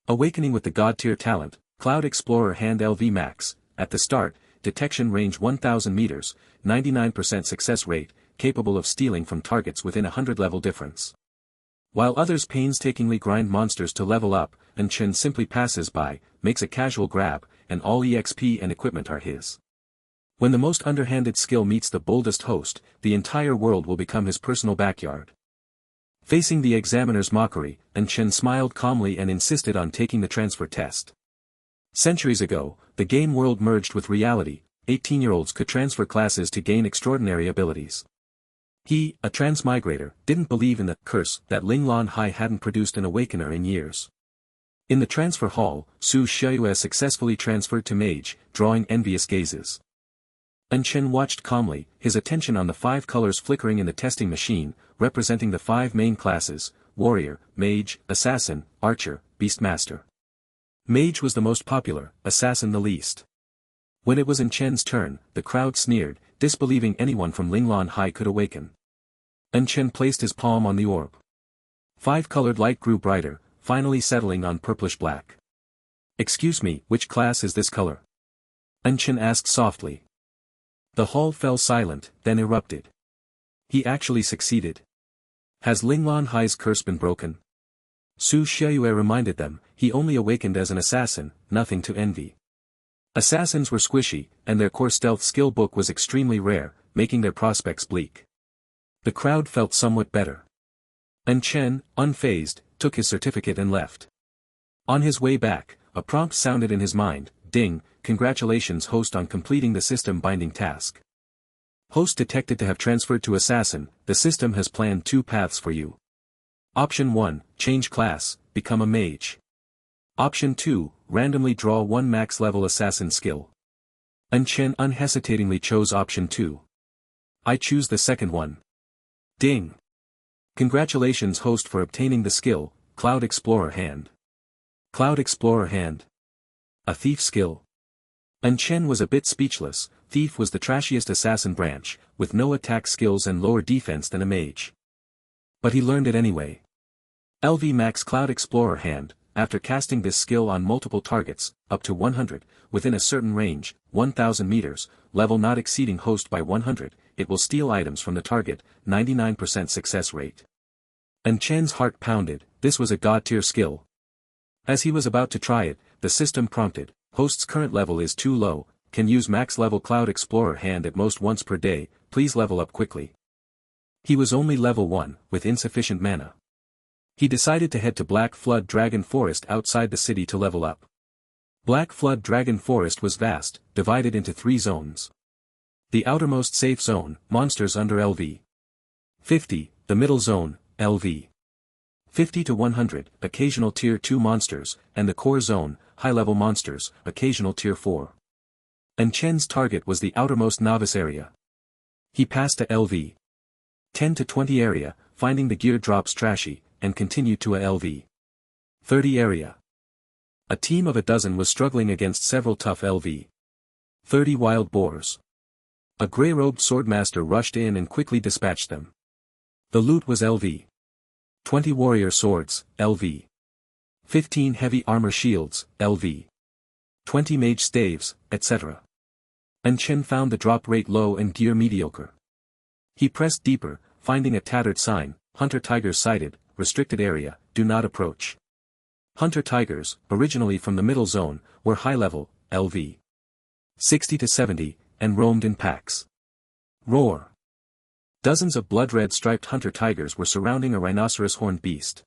Awakening with the God-tier talent, Cloud Explorer Hand LV Max, at the start, detection range 1000 meters, 99% success rate, capable of stealing from targets within 100 level difference. While others painstakingly grind monsters to level up, Chen simply passes by, makes a casual grab, and all EXP and equipment are his. When the most underhanded skill meets the boldest host, the entire world will become his personal backyard. Facing the examiner's mockery, Chen smiled calmly and insisted on taking the transfer test. Centuries ago, the game world merged with reality. 18-year-olds could transfer classes to gain extraordinary abilities. He, a transmigrator, didn't believe in the curse that Linglan Hai hadn't produced an awakener in years. In the transfer hall, Su Xiaoyue successfully transferred to mage, drawing envious gazes. Chen watched calmly, his attention on the 5 colors flickering in the testing machine, representing the 5 main classes: warrior, mage, assassin, archer, beastmaster. Mage was the most popular, assassin the least. When it was Chen's turn, the crowd sneered, disbelieving anyone from Linglan Hai could awaken. Chen placed his palm on the orb. 5-colored light grew brighter, finally settling on purplish black. "Excuse me, which class is this color?" Chen asked softly. The hall fell silent, then erupted. He actually succeeded. Has Linglan Hai's curse been broken? Su Xiaoyue reminded them, he only awakened as an assassin, nothing to envy. Assassins were squishy, and their core stealth skill book was extremely rare, making their prospects bleak. The crowd felt somewhat better. Chen, unfazed, took his certificate and left. On his way back, a prompt sounded in his mind: "Ding, congratulations host on completing the system binding task. Host detected to have transferred to assassin, the system has planned 2 paths for you. Option 1, change class, become a mage. Option 2, randomly draw 1 max level assassin skill." Chen unhesitatingly chose option 2. "I choose the second one." Ding. Congratulations host for obtaining the skill, Cloud Explorer Hand. Cloud Explorer Hand. A thief skill. Chen was a bit speechless. Thief was the trashiest assassin branch, with no attack skills and lower defense than a mage. But he learned it anyway. LV Max Cloud Explorer Hand, after casting this skill on multiple targets, up to 100, within a certain range, 1000 meters, level not exceeding host by 100, it will steal items from the target, 99% success rate. Chen's heart pounded, this was a god-tier skill. As he was about to try it, the system prompted: host's current level is too low, can use max level Cloud Explorer Hand at most once per day, please level up quickly. He was only level 1, with insufficient mana. He decided to head to Black Flood Dragon Forest outside the city to level up. Black Flood Dragon Forest was vast, divided into 3 zones. The outermost safe zone, monsters under LV 50, the middle zone, LV 50 to 100, occasional tier 2 monsters, and the core zone, high-level monsters, occasional tier 4. Chen's target was the outermost novice area. He passed to LV 10 to 20 area, finding the gear drops trashy, and continued to a LV 30 area. A team of a dozen was struggling against several tough LV 30 wild boars. A grey-robed swordmaster rushed in and quickly dispatched them. The loot was LV 20 warrior swords, LV 15 heavy armor shields, LV 20 mage staves, etc. Chen found the drop rate low and gear mediocre. He pressed deeper, finding a tattered sign: Hunter Tigers sighted, restricted area, do not approach. Hunter Tigers, originally from the middle zone, were high-level, LV 60 to 70, and roamed in packs. Roar! Dozens of blood-red striped hunter tigers were surrounding a rhinoceros horned beast.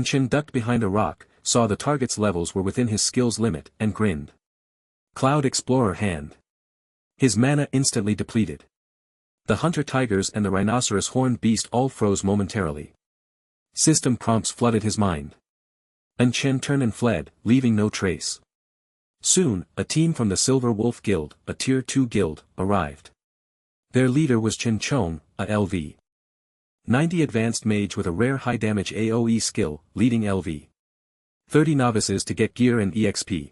Chen ducked behind a rock, saw the target's levels were within his skill's limit, and grinned. Cloud Explorer Hand. His mana instantly depleted. The hunter tigers and the rhinoceros horned beast all froze momentarily. System prompts flooded his mind. Chen turned and fled, leaving no trace. Soon, a team from the Silver Wolf Guild, a Tier 2 guild, arrived. Their leader was Chen Chong, a LV 90 advanced mage with a rare high-damage AoE skill, leading LV 30 novices to get gear and EXP.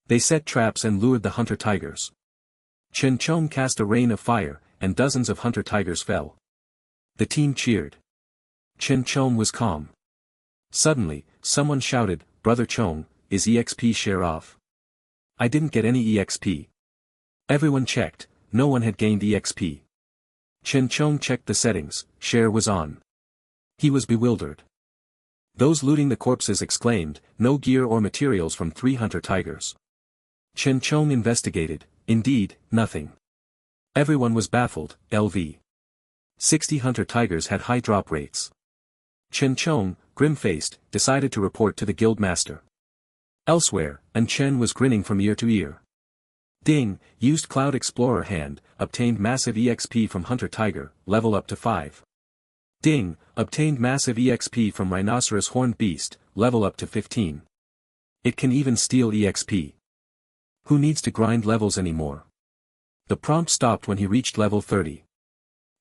They set traps and lured the hunter tigers. Chen Chong cast a rain of fire, and dozens of hunter tigers fell. The team cheered. Chen Chong was calm. Suddenly, someone shouted, Brother Chong, is EXP share off? I didn't get any EXP. Everyone checked, no one had gained EXP. Chen Chong checked the settings, share was on. He was bewildered. Those looting the corpses exclaimed, no gear or materials from 3 hunter tigers. Chen Chong investigated, indeed, nothing. Everyone was baffled, LV. 60 hunter tigers had high drop rates. Chen Chong, grim-faced, decided to report to the guild master. Elsewhere, and Chen was grinning from ear to ear. Ding, used Cloud Explorer hand, obtained massive EXP from Hunter Tiger, level up to 5. Ding, obtained massive EXP from Rhinoceros Horned Beast, level up to 15. It can even steal EXP. Who needs to grind levels anymore? The prompt stopped when he reached level 30.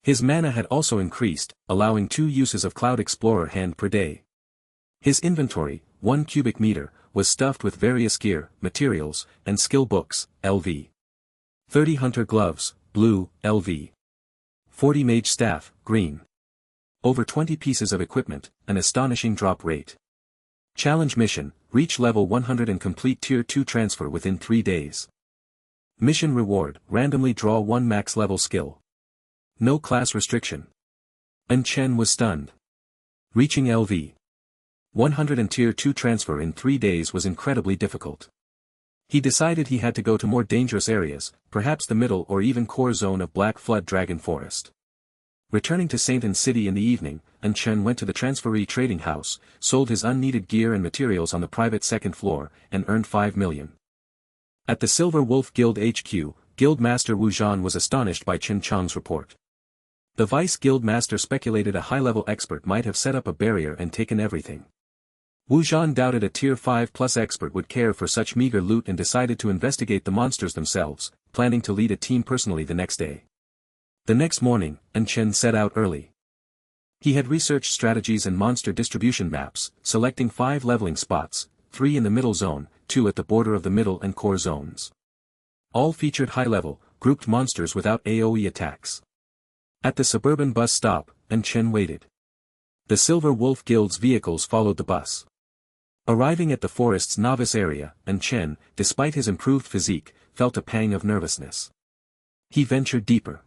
His mana had also increased, allowing 2 uses of Cloud Explorer hand per day. His inventory, 1 cubic meter, was stuffed with various gear, materials, and skill books, LV. 30 hunter gloves, blue, LV. 40 mage staff, green. Over 20 pieces of equipment, an astonishing drop rate. Challenge mission, reach level 100 and complete tier 2 transfer within 3 days. Mission reward, randomly draw 1 max level skill. No class restriction. And Chen was stunned. Reaching LV 100 and tier 2 transfer in 3 days was incredibly difficult. He decided he had to go to more dangerous areas, perhaps the middle or even core zone of Black Flood Dragon Forest. Returning to Sainton City in the evening, and Chen went to the transferee trading house, sold his unneeded gear and materials on the private second floor, and earned 5 million. At the Silver Wolf Guild HQ, Guild Master Wu Zhan was astonished by Chen Chong's report. The Vice Guild Master speculated a high-level expert might have set up a barrier and taken everything. Wu Zhan doubted a tier 5 plus expert would care for such meager loot and decided to investigate the monsters themselves, planning to lead a team personally the next day. The next morning, An Chen set out early. He had researched strategies and monster distribution maps, selecting 5 leveling spots, 3 in the middle zone, 2 at the border of the middle and core zones. All featured high-level, grouped monsters without AoE attacks. At the suburban bus stop, An Chen waited. The Silver Wolf Guild's vehicles followed the bus. Arriving at the forest's novice area, An Chen, despite his improved physique, felt a pang of nervousness. He ventured deeper.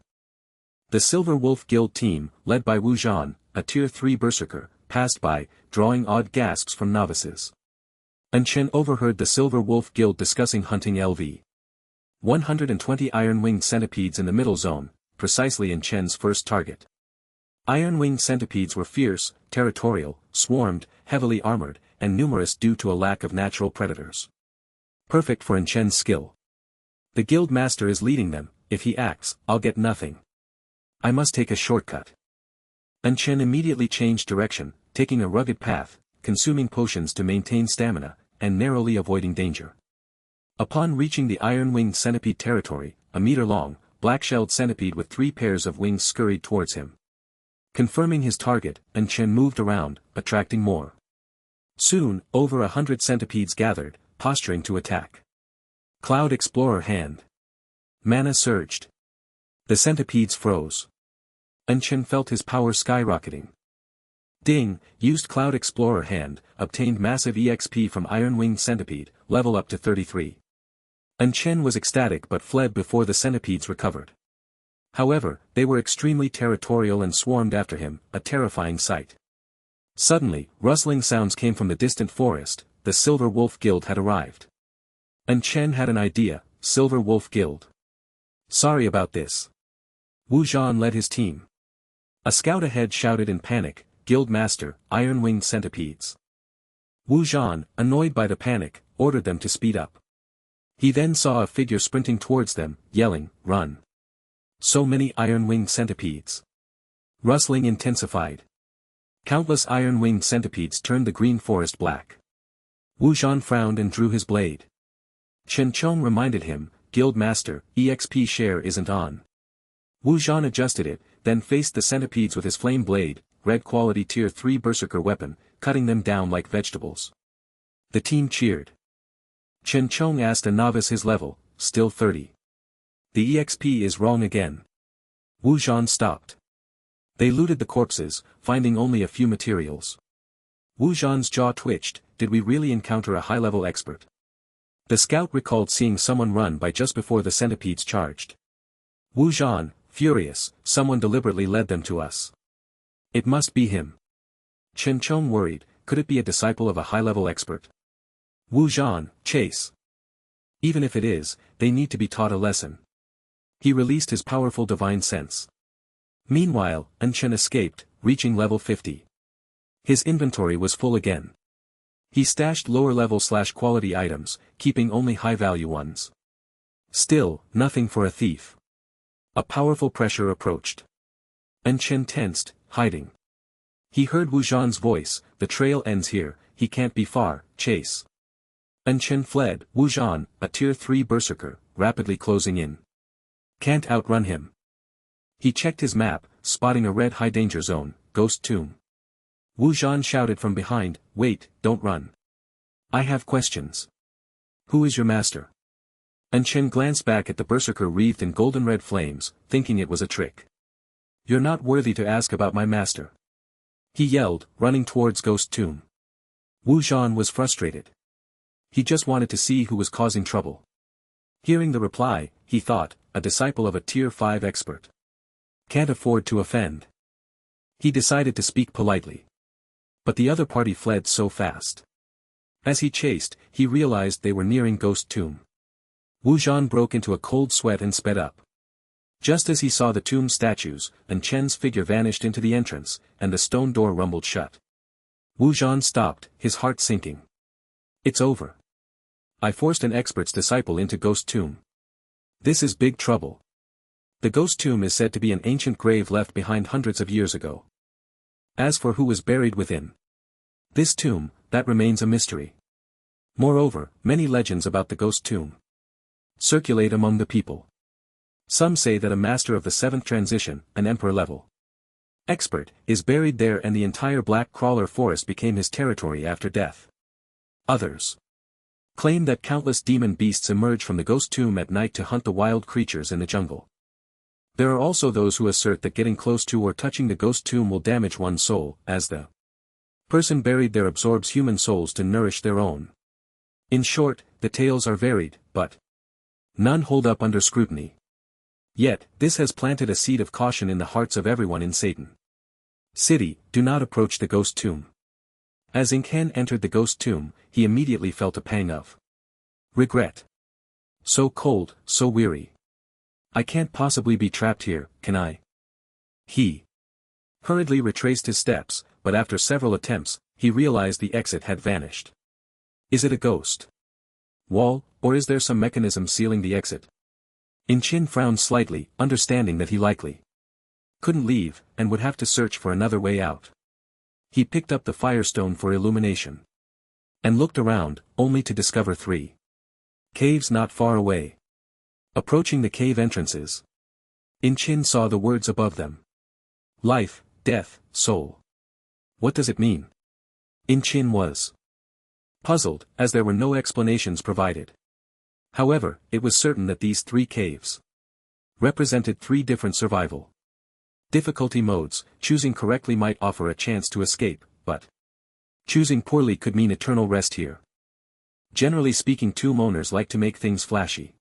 The Silver Wolf Guild team, led by Wu Zhan, a tier 3 berserker, passed by, drawing odd gasps from novices. An Chen overheard the Silver Wolf Guild discussing hunting LV 120 iron-winged centipedes in the middle zone, precisely An Chen's first target. Iron-winged centipedes were fierce, territorial, swarmed, heavily armored, and numerous due to a lack of natural predators. Perfect for An Chen's skill. The guild master is leading them, if he acts, I'll get nothing. I must take a shortcut. An Chen immediately changed direction, taking a rugged path, consuming potions to maintain stamina, and narrowly avoiding danger. Upon reaching the iron-winged centipede territory, a meter-long, black-shelled centipede with 3 pairs of wings scurried towards him. Confirming his target, An Chen moved around, attracting more. Soon, over 100 centipedes gathered, posturing to attack. Cloud Explorer hand. Mana surged. The centipedes froze. An Chen felt his power skyrocketing. Ding, used Cloud Explorer hand, obtained massive EXP from Iron-Winged Centipede, level up to 33. An Chen was ecstatic but fled before the centipedes recovered. However, they were extremely territorial and swarmed after him, a terrifying sight. Suddenly, rustling sounds came from the distant forest. The Silver Wolf Guild had arrived. An Chen had an idea, Silver Wolf Guild. Sorry about this. Wu Zhan led his team. A scout ahead shouted in panic, Guild Master, Iron-Winged Centipedes. Wu Zhan, annoyed by the panic, ordered them to speed up. He then saw a figure sprinting towards them, yelling, run. So many iron-winged centipedes. Rustling intensified. Countless iron-winged centipedes turned the green forest black. Wu Zhan frowned and drew his blade. Chen Chong reminded him, Guild Master, EXP share isn't on. Wu Zhan adjusted it, then faced the centipedes with his flame blade, red quality tier 3 berserker weapon, cutting them down like vegetables. The team cheered. Chen Chong asked a novice his level, still 30. The EXP is wrong again. Wu Zhan stopped. They looted the corpses, finding only a few materials. Wu Zhan's jaw twitched. Did we really encounter a high-level expert? The scout recalled seeing someone run by just before the centipedes charged. Wu Zhan, furious, someone deliberately led them to us. It must be him. Chen Chong worried, could it be a disciple of a high-level expert? Wu Zhan, chase. Even if it is, they need to be taught a lesson. He released his powerful divine sense. Meanwhile, Chen escaped, reaching level 50. His inventory was full again. He stashed lower-level/quality items, keeping only high-value ones. Still, nothing for a thief. A powerful pressure approached. Chen tensed, hiding. He heard Wu Zhan's voice, the trail ends here, he can't be far, chase. Chen fled, Wu Zhan, a tier 3 berserker, rapidly closing in. Can't outrun him. He checked his map, spotting a red high-danger zone, ghost tomb. Wu Zhan shouted from behind, wait, don't run. I have questions. Who is your master? Chen glanced back at the berserker wreathed in golden-red flames, thinking it was a trick. You're not worthy to ask about my master. He yelled, running towards ghost tomb. Wu Zhan was frustrated. He just wanted to see who was causing trouble. Hearing the reply, he thought, a disciple of a tier 5 expert. Can't afford to offend. He decided to speak politely. But the other party fled so fast. As he chased, he realized they were nearing ghost tomb. Wu Zhan broke into a cold sweat and sped up. Just as he saw the tomb statues, Chen's figure vanished into the entrance, and the stone door rumbled shut. Wu Zhan stopped, his heart sinking. It's over. I forced an expert's disciple into ghost tomb. This is big trouble. The ghost tomb is said to be an ancient grave left behind hundreds of years ago. As for who was buried within this tomb, that remains a mystery. Moreover, many legends about the ghost tomb circulate among the people. Some say that a master of the 7th transition, an emperor level expert, is buried there and the entire Black Crawler forest became his territory after death. Others claim that countless demon beasts emerge from the ghost tomb at night to hunt the wild creatures in the jungle. There are also those who assert that getting close to or touching the ghost tomb will damage one's soul, as the person buried there absorbs human souls to nourish their own. In short, the tales are varied, but none hold up under scrutiny. Yet, this has planted a seed of caution in the hearts of everyone in Satan City. Do not approach the ghost tomb. As Inkhen entered the ghost tomb, he immediately felt a pang of regret. So cold, so weary. I can't possibly be trapped here, can I? He hurriedly retraced his steps, but after several attempts, he realized the exit had vanished. Is it a ghost wall, or is there some mechanism sealing the exit? Chin frowned slightly, understanding that he likely couldn't leave, and would have to search for another way out. He picked up the firestone for illumination. And looked around, only to discover 3 caves not far away. Approaching the cave entrances, Chin saw the words above them. Life, death, soul. What does it mean? Chin was puzzled, as there were no explanations provided. However, it was certain that these 3 caves represented 3 different survival difficulty modes. Choosing correctly might offer a chance to escape, but choosing poorly could mean eternal rest here. Generally speaking, tomb owners like to make things flashy,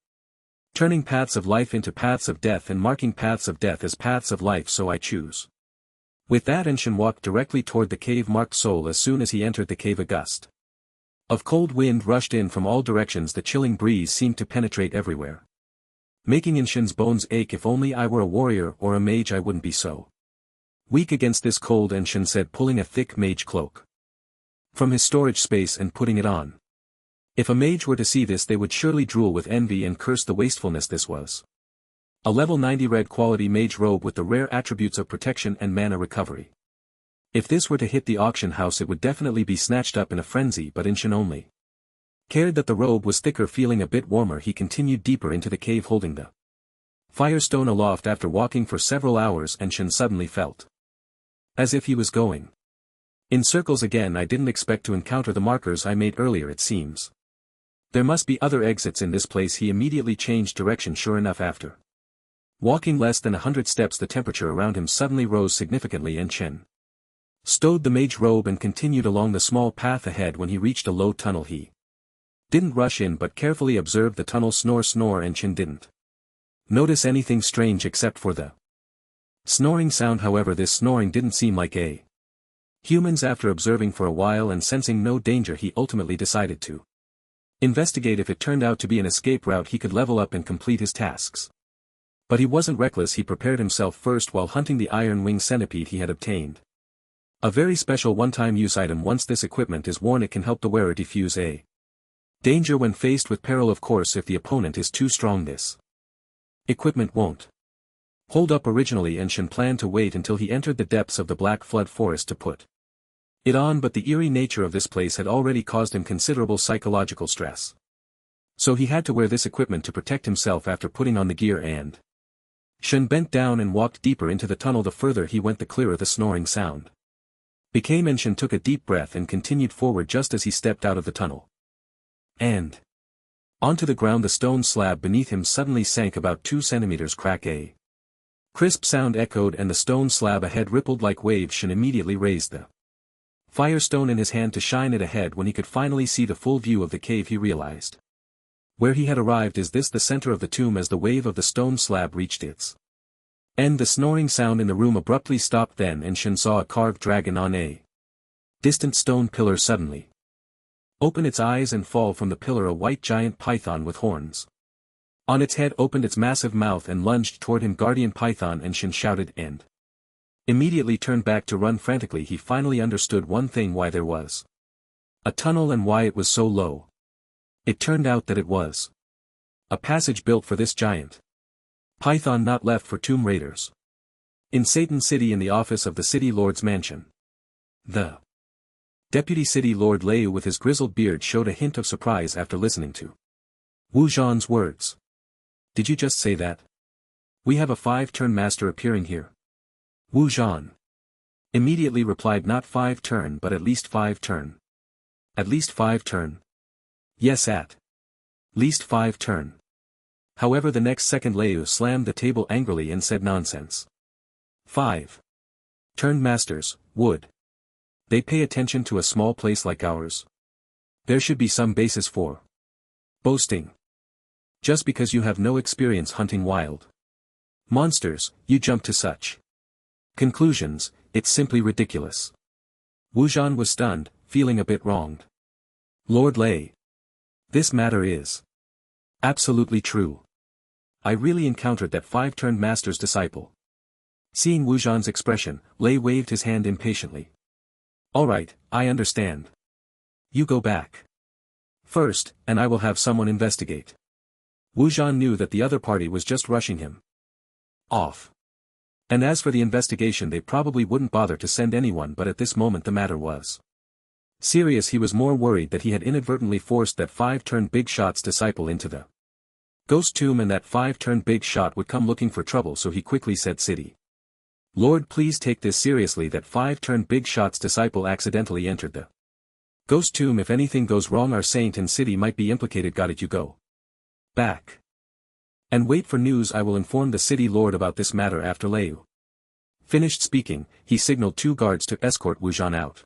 turning paths of life into paths of death and marking paths of death as paths of life, so I choose. With that, Enshin walked directly toward the cave marked soul. As soon as he entered the cave, a gust of cold wind rushed in from all directions. The chilling breeze seemed to penetrate everywhere, making Enshin's bones ache. If only I were a warrior or a mage, I wouldn't be so weak against this cold, Enshin said, pulling a thick mage cloak from his storage space and putting it on. If a mage were to see this, they would surely drool with envy and curse the wastefulness. This was a level 90 red quality mage robe with the rare attributes of protection and mana recovery. If this were to hit the auction house, it would definitely be snatched up in a frenzy, but Enshin only cared that the robe was thicker. Feeling a bit warmer, he continued deeper into the cave holding the firestone aloft. After walking for several hours, Enshin suddenly felt as if he was going in circles again. I didn't expect to encounter the markers I made earlier. It seems there must be other exits in this place. He immediately changed direction. Sure enough, after walking less than 100 steps, the temperature around him suddenly rose significantly. Chen stowed the mage robe and continued along the small path ahead. When he reached a low tunnel, he didn't rush in but carefully observed the tunnel. Snore, and Chen didn't notice anything strange except for the snoring sound. However, this snoring didn't seem like a human's. After observing for a while and sensing no danger, he ultimately decided to investigate. If it turned out to be an escape route, he could level up and complete his tasks. But he wasn't reckless. He prepared himself first while hunting the iron wing centipede he had obtained. A very special one-time use item. Once this equipment is worn, it can help the wearer defuse a danger when faced with peril. Of course, if the opponent is too strong, this equipment won't hold up. Originally, Enshin planned to wait until he entered the depths of the Black Flood Forest to put it on, but the eerie nature of this place had already caused him considerable psychological stress. So he had to wear this equipment to protect himself. After putting on the gear, and Shen bent down and walked deeper into the tunnel. The further he went, the clearer the snoring sound became. Enshin took a deep breath and continued forward. Just as he stepped out of the tunnel and onto the ground, the stone slab beneath him suddenly sank about 2 centimeters. Crack! A crisp sound echoed and the stone slab ahead rippled like waves. Shen immediately raised the firestone in his hand to shine it ahead. When he could finally see the full view of the cave, he realized where he had arrived. Is this the center of the tomb? As the wave of the stone slab reached its end, the snoring sound in the room abruptly stopped. Then Enshin saw a carved dragon on a distant stone pillar suddenly open its eyes and fall from the pillar. A white giant python with horns on its head opened its massive mouth and lunged toward him. Guardian Python! Enshin shouted and immediately turned back to run frantically. He finally understood one thing: why there was a tunnel and why it was so low. It turned out that it was a passage built for this giant python, not left for tomb raiders. In Satan City, in the office of the City Lord's mansion, the Deputy City Lord Liu with his grizzled beard showed a hint of surprise after listening to Wu Zhan's words. Did you just say that? We have a 5-turn master appearing here. Wu Zhan immediately replied, not 5-turn but at least 5-turn. At least 5-turn. Yes, at least 5-turn. However, the next second Liu slammed the table angrily and said, nonsense. 5-turn masters, would they pay attention to a small place like ours? There should be some basis for boasting. Just because you have no experience hunting wild monsters, you jump to such conclusions. It's simply ridiculous. Wu Zhan was stunned, feeling a bit wronged. Lord Lei, this matter is absolutely true. I really encountered that 5-turn master's disciple. Seeing Wu Zhan's expression, Lei waved his hand impatiently. All right, I understand. You go back first, and I will have someone investigate. Wu Zhan knew that the other party was just rushing him off. And as for the investigation, they probably wouldn't bother to send anyone, but at this moment the matter was serious. He was more worried that he had inadvertently forced that 5-turn big shot's disciple into the ghost tomb, and that 5-turn big shot would come looking for trouble. So he quickly said, City Lord, please take this seriously. That 5-turn big shot's disciple accidentally entered the ghost tomb. If anything goes wrong, our saint and city might be implicated. Got it? You go back and wait for news. I will inform the City Lord about this matter. After Liu finished speaking, he signaled 2 guards to escort Wu Zhan out.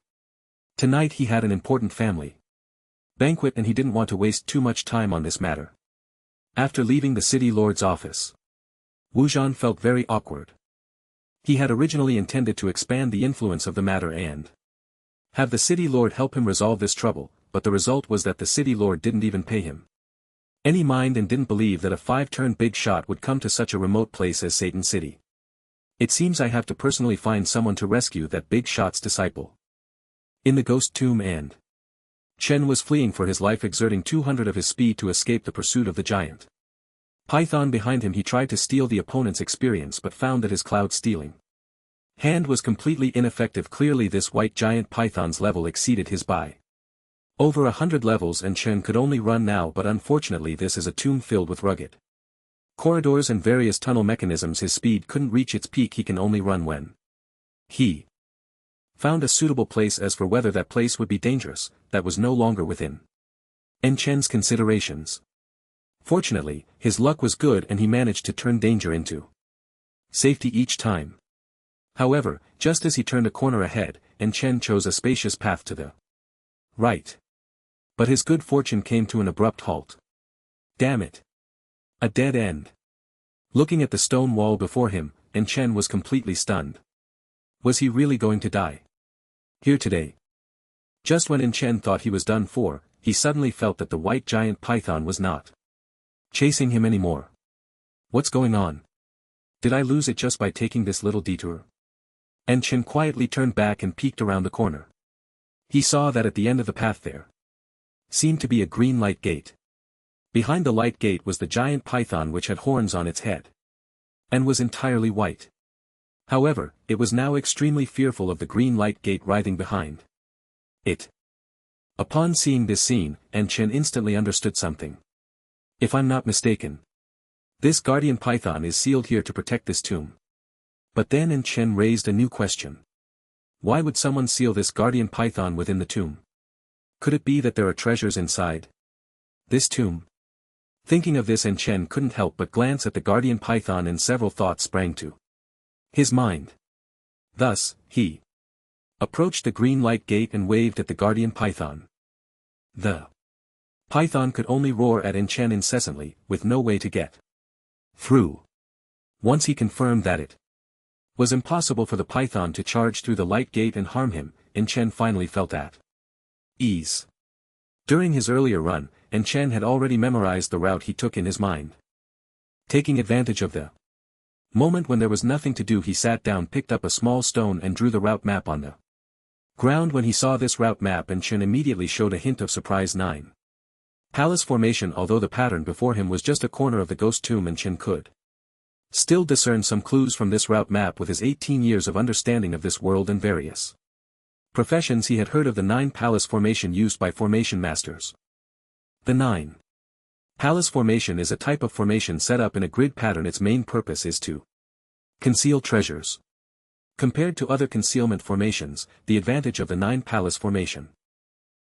Tonight he had an important family banquet and he didn't want to waste too much time on this matter. After leaving the City Lord's office, Wu Zhan felt very awkward. He had originally intended to expand the influence of the matter and have the City Lord help him resolve this trouble, but the result was that the City Lord didn't even pay him any mind and didn't believe that a 5-turn big shot would come to such a remote place as Satan City. It seems I have to personally find someone to rescue that big shot's disciple in the ghost tomb. And Chen was fleeing for his life, exerting 200 of his speed to escape the pursuit of the giant python behind him. He tried to steal the opponent's experience but found that his cloud stealing hand was completely ineffective. Clearly this white giant python's level exceeded his by over 100 levels, and Chen could only run now, but unfortunately this is a tomb filled with rugged corridors and various tunnel mechanisms. His speed couldn't reach its peak. He can only run when he found a suitable place. As for whether that place would be dangerous, that was no longer within Chen's considerations. Fortunately, his luck was good and he managed to turn danger into safety each time. However, just as he turned a corner ahead, and Chen chose a spacious path to the right. But his good fortune came to an abrupt halt. Damn it. A dead end. Looking at the stone wall before him, and Chen was completely stunned. Was he really going to die here today? Just when En Chen thought he was done for, he suddenly felt that the white giant python was not chasing him anymore. What's going on? Did I lose it just by taking this little detour? En Chen quietly turned back and peeked around the corner. He saw that at the end of the path there seemed to be a green light gate. Behind the light gate was the giant python which had horns on its head and was entirely white. However, it was now extremely fearful of the green light gate writhing behind it. Upon seeing this scene, En Chen instantly understood something. If I'm not mistaken, this guardian python is sealed here to protect this tomb. But then En Chen raised a new question. Why would someone seal this guardian python within the tomb? Could it be that there are treasures inside this tomb? Thinking of this, En Chen couldn't help but glance at the guardian python, and several thoughts sprang to his mind. Thus, he approached the green light gate and waved at the guardian python. The python could only roar at En Chen incessantly, with no way to get through. Once he confirmed that it was impossible for the python to charge through the light gate and harm him, En Chen finally felt at ease. During his earlier run, En Chen had already memorized the route he took in his mind. Taking advantage of the moment when there was nothing to do, he sat down, picked up a small stone and drew the route map on the ground. When he saw this route map, En Chen immediately showed a hint of surprise. 9. Palace formation. Although the pattern before him was just a corner of the ghost tomb, En Chen could still discern some clues from this route map with his 18 years of understanding of this world and various professions. He had heard of the 9 palace formation used by formation masters. The 9 palace formation is a type of formation set up in a grid pattern. Its main purpose is to conceal treasures. Compared to other concealment formations, the advantage of the 9 palace formation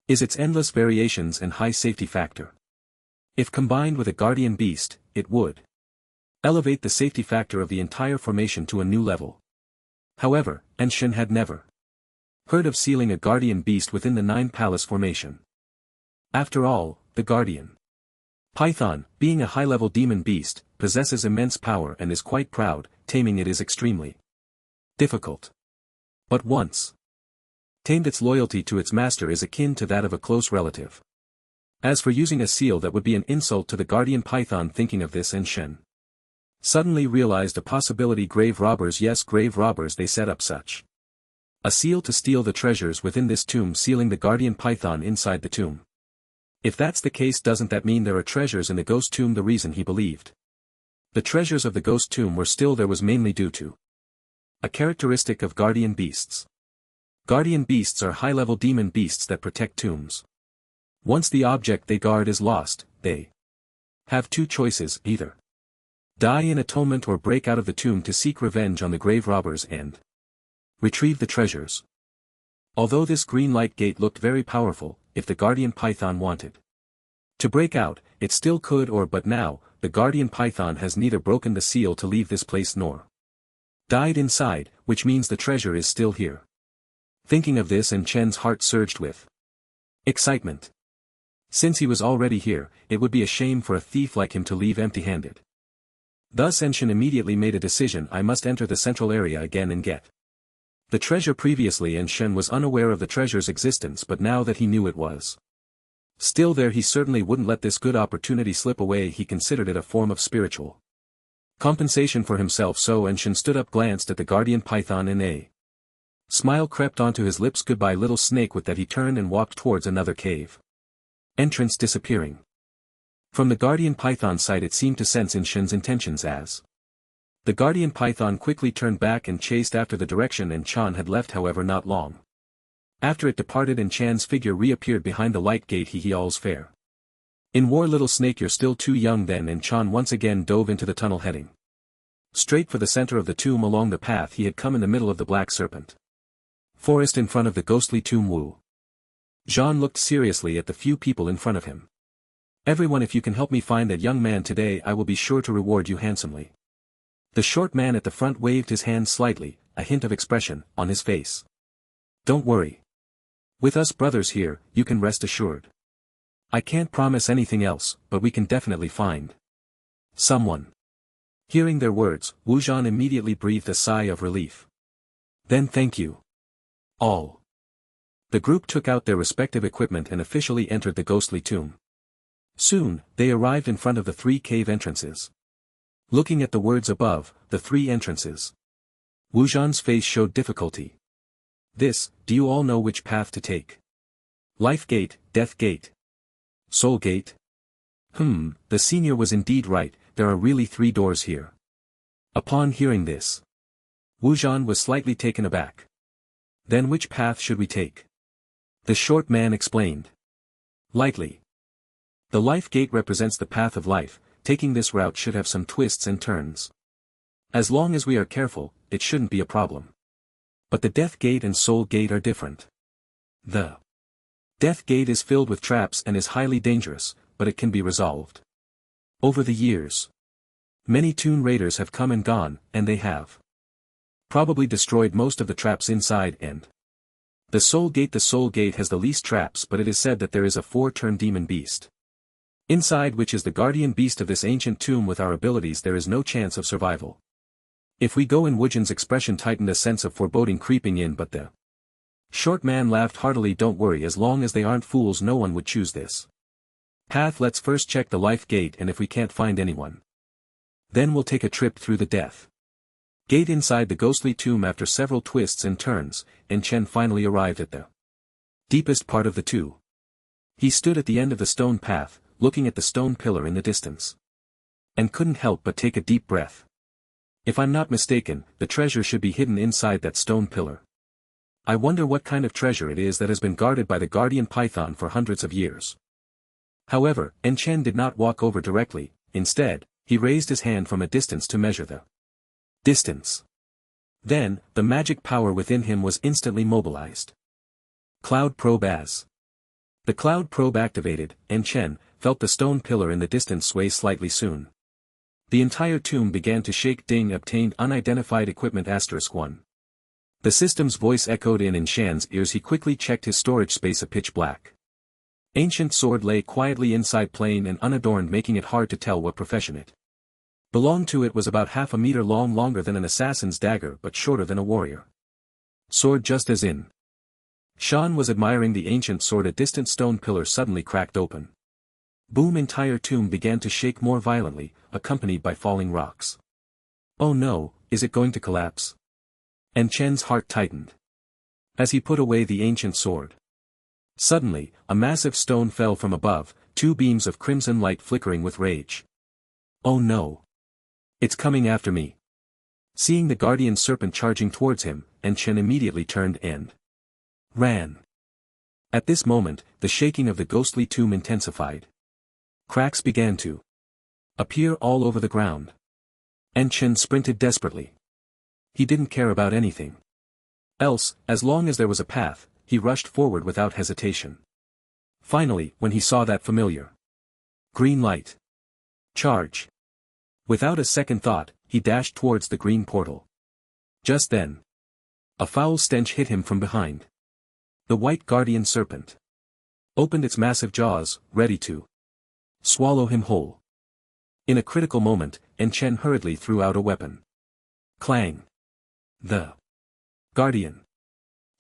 is its endless variations and high safety factor. If combined with a guardian beast, it would elevate the safety factor of the entire formation to a new level. However, En Chen had never heard of sealing a guardian beast within the 9 palace formation. After all, the guardian python, being a high-level demon beast, possesses immense power and is quite proud. Taming it is extremely difficult. But once tamed, its loyalty to its master is akin to that of a close relative. As for using a seal, that would be an insult to the guardian python. Thinking of this, En Chen suddenly realized a possibility. Grave robbers. Yes, grave robbers. They set up such a seal to steal the treasures within this tomb, sealing the guardian python inside the tomb. If that's the case, doesn't that mean there are treasures in the ghost tomb? The reason he believed the treasures of the ghost tomb were still there was mainly due to a characteristic of guardian beasts. Guardian beasts are high-level demon beasts that protect tombs. Once the object they guard is lost, they have 2 choices: either die in atonement or break out of the tomb to seek revenge on the grave robbers and retrieve the treasures. Although this green light gate looked very powerful, if the guardian python wanted to break out, it still could. But now, the guardian python has neither broken the seal to leave this place nor died inside, which means the treasure is still here. Thinking of this, En Chen's heart surged with excitement. Since he was already here, it would be a shame for a thief like him to leave empty-handed. Thus En Chen immediately made a decision: I must enter the central area again and get the treasure. Previously En Chen was unaware of the treasure's existence, but now that he knew it was still there, he certainly wouldn't let this good opportunity slip away. He considered it a form of spiritual compensation for himself. So En Chen stood up, glanced at the guardian python, and a smile crept onto his lips. Goodbye, little snake. With that, he turned and walked towards another cave entrance, disappearing from the guardian python's sight. It seemed to sense En Chen's intentions as the guardian python quickly turned back and chased after the direction En Chen had left. However, not long after it departed, En Chan's figure reappeared behind the light gate. He all's fair in war, little snake, you're still too young. Then En Chen once again dove into the tunnel, heading straight for the center of the tomb. Along the path he had come, in the middle of the black serpent forest in front of the ghostly tomb, Wu Zhan looked seriously at the few people in front of him. Everyone, if you can help me find that young man today, I will be sure to reward you handsomely. The short man at the front waved his hand slightly, a hint of expression, on his face. Don't worry. With us brothers here, you can rest assured. I can't promise anything else, but we can definitely find someone. Hearing their words, Wujan immediately breathed a sigh of relief. Then thank you. All. The group took out their respective equipment and officially entered the ghostly tomb. Soon, they arrived in front of the 3 cave entrances. Looking at the words above, the 3 entrances. Wujan's face showed difficulty. Do you all know which path to take? Life Gate, Death Gate. Soul Gate? The senior was indeed right, there are really 3 doors here. Upon hearing this, Wujan was slightly taken aback. Then which path should we take? The short man explained. Lightly. The Life Gate represents the path of life, taking this route should have some twists and turns. As long as we are careful, it shouldn't be a problem. But the Death Gate and Soul Gate are different. The Death Gate is filled with traps and is highly dangerous, but it can be resolved. Over the years, many Toon Raiders have come and gone, and they have probably destroyed most of the traps inside and the Soul Gate has the least traps, but it is said that there is a 4-turn demon beast inside, which is the guardian beast of this ancient tomb. With our abilities there is no chance of survival. If we go in, Wujan's expression tightened, a sense of foreboding creeping in, but the short man laughed heartily. Don't worry, as long as they aren't fools no one would choose this path. Let's first check the Life Gate, and if we can't find anyone, then we'll take a trip through the Death Gate inside the ghostly tomb. After several twists and turns, Chen finally arrived at the deepest part of the 2. He stood at the end of the stone path, looking at the stone pillar in the distance, and couldn't help but take a deep breath. If I'm not mistaken, the treasure should be hidden inside that stone pillar. I wonder what kind of treasure it is that has been guarded by the guardian python for hundreds of years. However, Chen did not walk over directly. Instead, he raised his hand from a distance to measure the distance. Then, the magic power within him was instantly mobilized. Cloud Probe. As the Cloud Probe activated, Chen felt the stone pillar in the distance sway slightly. Soon, the entire tomb began to shake. Ding, obtained unidentified equipment *1. The system's voice echoed in Shan's ears. He quickly checked his storage space. A pitch black ancient sword lay quietly inside, plain and unadorned, making it hard to tell what profession it belonged to. It was about half a meter long, longer than an assassin's dagger but shorter than a warrior sword, just as in. Shan was admiring the ancient sword. A distant stone pillar suddenly cracked open. Boom! Entire tomb began to shake more violently, accompanied by falling rocks. Oh no, is it going to collapse? Chen's heart tightened as he put away the ancient sword. Suddenly, a massive stone fell from above, 2 beams of crimson light flickering with rage. Oh no! It's coming after me! Seeing the guardian serpent charging towards him, Chen immediately turned and ran. At this moment, the shaking of the ghostly tomb intensified. Cracks began to appear all over the ground. Chen sprinted desperately. He didn't care about anything else, as long as there was a path. He rushed forward without hesitation. Finally, when he saw that familiar green light charge, without a second thought, he dashed towards the green portal. Just then, a foul stench hit him from behind. The white guardian serpent opened its massive jaws, ready to swallow him whole. In a critical moment, Chen hurriedly threw out a weapon. Clang! The guardian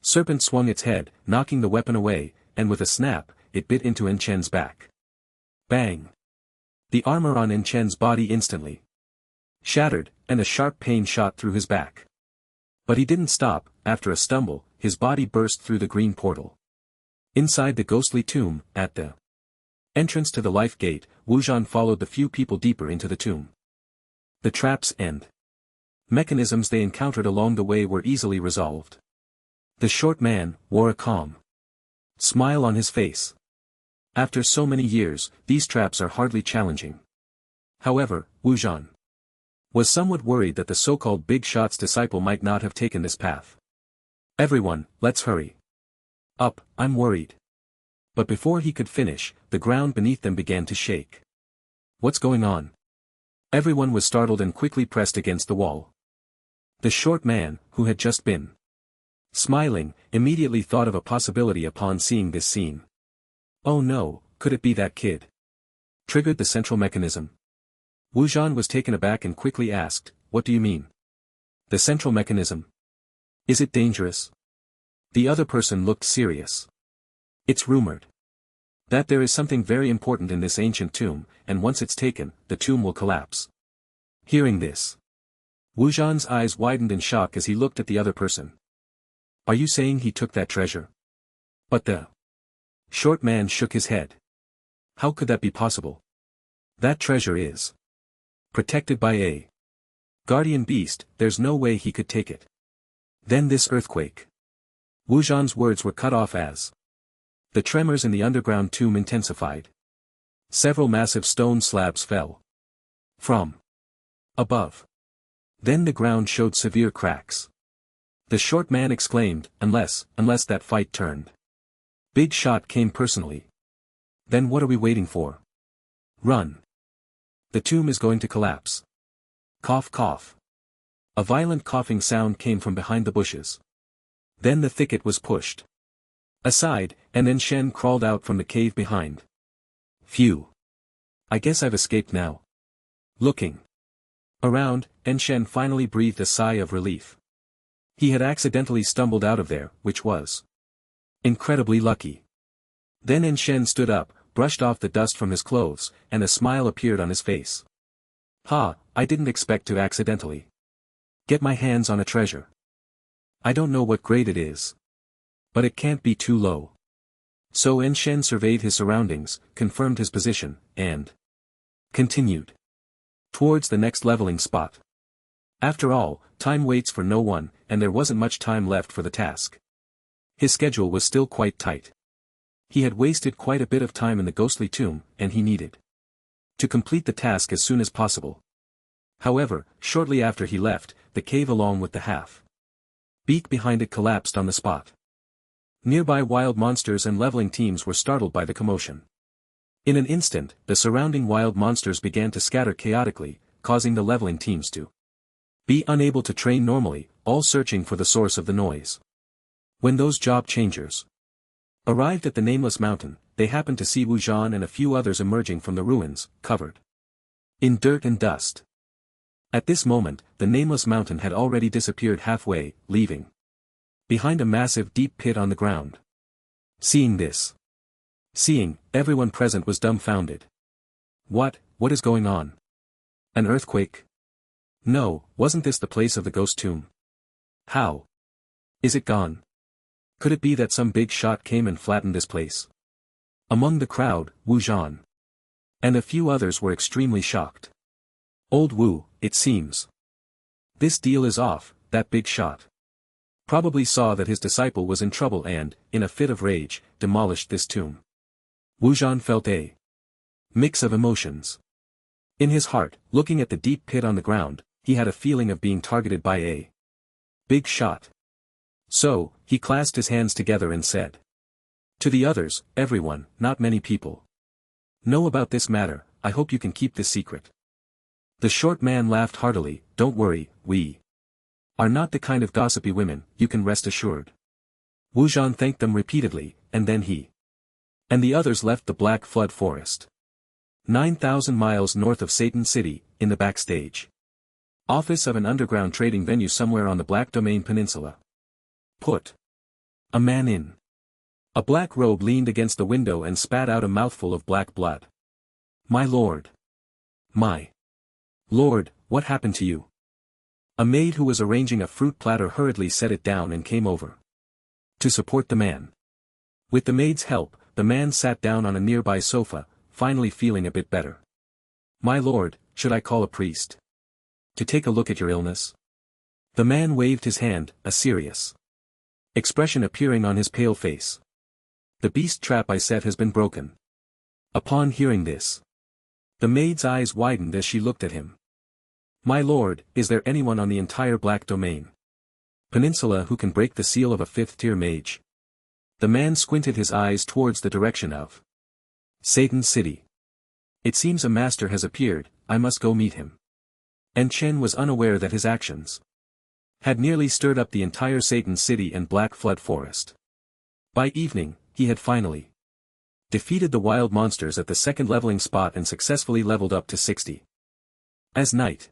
serpent swung its head, knocking the weapon away, and with a snap, it bit into Chen's back. Bang! The armor on Chen's body instantly shattered, and a sharp pain shot through his back. But he didn't stop. After a stumble, his body burst through the green portal. Inside the ghostly tomb, at the entrance to the Life Gate, Wujan followed the few people deeper into the tomb. The traps and mechanisms they encountered along the way were easily resolved. The short man wore a calm smile on his face. After so many years, these traps are hardly challenging. However, Wujan was somewhat worried that the so-called Big Shot's disciple might not have taken this path. Everyone, let's hurry up, I'm worried. But before he could finish, the ground beneath them began to shake. What's going on? Everyone was startled and quickly pressed against the wall. The short man, who had just been smiling, immediately thought of a possibility upon seeing this scene. Oh no, could it be that kid? Triggered the central mechanism. Wu Zhan was taken aback and quickly asked, "What do you mean? The central mechanism? Is it dangerous?" The other person looked serious. "It's rumored that there is something very important in this ancient tomb, and once it's taken, the tomb will collapse." Hearing this, Wu Zhan's eyes widened in shock as he looked at the other person. "Are you saying he took that treasure?" But the short man shook his head. "How could that be possible? That treasure is protected by a guardian beast, there's no way he could take it." Then this earthquake. Wu Zhan's words were cut off as the tremors in the underground tomb intensified. Several massive stone slabs fell from above. Then the ground showed severe cracks. The short man exclaimed, unless that fight turned. Big shot came personally. Then what are we waiting for? Run. The tomb is going to collapse. Cough cough. A violent coughing sound came from behind the bushes. Then the thicket was pushed aside, and then Shen crawled out from the cave behind. Phew. I guess I've escaped now. Looking around, Shen finally breathed a sigh of relief. He had accidentally stumbled out of there, which was incredibly lucky. Then Shen stood up, brushed off the dust from his clothes, and a smile appeared on his face. "Ha, I didn't expect to accidentally get my hands on a treasure. I don't know what grade it is, but it can't be too low." So Shen surveyed his surroundings, confirmed his position, and continued towards the next leveling spot. After all, time waits for no one, and there wasn't much time left for the task. His schedule was still quite tight. He had wasted quite a bit of time in the ghostly tomb, and he needed to complete the task as soon as possible. However, shortly after he left, the cave along with the beak behind it collapsed on the spot. Nearby wild monsters and leveling teams were startled by the commotion. In an instant, the surrounding wild monsters began to scatter chaotically, causing the leveling teams to be unable to train normally, all searching for the source of the noise. When those job changers arrived at the nameless mountain, they happened to see Wu Zhan and a few others emerging from the ruins, covered in dirt and dust. At this moment, the nameless mountain had already disappeared halfway, leaving behind a massive deep pit on the ground. Seeing, everyone present was dumbfounded. What is going on? An earthquake? No, wasn't this the place of the ghost tomb? How is it gone? Could it be that some big shot came and flattened this place? Among the crowd, Wu Zhan and a few others were extremely shocked. Old Wu, it seems this deal is off. That big shot probably saw that his disciple was in trouble and, in a fit of rage, demolished this tomb. Wu Zhan felt a mix of emotions. In his heart, looking at the deep pit on the ground, he had a feeling of being targeted by a big shot. So, he clasped his hands together and said to the others, "Everyone, not many people know about this matter. I hope you can keep this secret." The short man laughed heartily. "Don't worry, we are not the kind of gossipy women, you can rest assured." Wu Zhan thanked them repeatedly, and then he and the others left the Black Flood Forest. 9,000 miles north of Satan City, in the backstage office of an underground trading venue somewhere on the Black Domain Peninsula. Put a man in a black robe leaned against the window and spat out a mouthful of black blood. My lord, what happened to you?" A maid who was arranging a fruit platter hurriedly set it down and came over to support the man. With the maid's help, the man sat down on a nearby sofa, finally feeling a bit better. "My lord, should I call a priest to take a look at your illness?" The man waved his hand, a serious expression appearing on his pale face. "The beast trap I set has been broken." Upon hearing this, the maid's eyes widened as she looked at him. "My lord, is there anyone on the entire Black Domain Peninsula who can break the seal of a 5th-tier mage?" The man squinted his eyes towards the direction of Satan City. "It seems a master has appeared, I must go meet him." And Chen was unaware that his actions had nearly stirred up the entire Satan City and Black Flood Forest. By evening, he had finally defeated the wild monsters at the second leveling spot and successfully leveled up to 60. As night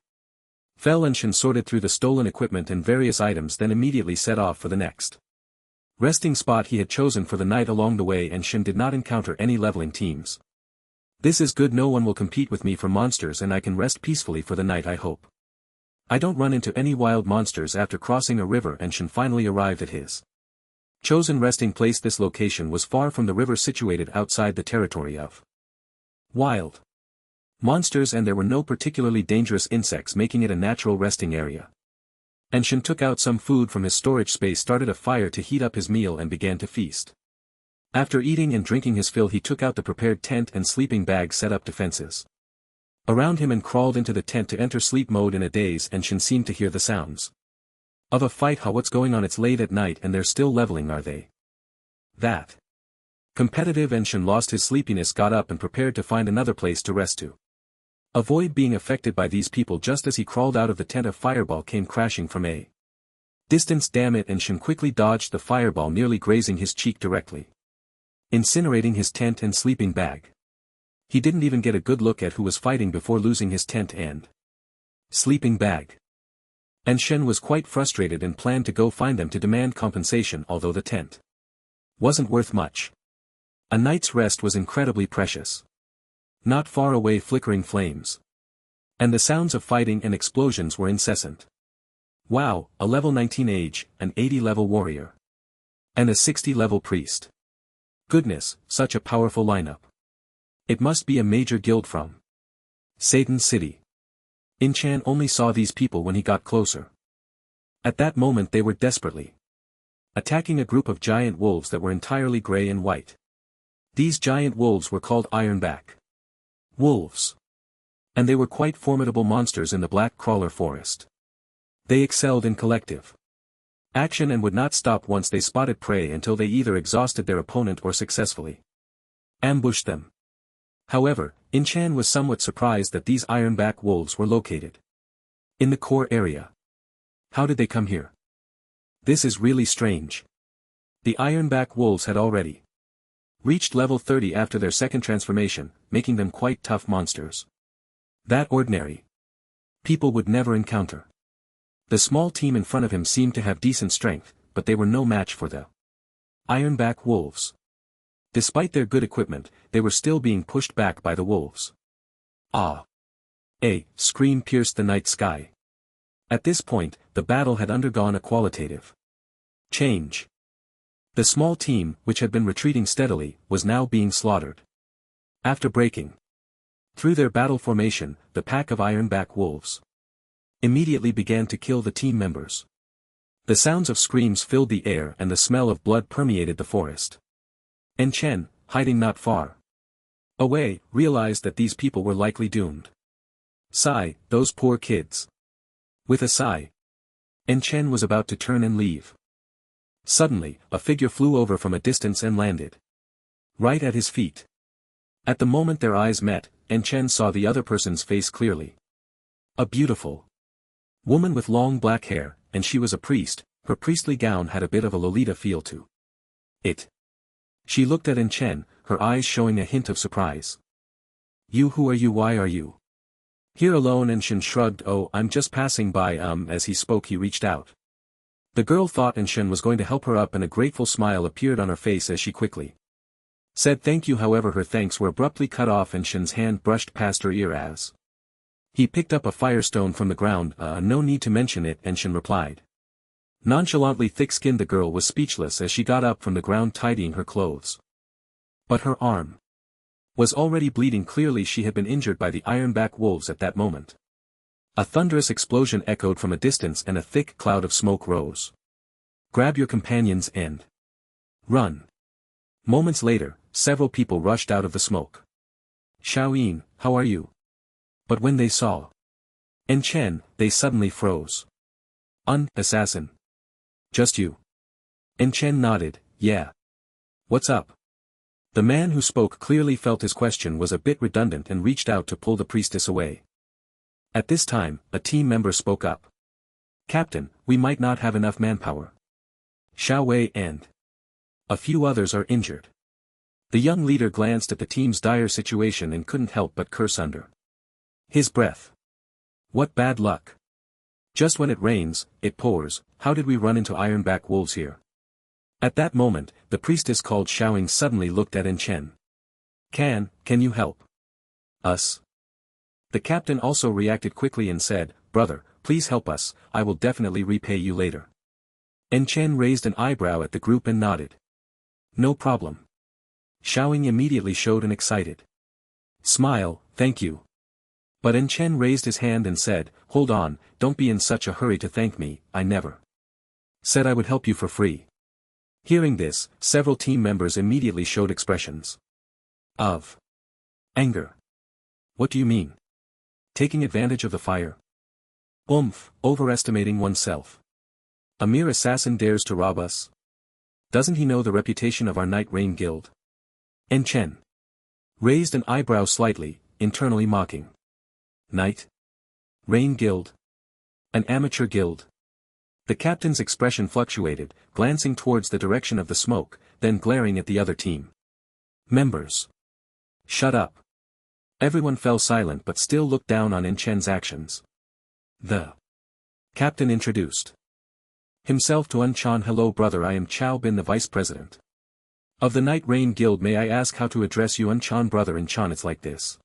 fell, Shin sorted through the stolen equipment and various items, then immediately set off for the next resting spot he had chosen for the night. Along the way, Shin did not encounter any leveling teams. This is good, no one will compete with me for monsters and I can rest peacefully for the night, I hope. I don't run into any wild monsters. After crossing a river, Shin finally arrived at his chosen resting place. This location was far from the river, situated outside the territory of wild monsters, and there were no particularly dangerous insects, making it a natural resting area. Shin took out some food from his storage space, started a fire to heat up his meal, and began to feast. After eating and drinking his fill, he took out the prepared tent and sleeping bag, set up defenses around him, and crawled into the tent to enter sleep mode. In a daze, Shin seemed to hear the sounds of a fight. How, what's going on? It's late at night and they're still leveling, are they that competitive? Shin lost his sleepiness, got up and prepared to find another place to rest to avoid being affected by these people. Just as he crawled out of the tent, a fireball came crashing from a distance. Damn it! Shin quickly dodged the fireball, nearly grazing his cheek, directly incinerating his tent and sleeping bag. He didn't even get a good look at who was fighting before losing his tent and sleeping bag. Shin was quite frustrated and planned to go find them to demand compensation, although the tent wasn't worth much. A night's rest was incredibly precious. Not far away, flickering flames and the sounds of fighting and explosions were incessant. Wow, a level 19 age, an 80 level warrior, and a 60 level priest. Goodness, such a powerful lineup. It must be a major guild from Satan City. Chan only saw these people when he got closer. At that moment they were desperately attacking a group of giant wolves that were entirely gray and white. These giant wolves were called Ironback wolves, and they were quite formidable monsters in the Black Crawler Forest. They excelled in collective action and would not stop once they spotted prey until they either exhausted their opponent or successfully ambushed them. However, Chan was somewhat surprised that these Ironback wolves were located in the core area. How did they come here? This is really strange. The Ironback wolves had already reached level 30 after their second transformation, making them quite tough monsters that ordinary people would never encounter. The small team in front of him seemed to have decent strength, but they were no match for the Ironback wolves. Despite their good equipment, they were still being pushed back by the wolves. Ah! A scream pierced the night sky. At this point, the battle had undergone a qualitative change. The small team, which had been retreating steadily, was now being slaughtered. After breaking through their battle formation, the pack of Ironback wolves immediately began to kill the team members. The sounds of screams filled the air and the smell of blood permeated the forest. Chen, hiding not far away, realized that these people were likely doomed. Sigh, those poor kids. With a sigh, Chen was about to turn and leave. Suddenly, a figure flew over from a distance and landed right at his feet. At the moment their eyes met, Chen saw the other person's face clearly. A beautiful woman with long black hair, and she was a priest. Her priestly gown had a bit of a Lolita feel to it. She looked at Chen, her eyes showing a hint of surprise. You, who are you? Why are you here alone? Chen shrugged. Oh, I'm just passing by. As he spoke he reached out. The girl thought Chen was going to help her up, and a grateful smile appeared on her face as she quickly said thank you. However, her thanks were abruptly cut off and Shen's hand brushed past her ear as he picked up a firestone from the ground. No need to mention it, Shen replied nonchalantly. Thick-skinned, the girl was speechless as she got up from the ground, tidying her clothes. But her arm was already bleeding. Clearly she had been injured by the Ironback wolves at that moment. A thunderous explosion echoed from a distance and a thick cloud of smoke rose. Grab your companions and run. Moments later, several people rushed out of the smoke. Xiaoyin, how are you? But when they saw Chen, they suddenly froze. Assassin. Just you? Chen nodded, yeah. What's up? The man who spoke clearly felt his question was a bit redundant and reached out to pull the priestess away. At this time, a team member spoke up. Captain, we might not have enough manpower. Xiao Wei and a few others are injured. The young leader glanced at the team's dire situation and couldn't help but curse under his breath. What bad luck. Just when it rains, it pours. How did we run into ironback wolves here? At that moment, the priestess called Xiaoying suddenly looked at Chen. Can you help us? The captain also reacted quickly and said, brother, please help us, I will definitely repay you later. Chen raised an eyebrow at the group and nodded. No problem. Xiaoying immediately showed an excited smile, thank you. But Chen raised his hand and said, hold on, don't be in such a hurry to thank me, I never said I would help you for free. Hearing this, several team members immediately showed expressions of anger. What do you mean? Taking advantage of the fire? Overestimating oneself. A mere assassin dares to rob us? Doesn't he know the reputation of our Night Rain Guild? Chen raised an eyebrow slightly, internally mocking. Night Rain Guild? An amateur guild? The captain's expression fluctuated, glancing towards the direction of the smoke, then glaring at the other team members. Shut up. Everyone fell silent but still looked down on Chen's actions. The captain introduced himself to Chan. Hello brother, I am Chao Bin, the vice president of the Night Rain Guild. May I ask how to address you? Chan. Brother Chan, it's like this.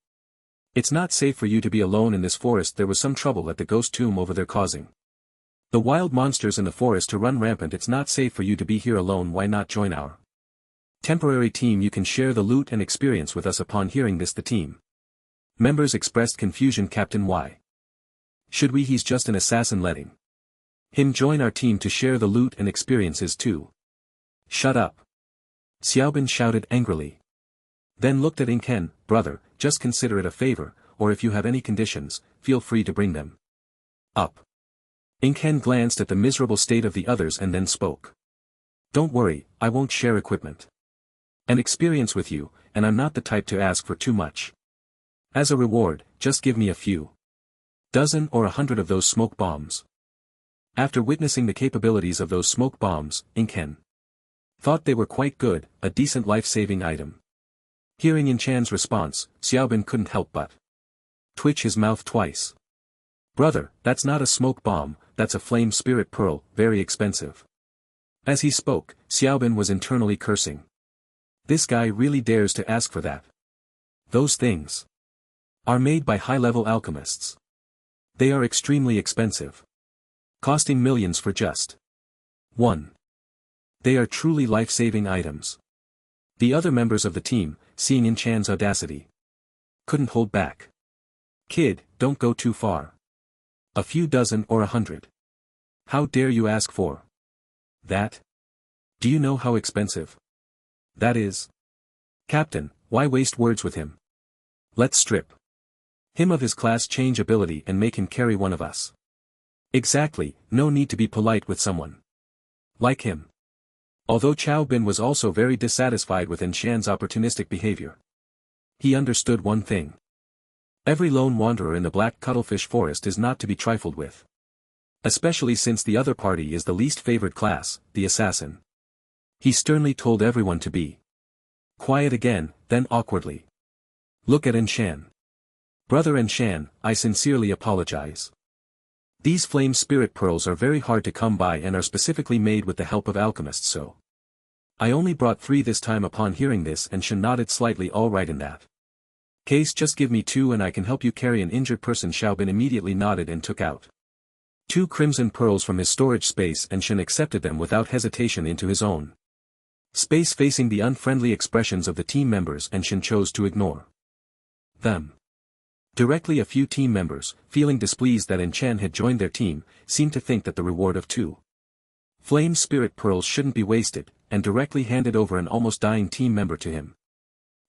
It's not safe for you to be alone in this forest. There was some trouble at the ghost tomb over there causing the wild monsters in the forest to run rampant. It's not safe for you to be here alone. Why not join our temporary team? You can share the loot and experience with us. Upon hearing this, the team members expressed confusion. Captain, why should we? He's just an assassin. Letting him join our team to share the loot and experiences too. Shut up. Xiaobin shouted angrily. Then looked at Chen. Brother, just consider it a favor, or if you have any conditions, feel free to bring them up. Chen glanced at the miserable state of the others and then spoke. Don't worry, I won't share equipment and experience with you, and I'm not the type to ask for too much. As a reward, just give me a few dozen or 100 of those smoke bombs. After witnessing the capabilities of those smoke bombs, Chen thought they were quite good, a decent life-saving item. Hearing Chan's response, Xiaobin couldn't help but twitch his mouth twice. Brother, that's not a smoke bomb, that's a flame spirit pearl, very expensive. As he spoke, Xiaobin was internally cursing. This guy really dares to ask for that. Those things are made by high-level alchemists. They are extremely expensive, costing millions for just one. They are truly life-saving items. The other members of the team, seeing Chan's audacity, couldn't hold back. Kid, don't go too far. A few dozen or 100. How dare you ask for that? Do you know how expensive that is? Captain, why waste words with him? Let's strip him of his class change ability and make him carry one of us. Exactly, no need to be polite with someone like him. Although Chao Bin was also very dissatisfied with Chan's opportunistic behavior, he understood one thing. Every lone wanderer in the Black Cuttlefish Forest is not to be trifled with. Especially since the other party is the least favored class, the assassin. He sternly told everyone to be quiet again, then awkwardly look at Chen. Brother Chen, I sincerely apologize. These flame spirit pearls are very hard to come by and are specifically made with the help of alchemists, so I only brought 3 this time. Upon hearing this, Chen nodded slightly. All right, in that case just give me 2 and I can help you carry an injured person. Xiaobin immediately nodded and took out 2 crimson pearls from his storage space, and Chen accepted them without hesitation into his own space. Facing the unfriendly expressions of the team members, Chen chose to ignore them directly. A few team members, feeling displeased that Chen had joined their team, seemed to think that the reward of 2 flame spirit pearls shouldn't be wasted, and directly handed over an almost dying team member to him.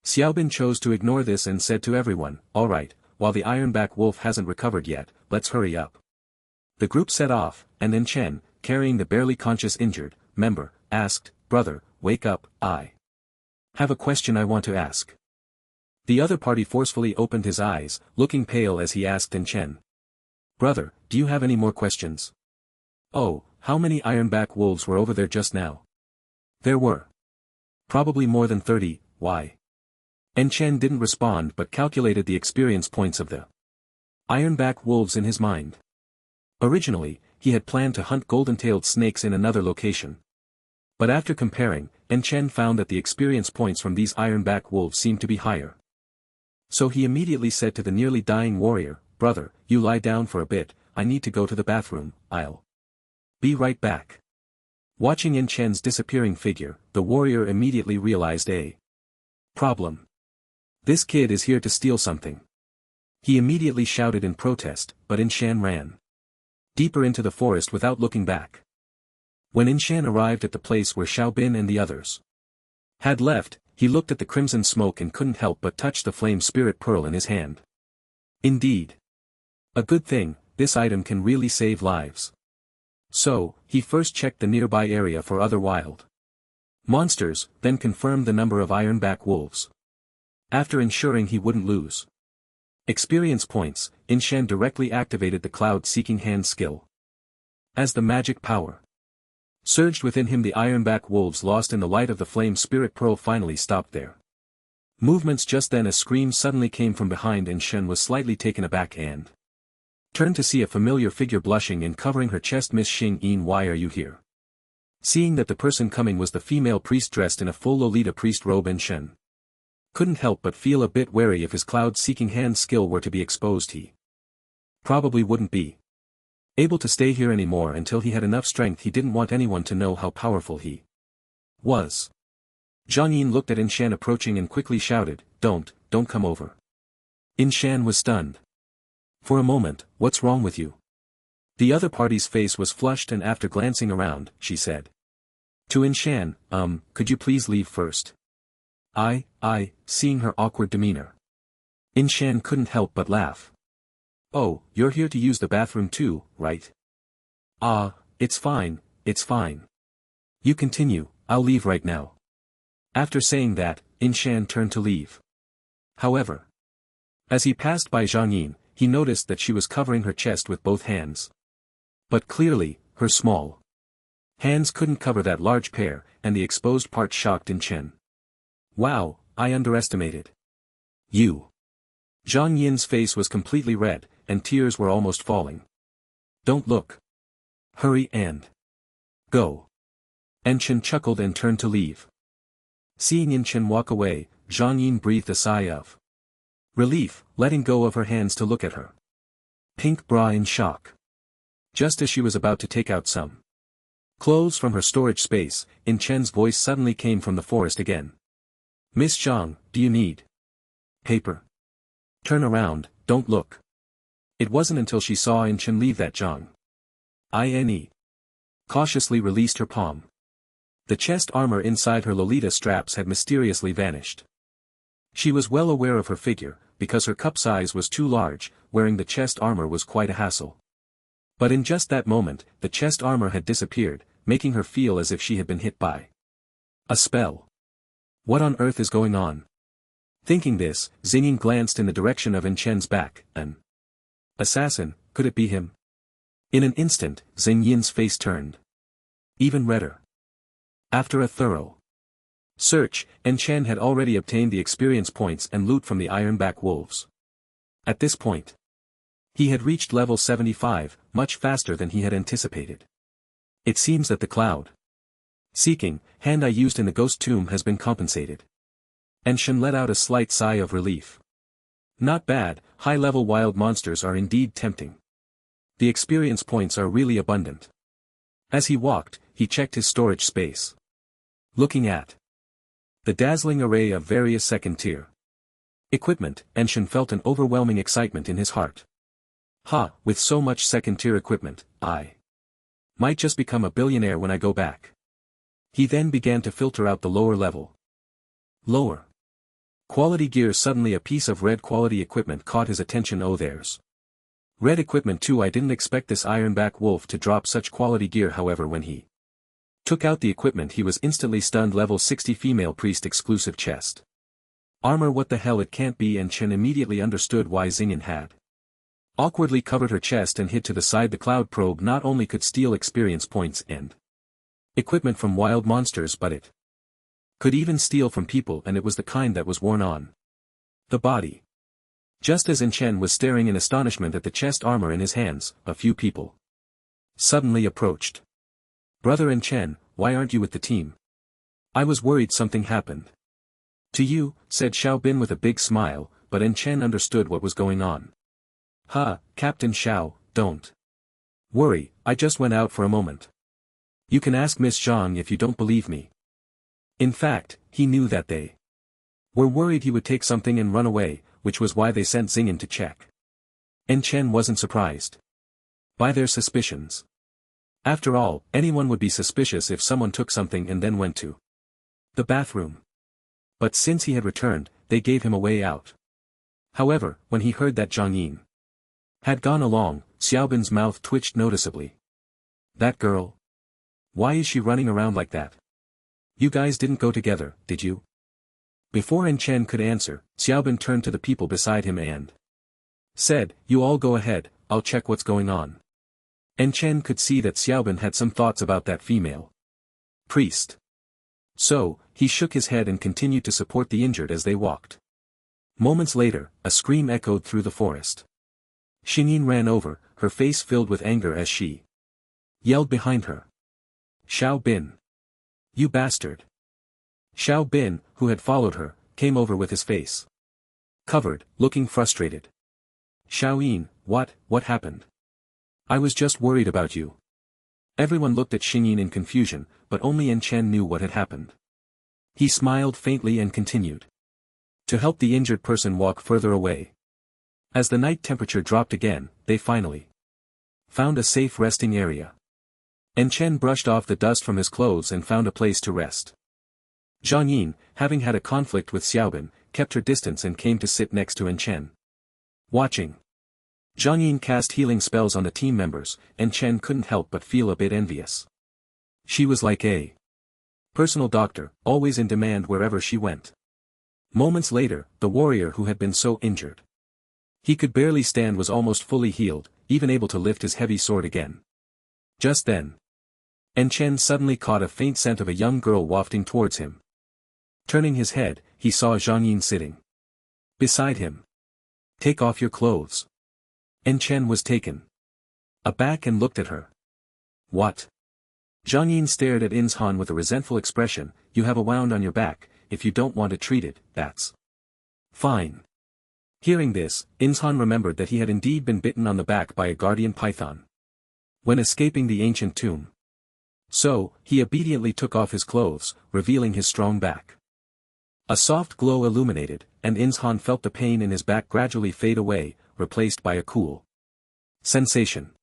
Xiaobin chose to ignore this and said to everyone, alright, while the ironback wolf hasn't recovered yet, let's hurry up. The group set off, and Chen, carrying the barely conscious injured member, asked, brother, wake up, I have a question I want to ask. The other party forcefully opened his eyes, looking pale as he asked Chen. Brother, do you have any more questions? Oh, how many ironback wolves were over there just now? There were. Probably more than 30, why? Chen didn't respond but calculated the experience points of the ironback wolves in his mind. Originally, he had planned to hunt golden-tailed snakes in another location. But after comparing, Chen found that the experience points from these ironback wolves seemed to be higher. So he immediately said to the nearly dying warrior, "Brother, you lie down for a bit, I need to go to the bathroom, I'll be right back." Watching Chen's disappearing figure, the warrior immediately realized a problem. This kid is here to steal something. He immediately shouted in protest, but Chen ran deeper into the forest without looking back. When Chen arrived at the place where Xiaobin and the others had left, he looked at the crimson smoke and couldn't help but touch the flame spirit pearl in his hand. Indeed. A good thing, this item can really save lives. So, he first checked the nearby area for other wild monsters, then confirmed the number of ironback wolves. After ensuring he wouldn't lose experience points, Chen directly activated the cloud-seeking hand skill. As the magic power surged within him, the ironback wolves lost in the light of the flame spirit pearl finally stopped their movements. Just then a scream suddenly came from behind and Chen was slightly taken aback and turned to see a familiar figure blushing and covering her chest. "Miss Xing Yin, why are you here?" Seeing that the person coming was the female priest dressed in a full Lolita priest robe, Chen couldn't help but feel a bit wary. If his cloud-seeking hand skill were to be exposed, he probably wouldn't be able to stay here anymore until he had enough strength. He didn't want anyone to know how powerful he was. Zhang Yin looked at Chen approaching and quickly shouted, don't come over." Chen was stunned. For a moment, "What's wrong with you?" The other party's face was flushed, and after glancing around, she said to Chen, "Could you please leave first?" Seeing her awkward demeanor, Chen couldn't help but laugh. "Oh, you're here to use the bathroom too, right?" It's fine. You continue, I'll leave right now." After saying that, Chen turned to leave. However, as he passed by Zhang Yin, he noticed that she was covering her chest with both hands. But clearly, her small hands couldn't cover that large pair, and the exposed part shocked Chen. "Wow, I underestimated you." Zhang Yin's face was completely red, and tears were almost falling. "Don't look. Hurry and go." Chen chuckled and turned to leave. Seeing Chen walk away, Zhang Yin breathed a sigh of relief, letting go of her hands to look at her pink bra in shock. Just as she was about to take out some clothes from her storage space, Chen's voice suddenly came from the forest again. "Miss Zhang, do you need paper? Turn around, don't look." It wasn't until she saw Chen leave that Zhang Yin cautiously released her palm. The chest armor inside her Lolita straps had mysteriously vanished. She was well aware of her figure, because her cup size was too large, wearing the chest armor was quite a hassle. But in just that moment, the chest armor had disappeared, making her feel as if she had been hit by a spell. What on earth is going on? Thinking this, Xingyin glanced in the direction of Chen's back. An assassin, could it be him? In an instant, Xingyin's face turned even redder. After a thorough search, Chen had already obtained the experience points and loot from the ironback wolves. At this point, he had reached level 75, much faster than he had anticipated. It seems that the cloud-seeking hand I used in the ghost tomb has been compensated. Chen let out a slight sigh of relief. Not bad, high-level wild monsters are indeed tempting. The experience points are really abundant. As he walked, he checked his storage space. Looking at the dazzling array of various second-tier equipment, Chen felt an overwhelming excitement in his heart. With so much second-tier equipment, I might just become a billionaire when I go back. He then began to filter out the lower level. Lower quality gear. Suddenly a piece of red quality equipment caught his attention. Oh, there's red equipment too. I didn't expect this ironback wolf to drop such quality gear. However, when he took out the equipment, he was instantly stunned. Level 60 female priest exclusive chest armor. What the hell, it can't be. Chen immediately understood why Xingyin had awkwardly covered her chest and hid to the side. The cloud probe not only could steal experience points and equipment from wild monsters, but it could even steal from people, and it was the kind that was worn on the body. Just as Chen was staring in astonishment at the chest armor in his hands, a few people suddenly approached. "Brother Chen, why aren't you with the team? I was worried something happened to you," said Xiao Bin with a big smile, but Chen understood what was going on. Captain Xiao, don't worry, I just went out for a moment. You can ask Miss Zhang if you don't believe me." In fact, he knew that they were worried he would take something and run away, which was why they sent Xingyan to check. Chen wasn't surprised by their suspicions. After all, anyone would be suspicious if someone took something and then went to the bathroom. But since he had returned, they gave him a way out. However, when he heard that Zhang Yin had gone along, Xiaobin's mouth twitched noticeably. "That girl? Why is she running around like that? You guys didn't go together, did you?" Before Chen could answer, Xiaobin turned to the people beside him and said, "You all go ahead, I'll check what's going on." Chen could see that Xiaobin had some thoughts about that female priest. So, he shook his head and continued to support the injured as they walked. Moments later, a scream echoed through the forest. Xingyin ran over, her face filled with anger as she yelled behind her. "Xiao Bin! You bastard!" Xiao Bin, who had followed her, came over with his face covered, looking frustrated. "Xiao Yin, what happened? I was just worried about you." Everyone looked at Xingyin in confusion, but only Chen knew what had happened. He smiled faintly and continued to help the injured person walk further away. As the night temperature dropped again, they finally found a safe resting area. Chen brushed off the dust from his clothes and found a place to rest. Zhang Yin, having had a conflict with Xiaobin, kept her distance and came to sit next to Chen. Watching Zhang Yin cast healing spells on the team members, Chen couldn't help but feel a bit envious. She was like a personal doctor, always in demand wherever she went. Moments later, the warrior who had been so injured he could barely stand was almost fully healed, even able to lift his heavy sword again. Just then, Chen suddenly caught a faint scent of a young girl wafting towards him. Turning his head, he saw Zhang Yin sitting beside him. "Take off your clothes." Chen was taken aback and looked at her. "What?" Zhang Yin stared at Inshan with a resentful expression. "You have a wound on your back, if you don't want to treat it, that's fine." Hearing this, Inshan remembered that he had indeed been bitten on the back by a guardian python when escaping the ancient tomb. So, he obediently took off his clothes, revealing his strong back. A soft glow illuminated, and Inshan felt the pain in his back gradually fade away, replaced by a cool sensation.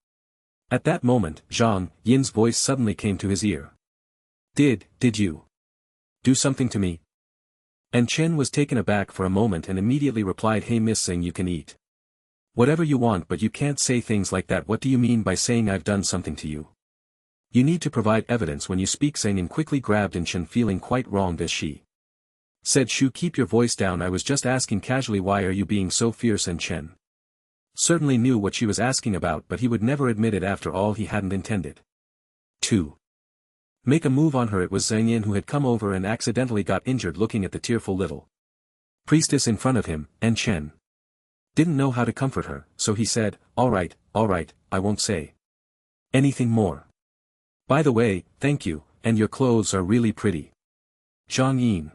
At that moment, Zhang Yin's voice suddenly came to his ear. Did you do something to me?" Chen was taken aback for a moment and immediately replied, "Hey Miss Singh, you can eat whatever you want, but you can't say things like that. What do you mean by saying I've done something to you? You need to provide evidence when you speak." Xingyan quickly grabbed Chen, feeling quite wronged as she said, "Shu, keep your voice down. I was just asking casually, why are you being so fierce?" Chen certainly knew what she was asking about, but he would never admit it. After all, he hadn't intended to make a move on her. It was Xingyan who had come over and accidentally got injured. Looking at the tearful little priestess in front of him, Chen didn't know how to comfort her, so he said, all right, I won't say anything more. By the way, thank you, and your clothes are really pretty." Zhang Yin.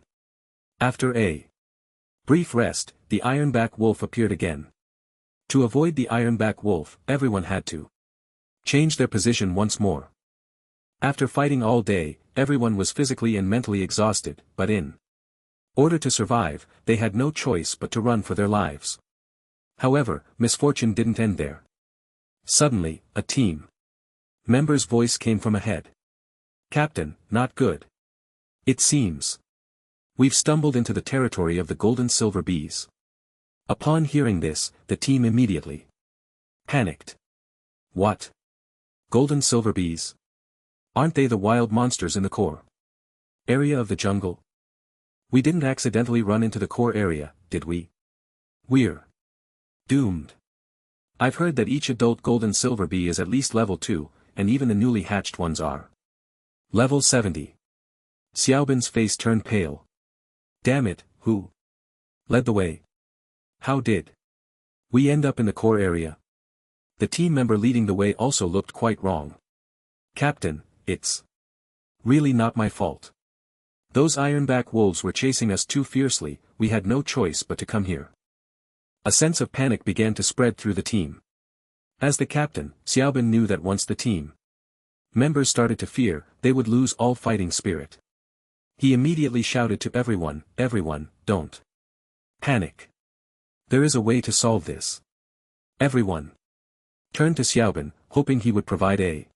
After a brief rest, the Ironback Wolf appeared again. To avoid the Ironback Wolf, everyone had to change their position once more. After fighting all day, everyone was physically and mentally exhausted, but in order to survive, they had no choice but to run for their lives. However, misfortune didn't end there. Suddenly, a team member's voice came from ahead. "Captain, not good. It seems we've stumbled into the territory of the golden silver bees." Upon hearing this, the team immediately panicked. "What? Golden silver bees? Aren't they the wild monsters in the core area of the jungle? We didn't accidentally run into the core area, did we? We're doomed." I've heard that each adult gold and silver bee is at least level 2, and even the newly hatched ones are level 70. Xiaobin's face turned pale. Damn it, who led the way? How did we end up in the core area? The team member leading the way also looked quite wrong. Captain, it's really not my fault. Those ironback wolves were chasing us too fiercely, we had no choice but to come here. A sense of panic began to spread through the team. As the captain, Xiaobin knew that once the team members started to fear, they would lose all fighting spirit. He immediately shouted to everyone, don't panic. There is a way to solve this. Everyone turned to Xiaobin, hoping he would provide a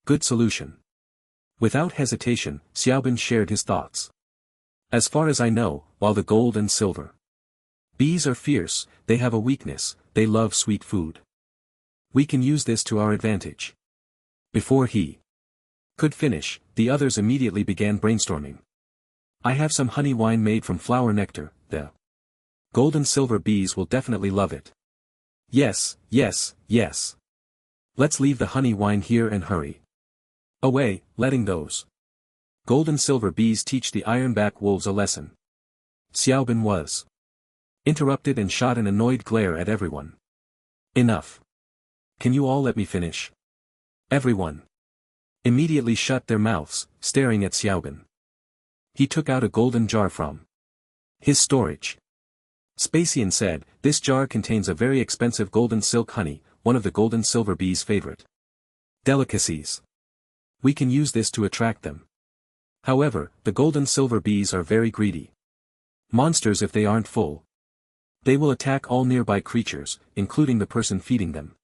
good solution. Without hesitation, Xiaobin shared his thoughts. As far as I know, while the gold and silver bees are fierce, they have a weakness, they love sweet food. We can use this to our advantage. Before he could finish, the others immediately began brainstorming. I have some honey wine made from flower nectar, the gold and silver bees will definitely love it. Yes. Let's leave the honey wine here and hurry away, letting those gold and silver bees teach the ironback wolves a lesson. Xiaobin was interrupted and shot an annoyed glare at everyone. Enough. Can you all let me finish? Everyone immediately shut their mouths, staring at Xiaobin. He took out a golden jar from his storage. Spacian said, this jar contains a very expensive golden silk honey, one of the golden silver bees' favorite delicacies. We can use this to attract them. However, the golden silver bees are very greedy monsters. If they aren't full, they will attack all nearby creatures, including the person feeding them.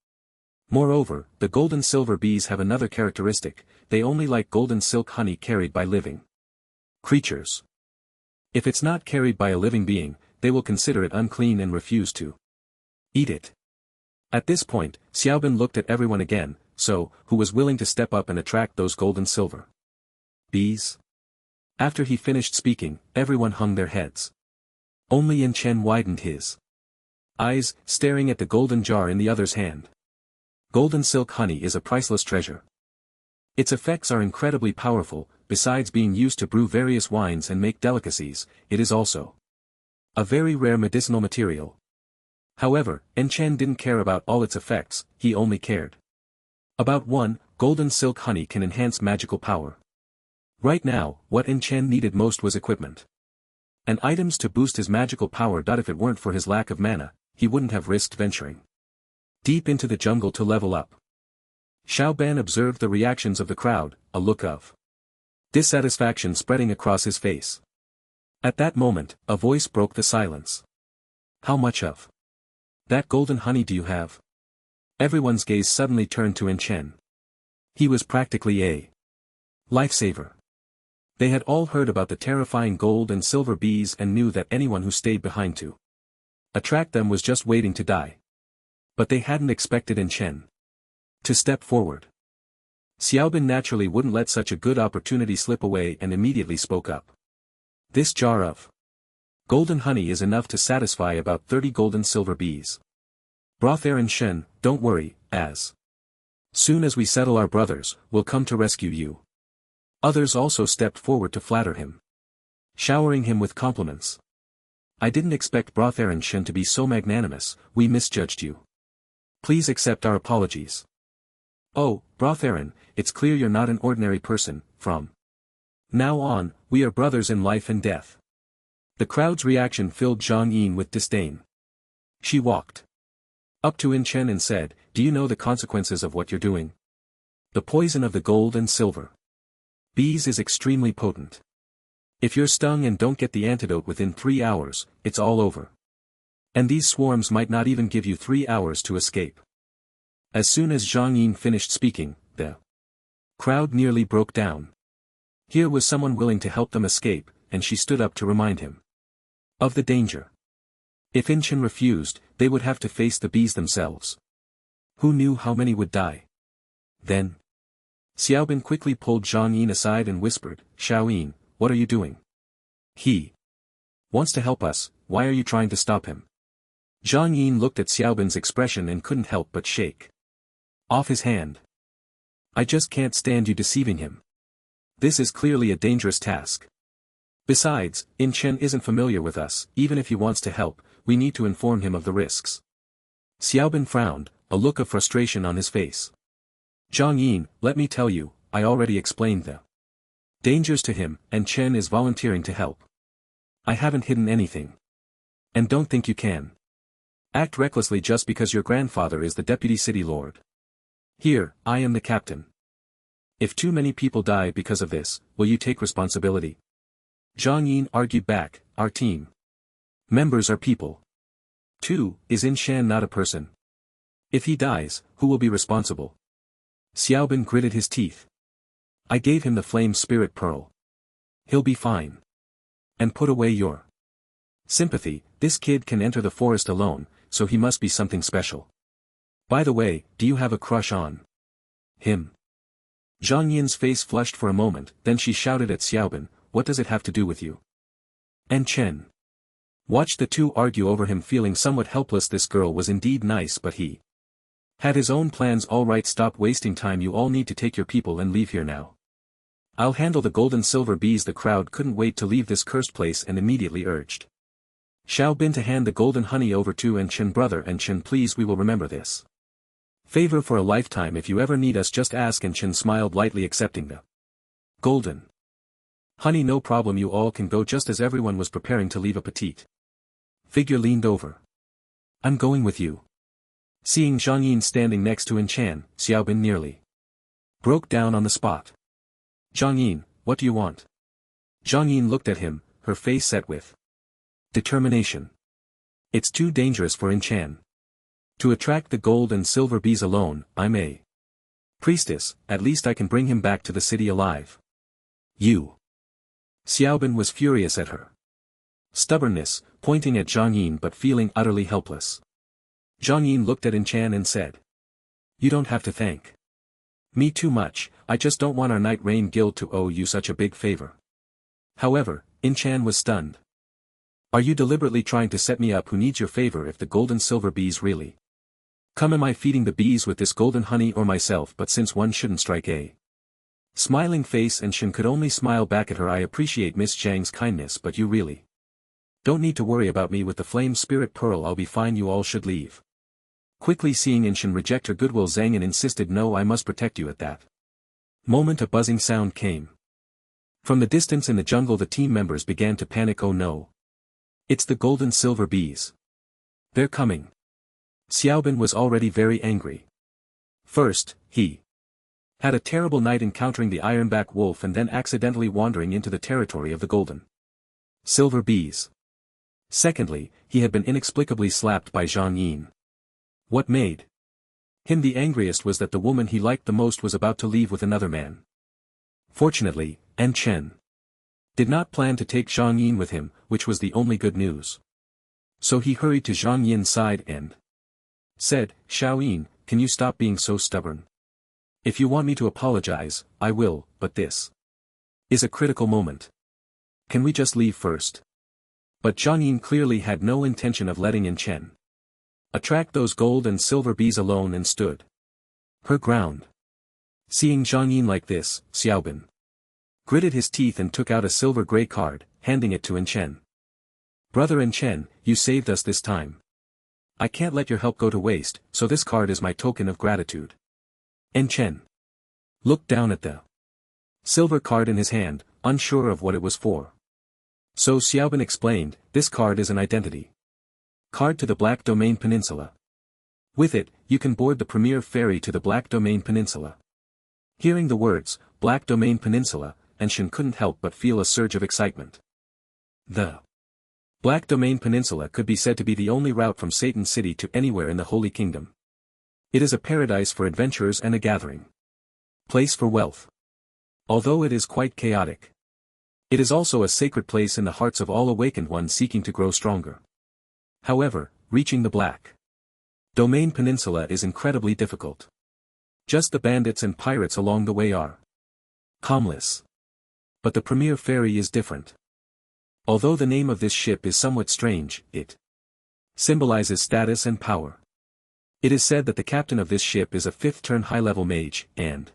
Moreover, the golden silver bees have another characteristic, they only like golden silk honey carried by living creatures. If it's not carried by a living being, they will consider it unclean and refuse to eat it. At this point, Xiaobin looked at everyone again, who was willing to step up and attract those gold and silver bees? After he finished speaking, everyone hung their heads. Only Yin Chen widened his eyes, staring at the golden jar in the other's hand. Golden silk honey is a priceless treasure. Its effects are incredibly powerful, besides being used to brew various wines and make delicacies, it is also a very rare medicinal material. However, Yin Chen didn't care about all its effects, he only cared about one, golden silk honey can enhance magical power. Right now, what Yin Chen needed most was equipment and items to boost his magical power. If it weren't for his lack of mana, he wouldn't have risked venturing deep into the jungle to level up. Xiao Ban observed the reactions of the crowd, a look of dissatisfaction spreading across his face. At that moment, a voice broke the silence. How much of that golden honey do you have? Everyone's gaze suddenly turned to Yin Chen. He was practically a lifesaver. They had all heard about the terrifying gold and silver bees and knew that anyone who stayed behind to attract them was just waiting to die. But they hadn't expected Yin Chen to step forward. Xiaobin naturally wouldn't let such a good opportunity slip away and immediately spoke up. This jar of golden honey is enough to satisfy about 30 gold and silver bees. Brother and Shen, don't worry, as soon as we settle our brothers, we'll come to rescue you. Others also stepped forward to flatter him, showering him with compliments. I didn't expect Brother and Shen to be so magnanimous, we misjudged you. Please accept our apologies. Oh, Brotharan, it's clear you're not an ordinary person, from now on, we are brothers in life and death. The crowd's reaction filled Zhang Yin with disdain. She walked up to Yin Chen and said, do you know the consequences of what you're doing? The poison of the gold and silver bees is extremely potent. If you're stung and don't get the antidote within 3 hours, it's all over. And these swarms might not even give you 3 hours to escape. As soon as Zhang Yin finished speaking, the crowd nearly broke down. Here was someone willing to help them escape, and she stood up to remind him of the danger. If Yin Chen refused, they would have to face the bees themselves. Who knew how many would die? Then Xiaobin quickly pulled Zhang Yin aside and whispered, Xiao Yin, what are you doing? He wants to help us, why are you trying to stop him? Zhang Yin looked at Xiaobin's expression and couldn't help but shake off his hand. I just can't stand you deceiving him. This is clearly a dangerous task. Besides, In Chen isn't familiar with us, even if he wants to help, we need to inform him of the risks. Xiaobin frowned, a look of frustration on his face. Zhang Yin, let me tell you, I already explained the dangers to him, and Chen is volunteering to help. I haven't hidden anything. And don't think you can act recklessly just because your grandfather is the deputy city lord. Here, I am the captain. If too many people die because of this, will you take responsibility? Zhang Yin argued back, our team members are people. Too, is In Shan not a person? If he dies, who will be responsible? Xiaobin gritted his teeth. I gave him the flame spirit pearl. He'll be fine. And put away your sympathy, this kid can enter the forest alone, so he must be something special. By the way, do you have a crush on him? Zhang Yin's face flushed for a moment, then she shouted at Xiaobin, what does it have to do with you? And Chen watched the two argue over him, feeling somewhat helpless. This girl was indeed nice, but he had his own plans. All right, stop wasting time, you all need to take your people and leave here now. I'll handle the gold and silver bees. The crowd couldn't wait to leave this cursed place and immediately urged Xiaobin to hand the golden honey over to And Chen. Brother And Chen, please, we will remember this favor for a lifetime. If you ever need us, just ask. And Chen smiled lightly, accepting the golden honey. No problem, you all can go. Just as everyone was preparing to leave, a petite figure leaned over. I'm going with you. Seeing Zhang Yin standing next to In Chan, Xiaobin nearly broke down on the spot. Zhang Yin, what do you want? Zhang Yin looked at him, her face set with determination. It's too dangerous for In Chan to attract the gold and silver bees alone. I'm a priestess, at least I can bring him back to the city alive. You. Xiaobin was furious at her stubbornness, pointing at Zhang Yin but feeling utterly helpless. Zhang Yin looked at In Chan and said, you don't have to thank me too much, I just don't want our Night Rain Guild to owe you such a big favor. However, In Chan was stunned. Are you deliberately trying to set me up? Who needs your favor if the gold and silver bees really come? Am I feeding the bees with this golden honey or myself? But since one shouldn't strike a smiling face, and Shin could only smile back at her. I appreciate Miss Zhang's kindness, but you really don't need to worry about me with the flame spirit pearl. I'll be fine, you all should leave. Quickly seeing In Shin reject her goodwill, Zhang Yin insisted, no, I must protect you. At that moment a buzzing sound came from the distance in the jungle. The team members began to panic. Oh no. It's the gold and silver bees. They're coming. Xiaobin was already very angry. First, he had a terrible night encountering the ironback wolf and then accidentally wandering into the territory of the golden silver bees. Secondly, he had been inexplicably slapped by Zhang Yin. What made him the angriest was that the woman he liked the most was about to leave with another man. Fortunately, An Chen did not plan to take Zhang Yin with him, which was the only good news. So he hurried to Zhang Yin's side and said, Xiao Yin, can you stop being so stubborn? If you want me to apologize, I will, but this is a critical moment. Can we just leave first? But Zhang Yin clearly had no intention of letting In Chen attract those gold and silver bees alone and stood her ground. Seeing Zhang Yin like this, Xiaobin gritted his teeth and took out a silver gray card, handing it to In Chen. Brother In Chen, you saved us this time. I can't let your help go to waste, so this card is my token of gratitude. In Chen looked down at the silver card in his hand, unsure of what it was for. So Xiaobin explained, this card is an identity card to the Black Domain Peninsula. With it, you can board the premier ferry to the Black Domain Peninsula. Hearing the words, Black Domain Peninsula, and Shin couldn't help but feel a surge of excitement. The Black Domain Peninsula could be said to be the only route from Satan City to anywhere in the Holy Kingdom. It is a paradise for adventurers and a gathering place for wealth. Although it is quite chaotic, it is also a sacred place in the hearts of all awakened ones seeking to grow stronger. However, reaching the Black Domain Peninsula is incredibly difficult. Just the bandits and pirates along the way are harmless. But the premier ferry is different. Although the name of this ship is somewhat strange, it symbolizes status and power. It is said that the captain of this ship is a 5th-turn high-level mage, and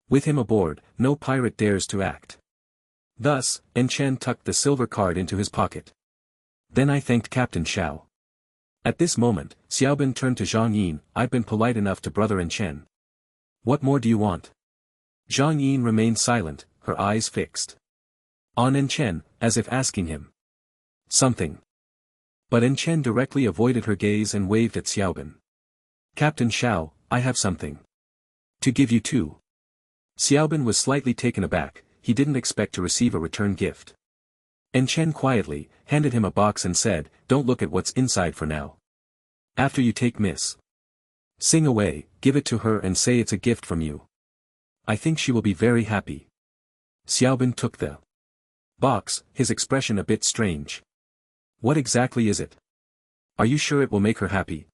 with him aboard, no pirate dares to act. Thus, Chen tucked the silver card into his pocket. Then I thanked Captain Xiao. At this moment, Xiaobin turned to Zhang Yin. I've been polite enough to brother Chen. What more do you want? Zhang Yin remained silent, her eyes fixed on Chen, as if asking him something. But Chen directly avoided her gaze and waved at Xiaobin. Captain Xiao, I have something to give you too. Xiaobin was slightly taken aback, he didn't expect to receive a return gift. Chen quietly handed him a box and said, don't look at what's inside for now. After you take Miss Sing away, give it to her and say it's a gift from you. I think she will be very happy. Xiaobin took the box, his expression a bit strange. What exactly is it? Are you sure it will make her happy?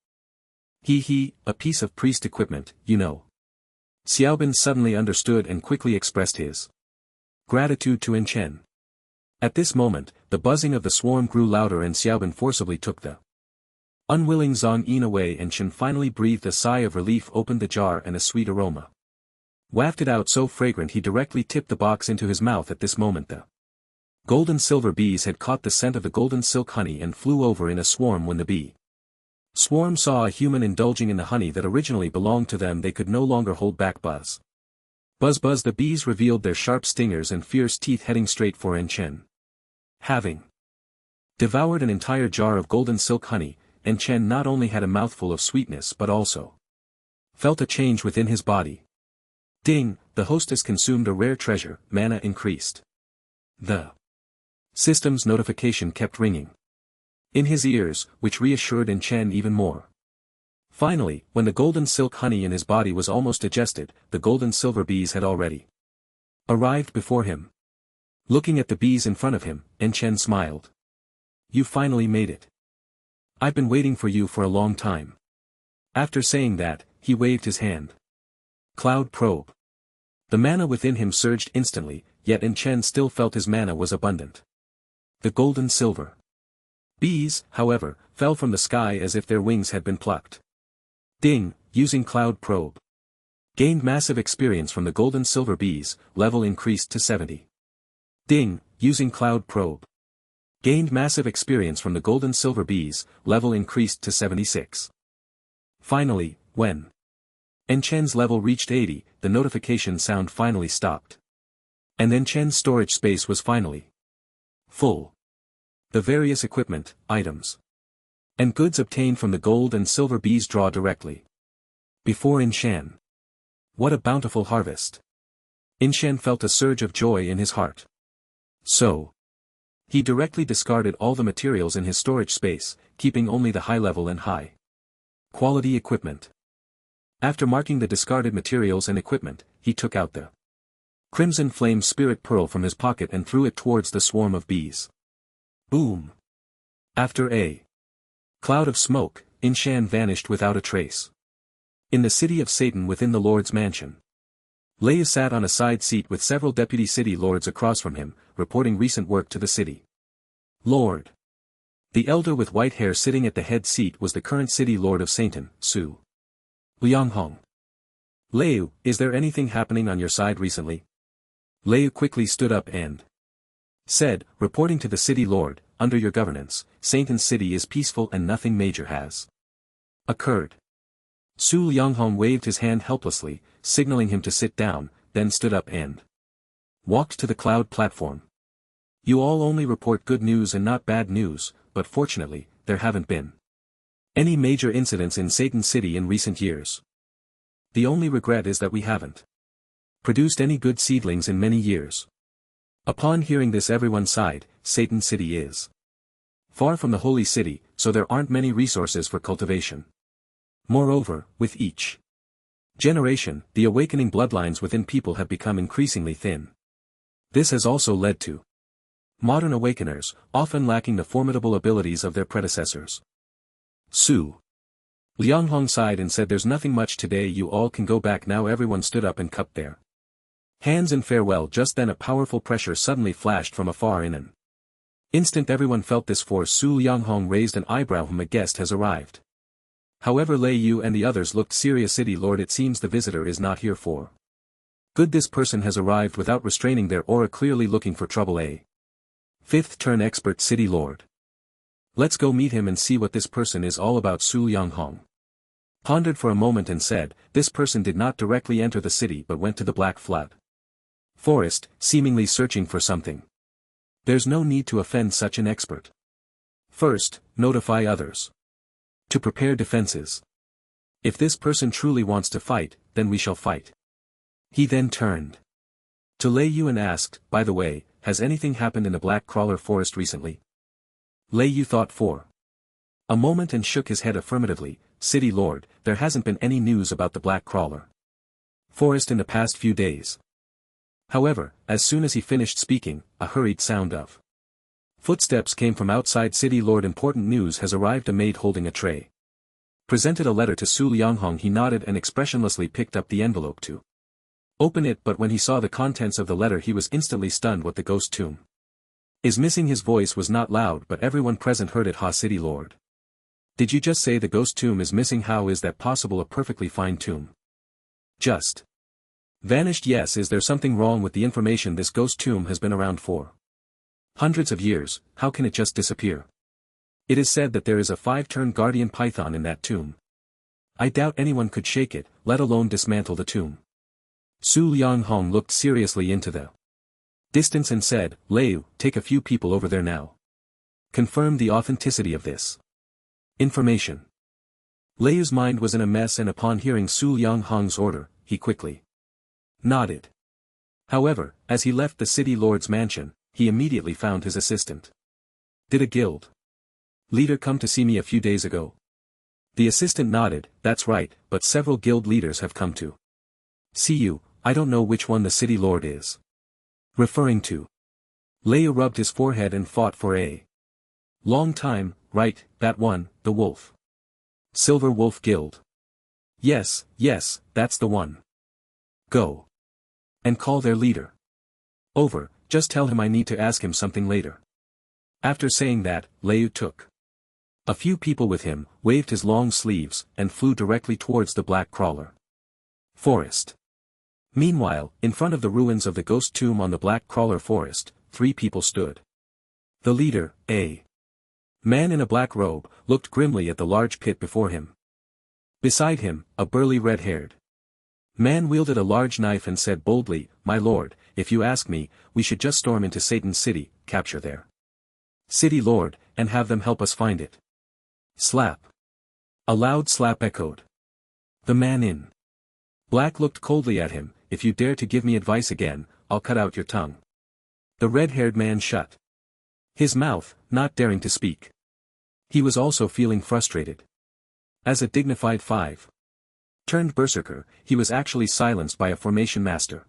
A piece of priest equipment, you know. Xiaobin suddenly understood and quickly expressed his gratitude to Chen. At this moment, the buzzing of the swarm grew louder and Xiaobin forcibly took the unwilling Zhang Yin away, and Chen finally breathed a sigh of relief, opened the jar, and a sweet aroma wafted out so fragrant he directly tipped the box into his mouth. At this moment the golden silver bees had caught the scent of the golden silk honey and flew over in a swarm. When the bee swarm saw a human indulging in the honey that originally belonged to them, they could no longer hold back. Buzz. Buzz buzz, the bees revealed their sharp stingers and fierce teeth, heading straight for Chen. Having devoured an entire jar of golden silk honey, Chen not only had a mouthful of sweetness but also felt a change within his body. Ding, the hostess consumed a rare treasure, mana increased. The system's notification kept ringing in his ears, which reassured Chen even more. Finally, when the golden silk honey in his body was almost digested, the golden silver bees had already arrived before him. Looking at the bees in front of him, Chen smiled. You finally made it. I've been waiting for you for a long time. After saying that, he waved his hand. Cloud probe. The mana within him surged instantly, yet Chen still felt his mana was abundant. The golden silver bees, however, fell from the sky as if their wings had been plucked. Ding, using cloud probe. Gained massive experience from the golden silver bees, level increased to 70. Ding, using cloud probe. Gained massive experience from the golden silver bees, level increased to 76. Finally, when Chen's level reached 80, the notification sound finally stopped. And Chen's storage space was finally full. The various equipment, items, and goods obtained from the gold and silver bees draw directly before Chen. What a bountiful harvest! Chen felt a surge of joy in his heart. So he directly discarded all the materials in his storage space, keeping only the high-level and high-quality equipment. After marking the discarded materials and equipment, he took out the crimson flame spirit pearl from his pocket and threw it towards the swarm of bees. Boom! After a cloud of smoke, Chen vanished without a trace. In the city of Satan within the Lord's mansion, Leia sat on a side seat with several deputy city lords across from him, reporting recent work to the city lord. The elder with white hair sitting at the head seat was the current city lord of Satan, Su Lianghong. Lei, is there anything happening on your side recently? Lei quickly stood up and said, reporting to the city lord, under your governance, Satan's city is peaceful and nothing major has occurred. Su Lianghong waved his hand helplessly, signaling him to sit down, then stood up and walked to the cloud platform. You all only report good news and not bad news, but fortunately, there haven't been any major incidents in Satan City in recent years. The only regret is that we haven't produced any good seedlings in many years. Upon hearing this, everyone sighed. Satan City is far from the holy city, so there aren't many resources for cultivation. Moreover, with each generation, the awakening bloodlines within people have become increasingly thin. This has also led to modern awakeners, often lacking the formidable abilities of their predecessors. Su Lianghong sighed and said, there's nothing much today, you all can go back now. Everyone stood up and cupped their hands in farewell. Just then a powerful pressure suddenly flashed from afar in an Instant everyone felt this force. Su Yanghong raised an eyebrow. A guest has arrived. However, Lei Yu and the others looked serious. City Lord, it seems the visitor is not here for good. This person has arrived without restraining their aura, clearly looking for trouble. A fifth turn expert. City Lord. Let's go meet him and see what this person is all about. Su Yanghong pondered for a moment and said, this person did not directly enter the city but went to the Black Flood Forest, seemingly searching for something. There's no need to offend such an expert. First, notify others to prepare defenses. If this person truly wants to fight, then we shall fight. He then turned to Lei Yu and asked, by the way, has anything happened in the Black Crawler Forest recently? Lei Yu thought for a moment and shook his head affirmatively. City Lord, there hasn't been any news about the Black Crawler Forest in the past few days. However, as soon as he finished speaking, a hurried sound of footsteps came from outside. City Lord, important news has arrived. A maid holding a tray presented a letter to Su Yanghong. He nodded and expressionlessly picked up the envelope to open it, but when he saw the contents of the letter he was instantly stunned. What the ghost tomb is missing? His voice was not loud but everyone present heard it. Ha, City Lord. Did you just say the ghost tomb is missing? How is that possible? A perfectly fine tomb just vanished. Yes, is there something wrong with the information? This ghost tomb has been around for hundreds of years, how can it just disappear? It is said that there is a 5-turn guardian python in that tomb. I doubt anyone could shake it, let alone dismantle the tomb. Su Yanghong looked seriously into the distance and said, Lei, take a few people over there now. Confirm the authenticity of this information. Lei Yu's mind was in a mess, and upon hearing Su Yanghong's order, he quickly nodded. However, as he left the city lord's mansion, he immediately found his assistant. Did a guild leader come to see me a few days ago? The assistant nodded. That's right, but several guild leaders have come to see you. I don't know which one the city lord is referring to. Lei Yu rubbed his forehead and thought for a long time. Right, that one, the Wolf Silver Wolf Guild. Yes, that's the one. Go and call their leader. Over, just tell him I need to ask him something later. After saying that, Lei Yu took a few people with him, waved his long sleeves, and flew directly towards the Black Crawler Forest. Meanwhile, in front of the ruins of the ghost tomb on the Black Crawler Forest, 3 people stood. The leader, a man in a black robe, looked grimly at the large pit before him. Beside him, a burly red-haired man wielded a large knife and said boldly, My lord, if you ask me, we should just storm into Satan's city, capture their city lord, and have them help us find it. Slap. A loud slap echoed. The man in black looked coldly at him. If you dare to give me advice again, I'll cut out your tongue. The red-haired man shut his mouth, not daring to speak. He was also feeling frustrated. As a dignified 5-turned berserker, he was actually silenced by a formation master.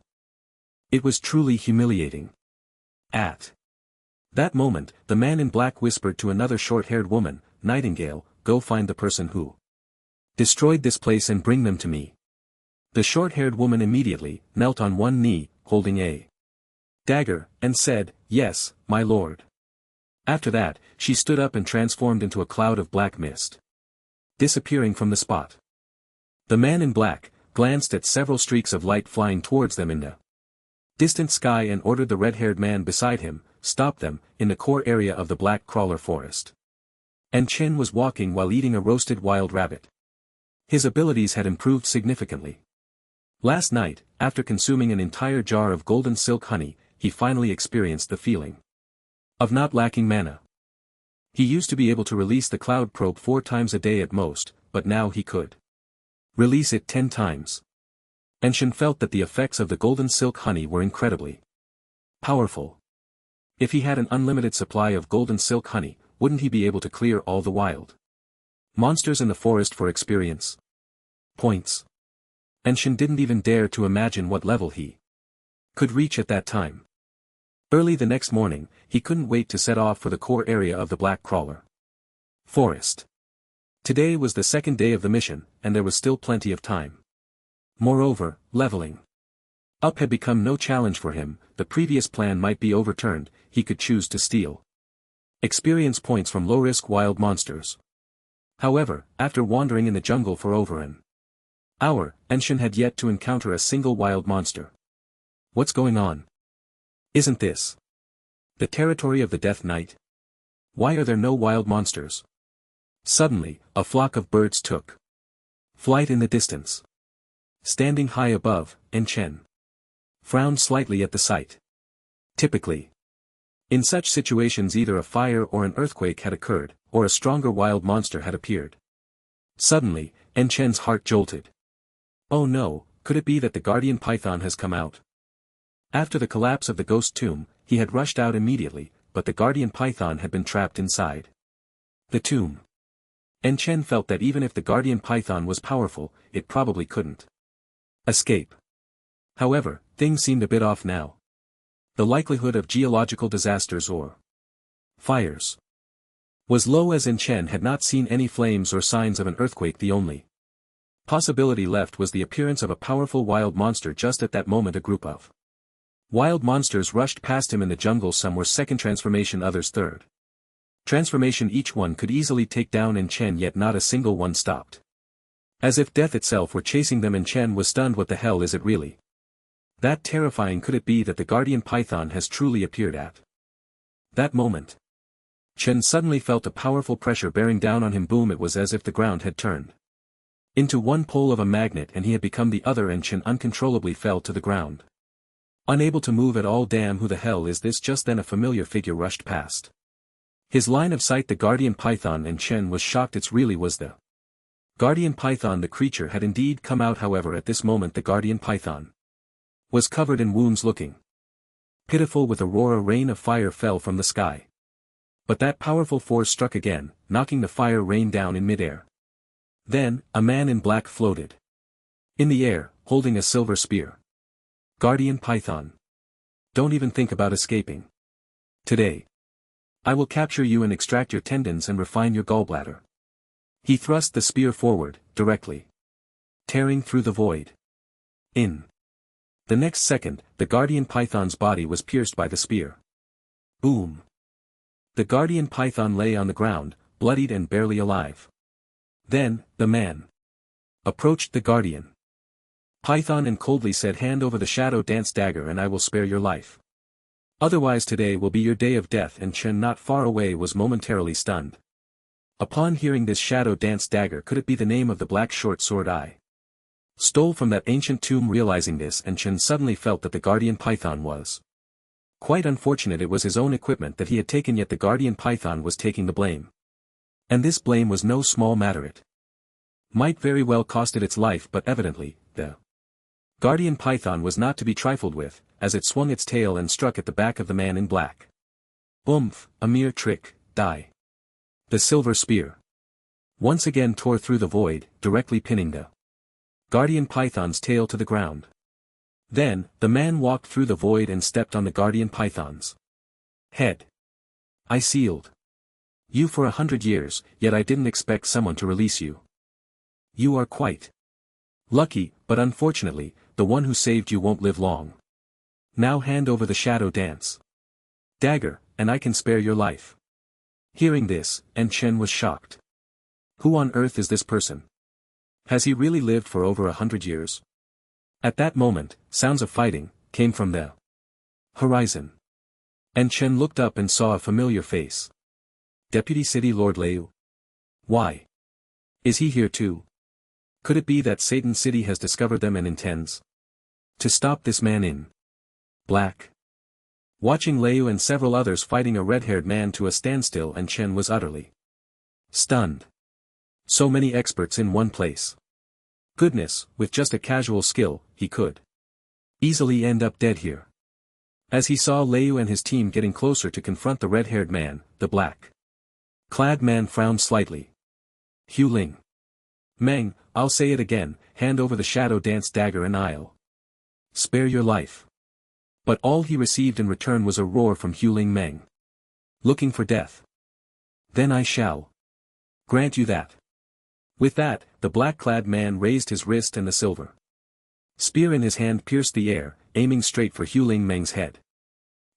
It was truly humiliating. At that moment, the man in black whispered to another short-haired woman, Nightingale, go find the person who destroyed this place and bring them to me. The short-haired woman immediately knelt on one knee, holding a dagger, and said, Yes, my lord. After that, she stood up and transformed into a cloud of black mist, disappearing from the spot. The man in black glanced at several streaks of light flying towards them in the distant sky and ordered the red-haired man beside him, stop them, in the core area of the Black Crawler Forest. And Chen was walking while eating a roasted wild rabbit. His abilities had improved significantly. Last night, after consuming an entire jar of golden silk honey, he finally experienced the feeling of not lacking mana. He used to be able to release the cloud probe 4 times a day at most, but now he could release it 10 times. And Shen felt that the effects of the golden silk honey were incredibly powerful. If he had an unlimited supply of golden silk honey, wouldn't he be able to clear all the wild monsters in the forest for experience points? And Shen didn't even dare to imagine what level he could reach at that time. Early the next morning, he couldn't wait to set off for the core area of the Black Crawler Forest. Today was the 2nd day of the mission, and there was still plenty of time. Moreover, leveling up had become no challenge for him. The previous plan might be overturned, he could choose to steal Experience points from low-risk wild monsters. However, after wandering in the jungle for over an hour, Enshin had yet to encounter a single wild monster. What's going on? Isn't this the territory of the Death Knight? Why are there no wild monsters? Suddenly, a flock of birds took flight in the distance. Standing high above, Enshin frowned slightly at the sight. Typically, in such situations either a fire or an earthquake had occurred, or a stronger wild monster had appeared. Suddenly, Enshin's heart jolted. Oh no, could it be that the guardian python has come out? After the collapse of the ghost tomb, he had rushed out immediately, but the guardian python had been trapped inside the tomb. Enshin felt that even if the guardian python was powerful, it probably couldn't escape. However, things seemed a bit off now. The likelihood of geological disasters or fires was low, as Enshin had not seen any flames or signs of an earthquake. The only possibility left was the appearance of a powerful wild monster. Just at that moment a group of wild monsters rushed past him in the jungle. Some were second transformation, others third transformation. Each one could easily take down Enshin, yet not a single one stopped. As if death itself were chasing them. Enshin was stunned. What the hell is it really that terrifying? Could it be that the guardian python has truly appeared? At that moment, Chen suddenly felt a powerful pressure bearing down on him. Boom! It was as if the ground had turned into one pole of a magnet and he had become the other, and Chen uncontrollably fell to the ground, unable to move at all. Damn, who the hell is this? Just then a familiar figure rushed past his line of sight, the guardian python, and Chen was shocked. It really was the guardian python. The creature had indeed come out. However, at this moment the guardian python was covered in wounds, looking pitiful. With a roar, a rain of fire fell from the sky. But that powerful force struck again, knocking the fire rain down in midair. Then, a man in black floated in the air, holding a silver spear. Guardian python, don't even think about escaping. Today, I will capture you and extract your tendons and refine your gallbladder. He thrust the spear forward, directly tearing through the void. In the next second, the guardian python's body was pierced by the spear. Boom! The guardian python lay on the ground, bloodied and barely alive. Then, the man approached the guardian python and coldly said, "Hand over the shadow dance dagger and I will spare your life. Otherwise today will be your day of death." And Chen, not far away, was momentarily stunned. Upon hearing this shadow dance dagger, could it be the name of the black short sword I stole from that ancient tomb? Realizing this, and Chen suddenly felt that the guardian python was quite unfortunate. It was his own equipment that he had taken, yet the guardian python was taking the blame. And this blame was no small matter. It might very well cost it its life, but evidently, the guardian python was not to be trifled with, as it swung its tail and struck at the back of the man in black. Oomph, a mere trick, die. The silver spear once again tore through the void, directly pinning the guardian python's tail to the ground. Then, the man walked through the void and stepped on the guardian python's head. I sealed you for 100 years, yet I didn't expect someone to release you. You are quite lucky, but unfortunately, the one who saved you won't live long. Now hand over the shadow dance dagger, and I can spare your life. Hearing this, Chen was shocked. Who on earth is this person? Has he really lived for over 100 years? At that moment, sounds of fighting came from the horizon. And Chen looked up and saw a familiar face. Deputy City Lord Liu. Why? Is he here too? Could it be that Satan City has discovered them and intends to stop this man in black? Watching Liu and several others fighting a red-haired man to a standstill, and Chen was utterly stunned. So many experts in one place. Goodness, with just a casual skill, he could easily end up dead here. As he saw Liu and his team getting closer to confront the red-haired man, the black-clad man frowned slightly. Hu Ling. Meng, I'll say it again, hand over the shadow dance dagger and I'll spare your life. But all he received in return was a roar from Hu Ling Meng. Looking for death? Then I shall grant you that. With that, the black-clad man raised his wrist and the silver spear in his hand pierced the air, aiming straight for Hu Ling Meng's head.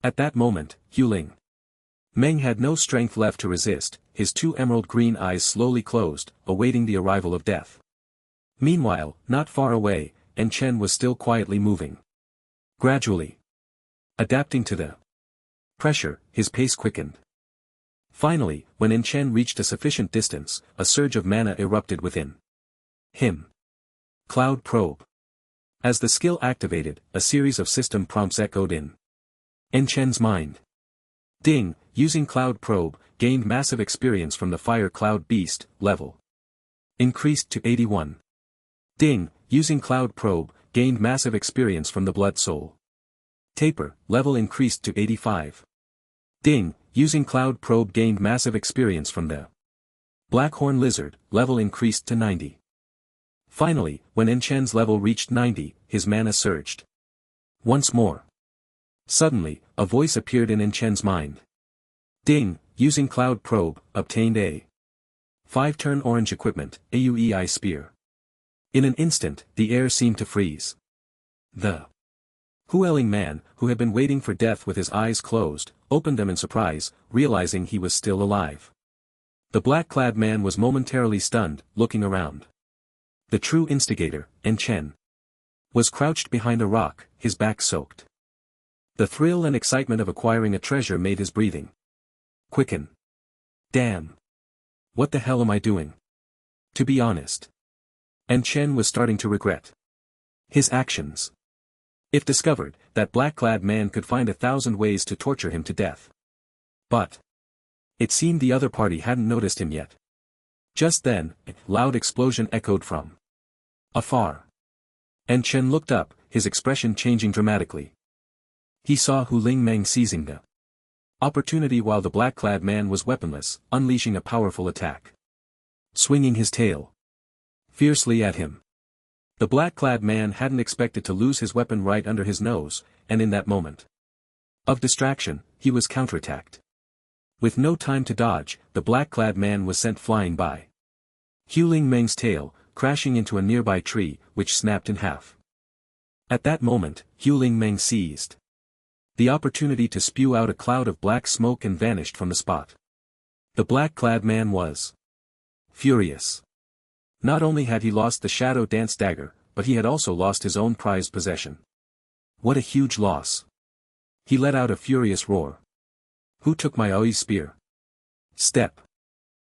At that moment, Hu Ling Meng had no strength left to resist, his two emerald green eyes slowly closed, awaiting the arrival of death. Meanwhile, not far away, Chen was still quietly moving. Gradually adapting to the pressure, his pace quickened. Finally, when Chen reached a sufficient distance, a surge of mana erupted within him. Cloud Probe. As the skill activated, a series of system prompts echoed in Chen's mind. Ding, using Cloud Probe, gained massive experience from the Fire Cloud Beast, level increased to 81. Ding, using Cloud Probe, gained massive experience from the Blood Soul Taper, level increased to 85. Ding, using Cloud Probe gained massive experience from the Blackhorn Lizard, level increased to 90. Finally, when Chen's level reached 90, his mana surged once more. Suddenly, a voice appeared in Chen's mind. Ding, using Cloud Probe, obtained a 5-turn orange equipment, AUEI Spear. In an instant, the air seemed to freeze. The Hueling man, who had been waiting for death with his eyes closed, opened them in surprise, realizing he was still alive. The black-clad man was momentarily stunned, looking around. The true instigator, Chen, was crouched behind a rock, his back soaked. The thrill and excitement of acquiring a treasure made his breathing quicken. Damn! What the hell am I doing? To be honest, Chen was starting to regret his actions. If discovered, that black-clad man could find 1,000 ways to torture him to death. But it seemed the other party hadn't noticed him yet. Just then, a loud explosion echoed from afar. Chen looked up, his expression changing dramatically. He saw Huling Meng seizing the opportunity while the black-clad man was weaponless, unleashing a powerful attack. Swinging his tail fiercely at him. The black-clad man hadn't expected to lose his weapon right under his nose, and in that moment of distraction, he was counterattacked. With no time to dodge, the black-clad man was sent flying by Huling Meng's tail, crashing into a nearby tree, which snapped in half. At that moment, Huling Meng seized the opportunity to spew out a cloud of black smoke and vanished from the spot. The black-clad man was furious. Not only had he lost the Shadow Dance Dagger, but he had also lost his own prized possession. What a huge loss. He let out a furious roar. Who took my Aoi spear? Step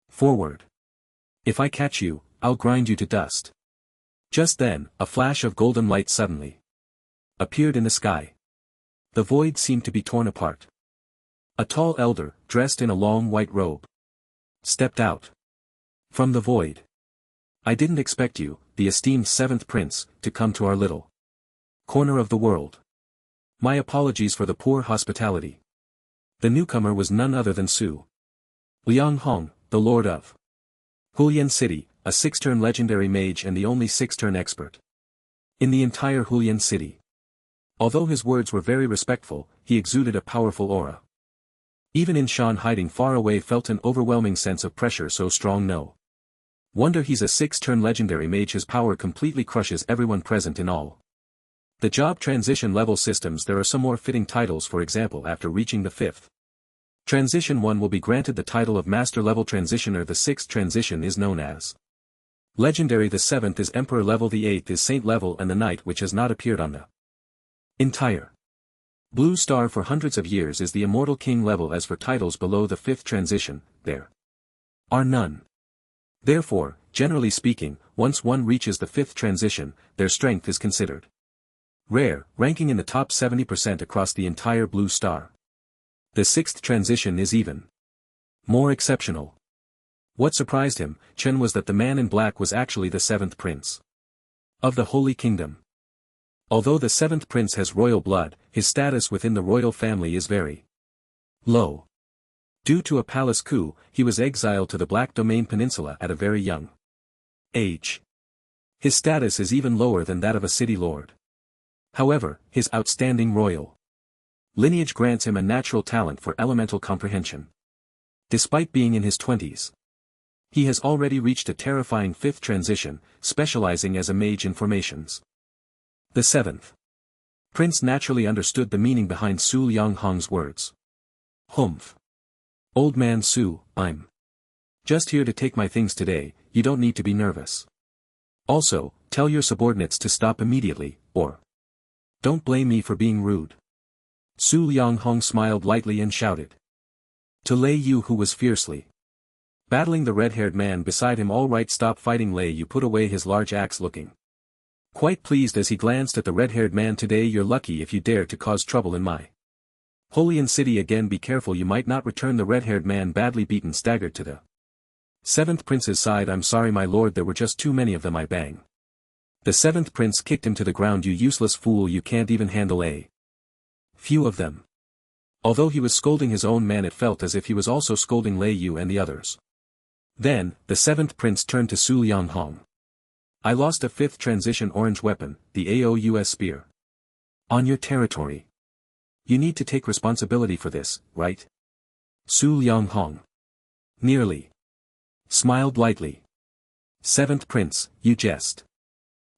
forward. If I catch you, I'll grind you to dust. Just then, a flash of golden light suddenly appeared in the sky. The void seemed to be torn apart. A tall elder, dressed in a long white robe, stepped out from the void. I didn't expect you, the esteemed 7th prince, to come to our little corner of the world. My apologies for the poor hospitality. The newcomer was none other than Su Liang Hong, the lord of Hulian City, a 6-turn legendary mage and the only 6-turn expert in the entire Hulian City. Although his words were very respectful, he exuded a powerful aura. Even Shan hiding far away felt an overwhelming sense of pressure so strong. No wonder he's a 6-turn legendary mage. His power completely crushes everyone present in all the job transition level systems. There are some more fitting titles. For example, after reaching the 5th transition, one will be granted the title of Master Level Transitioner. The 6th transition is known as Legendary. The 7th is Emperor level. The 8th is Saint level, and the Knight, which has not appeared on the entire Blue Star for hundreds of years, is the Immortal King level. As for titles below the 5th transition, there are none. Therefore, generally speaking, once one reaches the 5th transition, their strength is considered rare, ranking in the top 70% across the entire Blue Star. The 6th transition is even more exceptional. What surprised him, Chen, was that the man in black was actually the 7th prince of the Holy Kingdom. Although the 7th prince has royal blood, his status within the royal family is very low. Due to a palace coup, he was exiled to the Black Domain Peninsula at a very young age. His status is even lower than that of a city lord. However, his outstanding royal lineage grants him a natural talent for elemental comprehension. Despite being in his 20s, he has already reached a terrifying 5th transition, specializing as a mage in formations. The 7th prince naturally understood the meaning behind Su Liang Hong's words. Humph. Old man Su, I'm just here to take my things today, you don't need to be nervous. Also, tell your subordinates to stop immediately, or don't blame me for being rude. Su Lianghong smiled lightly and shouted. To Lei Yu, who was fiercely battling the red-haired man beside him. All right, stop fighting. Lei Yu put away his large axe, looking quite pleased as he glanced at the red-haired man. Today you're lucky if you dare to cause trouble in my Holian city again. Be careful, you might not return. The red-haired man, badly beaten, staggered to the seventh prince's side. I'm sorry my lord, there were just too many of them. I bang. The seventh prince kicked him to the ground. You useless fool, you can't even handle a few of them. Although he was scolding his own man, it felt as if he was also scolding Lei Yu and the others. Then, the seventh prince turned to Su Lianghong. I lost a fifth transition orange weapon, the AOUS spear. On your territory. You need to take responsibility for this, right? Su Lianghong nearly smiled lightly. Seventh prince, you jest.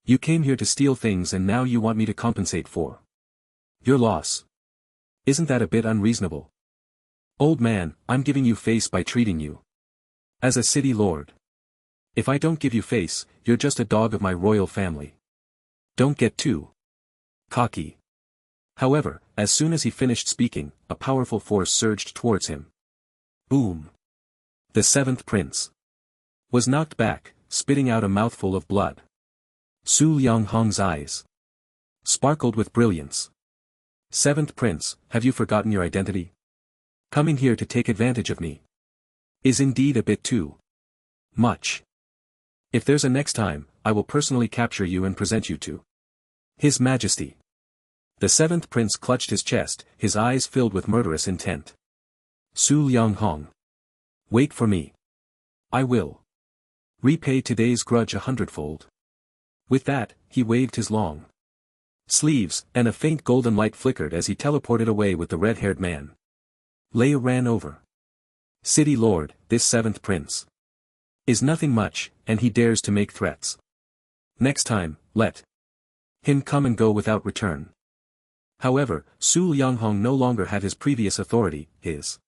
You came here to steal things and now you want me to compensate for your loss. Isn't that a bit unreasonable? Old man, I'm giving you face by treating you as a city lord. If I don't give you face, you're just a dog of my royal family. Don't get too cocky. However, as soon as he finished speaking, a powerful force surged towards him. Boom! The seventh prince was knocked back, spitting out a mouthful of blood. Su Lianghong's eyes sparkled with brilliance. Seventh prince, have you forgotten your identity? Coming here to take advantage of me is indeed a bit too much. If there's a next time, I will personally capture you and present you to His Majesty. The seventh prince clutched his chest, his eyes filled with murderous intent. Su Lianghong. Wait for me. I will repay today's grudge 100-fold. With that, he waved his long sleeves, and a faint golden light flickered as he teleported away with the red-haired man. Leia ran over. City Lord, this seventh prince is nothing much, and he dares to make threats. Next time, let him come and go without return. However, Su Lianghong no longer had his previous authority, his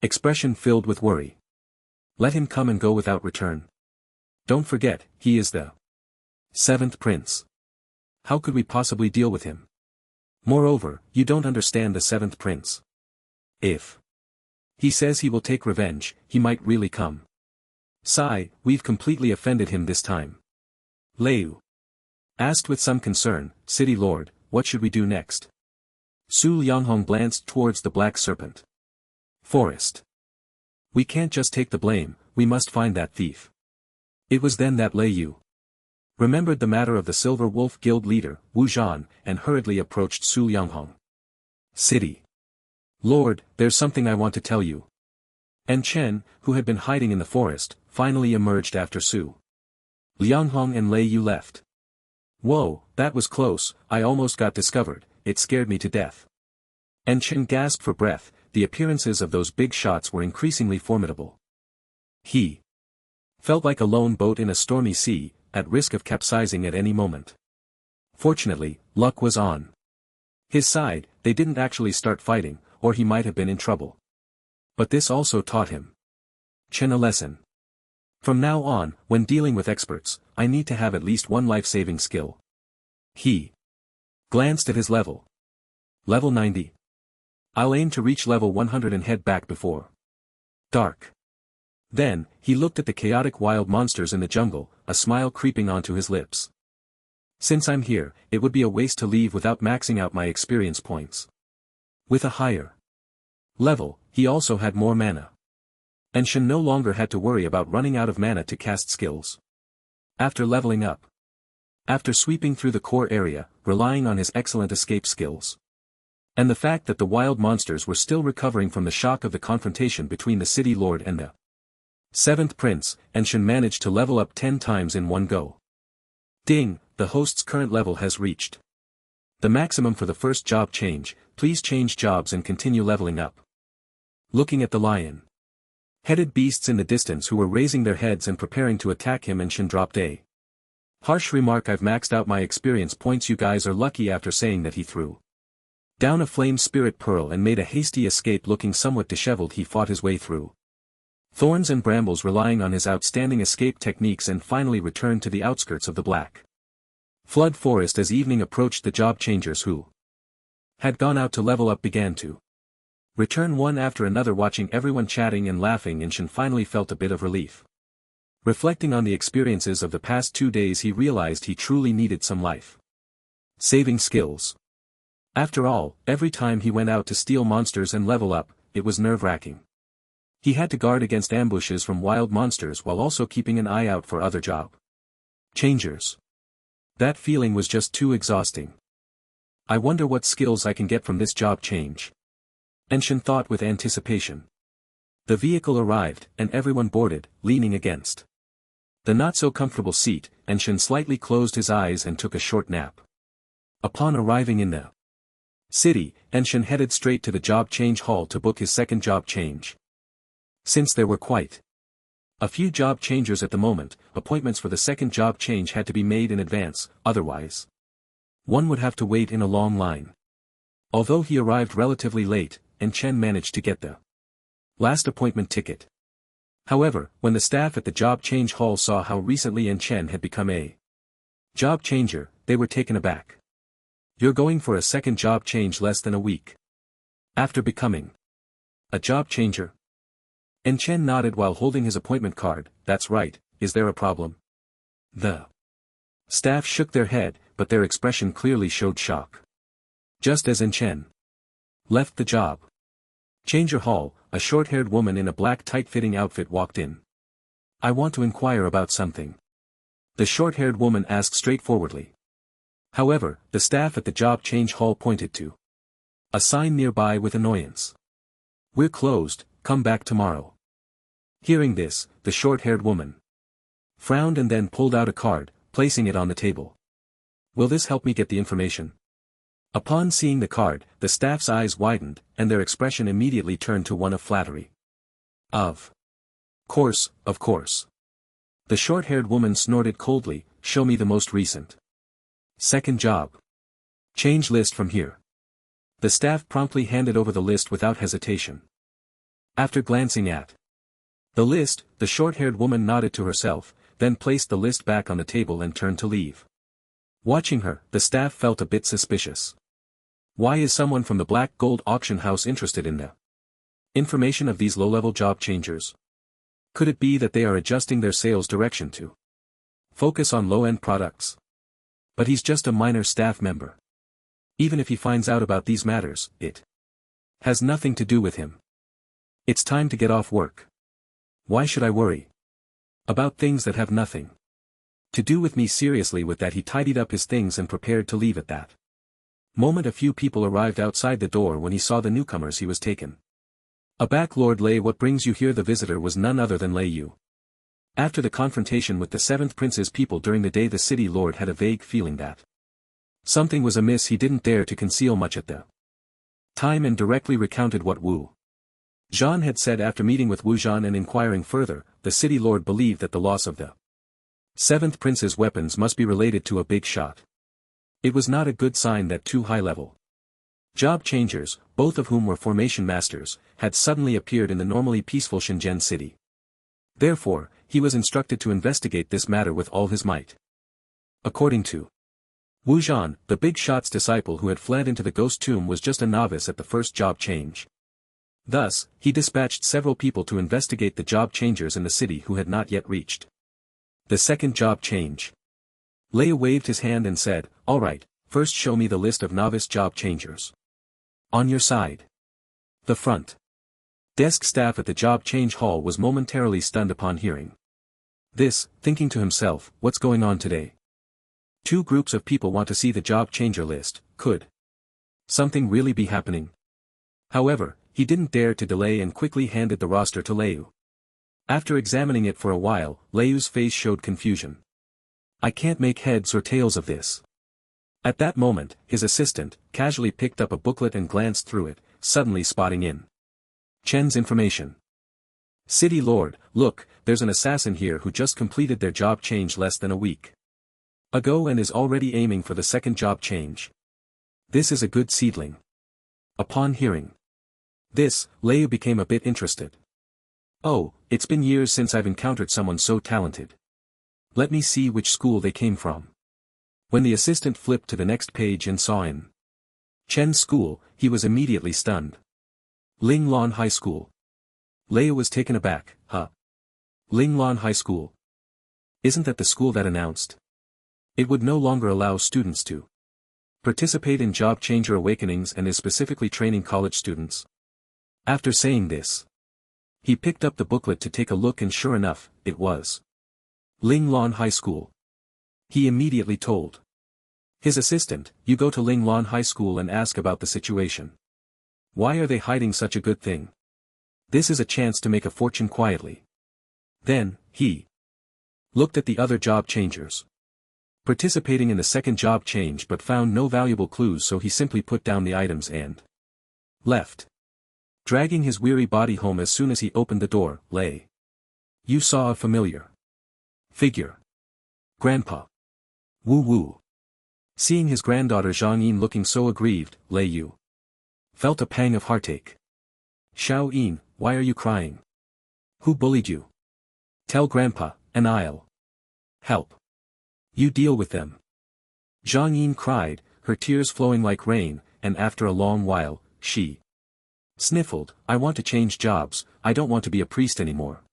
expression filled with worry. Let him come and go without return. Don't forget, he is the seventh prince. How could we possibly deal with him? Moreover, you don't understand the seventh prince. If he says he will take revenge, he might really come. Sigh, we've completely offended him this time. Lei asked with some concern, City Lord, what should we do next? Su Lianghong glanced towards the black serpent forest. We can't just take the blame, we must find that thief. It was then that Lei remembered the matter of the Silver Wolf Guild leader, Wu Zhan, and hurriedly approached Su Lianghong. City Lord, there's something I want to tell you. And Chen, who had been hiding in the forest, finally emerged after Su Lianghong and Lei Yu left. Whoa, that was close, I almost got discovered, it scared me to death. And Chen gasped for breath, the appearances of those big shots were increasingly formidable. He felt like a lone boat in a stormy sea, at risk of capsizing at any moment. Fortunately, luck was on his side. They didn't actually start fighting, or he might have been in trouble. But this also taught him Chen a lesson. From now on, when dealing with experts, I need to have at least one life-saving skill. He glanced at his level. Level 90. I'll aim to reach level 100 and head back before dark. Then, he looked at the chaotic wild monsters in the jungle, a smile creeping onto his lips. Since I'm here, it would be a waste to leave without maxing out my experience points. With a higher level, he also had more mana. And Shen no longer had to worry about running out of mana to cast skills. After leveling up. After sweeping through the core area, relying on his excellent escape skills. And the fact that the wild monsters were still recovering from the shock of the confrontation between the city lord and the seventh prince, and Shen managed to level up 10 times in one go. Ding, the host's current level has reached the maximum for the first job change, please change jobs and continue leveling up. Looking at the lion-headed beasts in the distance who were raising their heads and preparing to attack him, and Shen dropped a harsh remark. I've maxed out my experience points. You guys are lucky. After saying that, he threw Down a flame spirit pearl and made a hasty escape. Looking somewhat disheveled, he fought his way through thorns and brambles, relying on his outstanding escape techniques, and finally returned to the outskirts of the Black Flood Forest. As evening approached, the job changers who had gone out to level up began to return one after another. Watching everyone chatting and laughing, Inshin finally felt a bit of relief. Reflecting on the experiences of the past 2 days, he realized he truly needed some life-saving skills. After all, every time he went out to steal monsters and level up, it was nerve-wracking. He had to guard against ambushes from wild monsters while also keeping an eye out for other job changers. That feeling was just too exhausting. I wonder what skills I can get from this job change. Enshin thought with anticipation. The vehicle arrived, and everyone boarded, leaning against the not-so-comfortable seat. Enshin slightly closed his eyes and took a short nap. Upon arriving in the city, Enshin headed straight to the job change hall to book his second job change. Since there were quite a few job changers at the moment, appointments for the second job change had to be made in advance, otherwise one would have to wait in a long line. Although he arrived relatively late, and Chen managed to get the last appointment ticket. However, when the staff at the job change hall saw how recently Chen had become a job changer, they were taken aback. You're going for a second job change less than a week after becoming a job changer? Chen nodded while holding his appointment card. That's right. Is there a problem? The staff shook their head, but their expression clearly showed shock. Just as Chen left the job changer hall, a short-haired woman in a black tight-fitting outfit walked in. I want to inquire about something, the short-haired woman asked straightforwardly. However, the staff at the job change hall pointed to a sign nearby with annoyance. We're closed, come back tomorrow. Hearing this, the short-haired woman frowned and then pulled out a card, placing it on the table. Will this help me get the information? Upon seeing the card, the staff's eyes widened, and their expression immediately turned to one of flattery. Of course. The short-haired woman snorted coldly, show me the most recent second job change list from here. The staff promptly handed over the list without hesitation. After glancing at the list, the short-haired woman nodded to herself, then placed the list back on the table and turned to leave. Watching her, the staff felt a bit suspicious. Why is someone from the Black Gold auction house interested in the information of these low-level job changers? Could it be that they are adjusting their sales direction to focus on low-end products? But he's just a minor staff member. Even if he finds out about these matters, it has nothing to do with him. It's time to get off work. Why should I worry about things that have nothing to do with me? Seriously, with that he tidied up his things and prepared to leave. At that moment a few people arrived outside the door. When he saw the newcomers he was taken aback. Lord Lei, what brings you here? The visitor was none other than Lei Yu. After the confrontation with the 7th Prince's people during the day, the city lord had a vague feeling that something was amiss. He didn't dare to conceal much at the time and directly recounted what Wu Zhan had said. After meeting with Wu Zhan and inquiring further, the city lord believed that the loss of the 7th Prince's weapons must be related to a big shot. It was not a good sign that 2 high-level job changers, both of whom were formation masters, had suddenly appeared in the normally peaceful Shenzhen city. Therefore, he was instructed to investigate this matter with all his might. According to Wu Zhan, the big shot's disciple who had fled into the ghost tomb was just a novice at the first job change. Thus, he dispatched several people to investigate the job changers in the city who had not yet reached the second job change. Lei waved his hand and said, all right, first show me the list of novice job changers. On your side. The front desk staff at the job change hall was momentarily stunned upon hearing this, thinking to himself, what's going on today? 2 groups of people want to see the job changer list. Could something really be happening? However, he didn't dare to delay and quickly handed the roster to Lei Yu. After examining it for a while, Lei Yu's face showed confusion. I can't make heads or tails of this. At that moment, his assistant casually picked up a booklet and glanced through it, suddenly spotting in Chen's information. City Lord, look, there's an assassin here who just completed their job change less than a week ago and is already aiming for the second job change. This is a good seedling. Upon hearing this, Leia became a bit interested. Oh, it's been years since I've encountered someone so talented. Let me see which school they came from. When the assistant flipped to the next page and saw in Chen's school, he was immediately stunned. Ling Lan High School. Leia was taken aback. Huh? Ling Lan High School? Isn't that the school that announced it would no longer allow students to participate in job changer awakenings and is specifically training college students? After saying this, he picked up the booklet to take a look and sure enough, it was Ling Lan High School. He immediately told his assistant, "You go to Ling Lan High School and ask about the situation. Why are they hiding such a good thing? This is a chance to make a fortune quietly." Then, he looked at the other job changers participating in the second job change but found no valuable clues, so he simply put down the items and left. Dragging his weary body home as soon as he opened the door, you saw a familiar figure. Grandpa. Woo woo. Seeing his granddaughter Zhang Yin looking so aggrieved, Yu felt a pang of heartache. "Xiao Yin, why are you crying? Who bullied you? Tell Grandpa, and I'll help you deal with them." Zhang Yin cried, her tears flowing like rain, and after a long while, she sniffled, "I want to change jobs, I don't want to be a priest anymore."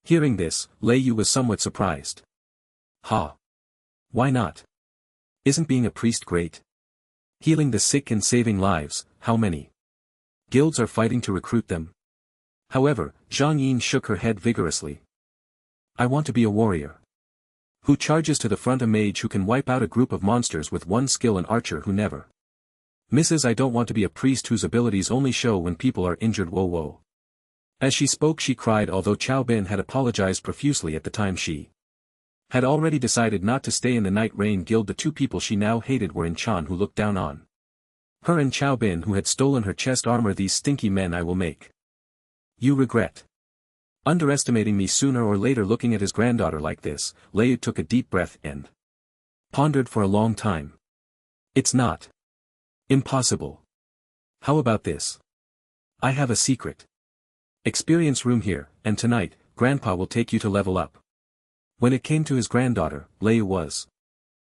Hearing this, Yu was somewhat surprised. "Ha! Why not? Isn't being a priest great? Healing the sick and saving lives, how many guilds are fighting to recruit them?" However, Zhang Yin shook her head vigorously. "I want to be a warrior who charges to the front, a mage who can wipe out a group of monsters with one skill, an archer who never misses. I don't want to be a priest whose abilities only show when people are injured. Whoa whoa." As she spoke she cried, although Chao Bin had apologized profusely at the time. She had already decided not to stay in the Night Rain Guild. The two people she now hated were In Chan, who looked down on her, and Chao Bin, who had stolen her chest armor. "These stinky men, I will make you regret underestimating me sooner or later." Looking at his granddaughter like this, Leia took a deep breath and pondered for a long time. "It's not impossible. How about this? I have a secret experience room here, and tonight, Grandpa will take you to level up." When it came to his granddaughter, Leia was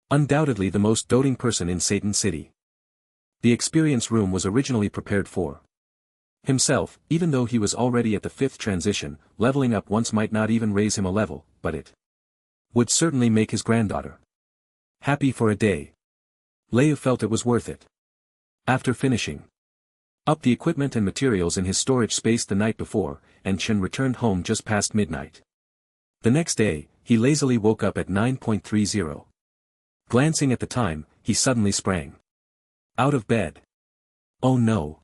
undoubtedly the most doting person in Satan City. The experience room was originally prepared for himself, even though he was already at the 5th transition. Leveling up once might not even raise him a level, but it would certainly make his granddaughter happy for a day. Leia felt it was worth it. After finishing up the equipment and materials in his storage space the night before, and Chen returned home just past midnight. The next day, he lazily woke up at 9:30. Glancing at the time, he suddenly sprang out of bed. "Oh no.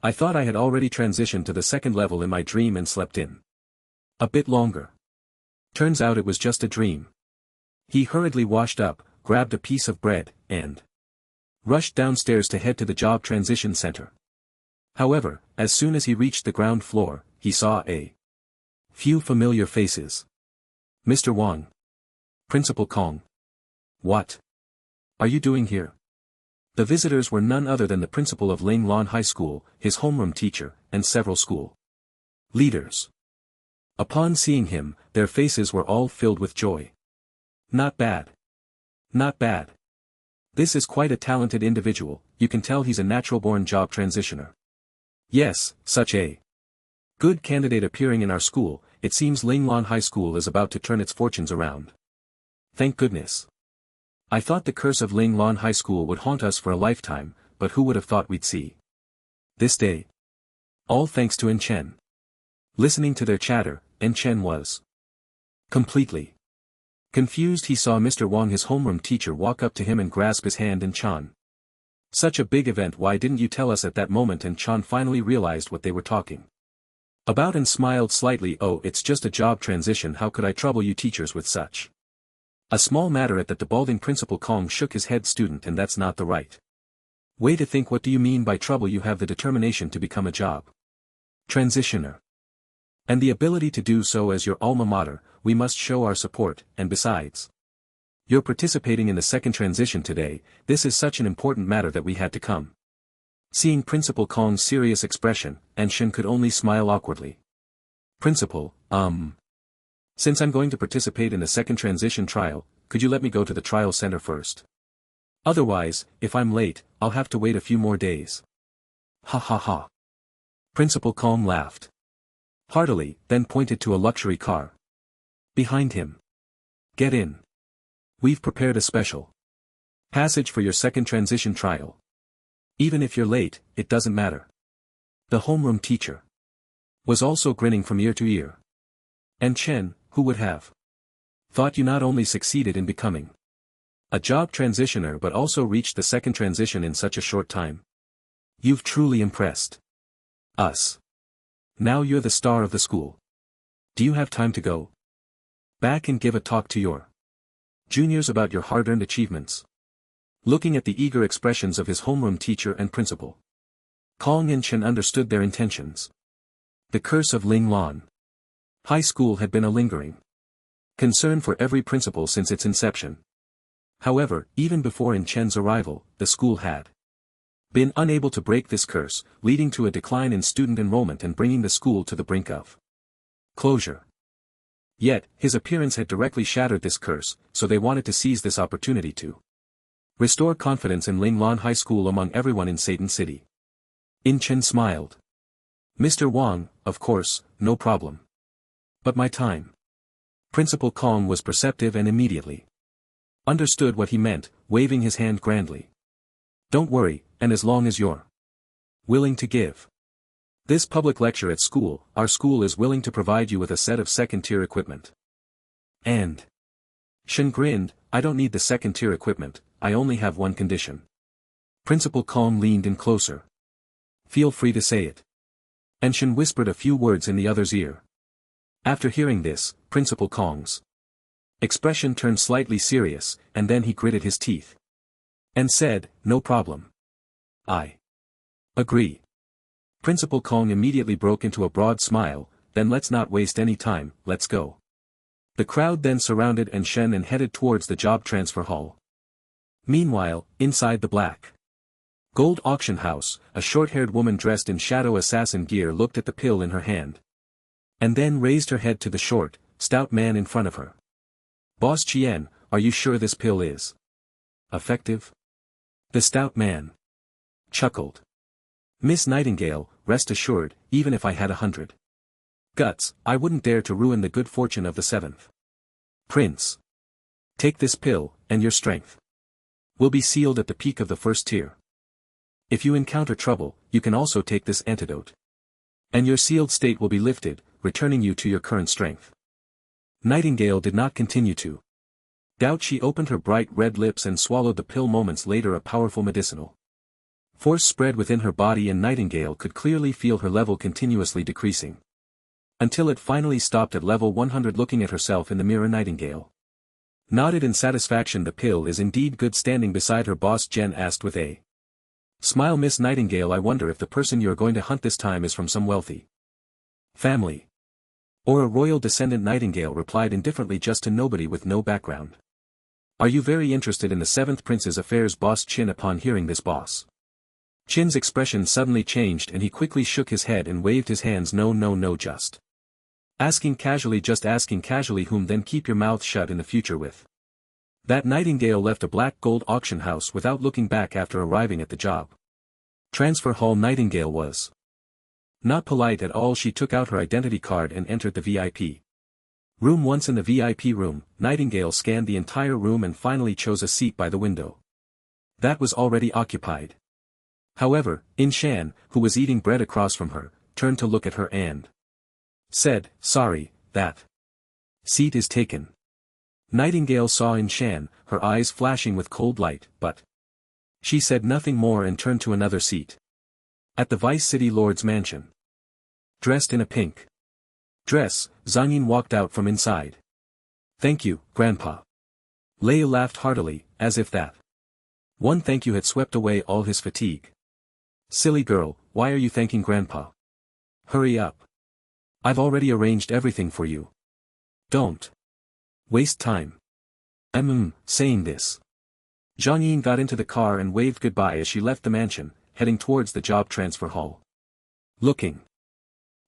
I thought I had already transitioned to the 2nd level in my dream and slept in a bit longer. Turns out it was just a dream." He hurriedly washed up, grabbed a piece of bread, and rushed downstairs to head to the job transition center. However, as soon as he reached the ground floor, he saw a few familiar faces. "Mr. Wang. Principal Kong. What are you doing here?" The visitors were none other than the principal of Ling Lan High School, his homeroom teacher, and several school leaders. Upon seeing him, their faces were all filled with joy. "Not bad. Not bad. This is quite a talented individual, you can tell he's a natural-born job transitioner. Yes, such a good candidate appearing in our school. It seems Ling Lan High School is about to turn its fortunes around. Thank goodness. I thought the curse of Ling Lan High School would haunt us for a lifetime, but who would have thought we'd see this day? All thanks to En Chen." Listening to their chatter, En Chen was completely confused. He saw Mr. Wang, his homeroom teacher, walk up to him and grasp his hand. "En Chan. Such a big event, why didn't you tell us?" At that moment En Chan finally realized what they were talking about and smiled slightly. "Oh, it's just a job transition. How could I trouble you teachers with such a small matter?" At that, the balding Principal Kong shook his head. "Student, and that's not the right way to think. What do you mean by trouble? You have the determination to become a job transitioner, and the ability to do so as your alma mater. We must show our support, and besides, you're participating in the 2nd transition today. This is such an important matter that we had to come Seeing Principal Kong's serious expression, Shen could only smile awkwardly. Principal, since I'm going to participate in the second transition trial, could you let me go to the trial center first? Otherwise, if I'm late, I'll have to wait a few more days. Ha ha ha. Principal Kong laughed heartily, then pointed to a luxury car behind him. Get in. We've prepared a special passage for your second transition trial. Even if you're late, it doesn't matter. The homeroom teacher was also grinning from ear to ear. And Chen, who would have thought you not only succeeded in becoming a job transitioner but also reached the second transition in such a short time? You've truly impressed us. Now you're the star of the school. Do you have time to go back and give a talk to your juniors about your hard-earned achievements? Looking at the eager expressions of his homeroom teacher and principal, Kong and Chen understood their intentions. The curse of Ling Lan High School had been a lingering concern for every principal since its inception. However, even before Chen's arrival, the school had been unable to break this curse, leading to a decline in student enrollment and bringing the school to the brink of closure. Yet, his appearance had directly shattered this curse, so they wanted to seize this opportunity to restore confidence in Ling Lan High School among everyone in Satan City. Chen smiled. Mr. Wang, of course, no problem. But my time. Principal Kong was perceptive and immediately understood what he meant, waving his hand grandly. Don't worry, and as long as you're willing to give this public lecture at school, our school is willing to provide you with a set of second-tier equipment. And Shen grinned, I don't need the second-tier equipment, I only have one condition. Principal Kong leaned in closer. Feel free to say it. And Shen whispered a few words in the other's ear. After hearing this, Principal Kong's expression turned slightly serious, and then he gritted his teeth and said, no problem. I agree. Principal Kong immediately broke into a broad smile, then let's not waste any time, let's go. The crowd then surrounded Shen and headed towards the job transfer hall. Meanwhile, inside the black gold auction house, a short-haired woman dressed in shadow assassin gear looked at the pill in her hand. And then raised her head to the short, stout man in front of her. Boss Chien, are you sure this pill is effective? The stout man chuckled. Miss Nightingale, rest assured, even if I had 100 guts, I wouldn't dare to ruin the good fortune of the 7th Prince. Take this pill, and your strength will be sealed at the peak of the first tier. If you encounter trouble, you can also take this antidote. And your sealed state will be lifted, returning you to your current strength. Nightingale did not continue to doubt. She opened her bright red lips and swallowed the pill. Moments later a powerful medicinal force spread within her body and Nightingale could clearly feel her level continuously decreasing. Until it finally stopped at level 100. Looking at herself in the mirror, Nightingale nodded in satisfaction. The pill is indeed good. Standing beside her, boss Jen asked with a smile, Miss Nightingale, I wonder if the person you're going to hunt this time is from some wealthy family or a royal descendant. Nightingale replied indifferently, just to nobody with no background. Are you very interested in the 7th Prince's affairs? Boss Chin. Upon hearing this, boss Chin's expression suddenly changed and he quickly shook his head and waved his hands. No, just asking casually. Whom? Then keep your mouth shut in the future with that. Nightingale left a black gold auction house without looking back. After arriving at the job transfer hall, Nightingale was not polite at all. She took out her identity card and entered the VIP room. Once in the VIP room, Nightingale scanned the entire room and finally chose a seat by the window that was already occupied. However, Shan, who was eating bread across from her, turned to look at her and said, sorry, that seat is taken. Nightingale saw Shan, her eyes flashing with cold light, but she said nothing more and turned to another seat. At the Vice City Lord's mansion, dressed in a pink dress, Zhang Yin walked out from inside. Thank you, Grandpa. Leia laughed heartily, as if that one thank you had swept away all his fatigue. Silly girl, why are you thanking Grandpa? Hurry up. I've already arranged everything for you. Don't waste time. Saying this, Zhang Yin got into the car and waved goodbye as she left the mansion, heading towards the job transfer hall. Looking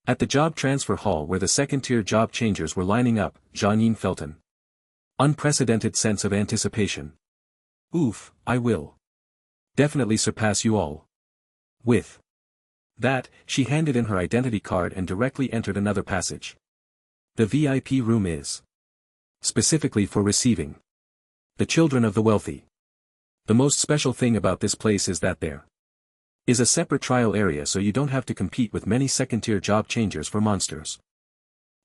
at the job transfer hall where the second-tier job changers were lining up, Zhang Yin felt an unprecedented sense of anticipation. Oof, I will definitely surpass you all. With that, she handed in her identity card and directly entered another passage. The VIP room is specifically for receiving the children of the wealthy. The most special thing about this place is that there is a separate trial area so you don't have to compete with many second-tier job changers for monsters.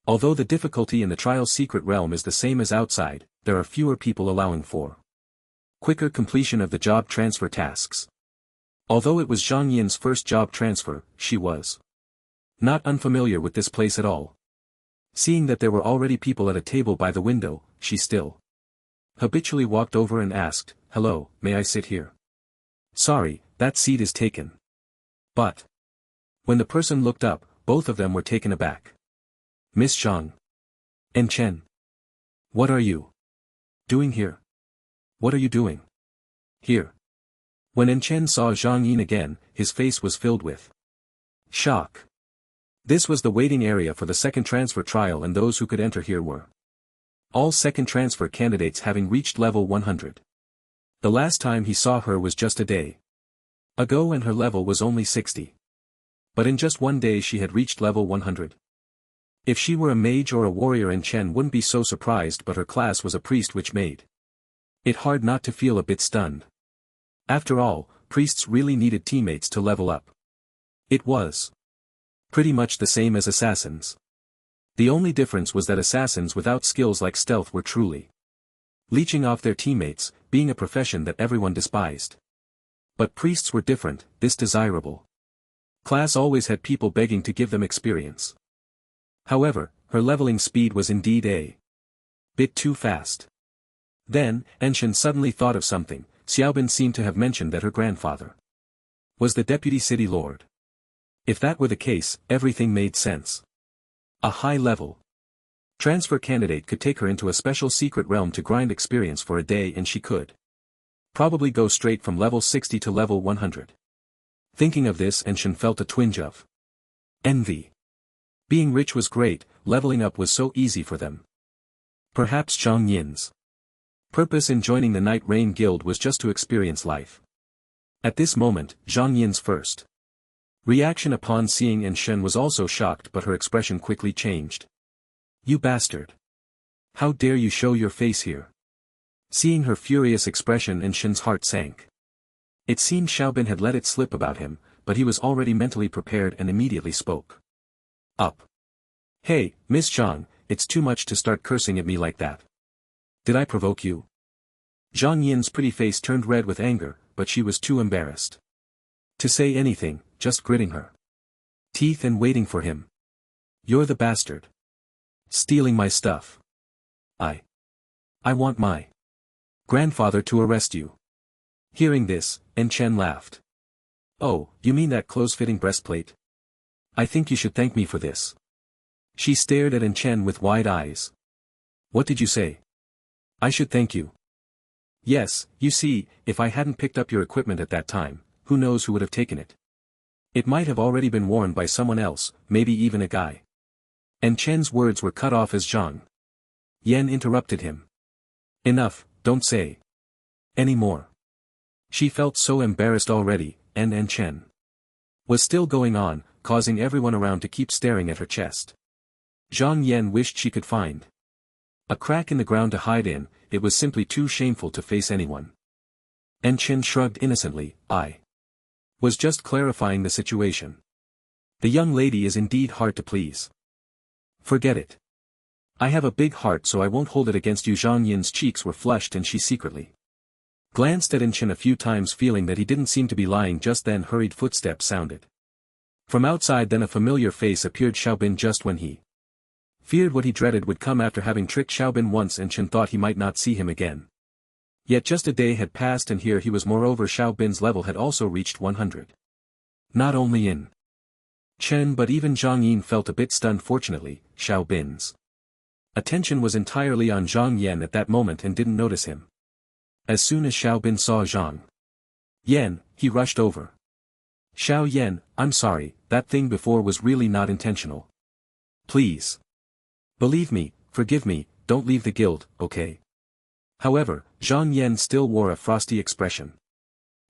Although the difficulty in the trial's secret realm is the same as outside, there are fewer people allowing for quicker completion of the job transfer tasks. Although it was Zhang Yin's first job transfer, she was not unfamiliar with this place at all. Seeing that there were already people at a table by the window, she still habitually walked over and asked, "Hello, may I sit here?" "Sorry, that seat is taken." But when the person looked up, both of them were taken aback. "Miss Zhang. And Chen. What are you doing here? What are you doing here?" When En Chen saw Zhang Yin again, his face was filled with shock. This was the waiting area for the second transfer trial, and those who could enter here were all second transfer candidates having reached level 100. The last time he saw her was just a day ago and her level was only 60. But in just one day she had reached level 100. If she were a mage or a warrior, En Chen wouldn't be so surprised, but her class was a priest, which made it hard not to feel a bit stunned. After all, priests really needed teammates to level up. It was pretty much the same as assassins. The only difference was that assassins without skills like stealth were truly leeching off their teammates, being a profession that everyone despised. But priests were different. This desirable class always had people begging to give them experience. However, her leveling speed was indeed a bit too fast. Then, Enshin suddenly thought of something. Xiaobin seemed to have mentioned that her grandfather was the deputy city lord. If that were the case, everything made sense. A high-level transfer candidate could take her into a special secret realm to grind experience for a day, and she could probably go straight from level 60 to level 100. Thinking of this, Enshin felt a twinge of envy. Being rich was great, leveling up was so easy for them. Perhaps Zhang Yin's purpose in joining the Night Rain Guild was just to experience life. At this moment, Zhang Yin's first reaction upon seeing En Shen was also shocked, but her expression quickly changed. "You bastard! How dare you show your face here?" Seeing her furious expression, En Shen's heart sank. It seemed Xiaobin had let it slip about him, but he was already mentally prepared and immediately spoke up. "Hey, Miss Zhang, it's too much to start cursing at me like that. Did I provoke you?" Zhang Yin's pretty face turned red with anger, but she was too embarrassed to say anything, just gritting her teeth and waiting for him. "You're the bastard. Stealing my stuff. I want my grandfather to arrest you." Hearing this, En Chen laughed. "Oh, you mean that close-fitting breastplate? I think you should thank me for this." She stared at En Chen with wide eyes. "What did you say? I should thank you?" "Yes, you see, if I hadn't picked up your equipment at that time, who knows who would have taken it? It might have already been worn by someone else, maybe even a guy." En Chen's words were cut off as Zhang Yen interrupted him. "Enough, don't say any more." She felt so embarrassed already, and En Chen was still going on, causing everyone around to keep staring at her chest. Zhang Yen wished she could find a crack in the ground to hide in. It was simply too shameful to face anyone. En Chen shrugged innocently. "I was just clarifying the situation. The young lady is indeed hard to please." "Forget it. I have a big heart, so I won't hold it against you." Zhang Yin's cheeks were flushed and she secretly glanced at En Chen a few times, feeling that he didn't seem to be lying. Just then hurried footsteps sounded from outside, then a familiar face appeared. Xiaobin, just when he feared what he dreaded would come after having tricked Xiaobin once, En Chen thought he might not see him again. Yet just a day had passed and here he was. Moreover, Xiaobin's level had also reached 100. Not only in Chen but even Zhang Yin felt a bit stunned. Fortunately, Xiaobin's attention was entirely on Zhang Yen at that moment and didn't notice him. As soon as Xiaobin saw Zhang Yen, he rushed over Xiao Yan, I'm sorry, that thing before was really not intentional. Please. Believe me, forgive me, don't leave the guild, okay? However, Zhang Yan still wore a frosty expression.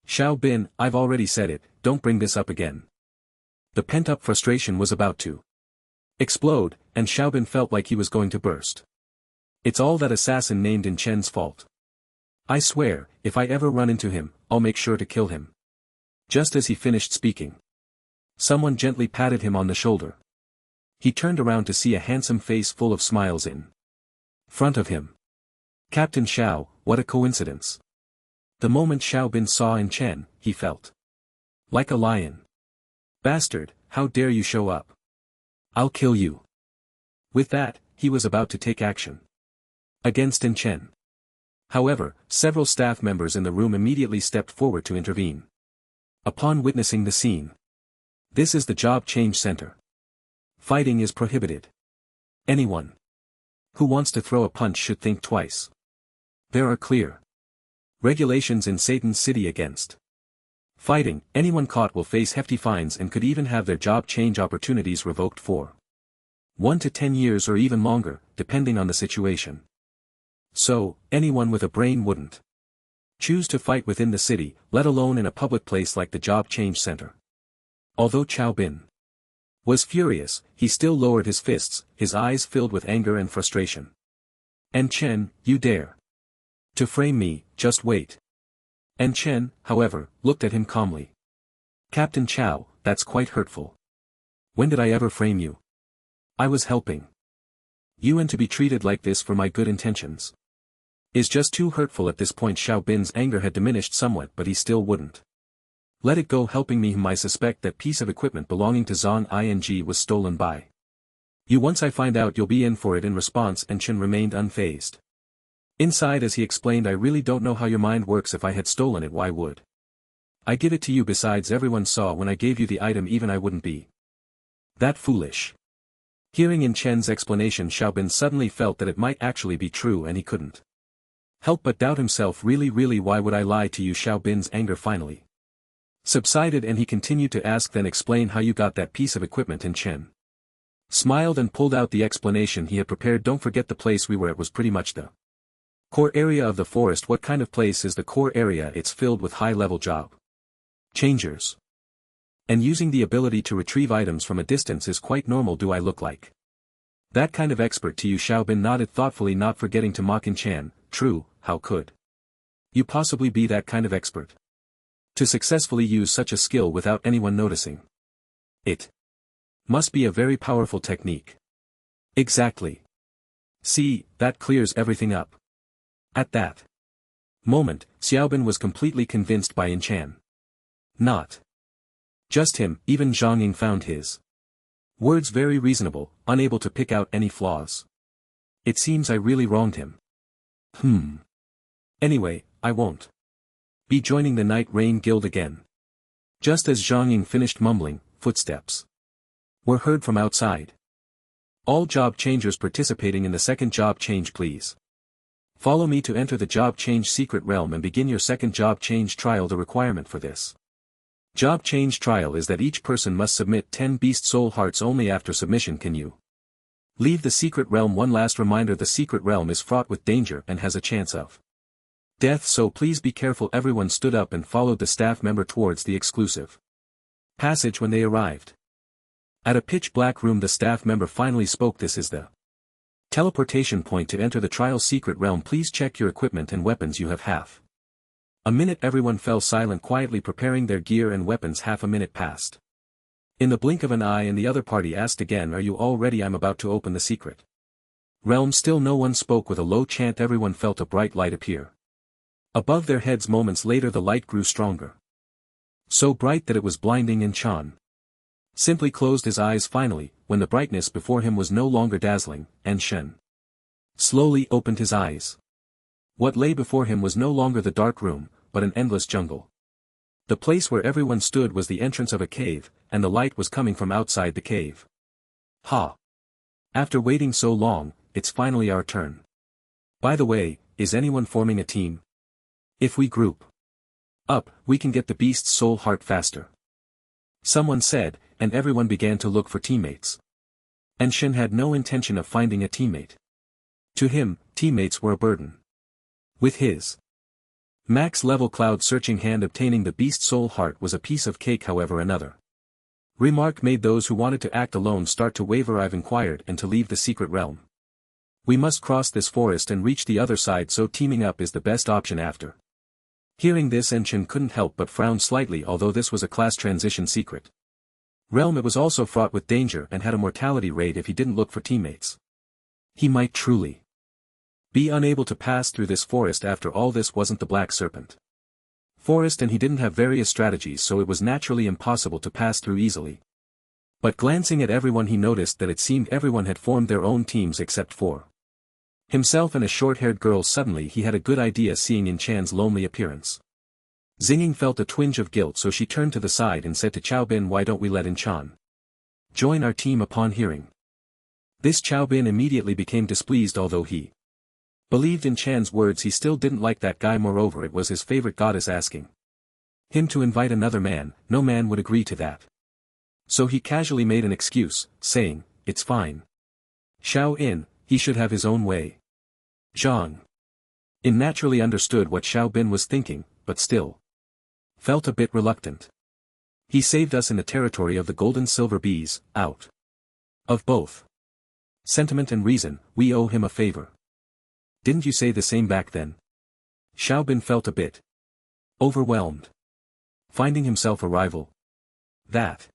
Xiao Bin, I've already said it, don't bring this up again. The pent-up frustration was about to explode, and Xiao Bin felt like he was going to burst. It's all that assassin named In Chen's fault. I swear, if I ever run into him, I'll make sure to kill him. Just as he finished speaking, someone gently patted him on the shoulder. He turned around to see a handsome face full of smiles in front of him. Captain Xiao, what a coincidence. The moment Xiao Bin saw In Chen, he felt like a lion. Bastard, how dare you show up? I'll kill you. With that, he was about to take action against In Chen. However, several staff members in the room immediately stepped forward to intervene. Upon witnessing the scene, this is the job change center. Fighting is prohibited. Anyone who wants to throw a punch should think twice. There are clear regulations in Satan's city against fighting. Anyone caught will face hefty fines and could even have their job change opportunities revoked for 1 to 10 years or even longer, depending on the situation. So, anyone with a brain wouldn't choose to fight within the city, let alone in a public place like the job change center. Although Xiao Bin was furious, he still lowered his fists, his eyes filled with anger and frustration. And Chen, you dare to frame me, just wait. And Chen, however, looked at him calmly. Captain Qiao, that's quite hurtful. When did I ever frame you? I was helping you, and to be treated like this for my good intentions is just too hurtful. At this point Xiao Bin's anger had diminished somewhat, but he still wouldn't let it go. Helping me, whom I suspect that piece of equipment belonging to Zhang Ing was stolen by you. Once I find out, you'll be in for it. In response, and Chen remained unfazed. Inside, as he explained, I really don't know how your mind works. If I had stolen it, why would I give it to you? Besides, everyone saw when I gave you the item. Even I wouldn't be that foolish. Hearing In Chen's explanation, Xiao Bin suddenly felt that it might actually be true, and he couldn't help but doubt himself. Really, why would I lie to you? Xiao Bin's anger finally subsided, and he continued to ask, then explain how you got that piece of equipment. In Chen smiled and pulled out the explanation he had prepared. Don't forget, the place we were at was pretty much the core area of the forest. What kind of place is the core area? It's filled with high-level job changers. And using the ability to retrieve items from a distance is quite normal. Do I look like that kind of expert to you? Xiao Bin nodded thoughtfully, not forgetting to mock In Chen. True, how could you possibly be that kind of expert to successfully use such a skill without anyone noticing? It must be a very powerful technique. Exactly. See, that clears everything up. At that moment, Xiao Bin was completely convinced by In Chen. Not just him, even Zhang Ying found his words very reasonable, unable to pick out any flaws. It seems I really wronged him. Anyway, I won't be joining the Night Rain Guild again. Just as Zhang Ying finished mumbling, footsteps were heard from outside. All job changers participating in the second job change, please follow me to enter the job change secret realm and begin your second job change trial. The requirement for this job change trial is that each person must submit 10 beast soul hearts. Only after submission can you leave the secret realm. One last reminder, the secret realm is fraught with danger and has a chance of death, so please be careful. Everyone stood up and followed the staff member towards the exclusive passage. When they arrived at a pitch-black room, the staff member finally spoke. This is the teleportation point to enter the trial secret realm. Please check your equipment and weapons. You have half a minute. Everyone fell silent, quietly preparing their gear and weapons. Half a minute passed. In the blink of an eye, and the other party asked again, are you all ready? I'm about to open the secret realm. Still no one spoke. With a low chant, everyone felt a bright light appear above their heads. Moments later, the light grew stronger, so bright that it was blinding, and Chan simply closed his eyes finally, when the brightness before him was no longer dazzling, and Shen slowly opened his eyes. What lay before him was no longer the dark room, but an endless jungle. The place where everyone stood was the entrance of a cave, and the light was coming from outside the cave. Ha! After waiting so long, it's finally our turn. By the way, is anyone forming a team? If we group up, we can get the beast's soul heart faster. Someone said, and everyone began to look for teammates. And Shen had no intention of finding a teammate. To him, teammates were a burden. With his max-level cloud-searching hand, obtaining the beast soul heart was a piece of cake. However, another remark made those who wanted to act alone start to waver. I've inquired and to leave the secret realm. We must cross this forest and reach the other side, so teaming up is the best option after. Hearing this, Chen couldn't help but frown slightly, although this was a class transition secret realm. It was also fraught with danger and had a mortality rate if he didn't look for teammates. He might truly be unable to pass through this forest. After all, this wasn't the Black Serpent forest, and he didn't have various strategies, so it was naturally impossible to pass through easily. But glancing at everyone, he noticed that it seemed everyone had formed their own teams except for himself and a short-haired girl. Suddenly he had a good idea, seeing In Chan's lonely appearance. Xinging felt a twinge of guilt, so she turned to the side and said to Chaobin, "Why don't we let In Chan join our team?" Upon hearing this, Chaobin immediately became displeased. Although he believed In Chan's words, he still didn't like that guy. Moreover, it was his favorite goddess asking him to invite another man. No man would agree to that. So he casually made an excuse, saying, "It's fine. Xiao In, he should have his own way." Zhang In naturally understood what Xiao Bin was thinking, but still felt a bit reluctant. He saved us in the territory of the golden silver bees. Out of both sentiment and reason, we owe him a favor. Didn't you say the same back then? Xiao Bin felt a bit overwhelmed, finding himself a rival. That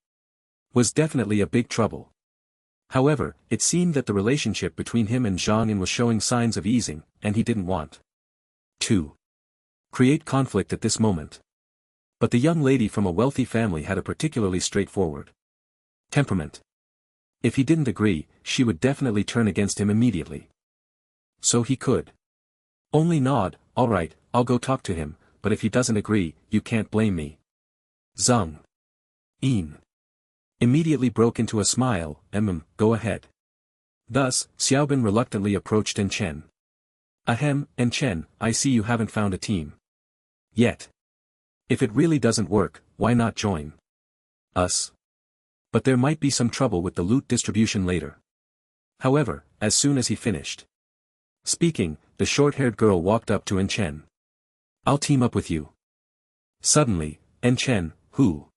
was definitely a big trouble. However, it seemed that the relationship between him and Zhang In was showing signs of easing, and he didn't want to create conflict at this moment. But the young lady from a wealthy family had a particularly straightforward temperament. If he didn't agree, she would definitely turn against him immediately. So he could only nod. "All right, I'll go talk to him, but if he doesn't agree, you can't blame me." Zhang In immediately broke into a smile. Go ahead." Thus, Xiaobin reluctantly approached En Chen. "Ahem, En Chen, I see you haven't found a team yet. If it really doesn't work, why not join us? But there might be some trouble with the loot distribution later." However, as soon as he finished speaking, the short-haired girl walked up to En Chen. "I'll team up with you." Suddenly, En Chen, who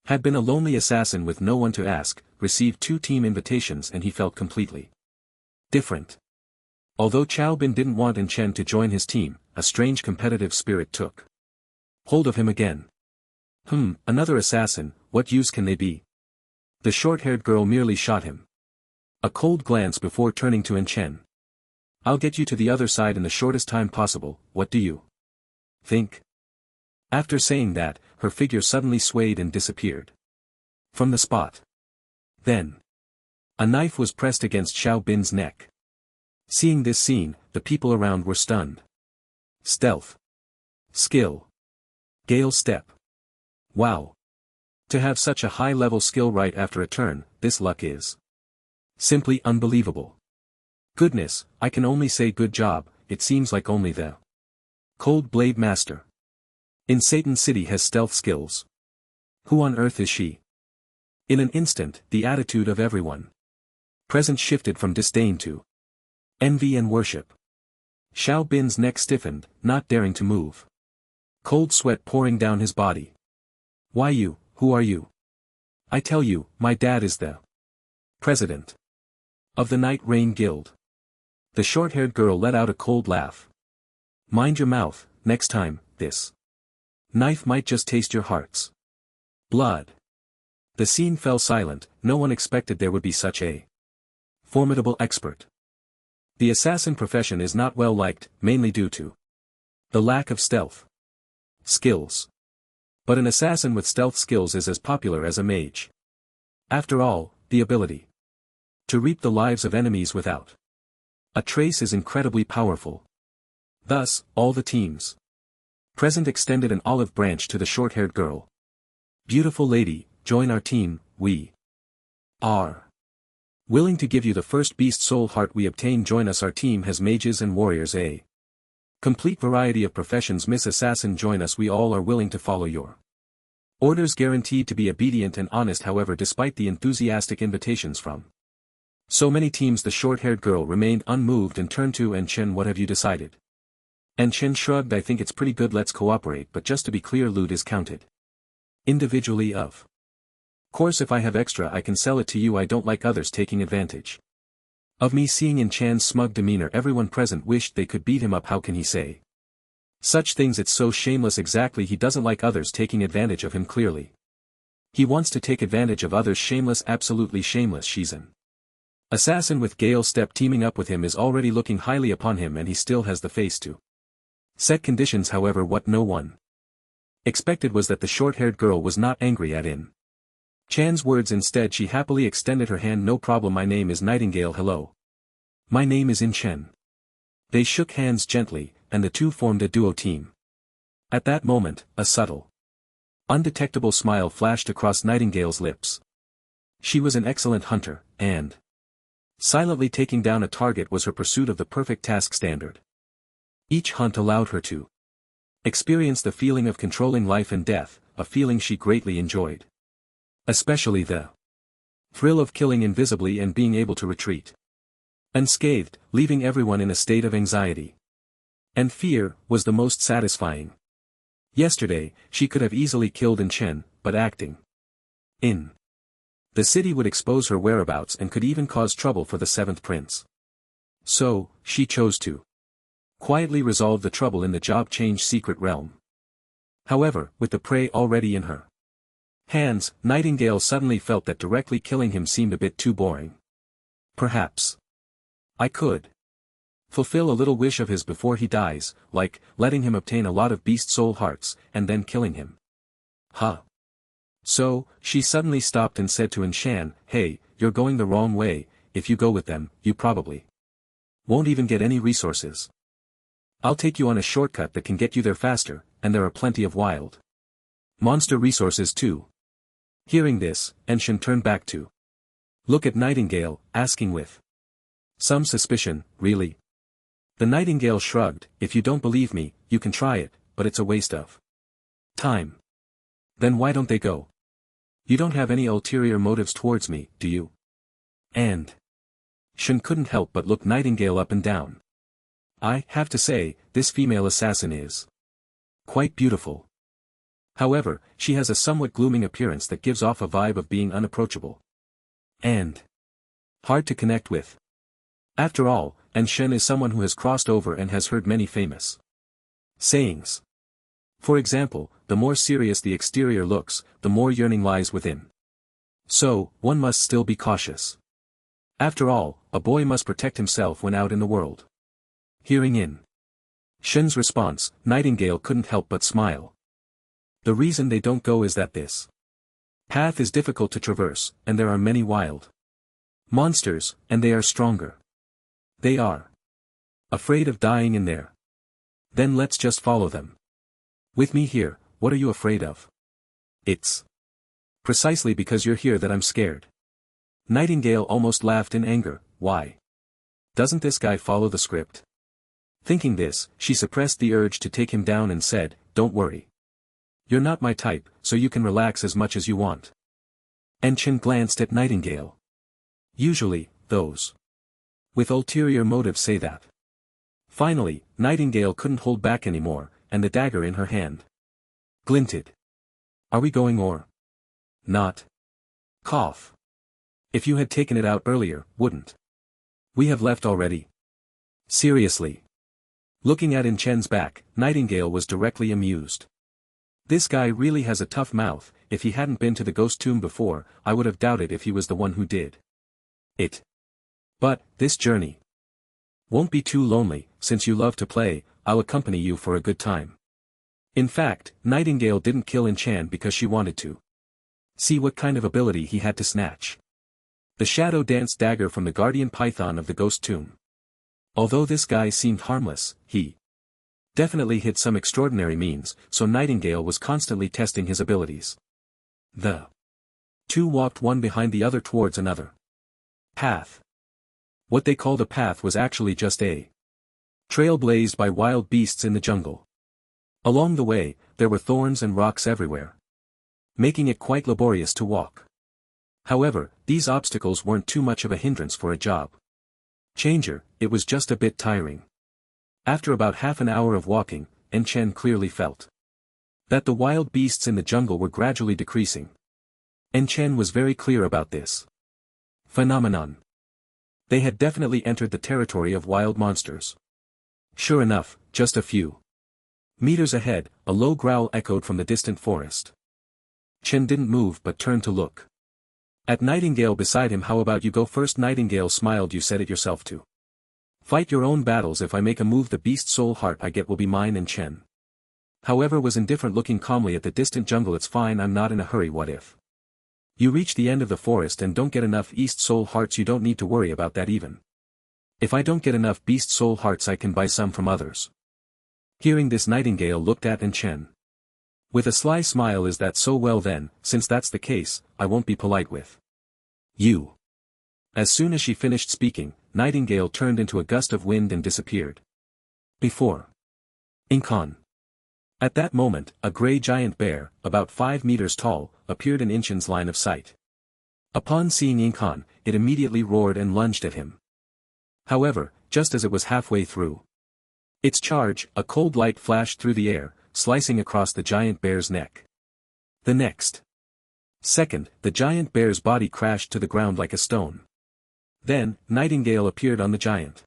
had been a lonely assassin with no one to ask, received 2 team invitations, and he felt completely different. Although Chao Bin didn't want En Chen to join his team, a strange competitive spirit took hold of him again. Another assassin, what use can they be? The short-haired girl merely shot him a cold glance before turning to En Chen. "I'll get you to the other side in the shortest time possible, what do you think?" After saying that, her figure suddenly swayed and disappeared from the spot. Then a knife was pressed against Xiao Bin's neck. Seeing this scene, the people around were stunned. Stealth. Skill. Gale step. Wow. To have such a high-level skill right after a turn, this luck is simply unbelievable. Goodness, I can only say good job. It seems like only the Cold Blade Master in Satan City has stealth skills. Who on earth is she? In an instant, the attitude of everyone present shifted from disdain to envy and worship. Xiao Bin's neck stiffened, not daring to move. Cold sweat pouring down his body. "Why you, who are you?" "I tell you, my dad is the president of the Night Rain Guild." The short-haired girl let out a cold laugh. "Mind your mouth, next time, this knife might just taste your heart's blood." The scene fell silent. No one expected there would be such a formidable expert. The assassin profession is not well liked, mainly due to the lack of stealth skills. But an assassin with stealth skills is as popular as a mage. After all, the ability to reap the lives of enemies without a trace is incredibly powerful. Thus, all the teams present extended an olive branch to the short-haired girl. "Beautiful lady, join our team. We are willing to give you the first beast soul heart we obtain. Join us. Our team has mages and warriors, a complete variety of professions. Miss Assassin, join us. We all are willing to follow your Orders guaranteed to be obedient and honest, however, despite the enthusiastic invitations from so many teams. The short-haired girl remained unmoved and turned to Chen. What have you decided? Chen shrugged. I think it's pretty good, let's cooperate, but just to be clear, loot is counted individually. Of course, if I have extra I can sell it to you. I don't like others taking advantage of me. Seeing Chan's smug demeanor, everyone present wished they could beat him up. How can he say such things? It's so shameless. Exactly, he doesn't like others taking advantage of him. Clearly he wants to take advantage of others. Shameless, absolutely shameless. She's an assassin with Gale Step teaming up with him, is already looking highly upon him, and he still has the face to set conditions. However, what no one expected was that the short-haired girl was not angry at Chan's words. Instead, she happily extended her hand. No problem, my name is Nightingale. Hello. My name is Chen. They shook hands gently, and the two formed a duo team. At that moment, a subtle, undetectable smile flashed across Nightingale's lips. She was an excellent hunter, and silently taking down a target was her pursuit of the perfect task standard. Each hunt allowed her to experience the feeling of controlling life and death, a feeling she greatly enjoyed. Especially the thrill of killing invisibly and being able to retreat unscathed, leaving everyone in a state of anxiety and fear, was the most satisfying. Yesterday, she could have easily killed Chen, but acting in the city would expose her whereabouts and could even cause trouble for the seventh prince. So, she chose to quietly resolve the trouble in the job change secret realm. However, with the prey already in her hands, Nightingale suddenly felt that directly killing him seemed a bit too boring. Perhaps I could fulfill a little wish of his before he dies, like letting him obtain a lot of beast soul hearts, and then killing him. Huh. So, she suddenly stopped and said to Chen, hey, you're going the wrong way. If you go with them, you probably won't even get any resources. I'll take you on a shortcut that can get you there faster, and there are plenty of wild monster resources too. Hearing this, Chen turned back to look at Nightingale, asking with some suspicion, really? The Nightingale shrugged. If you don't believe me, you can try it, but it's a waste of time. Then why don't they go? You don't have any ulterior motives towards me, do you? And Chen couldn't help but look Nightingale up and down. I have to say, this female assassin is quite beautiful. However, she has a somewhat glooming appearance that gives off a vibe of being unapproachable and hard to connect with. After all, Chen is someone who has crossed over and has heard many famous sayings. For example, the more serious the exterior looks, the more yearning lies within. So, one must still be cautious. After all, a boy must protect himself when out in the world. Hearing Shen's response, Nightingale couldn't help but smile. The reason they don't go is that this path is difficult to traverse, and there are many wild monsters, and they are stronger. They are afraid of dying in there. Then let's just follow them. With me here, what are you afraid of? It's precisely because you're here that I'm scared. Nightingale almost laughed in anger. Why? Doesn't this guy follow the script? Thinking this, she suppressed the urge to take him down and said, don't worry. You're not my type, so you can relax as much as you want. Chen glanced at Nightingale. Usually, those with ulterior motives say that. Finally, Nightingale couldn't hold back anymore, and the dagger in her hand glinted. Are we going or not? Cough. If you had taken it out earlier, wouldn't we have left already? Seriously. Looking at Chen's back, Nightingale was directly amused. This guy really has a tough mouth. If he hadn't been to the ghost tomb before, I would have doubted if he was the one who did it. But, this journey won't be too lonely. Since you love to play, I'll accompany you for a good time. In fact, Nightingale didn't kill Chen because she wanted to see what kind of ability he had to snatch the Shadow Dance dagger from the guardian python of the ghost tomb. Although this guy seemed harmless, he definitely hid some extraordinary means, so Nightingale was constantly testing his abilities. The two walked one behind the other towards another path. What they called a path was actually just a trail blazed by wild beasts in the jungle. Along the way, there were thorns and rocks everywhere. making it quite laborious to walk. However, these obstacles weren't too much of a hindrance for a job changer, it was just a bit tiring. After about half an hour of walking, Chen clearly felt that the wild beasts in the jungle were gradually decreasing. Chen was very clear about this phenomenon. They had definitely entered the territory of wild monsters. Sure enough, just a few meters ahead, a low growl echoed from the distant forest. Chen didn't move but turned to look at Nightingale beside him. How about you go first? Nightingale smiled. You said it yourself to fight your own battles. If I make a move, the beast soul heart I get will be mine. And Chen, however, was indifferent, looking calmly at the distant jungle. It's fine, I'm not in a hurry. What if you reach the end of the forest and don't get enough East Soul Hearts? You don't need to worry about that. Even if I don't get enough Beast Soul Hearts, I can buy some from others. Hearing this, Nightingale looked at Chen with a sly smile. Is that so? Well then, since that's the case, I won't be polite with you. As soon as she finished speaking, Nightingale turned into a gust of wind and disappeared before Incan. At that moment, a grey giant bear, about 5 meters tall, appeared in Inchen's line of sight. Upon seeing Incan, it immediately roared and lunged at him. However, just as it was halfway through its charge, a cold light flashed through the air, slicing across the giant bear's neck. The next second, the giant bear's body crashed to the ground like a stone. Then, Nightingale appeared on the giant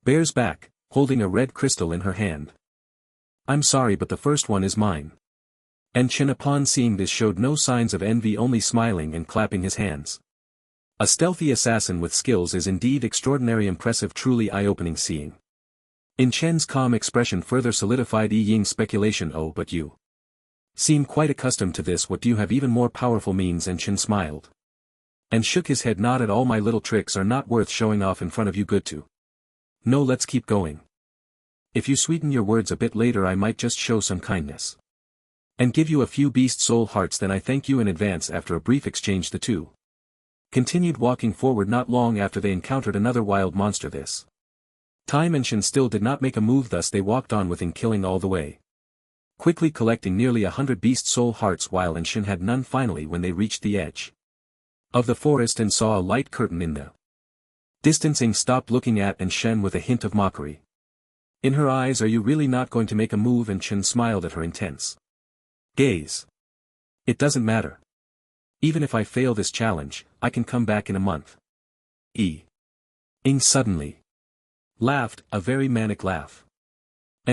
bear's back, holding a red crystal in her hand. I'm sorry, but the first one is mine. Chen, upon seeing this, showed no signs of envy, only smiling and clapping his hands. A stealthy assassin with skills is indeed extraordinary, impressive, truly eye-opening. Seeing Chen's calm expression further solidified Yi Ying's speculation. Oh, but you seem quite accustomed to this. What do you have? Even more powerful means? Chen smiled and shook his head. Not at all. My little tricks are not worth showing off in front of you. Good to know. Let's keep going. If you sweeten your words a bit later, I might just show some kindness and give you a few Beast Soul Hearts. Then I thank you in advance. After a brief exchange, the two continued walking forward. Not long after, they encountered another wild monster. This time Chen still did not make a move, thus they walked on within killing all the way, quickly collecting nearly 100 Beast Soul Hearts, while Chen had none. Finally, when they reached the edge of the forest and saw a light curtain in the distance, stopped looking at Chen with a hint of mockery in her eyes. Are you really not going to make a move? Chen smiled at her intense gaze. It doesn't matter. Even if I fail this challenge, I can come back in a month. Ying suddenly laughed, a very manic laugh.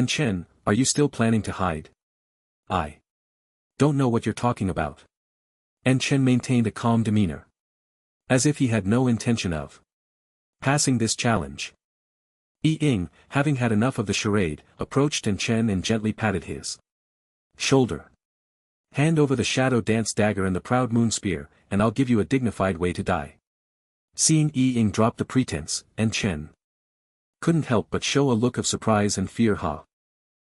Chen, are you still planning to hide? I don't know what you're talking about. Chen maintained a calm demeanor, as if he had no intention of passing this challenge. Ying, having had enough of the charade, approached Chen and gently patted his shoulder. Hand over the Shadow Dance Dagger and the Proud Moon Spear, and I'll give you a dignified way to die. Seeing Ying drop the pretense, Chen couldn't help but show a look of surprise and fear. Ha!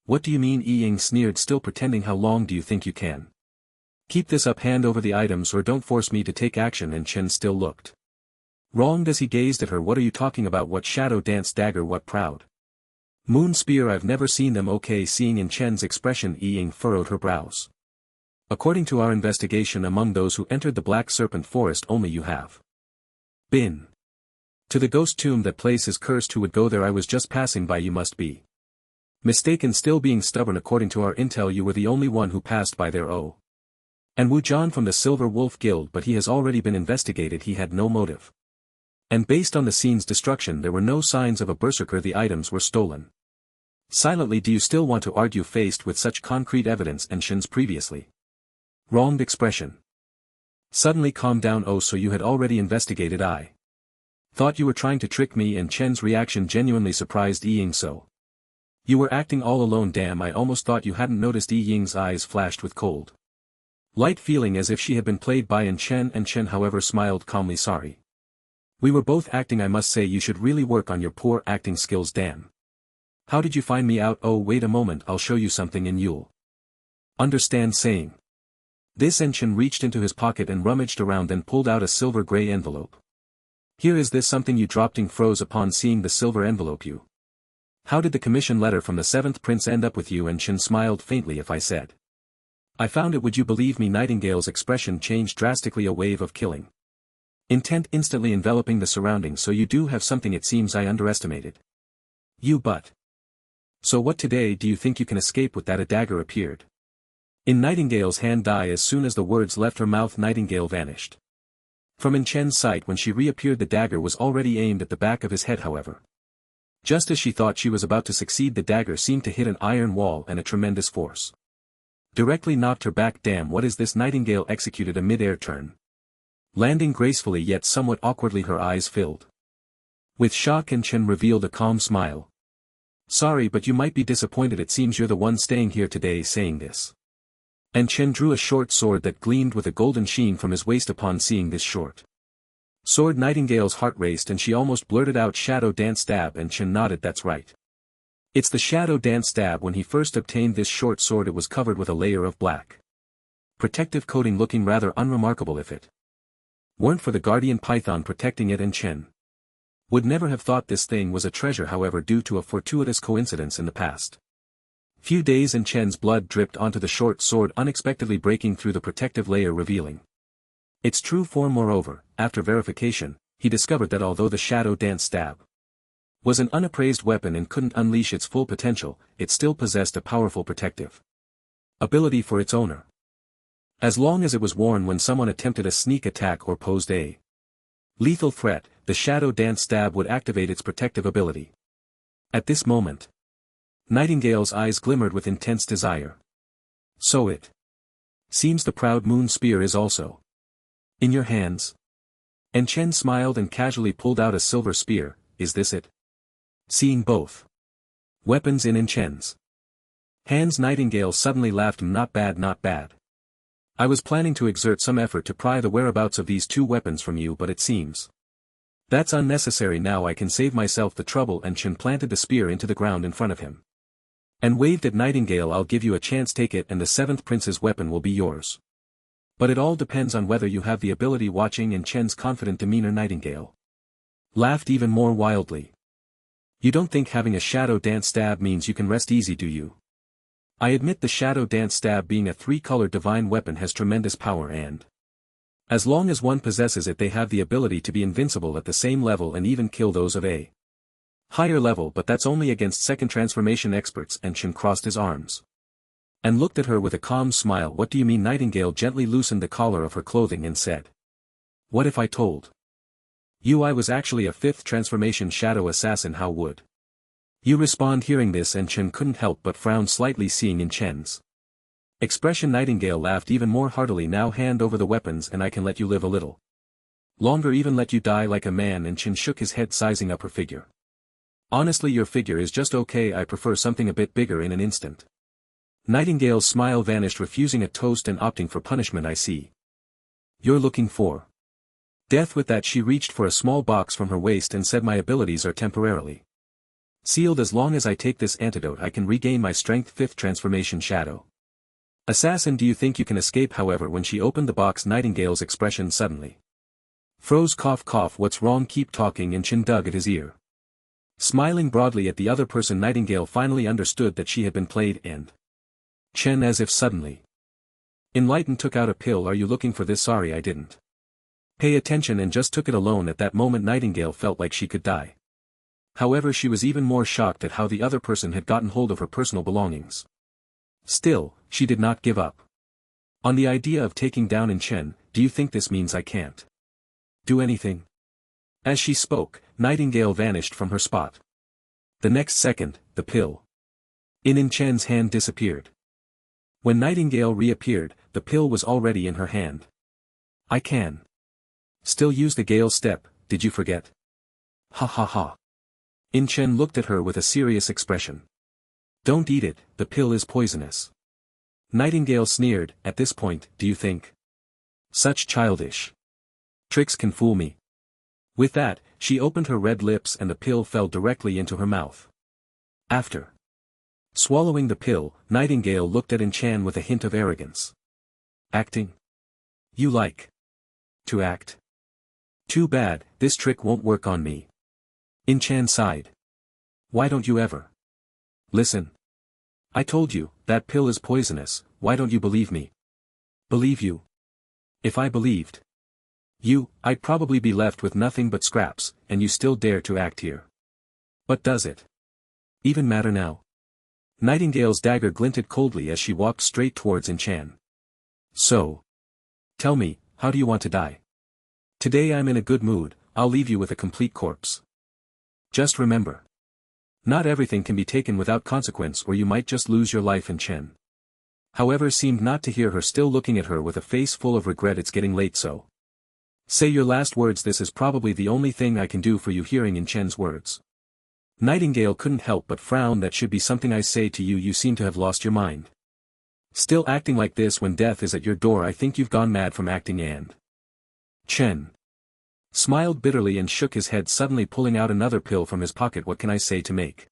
What do you mean? Ying sneered, still pretending. How long do you think you can keep this up? Hand over the items or don't force me to take action. Chen still looked wronged as he gazed at her. What are you talking about? What Shadow Dance Dagger? What Proud Moon Spear? I've never seen them. Okay. Seeing Chen's expression, Ying furrowed her brows. According to our investigation, among those who entered the Black Serpent Forest, only you have been to the ghost tomb. That place is cursed. Who would go there? I was just passing by. You must be mistaken. Still being stubborn. According to our intel, you were the only one who passed by there. Oh. And Wu John from the Silver Wolf Guild, but he has already been investigated. He had no motive. And based on the scene's destruction, there were no signs of a berserker. The items were stolen silently. Do you still want to argue faced with such concrete evidence? Chen's previously wronged expression suddenly calmed down. Oh, so you had already investigated? I thought you were trying to trick me. And Chen's reaction genuinely surprised Ying. So you were acting all alone? Damn, I almost thought you hadn't noticed. Ying's eyes flashed with cold light, feeling as if she had been played by Chen. Chen, however, smiled calmly. Sorry. We were both acting. I must say you should really work on your poor acting skills. Damn. How did you find me out? Oh, wait a moment, I'll show you something and you'll understand. Saying this, Chen reached into his pocket and rummaged around, and pulled out a silver-gray envelope. Here is this. Something you dropped. Ying froze upon seeing the silver envelope. You. How did the commission letter from the 7th prince end up with you? Chen smiled faintly. If I said I found it, would you believe me? Nightingale's expression changed drastically, a wave of killing intent instantly enveloping the surroundings. So you do have something, it seems I underestimated you, but. So what today do you think you can escape with that? A dagger appeared in Nightingale's hand. As soon as the words left her mouth, Nightingale vanished from In Chen's sight. When she reappeared, the dagger was already aimed at the back of his head. However, just as she thought she was about to succeed, the dagger seemed to hit an iron wall and a tremendous force directly knocked her back. Damn, what is this? Nightingale executed a mid-air turn, landing gracefully yet somewhat awkwardly. Her eyes filled with shock, and Chen revealed a calm smile. Sorry, but you might be disappointed. It seems you're the one staying here today. Saying this, and Chen drew a short sword that gleamed with a golden sheen from his waist. Upon seeing this short sword, Nightingale's heart raced and she almost blurted out, "Shadow Dance Stab," and Chen nodded. That's right. It's the Shadow Dance Stab. When he first obtained this short sword, it was covered with a layer of black protective coating, looking rather unremarkable if it weren't for the guardian python protecting it, and Chen would never have thought this thing was a treasure. However, due to a fortuitous coincidence in the past few days, and Chen's blood dripped onto the short sword, unexpectedly breaking through the protective layer, revealing its true form. Moreover, after verification, he discovered that although the Shadow Dance Stab was an unappraised weapon and couldn't unleash its full potential, it still possessed a powerful protective ability for its owner. As long as it was worn when someone attempted a sneak attack or posed a lethal threat, the Shadow Dance Stab would activate its protective ability. At this moment, Nightingale's eyes glimmered with intense desire. So it seems the proud moon spear is also in your hands? And Chen smiled and casually pulled out a silver spear. Is this it? Seeing both weapons in Chen's hands, Nightingale suddenly laughed. Not bad, not bad. I was planning to exert some effort to pry the whereabouts of these two weapons from you, but it seems that's unnecessary. Now I can save myself the trouble. And Chen planted the spear into the ground in front of him and waved at Nightingale. I'll give you a chance, take it, and the seventh prince's weapon will be yours. But it all depends on whether you have the ability. Watching in Chen's confident demeanor, Nightingale laughed even more wildly. You don't think having a Shadow Dance Stab means you can rest easy, do you? I admit the Shadow Dance Stab, being a three-colored divine weapon, has tremendous power, and as long as one possesses it, they have the ability to be invincible at the same level and even kill those of a higher level, but that's only against second transformation experts. And Chen crossed his arms and looked at her with a calm smile. What do you mean? Nightingale gently loosened the collar of her clothing and said, what if I told you I was actually a fifth transformation shadow assassin? How would you respond hearing this? And Chen couldn't help but frown slightly, seeing in Chen's expression. Nightingale laughed even more heartily. Now hand over the weapons and I can let you live a little longer, even let you die like a man. And Chen shook his head, sizing up her figure. Honestly, your figure is just okay. I prefer something a bit bigger. In an instant, Nightingale's smile vanished, refusing a toast and opting for punishment. I see. You're looking for death. With that, she reached for a small box from her waist and said, my abilities are temporarily sealed. As long as I take this antidote, I can regain my strength. Fifth transformation shadow assassin, do you think you can escape? However, when she opened the box, Nightingale's expression suddenly froze. Cough, cough. What's wrong? Keep talking. And Chen dug at his ear, smiling broadly at the other person. Nightingale finally understood that she had been played, and Chen, as if suddenly enlightened, took out a pill. Are you looking for this? Sorry, I didn't pay attention and just took it alone. At that moment, Nightingale felt like she could die. However, she was even more shocked at how the other person had gotten hold of her personal belongings. Still, she did not give up on the idea of taking down In Chen. Do you think this means I can't do anything? As she spoke, Nightingale vanished from her spot. The next second, the pill in Chen's hand disappeared. When Nightingale reappeared, the pill was already in her hand. I can still use the Gale step, did you forget? Ha ha ha. In Chen looked at her with a serious expression. Don't eat it, the pill is poisonous. Nightingale sneered. At this point, do you think such childish tricks can fool me? With that, she opened her red lips and the pill fell directly into her mouth. After swallowing the pill, Nightingale looked at In Chen with a hint of arrogance. Acting? You like to act? Too bad, this trick won't work on me. In Chen sighed. Why don't you ever listen I told you, that pill is poisonous, why don't you believe me? Believe you? If I believed you, I'd probably be left with nothing but scraps, and you still dare to act here. But does it even matter now? Nightingale's dagger glinted coldly as she walked straight towards In-chan. So, tell me, how do you want to die? Today I'm in a good mood, I'll leave you with a complete corpse. Just remember. Not everything can be taken without consequence or you might just lose your life. In-chan, however, seemed not to hear her, still looking at her with a face full of regret. It's getting late, so say your last words. This is probably the only thing I can do for you. Hearing In-chan's words, Nightingale couldn't help but frown. That should be something I say to you. You seem to have lost your mind. Still acting like this when death is at your door. I think you've gone mad from acting. And Chen smiled bitterly and shook his head, suddenly pulling out another pill from his pocket. What can I say to make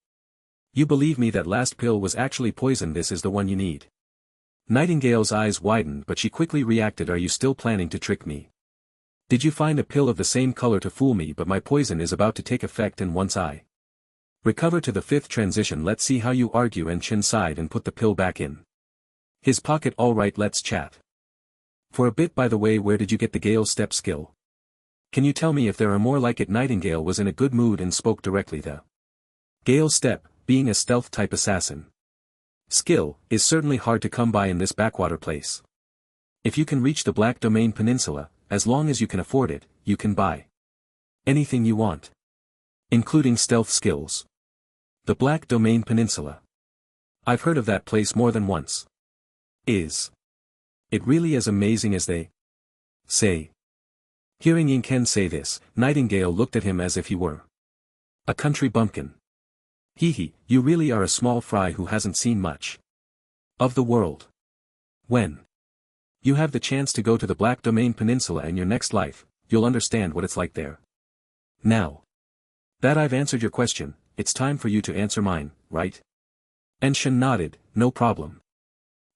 you believe me? That last pill was actually poison. This is the one you need. Nightingale's eyes widened, but she quickly reacted. Are you still planning to trick me? Did you find a pill of the same color to fool me? But my poison is about to take effect, and once I recover to the 5th transition, let's see how you argue. And Chen sighed and put the pill back in his pocket. All right, let's chat for a bit. By the way, where did you get the Gale step skill? Can you tell me if there are more like it? Nightingale was in a good mood and spoke directly. The Gale step, being a stealth-type assassin skill, is certainly hard to come by in this backwater place. If you can reach the Black Domain Peninsula, as long as you can afford it, you can buy anything you want, including stealth skills. The Black Domain Peninsula. I've heard of that place more than once. Is it really as amazing as they say? Hearing Yin-ken say this, Nightingale looked at him as if he were a country bumpkin. Hee, you really are a small fry who hasn't seen much of the world. When you have the chance to go to the Black Domain Peninsula in your next life, you'll understand what it's like there. Now that I've answered your question, it's time for you to answer mine, right? En-shen nodded. No problem.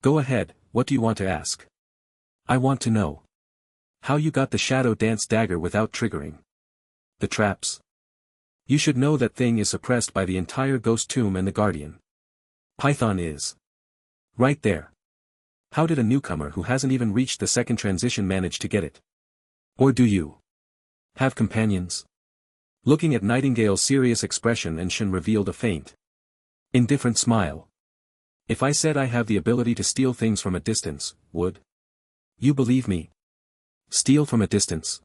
Go ahead, what do you want to ask? I want to know how you got the Shadow Dance dagger without triggering the traps. You should know that thing is suppressed by the entire Ghost Tomb, and the Guardian Python is right there. How did a newcomer who hasn't even reached the 2nd transition manage to get it? Or do you have companions? Looking at Nightingale's serious expression, En-shen revealed a faint, indifferent smile. If I said I have the ability to steal things from a distance, would you believe me? Steal from a distance?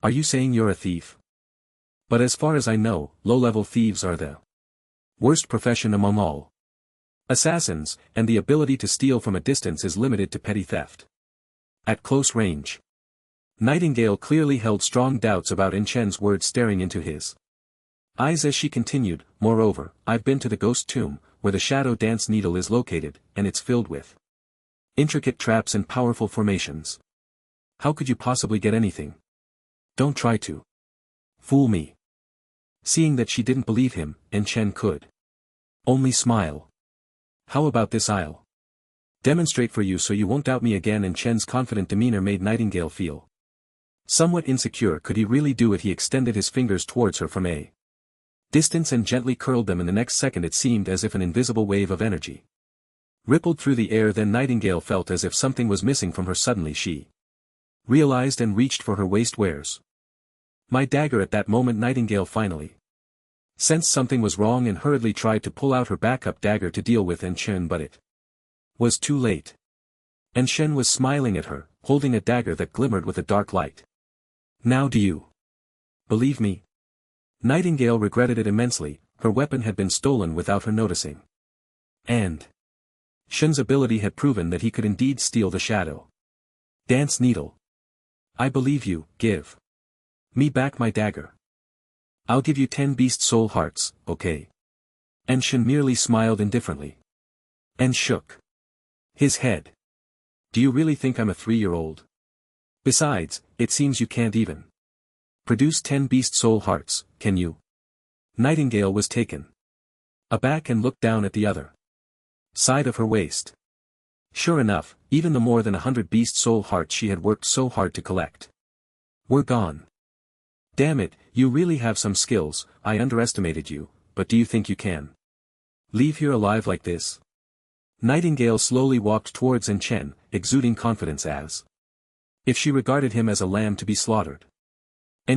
Are you saying you're a thief? But as far as I know, low-level thieves are the worst profession among all assassins, and the ability to steal from a distance is limited to petty theft. At close range. Nightingale clearly held strong doubts about In-chen's words, staring into his eyes as she continued. Moreover, I've been to the Ghost Tomb, where the Shadow Dance needle is located, and it's filled with intricate traps and powerful formations. How could you possibly get anything? Don't try to fool me. Seeing that she didn't believe him, En-chen could only smile. How about this? I'll demonstrate for you so you won't doubt me again. En-chen's confident demeanor made Nightingale feel somewhat insecure. Could he really do it? He extended his fingers towards her from a distance and gently curled them. In the next second it seemed as if an invisible wave of energy rippled through the air. Then Nightingale felt as if something was missing from her. Suddenly she realized and reached for her waist. Where's my dagger? At that moment Nightingale finally sensed something was wrong and hurriedly tried to pull out her backup dagger to deal with En-chen, but it was too late. En-chen was smiling at her, holding a dagger that glimmered with a dark light. Now do you believe me? Nightingale regretted it immensely. Her weapon had been stolen without her noticing. And Shen's ability had proven that he could indeed steal the Shadow Dance needle. I believe you. Give me back my dagger. I'll give you 10 beast soul hearts, okay? En-shen merely smiled indifferently and shook his head. Do you really think I'm a 3-year-old? Besides, it seems you can't even produce 10 beast soul hearts, can you? Nightingale was taken aback and looked down at the other side of her waist. Sure enough, even the more than 100 beast soul hearts she had worked so hard to collect were gone. Damn it, you really have some skills. I underestimated you, but do you think you can leave here alive like this? Nightingale slowly walked towards Chen, exuding confidence as if she regarded him as a lamb to be slaughtered.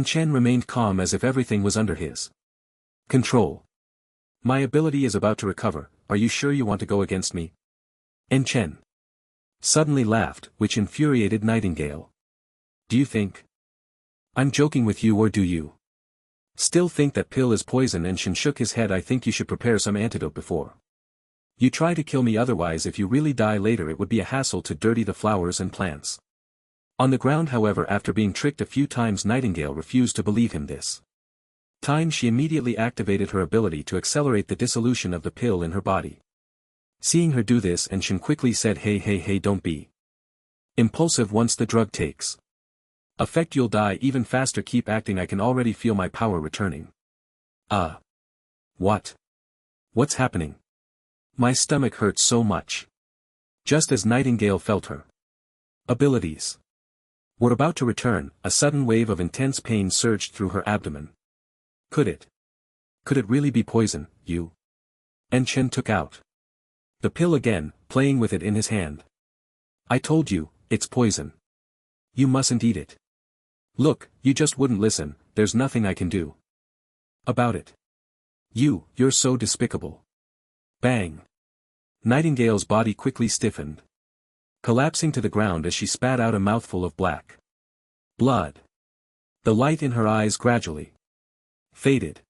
Chen remained calm as if everything was under his control. My ability is about to recover, are you sure you want to go against me? Chen suddenly laughed, which infuriated Nightingale. Do you think I'm joking with you, or do you still think that pill is poison? Chen shook his head. I think you should prepare some antidote before you try to kill me, otherwise if you really die later it would be a hassle to dirty the flowers and plants. On the ground, however, after being tricked a few times, Nightingale refused to believe him this time. She immediately activated her ability to accelerate the dissolution of the pill in her body. Seeing her do this, Chen quickly said, hey, don't be impulsive. Once the drug takes effect you'll die even faster. Keep acting, I can already feel my power returning. What? What's happening? My stomach hurts so much. Just as Nightingale felt her abilities were about to return, a sudden wave of intense pain surged through her abdomen. Could it really be poison, you? Chen took out the pill again, playing with it in his hand. I told you, it's poison. You mustn't eat it. Look, you just wouldn't listen, there's nothing I can do about it. You're so despicable. Bang! Nightingale's body quickly stiffened, collapsing to the ground as she spat out a mouthful of black blood. The light in her eyes gradually faded.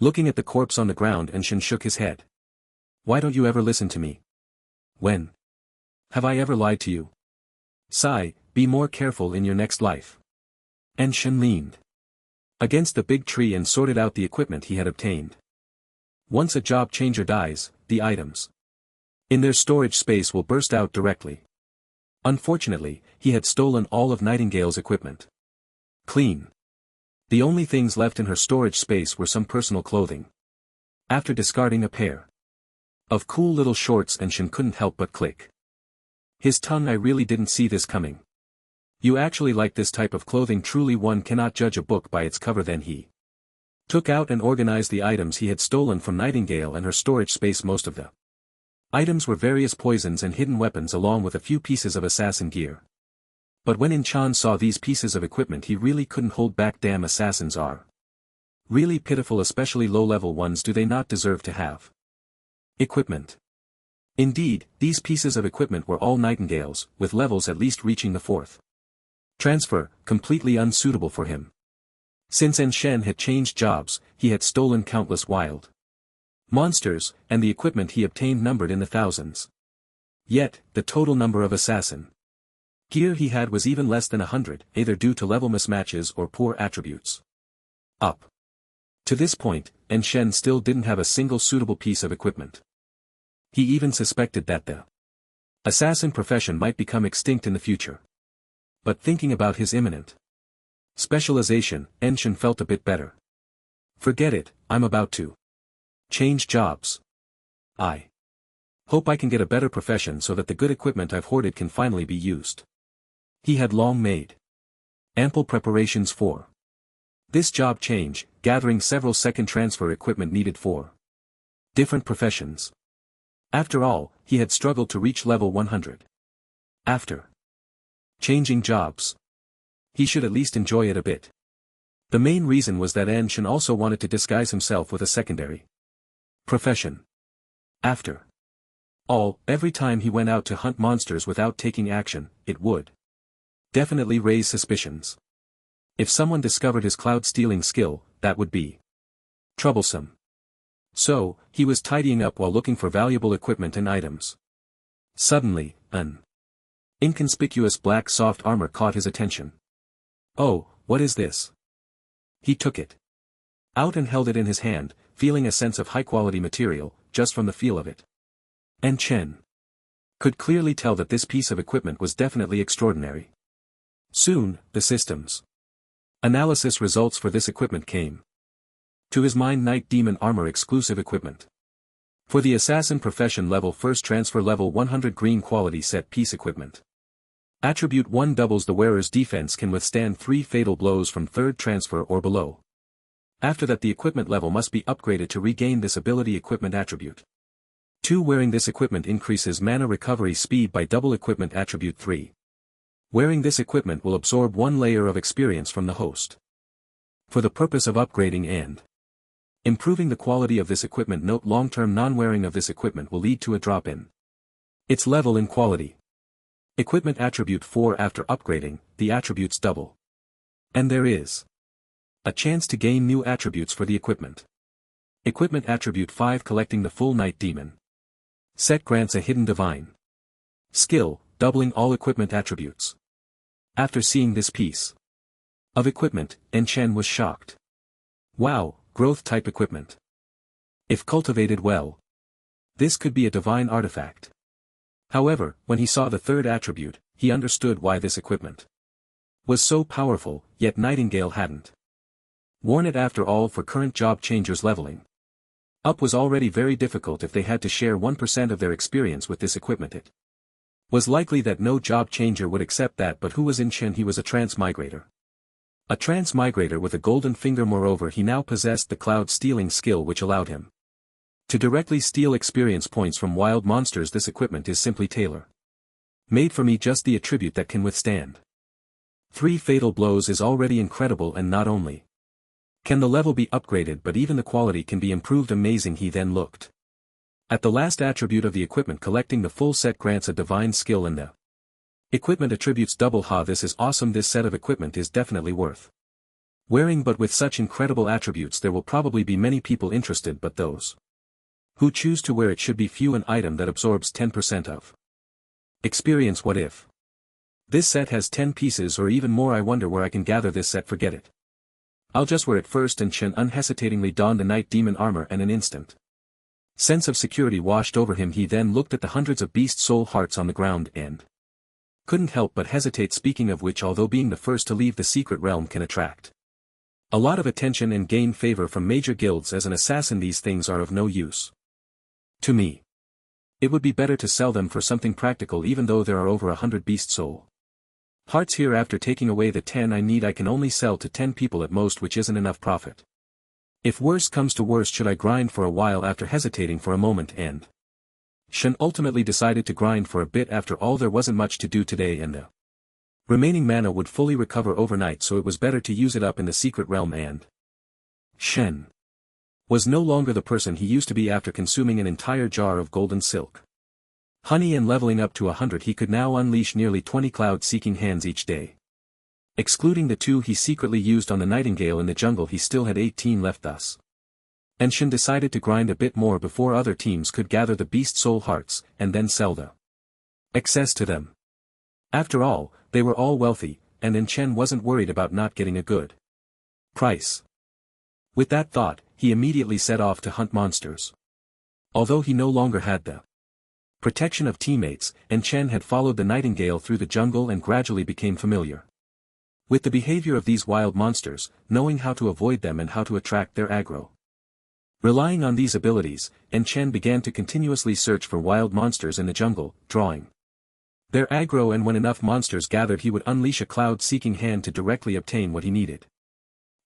Looking at the corpse on the ground, Chen shook his head. Why don't you ever listen to me? When have I ever lied to you? Sigh, be more careful in your next life. Chen leaned against the big tree and sorted out the equipment he had obtained. Once a job changer dies, the items in their storage space will burst out directly. Unfortunately, he had stolen all of Nightingale's equipment. Clean. The only things left in her storage space were some personal clothing. After discarding a pair of cool little shorts, Chen couldn't help but click his tongue. I really didn't see this coming. You actually like this type of clothing? Truly, one cannot judge a book by its cover. Then he took out and organized the items he had stolen from Nightingale and her storage space. Most of the items were various poisons and hidden weapons, along with a few pieces of assassin gear. But when Chen saw these pieces of equipment, he really couldn't hold back. Damn, assassins are really pitiful, especially low-level ones. Do they not deserve to have equipment? Indeed, these pieces of equipment were all Nightingale's, with levels at least reaching the 4th transfer, completely unsuitable for him. Since Chen had changed jobs, he had stolen countless wild monsters, and the equipment he obtained numbered in the thousands. Yet, the total number of assassin gear he had was even less than 100, either due to level mismatches or poor attributes. Up to this point, Chen still didn't have a single suitable piece of equipment. He even suspected that the assassin profession might become extinct in the future. But thinking about his imminent specialization, Chen felt a bit better. Forget it, I'm about to change jobs. I hope I can get a better profession so that the good equipment I've hoarded can finally be used. He had long made ample preparations for this job change, gathering several second transfer equipment needed for different professions. After all, he had struggled to reach level 100. After changing jobs, he should at least enjoy it a bit. The main reason was that Chen also wanted to disguise himself with a secondary profession. After all, every time he went out to hunt monsters without taking action, it would definitely raise suspicions. If someone discovered his cloud stealing skill, that would be troublesome. So, he was tidying up while looking for valuable equipment and items. Suddenly, an inconspicuous black soft armor caught his attention. Oh, what is this? He took it out and held it in his hand, feeling a sense of high-quality material, just from the feel of it. Chen could clearly tell that this piece of equipment was definitely extraordinary. Soon, the systems analysis results for this equipment came to his mind. Night Demon Armor exclusive equipment. For the assassin profession, level 1st transfer, level 100, green quality set piece equipment. Attribute 1 doubles the wearer's defense, can withstand 3 fatal blows from 3rd transfer or below. After that, the equipment level must be upgraded to regain this ability equipment attribute. 2. Wearing this equipment increases mana recovery speed by double. Equipment attribute 3. Wearing this equipment will absorb 1 layer of experience from the host. For the purpose of upgrading and improving the quality of this equipment. Note: long-term non-wearing of this equipment will lead to a drop in its level in quality. Equipment attribute 4. After upgrading, the attributes double. And there is a chance to gain new attributes for the equipment. Equipment attribute 5. Collecting the full Night Demon set grants a hidden divine skill, doubling all equipment attributes. After seeing this piece of equipment, Chen was shocked. Wow, growth type equipment. If cultivated well, this could be a divine artifact. However, when he saw the third attribute, he understood why this equipment was so powerful, yet Nightingale hadn't worn it. After all, for current job changers, leveling up was already very difficult. If they had to share 1% of their experience with this equipment, it was likely that no job changer would accept that. But who was Chen? He was a transmigrator. A transmigrator with a golden finger. Moreover, he now possessed the cloud stealing skill, which allowed him to directly steal experience points from wild monsters. This equipment is simply tailor-made for me, just the attribute that can withstand 3 fatal blows is already incredible. And not only can the level be upgraded, but even the quality can be improved. Amazing. He then looked at the last attribute of the equipment. Collecting the full set grants a divine skill, and the equipment attributes double. This is awesome. This set of equipment is definitely worth wearing, but with such incredible attributes there will probably be many people interested, but those who choose to wear it should be few. An item that absorbs 10% of experience. What if this set has 10 pieces or even more? I wonder where I can gather this set. Forget it, I'll just wear it first. And Chen unhesitatingly donned the Night Demon armor, and an instant sense of security washed over him. He then looked at the hundreds of beast soul hearts on the ground and couldn't help but hesitate. Speaking of which, although being the first to leave the secret realm can attract a lot of attention and gain favor from major guilds, as an assassin these things are of no use to me. It would be better to sell them for something practical. Even though there are over 100 beast soul hearts here, after taking away the 10 I need, I can only sell to 10 people at most, which isn't enough profit. If worst comes to worst, should I grind for a while? After hesitating for a moment, and Shen ultimately decided to grind for a bit. After all, there wasn't much to do today, and the remaining mana would fully recover overnight, so it was better to use it up in the secret realm. And Shen was no longer the person he used to be. After consuming an entire jar of golden silk honey and leveling up to 100, he could now unleash nearly 20 cloud-seeking hands each day. Excluding the 2 he secretly used on the Nightingale in the jungle, he still had 18 left. Thus, and Shen decided to grind a bit more before other teams could gather the beast soul hearts, and then sell the excess to them. After all, they were all wealthy, and Chen wasn't worried about not getting a good price. With that thought, he immediately set off to hunt monsters. Although he no longer had the protection of teammates, Chen had followed the Nightingale through the jungle and gradually became familiar with the behavior of these wild monsters, knowing how to avoid them and how to attract their aggro. Relying on these abilities, Chen began to continuously search for wild monsters in the jungle, drawing their aggro, and when enough monsters gathered he would unleash a cloud-seeking hand to directly obtain what he needed.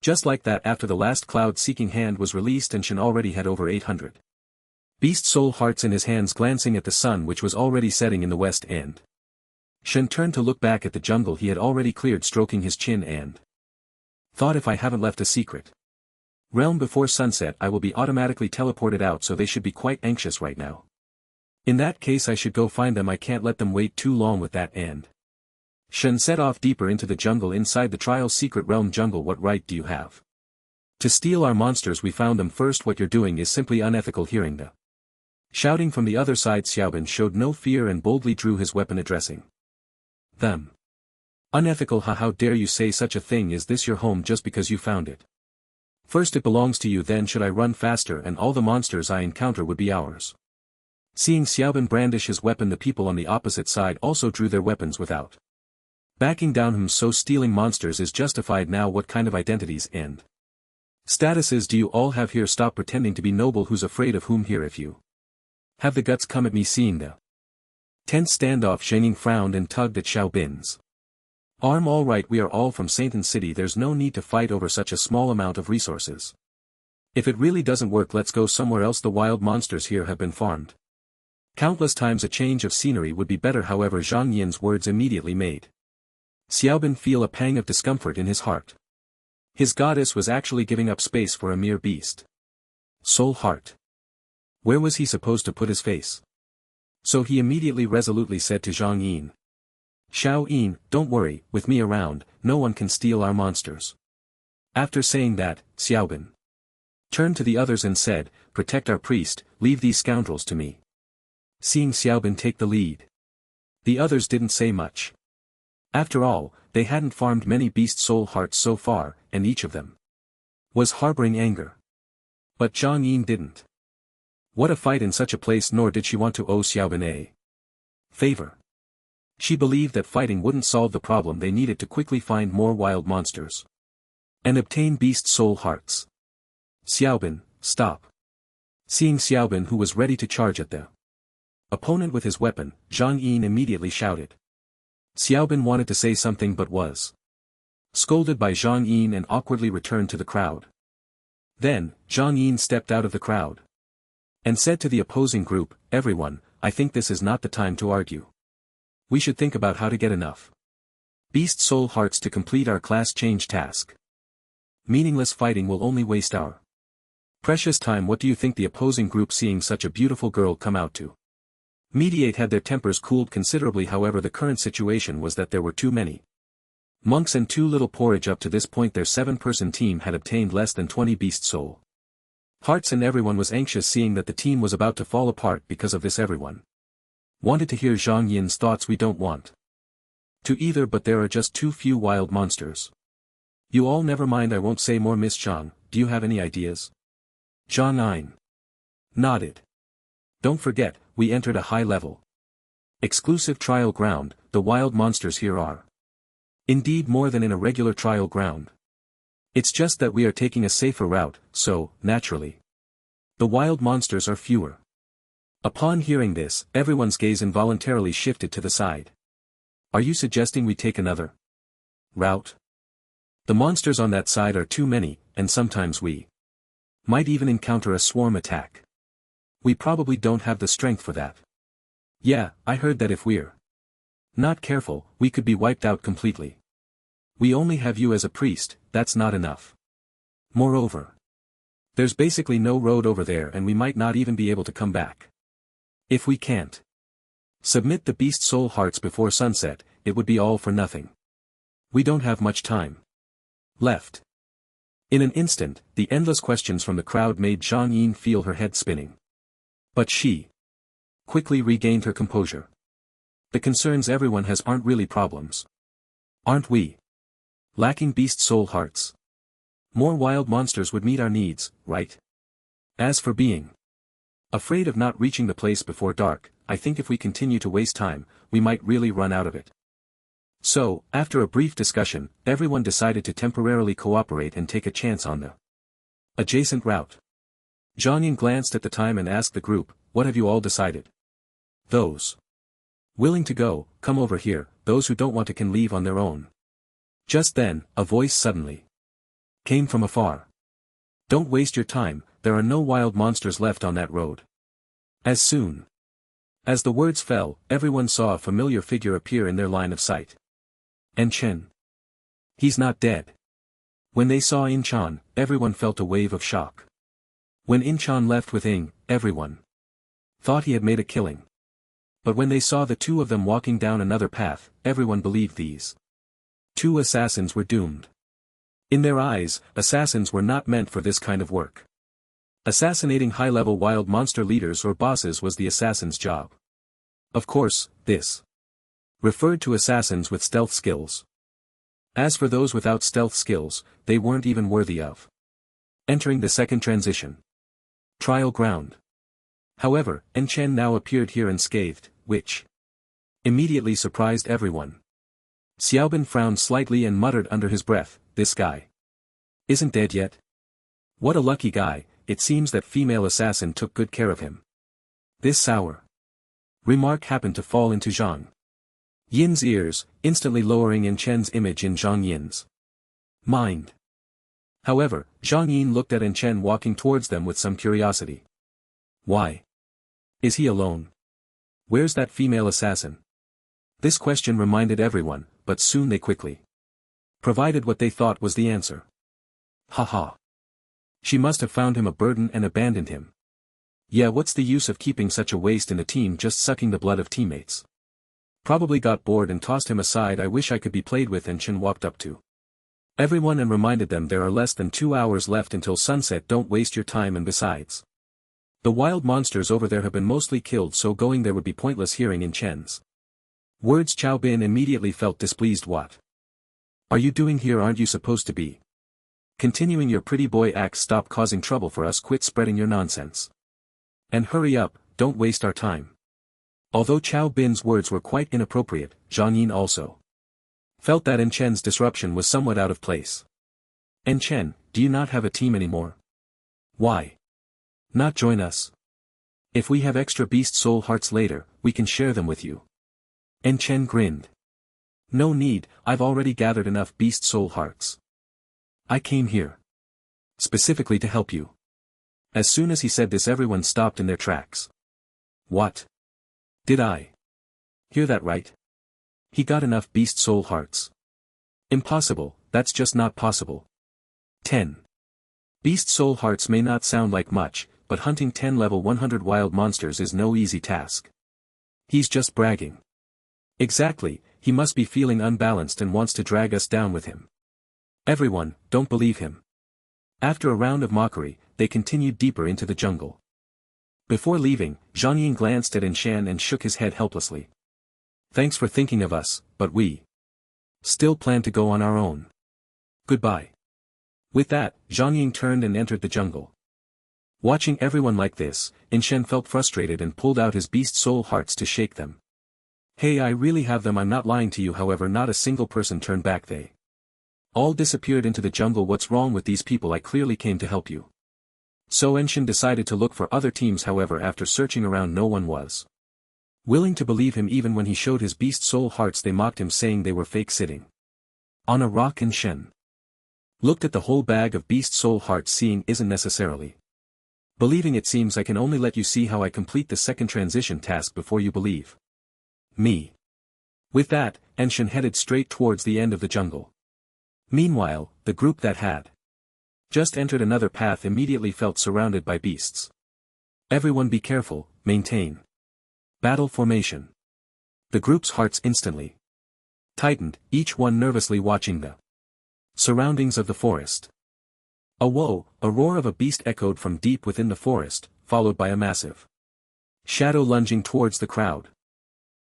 Just like that, after the last cloud-seeking hand was released, Chen already had over 800 beast soul hearts in his hands. Glancing at the sun, which was already setting in the west, and Shen turned to look back at the jungle he had already cleared, stroking his chin, and thought, if I haven't left a secret realm before sunset, I will be automatically teleported out, so they should be quite anxious right now. In that case I should go find them. I can't let them wait too long with that. And Shen set off deeper into the jungle inside the Trial's secret realm. Jungle, what right do you have to steal our monsters? We found them first. What you're doing is simply unethical. Hearing the shouting from the other side, Xiaobin showed no fear and boldly drew his weapon, addressing them. Unethical? How dare you say such a thing? Is this your home just because you found it? First it belongs to you, then should I run faster and all the monsters I encounter would be ours. Seeing Xiaobin brandish his weapon, the people on the opposite side also drew their weapons without backing down. So stealing monsters is justified now. What kind of identities and statuses do you all have here? Stop pretending to be noble. Who's afraid of whom here? If you have the guts, come at me. Seeing the tense standoff, Shening frowned and tugged at Xiaobin's arm. All right, we are all from Sainton City. There's no need to fight over such a small amount of resources. If it really doesn't work, let's go somewhere else. The wild monsters here have been farmed Countless times a change of scenery would be better, however Zhang Yin's words immediately made Xiaobin feel a pang of discomfort in his heart. His goddess was actually giving up space for a mere beast. Soul heart. Where was he supposed to put his face? So he immediately resolutely said to Zhang Yin. Xiao Yin, don't worry, with me around, no one can steal our monsters. After saying that, Xiaobin turned to the others and said, protect our priest, leave these scoundrels to me. Seeing Xiaobin take the lead, the others didn't say much. After all, they hadn't farmed many beast soul hearts so far, and each of them was harboring anger. But Zhang Yin didn't. What a fight in such a place, nor did she want to owe Xiaobin a favor. She believed that fighting wouldn't solve the problem. They needed to quickly find more wild monsters and obtain beast soul hearts. Xiaobin, stop. Seeing Xiaobin, who was ready to charge at the opponent with his weapon, Zhang Yin immediately shouted. Xiaobin wanted to say something but was scolded by Zhang Yin and awkwardly returned to the crowd. Then, Zhang Yin stepped out of the crowd and said to the opposing group, everyone, I think this is not the time to argue. We should think about how to get enough beast soul hearts to complete our class change task. Meaningless fighting will only waste our precious time. What do you think? The opposing group, seeing such a beautiful girl come out to mediate, had their tempers cooled considerably. However, the current situation was that there were too many monks and too little porridge. Up to this point their 7-person team had obtained less than 20 beast soul hearts, and everyone was anxious, seeing that the team was about to fall apart because of this. Everyone wanted to hear Zhang Yin's thoughts. We don't want to either, but there are just too few wild monsters. You all never mind, I won't say more. Miss Zhang, do you have any ideas? Zhang Yin nodded. Don't forget, we entered a high-level exclusive trial ground. The wild monsters here are indeed more than in a regular trial ground. It's just that we are taking a safer route, so, naturally, the wild monsters are fewer. Upon hearing this, everyone's gaze involuntarily shifted to the side. Are you suggesting we take another route? The monsters on that side are too many, and sometimes we might even encounter a swarm attack. We probably don't have the strength for that. Yeah, I heard that if we're not careful, we could be wiped out completely. We only have you as a priest, that's not enough. Moreover, there's basically no road over there, and we might not even be able to come back. If we can't submit the beast soul hearts before sunset, it would be all for nothing. We don't have much time left. In an instant, the endless questions from the crowd made Zhang Yin feel her head spinning. But she quickly regained her composure. The concerns everyone has aren't really problems. Aren't we lacking beast soul hearts? More wild monsters would meet our needs, right? As for being afraid of not reaching the place before dark, I think if we continue to waste time, we might really run out of it. So, after a brief discussion, everyone decided to temporarily cooperate and take a chance on the adjacent route. Zhang Yin glanced at the time and asked the group, what have you all decided? Those willing to go, come over here. Those who don't want to can leave on their own. Just then, a voice suddenly came from afar. Don't waste your time, there are no wild monsters left on that road. As soon as the words fell, everyone saw a familiar figure appear in their line of sight. Chen. He's not dead. When they saw Chen, everyone felt a wave of shock. When Chen left with Ying, everyone thought he had made a killing. But when they saw the two of them walking down another path, everyone believed these two assassins were doomed. In their eyes, assassins were not meant for this kind of work. Assassinating high-level wild monster leaders or bosses was the assassin's job. Of course, this referred to assassins with stealth skills. As for those without stealth skills, they weren't even worthy of entering the second transition trial ground. However, Chen now appeared here unscathed, which immediately surprised everyone. Xiaobin frowned slightly and muttered under his breath, this guy isn't dead yet? What a lucky guy, it seems that female assassin took good care of him. This sour remark happened to fall into Zhang Yin's ears, instantly lowering Chen's image in Zhang Yin's mind. However, Zhang Yin looked at Chen walking towards them with some curiosity. Why is he alone? Where's that female assassin? This question reminded everyone, but soon they quickly provided what they thought was the answer. Haha. She must have found him a burden and abandoned him. Yeah, what's the use of keeping such a waste in a team just sucking the blood of teammates? Probably got bored and tossed him aside. I wish I could be played with. And Shin walked up to everyone and reminded them there are less than 2 hours left until sunset. Don't waste your time, and besides, the wild monsters over there have been mostly killed, so going there would be pointless. Hearing in Chen's words, Xiao Bin immediately felt displeased. What are you doing here? Aren't you supposed to be continuing your pretty boy acts? Stop causing trouble for us. Quit spreading your nonsense. And hurry up, don't waste our time. Although Xiao Bin's words were quite inappropriate, Zhang Yin also felt that En Chen's disruption was somewhat out of place. En Chen, do you not have a team anymore? Why not join us? If we have extra beast soul hearts later, we can share them with you. En Chen grinned. No need, I've already gathered enough beast soul hearts. I came here specifically to help you. As soon as he said this, everyone stopped in their tracks. What? Did I hear that right? He got enough beast soul hearts? Impossible, that's just not possible. 10 beast soul hearts may not sound like much, but hunting 10 level 100 wild monsters is no easy task. He's just bragging. Exactly, he must be feeling unbalanced and wants to drag us down with him. Everyone, don't believe him. After a round of mockery, they continued deeper into the jungle. Before leaving, Zhang Yin glanced at En Shan and shook his head helplessly. Thanks for thinking of us, but we still plan to go on our own. Goodbye. With that, Zhang Yin turned and entered the jungle. Watching everyone like this, En Shan felt frustrated and pulled out his beast soul hearts to shake them. Hey, I really have them, I'm not lying to you. However, not a single person turned back. They all disappeared into the jungle. What's wrong with these people? I clearly came to help you. So En Shan decided to look for other teams. However, after searching around, no one was willing to believe him. Even when he showed his beast soul hearts, they mocked him, saying they were fake. Sitting on a rock, En Shan looked at the whole bag of beast soul hearts. Seeing isn't necessarily believing. It seems I can only let you see how I complete the second transition task before you believe me. With that, En Shan headed straight towards the end of the jungle. Meanwhile, the group that had just entered another path immediately felt surrounded by beasts. Everyone be careful, maintain battle formation. The group's hearts instantly tightened, each one nervously watching the surroundings of the forest. A roar of a beast echoed from deep within the forest, followed by a massive shadow lunging towards the crowd.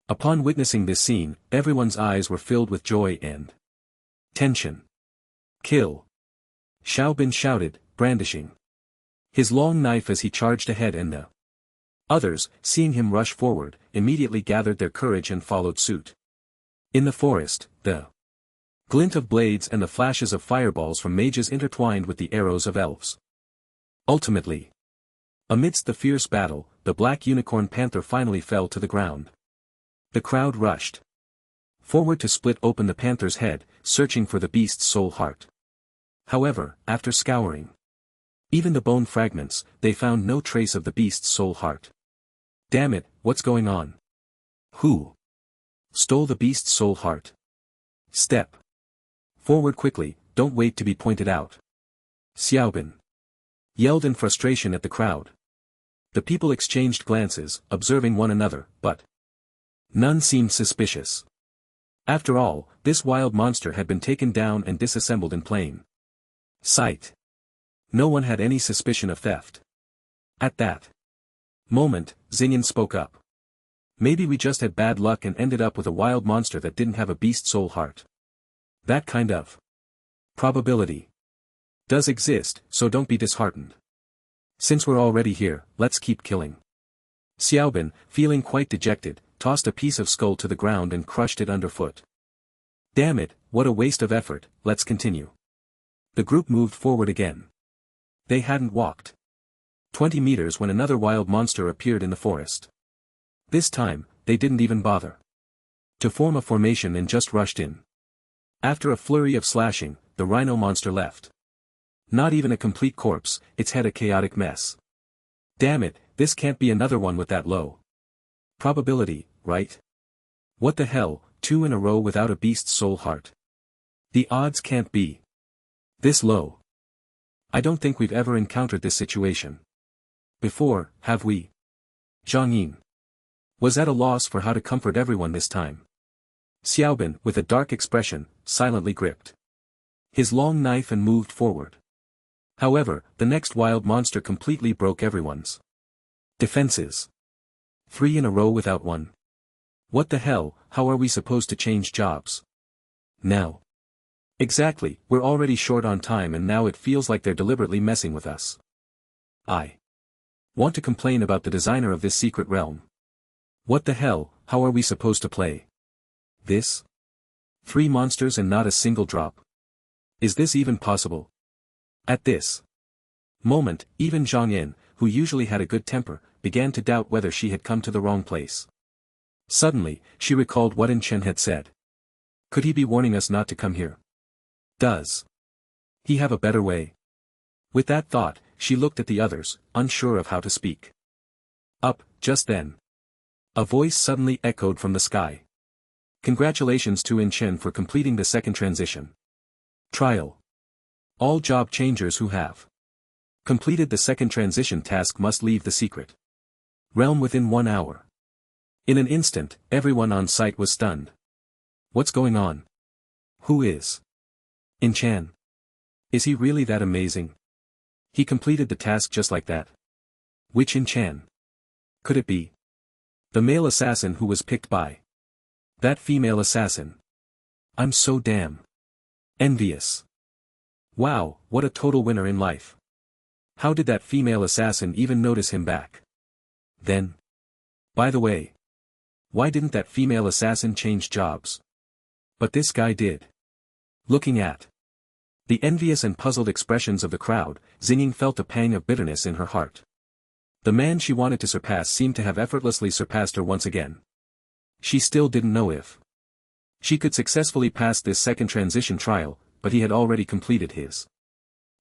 Upon witnessing this scene, everyone's eyes were filled with joy and tension. Kill! Xiao Bin shouted, brandishing his long knife as he charged ahead, and the others, seeing him rush forward, immediately gathered their courage and followed suit. In the forest, the glint of blades and the flashes of fireballs from mages intertwined with the arrows of elves. Ultimately, amidst the fierce battle, the black unicorn panther finally fell to the ground. The crowd rushed forward to split open the panther's head, searching for the beast's soul heart. However, after scouring even the bone fragments, they found no trace of the beast's soul heart. Damn it, what's going on? Who stole the beast's soul heart? Step forward quickly, don't wait to be pointed out. Xiaobin yelled in frustration at the crowd. The people exchanged glances, observing one another, but none seemed suspicious. After all, this wild monster had been taken down and disassembled in plain sight. No one had any suspicion of theft. At that moment, Xingyan spoke up. Maybe we just had bad luck and ended up with a wild monster that didn't have a beast soul heart. That kind of probability does exist, so don't be disheartened. Since we're already here, let's keep killing. Xiaobin, feeling quite dejected, tossed a piece of skull to the ground and crushed it underfoot. Damn it, what a waste of effort, let's continue. The group moved forward again. They hadn't walked 20 meters when another wild monster appeared in the forest. This time, they didn't even bother to form a formation and just rushed in. After a flurry of slashing, the rhino monster left not even a complete corpse, its head a chaotic mess. Damn it, this can't be another one with that low Probability, right? What the hell, 2 in a row without a beast's soul heart. The odds can't be this low. I don't think we've ever encountered this situation before, have we? Zhang Yin was at a loss for how to comfort everyone this time. Xiaobin, with a dark expression, silently gripped his long knife and moved forward. However, the next wild monster completely broke everyone's defenses. 3 in a row without one. What the hell, how are we supposed to change jobs now? Exactly, we're already short on time and now it feels like they're deliberately messing with us. I want to complain about the designer of this secret realm. What the hell, how are we supposed to play this? 3 monsters and not a single drop. Is this even possible? At this moment, even Zhang Yin, who usually had a good temper, began to doubt whether she had come to the wrong place. Suddenly, she recalled what In Chen had said. Could he be warning us not to come here? Does he have a better way? With that thought, she looked at the others, unsure of how to speak. Up, just then. A voice suddenly echoed from the sky. Congratulations to In Chen for completing the second transition trial. All job changers who have completed the second transition task must leave the secret realm within 1 hour. In an instant, everyone on site was stunned. What's going on? Who is In Chen? Is he really that amazing? He completed the task just like that. Which In Chen could it be? The male assassin who was picked by that female assassin. I'm so damn envious. Wow, what a total winner in life. How did that female assassin even notice him back then? By the way, why didn't that female assassin change jobs? But this guy did. Looking at the envious and puzzled expressions of the crowd, Xingyin felt a pang of bitterness in her heart. The man she wanted to surpass seemed to have effortlessly surpassed her once again. She still didn't know if she could successfully pass this second transition trial, but he had already completed his.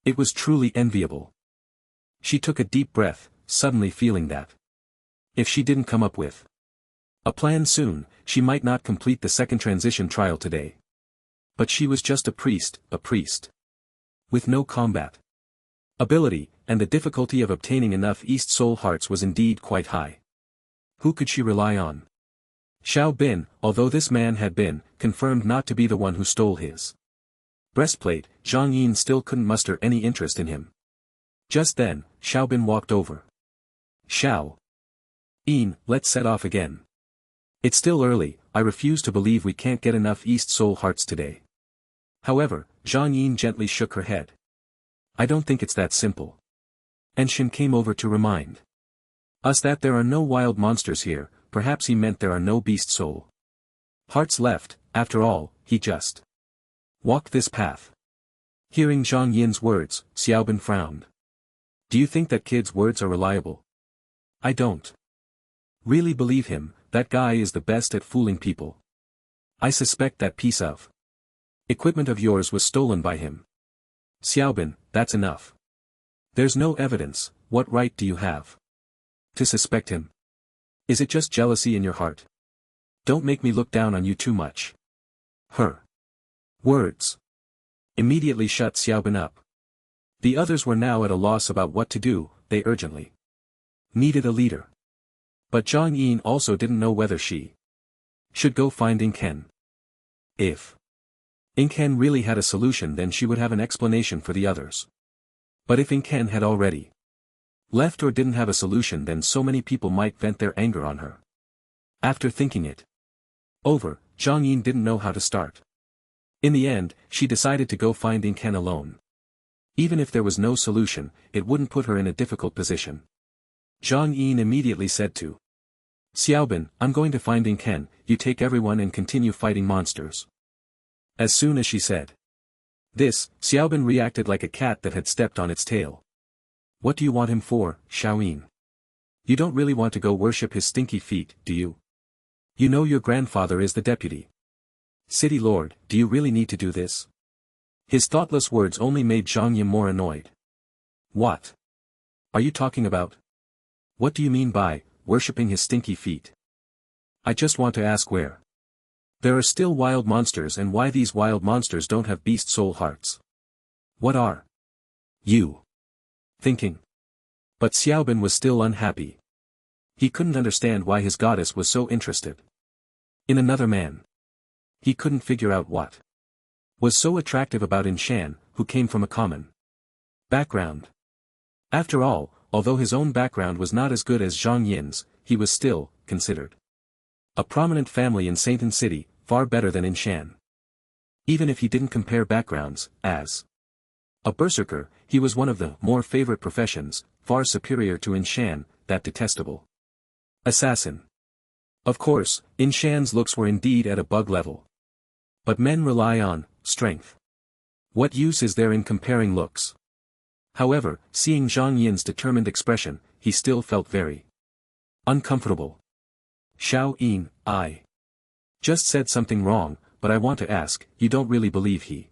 It was truly enviable. She took a deep breath, suddenly feeling that if she didn't come up with a plan soon, she might not complete the second transition trial today. But she was just a priest with no combat ability, and the difficulty of obtaining enough East Soul Hearts was indeed quite high. Who could she rely on? Xiao Bin, although this man had been confirmed not to be the one who stole his breastplate, Zhang Yin still couldn't muster any interest in him. Just then, Xiao Bin walked over. Xiao Yin, let's set off again. It's still early, I refuse to believe we can't get enough East Soul Hearts today. However, Zhang Yin gently shook her head. I don't think it's that simple. Enshin came over to remind us that there are no wild monsters here. Perhaps he meant there are no beast soul hearts left. After all, he just walked this path. Hearing Zhang Yin's words, Xiaobin frowned. Do you think that kid's words are reliable? I don't really believe him. That guy is the best at fooling people. I suspect that piece of equipment of yours was stolen by him. Xiaobin, that's enough. There's no evidence. What right do you have to suspect him? Is it just jealousy in your heart? Don't make me look down on you too much. Her words immediately shut Xiaobin up. The others were now at a loss about what to do. They urgently needed a leader. But Zhang Yin also didn't know whether she should go find Inken. If Inken really had a solution, then she would have an explanation for the others. But if Inken had already left or didn't have a solution, then so many people might vent their anger on her. After thinking it over, Zhang Yin didn't know how to start. In the end, she decided to go find Inken alone. Even if there was no solution, it wouldn't put her in a difficult position. Zhang Yin immediately said to Xiaobin, I'm going to find Inken, you take everyone and continue fighting monsters. As soon as she said this, Xiaobin reacted like a cat that had stepped on its tail. What do you want him for, Xiaoyin? You don't really want to go worship his stinky feet, do you? You know your grandfather is the deputy city lord, do you really need to do this? His thoughtless words only made Zhang Yin more annoyed. What are you talking about? What do you mean by worshipping his stinky feet? I just want to ask where. There are still wild monsters and why these wild monsters don't have beast soul hearts. What are you thinking? But Xiaobin was still unhappy. He couldn't understand why his goddess was so interested in another man. He couldn't figure out what was so attractive about Inshan, who came from a common background. After all, although his own background was not as good as Zhang Yin's, he was still considered a prominent family in Sainton City, far better than Inshan. Even if he didn't compare backgrounds, as a berserker, he was one of the more favorite professions, far superior to Inshan, that detestable assassin. Of course, Inshan's looks were indeed at a bug level. But men rely on strength. What use is there in comparing looks? However, seeing Zhang Yin's determined expression, he still felt very uncomfortable. Xiao Yin, I just said something wrong, but I want to ask, you don't really believe he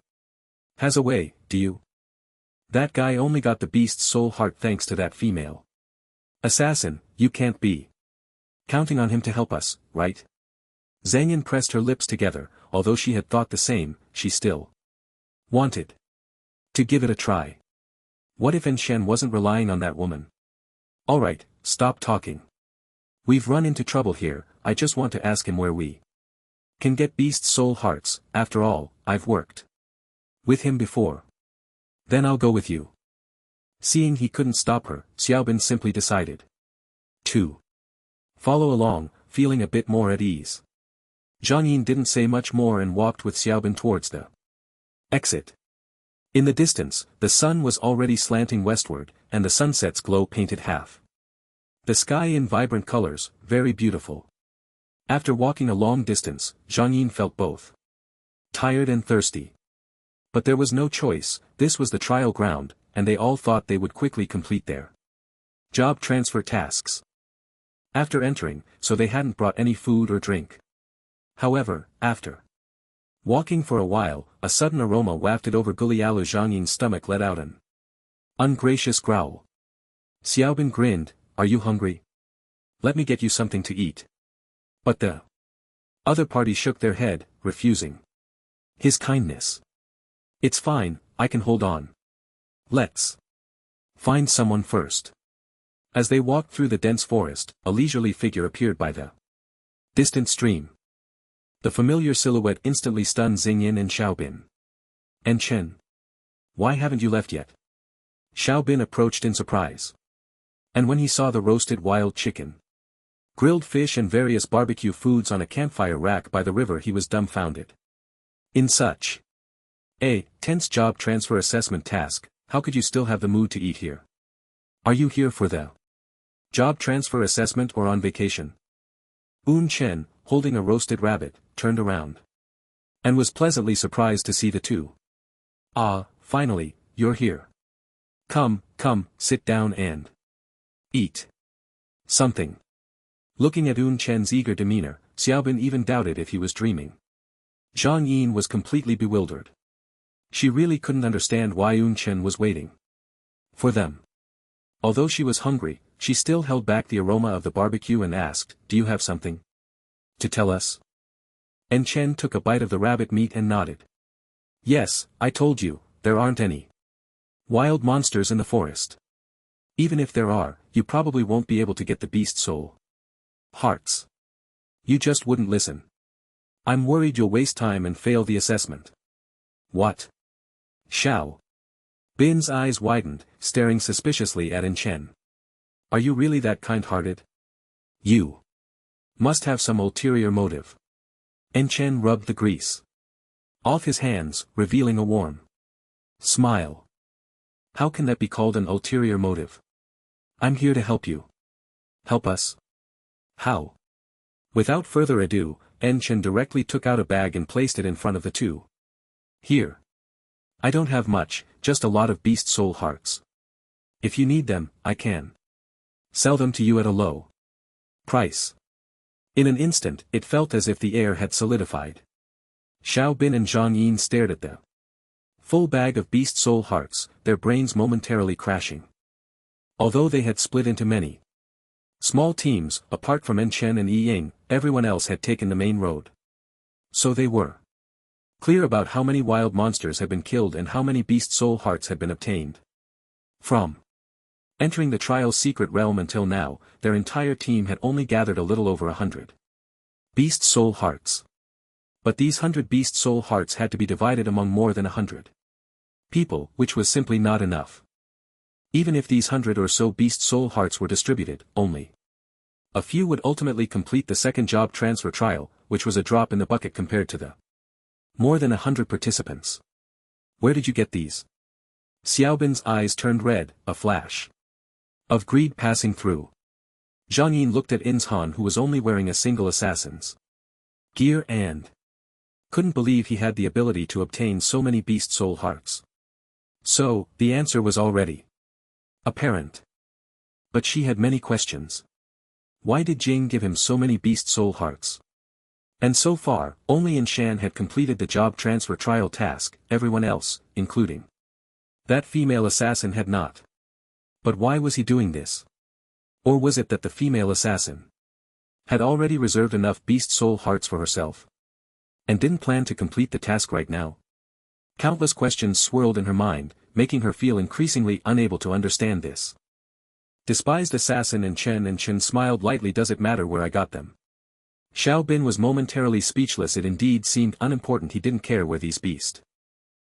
has a way, do you? That guy only got the beast's soul heart thanks to that female assassin. You can't be counting on him to help us, right? Zhang Yin pressed her lips together. Although she had thought the same, she still wanted to give it a try. What if Inshan wasn't relying on that woman? Alright, stop talking. We've run into trouble here. I just want to ask him where we can get beast soul hearts. After all, I've worked with him before. Then I'll go with you. Seeing he couldn't stop her, Xiaobin simply decided to follow along, feeling a bit more at ease. Zhang Yin didn't say much more and walked with Xiaobin towards the exit. In the distance, the sun was already slanting westward, and the sunset's glow painted half the sky in vibrant colors, very beautiful. After walking a long distance, Zhang Yin felt both tired and thirsty. But there was no choice, this was the trial ground, and they all thought they would quickly complete their job transfer tasks after entering, so they hadn't brought any food or drink. However, after walking for a while, a sudden aroma wafted over Gulialu. Zhang Yin's stomach let out an ungracious growl. Xiaobin grinned, are you hungry? Let me get you something to eat. But the other party shook their head, refusing his kindness. It's fine, I can hold on. Let's find someone first. As they walked through the dense forest, a leisurely figure appeared by the distant stream. The familiar silhouette instantly stunned Xingyin and Xiaobin. And Chen. Why haven't you left yet? Xiaobin approached in surprise. And when he saw the roasted wild chicken, grilled fish and various barbecue foods on a campfire rack by the river, he was dumbfounded. In such a tense job transfer assessment task, how could you still have the mood to eat here? Are you here for the job transfer assessment or on vacation? Chen, holding a roasted rabbit, turned around and was pleasantly surprised to see the two. Ah, finally, you're here. Come, sit down and eat something. Looking at Chen's eager demeanor, Xiaobin even doubted if he was dreaming. Zhang Yin was completely bewildered. She really couldn't understand why Chen was waiting for them. Although she was hungry, she still held back the aroma of the barbecue and asked, do you have something to tell us? And Chen took a bite of the rabbit meat and nodded. Yes, I told you, there aren't any wild monsters in the forest. Even if there are, you probably won't be able to get the beast soul hearts. You just wouldn't listen. I'm worried you'll waste time and fail the assessment. What? Xiao Bin's eyes widened, staring suspiciously at Chen. Are you really that kind-hearted? You must have some ulterior motive. Chen rubbed the grease off his hands, revealing a warm smile. How can that be called an ulterior motive? I'm here to help you. Help us? How? Without further ado, Chen directly took out a bag and placed it in front of the two. Here. I don't have much, just a lot of beast soul hearts. If you need them, I can sell them to you at a low price. In an instant, it felt as if the air had solidified. Xiao Bin and Zhang Yin stared at the full bag of beast soul hearts, their brains momentarily crashing. Although they had split into many Small teams, apart from En Chen and Yi Ying, everyone else had taken the main road. So they were clear about how many wild monsters had been killed and how many beast soul hearts had been obtained. From entering the trial's secret realm until now, their entire team had only gathered a little over 100 beast soul hearts. But these 100 beast soul hearts had to be divided among more than 100 people, which was simply not enough. Even if these 100 or so beast soul hearts were distributed, only a few would ultimately complete the second job transfer trial, which was a drop in the bucket compared to the more than 100 participants. Where did you get these? Xiaobin's eyes turned red, a flash of greed passing through. Zhang Yin looked at Inshan, who was only wearing a single assassin's gear and couldn't believe he had the ability to obtain so many beast soul hearts. So, the answer was already apparent. But she had many questions. Why did Jing give him so many beast soul hearts? And so far, only Inshan had completed the job transfer trial task, everyone else, including that female assassin, had not. But why was he doing this? Or was it that the female assassin had already reserved enough beast soul hearts for herself and didn't plan to complete the task right now? Countless questions swirled in her mind, making her feel increasingly unable to understand this. Despised assassin and Chen smiled lightly. Does it matter where I got them? Xiao Bin was momentarily speechless. It indeed seemed unimportant. He didn't care where these beast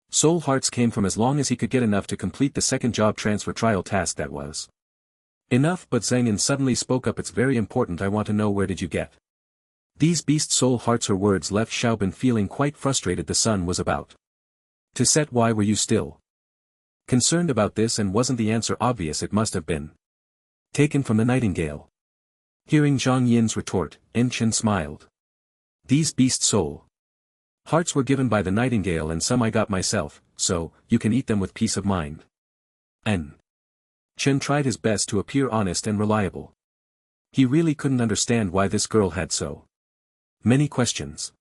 soul hearts came from as long as he could get enough to complete the second job transfer trial task. That was enough. But Zhang Yin suddenly spoke up. It's very important. I want to know, where did you get these beast soul hearts? Her words left Xiao Bin feeling quite frustrated. The sun was about to set. Why were you still concerned about this? And wasn't the answer obvious? It must have been taken from the nightingale. Hearing Zhang Yin's retort, En Chen smiled. These beast soul hearts were given by the nightingale and some I got myself, so, you can eat them with peace of mind. En Chen tried his best to appear honest and reliable. He really couldn't understand why this girl had so many questions.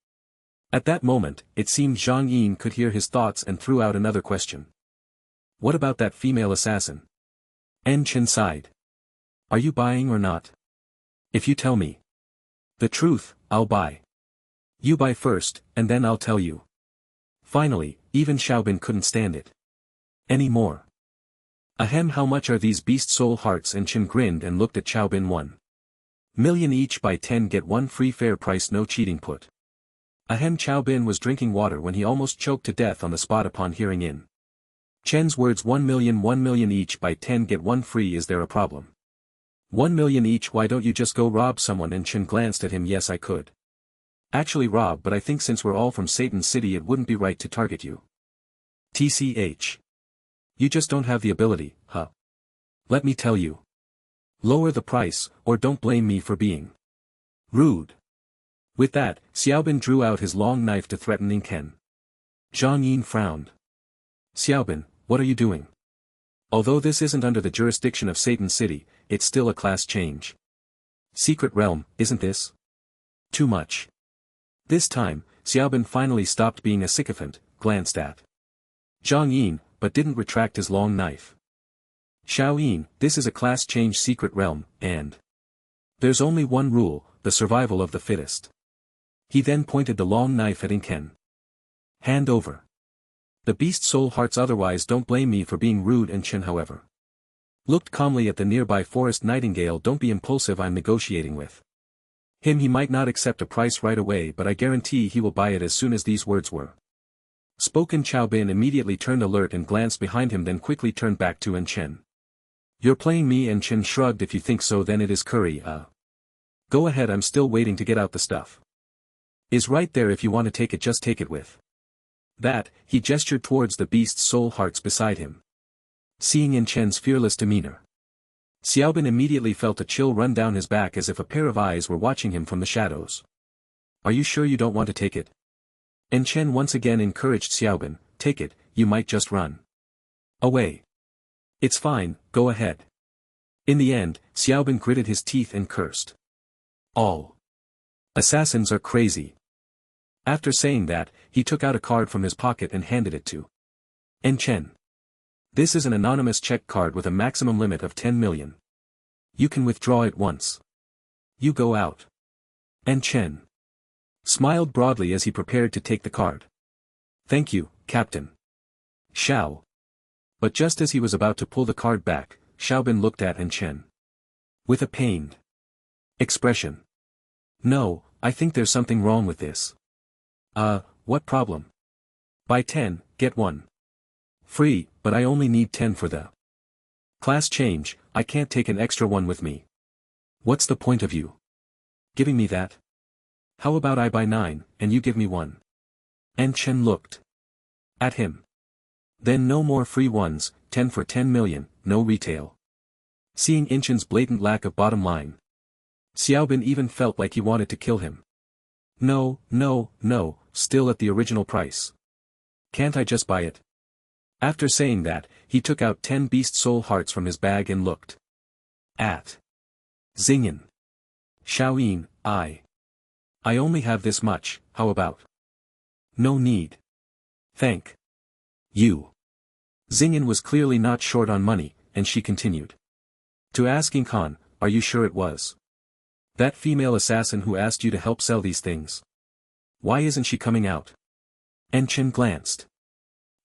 At that moment, it seemed Zhang Yin could hear his thoughts and threw out another question. What about that female assassin? En Chen sighed. Are you buying or not? If you tell me the truth, I'll buy. You buy first, and then I'll tell you. Finally, even Xiaobin couldn't stand it anymore. Ahem, how much are these beast soul hearts? And Chen grinned and looked at Xiaobin. 1 million each, buy 10 get 1 free, fair price, no cheating. Put. Ahem. Xiaobin was drinking water when he almost choked to death on the spot upon hearing In Chen's words. 1 million each, buy 10 get 1 free. Is there a problem? 1 million each, why don't you just go rob someone? And Chen glanced at him. Yes, I could actually rob, but I think since we're all from Satan City it wouldn't be right to target you. TCH. You just don't have the ability, huh? Let me tell you. Lower the price, or don't blame me for being rude. With that, Xiaobin drew out his long knife to threaten In Chen. Zhang Yin frowned. Xiaobin, what are you doing? Although this isn't under the jurisdiction of Satan City, it's still a class change. Secret realm, isn't this too much? This time, Xiaobin finally stopped being a sycophant, glanced at Zhang Yin, but didn't retract his long knife. Xiao Yin, this is a class change secret realm, and there's only one rule, the survival of the fittest. He then pointed the long knife at In Chen. Hand over the beast soul hearts, otherwise don't blame me for being rude. And Chen, however, looked calmly at the nearby forest nightingale. Don't be impulsive, I'm negotiating with him. He might not accept a price right away, but I guarantee he will buy it as soon as these words were spoken. Xiaobin immediately turned alert and glanced behind him, then quickly turned back to En Chen. You're playing me? En Chen shrugged. If you think so, then it is curry. Go ahead, I'm still waiting to get out. The stuff is right there. If you want to take it, just take it. With that, he gestured towards the beast's soul hearts beside him. Seeing En Chen's fearless demeanor, Xiaobin immediately felt a chill run down his back, as if a pair of eyes were watching him from the shadows. Are you sure you don't want to take it? En Chen once again encouraged Xiaobin. Take it, you might just run away. It's fine, go ahead. In the end, Xiaobin gritted his teeth and cursed. All assassins are crazy. After saying that, he took out a card from his pocket and handed it to En Chen. This is an anonymous check card with a maximum limit of 10 million. You can withdraw it once. You go out. And Chen smiled broadly as he prepared to take the card. Thank you, Captain. Xiao. But just as he was about to pull the card back, Xiaobin looked at Chen with a pained expression. No, I think there's something wrong with this. What problem? Buy 10, get 1 free, but I only need 10 for the class change, I can't take an extra one with me. What's the point of you giving me that? How about I buy 9, and you give me 1? And Chen looked at him. Then no more free ones, 10 for 10 million, no retail. Seeing Inchen's blatant lack of bottom line, Xiaobin even felt like he wanted to kill him. No, still at the original price. Can't I just buy it? After saying that, he took out 10 beast soul hearts from his bag and looked at Xingyan. Xiaoyin, I only have this much, how about? No need. Thank you. Xingyan was clearly not short on money, and she continued to asking Khan, are you sure it was that female assassin who asked you to help sell these things? Why isn't she coming out? And Chen glanced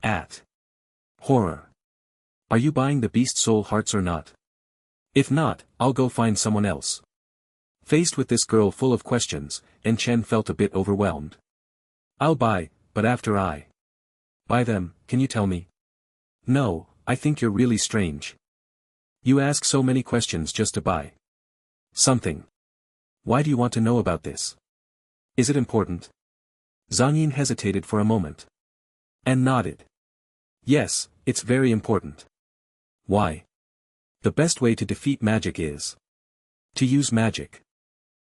at horror. Are you buying the beast soul hearts or not? If not, I'll go find someone else. Faced with this girl full of questions, Chen felt a bit overwhelmed. I'll buy, but after I buy them, can you tell me? No, I think you're really strange. You ask so many questions just to buy something. Why do you want to know about this? Is it important? Zhang Yin hesitated for a moment and nodded. Yes, it's very important. Why? The best way to defeat magic is to use magic.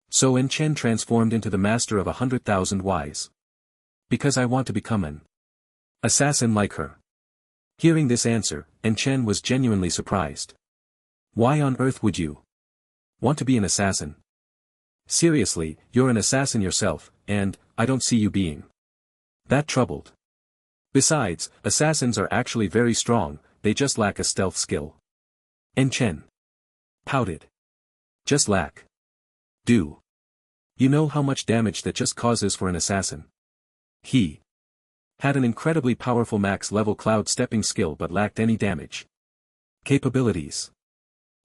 So Chen transformed into the master of 100,000 Ys. Because I want to become an assassin like her. Hearing this answer, Chen was genuinely surprised. Why on earth would you want to be an assassin? Seriously, you're an assassin yourself, and I don't see you being that troubled. Besides, assassins are actually very strong, they just lack a stealth skill. Chen pouted. Just lack. Do you know how much damage that just causes for an assassin? He had an incredibly powerful max-level cloud stepping skill but lacked any damage capabilities.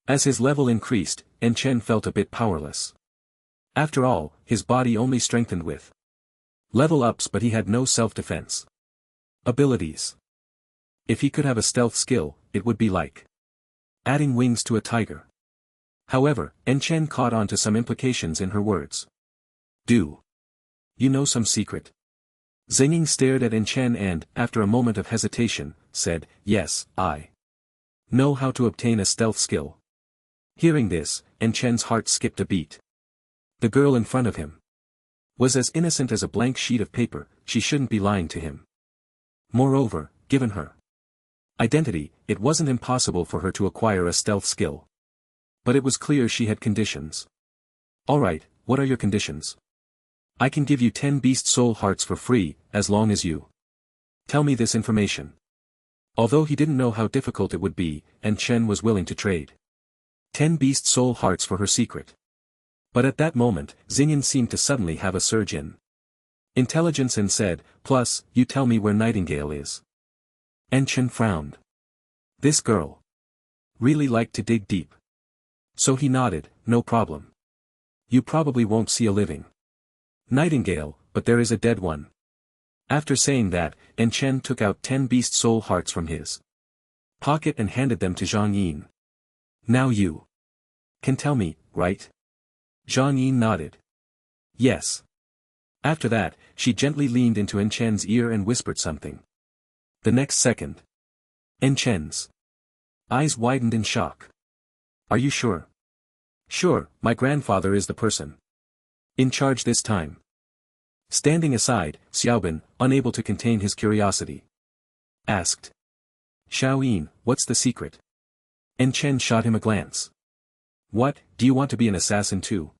As his level increased, Chen felt a bit powerless. After all, his body only strengthened with level ups, but he had no self-defense abilities. If he could have a stealth skill, it would be like adding wings to a tiger. However, Chen caught on to some implications in her words. Do you know some secret? Xingyin stared at Chen and, after a moment of hesitation, said, yes, I know how to obtain a stealth skill. Hearing this, Chen's heart skipped a beat. The girl in front of him was as innocent as a blank sheet of paper, she shouldn't be lying to him. Moreover, given her identity, it wasn't impossible for her to acquire a stealth skill. But it was clear she had conditions. Alright, what are your conditions? I can give you 10 beast soul hearts for free, as long as you tell me this information. Although he didn't know how difficult it would be, Chen was willing to trade 10 beast soul hearts for her secret. But at that moment, Xingyan seemed to suddenly have a surge in intelligence and said, plus, you tell me where Nightingale is. Chen frowned. This girl really liked to dig deep. So he nodded, no problem. You probably won't see a living Nightingale, but there is a dead one. After saying that, Chen took out 10 beast soul hearts from his pocket and handed them to Zhang Yin. Now you can tell me, right? Zhang Yin nodded. Yes. After that, she gently leaned into Chen's ear and whispered something. The next second, Chen's eyes widened in shock. Are you sure? Sure, my grandfather is the person in charge this time. Standing aside, Xiaobin, unable to contain his curiosity, asked. Xiaoyin, what's the secret? Chen shot him a glance. What, do you want to be an assassin too?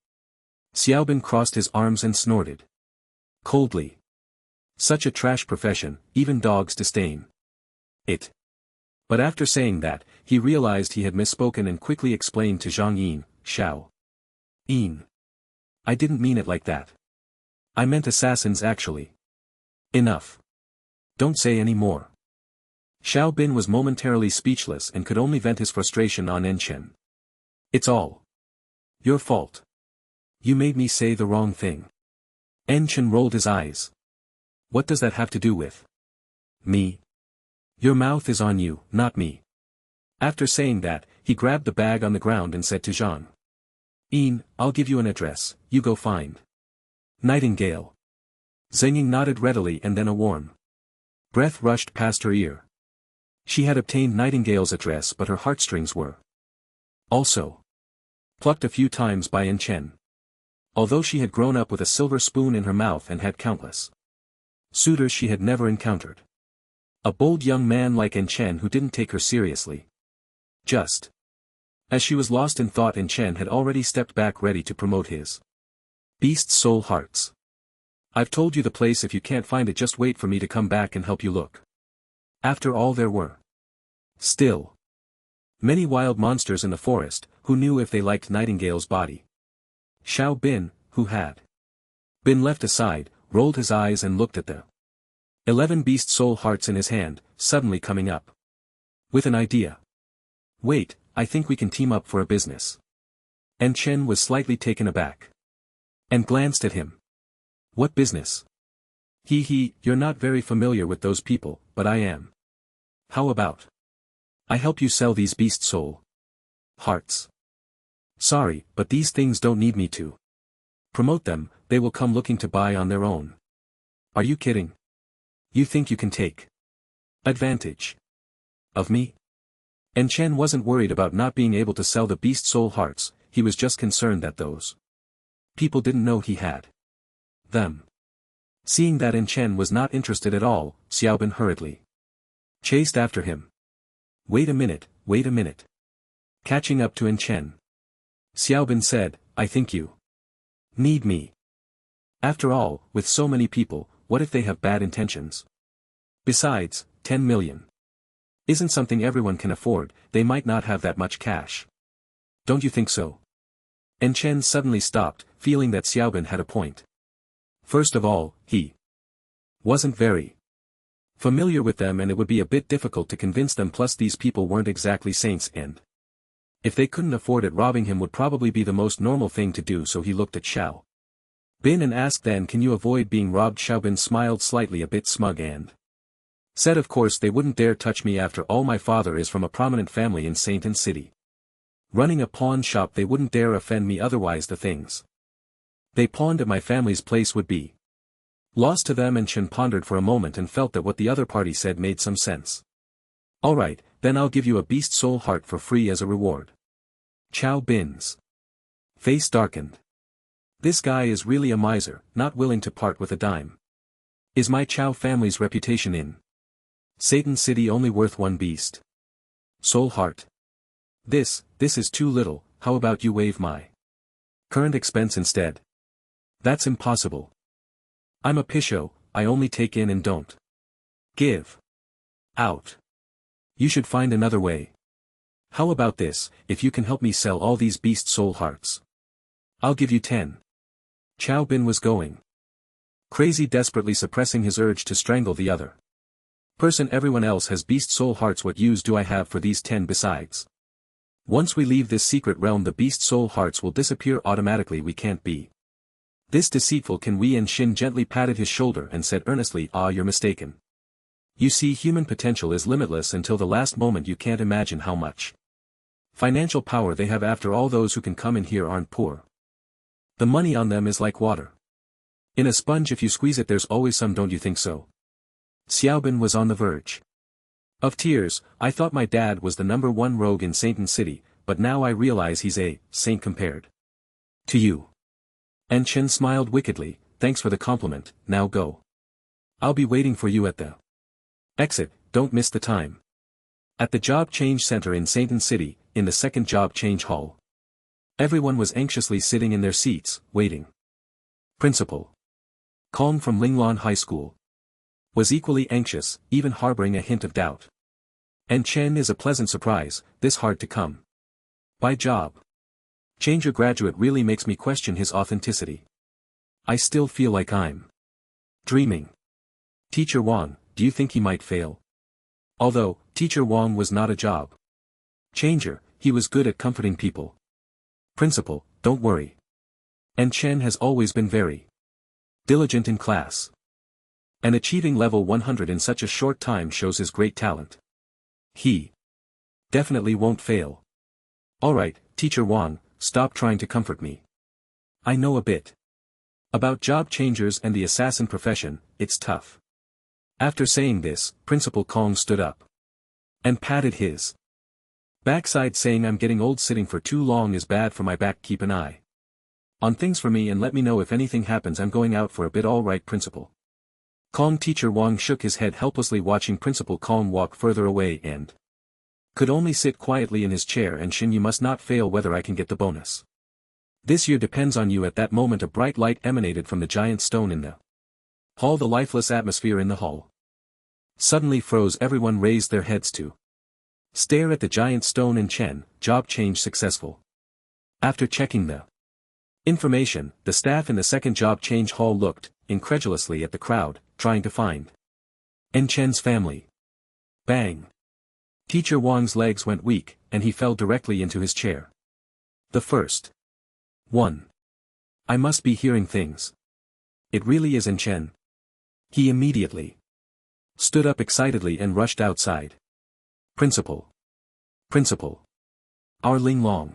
Xiaobin crossed his arms and snorted coldly. Such a trash profession, even dogs disdain it. But after saying that, he realized he had misspoken and quickly explained to Zhang Yin, Xiao Yin. I didn't mean it like that. I meant assassins actually. Enough. Don't say any more. Xiao Bin was momentarily speechless and could only vent his frustration on Enchen. It's all your fault. You made me say the wrong thing. Enchen rolled his eyes. What does that have to do with me? Your mouth is on you, not me. After saying that, he grabbed the bag on the ground and said to Zhang Yin, I'll give you an address, you go find Nightingale. Zhang Ying nodded readily and then a warm breath rushed past her ear. She had obtained Nightingale's address but her heartstrings were also plucked a few times by Enchen. Although she had grown up with a silver spoon in her mouth and had countless suitors she had never encountered a bold young man like Enchen who didn't take her seriously. Just as she was lost in thought, Enchen had already stepped back ready to promote his beast's soul hearts. I've told you the place, if you can't find it just wait for me to come back and help you look. After all, there were still many wild monsters in the forest, who knew if they liked Nightingale's body. Xiao Bin, who had been left aside, rolled his eyes and looked at the 11 beast soul hearts in his hand, suddenly coming up with an idea. Wait, I think we can team up for a business. Enchen was slightly taken aback and glanced at him. What business? You're not very familiar with those people, but I am. How about I help you sell these beast soul hearts? Sorry, but these things don't need me to promote them, they will come looking to buy on their own. Are you kidding? You think you can take advantage of me? Enchen wasn't worried about not being able to sell the beast soul hearts, he was just concerned that those people didn't know he had them. Seeing that Enchen was not interested at all, Xiaobin hurriedly chased after him. Wait a minute. Catching up to Enchen, Xiaobin said, I think you need me. After all, with so many people, what if they have bad intentions? Besides, 10 million isn't something everyone can afford, they might not have that much cash. Don't you think so? Enchen suddenly stopped, feeling that Xiaobin had a point. First of all, he wasn't very familiar with them and it would be a bit difficult to convince them, plus these people weren't exactly saints and if they couldn't afford it, robbing him would probably be the most normal thing to do, so he looked at Xiao Bin and asked, then can you avoid being robbed? Xiaobin smiled slightly, a bit smug, and said of course they wouldn't dare touch me, after all my father is from a prominent family in Sainton City. Running a pawn shop, they wouldn't dare offend me, otherwise the things they pawned at my family's place would be lost to them. And Chen pondered for a moment and felt that what the other party said made some sense. Alright, then I'll give you a beast soul heart for free as a reward. Xiao Bin's face darkened. This guy is really a miser, not willing to part with a dime. Is my Chao family's reputation in Satan City only worth one beast soul heart? This is too little. How about you waive my current expense instead? That's impossible. I'm a pisho, I only take in and don't give out. You should find another way. How about this, if you can help me sell all these beast soul hearts, I'll give you 10. Xiao Bin was going crazy, desperately suppressing his urge to strangle the other person. Everyone else has beast soul hearts, what use do I have for these 10? Besides, once we leave this secret realm the beast soul hearts will disappear automatically, we can't be this deceitful, can we? And Shin gently patted his shoulder and said earnestly, you're mistaken. You see, human potential is limitless until the last moment. You can't imagine how much financial power they have. After all, those who can come in here aren't poor. The money on them is like water in a sponge, if you squeeze it there's always some, don't you think so? Xiaobin was on the verge of tears. I thought my dad was the #1 rogue in Sainton City, but now I realize he's a saint compared to you. And Chen smiled wickedly, thanks for the compliment, now go. I'll be waiting for you at the exit, don't miss the time. At the job change center in Sainton City, in the second job change hall, everyone was anxiously sitting in their seats, waiting. Principal Calm from Linglan High School was equally anxious, even harboring a hint of doubt. And Chen is a pleasant surprise, this hard to come by job. Changer graduate really makes me question his authenticity. I still feel like I'm dreaming. Teacher Wang, do you think he might fail? Although, Teacher Wang was not a job changer, he was good at comforting people. Principal, don't worry. And Chen has always been very diligent in class. And achieving level 100 in such a short time shows his great talent. He definitely won't fail. Alright, Teacher Wang, stop trying to comfort me. I know a bit about job changers and the assassin profession, it's tough. After saying this, Principal Kong stood up and patted his backside, saying, I'm getting old, sitting for too long is bad for my back, keep an eye on things for me and let me know if anything happens, I'm going out for a bit. Alright, Principal Kong. Teacher Wang shook his head helplessly, watching Principal Kong walk further away and could only sit quietly in his chair. And Shin, you must not fail whether I can get the bonus. This year depends on you. At that moment a bright light emanated from the giant stone in the hall. The lifeless atmosphere in the hall suddenly froze. Everyone raised their heads to stare at the giant stone. And Chen, job change successful. After checking the information, the staff in the second job change hall looked incredulously at the crowd, trying to find En Chen's family. Bang! Teacher Wang's legs went weak, and he fell directly into his chair. The first one. I must be hearing things. It really is En Chen. He immediately stood up excitedly and rushed outside. Principal! Principal! Our Ling Long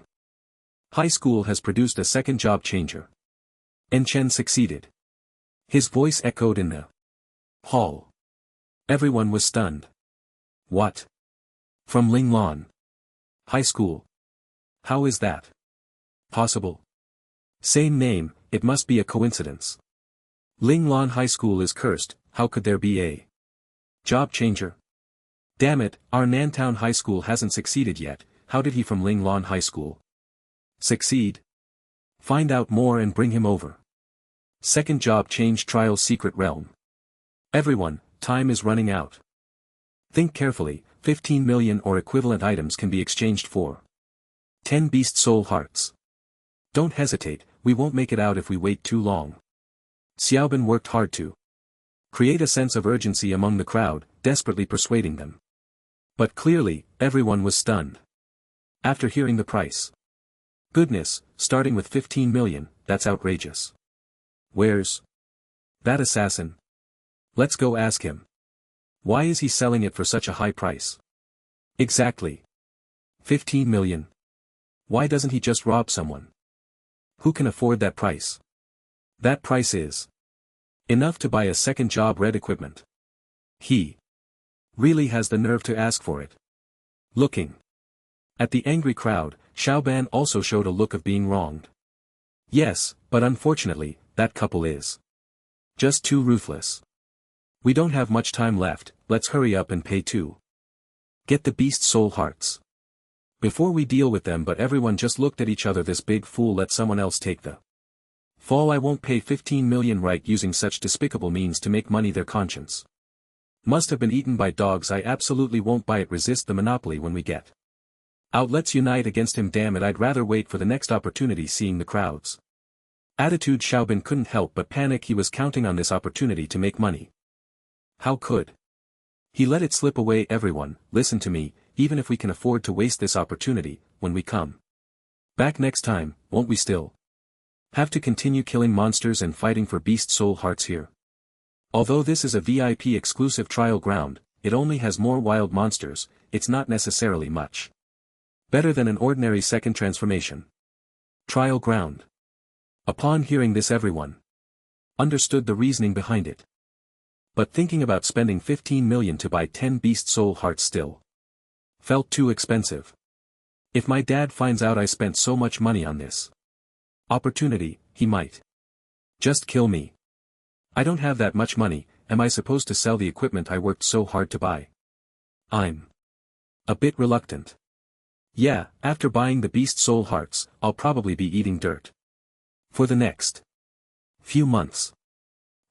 High School has produced a second job changer. En Chen succeeded. His voice echoed in the hall. Everyone was stunned. What? From Ling Lan High School? How is that possible? Same name, it must be a coincidence. Ling Lan High School is cursed, how could there be a job changer? Damn it, our Nantown High School hasn't succeeded yet. How did he from Ling Lan High School succeed? Find out more and bring him over. Second job change trial, secret realm. Everyone, time is running out. Think carefully, 15 million or equivalent items can be exchanged for 10 beast soul hearts. Don't hesitate, we won't make it out if we wait too long. Xiaobin worked hard to create a sense of urgency among the crowd, desperately persuading them. But clearly, everyone was stunned after hearing the price. Goodness, starting with 15 million, that's outrageous. Where's that assassin? Let's go ask him. Why is he selling it for such a high price? Exactly. 15 million. Why doesn't he just rob someone? Who can afford that price? That price is enough to buy a second job red equipment. He really has the nerve to ask for it. Looking at the angry crowd, Xiaoban also showed a look of being wronged. Yes, but unfortunately, that couple is just too ruthless. We don't have much time left, let's hurry up and pay to get the beast soul hearts before we deal with them. But everyone just looked at each other. This big fool let someone else take the fall. I won't pay 15 million, right? Using such despicable means to make money, their conscience must have been eaten by dogs. I absolutely won't buy it. Resist the monopoly when we get out. Let's unite against him. Damn it, I'd rather wait for the next opportunity. Seeing the crowd's attitude, Xiaobin couldn't help but panic. He was counting on this opportunity to make money. How could he let it slip away? Everyone, listen to me, even if we can afford to waste this opportunity, when we come back next time, won't we still have to continue killing monsters and fighting for beast soul hearts here? Although this is a VIP exclusive trial ground, it only has more wild monsters. It's not necessarily much better than an ordinary second transformation trial ground. Upon hearing this, everyone understood the reasoning behind it. But thinking about spending 15 million to buy 10 beast soul hearts still felt too expensive. If my dad finds out I spent so much money on this opportunity, he might just kill me. I don't have that much money. Am I supposed to sell the equipment I worked so hard to buy? I'm a bit reluctant. Yeah, after buying the beast soul hearts, I'll probably be eating dirt for the next few months.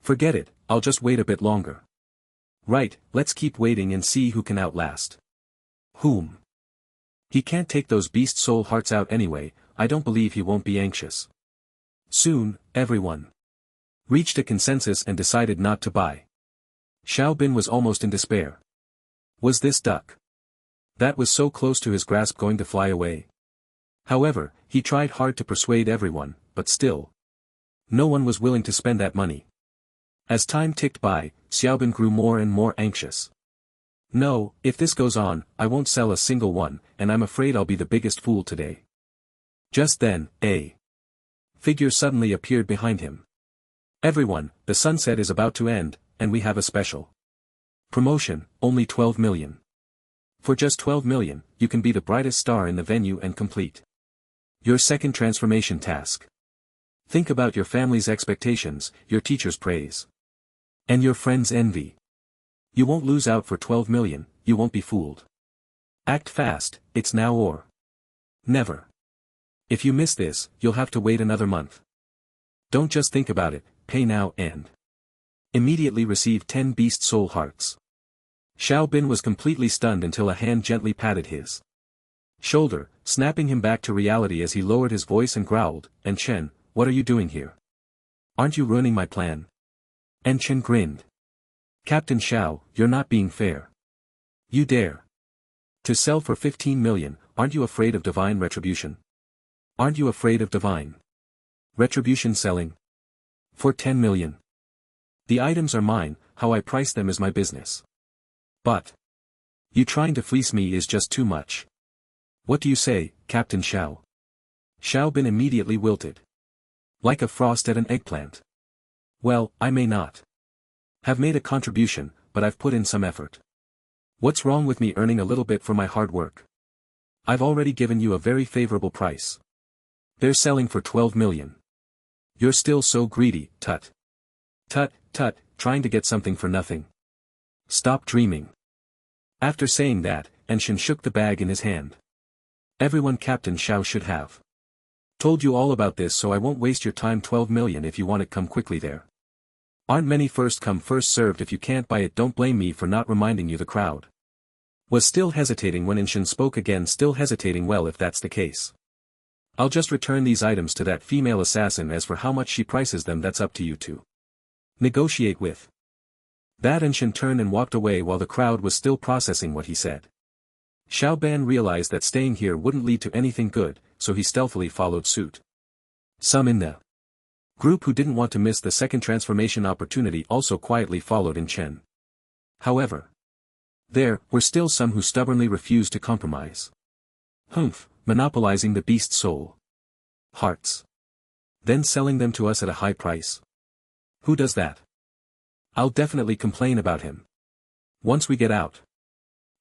Forget it, I'll just wait a bit longer. Right, let's keep waiting and see who can outlast Whom? He can't take those beast soul hearts out anyway, I don't believe he won't be anxious. Soon, everyone reached a consensus and decided not to buy. Xiao Bin was almost in despair. Was this duck that was so close to his grasp going to fly away? However, he tried hard to persuade everyone, but still, no one was willing to spend that money. As time ticked by, Xiaobin grew more and more anxious. No, if this goes on, I won't sell a single one, and I'm afraid I'll be the biggest fool today. Just then, a figure suddenly appeared behind him. Everyone, the sunset is about to end, and we have a special promotion, only 12 million. For just 12 million, you can be the brightest star in the venue and complete your second transformation task. Think about your family's expectations, your teacher's praise, and your friends' envy. You won't lose out for 12 million, you won't be fooled. Act fast, it's now or never. If you miss this, you'll have to wait another month. Don't just think about it, pay now and immediately receive 10 beast soul hearts. Xiao Bin was completely stunned until a hand gently patted his shoulder, snapping him back to reality as he lowered his voice and growled, "En Chen, what are you doing here? Aren't you ruining my plan?" En Chen grinned. "Captain Xiao, you're not being fair. You dare to sell for 15 million, aren't you afraid of divine retribution? Aren't you afraid of divine retribution selling for 10 million? The items are mine, how I price them is my business. But you trying to fleece me is just too much. What do you say, Captain Xiao?" Xiao Bin immediately wilted like a frost at an eggplant. "Well, I may not have made a contribution, but I've put in some effort. What's wrong with me earning a little bit for my hard work? I've already given you a very favorable price. They're selling for 12 million. You're still so greedy, tut. Tut, tut, trying to get something for nothing. Stop dreaming." After saying that, Enshin shook the bag in his hand. "Everyone, Captain Xiao should have told you all about this, so I won't waste your time. 12 million if you want it, come quickly there. Aren't many first come first served. If you can't buy it, don't blame me for not reminding you." The crowd was still hesitating when Enshin spoke again, still hesitating. "Well, if that's the case, I'll just return these items to that female assassin. As for how much she prices them, that's up to you to negotiate with." That Enshin turned and walked away while the crowd was still processing what he said. Xiao Ban realized that staying here wouldn't lead to anything good, so he stealthily followed suit. Some in the group who didn't want to miss the second transformation opportunity also quietly followed in Chen. However, there were still some who stubbornly refused to compromise. Humph, monopolizing the beast soul hearts, then selling them to us at a high price. Who does that? I'll definitely complain about him once we get out.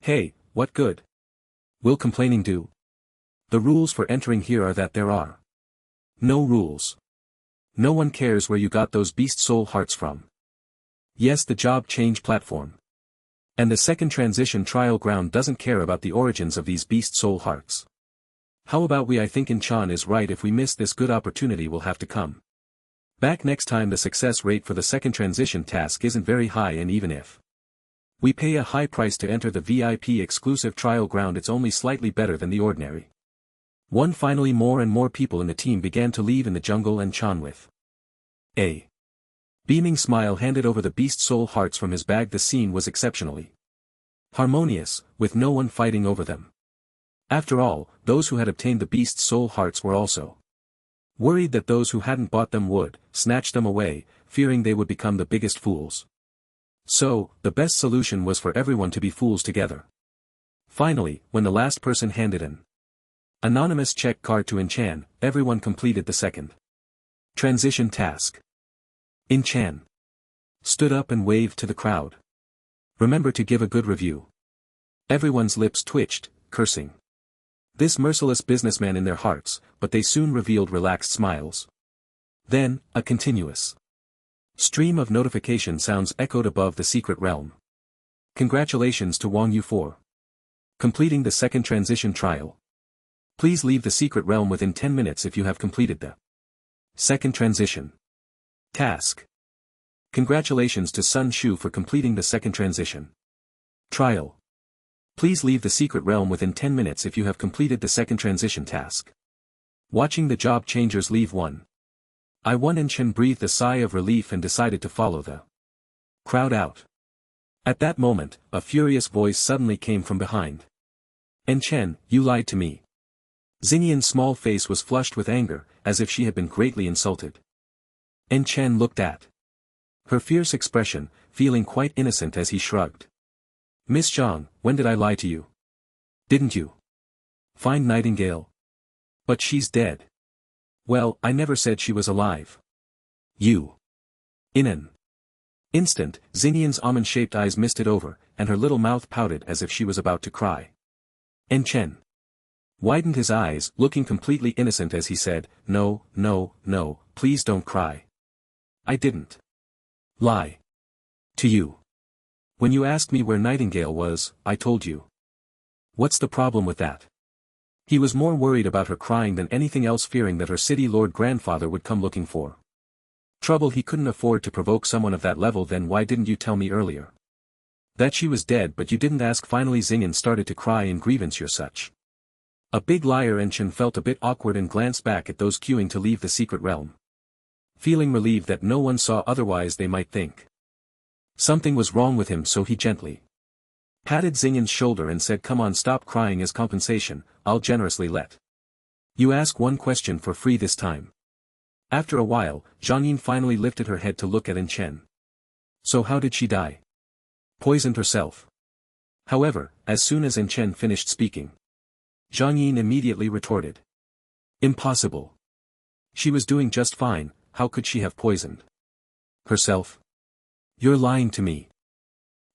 Hey, what good will complaining do? The rules for entering here are that there are no rules. No one cares where you got those beast soul hearts from. Yes, the job change platform and the second transition trial ground doesn't care about the origins of these beast soul hearts. How about we? I think Inchan is right. If we miss this good opportunity, we'll have to come back next time. The success rate for the second transition task isn't very high, and even if we pay a high price to enter the VIP exclusive trial ground, it's only slightly better than the ordinary one. Finally, more and more people in the team began to leave in the jungle, and Chan with a beaming smile handed over the beast soul hearts from his bag. The scene was exceptionally harmonious, with no one fighting over them. After all, those who had obtained the beast soul hearts were also worried that those who hadn't bought them would snatch them away, fearing they would become the biggest fools. So, the best solution was for everyone to be fools together. Finally, when the last person handed an anonymous check card to Inchan, everyone completed the second transition task. Inchan stood up and waved to the crowd. "Remember to give a good review." Everyone's lips twitched, cursing this merciless businessman in their hearts, but they soon revealed relaxed smiles. Then, a continuous stream of notification sounds echoed above the secret realm. "Congratulations to Wang Yu for completing the second transition trial. Please leave the secret realm within 10 minutes if you have completed the second transition task. Congratulations to Sun Shu for completing the second transition trial. Please leave the secret realm within 10 minutes if you have completed the second transition task. Watching the job changers leave one. I won and Chen breathed a sigh of relief and decided to follow the crowd out. At that moment, a furious voice suddenly came from behind. "En Chen, you lied to me." Xingyan's small face was flushed with anger, as if she had been greatly insulted. En Chen looked at her fierce expression, feeling quite innocent as he shrugged. "Miss Zhang, when did I lie to you? Didn't you find Nightingale? But she's dead." "Well, I never said she was alive." "You." In an instant, Xingyan's almond-shaped eyes misted over, and her little mouth pouted as if she was about to cry. En Chen widened his eyes, looking completely innocent as he said, "No, no, no, please don't cry. I didn't lie to you. When you asked me where Nightingale was, I told you. What's the problem with that?" He was more worried about her crying than anything else, fearing that her city lord grandfather would come looking for trouble. He couldn't afford to provoke someone of that level. "Then why didn't you tell me earlier that she was dead, but you didn't ask?" Finally Xingyan started to cry in grievance. "You're such a big liar." And Chen felt a bit awkward and glanced back at those queuing to leave the secret realm. Feeling relieved that no one saw, otherwise they might think something was wrong with him, so he gently patted Xingyan's shoulder and said, "Come on, stop crying. As compensation, I'll generously let you ask one question for free this time." After a while, Zhang Yin finally lifted her head to look at En Chen. "So how did she die?" "Poisoned herself." However, as soon as En Chen finished speaking, Zhang Yin immediately retorted. "Impossible. She was doing just fine, how could she have poisoned herself?" "You're lying to me."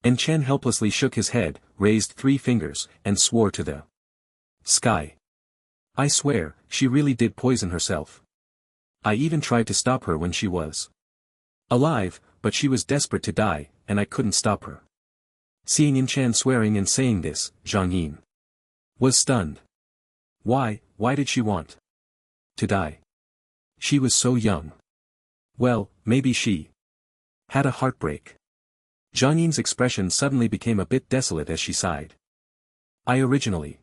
En Chen helplessly shook his head, raised 3 fingers, and swore to the sky. "I swear, she really did poison herself. I even tried to stop her when she was alive, but she was desperate to die, and I couldn't stop her." Seeing En Chen swearing and saying this, Zhang Yin was stunned. Why did she want to die? She was so young. Well, maybe she had a heartbreak. Zhang Yin's expression suddenly became a bit desolate as she sighed. "I originally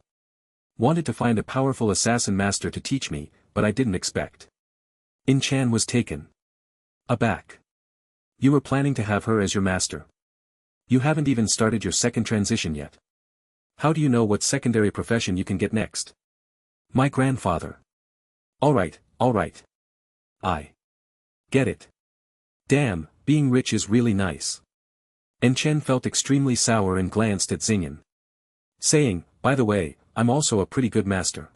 wanted to find a powerful assassin master to teach me, but I didn't expect." En Chen was taken aback. "You were planning to have her as your master? You haven't even started your second transition yet. How do you know what secondary profession you can get next?" "My grandfather." Alright. I get it. Damn, being rich is really nice." En Chen felt extremely sour and glanced at Xingyan, saying, "By the way, I'm also a pretty good master.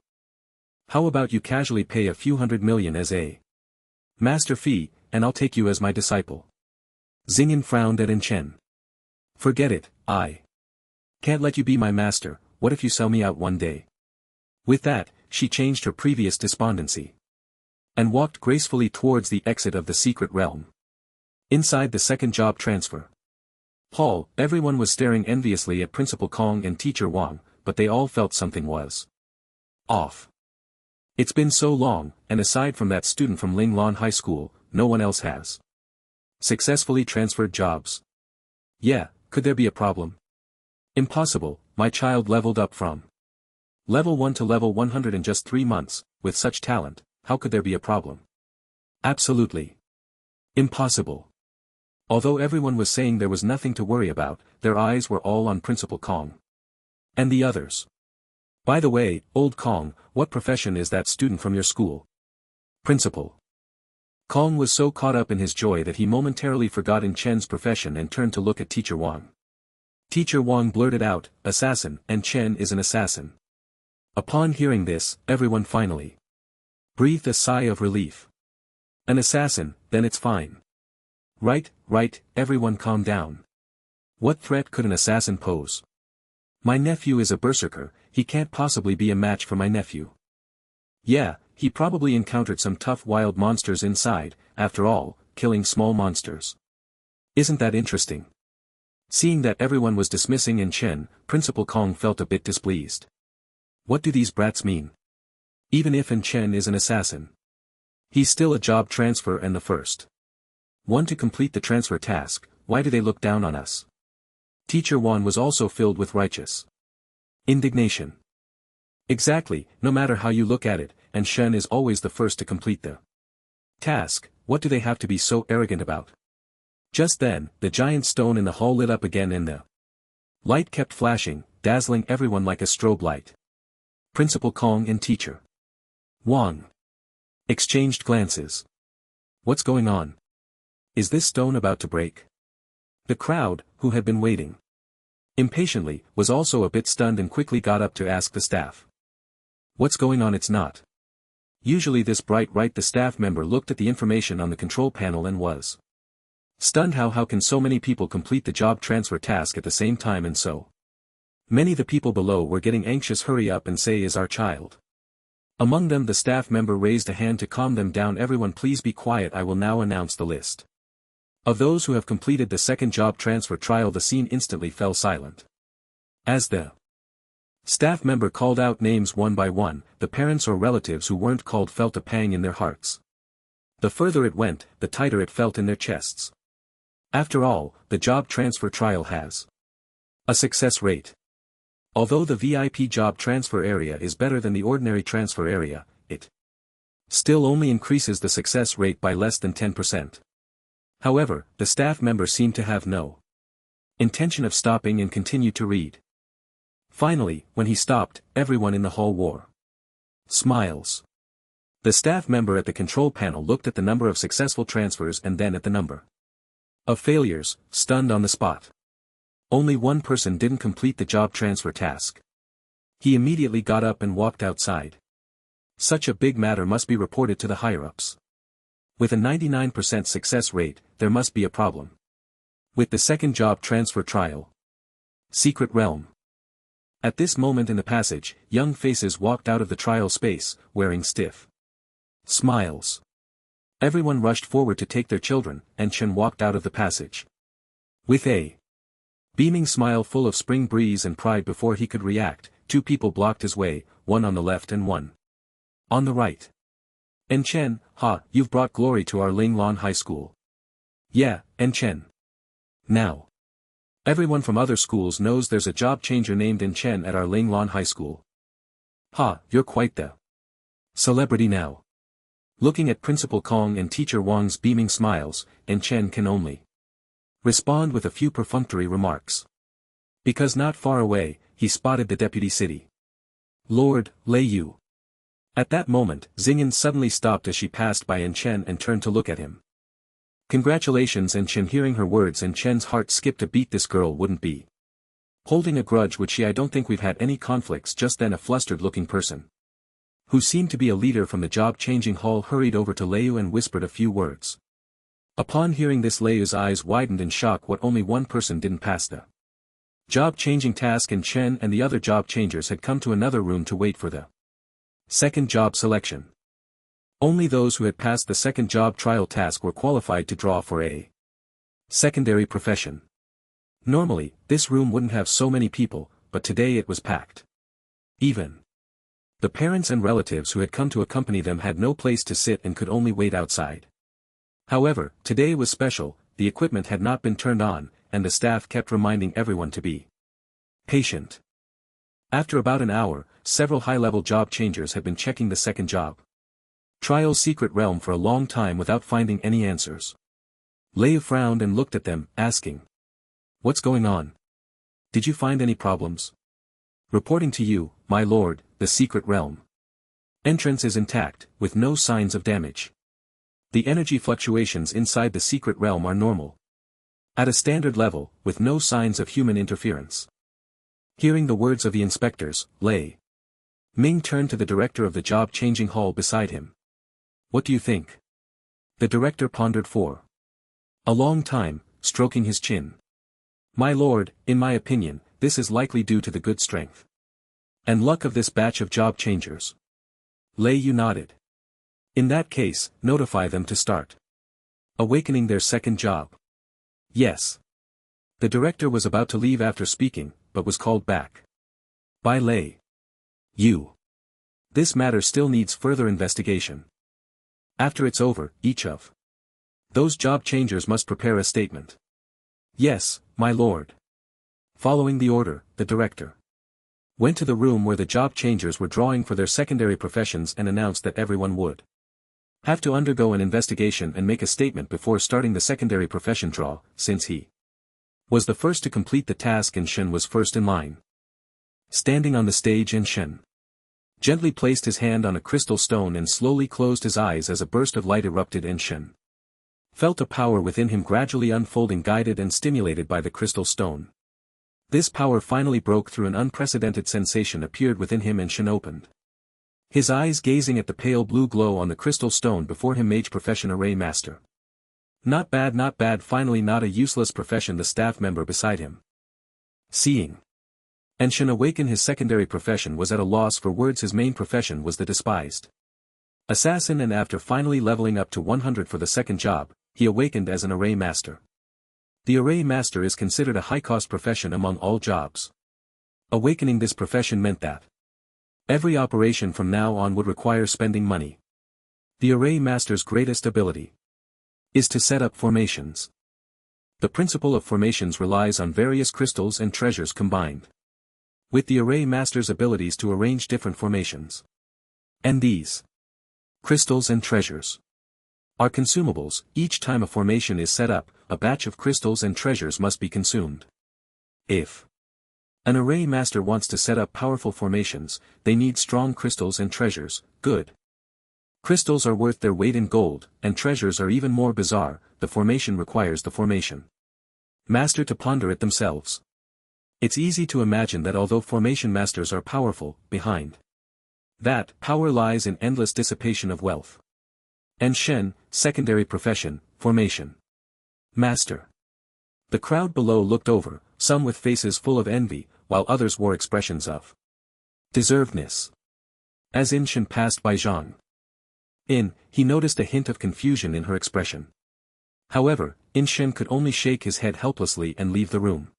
How about you casually pay a few $100 million as a master fee, and I'll take you as my disciple?" Xingyan frowned at En Chen. "Forget it, I can't let you be my master. What if you sell me out one day?" With that, she changed her previous despondency and walked gracefully towards the exit of the secret realm. Inside the second job transfer hall, everyone was staring enviously at Principal Kong and Teacher Wang, but they all felt something was off. It's been so long, and aside from that student from Linglan High School, no one else has successfully transferred jobs. Yeah, could there be a problem? Impossible, my child leveled up from level 1 to level 100 in just 3 months, with such talent, how could there be a problem? Absolutely impossible. Although everyone was saying there was nothing to worry about, their eyes were all on Principal Kong and the others. "By the way, old Kong, what profession is that student from your school?" Principal Kong was so caught up in his joy that he momentarily forgot En Chen's profession and turned to look at Teacher Wang. Teacher Wang blurted out, "Assassin, and Chen is an assassin." Upon hearing this, everyone finally breathed a sigh of relief. "An assassin, then it's fine." Right, everyone calm down. What threat could an assassin pose? My nephew is a berserker, he can't possibly be a match for my nephew. Yeah, he probably encountered some tough wild monsters inside, after all, killing small monsters. Isn't that interesting? Seeing that everyone was dismissing En Chen, Principal Kong felt a bit displeased. What do these brats mean? Even if En Chen is an assassin, he's still a job transfer and the first one to complete the transfer task. Why do they look down on us? Teacher Wan was also filled with righteous Indignation. Exactly, no matter how you look at it, and Shen is always the first to complete the task. What do they have to be so arrogant about? Just then, the giant stone in the hall lit up again and the light kept flashing, dazzling everyone like a strobe light. Principal Kong and Teacher Wang exchanged glances. What's going on? Is this stone about to break? The crowd, who had been waiting impatiently, was also a bit stunned and quickly got up to ask the staff. What's going on? It's not usually this bright, right? The staff member looked at the information on the control panel and was stunned. How can so many people complete the job transfer task at the same time and so many? The people below were getting anxious. Hurry up and say is our child. Among them the staff member raised a hand to calm them down. Everyone please be quiet. I will now announce the list of those who have completed the second job transfer trial. The scene instantly fell silent. As the staff member called out names one by one, the parents or relatives who weren't called felt a pang in their hearts. The further it went, the tighter it felt in their chests. After all, the job transfer trial has a success rate. Although the VIP job transfer area is better than the ordinary transfer area, it still only increases the success rate by less than 10%. However, the staff member seemed to have no intention of stopping and continued to read. Finally, when he stopped, everyone in the hall wore smiles. The staff member at the control panel looked at the number of successful transfers and then at the number of failures, stunned on the spot. Only one person didn't complete the job transfer task. He immediately got up and walked outside. Such a big matter must be reported to the higher-ups. With a 99% success rate, there must be a problem with the second job transfer trial. Secret Realm. At this moment in the passage, young faces walked out of the trial space, wearing stiff smiles. Everyone rushed forward to take their children, and Chen walked out of the passage with a beaming smile full of spring breeze and pride. Before he could react, two people blocked his way, one on the left and one on the right. En Chen, you've brought glory to our Linglong High School. Yeah, En Chen. Now everyone from other schools knows there's a job changer named En Chen at our Linglong High School. You're quite the celebrity now. Looking at Principal Kong and Teacher Wang's beaming smiles, En Chen can only respond with a few perfunctory remarks. Because not far away, he spotted the deputy city Lord, Lei Yu. At that moment, Xingyan suddenly stopped as she passed by En Chen and turned to look at him. Congratulations En Chen. Hearing her words, En Chen's heart skipped a beat. This girl wouldn't be holding a grudge, would she? I don't think we've had any conflicts. Just then a flustered-looking person, who seemed to be a leader from the job-changing hall, hurried over to Lei Yu and whispered a few words. Upon hearing this, Lei Yu's eyes widened in shock. What, only one person didn't pass the job-changing task? And Chen and the other job-changers had come to another room to wait for the second job selection. Only those who had passed the second job trial task were qualified to draw for a secondary profession. Normally, this room wouldn't have so many people, but today it was packed. Even the parents and relatives who had come to accompany them had no place to sit and could only wait outside. However, today was special. The equipment had not been turned on, and the staff kept reminding everyone to be patient. After about an hour, several high-level job changers had been checking the second job trial's secret realm for a long time without finding any answers. Lei Yu frowned and looked at them, asking, "What's going on? Did you find any problems?" "Reporting to you, my lord, the secret realm entrance is intact, with no signs of damage. The energy fluctuations inside the secret realm are normal. At a standard level, with no signs of human interference." Hearing the words of the inspectors, Lei Ming turned to the director of the job-changing hall beside him. "What do you think?" The director pondered for a long time, stroking his chin. "My lord, in my opinion, this is likely due to the good strength and luck of this batch of job changers." Lei Yu nodded. "In that case, notify them to start awakening their second job." "Yes." The director was about to leave after speaking, but was called back by Lei Yu. "This matter still needs further investigation. After it's over, each of those job changers must prepare a statement." "Yes, my lord." Following the order, the director Went to the room where the job changers were drawing for their secondary professions and announced that everyone would have to undergo an investigation and make a statement before starting the secondary profession draw, since he was the first to complete the task and Shen was first in line. Standing on the stage, Shen gently placed his hand on a crystal stone and slowly closed his eyes as a burst of light erupted, and Shen felt a power within him gradually unfolding, guided and stimulated by the crystal stone. This power finally broke through. An unprecedented sensation appeared within him, and Shen opened his eyes, gazing at the pale blue glow on the crystal stone before him. Mage profession, array master. Not bad, not bad. Finally, not a useless profession. The staff member beside him, seeing Shen awaken his secondary profession, was at a loss for words. His main profession was the despised assassin, and after finally leveling up to 100 for the second job, he awakened as an array master. The array master is considered a high-cost profession among all jobs. Awakening this profession meant that every operation from now on would require spending money. The array master's greatest ability is to set up formations. The principle of formations relies on various crystals and treasures combined with the array master's abilities to arrange different formations. And these crystals and treasures are consumables. Each time a formation is set up, a batch of crystals and treasures must be consumed. If an array master wants to set up powerful formations, they need strong crystals and treasures. Good crystals are worth their weight in gold, and treasures are even more bizarre. The formation requires the formation master to ponder it themselves. It's easy to imagine that although formation masters are powerful, behind that power lies in endless dissipation of wealth. And Shen, secondary profession, formation master. The crowd below looked over, some with faces full of envy, while others wore expressions of deservedness. As Shen passed by Zhang, he noticed a hint of confusion in her expression. However, Shen could only shake his head helplessly and leave the room.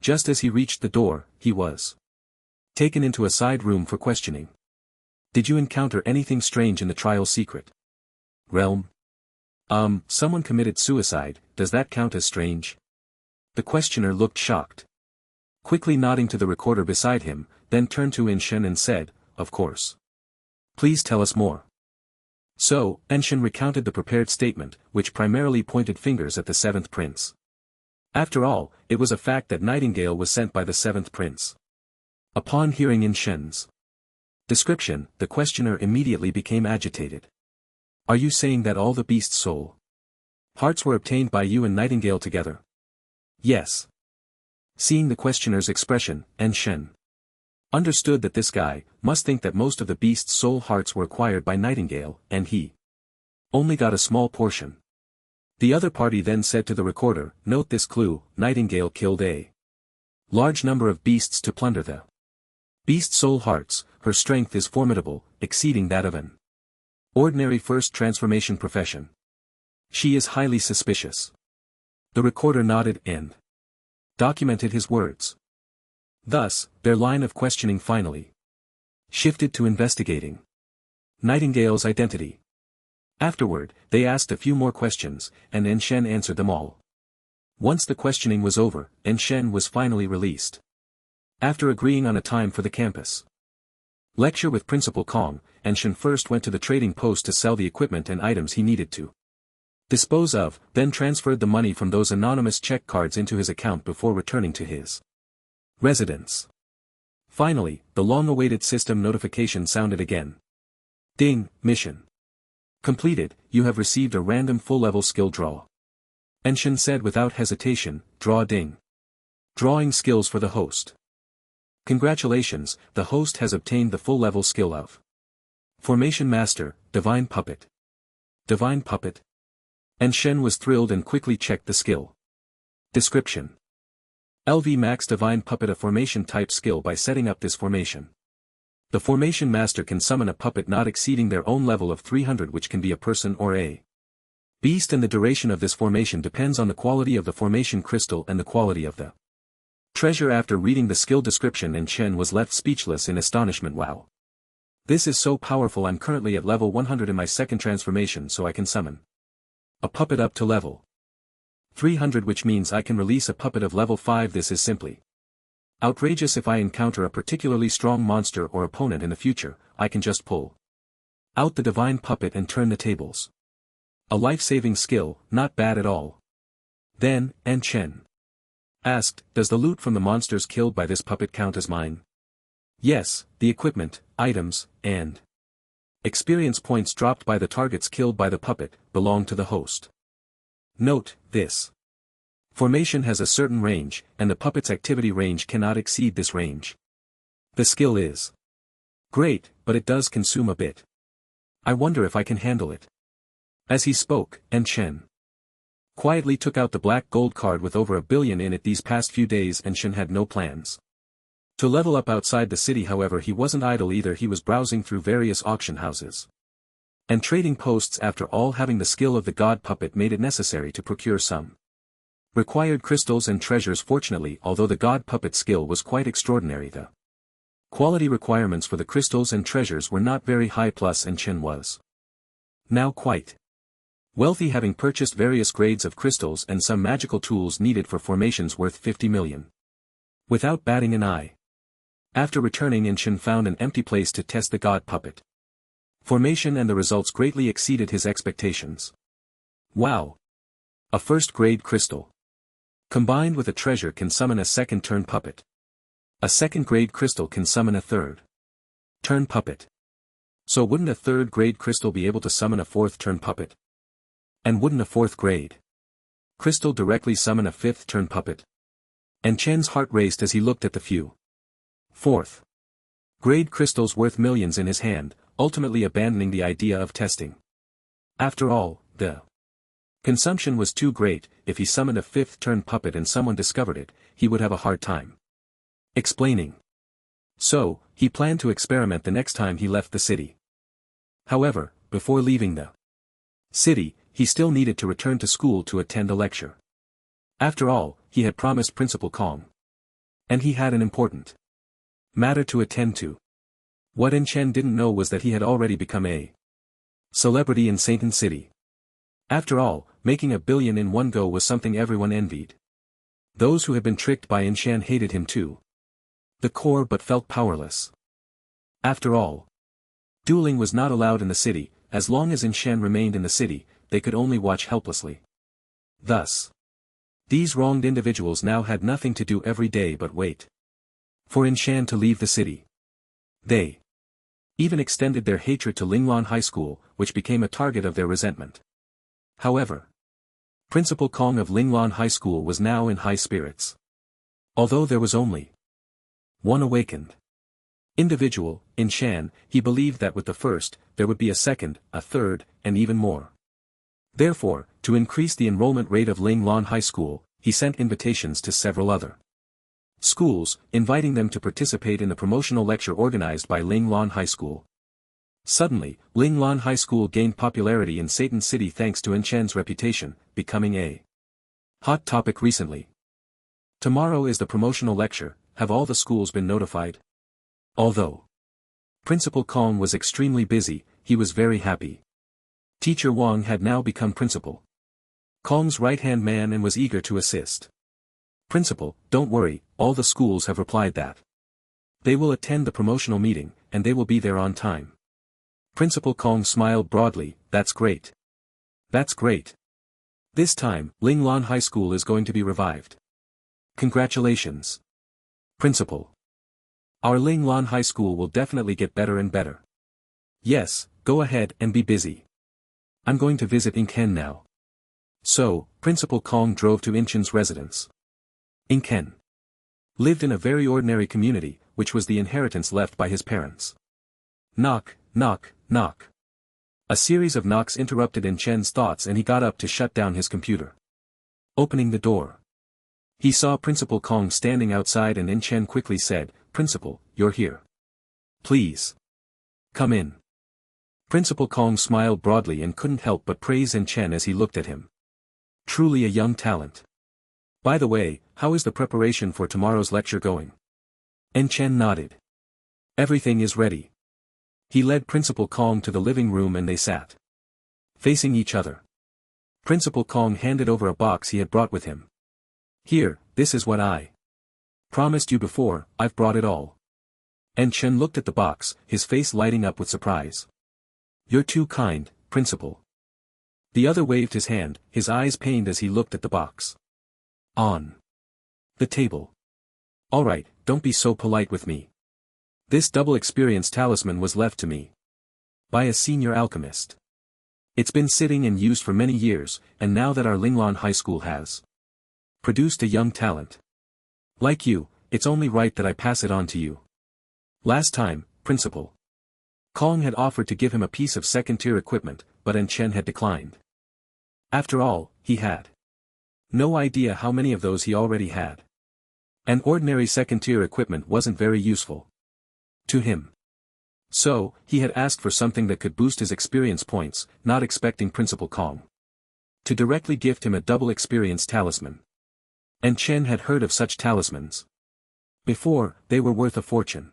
Just as he reached the door, he was taken into a side room for questioning. Did you encounter anything strange in the trial secret realm? Someone committed suicide. Does that count as strange? The questioner looked shocked. Quickly nodding to the recorder beside him, then turned to Shen and said, of course. Please tell us more. So, Shen recounted the prepared statement, which primarily pointed fingers at the seventh prince. After all, it was a fact that Nightingale was sent by the seventh prince. Upon hearing Shen's description, the questioner immediately became agitated. Are you saying that all the beast's soul hearts were obtained by you and Nightingale together? Yes. Seeing the questioner's expression, Shen understood that this guy must think that most of the beast's soul hearts were acquired by Nightingale, and he only got a small portion. The other party then said to the recorder, note this clue, Nightingale killed a large number of beasts to plunder the beast soul hearts. Her strength is formidable, exceeding that of an ordinary first transformation profession. She is highly suspicious. The recorder nodded and documented his words. Thus, their line of questioning finally shifted to investigating Nightingale's identity. Afterward, they asked a few more questions, and Shen answered them all. Once the questioning was over, Shen was finally released. After agreeing on a time for the campus lecture with Principal Kong, Shen first went to the trading post to sell the equipment and items he needed to dispose of, then transferred the money from those anonymous check cards into his account before returning to his residence. Finally, the long-awaited system notification sounded again. Ding, mission completed, you have received a random full-level skill draw. Shen said without hesitation, draw ding. Drawing skills for the host. Congratulations, the host has obtained the full-level skill of Formation Master, Divine Puppet. Divine Puppet? Shen was thrilled and quickly checked the skill description. LV Max Divine Puppet, a formation type skill. By setting up this formation, the Formation Master can summon a puppet not exceeding their own level of 300, which can be a person or a beast, and the duration of this formation depends on the quality of the formation crystal and the quality of the treasure. After reading the skill description, Shen was left speechless in astonishment. Wow. This is so powerful. I'm currently at level 100 in my second transformation, so I can summon a puppet up to level 300, which means I can release a puppet of level 5. This is simply Outrageous. If I encounter a particularly strong monster or opponent in the future, I can just pull out the divine puppet and turn the tables. A life-saving skill, not bad at all. Then, Chen asked, does the loot from the monsters killed by this puppet count as mine? Yes, the equipment, items, and experience points dropped by the targets killed by the puppet, belong to the host. Note, this formation has a certain range, and the puppet's activity range cannot exceed this range. The skill is great, but it does consume a bit. I wonder if I can handle it. As he spoke, Chen quietly took out the black gold card with over 1 billion in it these past few days. Chen had no plans to level up outside the city. However, he wasn't idle either. He was browsing through various auction houses and trading posts. After all, having the skill of the god puppet made it necessary to procure some required crystals and treasures. Fortunately, although the god puppet skill was quite extraordinary, the quality requirements for the crystals and treasures were not very high. Plus, Chen was now quite wealthy, having purchased various grades of crystals and some magical tools needed for formations worth 50 million. Without batting an eye. After returning, Chen found an empty place to test the god puppet formation, and the results greatly exceeded his expectations. Wow! A first-grade crystal combined with a treasure can summon a second-turn puppet. A second-grade crystal can summon a third-turn puppet. So wouldn't a third-grade crystal be able to summon a fourth-turn puppet? And wouldn't a fourth-grade crystal directly summon a fifth-turn puppet? Chen's heart raced as he looked at the few fourth-grade crystals worth millions in his hand, ultimately abandoning the idea of testing. After all, the consumption was too great. If he summoned a fifth-turn puppet and someone discovered it, he would have a hard time explaining. So, he planned to experiment the next time he left the city. However, before leaving the city, he still needed to return to school to attend a lecture. After all, he had promised Principal Kong. And he had an important matter to attend to. What Chen didn't know was that he had already become a celebrity in Satan City. After all, making 1 billion in one go was something everyone envied. Those who had been tricked by Chen hated him too. The core, but felt powerless. After all, dueling was not allowed in the city. As long as Chen remained in the city, they could only watch helplessly. Thus, these wronged individuals now had nothing to do every day but wait for Chen to leave the city. They even extended their hatred to Linglan High School, which became a target of their resentment. However, Principal Kong of Linglan High School was now in high spirits. Although there was only one awakened individual, Chen, he believed that with the first, there would be a second, a third, and even more. Therefore, to increase the enrollment rate of Linglan High School, he sent invitations to several other schools, inviting them to participate in the promotional lecture organized by Linglan High School. Suddenly, Linglan High School gained popularity in Satan City thanks to Chen's reputation, becoming a hot topic recently. Tomorrow is the promotional lecture. Have all the schools been notified? Although Principal Kong was extremely busy, he was very happy. Teacher Wang had now become Principal Kong's right-hand man and was eager to assist. Principal, don't worry, all the schools have replied that they will attend the promotional meeting, and they will be there on time. Principal Kong smiled broadly. That's great. That's great. This time, Linglan High School is going to be revived. Congratulations, Principal. Our Linglan High School will definitely get better and better. Yes, go ahead and be busy. I'm going to visit Inken now. So, Principal Kong drove to Inchen's residence. Inken lived in a very ordinary community, which was the inheritance left by his parents. Knock, knock, knock. A series of knocks interrupted Inchen's thoughts and he got up to shut down his computer. Opening the door, he saw Principal Kong standing outside and Inchen quickly said, Principal, you're here. Please come in. Principal Kong smiled broadly and couldn't help but praise Chen as he looked at him. Truly a young talent. By the way, how is the preparation for tomorrow's lecture going? Chen nodded. Everything is ready. He led Principal Kong to the living room and they sat facing each other. Principal Kong handed over a box he had brought with him. Here, this is what I Promised you before, I've brought it all. And Chen looked at the box, his face lighting up with surprise. You're too kind, Principal. The other waved his hand, his eyes pained as he looked at the box. On the table. Alright, don't be so polite with me. This double experience talisman was left to me by a senior alchemist. It's been sitting and used for many years, and now that our Linglan High School has produced a young talent like you, it's only right that I pass it on to you. Last time, Principal Kong had offered to give him a piece of second-tier equipment, but Chen had declined. After all, he had no idea how many of those he already had. And ordinary second-tier equipment wasn't very useful to him. So, he had asked for something that could boost his experience points, not expecting Principal Kong to directly gift him a double experience talisman. And Chen had heard of such talismans before. They were worth a fortune.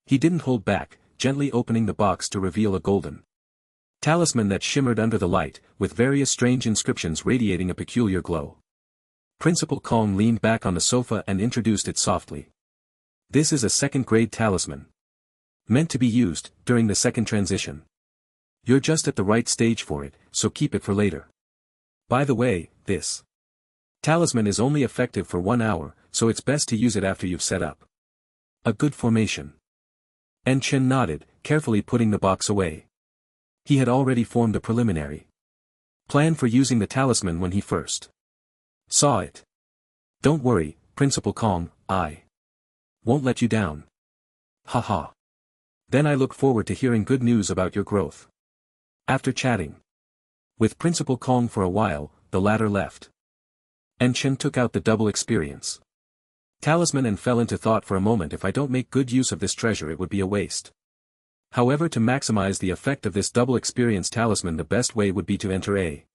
He didn't hold back, gently opening the box to reveal a golden talisman that shimmered under the light, with various strange inscriptions radiating a peculiar glow. Principal Kong leaned back on the sofa and introduced it softly. This is a second-grade talisman, meant to be used during the second transition. You're just at the right stage for it, so keep it for later. By the way, this talisman is only effective for 1 hour, so it's best to use it after you've set up a good formation. And Chen nodded, carefully putting the box away. He had already formed a preliminary plan for using the talisman when he first saw it. Don't worry, Principal Kong, I won't let you down. Haha. Then I look forward to hearing good news about your growth. After chatting with Principal Kong for a while, the latter left. And Chen took out the double experience talisman and fell into thought for a moment. If I don't make good use of this treasure, it would be a waste. However, to maximize the effect of this double experience talisman, the best way would be to enter a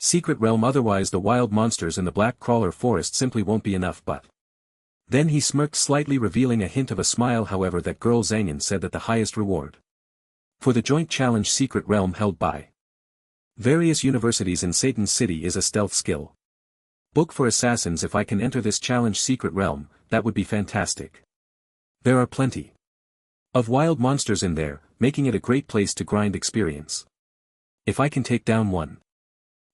secret realm, otherwise the wild monsters in the Black Crawler Forest simply won't be enough. But then he smirked slightly, revealing a hint of a smile. However, that girl Zhangyan said that the highest reward for the joint challenge secret realm held by various universities in Satan's City is a stealth skill book for assassins. If I can enter this challenge secret realm, that would be fantastic. There are plenty of wild monsters in there, making it a great place to grind experience. If I can take down one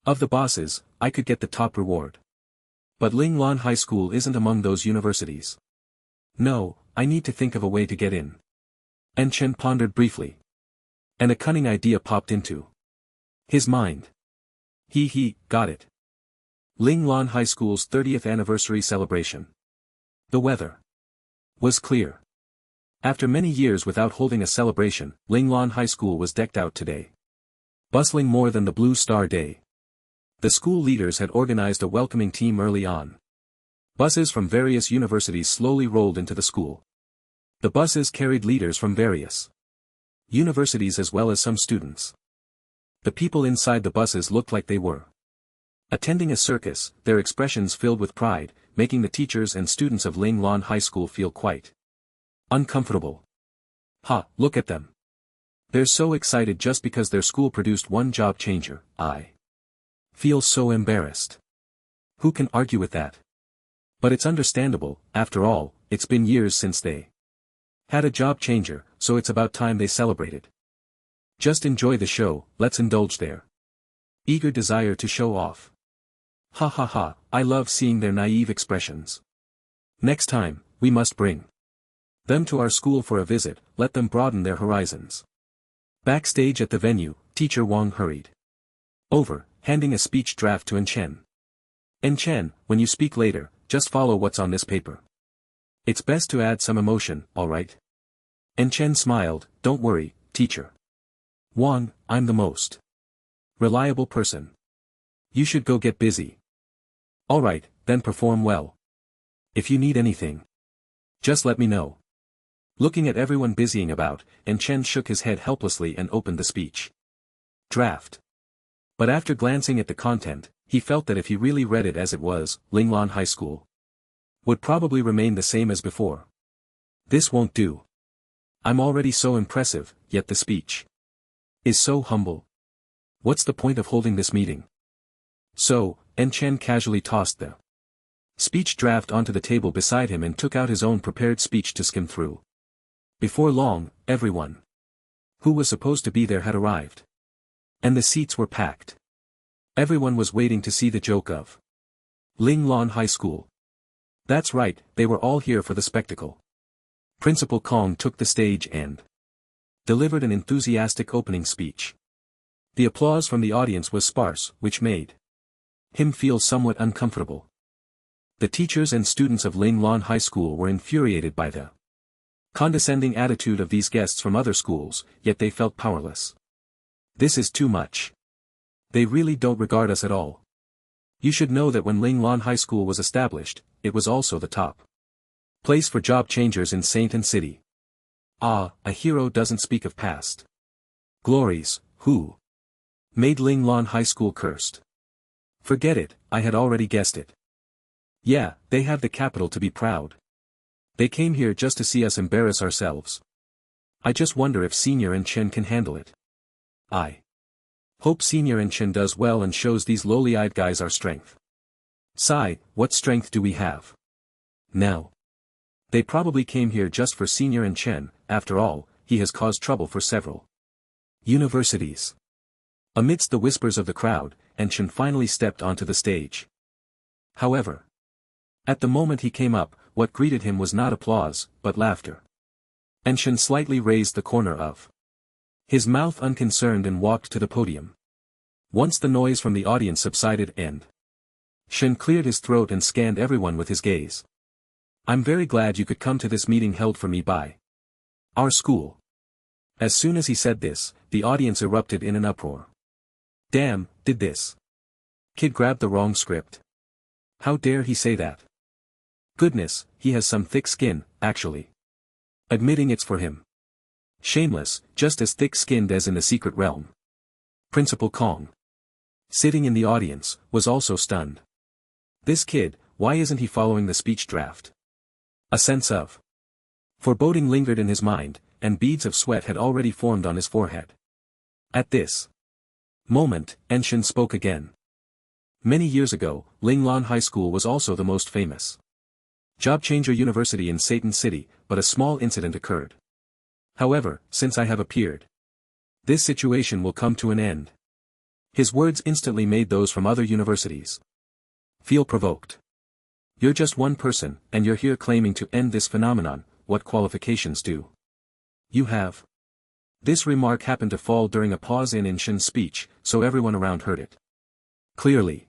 of the bosses, I could get the top reward. But Linglan High School isn't among those universities. No, I need to think of a way to get in. And Chen pondered briefly. And a cunning idea popped into his mind. Got it. Linglan High School's 30th anniversary celebration. The weather was clear. After many years without holding a celebration, Linglan High School was decked out today. Bustling more than the Blue Star Day. The school leaders had organized a welcoming team early on. Buses from various universities slowly rolled into the school. The buses carried leaders from various universities as well as some students. The people inside the buses looked like they were attending a circus, their expressions filled with pride, making the teachers and students of Linglan High School feel quite uncomfortable. Look at them. They're so excited just because their school produced one job changer. I feel so embarrassed. Who can argue with that? But it's understandable. After all, it's been years since they had a job changer, so it's about time they celebrated. Just enjoy the show, let's indulge their eager desire to show off. I love seeing their naive expressions. Next time, we must bring them to our school for a visit, let them broaden their horizons. Backstage at the venue, Teacher Wang hurried over, handing a speech draft to Chen. Chen, when you speak later, just follow what's on this paper. It's best to add some emotion, alright? Chen smiled, don't worry, teacher Wang, I'm the most reliable person. You should go get busy. Alright, then perform well. If you need anything, just let me know. Looking at everyone busying about, Chen shook his head helplessly and opened the speech draft. But after glancing at the content, he felt that if he really read it as it was, Linglan High School would probably remain the same as before. This won't do. I'm already so impressive, yet the speech is so humble. What's the point of holding this meeting? So, Chen casually tossed the Speech draft onto the table beside him and took out his own prepared speech to skim through. Before long, everyone who was supposed to be there had arrived. And the seats were packed. Everyone was waiting to see the joke of Ling Lan High School. That's right, they were all here for the spectacle. Principal Kong took the stage and delivered an enthusiastic opening speech. The applause from the audience was sparse, which made him feel somewhat uncomfortable. The teachers and students of Ling Lan High School were infuriated by the condescending attitude of these guests from other schools, yet they felt powerless. This is too much. They really don't regard us at all. You should know that when Ling Lan High School was established, it was also the top place for job changers in Saint and City. Ah, a hero doesn't speak of past glories. Who made Ling Lan High School cursed? Forget it, I had already guessed it. Yeah, they have the capital to be proud. They came here just to see us embarrass ourselves. I just wonder if Senior and Chen can handle it. I hope Senior and Chen does well and shows these lowly-eyed guys our strength. Sigh, what strength do we have? Now. They probably came here just for Senior and Chen, after all, he has caused trouble for several universities. Amidst the whispers of the crowd, Chen finally stepped onto the stage. However, at the moment he came up, what greeted him was not applause, but laughter. Chen slightly raised the corner of his mouth unconcerned and walked to the podium. Once the noise from the audience subsided Chen cleared his throat and scanned everyone with his gaze. I'm very glad you could come to this meeting held for me by our school. As soon as he said this, the audience erupted in an uproar. Damn, did this kid grab the wrong script? How dare he say that? Goodness, he has some thick skin, actually. Admitting it's for him. Shameless, just as thick-skinned as in the secret realm. Principal Kong, sitting in the audience, was also stunned. This kid, why isn't he following the speech draft? A sense of foreboding lingered in his mind, and beads of sweat had already formed on his forehead. At this moment, Chen spoke again. Many years ago, Ling Lan High School was also the most famous job changer university in Satan City, but a small incident occurred. However, since I have appeared, this situation will come to an end. His words instantly made those from other universities feel provoked. You're just one person, and you're here claiming to end this phenomenon. What qualifications do you have? This remark happened to fall during a pause in Shen's speech, so everyone around heard it clearly.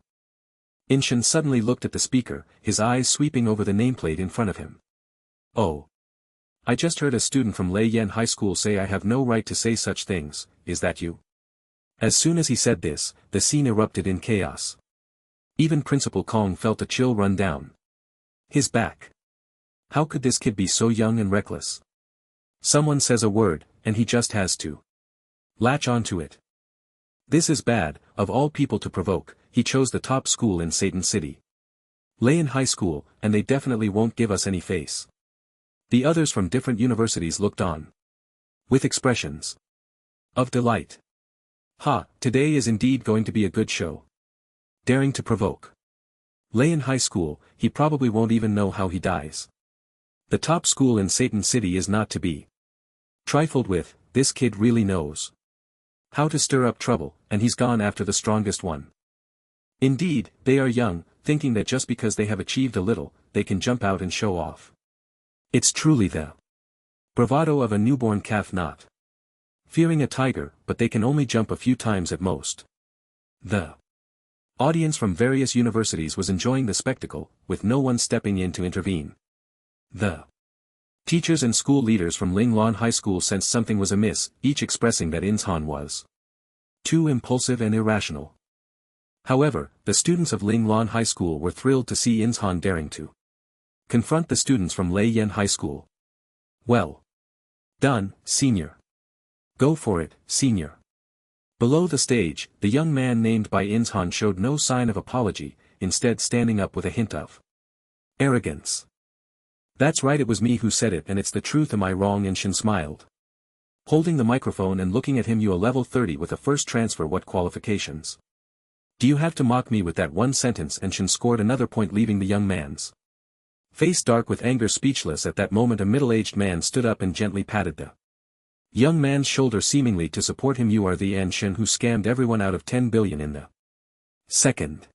Shen suddenly looked at the speaker, his eyes sweeping over the nameplate in front of him. Oh. I just heard a student from Lei Yan High School say I have no right to say such things, is that you? As soon as he said this, the scene erupted in chaos. Even Principal Kong felt a chill run down his back. How could this kid be so young and reckless? Someone says a word, and he just has to latch onto it. This is bad. Of all people to provoke, he chose the top school in Satan City. Lei Yan High School, and they definitely won't give us any face. The others from different universities looked on with expressions of delight. Ha, today is indeed going to be a good show. Daring to provoke Lei Yan High School, he probably won't even know how he dies. The top school in Satan City is not to be trifled with. This kid really knows how to stir up trouble, and he's gone after the strongest one. Indeed, they are young, thinking that just because they have achieved a little, they can jump out and show off. It's truly the bravado of a newborn calf not fearing a tiger, but they can only jump a few times at most. The audience from various universities was enjoying the spectacle, with no one stepping in to intervene. The teachers and school leaders from Ling Lan High School sensed something was amiss, each expressing that Inshan was too impulsive and irrational. However, the students of Ling Lan High School were thrilled to see Inshan daring to confront the students from Lei Yan High School. Well done, Senior. Go for it, Senior. Below the stage, the young man named by Inshan showed no sign of apology, instead standing up with a hint of arrogance. That's right, it was me who said it and it's the truth, am I wrong? Inshan smiled, holding the microphone and looking at him. You a level 30 with a first transfer, what qualifications Do you have to mock me with that one sentence? And Shen scored another point, leaving the young man's face dark with anger. Speechless at that moment, a middle-aged man stood up and gently patted the young man's shoulder, seemingly to support him. You are the Shen who scammed everyone out of 10 billion in the second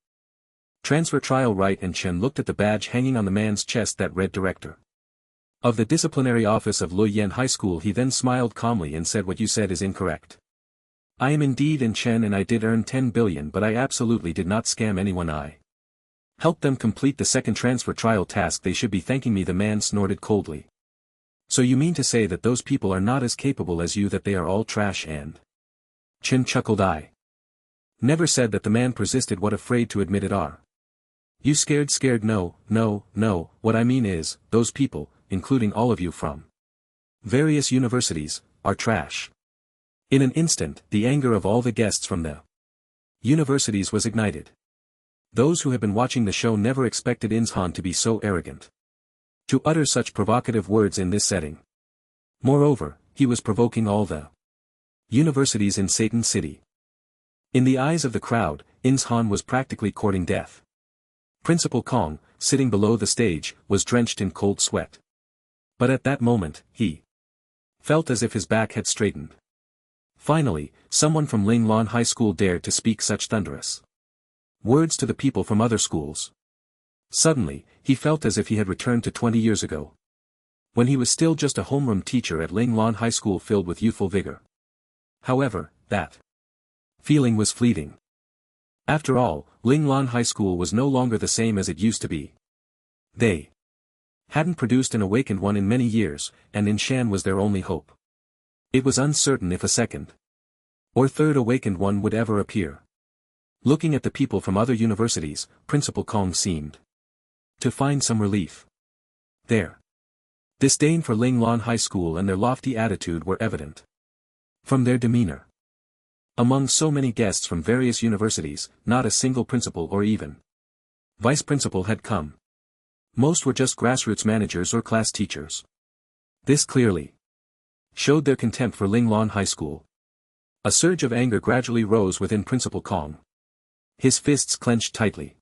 transfer trial, right? And Shen looked at the badge hanging on the man's chest that read Director of the Disciplinary Office of Luoyan High School. He then smiled calmly and said, what you said is incorrect. I am indeed Chen, and I did earn 10 billion, but I absolutely did not scam anyone. I helped them complete the second transfer trial task. They should be thanking me. The man snorted coldly. So you mean to say that those people are not as capable as you, that they are all trash? And Chen chuckled. I never said that. The man persisted. What, afraid to admit it? Are you scared? No, what I mean is, those people, including all of you from various universities, are trash. In an instant, the anger of all the guests from the universities was ignited. Those who had been watching the show never expected Inshan to be so arrogant, to utter such provocative words in this setting. Moreover, he was provoking all the universities in Satan City. In the eyes of the crowd, Inshan was practically courting death. Principal Kong, sitting below the stage, was drenched in cold sweat. But at that moment, he felt as if his back had straightened. Finally, someone from Linglan High School dared to speak such thunderous words to the people from other schools. Suddenly, he felt as if he had returned to 20 years ago, when he was still just a homeroom teacher at Linglan High School, filled with youthful vigor. However, that feeling was fleeting. After all, Linglan High School was no longer the same as it used to be. They hadn't produced an awakened one in many years, and Inshan was their only hope. It was uncertain if a second or third awakened one would ever appear. Looking at the people from other universities, Principal Kong seemed to find some relief. Their disdain for Linglan High School and their lofty attitude were evident from their demeanor. Among so many guests from various universities, not a single principal or even vice principal had come. Most were just grassroots managers or class teachers. This clearly showed their contempt for Linglan High School. A surge of anger gradually rose within Principal Kong. His fists clenched tightly.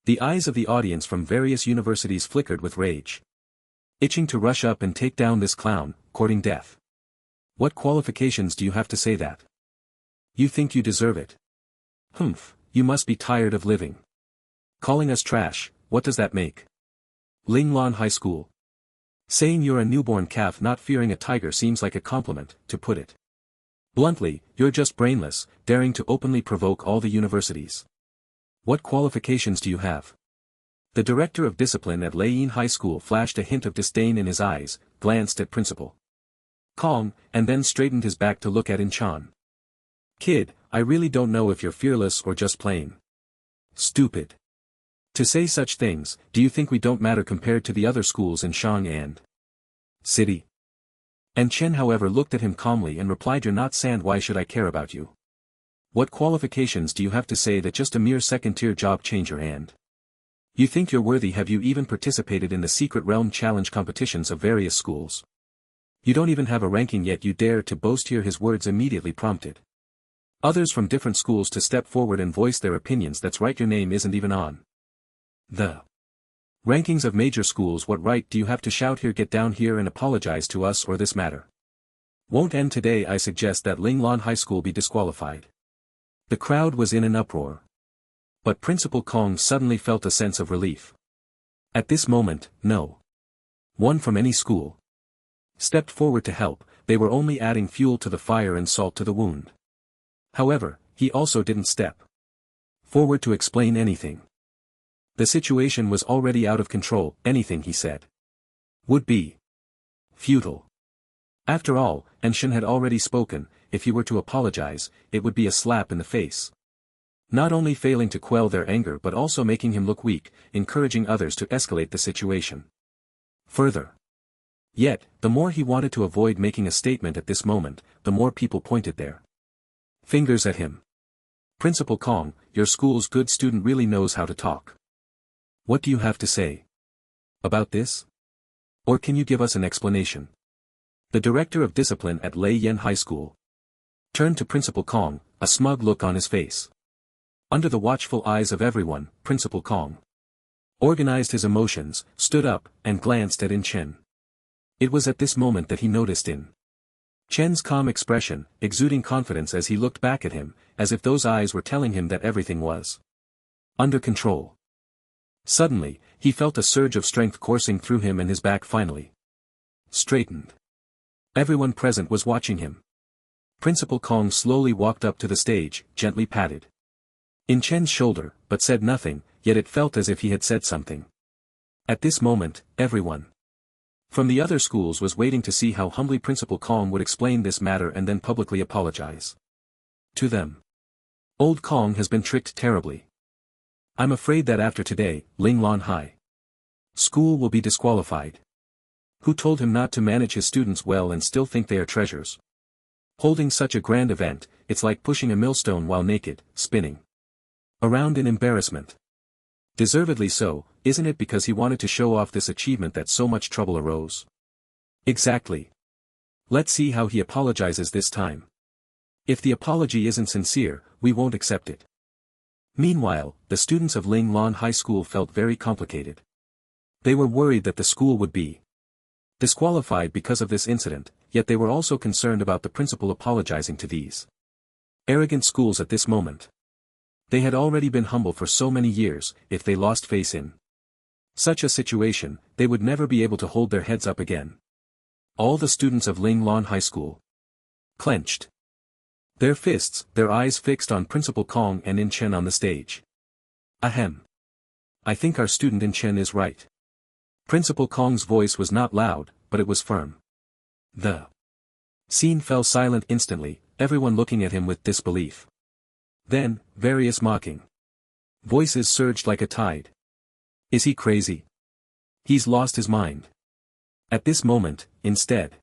The eyes of the audience from various universities flickered with rage, itching to rush up and take down this clown, courting death. What qualifications do you have to say that? You think you deserve it? Humph, you must be tired of living calling us trash. What does that make Linglan High School? Saying you're a newborn calf not fearing a tiger seems like a compliment, to put it bluntly. You're just brainless, daring to openly provoke all the universities. What qualifications do you have? The director of discipline at Leiyin High School flashed a hint of disdain in his eyes, glanced at Principal Kong, and then straightened his back to look at Inshan. Kid, I really don't know if you're fearless or just plain stupid to say such things. Do you think we don't matter compared to the other schools in Shang and City? And Chen, however, looked at him calmly and replied, you're not Sand, why should I care about you? What qualifications do you have to say that just a mere second-tier job changer and you think you're worthy? Have you even participated in the Secret Realm Challenge competitions of various schools? You don't even have a ranking yet, you dare to boast here. His words immediately prompted others from different schools to step forward and voice their opinions. That's right, your name isn't even on the rankings of major schools. What right do you have to shout here? Get down here and apologize to us, or this matter won't end today. I suggest that Linglan High School be disqualified. The crowd was in an uproar. But Principal Kong suddenly felt a sense of relief. At this moment, no one from any school stepped forward to help. They were only adding fuel to the fire and salt to the wound. However, he also didn't step forward to explain anything. The situation was already out of control. Anything he said would be futile. After all, Anshin had already spoken. If he were to apologize, it would be a slap in the face. Not only failing to quell their anger but also making him look weak, encouraging others to escalate the situation further. Yet, the more he wanted to avoid making a statement at this moment, the more people pointed their fingers at him. Principal Kong, your school's good student really knows how to talk. What do you have to say about this? Or can you give us an explanation? The director of discipline at Lei Yen High School turned to Principal Kong, a smug look on his face. Under the watchful eyes of everyone, Principal Kong organized his emotions, stood up, and glanced at In Chen. It was at this moment that he noticed In Chen's calm expression, exuding confidence as he looked back at him, as if those eyes were telling him that everything was under control. Suddenly, he felt a surge of strength coursing through him and his back finally straightened. Everyone present was watching him. Principal Kong slowly walked up to the stage, gently patted In Chen's shoulder, but said nothing, yet it felt as if he had said something. At this moment, everyone from the other schools was waiting to see how humbly Principal Kong would explain this matter and then publicly apologize to them. Old Kong has been tricked terribly. I'm afraid that after today, Linglan High School will be disqualified. Who told him not to manage his students well and still think they are treasures? Holding such a grand event, it's like pushing a millstone while naked, spinning around in embarrassment. Deservedly so, isn't it, because he wanted to show off this achievement that so much trouble arose? Exactly. Let's see how he apologizes this time. If the apology isn't sincere, we won't accept it. Meanwhile, the students of Linglan High School felt very complicated. They were worried that the school would be disqualified because of this incident, yet they were also concerned about the principal apologizing to these arrogant schools at this moment. They had already been humble for so many years. If they lost face in such a situation, they would never be able to hold their heads up again. All the students of Linglan High School clenched their fists, their eyes fixed on Principal Kong and In Chen on the stage. Ahem. I think our student In Chen is right. Principal Kong's voice was not loud, but it was firm. The scene fell silent instantly, everyone looking at him with disbelief. Then, various mocking voices surged like a tide. Is he crazy? He's lost his mind. At this moment, instead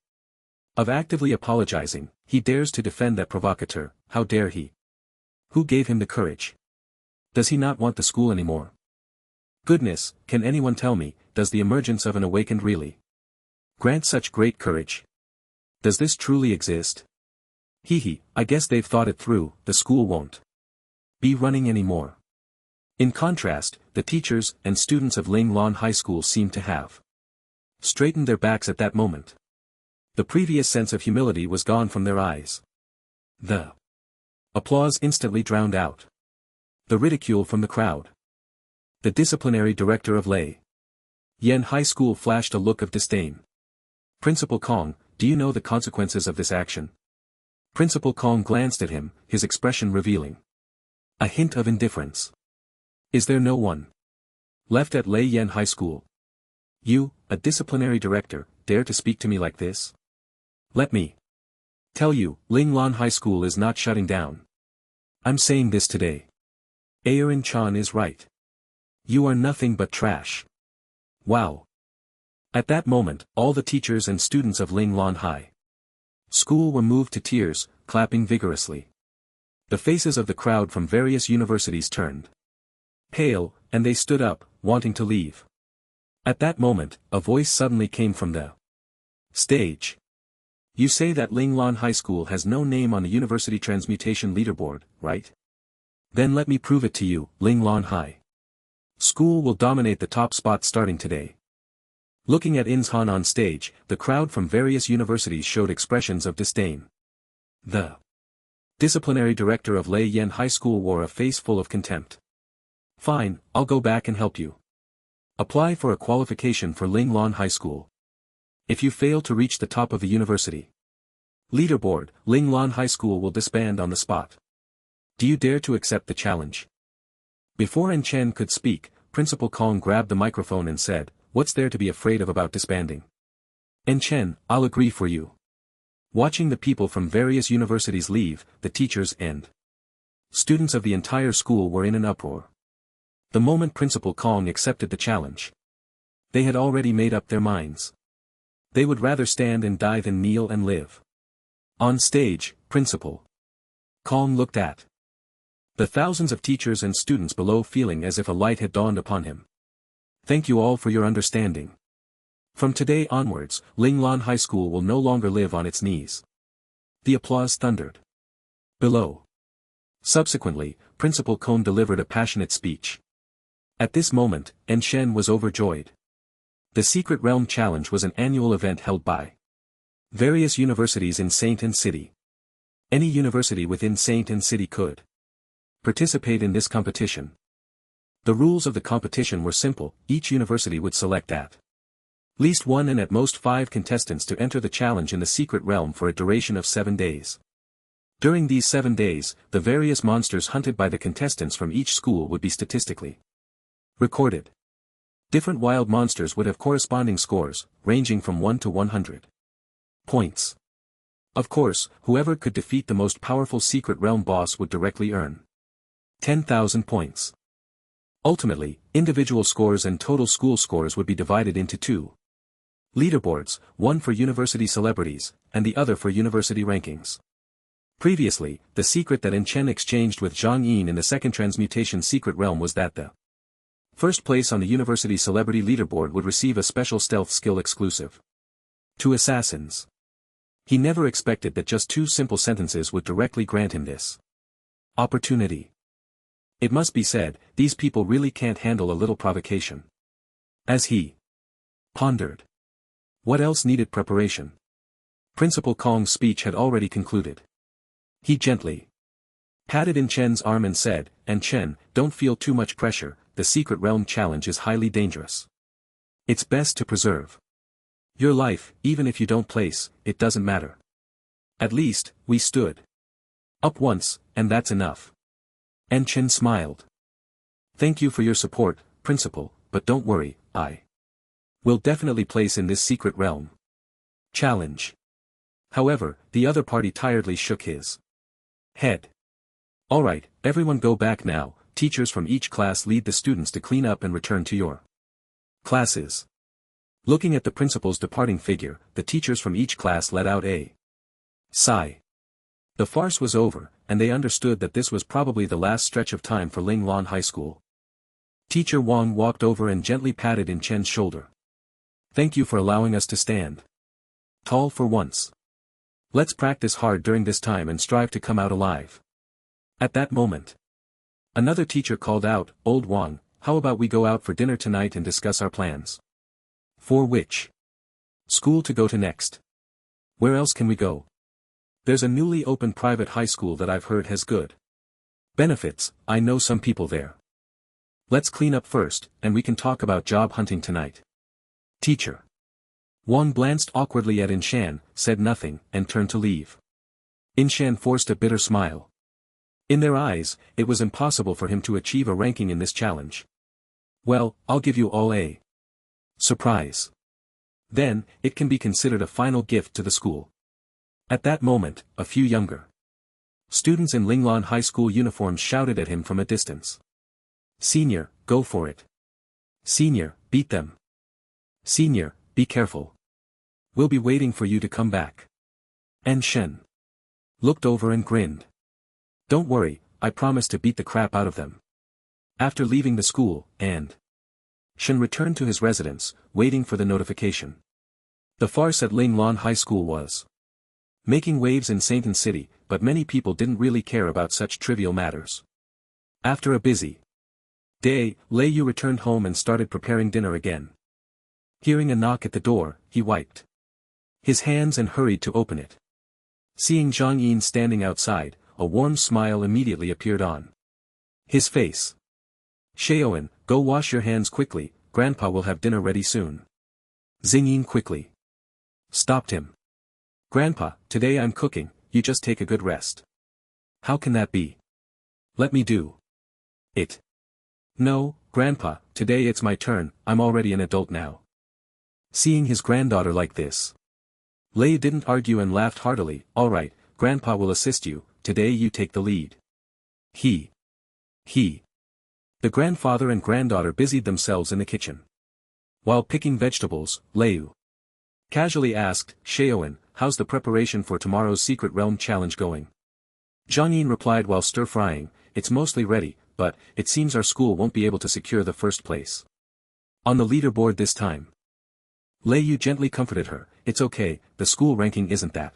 of actively apologizing, he dares to defend that provocateur. How dare he? Who gave him the courage? Does he not want the school anymore? Goodness, can anyone tell me, does the emergence of an awakened really grant such great courage? Does this truly exist? Hee, I guess they've thought it through, the school won't be running anymore. In contrast, the teachers and students of Linglan High School seemed to have straightened their backs at that moment. The previous sense of humility was gone from their eyes. The applause instantly drowned out the ridicule from the crowd. The disciplinary director of Lei Yen High School flashed a look of disdain. Principal Kong, do you know the consequences of this action? Principal Kong glanced at him, his expression revealing a hint of indifference. Is there no one left at Lei Yen High School? You, a disciplinary director, dare to speak to me like this? Let me tell you, Linglan High School is not shutting down. I'm saying this today. Aaron Chan is right. You are nothing but trash. Wow. At that moment, all the teachers and students of Linglan High School were moved to tears, clapping vigorously. The faces of the crowd from various universities turned pale, and they stood up, wanting to leave. At that moment, a voice suddenly came from the stage. You say that Linglan High School has no name on the university transmutation leaderboard, right? Then let me prove it to you. Linglan High School will dominate the top spot starting today. Looking at Inshan on stage, the crowd from various universities showed expressions of disdain. The disciplinary director of Lei Yen High School wore a face full of contempt. Fine, I'll go back and help you. Apply for a qualification for Linglan High School. If you fail to reach the top of the university leaderboard, Linglan High School will disband on the spot. Do you dare to accept the challenge? Before In Chen could speak, Principal Kong grabbed the microphone and said, what's there to be afraid of about disbanding? In Chen, I'll agree for you. Watching the people from various universities leave, the teachers and students of the entire school were in an uproar. The moment Principal Kong accepted the challenge, they had already made up their minds. They would rather stand and die than kneel and live. On stage, Principal Kong looked at the thousands of teachers and students below, feeling as if a light had dawned upon him. Thank you all for your understanding. From today onwards, Linglan High School will no longer live on its knees. The applause thundered below. Subsequently, Principal Kohn delivered a passionate speech. At this moment, Shen was overjoyed. The Secret Realm Challenge was an annual event held by various universities in Saint and City. Any university within Saint and City could participate in this competition. The rules of the competition were simple: each university would select at least 1 and at most 5 contestants to enter the challenge in the Secret Realm for a duration of 7 days. During these 7 days, the various monsters hunted by the contestants from each school would be statistically recorded. Different wild monsters would have corresponding scores, ranging from 1 to 100 points. Of course, whoever could defeat the most powerful Secret Realm boss would directly earn 10,000 points. Ultimately, individual scores and total school scores would be divided into 2 leaderboards, one for university celebrities, and the other for university rankings. Previously, the secret that Chen exchanged with Zhang Yin in the second transmutation Secret Realm was that the first place on the university celebrity leaderboard would receive a special stealth skill exclusive to assassins. He never expected that just 2 simple sentences would directly grant him this opportunity. It must be said, these people really can't handle a little provocation. As he pondered what else needed preparation, Principal Kong's speech had already concluded. He gently patted Chen's arm and said, "Chen, don't feel too much pressure, the Secret Realm Challenge is highly dangerous. It's best to preserve your life, even if you don't place, it doesn't matter. At least, we stood up once, and that's enough." Chen smiled. "Thank you for your support, Principal, but don't worry, I will definitely place in this Secret Realm Challenge." However, the other party tiredly shook his head. "Alright, everyone go back now, teachers from each class lead the students to clean up and return to your classes." Looking at the principal's departing figure, the teachers from each class let out a sigh. The farce was over, and they understood that this was probably the last stretch of time for Linglan High School. Teacher Wang walked over and gently patted Chen's shoulder. "Thank you for allowing us to stand tall for once. Let's practice hard during this time and strive to come out alive." At that moment, another teacher called out, "Old Wang, how about we go out for dinner tonight and discuss our plans? For which school to go to next? Where else can we go? There's a newly opened private high school that I've heard has good benefits, I know some people there. Let's clean up first, and we can talk about job hunting tonight." Teacher Wang glanced awkwardly at Shan, said nothing, and turned to leave. Shan forced a bitter smile. In their eyes, it was impossible for him to achieve a ranking in this challenge. "Well, I'll give you all a surprise. Then, it can be considered a final gift to the school." At that moment, a few younger students in Linglan High School uniforms shouted at him from a distance. "Senior, go for it. Senior, beat them. Senior, be careful. We'll be waiting for you to come back." Shen looked over and grinned. "Don't worry, I promise to beat the crap out of them." After leaving the school, Shen returned to his residence, waiting for the notification. The farce at Linglan High School was making waves in Saint City, but many people didn't really care about such trivial matters. After a busy day, Lei Yu returned home and started preparing dinner again. Hearing a knock at the door, he wiped his hands and hurried to open it. Seeing Zhang Yin standing outside, a warm smile immediately appeared on his face. "Shaoan, go wash your hands quickly, Grandpa will have dinner ready soon." Xing Yin quickly stopped him. "Grandpa, today I'm cooking, you just take a good rest." "How can that be? Let me do it." "No, Grandpa, today it's my turn, I'm already an adult now." Seeing his granddaughter like this, Lei didn't argue and laughed heartily. "Alright, Grandpa will assist you, today you take the lead." He. The grandfather and granddaughter busied themselves in the kitchen. While picking vegetables, Lei casually asked, "Shaoan, how's the preparation for tomorrow's Secret Realm Challenge going?" Zhang Yin replied while stir-frying, "It's mostly ready, but it seems our school won't be able to secure the first place on the leaderboard this time." Lei Yu gently comforted her, "It's okay, the school ranking isn't that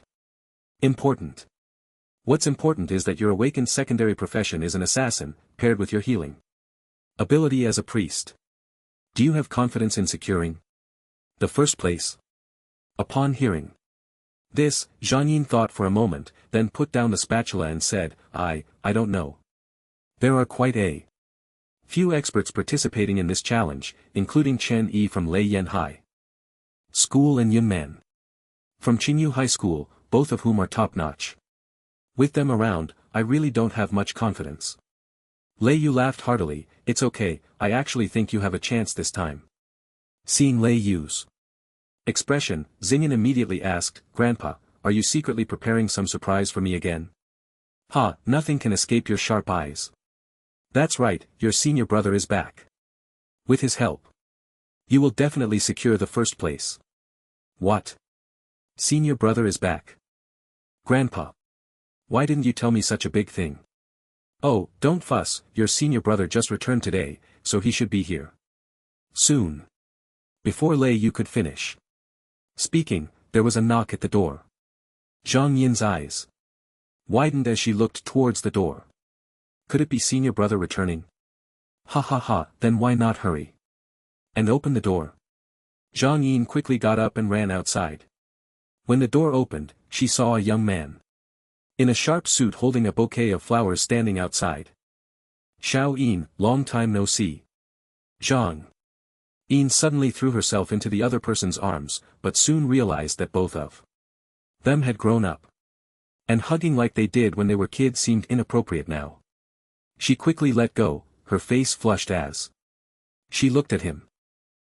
important. What's important is that your awakened secondary profession is an assassin, paired with your healing ability as a priest. Do you have confidence in securing the first place? Upon hearing this, Zhang Yin thought for a moment, then put down the spatula and said, I don't know. There are quite a few experts participating in this challenge, including Chen Yi from Lei Yan High School and Yun Man from Qingyu High School, both of whom are top-notch. With them around, I really don't have much confidence. Lei Yu laughed heartily. It's okay, I actually think you have a chance this time. Seeing Lei Yu's expression, Xingyan immediately asked, Grandpa, are you secretly preparing some surprise for me again? Ha, nothing can escape your sharp eyes. That's right, your senior brother is back. With his help, you will definitely secure the first place. What? Senior brother is back. Grandpa. Why didn't you tell me such a big thing? Oh, don't fuss, your senior brother just returned today, so he should be here soon. Before Lei Yu could finish speaking, there was a knock at the door. Zhang Yin's eyes widened as she looked towards the door. Could it be senior brother returning? Ha ha ha, then why not hurry and open the door? Zhang Yin quickly got up and ran outside. When the door opened, she saw a young man in a sharp suit holding a bouquet of flowers standing outside. Xiao Yin, long time no see. Zhang Yin suddenly threw herself into the other person's arms, but soon realized that both of them had grown up. And hugging like they did when they were kids seemed inappropriate now. She quickly let go, her face flushed as she looked at him.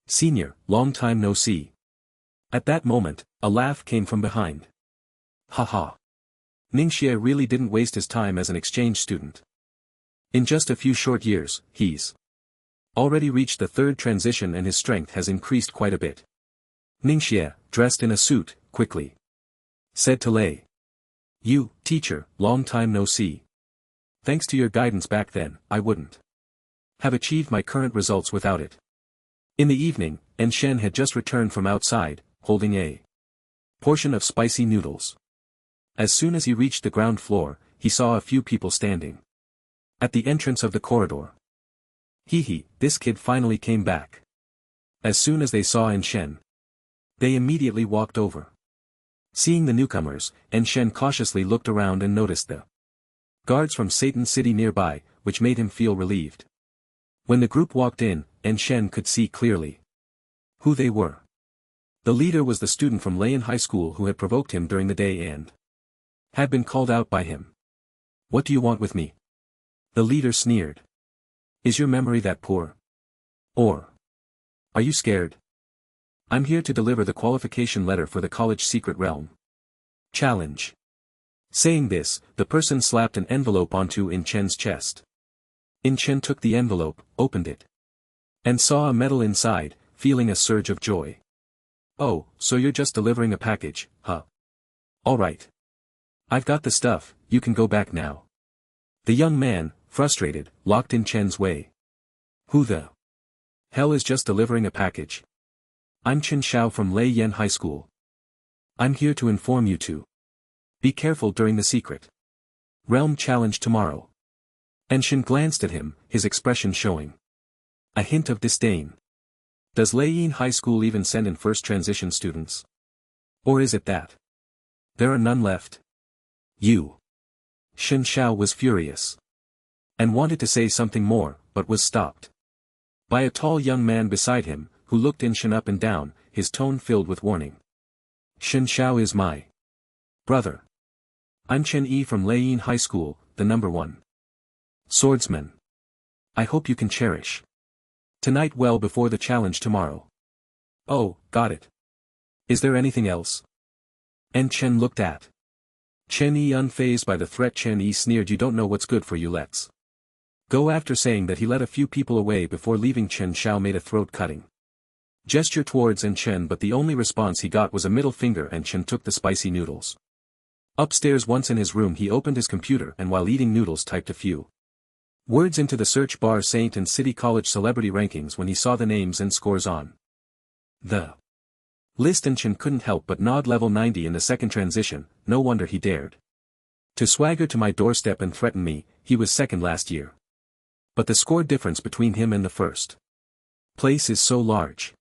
Senior, long time no see. At that moment, a laugh came from behind. Ha ha. Ningxie really didn't waste his time as an exchange student. In just a few short years, he's already reached the third transition and his strength has increased quite a bit. Ningxie, dressed in a suit, quickly said to Lei Yu, teacher, long time no see. Thanks to your guidance back then, I wouldn't have achieved my current results without it. In the evening, En Shen had just returned from outside, holding a portion of spicy noodles. As soon as he reached the ground floor, he saw a few people standing at the entrance of the corridor. Hee, this kid finally came back. As soon as they saw En Shen, they immediately walked over. Seeing the newcomers, En Shen cautiously looked around and noticed the guards from Satan City nearby, which made him feel relieved. When the group walked in, En Shen could see clearly who they were. The leader was the student from Leian High School who had provoked him during the day and had been called out by him. What do you want with me? The leader sneered. Is your memory that poor? Or are you scared? I'm here to deliver the qualification letter for the college secret realm challenge. Saying this, the person slapped an envelope onto In Chen's chest. In Chen took the envelope, opened it, and saw a medal inside, feeling a surge of joy. Oh, so you're just delivering a package, huh? Alright. I've got the stuff, you can go back now. The young man, frustrated, locked In Chen's way. Who the hell is just delivering a package? I'm Chen Xiao from Lei Yan High School. I'm here to inform you to be careful during the secret realm challenge tomorrow. En Shen glanced at him, his expression showing a hint of disdain. Does Lei Yan High School even send in first transition students? Or is it that there are none left? You. Shen Xiao was furious and wanted to say something more, but was stopped by a tall young man beside him, who looked In Shen up and down, his tone filled with warning. Shen Xiao is my brother. I'm Chen Yi from Lei Yan High School, the #1 swordsman. I hope you can cherish tonight well before the challenge tomorrow. Oh, got it. Is there anything else? En Chen looked at Chen Yi unfazed by the threat. Chen Yi sneered, you don't know what's good for you, let's go. After saying that, he led a few people away before leaving. Chen Xiao made a throat-cutting gesture towards En Chen, but the only response he got was a middle finger. En Chen took the spicy noodles. Upstairs, once in his room, he opened his computer and while eating noodles typed a few words into the search bar: Saint and City College celebrity rankings. When he saw the names and scores on the list, En Chen couldn't help but nod. Level 90 in the second transition, no wonder he dared To swagger to my doorstep and threaten me, he was second last year. But the score difference between him and the first place is so large.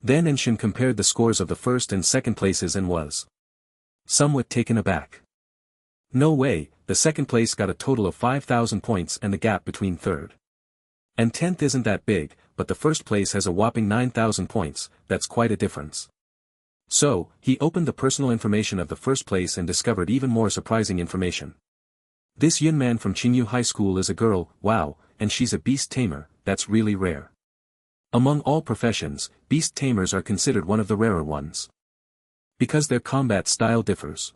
Then Enshin compared the scores of the first and second places and was somewhat taken aback. No way, the second place got a total of 5,000 points and the gap between third and 10th isn't that big, but the first place has a whopping 9,000 points, that's quite a difference. So, he opened the personal information of the first place and discovered even more surprising information. This Yunman from Chinyu High School is a girl, wow, and she's a beast tamer, that's really rare. Among all professions, beast tamers are considered one of the rarer ones. Because their combat style differs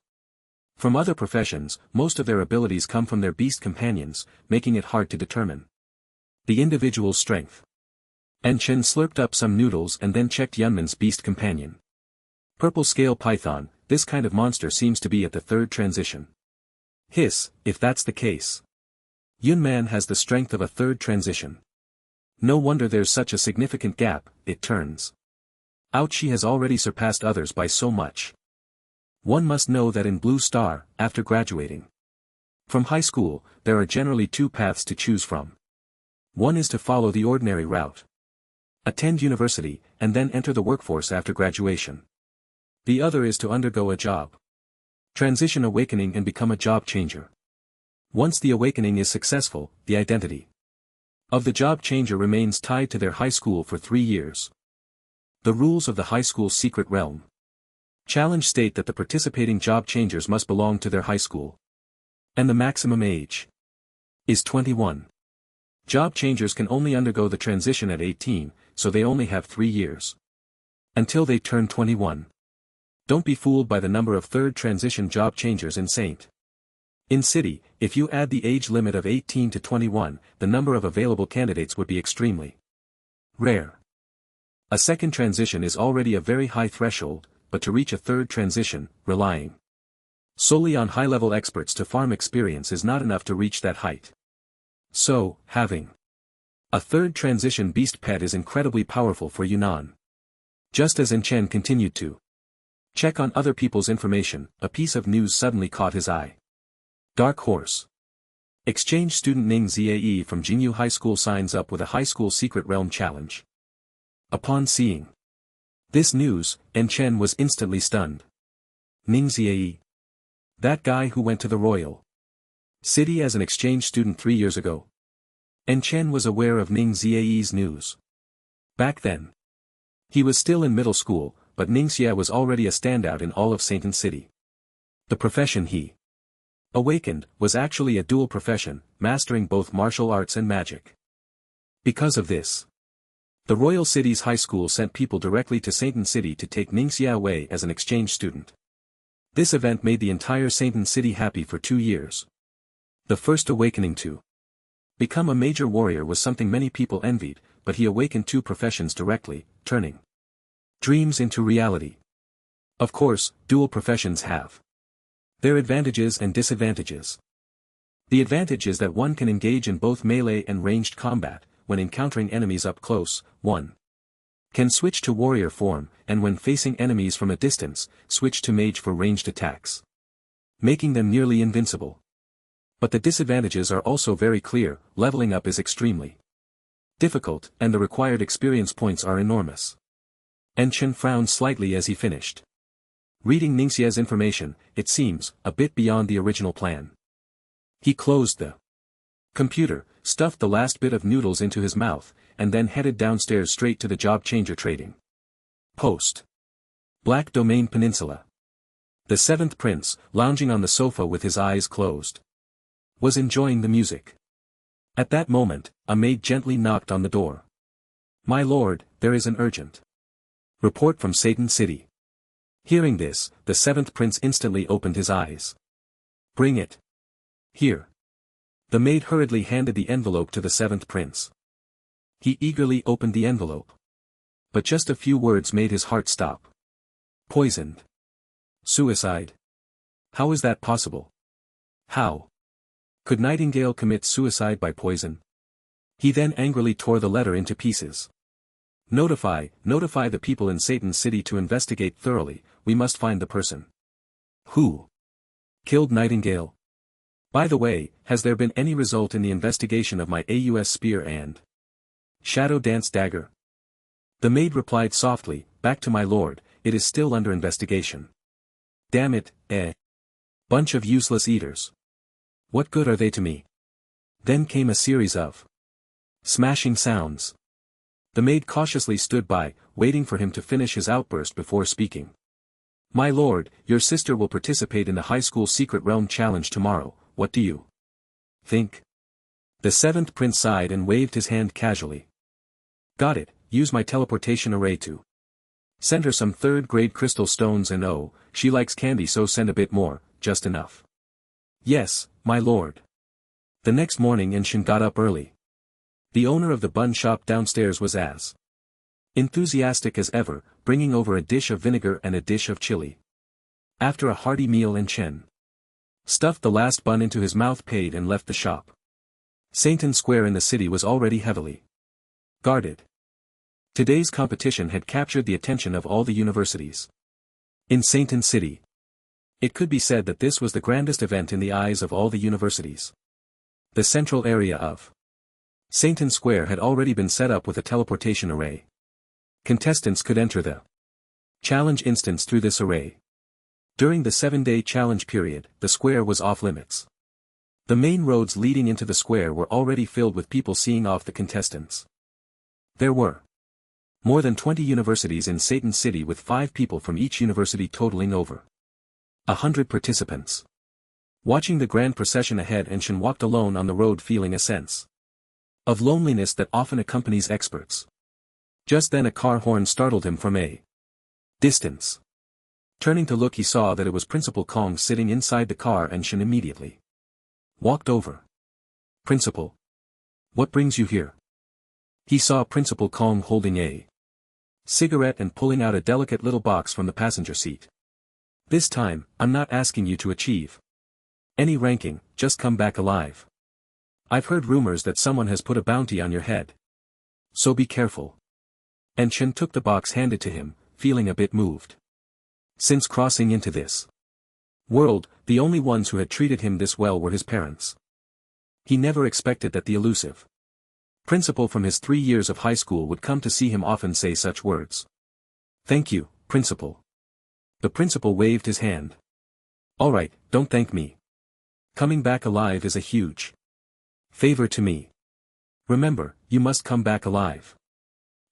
from other professions, most of their abilities come from their beast companions, making it hard to determine the individual's strength. Enshin slurped up some noodles and then checked Yunman's beast companion. Purple scale python, this kind of monster seems to be at the third transition. Hiss, if that's the case. Yunman has the strength of a third transition. No wonder there's such a significant gap, it turns out she has already surpassed others by so much. One must know that in Blue Star, after graduating from high school, there are generally two paths to choose from. One is to follow the ordinary route, attend university, and then enter the workforce after graduation. The other is to undergo a job transition awakening and become a job changer. Once the awakening is successful, the identity of the job changer remains tied to their high school for 3 years. The rules of the high school's secret realm challenge state that the participating job changers must belong to their high school. And the maximum age is 21. Job changers can only undergo the transition at 18, so they only have 3 years until they turn 21. Don't be fooled by the number of third transition job changers in Saint. In City, if you add the age limit of 18 to 21, the number of available candidates would be extremely rare. A second transition is already a very high threshold, but to reach a third transition, relying solely on high-level experts to farm experience is not enough to reach that height. So, having a third transition beast pet is incredibly powerful for Yunnan. Just as Enchen continued to check on other people's information, a piece of news suddenly caught his eye. Dark Horse. Exchange student Ning Zae from Jinyu High School signs up with a high school secret realm challenge. Upon seeing this news, Enchen was instantly stunned. Ning Zae. That guy who went to the Royal City as an exchange student 3 years ago. Enchen was aware of Ning Zae's news. Back then, he was still in middle school, but Ningxia was already a standout in all of Sainton City. The profession he awakened was actually a dual profession, mastering both martial arts and magic. Because of this, the Royal City's high school sent people directly to Sainton City to take Ningxia away as an exchange student. This event made the entire Sainton City happy for 2 years. The first awakening to become a major warrior was something many people envied, but he awakened 2 professions directly, turning dreams into reality. Of course, dual professions have their advantages and disadvantages. The advantage is that one can engage in both melee and ranged combat. When encountering enemies up close, one can switch to warrior form, and when facing enemies from a distance, switch to mage for ranged attacks, making them nearly invincible. But the disadvantages are also very clear. Leveling up is extremely difficult, and the required experience points are enormous. Enchen frowned slightly as he finished reading Ningxia's information. It seems a bit beyond the original plan. He closed the computer, stuffed the last bit of noodles into his mouth, and then headed downstairs straight to the job changer trading post. Black Domain Peninsula. The 7th prince, lounging on the sofa with his eyes closed, was enjoying the music. At that moment, a maid gently knocked on the door. "My lord, there is an urgent report from Satan City." Hearing this, the 7th prince instantly opened his eyes. "Bring it here." The maid hurriedly handed the envelope to the 7th prince. He eagerly opened the envelope. But just a few words made his heart stop. Poisoned. Suicide. How is that possible? How could Nightingale commit suicide by poison? He then angrily tore the letter into pieces. Notify the people in Satan City to investigate thoroughly. We must find the person who killed Nightingale. By the way, has there been any result in the investigation of my AUS spear and shadow dance dagger? The maid replied softly, back to my lord, it is still under investigation. Damn it, bunch of useless eaters. What good are they to me? Then came a series of smashing sounds. The maid cautiously stood by, waiting for him to finish his outburst before speaking. My lord, your sister will participate in the high school secret realm challenge tomorrow, what do you think? The seventh prince sighed and waved his hand casually. Got it, use my teleportation array to send her some third-grade crystal stones and oh, she likes candy so send a bit more, just enough. Yes, my lord. The next morning Enshin got up early. The owner of the bun shop downstairs was as enthusiastic as ever, bringing over a dish of vinegar and a dish of chili. After a hearty meal Enshin stuffed the last bun into his mouth, paid and left the shop. Sainton Square in the city was already heavily guarded. Today's competition had captured the attention of all the universities in Sainton City. It could be said that this was the grandest event in the eyes of all the universities. The central area of Sainton Square had already been set up with a teleportation array. Contestants could enter the challenge instance through this array. During the 7-day challenge period, the square was off limits. The main roads leading into the square were already filled with people seeing off the contestants. There were more than 20 universities in Sainton City, with 5 people from each university totaling over 100 participants. Watching the grand procession ahead, Enshin walked alone on the road, feeling a sense of loneliness that often accompanies experts. Just then a car horn startled him from a distance. Turning to look, he saw that it was Principal Kong sitting inside the car. Enshin immediately walked over. Principal, what brings you here? He saw Principal Kong holding a cigarette and pulling out a delicate little box from the passenger seat. This time, I'm not asking you to achieve any ranking, just come back alive. I've heard rumors that someone has put a bounty on your head. So be careful. And Chen took the box handed to him, feeling a bit moved. Since crossing into this world, the only ones who had treated him this well were his parents. He never expected that the elusive principal from his 3 years of high school would come to see him often say such words. Thank you, Principal. The principal waved his hand. Alright, don't thank me. Coming back alive is a huge favor to me. Remember, you must come back alive.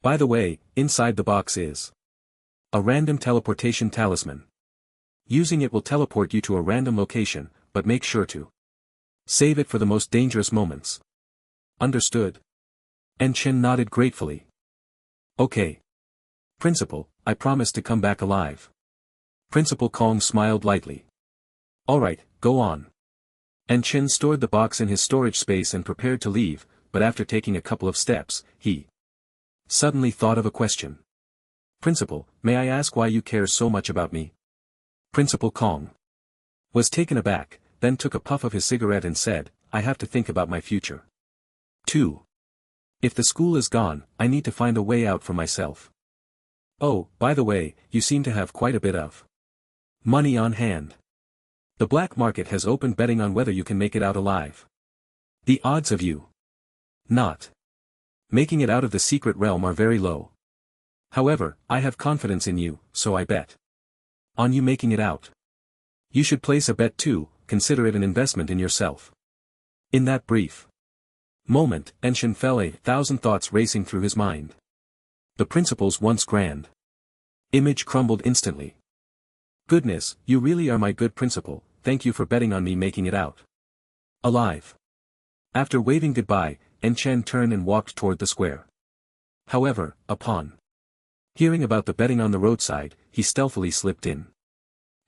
By the way, inside the box is a random teleportation talisman. Using it will teleport you to a random location, but make sure to save it for the most dangerous moments. Understood? And Chen nodded gratefully. Okay. Principal, I promise to come back alive. Principal Kong smiled lightly. Alright, go on. And Chen stored the box in his storage space and prepared to leave, but after taking a couple of steps, he suddenly thought of a question. Principal, may I ask why you care so much about me? Principal Kong was taken aback, then took a puff of his cigarette and said, I have to think about my future. 2. If the school is gone, I need to find a way out for myself. Oh, by the way, you seem to have quite a bit of money on hand. The black market has opened betting on whether you can make it out alive. The odds of you not making it out of the secret realm are very low. However, I have confidence in you, so I bet on you making it out. You should place a bet too, consider it an investment in yourself. In that brief moment, Enshin felt 1,000 thoughts racing through his mind. The principal's once grand image crumbled instantly. Goodness, you really are my good principal, thank you for betting on me making it out alive. After waving goodbye, Enshin turned and walked toward the square. However, upon hearing about the betting on the roadside, he stealthily slipped in.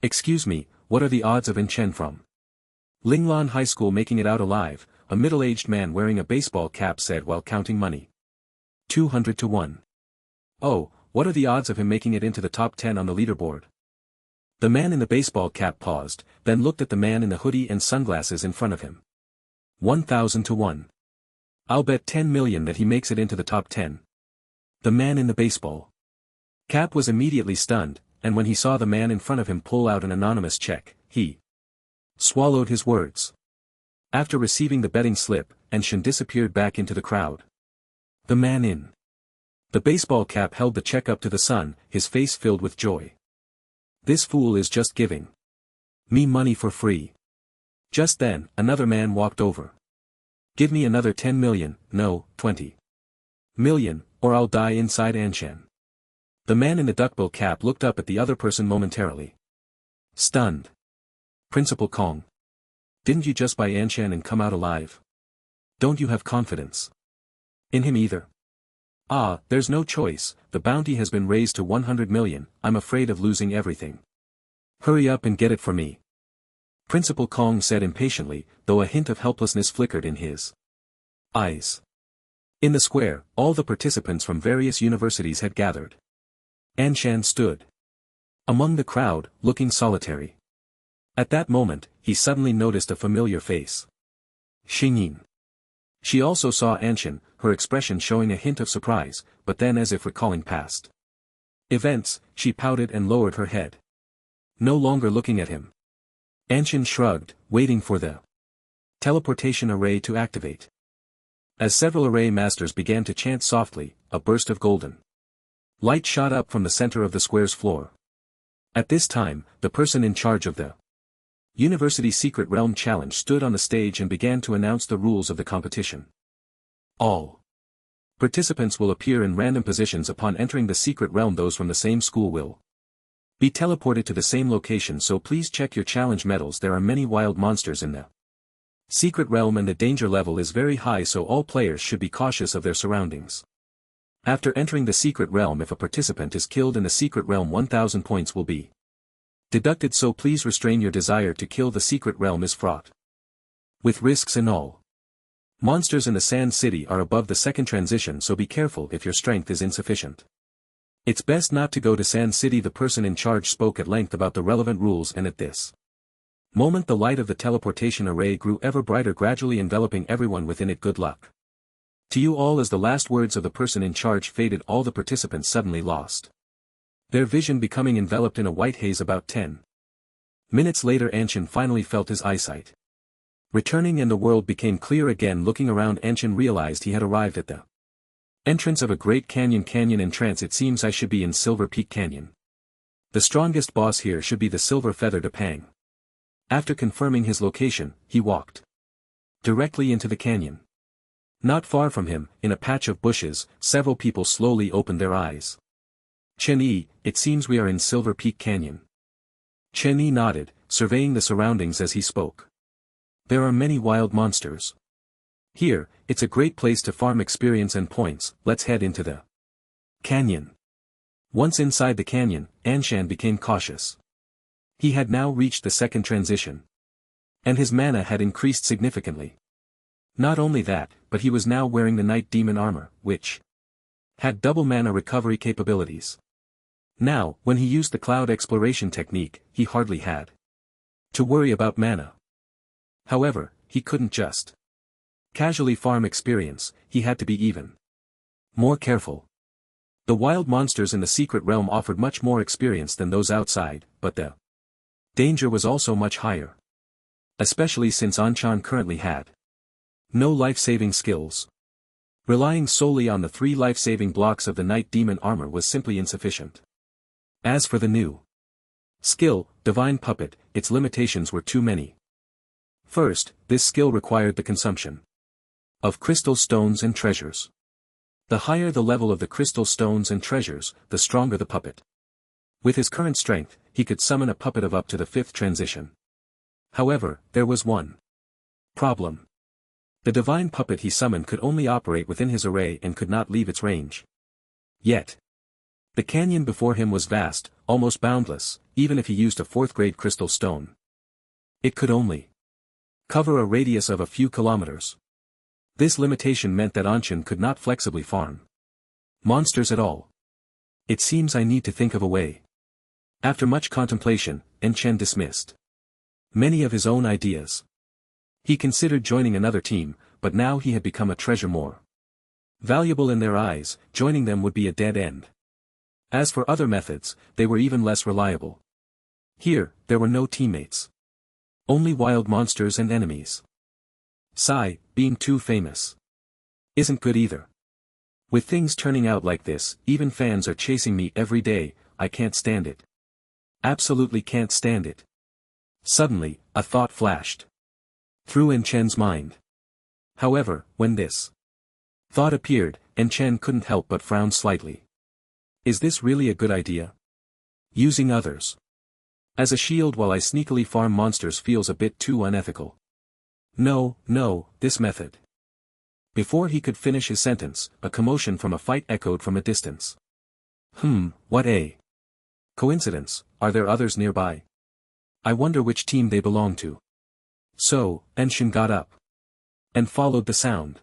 Excuse me, what are the odds of Enshin from Linglan High School making it out alive? A middle-aged man wearing a baseball cap said while counting money. 200 to 1. Oh, what are the odds of him making it into the top 10 on the leaderboard? The man in the baseball cap paused, then looked at the man in the hoodie and sunglasses in front of him. 1,000 to 1. I'll bet 10 million that he makes it into the top 10. The man in the baseball cap was immediately stunned, and when he saw the man in front of him pull out an anonymous check, he swallowed his words. After receiving the betting slip, Anshan disappeared back into the crowd. The man in the baseball cap held the check up to the sun, his face filled with joy. This fool is just giving me money for free. Just then, another man walked over. Give me another 10 million, no, 20 million, or I'll die inside Anshan. The man in the duckbill cap looked up at the other person momentarily. Stunned. Principal Kong. Didn't you just buy Anshan and come out alive? Don't you have confidence in him either? Ah, there's no choice, the bounty has been raised to 100 million, I'm afraid of losing everything. Hurry up and get it for me. Principal Kong said impatiently, though a hint of helplessness flickered in his eyes. In the square, all the participants from various universities had gathered. Anshan stood among the crowd, looking solitary. At that moment, he suddenly noticed a familiar face. Xingyin. She also saw Anshan, her expression showing a hint of surprise, but then as if recalling past events, she pouted and lowered her head. No longer looking at him. Anshan shrugged, waiting for the teleportation array to activate. As several array masters began to chant softly, a burst of golden light shot up from the center of the square's floor. At this time, the person in charge of the University Secret Realm Challenge stood on the stage and began to announce the rules of the competition. All participants will appear in random positions upon entering the secret realm. Those from the same school will be teleported to the same location, so please check your challenge medals. There are many wild monsters in the secret realm and the danger level is very high, so all players should be cautious of their surroundings. After entering the secret realm, if a participant is killed in the secret realm, 1000 points will be deducted, so please restrain your desire to kill. The secret realm is fraught with risks and all monsters in the Sand City are above the second transition, so be careful if your strength is insufficient. It's best not to go to Sand City. The person in charge spoke at length about the relevant rules, and at this moment the light of the teleportation array grew ever brighter, gradually enveloping everyone within it. Good luck to you all. As the last words of the person in charge faded, all the participants suddenly lost their vision, becoming enveloped in a white haze. About 10 minutes later, Anshan finally felt his eyesight returning and the world became clear again. Looking around, Anshan realized he had arrived at the entrance of a great canyon. Entrance. It seems I should be in Silver Peak Canyon. The strongest boss here should be the silver-feathered Apang. After confirming his location, he walked directly into the canyon. Not far from him, in a patch of bushes, several people slowly opened their eyes. Chen Yi, it seems we are in Silver Peak Canyon. Chen Yi nodded, surveying the surroundings as he spoke. There are many wild monsters here. It's a great place to farm experience and points. Let's head into the canyon. Once inside the canyon, Anshan became cautious. He had now reached the second transition. And his mana had increased significantly. Not only that, but he was now wearing the Night Demon armor, which had double mana recovery capabilities. Now, when he used the cloud exploration technique, he hardly had to worry about mana. However, he couldn't just casually farm experience, he had to be even more careful. The wild monsters in the secret realm offered much more experience than those outside, but the danger was also much higher. Especially since Anshan currently had no life-saving skills. Relying solely on the 3 life-saving blocks of the Night Demon armor was simply insufficient. As for the new skill, Divine Puppet, its limitations were too many. First, this skill required the consumption of crystal stones and treasures. The higher the level of the crystal stones and treasures, the stronger the puppet. With his current strength, he could summon a puppet of up to the 5th transition. However, there was one problem. The divine puppet he summoned could only operate within his array and could not leave its range. Yet, the canyon before him was vast, almost boundless, even if he used a 4th-grade crystal stone. It could only cover a radius of a few kilometers. This limitation meant that Anshan could not flexibly farm monsters at all. It seems I need to think of a way. After much contemplation, Anshan dismissed many of his own ideas. He considered joining another team, but now he had become a treasure more valuable in their eyes. Joining them would be a dead end. As for other methods, they were even less reliable. Here, there were no teammates. Only wild monsters and enemies. Sigh, being too famous isn't good either. With things turning out like this, even fans are chasing me every day, I can't stand it. Absolutely can't stand it. Suddenly, a thought flashed through En Chen's mind. However, when this thought appeared, En Chen couldn't help but frown slightly. Is this really a good idea? Using others as a shield while I sneakily farm monsters feels a bit too unethical. No, this method. Before he could finish his sentence, a commotion from a fight echoed from a distance. What a coincidence, are there others nearby? I wonder which team they belong to. So, En Chen got up and followed the sound.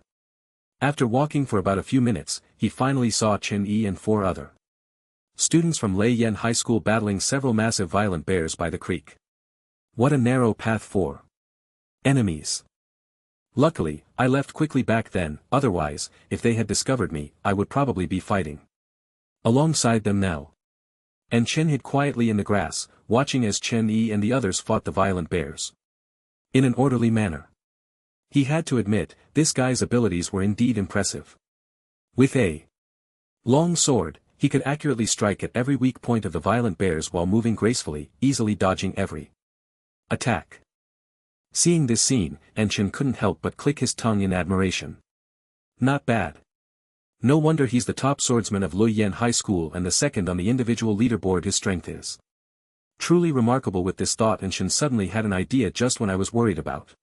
After walking for about a few minutes, he finally saw Chen Yi and 4 other students from Lei Yan High School battling several massive violent bears by the creek. What a narrow path for enemies. Luckily, I left quickly back then, otherwise, if they had discovered me, I would probably be fighting alongside them now. En Chen hid quietly in the grass, watching as Chen Yi and the others fought the violent bears in an orderly manner. He had to admit, this guy's abilities were indeed impressive. With a long sword, he could accurately strike at every weak point of the violent bears while moving gracefully, easily dodging every attack. Seeing this scene, En Chen couldn't help but click his tongue in admiration. Not bad. No wonder he's the top swordsman of Lei Yan High School and the second on the individual leaderboard. His strength is truly remarkable. With this thought, En Chen suddenly had an idea just when I was worried about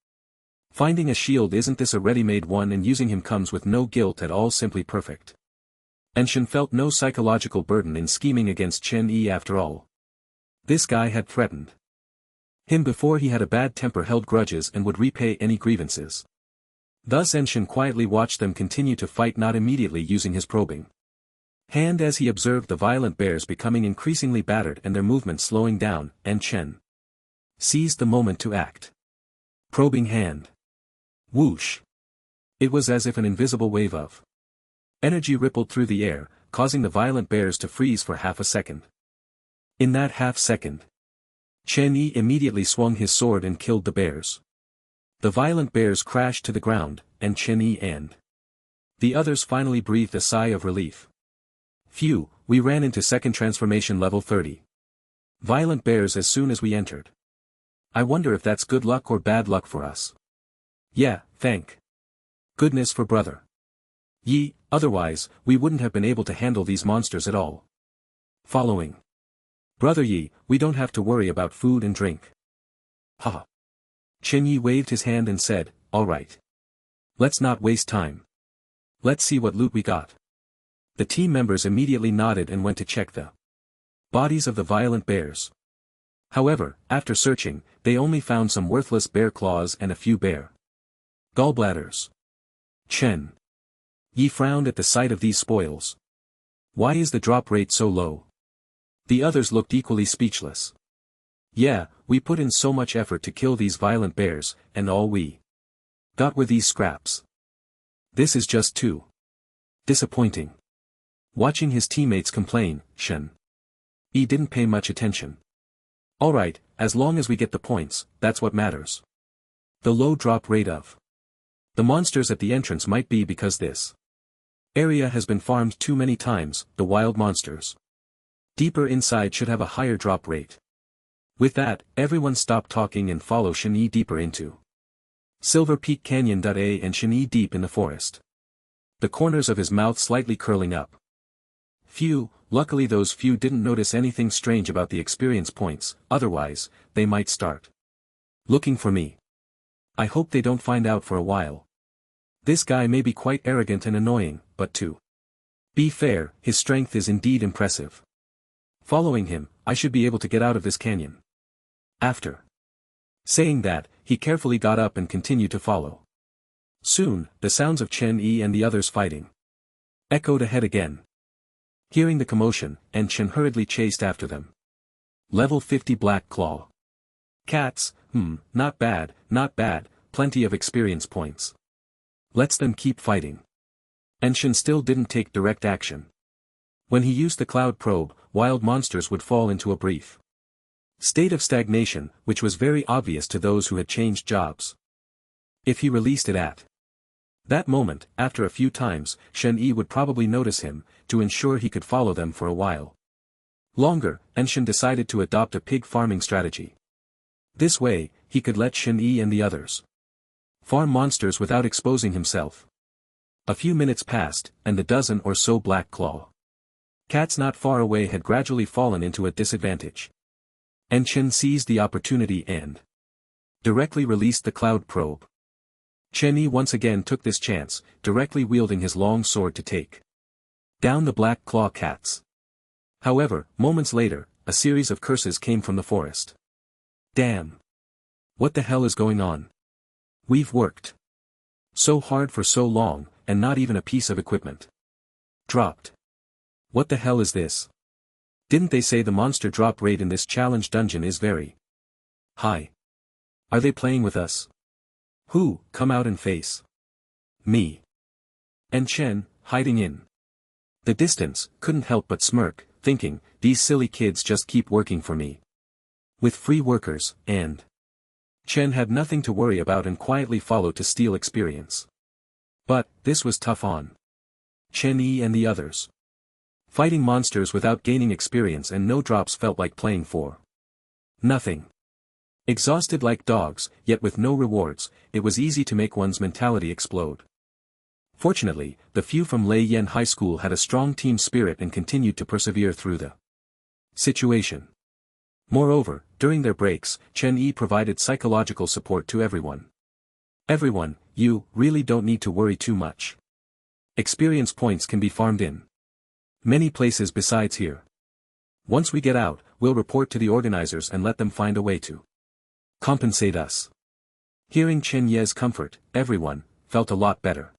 finding a shield. Isn't this a ready-made one, and using him comes with no guilt at all, simply perfect. En Chen felt no psychological burden in scheming against Chen Yi after all. This guy had threatened him before. He had a bad temper, held grudges, and would repay any grievances. Thus En Chen quietly watched them continue to fight, not immediately using his probing hand. As he observed the violent bears becoming increasingly battered and their movement slowing down, En Chen seized the moment to act. Probing hand. Whoosh. It was as if an invisible wave of energy rippled through the air, causing the violent bears to freeze for half a second. In that half second, Chen Yi immediately swung his sword and killed the bears. The violent bears crashed to the ground, and Chen Yi and the others finally breathed a sigh of relief. Phew, we ran into second transformation level 30 violent bears as soon as we entered. I wonder if that's good luck or bad luck for us. Yeah, thank goodness for brother Yi, otherwise, we wouldn't have been able to handle these monsters at all. Following brother Yi, we don't have to worry about food and drink. Haha. Chen Yi waved his hand and said, all right. Let's not waste time. Let's see what loot we got. The team members immediately nodded and went to check the bodies of the violent bears. However, after searching, they only found some worthless bear claws and a few bear gallbladders. Chen Yi frowned at the sight of these spoils. Why is the drop rate so low? The others looked equally speechless. Yeah, we put in so much effort to kill these violent bears, and all we got were these scraps. This is just too disappointing. Watching his teammates complain, Chen Yi didn't pay much attention. Alright, as long as we get the points, that's what matters. The low drop rate of the monsters at the entrance might be because this area has been farmed too many times. The wild monsters deeper inside should have a higher drop rate. With that, everyone stopped talking and followed Chen Yi deeper into Silver Peak Canyon. And Chen Yi deep in the forest, the corners of his mouth slightly curling up. Phew, luckily those few didn't notice anything strange about the experience points, otherwise, they might start looking for me. I hope they don't find out for a while. This guy may be quite arrogant and annoying, but to be fair, his strength is indeed impressive. Following him, I should be able to get out of this canyon. After saying that, he carefully got up and continued to follow. Soon, the sounds of Chen Yi and the others fighting echoed ahead again. Hearing the commotion, En Chen hurriedly chased after them. Level 50 Black Claw cats, not bad, plenty of experience points. Let's them keep fighting. En Chen still didn't take direct action. When he used the cloud probe, wild monsters would fall into a brief state of stagnation, which was very obvious to those who had changed jobs. If he released it at that moment, after a few times, Shen-Yi would probably notice him, to ensure he could follow them for a while longer, and Shen decided to adopt a pig farming strategy. This way, he could let Shen-Yi and the others farm monsters without exposing himself. A few minutes passed, and the dozen or so black claw cats not far away had gradually fallen into a disadvantage. And Chen seized the opportunity and directly released the cloud probe. Chen-Yi once again took this chance, directly wielding his long sword to take down the black claw cats. However, moments later, a series of curses came from the forest. Damn! What the hell is going on? We've worked so hard for so long, and not even a piece of equipment dropped. What the hell is this? Didn't they say the monster drop rate in this challenge dungeon is very high? Are they playing with us? Who, come out and face me? And Chen, hiding in the distance, couldn't help but smirk, thinking, these silly kids just keep working for me with free workers, and Chen had nothing to worry about and quietly followed to steal experience. But, this was tough on Chen-Yi and the others. Fighting monsters without gaining experience and no drops felt like playing for nothing. Exhausted like dogs, yet with no rewards, it was easy to make one's mentality explode. Fortunately, the few from Lei Yen High School had a strong team spirit and continued to persevere through the situation. Moreover, during their breaks, Chen-Yi provided psychological support to everyone. Everyone, you really don't need to worry too much. Experience points can be farmed in many places besides here. Once we get out, we'll report to the organizers and let them find a way to compensate us. Hearing Chen Ye's comfort, everyone felt a lot better.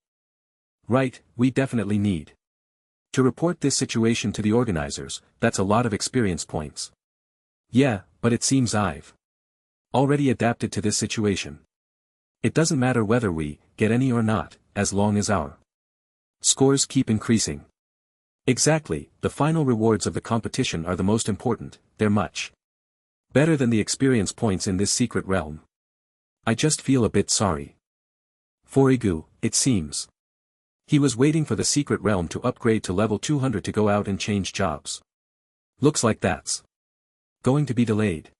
Right, we definitely need to report this situation to the organizers. That's a lot of experience points. Yeah, but it seems I've already adapted to this situation. It doesn't matter whether we get any or not, as long as our scores keep increasing. Exactly, the final rewards of the competition are the most important. They're much better than the experience points in this secret realm. I just feel a bit sorry for Igu, it seems. He was waiting for the secret realm to upgrade to level 200 to go out and change jobs. Looks like that's going to be delayed.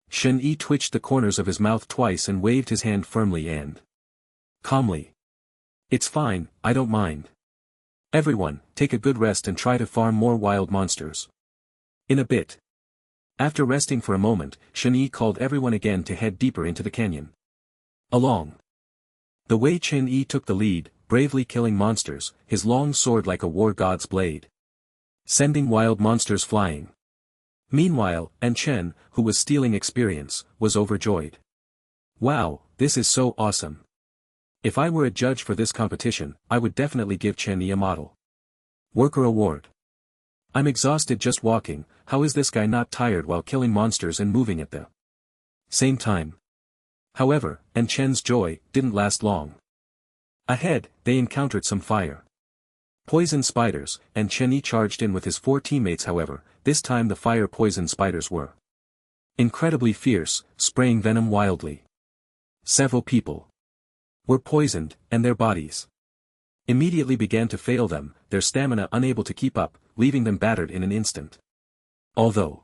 Shen-Yi twitched the corners of his mouth twice and waved his hand firmly and calmly. It's fine, I don't mind. Everyone, take a good rest and try to farm more wild monsters. In a bit. After resting for a moment, Shen-Yi called everyone again to head deeper into the canyon. Along the way Chen-Yi took the lead, bravely killing monsters, his long sword like a war god's blade, sending wild monsters flying. Meanwhile, Chen, who was stealing experience, was overjoyed. Wow, this is so awesome. If I were a judge for this competition, I would definitely give Chen-Yi a model worker award. I'm exhausted just walking. How is this guy not tired while killing monsters and moving at the same time? However, Chen's joy didn't last long. Ahead, they encountered some fire poison spiders, and Chen-Yi charged in with his 4 teammates. However, this time the fire poison spiders were incredibly fierce, spraying venom wildly. Several people were poisoned, and their bodies immediately began to fail them, their stamina unable to keep up, leaving them battered in an instant. Although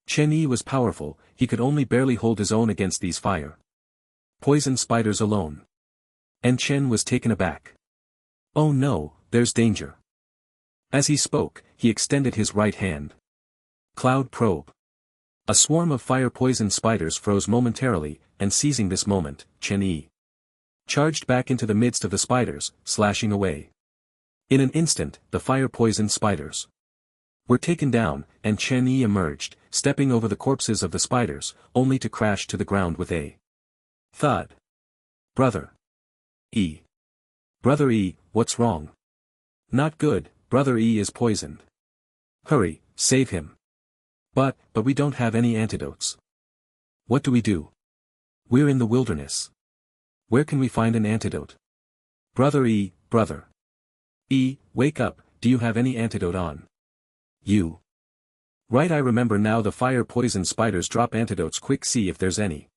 Chen-Yi was powerful, he could only barely hold his own against these fire poison spiders alone. And Chen was taken aback. Oh no, there's danger. As he spoke, he extended his right hand. Cloud probe. A swarm of fire poison spiders froze momentarily, and seizing this moment, Chen-Yi charged back into the midst of the spiders, slashing away. In an instant, the fire poison spiders were taken down, and Chen-Yi emerged, stepping over the corpses of the spiders, only to crash to the ground with a thud. Brother E. Brother E, what's wrong? Not good, Brother E is poisoned. Hurry, save him. But we don't have any antidotes. What do we do? We're in the wilderness. Where can we find an antidote? Brother E, Brother E, wake up, do you have any antidote on you? Right, I remember now, the fire poison spiders drop antidotes. Quick, see if there's any.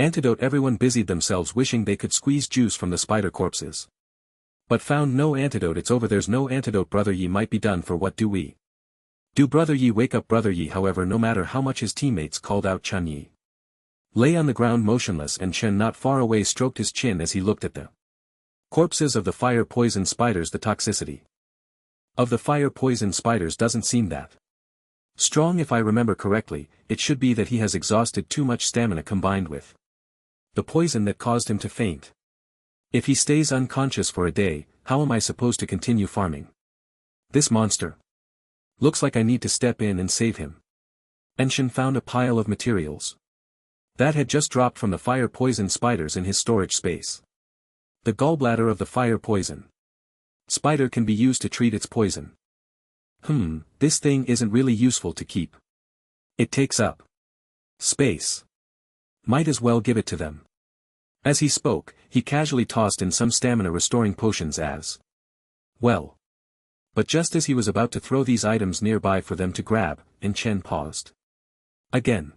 Antidote. Everyone busied themselves wishing they could squeeze juice from the spider corpses. But found no antidote. It's over, there's no antidote. Brother Yi might be done for. What do we do? Brother Yi, wake up Brother Yi. However, no matter how much his teammates called out, Chen Yi lay on the ground motionless, and Chen not far away stroked his chin as he looked at the corpses of the fire poison spiders. The toxicity of the fire poison spiders doesn't seem that strong. If I remember correctly, it should be that he has exhausted too much stamina combined with the poison that caused him to faint. If he stays unconscious for a day, how am I supposed to continue farming this monster? Looks like I need to step in and save him. Enshin found a pile of materials that had just dropped from the fire poison spiders in his storage space. The gallbladder of the fire poison spider can be used to treat its poison. This thing isn't really useful to keep. It takes up space. Might as well give it to them. As he spoke, he casually tossed in some stamina restoring potions as well. But just as he was about to throw these items nearby for them to grab, Chen paused again.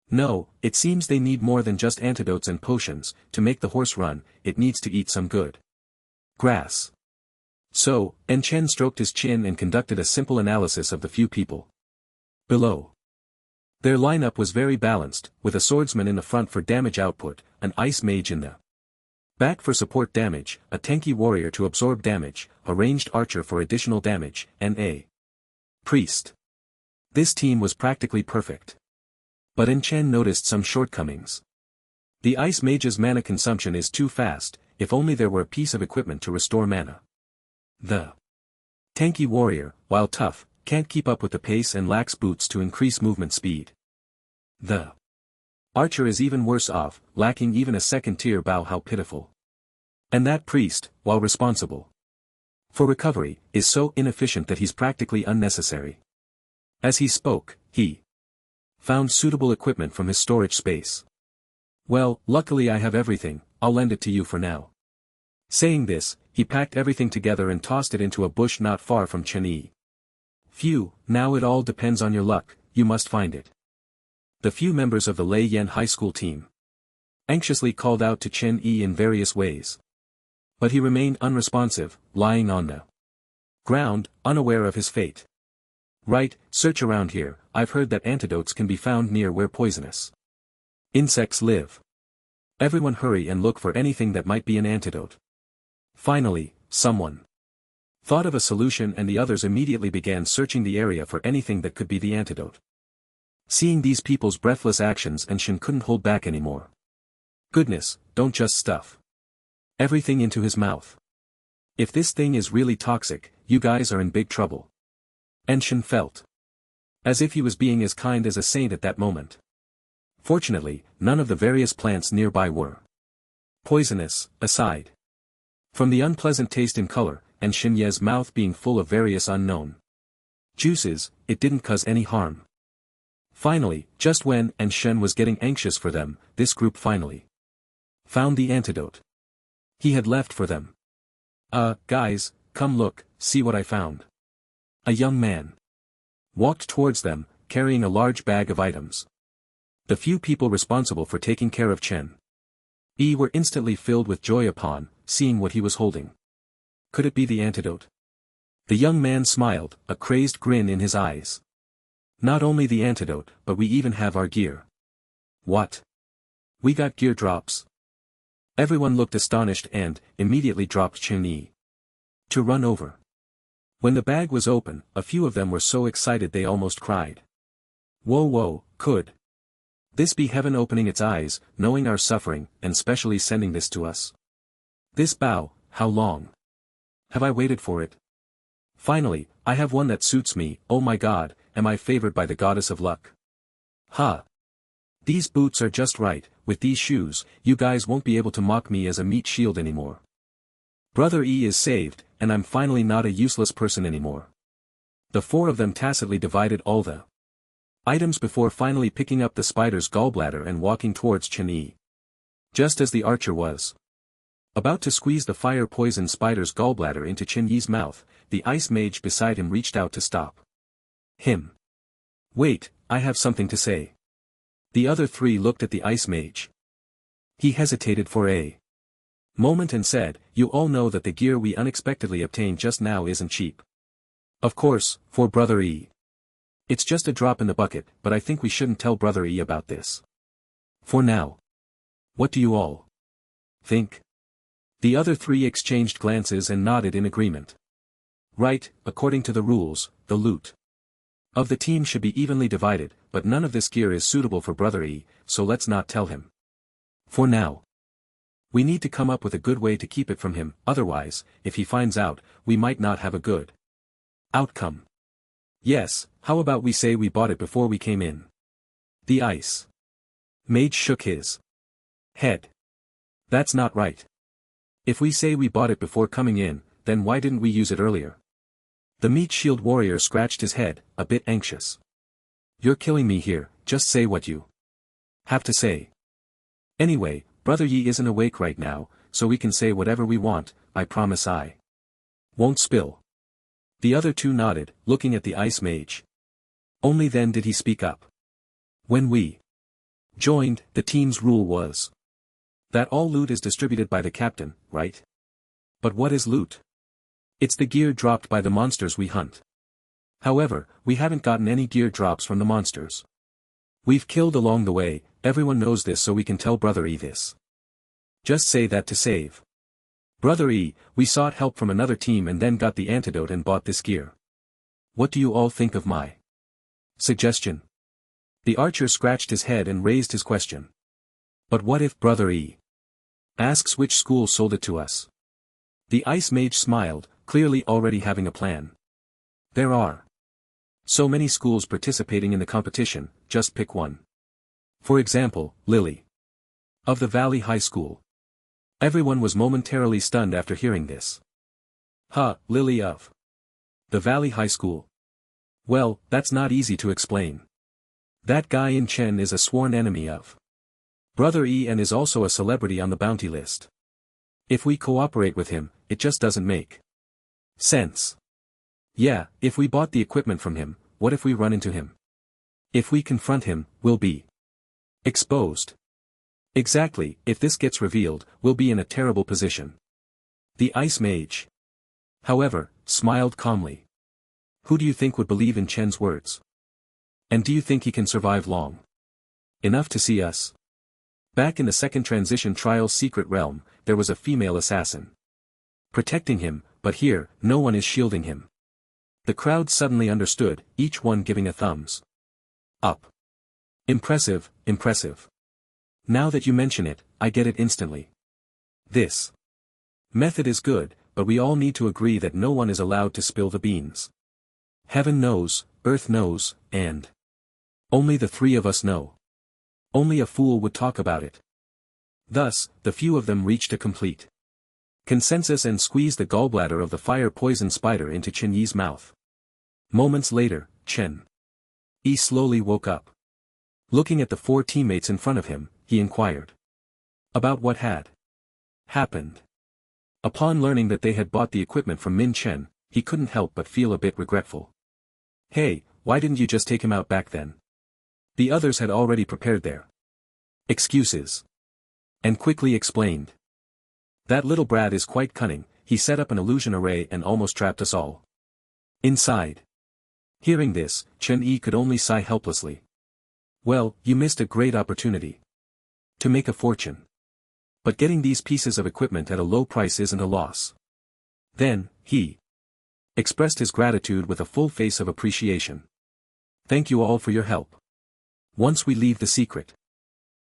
No, it seems they need more than just antidotes and potions. To make the horse run, it needs to eat some good grass. So, Chen stroked his chin and conducted a simple analysis of the few people below. Their lineup was very balanced, with a swordsman in the front for damage output, an ice mage in the back for support damage, a tanky warrior to absorb damage, a ranged archer for additional damage, and a priest. This team was practically perfect. But Chen noticed some shortcomings. The ice mage's mana consumption is too fast. If only there were a piece of equipment to restore mana. The tanky warrior, while tough, can't keep up with the pace and lacks boots to increase movement speed. The archer is even worse off, lacking even a second-tier bow. How pitiful. And that priest, while responsible for recovery, is so inefficient that he's practically unnecessary. As he spoke, he found suitable equipment from his storage space. Well, luckily I have everything, I'll lend it to you for now. Saying this, he packed everything together and tossed it into a bush not far from Chen Yi. Phew, now it all depends on your luck, you must find it. The few members of the Lei Yan High School team anxiously called out to Chen Yi in various ways. But he remained unresponsive, lying on the ground, unaware of his fate. Right, search around here. I've heard that antidotes can be found near where poisonous insects live. Everyone hurry and look for anything that might be an antidote. Finally, someone thought of a solution, and the others immediately began searching the area for anything that could be the antidote. Seeing these people's breathless actions, Enshin couldn't hold back anymore. Goodness, don't just stuff everything into his mouth. If this thing is really toxic, you guys are in big trouble. Enshin felt as if he was being as kind as a saint at that moment. Fortunately, none of the various plants nearby were poisonous, aside from the unpleasant taste and color, and Shinye's mouth being full of various unknown juices. It didn't cause any harm. Finally, just when Shen was getting anxious for them, this group finally found the antidote he had left for them. Guys, come look, see what I found. A young man walked towards them, carrying a large bag of items. The few people responsible for taking care of Chen Yi were instantly filled with joy upon seeing what he was holding. Could it be the antidote? The young man smiled, a crazed grin in his eyes. Not only the antidote, but we even have our gear. What? We got gear drops? Everyone looked astonished and immediately dropped Chen Yi to run over. When the bag was open, a few of them were so excited they almost cried. Whoa, could this be heaven opening its eyes, knowing our suffering, and specially sending this to us? This bow, how long have I waited for it? Finally, I have one that suits me. Oh my god, am I favored by the goddess of luck? Ha! These boots are just right. With these shoes, you guys won't be able to mock me as a meat shield anymore. Brother E is saved, and I'm finally not a useless person anymore. The four of them tacitly divided all the items before finally picking up the spider's gallbladder and walking towards Chen Yi. Just as the archer was about to squeeze the fire poison spider's gallbladder into Chen Yi's mouth, the ice mage beside him reached out to stop him. Wait, I have something to say. The other three looked at the ice mage. He hesitated for a moment and said, "You all know that the gear we unexpectedly obtained just now isn't cheap. Of course, for Brother E. It's just a drop in the bucket, but I think we shouldn't tell Brother E about this. For now. What do you all think?" The other three exchanged glances and nodded in agreement. Right, according to the rules, the loot of the team should be evenly divided, but none of this gear is suitable for Brother E, so let's not tell him. For now. We need to come up with a good way to keep it from him, otherwise, if he finds out, we might not have a good outcome. Yes, how about we say we bought it before we came in? The ice mage shook his head. That's not right. If we say we bought it before coming in, then why didn't we use it earlier? The meat shield warrior scratched his head, a bit anxious. You're killing me here, just say what you have to say. Anyway, Brother Yi isn't awake right now, so we can say whatever we want, I promise I won't spill. The other two nodded, looking at the ice mage. Only then did he speak up. When we joined, the team's rule was that all loot is distributed by the captain, right? But what is loot? It's the gear dropped by the monsters we hunt. However, we haven't gotten any gear drops from the monsters we've killed along the way. Everyone knows this, so we can tell Brother E this. Just say that to save Brother E, we sought help from another team and then got the antidote and bought this gear. What do you all think of my suggestion? The archer scratched his head and raised his question. But what if Brother E asks which school sold it to us? The ice mage smiled, clearly already having a plan. There are so many schools participating in the competition, just pick one. For example, Lily of the Valley High School. Everyone was momentarily stunned after hearing this. Lily of the Valley High School. Well, that's not easy to explain. That guy in Chen is a sworn enemy of Brother E and is also a celebrity on the bounty list. If we cooperate with him, it just doesn't make sense. Yeah, if we bought the equipment from him, what if we run into him? If we confront him, we'll be exposed. Exactly, if this gets revealed, we'll be in a terrible position. The ice mage, however, smiled calmly. Who do you think would believe in Chen's words? And do you think he can survive long enough to see us? Back in the second transition trial's secret realm, there was a female assassin protecting him, but here, no one is shielding him. The crowd suddenly understood, each one giving a thumbs up. Impressive, impressive. Now that you mention it, I get it instantly. This method is good, but we all need to agree that no one is allowed to spill the beans. Heaven knows, earth knows, and only the three of us know. Only a fool would talk about it. Thus, the few of them reached a complete consensus and squeezed the gallbladder of the fire-poison spider into Chen Yi's mouth. Moments later, Chen Yi slowly woke up. Looking at the four teammates in front of him, he inquired about what had happened. Upon learning that they had bought the equipment from Min Chen, he couldn't help but feel a bit regretful. Hey, why didn't you just take him out back then? The others had already prepared their excuses and quickly explained. That little brat is quite cunning, he set up an illusion array and almost trapped us all inside. Hearing this, Chen Yi could only sigh helplessly. Well, you missed a great opportunity to make a fortune. But getting these pieces of equipment at a low price isn't a loss. Then, he expressed his gratitude with a full face of appreciation. Thank you all for your help. Once we leave the secret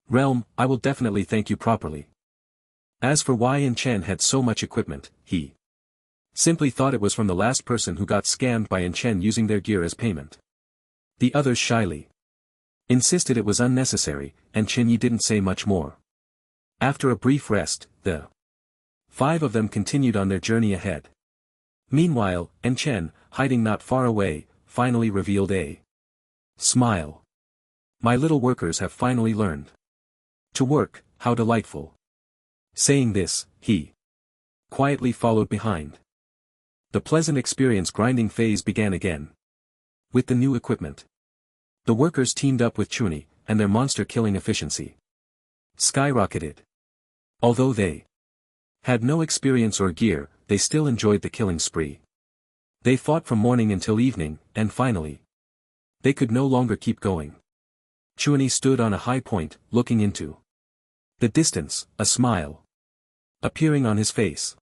realm, I will definitely thank you properly. As for why Yin Chen had so much equipment, he simply thought it was from the last person who got scammed by Yin Chen using their gear as payment. The others shyly insisted it was unnecessary, and Chen Yi didn't say much more. After a brief rest, the five of them continued on their journey ahead. Meanwhile, Yin Chen, hiding not far away, finally revealed a smile. My little workers have finally learned to work, how delightful. Saying this, he quietly followed behind. The pleasant experience grinding phase began again. With the new equipment, the workers teamed up with Chuni, and their monster killing efficiency skyrocketed. Although they had no experience or gear, they still enjoyed the killing spree. They fought from morning until evening, and finally, they could no longer keep going. Chuani stood on a high point, looking into the distance, a smile appearing on his face.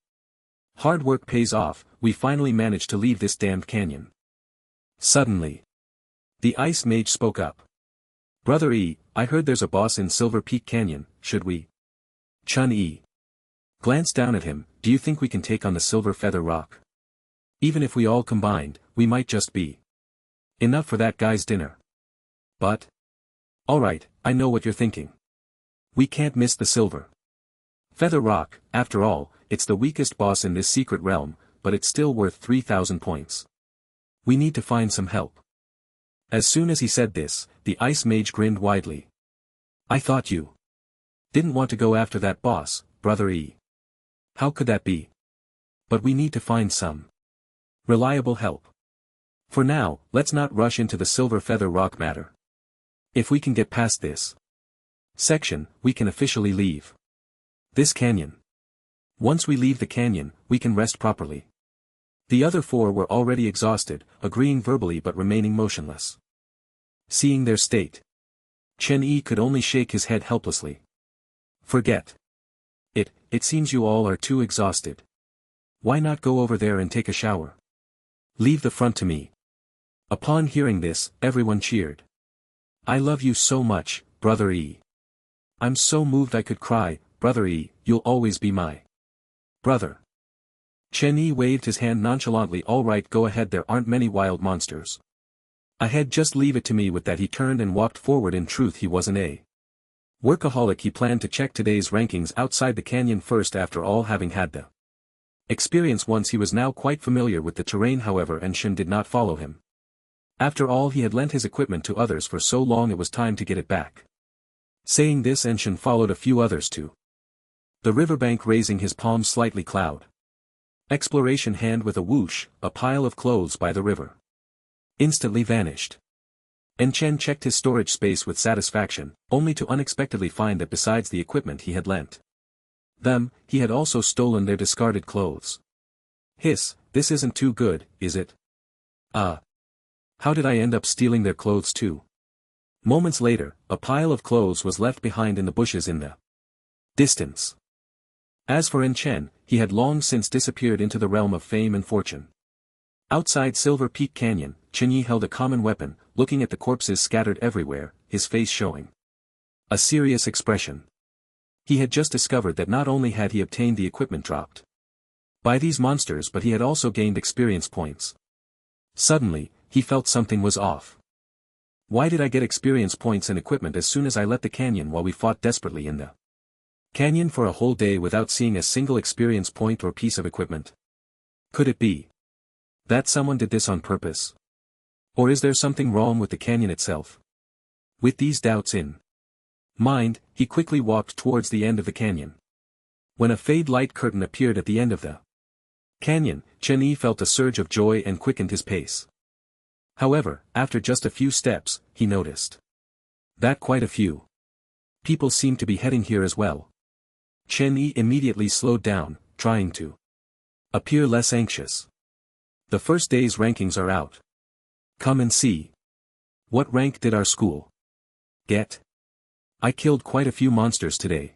Hard work pays off, we finally managed to leave this damned canyon. Suddenly, the ice mage spoke up. Brother E, I heard there's a boss in Silver Peak Canyon, should we? Chun E glanced down at him, do you think we can take on the Silver Feather Rock? Even if we all combined, we might just be enough for that guy's dinner. But alright, I know what you're thinking. We can't miss the Silver Feather Rock, after all, it's the weakest boss in this secret realm, but it's still worth 3,000 points. We need to find some help. As soon as he said this, the ice mage grinned widely. I thought you didn't want to go after that boss, Brother E. How could that be? But we need to find some reliable help. For now, let's not rush into the Silver Feather Rock matter. If we can get past this section, we can officially leave this canyon. Once we leave the canyon, we can rest properly. The other four were already exhausted, agreeing verbally but remaining motionless. Seeing their state, Chen Yi could only shake his head helplessly. Forget it, it seems you all are too exhausted. Why not go over there and take a shower? Leave the front to me. Upon hearing this, everyone cheered. I love you so much, Brother E. I'm so moved I could cry, Brother E, you'll always be my brother. Chen Yi waved his hand nonchalantly. Alright, go ahead, there aren't many wild monsters ahead, just leave it to me. With that he turned and walked forward. In truth, he wasn't a workaholic. He planned to check today's rankings outside the canyon first. After all, having had the experience once, he was now quite familiar with the terrain. However, Enshin did not follow him. After all, he had lent his equipment to others for so long, it was time to get it back. Saying this, Enshin followed a few others to the riverbank, raising his palms slightly. Cloud exploration hand with a whoosh, a pile of clothes by the river instantly vanished. Enshin checked his storage space with satisfaction, only to unexpectedly find that besides the equipment he had lent them, he had also stolen their discarded clothes. Hiss, this isn't too good, is it? How did I end up stealing their clothes too? Moments later, a pile of clothes was left behind in the bushes in the distance. As for Enshin, he had long since disappeared into the realm of fame and fortune. Outside Silver Peak Canyon, Chen Yi held a common weapon, looking at the corpses scattered everywhere, his face showing a serious expression. He had just discovered that not only had he obtained the equipment dropped by these monsters, but he had also gained experience points. Suddenly, he felt something was off. Why did I get experience points and equipment as soon as I left the canyon while we fought desperately in the canyon for a whole day without seeing a single experience point or piece of equipment? Could it be that someone did this on purpose? Or is there something wrong with the canyon itself? With these doubts in mind, he quickly walked towards the end of the canyon. When a fade light curtain appeared at the end of the canyon, Chen Yi felt a surge of joy and quickened his pace. However, after just a few steps, he noticed that quite a few people seemed to be heading here as well. Chen Yi immediately slowed down, trying to appear less anxious. The first day's rankings are out. Come and see. What rank did our school get? I killed quite a few monsters today.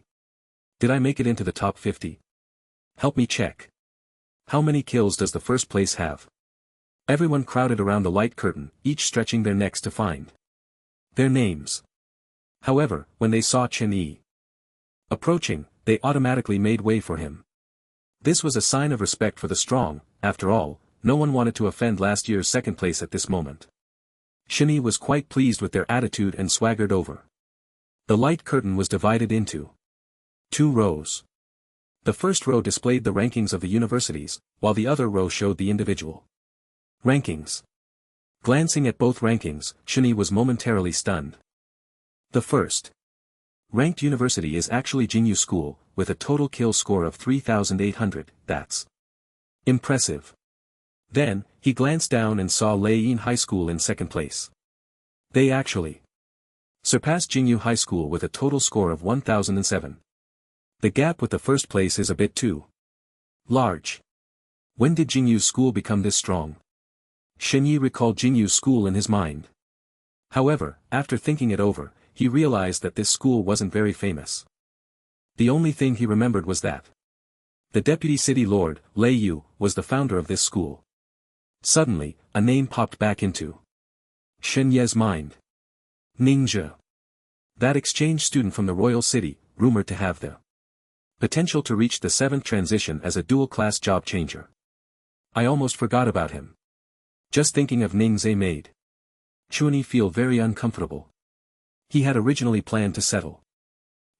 Did I make it into the top 50? Help me check. How many kills does the first place have? Everyone crowded around the light curtain, each stretching their necks to find their names. However, when they saw Chen Yi approaching, they automatically made way for him. This was a sign of respect for the strong. After all, no one wanted to offend last year's second place at this moment. Chen Yi was quite pleased with their attitude and swaggered over. The light curtain was divided into 2 rows. The first row displayed the rankings of the universities, while the other row showed the individual rankings. Glancing at both rankings, Chen Yi was momentarily stunned. The first ranked university is actually Jingyu School, with a total kill score of 3,800, that's impressive. Then, he glanced down and saw Leiyin High School in second place. They actually surpassed Jingyu High School with a total score of 1,007. The gap with the first place is a bit too large. When did Jingyu's school become this strong? Shenyi recalled Jingyu's school in his mind. However, after thinking it over, he realized that this school wasn't very famous. The only thing he remembered was that the deputy city lord, Lei Yu, was the founder of this school. Suddenly, a name popped back into Shen Ye's mind. Ninja. That exchange student from the royal city, rumored to have the potential to reach the 7th transition as a dual-class job changer. I almost forgot about him. Just thinking of Ningze made Chunyi feel very uncomfortable. He had originally planned to settle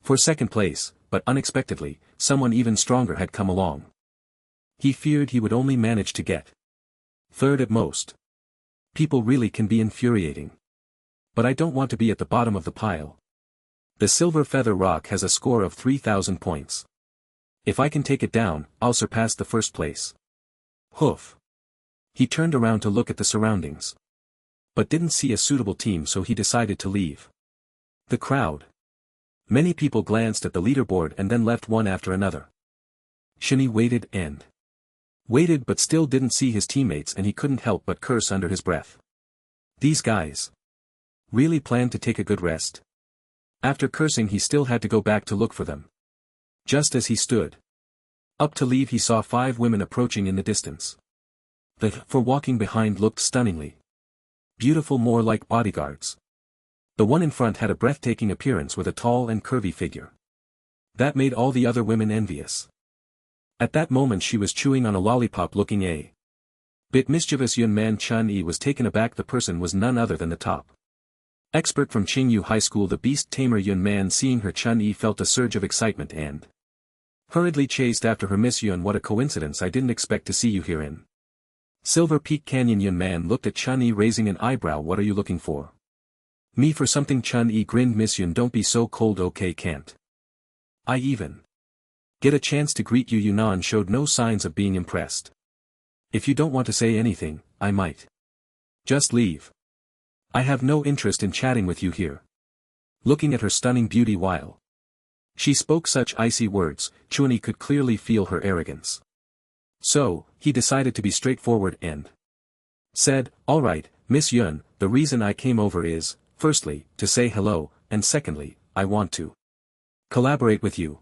for second place, but unexpectedly, someone even stronger had come along. He feared he would only manage to get third at most. People really can be infuriating. But I don't want to be at the bottom of the pile. The Silver Feather Rock has a score of 3,000 points. If I can take it down, I'll surpass the first place. Hoof. He turned around to look at the surroundings. But didn't see a suitable team, so he decided to leave the crowd. Many people glanced at the leaderboard and then left one after another. Shinny waited but still didn't see his teammates, and he couldn't help but curse under his breath. These guys really planned to take a good rest. After cursing, he still had to go back to look for them. Just as he stood up to leave, he saw 5 women approaching in the distance. The for walking behind looked stunningly beautiful, more like bodyguards. The one in front had a breathtaking appearance with a tall and curvy figure that made all the other women envious. At that moment she was chewing on a lollipop, looking a bit mischievous. Yun Man Chun-Yi was taken aback. The person was none other than the top expert from Qingyu High School, the beast tamer Yun Man. Seeing her, Chun-Yi felt a surge of excitement and hurriedly chased after her. Miss Yun, what a coincidence, I didn't expect to see you here in Silver Peak Canyon. Yun Man looked at Chun-Yi, raising an eyebrow. What are you looking for? Me for something? Chun-Yi grinned. Miss Yun, don't be so cold, okay? Can't I even get a chance to greet you? Yunan showed no signs of being impressed. If you don't want to say anything, I might just leave. I have no interest in chatting with you here. Looking at her stunning beauty while she spoke such icy words, Chun-Yi could clearly feel her arrogance. So, he decided to be straightforward and said, all right, Miss Yun, the reason I came over is, firstly, to say hello, and secondly, I want to collaborate with you.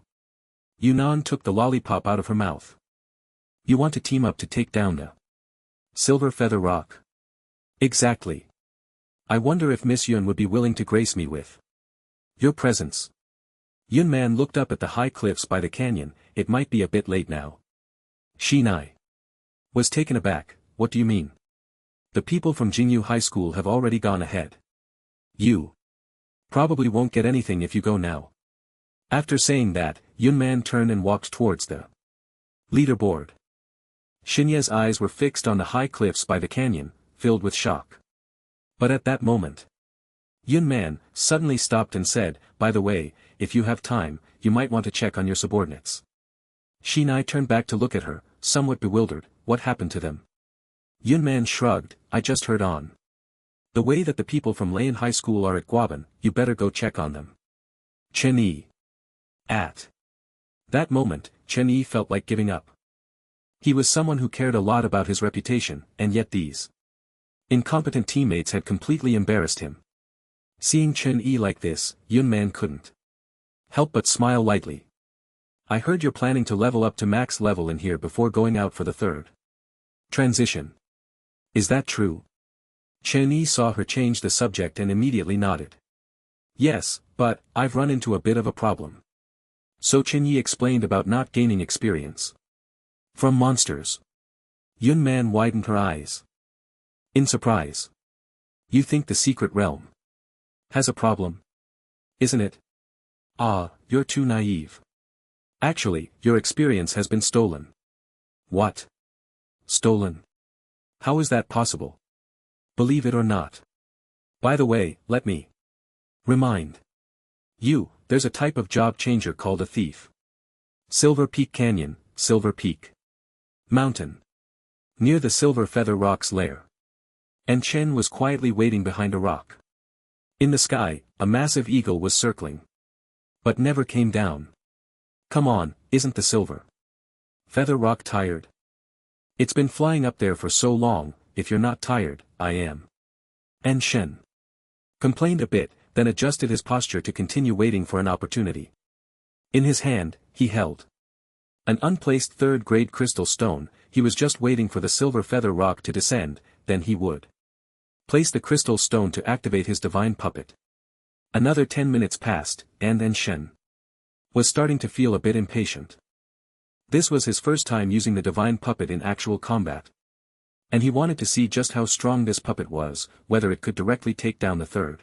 Yunan took the lollipop out of her mouth. You want to team up to take down the Silver Feather Rock? Exactly. I wonder if Miss Yun would be willing to grace me with your presence. Yun Man looked up at the high cliffs by the canyon. It might be a bit late now. Shinai was taken aback. What do you mean? The people from Jingyu High School have already gone ahead. You probably won't get anything if you go now. After saying that, Yun Man turned and walked towards the leaderboard. Shinye's eyes were fixed on the high cliffs by the canyon, filled with shock. But at that moment, Yun Man suddenly stopped and said, by the way, if you have time, you might want to check on your subordinates. Shinai turned back to look at her, somewhat bewildered. What happened to them? Yun Man shrugged, I just heard on the way that the people from Layan High School are at Guaban. You better go check on them. Chen-Yi. At that moment, Chen-Yi felt like giving up. He was someone who cared a lot about his reputation, and yet these incompetent teammates had completely embarrassed him. Seeing Chen-Yi like this, Yun Man couldn't help but smile lightly. I heard you're planning to level up to max level in here before going out for the 3rd transition. Is that true? Chen-Yi saw her change the subject and immediately nodded. Yes, but I've run into a bit of a problem. So Chen-Yi explained about not gaining experience from monsters. Yun Man widened her eyes in surprise. You think the secret realm has a problem? Isn't it? Ah, you're too naive. Actually, your experience has been stolen. What? Stolen? How is that possible? Believe it or not. By the way, let me remind you, there's a type of job changer called a thief. Silver Peak Canyon, Silver Peak Mountain. Near the Silver Feather Rock's lair. And Chen was quietly waiting behind a rock. In the sky, a massive eagle was circling, but never came down. Come on, isn't the silver feather rock tired? It's been flying up there for so long, if you're not tired, I am. And Shen complained a bit, then adjusted his posture to continue waiting for an opportunity. In his hand, he held an unplaced third-grade crystal stone. He was just waiting for the silver feather rock to descend, then he would place the crystal stone to activate his divine puppet. Another 10 minutes passed, and Shen was starting to feel a bit impatient. This was his first time using the divine puppet in actual combat. And he wanted to see just how strong this puppet was, whether it could directly take down the third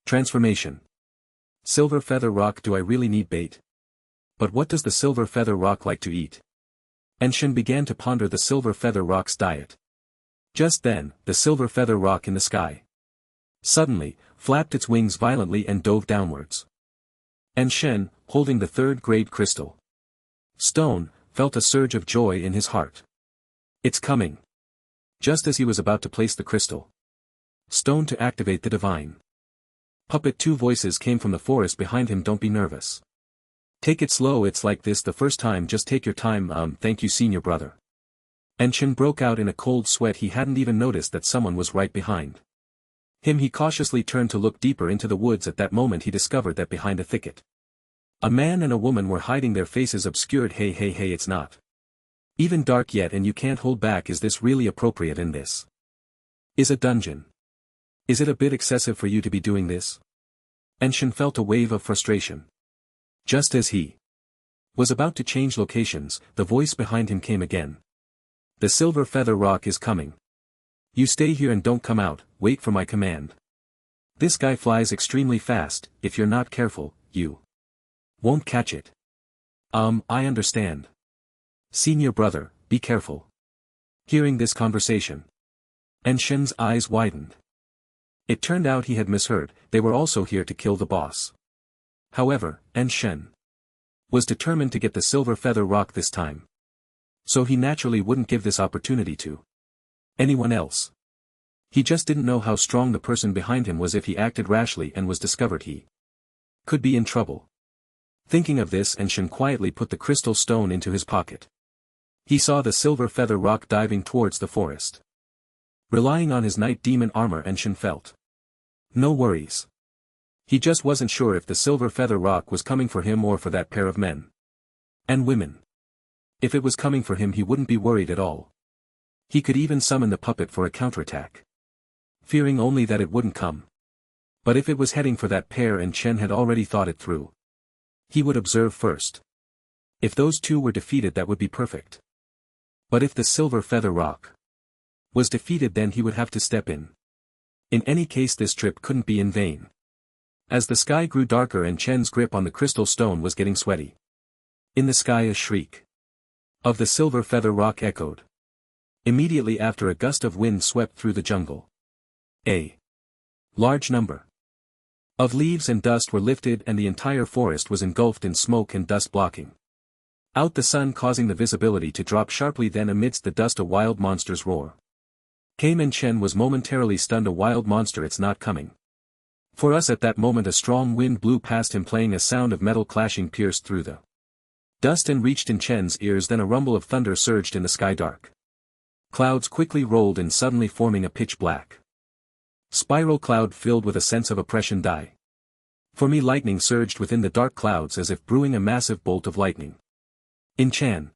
transformation. Silver feather rock, do I really need bait? But what does the silver feather rock like to eat? Shen began to ponder the silver feather rock's diet. Just then, the silver feather rock in the sky suddenly flapped its wings violently and dove downwards. Shen, holding the third-grade crystal stone, felt a surge of joy in his heart. It's coming. Just as he was about to place the crystal stone to activate the divine puppet, two voices came from the forest behind him. Don't be nervous. Take it slow, it's like this the first time, just take your time. Thank you, senior brother. Shen broke out in a cold sweat. He hadn't even noticed that someone was right behind him. He cautiously turned to look deeper into the woods. At that moment he discovered that behind a thicket a man and a woman were hiding, their faces obscured. Hey, it's not even dark yet and you can't hold back. Is this really appropriate in this is a dungeon? Is it a bit excessive for you to be doing this? Shen felt a wave of frustration. Just as he was about to change locations, the voice behind him came again. The silver feather rock is coming. You stay here and don't come out, wait for my command. This guy flies extremely fast, if you're not careful, you won't catch it. I understand. Senior brother, be careful. Hearing this conversation, Shen's eyes widened. It turned out he had misheard, they were also here to kill the boss. However, Shen was determined to get the silver feather rock this time. So he naturally wouldn't give this opportunity to anyone else. He just didn't know how strong the person behind him was. If he acted rashly and was discovered, he could be in trouble. Thinking of this, Shen quietly put the crystal stone into his pocket. He saw the silver feather rock diving towards the forest. Relying on his night demon armor, Shen felt no worries. He just wasn't sure if the silver feather rock was coming for him or for that pair of men and women. If it was coming for him, he wouldn't be worried at all. He could even summon the puppet for a counterattack, fearing only that it wouldn't come. But if it was heading for that pair, and Shen had already thought it through, he would observe first. If those two were defeated, that would be perfect. But if the silver feather rock was defeated, then he would have to step in. In any case, this trip couldn't be in vain. As the sky grew darker and Shen's grip on the crystal stone was getting sweaty, in the sky a shriek of the silver feather rock echoed. Immediately after, a gust of wind swept through the jungle. A large number of leaves and dust were lifted and the entire forest was engulfed in smoke and dust, blocking out the sun, causing the visibility to drop sharply. Then amidst the dust a wild monster's roar came, and Shen was momentarily stunned. A wild monster, it's not coming for us. At that moment a strong wind blew past him, playing a sound of metal clashing pierced through the dust and reached in Shen's ears. Then a rumble of thunder surged in the sky. Dark clouds quickly rolled in, suddenly forming a pitch-black spiral cloud filled with a sense of oppression. Die. For me, lightning surged within the dark clouds as if brewing a massive bolt of lightning. Shen,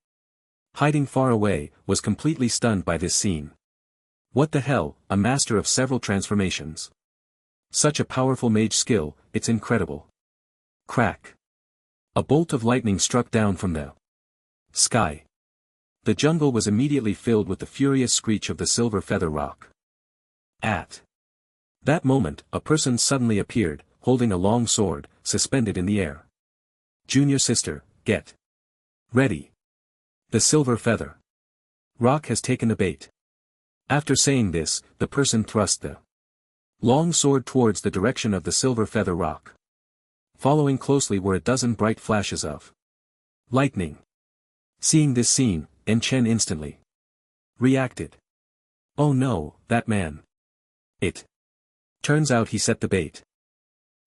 hiding far away, was completely stunned by this scene. What the hell, a master of several transformations. Such a powerful mage skill, it's incredible. Crack. A bolt of lightning struck down from the sky. The jungle was immediately filled with the furious screech of the silver feather rock. At that moment, a person suddenly appeared, holding a long sword, suspended in the air. Junior sister, get ready. The silver feather rock has taken the bait. After saying this, the person thrust the long sword towards the direction of the silver feather rock. Following closely were a dozen bright flashes of lightning. Seeing this scene, Shen instantly reacted. Oh no, that man. It turns out he set the bait.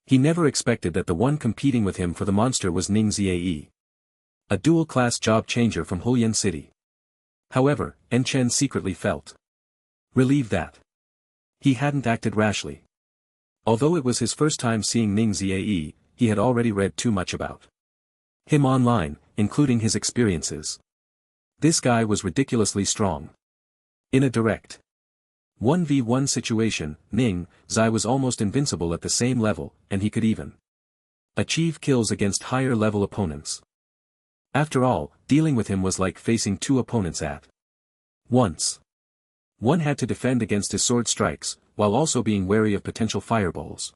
He never expected that the one competing with him for the monster was Ning Ziae. A dual-class job changer from Hulian City. However, Chen secretly felt relieved that he hadn't acted rashly. Although it was his first time seeing Ning Ziae, he had already read too much about him online, including his experiences. This guy was ridiculously strong. In a direct 1v1 situation, Ning Zai was almost invincible at the same level, and he could even achieve kills against higher-level opponents. After all, dealing with him was like facing two opponents at once. One had to defend against his sword strikes, while also being wary of potential fireballs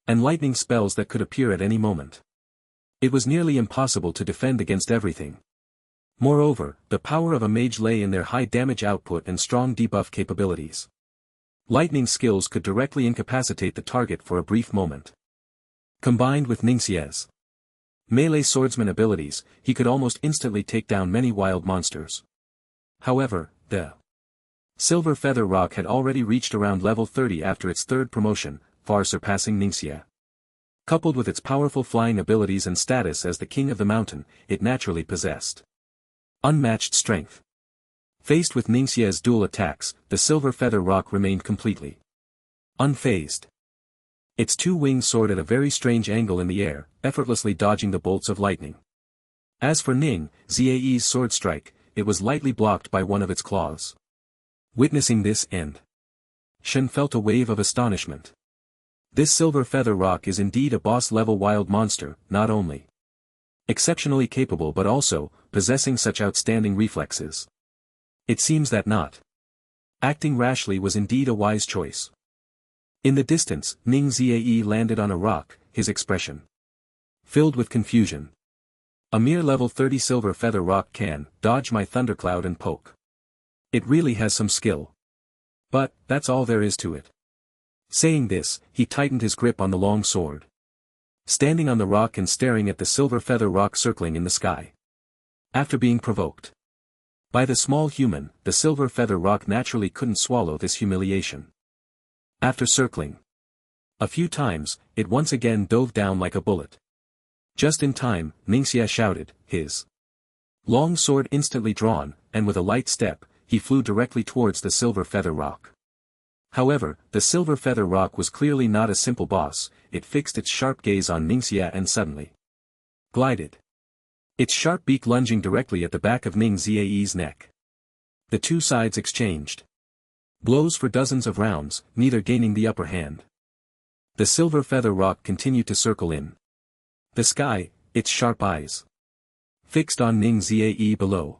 and lightning spells that could appear at any moment. It was nearly impossible to defend against everything. Moreover, the power of a mage lay in their high damage output and strong debuff capabilities. Lightning skills could directly incapacitate the target for a brief moment. Combined with Ningxia's melee swordsman abilities, he could almost instantly take down many wild monsters. However, the Silver Feather Rock had already reached around level 30 after its third promotion, far surpassing Ningxia. Coupled with its powerful flying abilities and status as the king of the mountain, it naturally possessed unmatched strength. Faced with Ningxia's dual attacks, the Silver Feather Rock remained completely unfazed. Its two wings soared at a very strange angle in the air, effortlessly dodging the bolts of lightning. As for Ning Ziae's sword strike, it was lightly blocked by one of its claws. Witnessing this, Shen felt a wave of astonishment. This Silver Feather Rock is indeed a boss-level wild monster, not only exceptionally capable but also possessing such outstanding reflexes. It seems that not acting rashly was indeed a wise choice. In the distance, Ning Ziae landed on a rock, his expression filled with confusion. A mere level 30 Silver Feather Rock can dodge my thundercloud and poke. It really has some skill. But, that's all there is to it. Saying this, he tightened his grip on the long sword. Standing on the rock and staring at the Silver Feather Rock circling in the sky. After being provoked by the small human, the Silver Feather Rock naturally couldn't swallow this humiliation. After circling a few times, it once again dove down like a bullet. Just in time, Ningxia shouted, his long sword instantly drawn, and with a light step, he flew directly towards the Silver Feather Rock. However, the Silver Feather Rock was clearly not a simple boss. It fixed its sharp gaze on Ningxia and suddenly glided, its sharp beak lunging directly at the back of Ning Ziae's neck. The two sides exchanged blows for dozens of rounds, neither gaining the upper hand. The Silver Feather Rock continued to circle in the sky, its sharp eyes fixed on Ning Ziae below.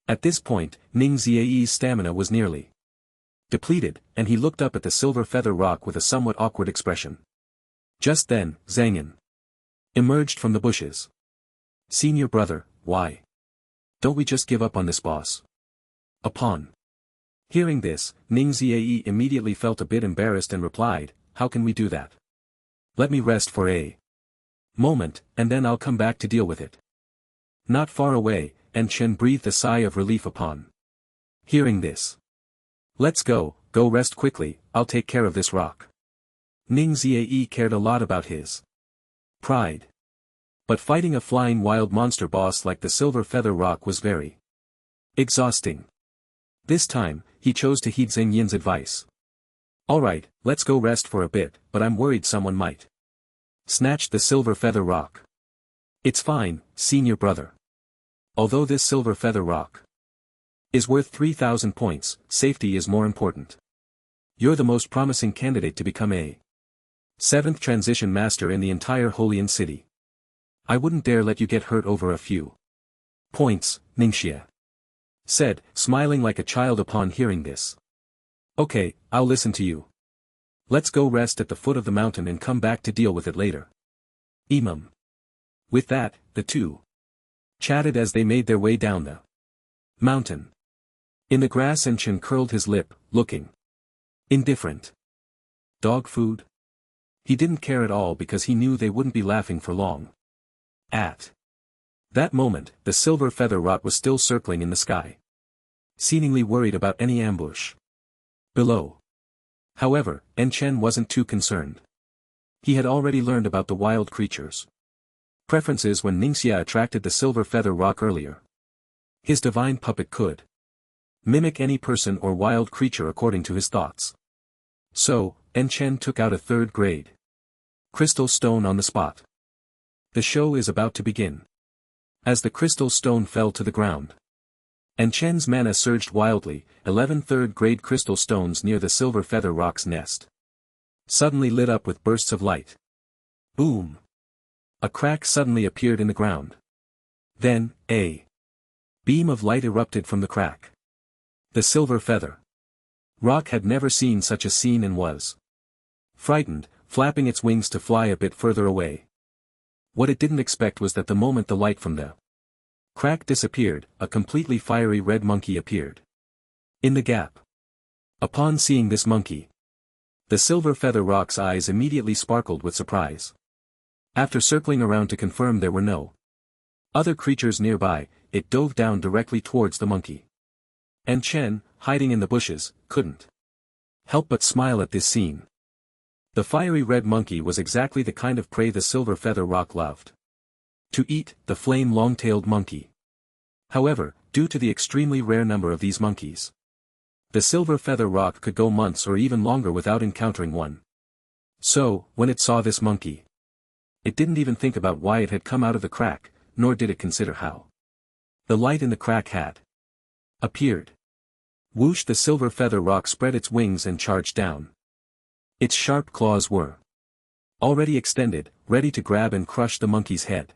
At this point, Ning Ziae's stamina was nearly depleted, and he looked up at the Silver Feather Rock with a somewhat awkward expression. Just then, Zhangyan emerged from the bushes. Senior brother, why don't we just give up on this boss? Upon hearing this, Ning Ziae immediately felt a bit embarrassed and replied, how can we do that? Let me rest for a moment, and then I'll come back to deal with it. Not far away, Chen breathed a sigh of relief upon hearing this. Let's go rest quickly, I'll take care of this rock. Ning Ziae cared a lot about his pride. But fighting a flying wild monster boss like the Silver Feather Rock was very exhausting. This time, he chose to heed Zhang Yin's advice. Alright, let's go rest for a bit, but I'm worried someone might snatch the Silver Feather Rock. It's fine, senior brother. Although this Silver Feather Rock is worth 3,000 points, safety is more important. You're the most promising candidate to become a 7th transition master in the entire Hulian city. I wouldn't dare let you get hurt over a few points, Ningxia said, smiling like a child upon hearing this. Okay, I'll listen to you. Let's go rest at the foot of the mountain and come back to deal with it later. Imam. With that, the two chatted as they made their way down the mountain. In the grass, Chen curled his lip, looking indifferent. Dog food? He didn't care at all because he knew they wouldn't be laughing for long. At that moment, the Silver Feather Rock was still circling in the sky, seemingly worried about any ambush below. However, Chen wasn't too concerned. He had already learned about the wild creatures Preferences when Ningxia attracted the silver feather rock earlier. His divine puppet could mimic any person or wild creature according to his thoughts. So, Chen took out a 3rd grade crystal stone on the spot. The show is about to begin. As the crystal stone fell to the ground, Chen's mana surged wildly. 11 3rd grade crystal stones near the silver feather rock's nest suddenly lit up with bursts of light. Boom! A crack suddenly appeared in the ground. Then, a beam of light erupted from the crack. The silver feather rock had never seen such a scene and was frightened, flapping its wings to fly a bit further away. What it didn't expect was that the moment the light from the crack disappeared, a completely fiery red monkey appeared in the gap. Upon seeing this monkey, the silver feather rock's eyes immediately sparkled with surprise. After circling around to confirm there were no other creatures nearby, it dove down directly towards the monkey. Chen, hiding in the bushes, couldn't help but smile at this scene. The fiery red monkey was exactly the kind of prey the silver feather rock loved to eat, the flame long-tailed monkey. However, due to the extremely rare number of these monkeys, the silver feather rock could go months or even longer without encountering one. So, when it saw this monkey, it didn't even think about why it had come out of the crack, nor did it consider how the light in the crack had appeared. Whoosh! The silver feather rock spread its wings and charged down. Its sharp claws were already extended, ready to grab and crush the monkey's head.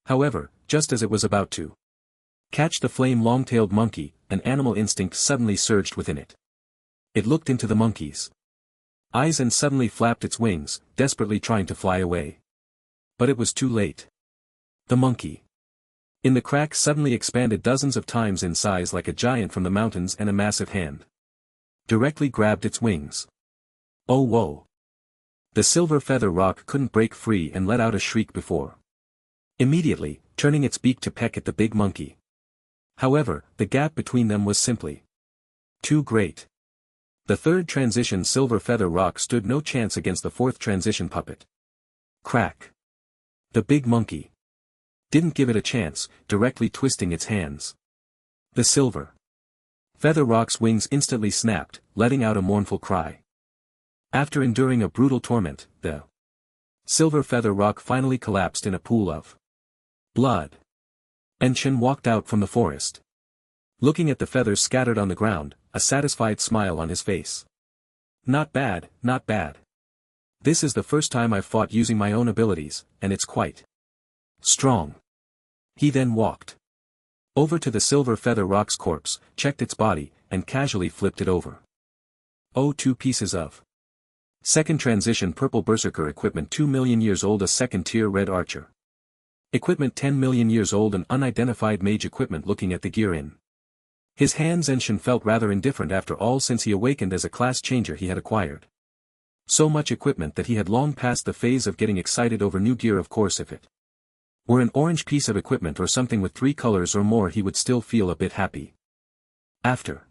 However, just as it was about to catch the flame long-tailed monkey, an animal instinct suddenly surged within it. It looked into the monkey's eyes and suddenly flapped its wings, desperately trying to fly away. But it was too late. The monkey in the crack suddenly expanded dozens of times in size like a giant from the mountains, and a massive hand directly grabbed its wings. Oh whoa! The silver feather rock couldn't break free and let out a shriek before immediately turning its beak to peck at the big monkey. However, the gap between them was simply too great. The 3rd transition silver feather rock stood no chance against the 4th transition puppet. Crack! The big monkey didn't give it a chance, directly twisting its hands. The silver feather rock's wings instantly snapped, letting out a mournful cry. After enduring a brutal torment, the silver feather rock finally collapsed in a pool of blood. Chen walked out from the forest, looking at the feathers scattered on the ground, a satisfied smile on his face. Not bad, not bad. This is the first time I've fought using my own abilities, and it's quite strong. He then walked over to the silver feather rock's corpse, checked its body, and casually flipped it over. Oh, 2 pieces of 2nd transition purple berserker equipment, 2 million years old, a 2nd tier red archer equipment, 10 million years old, an unidentified mage equipment. Looking at the gear in his hands, Chen felt rather indifferent after all, since he awakened as a class changer he had acquired so much equipment that he had long passed the phase of getting excited over new gear. Of course, if it were an orange piece of equipment or something with 3 colors or more, he would still feel a bit happy. After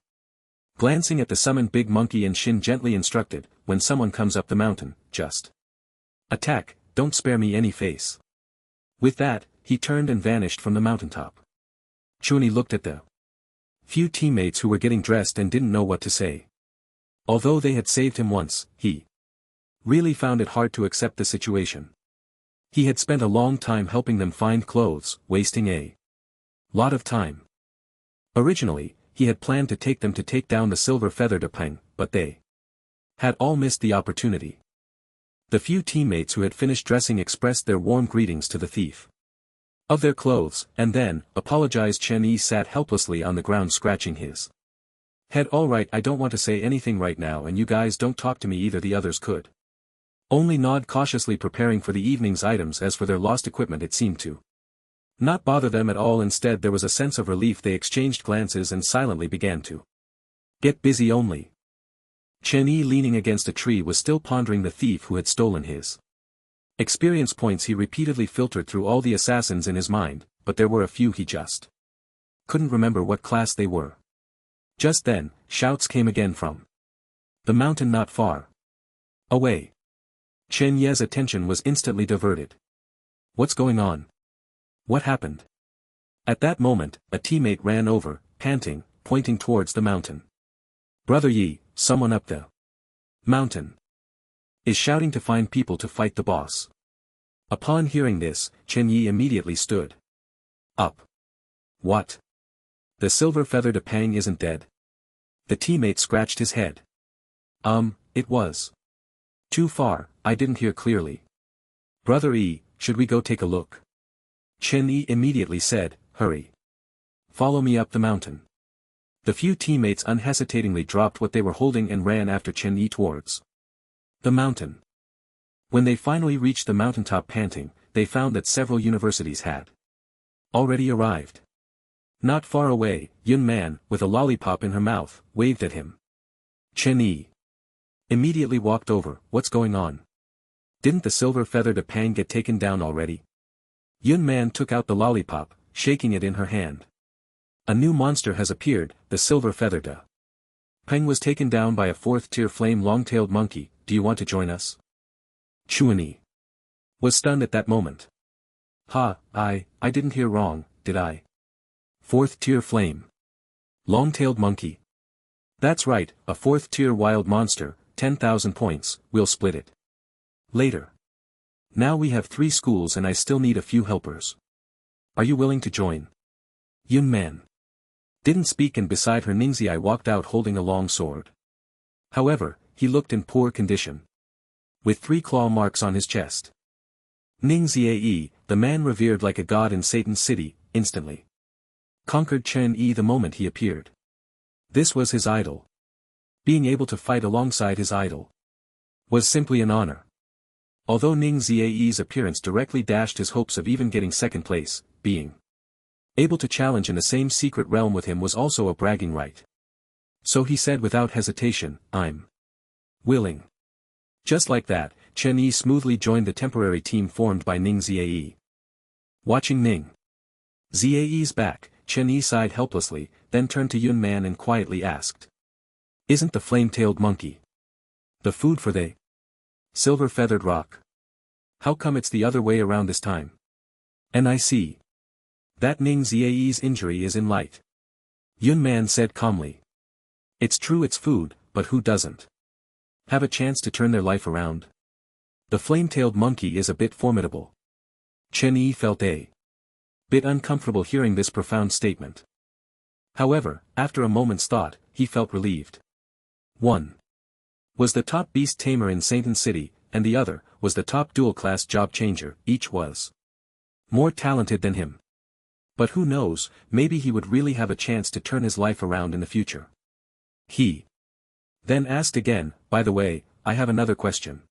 glancing at the summoned big monkey, Chen gently instructed, when someone comes up the mountain, just attack, don't spare me any face. With that, he turned and vanished from the mountaintop. Chuni looked at the few teammates who were getting dressed and didn't know what to say. Although they had saved him once, he really found it hard to accept the situation. He had spent a long time helping them find clothes, wasting a lot of time. Originally, he had planned to take them to take down the silver feather Depeng, but they had all missed the opportunity. The few teammates who had finished dressing expressed their warm greetings to the thief of their clothes, and then apologized. Chen Yi sat helplessly on the ground scratching his head. Alright, I don't want to say anything right now, and you guys don't talk to me either. The others could only nod cautiously, preparing for the evening's items. As for their lost equipment, it seemed to not bother them at all. Instead, there was a sense of relief. They exchanged glances and silently began to get busy. Only Chen Yi, leaning against a tree, was still pondering the thief who had stolen his experience points. He repeatedly filtered through all the assassins in his mind, but there were a few he just couldn't remember what class they were. Just then, shouts came again from the mountain not far away. Chen Ye's attention was instantly diverted. What's going on? What happened? At that moment, a teammate ran over, panting, pointing towards the mountain. Brother Yi, someone up the mountain is shouting to find people to fight the boss. Upon hearing this, Chen Yi immediately stood up. What? The silver-feathered Apang isn't dead? The teammate scratched his head. It was too far, I didn't hear clearly. Brother Yi, should we go take a look? Chen Yi immediately said, hurry. Follow me up the mountain. The few teammates unhesitatingly dropped what they were holding and ran after Chen Yi towards the mountain. When they finally reached the mountaintop panting, they found that several universities had already arrived. Not far away, Yun Man, with a lollipop in her mouth, waved at him. Chen Yi immediately walked over. What's going on? Didn't the silver-feathered Apang get taken down already? Yun Man took out the lollipop, shaking it in her hand. A new monster has appeared, the silver-feathered Apang was taken down by a 4th-tier flame long-tailed monkey. Do you want to join us? Chuan was stunned at that moment. I didn't hear wrong, did I? 4th-tier flame long-tailed monkey. That's right, a 4th-tier wild monster, 10,000 points, we'll split it later. Now we have 3 schools and I still need a few helpers. Are you willing to join? Yun Man didn't speak, and beside her Ningzi walked out holding a long sword. However, he looked in poor condition, with 3 claw marks on his chest. Ningzi, the man revered like a god in Satan's city, instantly conquered Chen Yi the moment he appeared. This was his idol. Being able to fight alongside his idol was simply an honor. Although Ningzi's appearance directly dashed his hopes of even getting second place, being able to challenge in the same secret realm with him was also a bragging right. So he said without hesitation, I'm willing. Just like that, Chen Yi smoothly joined the temporary team formed by Ning Ziae. Watching Ning Ziae's back, Chen Yi sighed helplessly, then turned to Yun Man and quietly asked. Isn't the flame-tailed monkey the food for the silver-feathered rock? How come it's the other way around this time? And I see that Ning Ziae's injury is in light. Yun Man said calmly. It's true it's food, but who doesn't have a chance to turn their life around? The flame-tailed monkey is a bit formidable. Chen Yi felt a bit uncomfortable hearing this profound statement. However, after a moment's thought, he felt relieved. One was the top beast tamer in Satan's City, and the other was the top dual-class job changer. Each was more talented than him. But who knows, maybe he would really have a chance to turn his life around in the future. He then asked again, by the way, I have another question.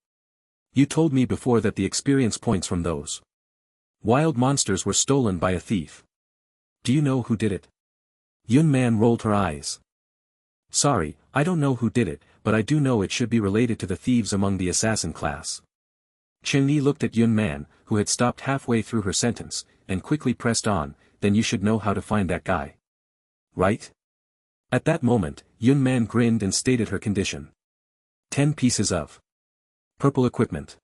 You told me before that the experience points from those wild monsters were stolen by a thief. Do you know who did it? Yun Man rolled her eyes. Sorry, I don't know who did it, but I do know it should be related to the thieves among the assassin class. Chen Yi looked at Yun Man, who had stopped halfway through her sentence, and quickly pressed on, then you should know how to find that guy. Right? At that moment, Yun Man grinned and stated her condition. 10 pieces of purple equipment.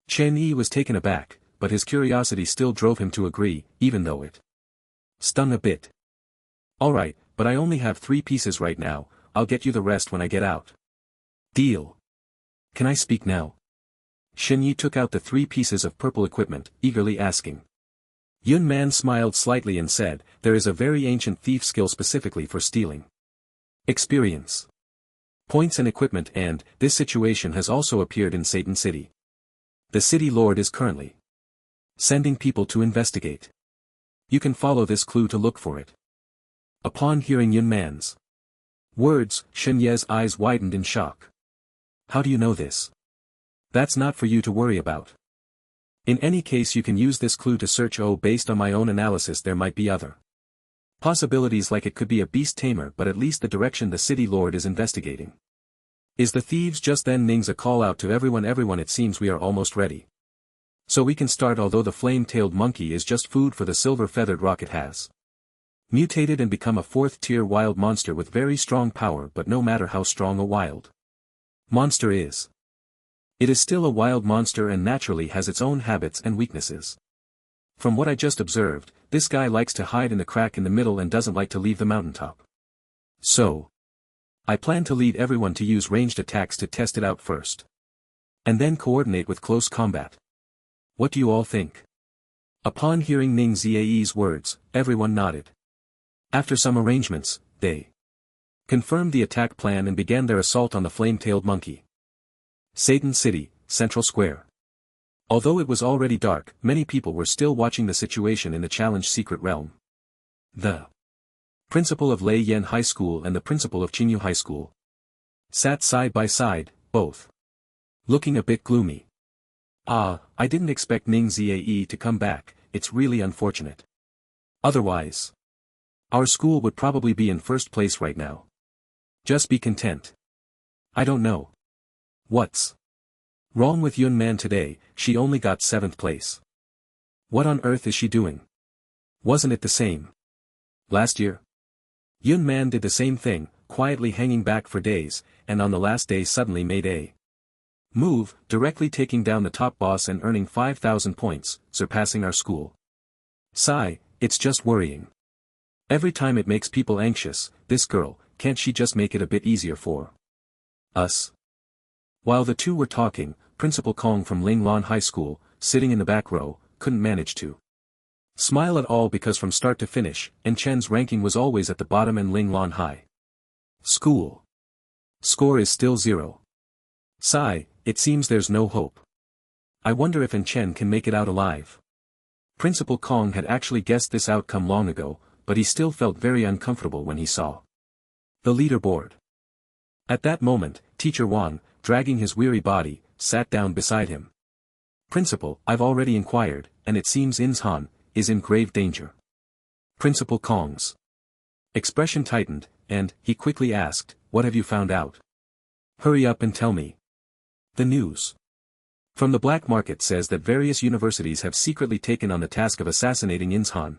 Chen Yi was taken aback, but his curiosity still drove him to agree, even though it stung a bit. Alright, but I only have 3 pieces right now, I'll get you the rest when I get out. Deal. Can I speak now? Shen Yi took out the 3 pieces of purple equipment, eagerly asking. Yun Man smiled slightly and said, there is a very ancient thief skill specifically for stealing experience points and equipment, and this situation has also appeared in Satan City. The city lord is currently sending people to investigate. You can follow this clue to look for it. Upon hearing Yun Man's words, Shen Ye's eyes widened in shock. How do you know this? That's not for you to worry about. In any case, you can use this clue to search. Based on my own analysis, there might be other possibilities, like it could be a beast tamer, but at least the direction the city lord is investigating is the thieves. Just then Ning's a call out to everyone. It seems we are almost ready. So we can start. Although the flame-tailed monkey is just food for the silver-feathered rock, it has mutated and become a 4th-tier wild monster with very strong power, but no matter how strong a wild monster is, it is still a wild monster and naturally has its own habits and weaknesses. From what I just observed, this guy likes to hide in the crack in the middle and doesn't like to leave the mountaintop. So, I plan to lead everyone to use ranged attacks to test it out first. And then coordinate with close combat. What do you all think? Upon hearing Ning Ziae's words, everyone nodded. After some arrangements, they confirmed the attack plan and began their assault on the flame-tailed monkey. Satan City, Central Square. Although it was already dark, many people were still watching the situation in the challenge secret realm. The principal of Lei Yan High School and the principal of Qingyu High School sat side by side, both looking a bit gloomy. I didn't expect Ning Ziae to come back, it's really unfortunate. Otherwise, our school would probably be in first place right now. Just be content. I don't know what's wrong with Yun Man today, she only got 7th place. What on earth is she doing? Wasn't it the same last year? Yun Man did the same thing, quietly hanging back for days, and on the last day suddenly made a move, directly taking down the top boss and earning 5,000 points, surpassing our school. Sigh, it's just worrying. Every time it makes people anxious, this girl, can't she just make it a bit easier for us? While the two were talking, Principal Kong from Linglan High School, sitting in the back row, couldn't manage to smile at all because from start to finish, En Chen's ranking was always at the bottom and Linglan High School score is still 0. Sigh, it seems there's no hope. I wonder if En Chen can make it out alive. Principal Kong had actually guessed this outcome long ago, but he still felt very uncomfortable when he saw the leaderboard. At that moment, Teacher Wang, dragging his weary body, sat down beside him. Principal, I've already inquired, and it seems Inshan is in grave danger. Principal Kong's expression tightened, and he quickly asked, what have you found out? Hurry up and tell me. The news from the black market says that various universities have secretly taken on the task of assassinating Inshan.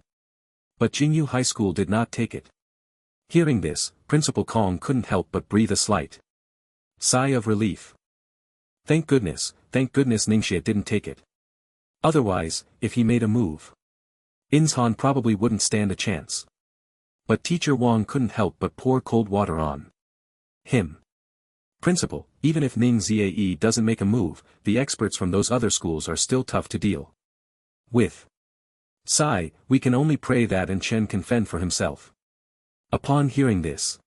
But Qingyu High School did not take it. Hearing this, Principal Kong couldn't help but breathe a slight sigh of relief. Thank goodness Ningxie didn't take it. Otherwise, if he made a move, Inshan probably wouldn't stand a chance. But Teacher Wang couldn't help but pour cold water on him. Principal, even if Ning Ziae doesn't make a move, the experts from those other schools are still tough to deal with. Sigh, we can only pray that En Chen can fend for himself. Upon hearing this,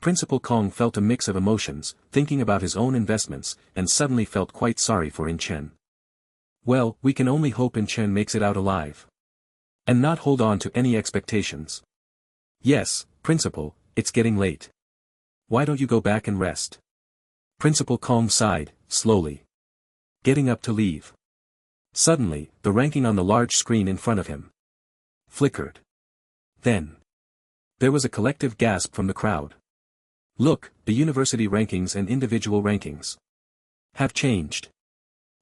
Principal Kong felt a mix of emotions, thinking about his own investments, and suddenly felt quite sorry for En Chen. Well, we can only hope En Chen makes it out alive. And not hold on to any expectations. Yes, Principal, it's getting late. Why don't you go back and rest? Principal Kong sighed, slowly getting up to leave. Suddenly, the ranking on the large screen in front of him flickered. Then there was a collective gasp from the crowd. Look, the university rankings and individual rankings have changed.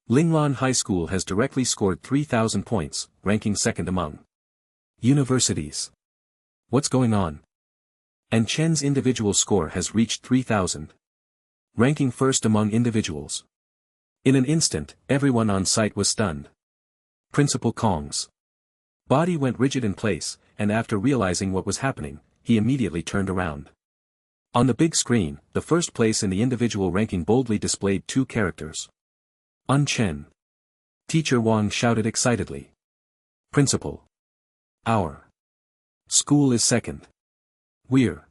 Linglan High School has directly scored 3,000 points, ranking second among universities. What's going on? And Chen's individual score has reached 3,000. Ranking first among individuals. In an instant, everyone on site was stunned. Principal Kong's body went rigid in place, and after realizing what was happening, he immediately turned around. On the big screen, the first place in the individual ranking boldly displayed 2 characters. En Chen. Teacher Wang shouted excitedly. Principal. Our school is second. We're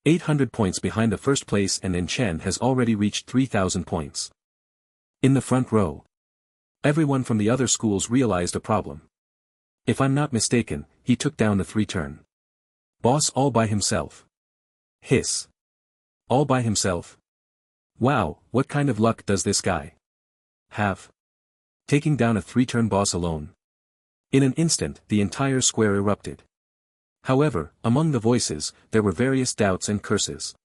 800 points behind the first place and En Chen has already reached 3,000 points. In the front row, everyone from the other schools realized a problem. If I'm not mistaken, he took down the 3-turn boss all by himself. Hiss. All by himself? Wow, what kind of luck does this guy have? Taking down a 3-turn boss alone. In an instant, the entire square erupted. However, among the voices, there were various doubts and curses.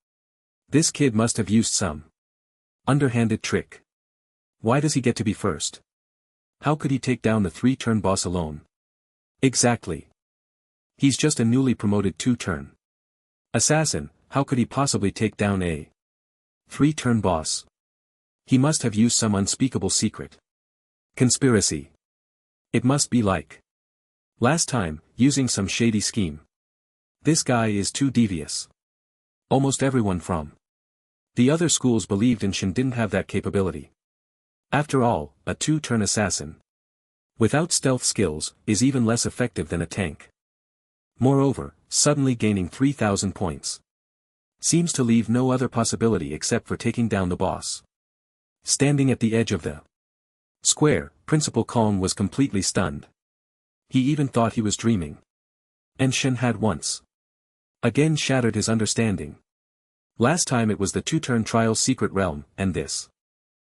This kid must have used some underhanded trick. Why does he get to be first? How could he take down the 3-turn boss alone? Exactly. He's just a newly promoted 2-turn assassin, how could he possibly take down a 3-turn boss? He must have used some unspeakable secret conspiracy. It must be like Last time, using some shady scheme. This guy is too devious. Almost everyone from the other schools believed in Shen didn't have that capability. After all, a two-turn assassin without stealth skills is even less effective than a tank. Moreover, suddenly gaining 3,000 points seems to leave no other possibility except for taking down the boss. Standing at the edge of the square, Principal Kong was completely stunned. He even thought he was dreaming. And Shen had once again shattered his understanding. Last time it was the two-turn trial secret realm, and this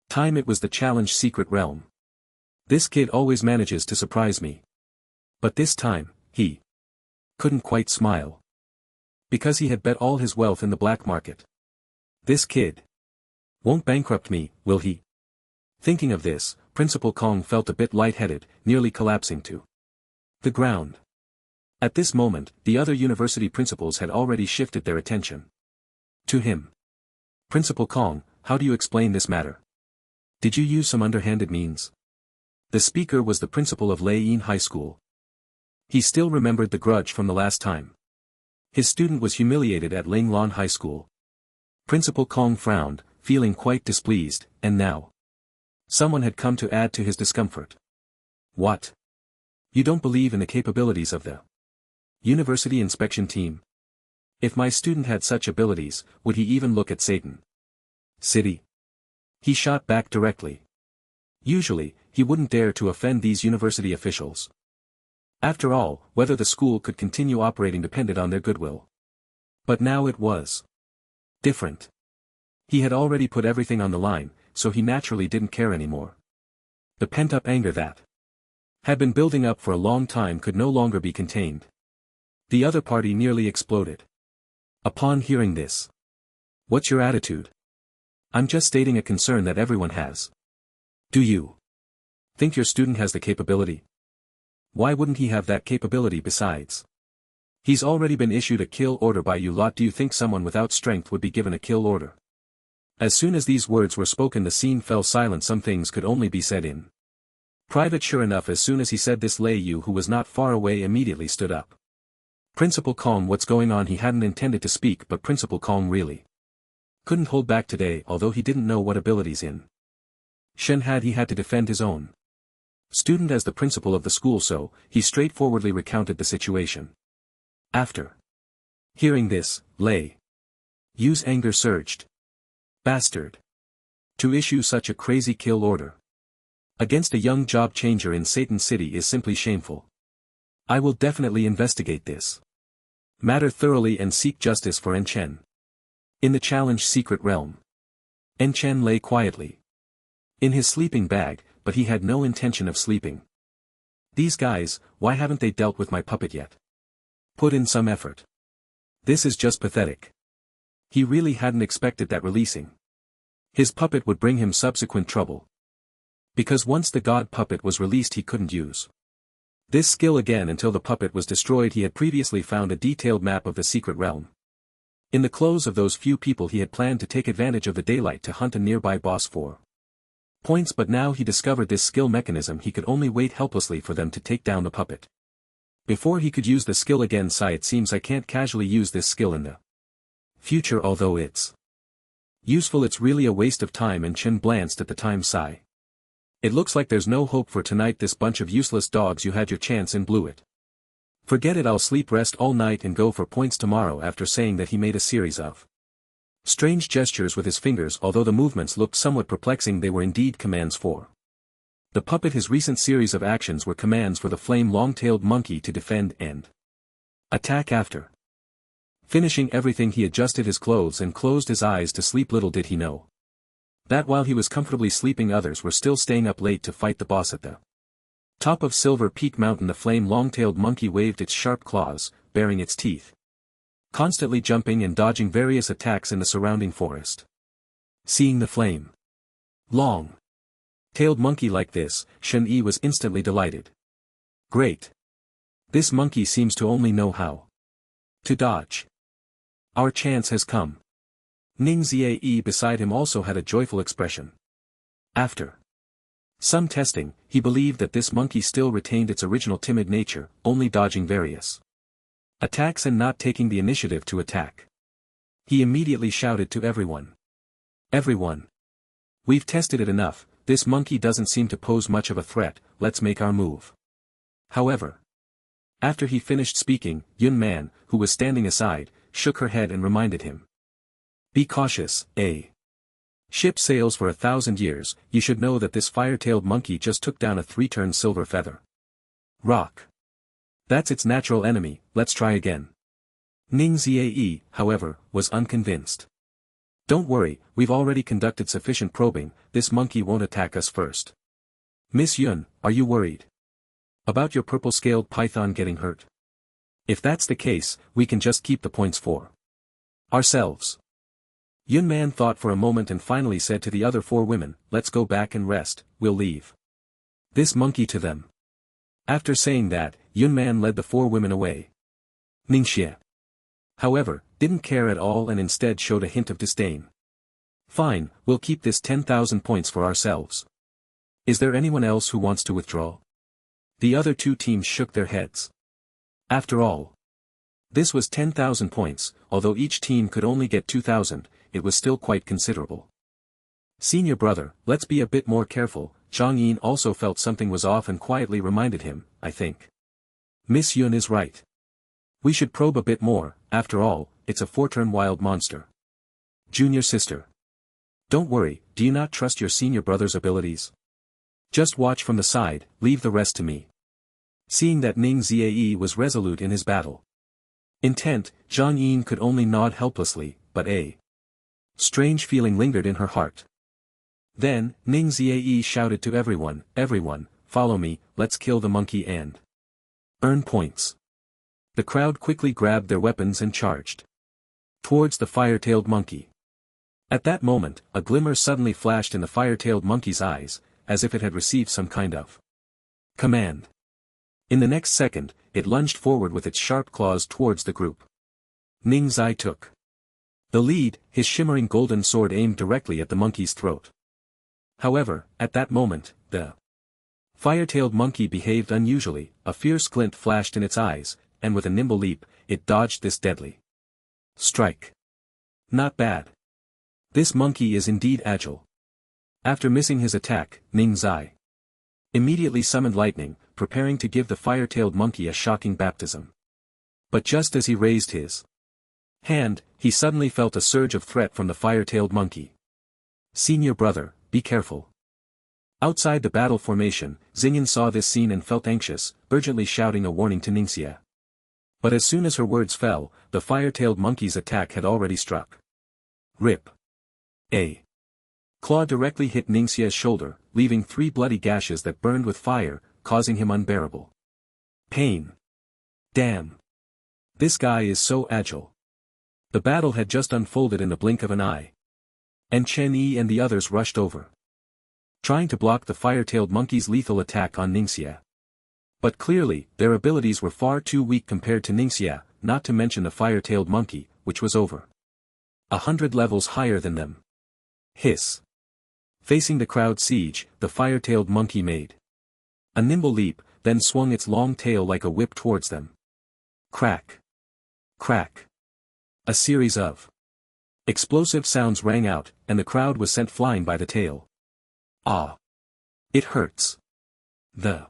time it was the challenge secret realm. This kid always manages to surprise me. But this time, he couldn't quite smile. Because he had bet all his wealth in the black market. This kid won't bankrupt me, will he? Thinking of this, Principal Kong felt a bit lightheaded, nearly collapsing to the ground. At this moment, the other university principals had already shifted their attention to him. Principal Kong, how do you explain this matter? Did you use some underhanded means? The speaker was the principal of Lei Yin High School. He still remembered the grudge from the last time his student was humiliated at Ling Lan High School. Principal Kong frowned, feeling quite displeased, and now someone had come to add to his discomfort. What? You don't believe in the capabilities of the university inspection team? If my student had such abilities, would he even look at Satan City? He shot back directly. Usually, he wouldn't dare to offend these university officials. After all, whether the school could continue operating depended on their goodwill. But now it was different. He had already put everything on the line, so he naturally didn't care anymore. The pent-up anger that had been building up for a long time could no longer be contained. The other party nearly exploded upon hearing this. What's your attitude? I'm just stating a concern that everyone has. Do you think your student has the capability? Why wouldn't he have that capability besides? He's already been issued a kill order by you lot. Do you think someone without strength would be given a kill order? As soon as these words were spoken, the scene fell silent. Some things could only be said in private. Sure enough, as soon as he said this, Lei Yu, who was not far away, immediately stood up. Principal Kong, what's going on? He hadn't intended to speak, but Principal Kong really couldn't hold back today, although he didn't know what abilities in Shen had. He had to defend his own student as the principal of the school, so he straightforwardly recounted the situation. After hearing this, Lei Yu's anger surged. Bastard! To issue such a crazy kill order against a young job changer in Satan City is simply shameful. I will definitely investigate this matter thoroughly and seek justice for En Chen. In the challenge secret realm, En Chen lay quietly in his sleeping bag, but he had no intention of sleeping. These guys, why haven't they dealt with my puppet yet? Put in some effort. This is just pathetic. He really hadn't expected that releasing his puppet would bring him subsequent trouble. Because once the god puppet was released, he couldn't use this skill again until the puppet was destroyed. He had previously found a detailed map of the secret realm. In the clothes of those few people, he had planned to take advantage of the daylight to hunt a nearby boss for points, but now he discovered this skill mechanism. He could only wait helplessly for them to take down the puppet before he could use the skill again. Sigh, it seems I can't casually use this skill in the future, although it's useful, it's really a waste of time. And Chen glanced at the time. Sigh. It looks like there's no hope for tonight. This bunch of useless dogs, you had your chance and blew it. Forget it, I'll sleep, rest all night and go for points tomorrow. After saying that, he made a series of strange gestures with his fingers. Although the movements looked somewhat perplexing, they were indeed commands for the puppet. His recent series of actions were commands for the flame long-tailed monkey to defend and attack. After finishing everything, he adjusted his clothes and closed his eyes to sleep. Little did he know that while he was comfortably sleeping, others were still staying up late to fight the boss. At the top of Silver Peak Mountain, the flame long-tailed monkey waved its sharp claws, baring its teeth, constantly jumping and dodging various attacks in the surrounding forest. Seeing the flame long-tailed monkey like this, Shen Yi was instantly delighted. Great! This monkey seems to only know how to dodge. Our chance has come. Ning Ziae beside him also had a joyful expression. After Some testing, he believed that this monkey still retained its original timid nature, only dodging various attacks and not taking the initiative to attack. He immediately shouted to everyone. Everyone! We've tested it enough, this monkey doesn't seem to pose much of a threat, let's make our move. However, after he finished speaking, Yun Man, who was standing aside, shook her head and reminded him. Be cautious, ship sails for 1,000 years, you should know that this fire-tailed monkey just took down a 3-turn silver feather. Rock. That's its natural enemy, let's try again. Ning Ziae, however, was unconvinced. Don't worry, we've already conducted sufficient probing, this monkey won't attack us first. Miss Yun, are you worried about your purple-scaled python getting hurt? If that's the case, we can just keep the points for ourselves. Yun Man thought for a moment and finally said to the other 4 women, let's go back and rest, we'll leave this monkey to them. After saying that, Yun Man led the 4 women away. Ningxie, however, didn't care at all and instead showed a hint of disdain. Fine, we'll keep this 10,000 points for ourselves. Is there anyone else who wants to withdraw? The other 2 teams shook their heads. After all, this was 10,000 points, although each team could only get 2,000, it was still quite considerable. Senior brother, let's be a bit more careful, Zhang Yin also felt something was off and quietly reminded him, I think Miss Yun is right. We should probe a bit more, after all, it's a 4-turn wild monster. Junior sister. Don't worry, do you not trust your senior brother's abilities? Just watch from the side, leave the rest to me. Seeing that Ning Ziae was resolute in his battle intent, Zhang Yin could only nod helplessly, but a strange feeling lingered in her heart. Then, Ning Ziae shouted to everyone, everyone, follow me, let's kill the monkey and earn points. The crowd quickly grabbed their weapons and charged towards the fire-tailed monkey. At that moment, a glimmer suddenly flashed in the fire-tailed monkey's eyes, as if it had received some kind of command. In the next second, it lunged forward with its sharp claws towards the group. Ning Zai took the lead, his shimmering golden sword aimed directly at the monkey's throat. However, at that moment, the fire-tailed monkey behaved unusually, a fierce glint flashed in its eyes, and with a nimble leap, it dodged this deadly strike. Not bad. This monkey is indeed agile. After missing his attack, Ning Zai immediately summoned lightning, preparing to give the fire-tailed monkey a shocking baptism. But just as he raised his hand, he suddenly felt a surge of threat from the fire-tailed monkey. Senior brother, be careful. Outside the battle formation, Xingyan saw this scene and felt anxious, urgently shouting a warning to Ningxie. But as soon as her words fell, the fire-tailed monkey's attack had already struck. Rip. A claw directly hit Ningxie's shoulder, leaving 3 bloody gashes that burned with fire, causing him unbearable pain. Damn. This guy is so agile. The battle had just unfolded in the blink of an eye. And Chen Yi and the others rushed over, trying to block the fire-tailed monkey's lethal attack on Ningxie. But clearly, their abilities were far too weak compared to Ningxie, not to mention the fire-tailed monkey, which was over 100 levels higher than them. Hiss. Facing the crowd siege, the fire-tailed monkey made a nimble leap, then swung its long tail like a whip towards them. Crack. Crack. A series of explosive sounds rang out, and the crowd was sent flying by the tail. Ah! It hurts. The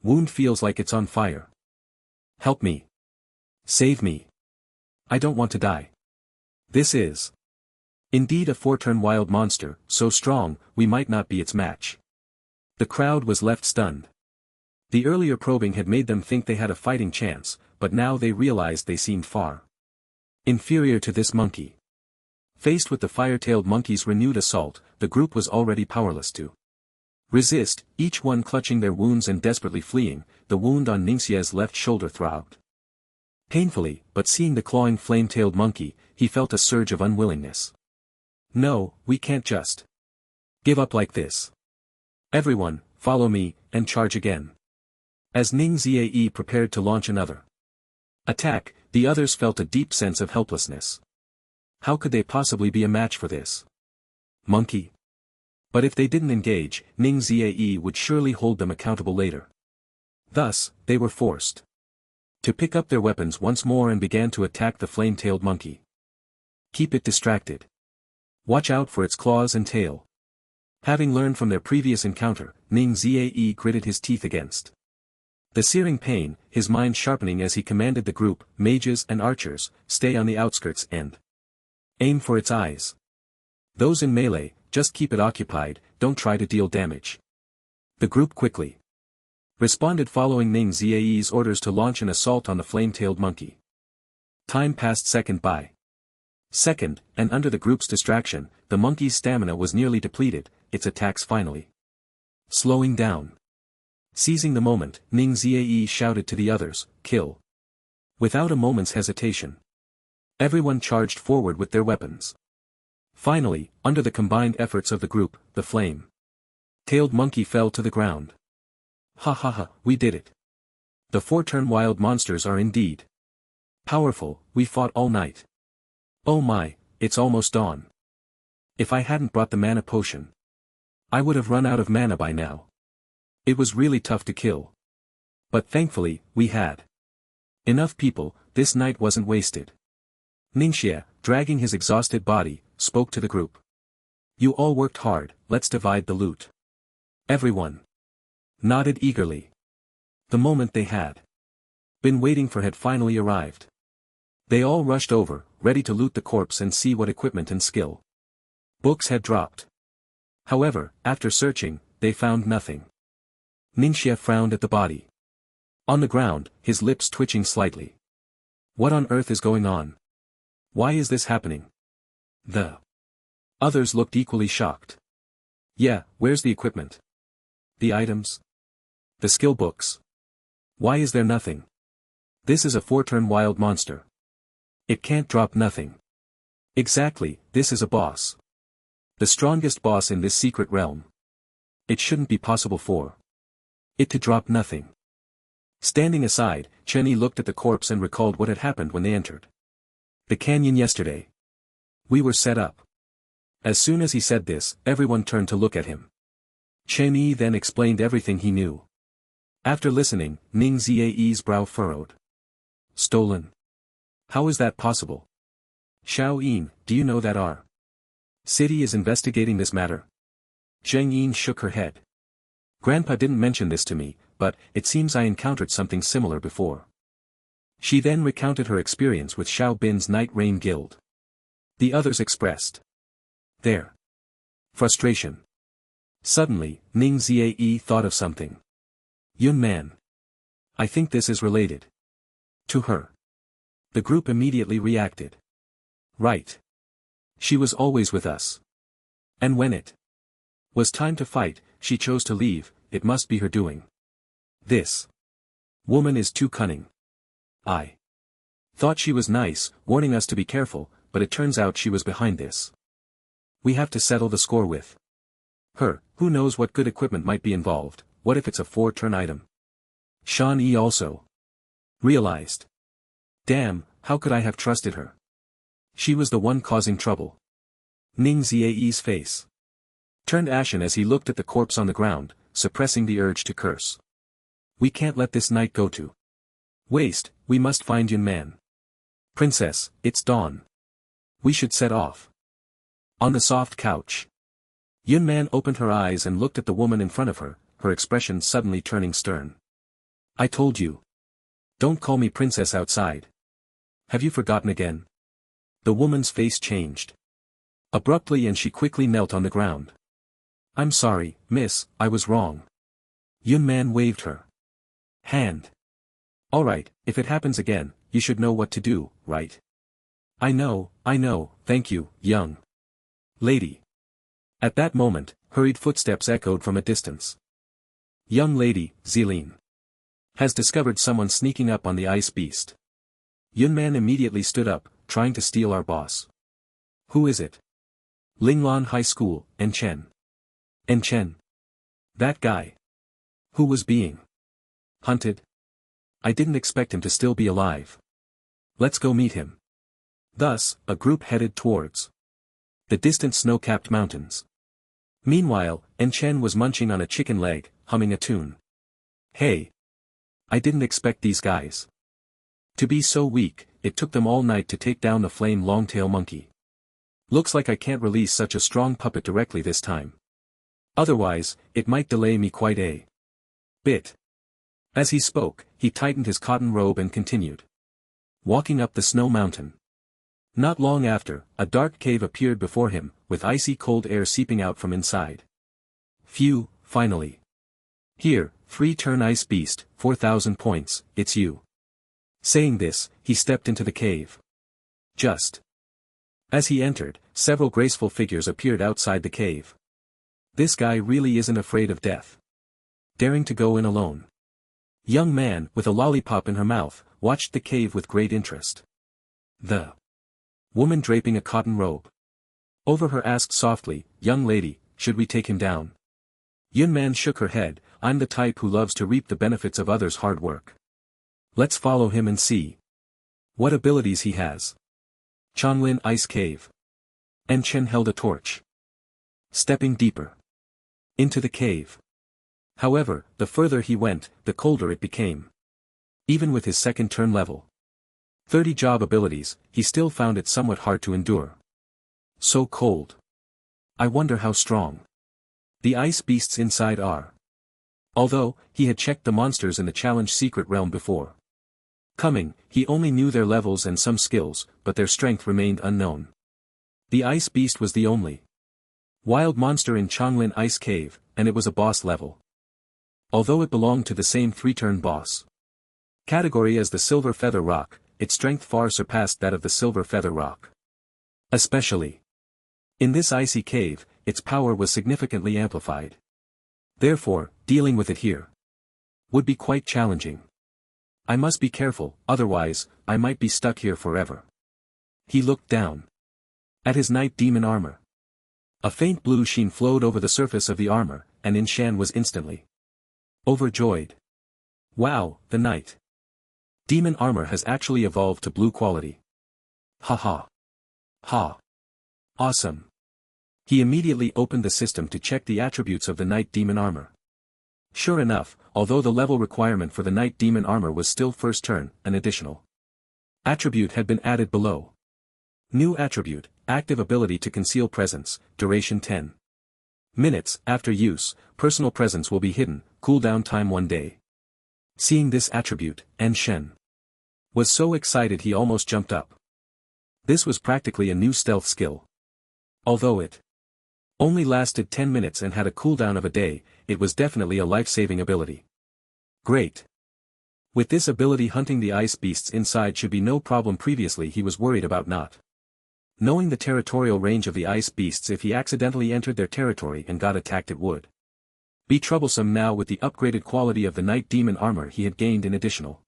wound feels like it's on fire. Help me. Save me. I don't want to die. This is indeed a 4-turn wild monster, so strong, we might not be its match. The crowd was left stunned. The earlier probing had made them think they had a fighting chance, but now they realized they seemed far inferior to this monkey. Faced with the fire-tailed monkey's renewed assault, the group was already powerless to resist, each one clutching their wounds and desperately fleeing. The wound on Ningxie's left shoulder throbbed painfully, but seeing the clawing flame-tailed monkey, he felt a surge of unwillingness. No, we can't just give up like this. Everyone, follow me, and charge again. As Ning Ziae prepared to launch another attack, the others felt a deep sense of helplessness. How could they possibly be a match for this monkey? But if they didn't engage, Ning Zae would surely hold them accountable later. Thus, they were forced to pick up their weapons once more and began to attack the flame-tailed monkey. Keep it distracted. Watch out for its claws and tail. Having learned from their previous encounter, Ning Zae gritted his teeth against the searing pain, his mind sharpening as he commanded the group, mages and archers, stay on the outskirts and aim for its eyes. Those in melee, just keep it occupied, don't try to deal damage. The group quickly responded following Ning Zae's orders to launch an assault on the flame-tailed monkey. Time passed second by second, and under the group's distraction, the monkey's stamina was nearly depleted, its attacks finally slowing down. Seizing the moment, Ning Zae shouted to the others, "Kill!" Without a moment's hesitation, everyone charged forward with their weapons. Finally, under the combined efforts of the group, the flame-tailed monkey fell to the ground. Ha ha ha, we did it. The 4-turn wild monsters are indeed powerful, we fought all night. Oh my, it's almost dawn. If I hadn't brought the mana potion, I would have run out of mana by now. It was really tough to kill. But thankfully, we had enough people, this night wasn't wasted. Ningxia, dragging his exhausted body, spoke to the group. You all worked hard, let's divide the loot. Everyone nodded eagerly. The moment they had been waiting for had finally arrived. They all rushed over, ready to loot the corpse and see what equipment and skill books had dropped. However, after searching, they found nothing. Ningxia frowned at the body on the ground, his lips twitching slightly. What on earth is going on? Why is this happening? The others looked equally shocked. Yeah, where's the equipment? The items? The skill books? Why is there nothing? This is a 4-turn wild monster. It can't drop nothing. Exactly, this is a boss. The strongest boss in this secret realm. It shouldn't be possible for it to drop nothing. Standing aside, Chen Yi looked at the corpse and recalled what had happened when they entered the canyon yesterday. We were set up. As soon as he said this, everyone turned to look at him. Chen Yi then explained everything he knew. After listening, Ning Zae's brow furrowed. Stolen? How is that possible? Xiao Yin, do you know that our city is investigating this matter? Zheng Yin shook her head. Grandpa didn't mention this to me, but it seems I encountered something similar before. She then recounted her experience with Xiao Bin's Night Rain Guild. The others expressed their frustration. Suddenly, Ning Zae thought of something. Yun Man. I think this is related to her. The group immediately reacted. Right. She was always with us. And when it was time to fight, she chose to leave, it must be her doing. This woman is too cunning. I thought she was nice, warning us to be careful, but it turns out she was behind this. We have to settle the score with her. Who knows what good equipment might be involved, what if it's a 4-turn item? Shan Yi also realized. Damn, how could I have trusted her? She was the one causing trouble. Ning Zae's face turned ashen as he looked at the corpse on the ground, suppressing the urge to curse. We can't let this night go to waste, we must find Yun Man. Princess, it's dawn. We should set off. On the soft couch, Yun Man opened her eyes and looked at the woman in front of her, her expression suddenly turning stern. I told you. Don't call me princess outside. Have you forgotten again? The woman's face changed abruptly and she quickly knelt on the ground. I'm sorry, miss, I was wrong. Yun Man waved her hand. Alright, if it happens again, you should know what to do, right? I know, thank you, young lady. At that moment, hurried footsteps echoed from a distance. Young lady, Zilin has discovered someone sneaking up on the ice beast. Yun Man immediately stood up, trying to steal our boss. Who is it? Linglan High School, Enchen. Enchen. That guy. Who was being hunted? I didn't expect him to still be alive. Let's go meet him. Thus, a group headed towards the distant snow-capped mountains. Meanwhile, Chen was munching on a chicken leg, humming a tune. Hey! I didn't expect these guys to be so weak. It took them all night to take down the flame longtail monkey. Looks like I can't release such a strong puppet directly this time. Otherwise, it might delay me quite a bit. As he spoke, he tightened his cotton robe and continued walking up the snow mountain. Not long after, a dark cave appeared before him, with icy cold air seeping out from inside. Phew, finally. Here, 3-turn ice beast, 4,000 points, it's you. Saying this, he stepped into the cave. Just as he entered, several graceful figures appeared outside the cave. This guy really isn't afraid of death. Daring to go in alone. Young man, with a lollipop in her mouth, watched the cave with great interest. The woman draping a cotton robe over her asked softly, "Young lady, should we take him down?" Yun Man shook her head. "I'm the type who loves to reap the benefits of others' hard work. Let's follow him and see what abilities he has." Changlin Ice Cave. Chen held a torch. Stepping deeper into the cave. However, the further he went, the colder it became. Even with his second turn level 30 job abilities, he still found it somewhat hard to endure. So cold. I wonder how strong the ice beasts inside are. Although, he had checked the monsters in the challenge secret realm before coming, he only knew their levels and some skills, but their strength remained unknown. The ice beast was the only wild monster in Changlin Ice Cave, and it was a boss level. Although it belonged to the same 3-turn boss category as the Silver Feather Rock, its strength far surpassed that of the Silver Feather Rock. Especially in this icy cave, its power was significantly amplified. Therefore, dealing with it here would be quite challenging. I must be careful, otherwise, I might be stuck here forever. He looked down at his night demon armor. A faint blue sheen flowed over the surface of the armor, and Shan was instantly overjoyed. Wow, the night demon armor has actually evolved to blue quality. Ha ha. Ha. Awesome. He immediately opened the system to check the attributes of the Night Demon armor. Sure enough, although the level requirement for the Night Demon armor was still first turn, an additional attribute had been added below. New attribute, active ability to conceal presence, duration 10 minutes, after use, personal presence will be hidden, cooldown time 1 day. Seeing this attribute, Shen was so excited he almost jumped up. This was practically a new stealth skill. Although it only lasted 10 minutes and had a cooldown of a day, it was definitely a life-saving ability. Great. With this ability, hunting the ice beasts inside should be no problem. Previously he was worried about not knowing the territorial range of the ice beasts. If he accidentally entered their territory and got attacked, it would be troublesome. Now with the upgraded quality of the Night Demon armor, he had gained an additional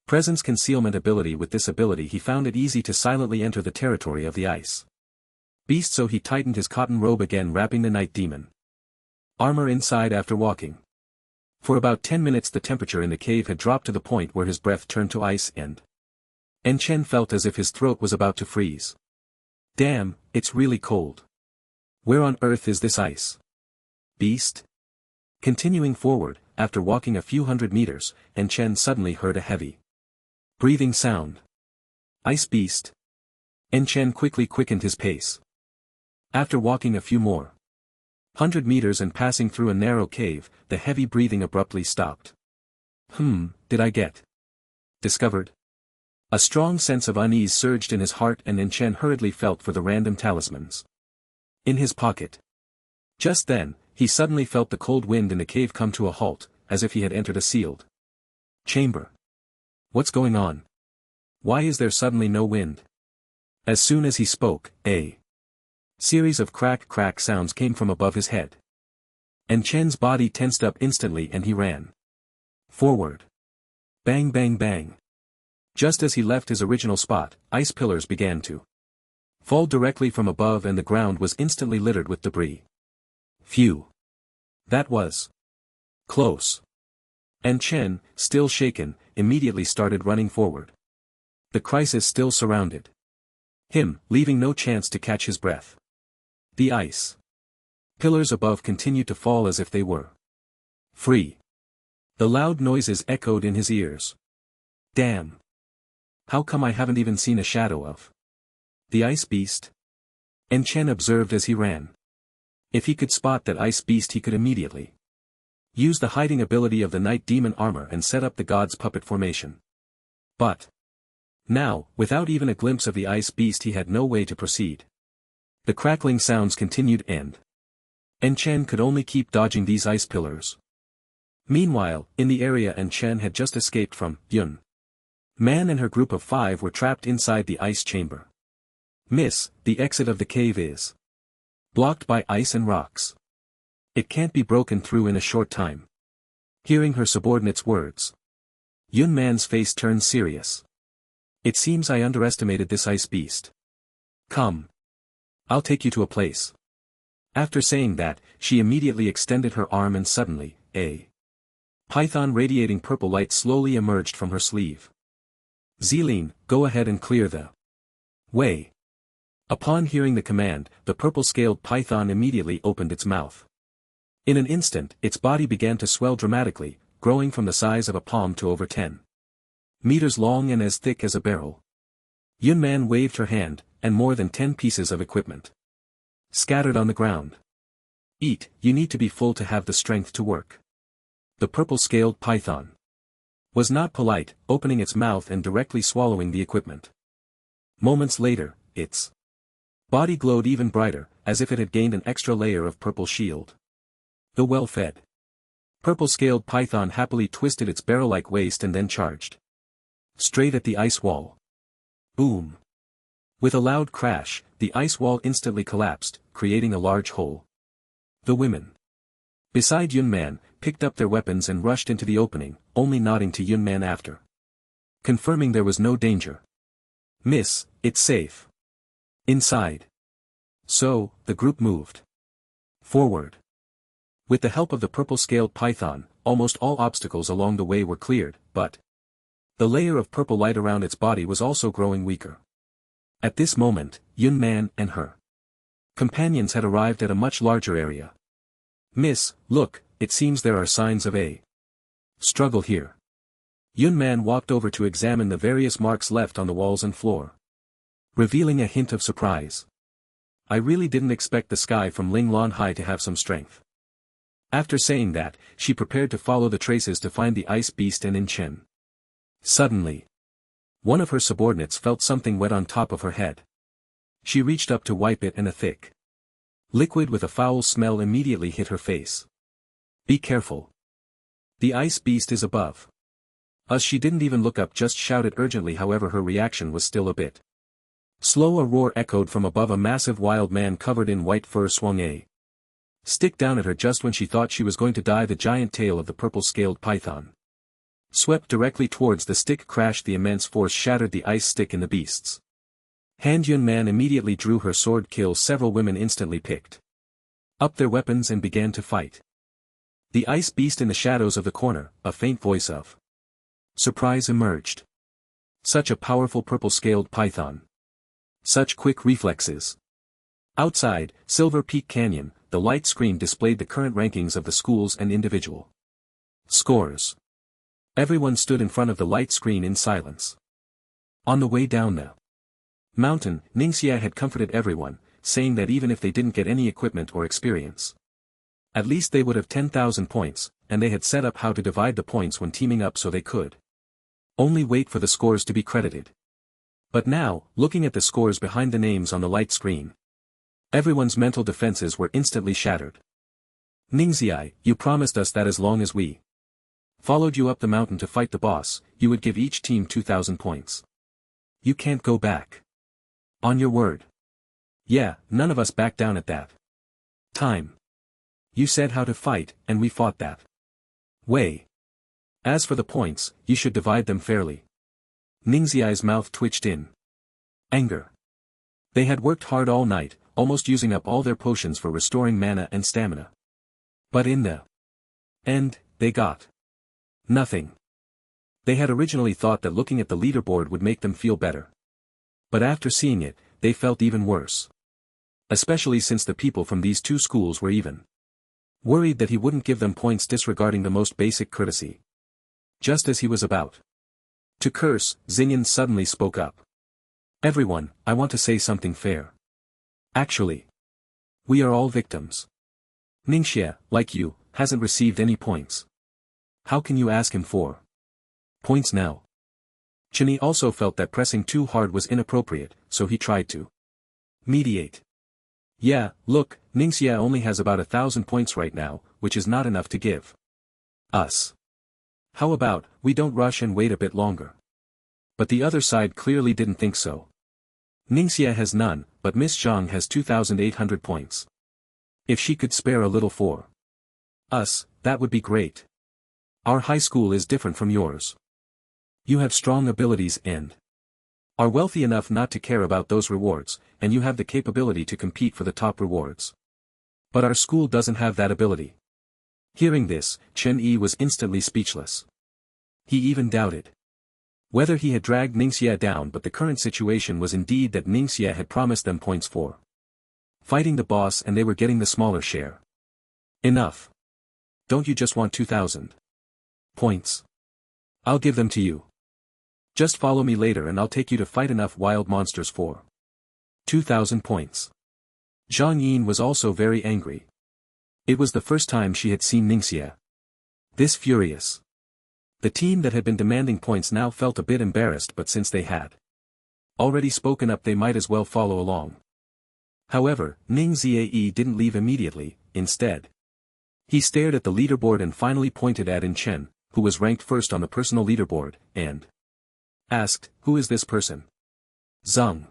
presence concealment ability. With this ability he found it easy to silently enter the territory of the ice beast, so he tightened his cotton robe again, wrapping the Night Demon armor inside. After walking for about 10 minutes, the temperature in the cave had dropped to the point where his breath turned to ice, and Chen felt as if his throat was about to freeze. Damn, it's really cold. Where on earth is this ice beast? Continuing forward, after walking a few hundred meters, Chen suddenly heard a heavy breathing sound. Ice beast? Chen quickly quickened his pace. After walking a few more 100 meters and passing through a narrow cave, the heavy breathing abruptly stopped. Did I get discovered? A strong sense of unease surged in his heart, and Chen hurriedly felt for the random talismans in his pocket. Just then, he suddenly felt the cold wind in the cave come to a halt, as if he had entered a sealed chamber. What's going on? Why is there suddenly no wind? As soon as he spoke, a series of crack sounds came from above his head. Chen's body tensed up instantly and he ran forward. Bang bang bang. Just as he left his original spot, ice pillars began to fall directly from above, and the ground was instantly littered with debris. Phew. That was close. Chen, still shaken, immediately started running forward. The crisis still surrounded him, leaving no chance to catch his breath. The ice Pillars above continued to fall as if they were free. The loud noises echoed in his ears. Damn. How come I haven't even seen a shadow of the ice beast? En Chen observed as he ran. If he could spot that ice beast, he could immediately use the hiding ability of the night demon armor and set up the god's puppet formation. But now, without even a glimpse of the ice beast, he had no way to proceed. The crackling sounds continued and En Chen could only keep dodging these ice pillars. Meanwhile, in the area En Chen had just escaped from, Yun Man and her group of 5 were trapped inside the ice chamber. Miss, the exit of the cave is blocked by ice and rocks. It can't be broken through in a short time. Hearing her subordinate's words, Yun Man's face turned serious. It seems I underestimated this ice beast. Come. I'll take you to a place. After saying that, she immediately extended her arm and suddenly, a python radiating purple light slowly emerged from her sleeve. Zeline, go ahead and clear the way. Upon hearing the command, the purple-scaled python immediately opened its mouth. In an instant, its body began to swell dramatically, growing from the size of a palm to over 10 meters long and as thick as a barrel. Yun Man waved her hand, and more than 10 pieces of equipment scattered on the ground. Eat, you need to be full to have the strength to work. The purple-scaled python was not polite, opening its mouth and directly swallowing the equipment. Moments later, its body glowed even brighter, as if it had gained an extra layer of purple shield. The well-fed purple-scaled python happily twisted its barrel-like waist and then charged straight at the ice wall. Boom! With a loud crash, the ice wall instantly collapsed, creating a large hole. The women beside Yun Man picked up their weapons and rushed into the opening, only nodding to Yun Man after confirming there was no danger. Miss, it's safe inside. So, the group moved forward. With the help of the purple-scaled python, almost all obstacles along the way were cleared, but the layer of purple light around its body was also growing weaker. At this moment, Yun Man and her companions had arrived at a much larger area. Miss, look, it seems there are signs of a struggle here. Yun Man walked over to examine the various marks left on the walls and floor, revealing a hint of surprise. I really didn't expect the sky from Ling Lan Hai to have some strength. After saying that, she prepared to follow the traces to find the ice beast and En Chen. Suddenly, one of her subordinates felt something wet on top of her head. She reached up to wipe it and a thick liquid with a foul smell immediately hit her face. Be careful. The ice beast is above us. She didn't even look up, just shouted urgently. However, her reaction was still a bit slow. A roar echoed from above. A massive wild man covered in white fur swung a stick down at her just when she thought she was going to die. The giant tail of the purple-scaled python swept directly towards the stick. Crashed. The immense force shattered the ice stick in the beast's hand. Yun Man immediately drew her sword. Kill. Several women instantly picked up their weapons and began to fight the ice beast. In the shadows of the corner, a faint voice of surprise emerged. Such a powerful purple-scaled python. Such quick reflexes. Outside, Silver Peak Canyon, the light screen displayed the current rankings of the schools and individual scores. Everyone stood in front of the light screen in silence. On the way down the mountain, Ningxia had comforted everyone, saying that even if they didn't get any equipment or experience, at least they would have 10,000 points, and they had set up how to divide the points when teaming up so they could only wait for the scores to be credited. But now, looking at the scores behind the names on the light screen, everyone's mental defenses were instantly shattered. Ningxia, you promised us that as long as we followed you up the mountain to fight the boss, you would give each team 2,000 points. You can't go back. On your word. Yeah, none of us backed down at that time. You said how to fight, and we fought that way. As for the points, you should divide them fairly. Ningxia's mouth twitched in anger. They had worked hard all night, almost using up all their potions for restoring mana and stamina. But in the end, they got nothing. They had originally thought that looking at the leaderboard would make them feel better. But after seeing it, they felt even worse. Especially since the people from these two schools were even worried that he wouldn't give them points disregarding the most basic courtesy. Just as he was about to curse, Xingyan suddenly spoke up. Everyone, I want to say something fair. Actually, we are all victims. Ningxie, like you, hasn't received any points. How can you ask him for points now? Chenyi also felt that pressing too hard was inappropriate, so he tried to mediate. Yeah, look, Ningxie only has about 1,000 points right now, which is not enough to give us. How about, we don't rush and wait a bit longer? But the other side clearly didn't think so. Ningxie has none, but Miss Zhang has 2,800 points. If she could spare a little for us, that would be great. Our high school is different from yours. You have strong abilities and are wealthy enough not to care about those rewards, and you have the capability to compete for the top rewards. But our school doesn't have that ability. Hearing this, Chenyi was instantly speechless. He even doubted whether he had dragged Ningxie down, but the current situation was indeed that Ningxie had promised them points for fighting the boss and they were getting the smaller share. Enough. Don't you just want 2,000 points? I'll give them to you. Just follow me later and I'll take you to fight enough wild monsters for 2,000 points. Zhang Yin was also very angry. It was the first time she had seen Ningxie this furious. The team that had been demanding points now felt a bit embarrassed, but since they had already spoken up they might as well follow along. However, Ningxie didn't leave immediately. Instead, he stared at the leaderboard and finally pointed at In Chen, who was ranked first on the personal leaderboard, and asked, "Who is this person?" Zhang.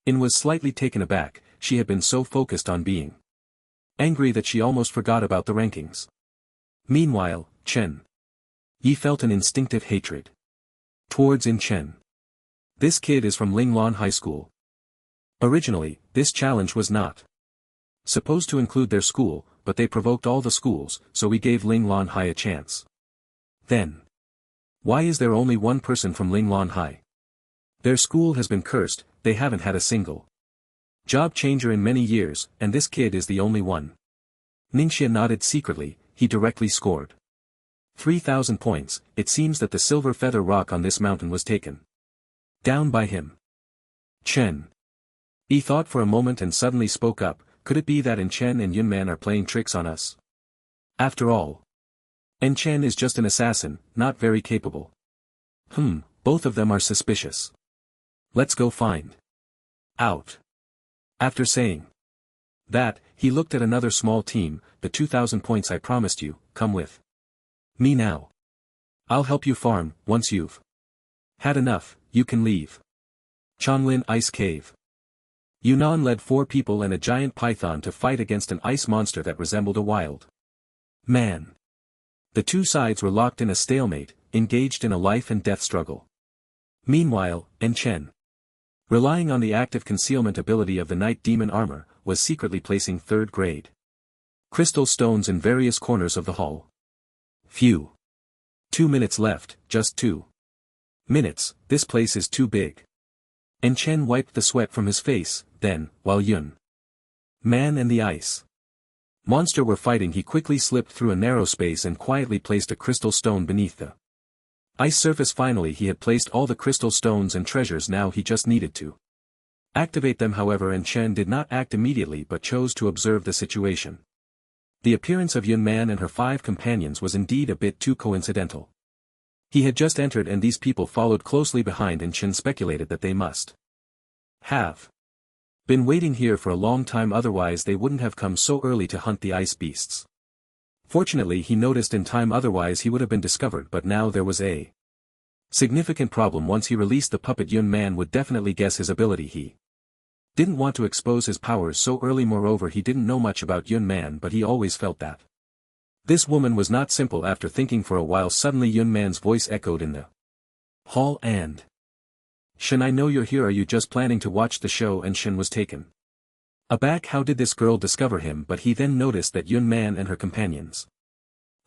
In was slightly taken aback. She had been so focused on being angry that she almost forgot about the rankings. Meanwhile, Chen Yi felt an instinctive hatred towards In Chen. This kid is from Linglan High School. Originally, this challenge was not supposed to include their school, but they provoked all the schools, so we gave Linglan High a chance. Then, why is there only one person from Linglan High? Their school has been cursed, they haven't had a single job changer in many years, and this kid is the only one. Ningxie nodded secretly. He directly scored 3,000 points. It seems that the silver feather rock on this mountain was taken down by him. Chen Yi thought for a moment and suddenly spoke up. Could it be that In Chen and Yunman are playing tricks on us? After all, In Chen is just an assassin, not very capable. Both of them are suspicious. Let's go find out. After saying that, he looked at another small team. The 2,000 points I promised you, come with me now. I'll help you farm. Once you've had enough, you can leave. Chanlin Ice Cave. Yunnan led 4 people and a giant python to fight against an ice monster that resembled a wild man. The two sides were locked in a stalemate, engaged in a life and death struggle. Meanwhile, In Chen, relying on the active concealment ability of the Night Demon armor, was secretly placing 3rd grade crystal stones in various corners of the hall. Phew. 2 minutes left, just 2 minutes, this place is too big. In Chen wiped the sweat from his face, then, while Yun Man and the ice monster were fighting, he quickly slipped through a narrow space and quietly placed a crystal stone beneath the ice surface. Finally he had placed all the crystal stones and treasures, now he just needed to activate them. However, In Chen did not act immediately but chose to observe the situation. The appearance of Yun Man and her 5 companions was indeed a bit too coincidental. He had just entered and these people followed closely behind, and Chen speculated that they must have been waiting here for a long time, otherwise they wouldn't have come so early to hunt the ice beasts. Fortunately he noticed in time, otherwise he would have been discovered, but now there was a significant problem. Once he released the puppet, Yun Man would definitely guess his ability. He didn't want to expose his powers so early. Moreover, he didn't know much about Yun Man, but he always felt that this woman was not simple. After thinking for a while, suddenly Yun Man's voice echoed in the hall, and Shen, I know you're here. Are you just planning to watch the show? And Shen was taken aback. How did this girl discover him? But he then noticed that Yun Man and her companions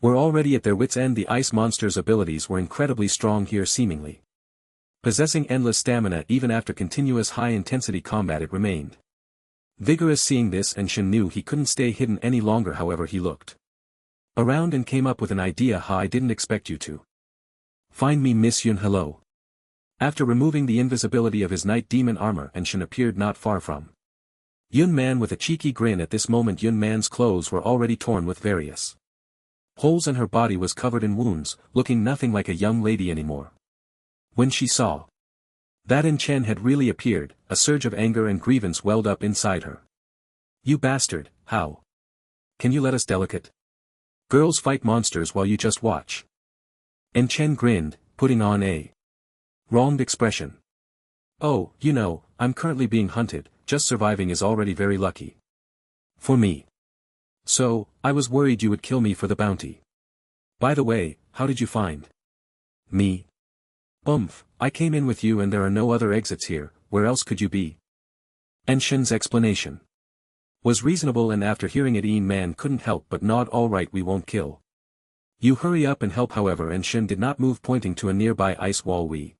were already at their wits' end. The ice monster's abilities were incredibly strong here, seemingly possessing endless stamina. Even after continuous high-intensity combat, it remained Vigorous seeing this, and Shen knew he couldn't stay hidden any longer. However, he looked around and came up with an idea. "Ha, I didn't expect you to find me, Miss Yun. Hello." After removing the invisibility of his night demon armor, and Shen appeared not far from Yun Man with a cheeky grin. At this moment Yun Man's clothes were already torn with various holes and her body was covered in wounds, looking nothing like a young lady anymore. When she saw that In Chen had really appeared, a surge of anger and grievance welled up inside her. "You bastard, how can you let us delicate girls fight monsters while you just watch?" In Chen grinned, putting on a wronged expression. "Oh, you know, I'm currently being hunted, just surviving is already very lucky for me. So, I was worried you would kill me for the bounty. By the way, how did you find me?" I came in with you and there are no other exits here, where else could you be?" Enshin's explanation was reasonable, and after hearing it Yin Man couldn't help but nod. "All right, we won't kill you. Hurry up and help." However, Enshin did not move, pointing to a nearby ice wall. "We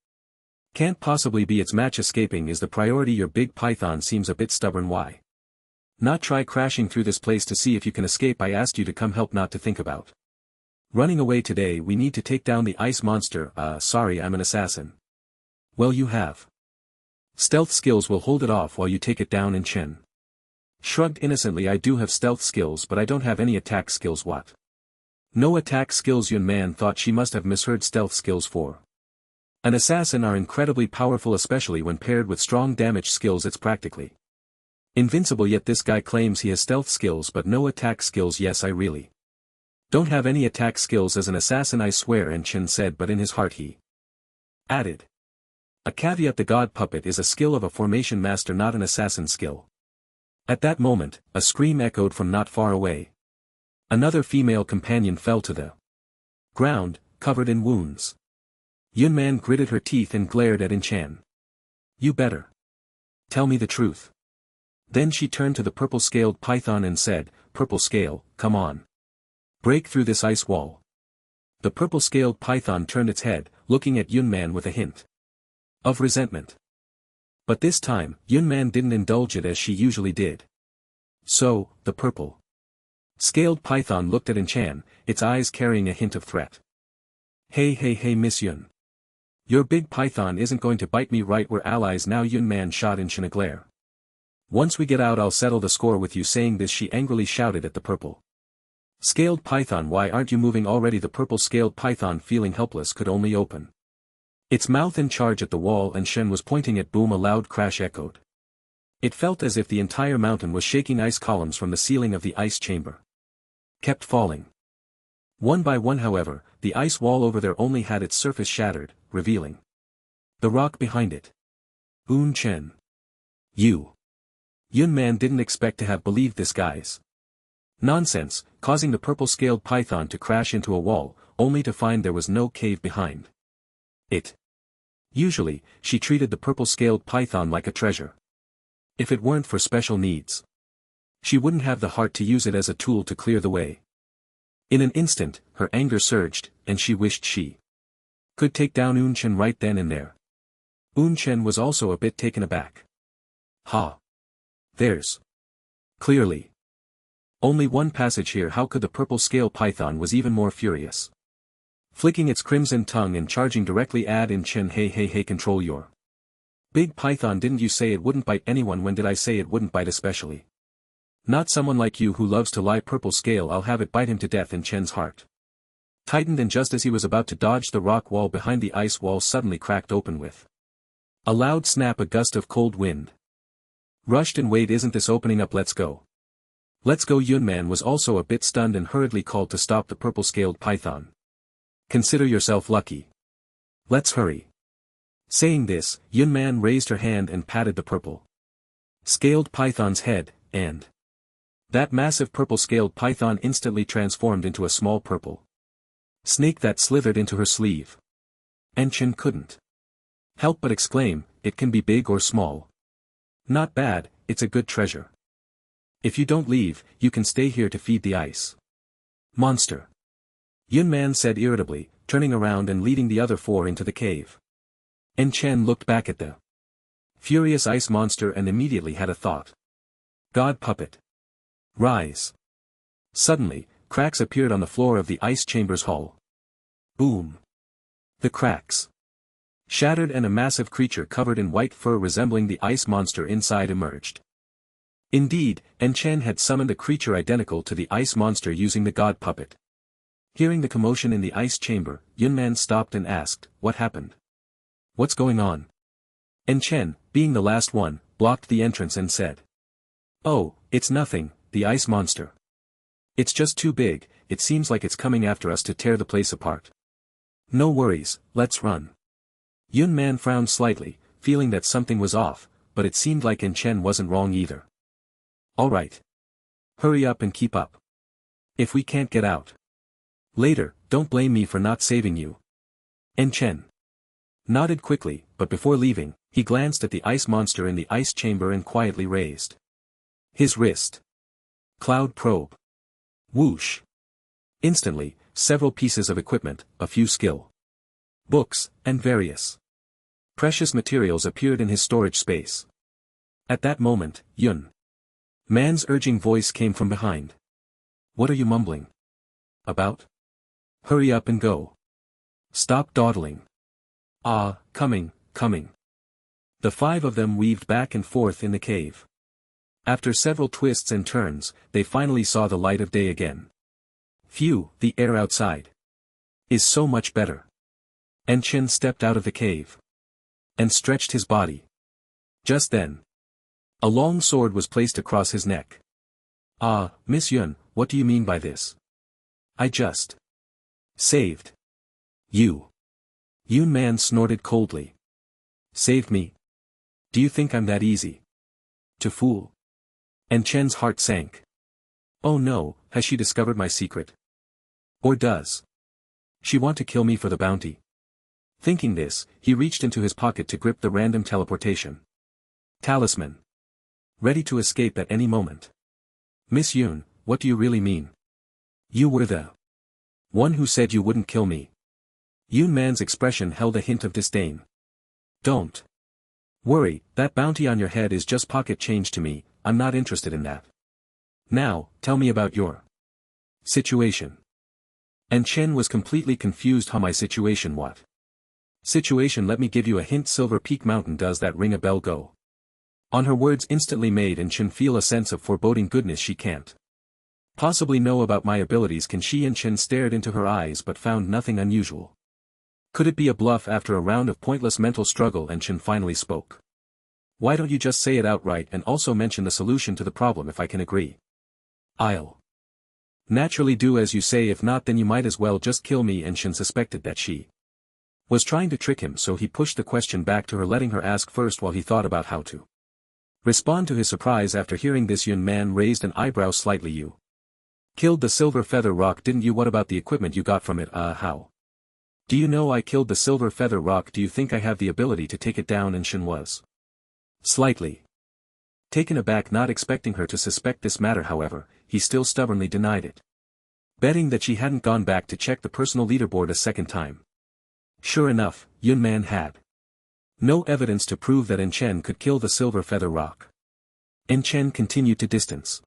can't possibly be its match. Escaping is the priority. Your big python seems a bit stubborn. Why not try crashing through this place to see if you can escape? I asked you to come help, not to think about running away. Today we need to take down the ice monster." Sorry, I'm an assassin." "Well, you have stealth skills. Will hold it off while you take it down." And Chen shrugged innocently. "I do have stealth skills, but I don't have any attack skills." "What? No attack skills?" Yun Man thought she must have misheard. Stealth skills for an assassin are incredibly powerful, especially when paired with strong damage skills. It's practically invincible, yet this guy claims he has stealth skills but no attack skills. "Yes, I really don't have any attack skills as an assassin, I swear," and Chen said, but in his heart he added a caveat: the god puppet is a skill of a formation master, not an assassin skill. At that moment, a scream echoed from not far away. Another female companion fell to the ground, covered in wounds. Yun Man gritted her teeth and glared at In Chan. "You better tell me the truth." Then she turned to the purple-scaled python and said, "Purple scale, come on. Break through this ice wall." The purple-scaled python turned its head, looking at Yun Man with a hint of resentment. But this time, Yun Man didn't indulge it as she usually did. So, the purple-scaled python looked at In Chan, its eyes carrying a hint of threat. Hey, Miss Yun. Your big python isn't going to bite me, right? We're allies now." Yun Man shot In Chan a glare. "Once we get out I'll settle the score with you." Saying this she angrily shouted at the purple-scaled python, "Why aren't you moving already?" The purple-scaled python, feeling helpless, could only open its mouth and charge at the wall, and Shen was pointing at boom. A loud crash echoed. It felt as if the entire mountain was shaking. Ice columns from the ceiling of the ice chamber kept falling. One by one, however, the ice wall over there only had its surface shattered, revealing the rock behind it. "Un Chen. You." Yun Man didn't expect to have believed this guy's nonsense, causing the purple-scaled python to crash into a wall, only to find there was no cave behind it. Usually, she treated the purple-scaled python like a treasure. If it weren't for special needs, she wouldn't have the heart to use it as a tool to clear the way. In an instant, her anger surged, and she wished she could take down Un Chen right then and there. Un Chen was also a bit taken aback. "Ha! There's clearly only one passage here. How could?" The purple-scale python was even more furious, flicking its crimson tongue and charging directly at In Chen. Hey, control your big python. Didn't you say it wouldn't bite anyone? When did I say it wouldn't bite? Especially not someone like you who loves to lie. Purple scale, I'll have it bite him to death." In Chen's heart tightened, and just as he was about to dodge, the rock wall behind the ice wall suddenly cracked open with a loud snap. A gust of cold wind rushed in. "Wait, isn't this opening up? Let's go. Let's go." Yun Man was also a bit stunned and hurriedly called to stop the purple-scaled python. "Consider yourself lucky. Let's hurry." Saying this, Yun Man raised her hand and patted the purple-scaled python's head, and that massive purple-scaled python instantly transformed into a small purple snake that slithered into her sleeve. And Chen couldn't help but exclaim, "It can be big or small. Not bad, it's a good treasure. If you don't leave, you can stay here to feed the ice monster," Yun Man said irritably, turning around and leading the other four into the cave. And Chen looked back at the furious ice monster and immediately had a thought. God puppet. Rise. Suddenly, cracks appeared on the floor of the ice chamber's hall. Boom. The cracks shattered and a massive creature covered in white fur resembling the ice monster inside emerged. Indeed, Chen had summoned a creature identical to the ice monster using the god puppet. Hearing the commotion in the ice chamber, Yunman stopped and asked, "What happened? What's going on?" Chen, being the last one, blocked the entrance and said, "Oh, it's nothing, the ice monster. It's just too big, it seems like it's coming after us to tear the place apart. No worries, let's run." Yunman frowned slightly, feeling that something was off, but it seemed like Chen wasn't wrong either. "Alright. Hurry up and keep up. If we can't get out later, don't blame me for not saving you." Chen nodded quickly, but before leaving, he glanced at the ice monster in the ice chamber and quietly raised his wrist. Cloud probe. Whoosh. Instantly, several pieces of equipment, a few skill books, and various precious materials appeared in his storage space. At that moment, Yun Man's urging voice came from behind. "What are you mumbling about? Hurry up and go. Stop dawdling." "Ah, coming. The five of them weaved back and forth in the cave. After several twists and turns, they finally saw the light of day again. Phew, the air outside is so much better. Chen stepped out of the cave and stretched his body. Just then, a long sword was placed across his neck. "Ah, Miss Yun, what do you mean by this? I just saved you." Yun Man snorted coldly. "Saved me? Do you think I'm that easy to fool?" Chen's heart sank. Oh no, has she discovered my secret? Or does she want to kill me for the bounty? Thinking this, he reached into his pocket to grip the random teleportation talisman, ready to escape at any moment. "Miss Yun, what do you really mean? You were the one who said you wouldn't kill me." Yun Man's expression held a hint of disdain. "Don't worry, that bounty on your head is just pocket change to me, I'm not interested in that. Now, tell me about your situation." Chen was completely confused. "How my situation? What situation? Let me give you a hint. Silver Peak Mountain. Does that ring a bell? Go." On her words instantly made Chen feel a sense of foreboding. Goodness, she can't possibly know about my abilities, can she? Chen stared into her eyes but found nothing unusual. Could it be a bluff? After a round of pointless mental struggle, Chen finally spoke. "Why don't you just say it outright and also mention the solution to the problem? If I can agree, I'll naturally do as you say. If not, then you might as well just kill me." Chen suspected that she was trying to trick him, so he pushed the question back to her, letting her ask first while he thought about how to respond to his surprise. After hearing this, Yun Man raised an eyebrow slightly. "You killed the Silver Feather Rock, didn't you? What about the equipment you got from it?" How do you know I killed the Silver Feather Rock? Do you think I have the ability to take it down?" Chen was slightly taken aback, not expecting her to suspect this matter. However, he still stubbornly denied it, betting that she hadn't gone back to check the personal leaderboard a second time. Sure enough, Yun Man had no evidence to prove that Chen could kill the Silver Feather Rock. Chen continued to distance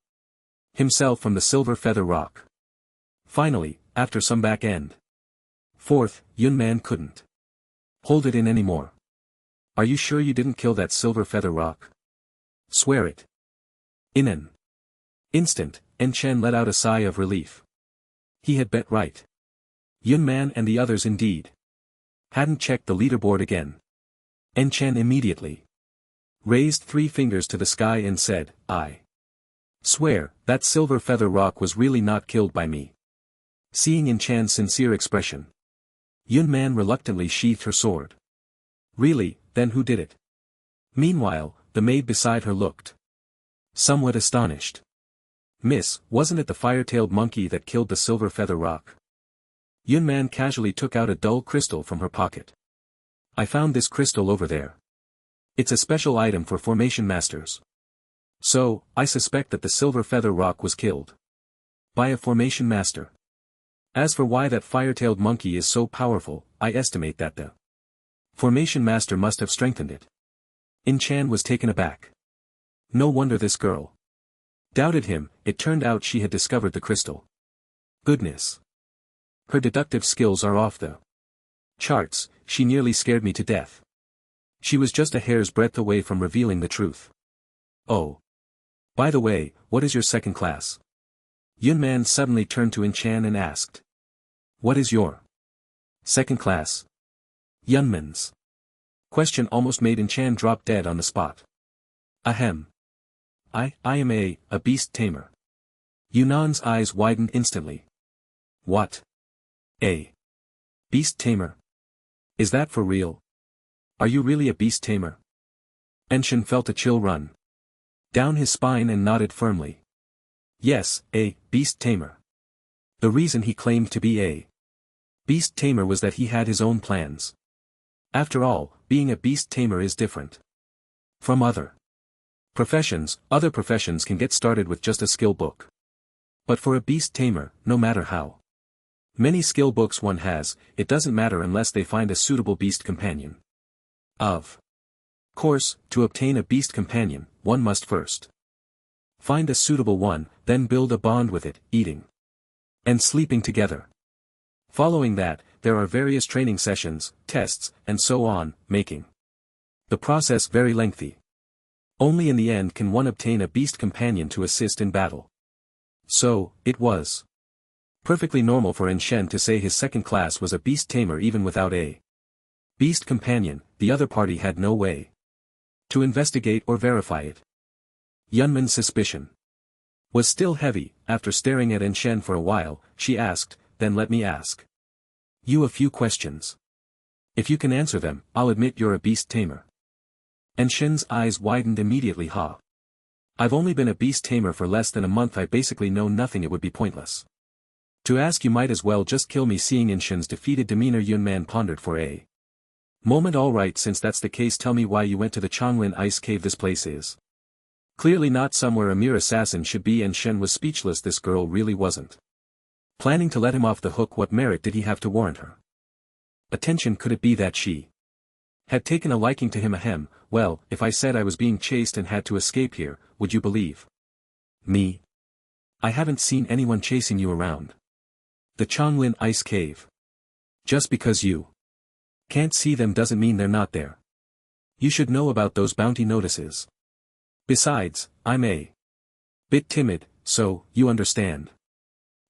himself from the Silver Feather Rock. Finally, after some back and forth, Yun Man couldn't hold it in anymore. "Are you sure you didn't kill that Silver Feather Rock? Swear it." In an instant, Chen let out a sigh of relief. He had bet right. Yun Man and the others indeed hadn't checked the leaderboard again. Chen immediately raised 3 fingers to the sky and said, "I swear, that Silver Feather Rock was really not killed by me." Seeing Chen's sincere expression, Yun Man reluctantly sheathed her sword. "Really, then who did it?" Meanwhile, the maid beside her looked somewhat astonished. "Miss, wasn't it the fire-tailed monkey that killed the Silver Feather Rock?" Yun Man casually took out a dull crystal from her pocket. "I found this crystal over there. It's a special item for formation masters. So, I suspect that the Silver Feather Rock was killed by a formation master. As for why that fire-tailed monkey is so powerful, I estimate that the formation master must have strengthened it." Chen was taken aback. No wonder this girl Doubted him, it turned out she had discovered the crystal. Goodness. Her deductive skills are off the charts, she nearly scared me to death. She was just a hair's breadth away from revealing the truth. Oh. By the way, what is your second class? Yunman suddenly turned to In-chan and asked. What is your second class? Yunman's question almost made In-chan drop dead on the spot. Ahem. I am a beast tamer. Yunan's eyes widened instantly. What? A beast tamer? Is that for real? Are you really a beast tamer? Enshin felt a chill run down his spine and nodded firmly. Yes, a beast tamer. The reason he claimed to be a beast tamer was that he had his own plans. After all, being a beast tamer is different from other professions. Other professions can get started with just a skill book. But for a beast tamer, no matter how many skill books one has, it doesn't matter unless they find a suitable beast companion. Of course, to obtain a beast companion, one must first find a suitable one, then build a bond with it, eating and sleeping together. Following that, there are various training sessions, tests, and so on, making the process very lengthy. Only in the end can one obtain a beast companion to assist in battle. So, it was perfectly normal for In-shen to say his second class was a beast tamer even without a beast companion. The other party had no way to investigate or verify it. Yunman's suspicion was still heavy. After staring at In-shen for a while, she asked, then let me ask you a few questions. If you can answer them, I'll admit you're a beast tamer. In-shen's eyes widened immediately. I've only been a beast tamer for less than a month. I basically know nothing. It would be pointless to ask. You might as well just kill me. Seeing In-shen's defeated demeanor, Yunman pondered for a moment. Alright, since that's the case, tell me why you went to the Changlin ice cave. This place is clearly not somewhere a mere assassin should be. In-shen was speechless. This girl really wasn't planning to let him off the hook. What merit did he have to warrant her attention? Could it be that she had taken a liking to him? Ahem. Well, if I said I was being chased and had to escape here, would you believe me? I haven't seen anyone chasing you around the Changlin ice cave. Just because you can't see them doesn't mean they're not there. You should know about those bounty notices. Besides, I'm a bit timid, so, you understand.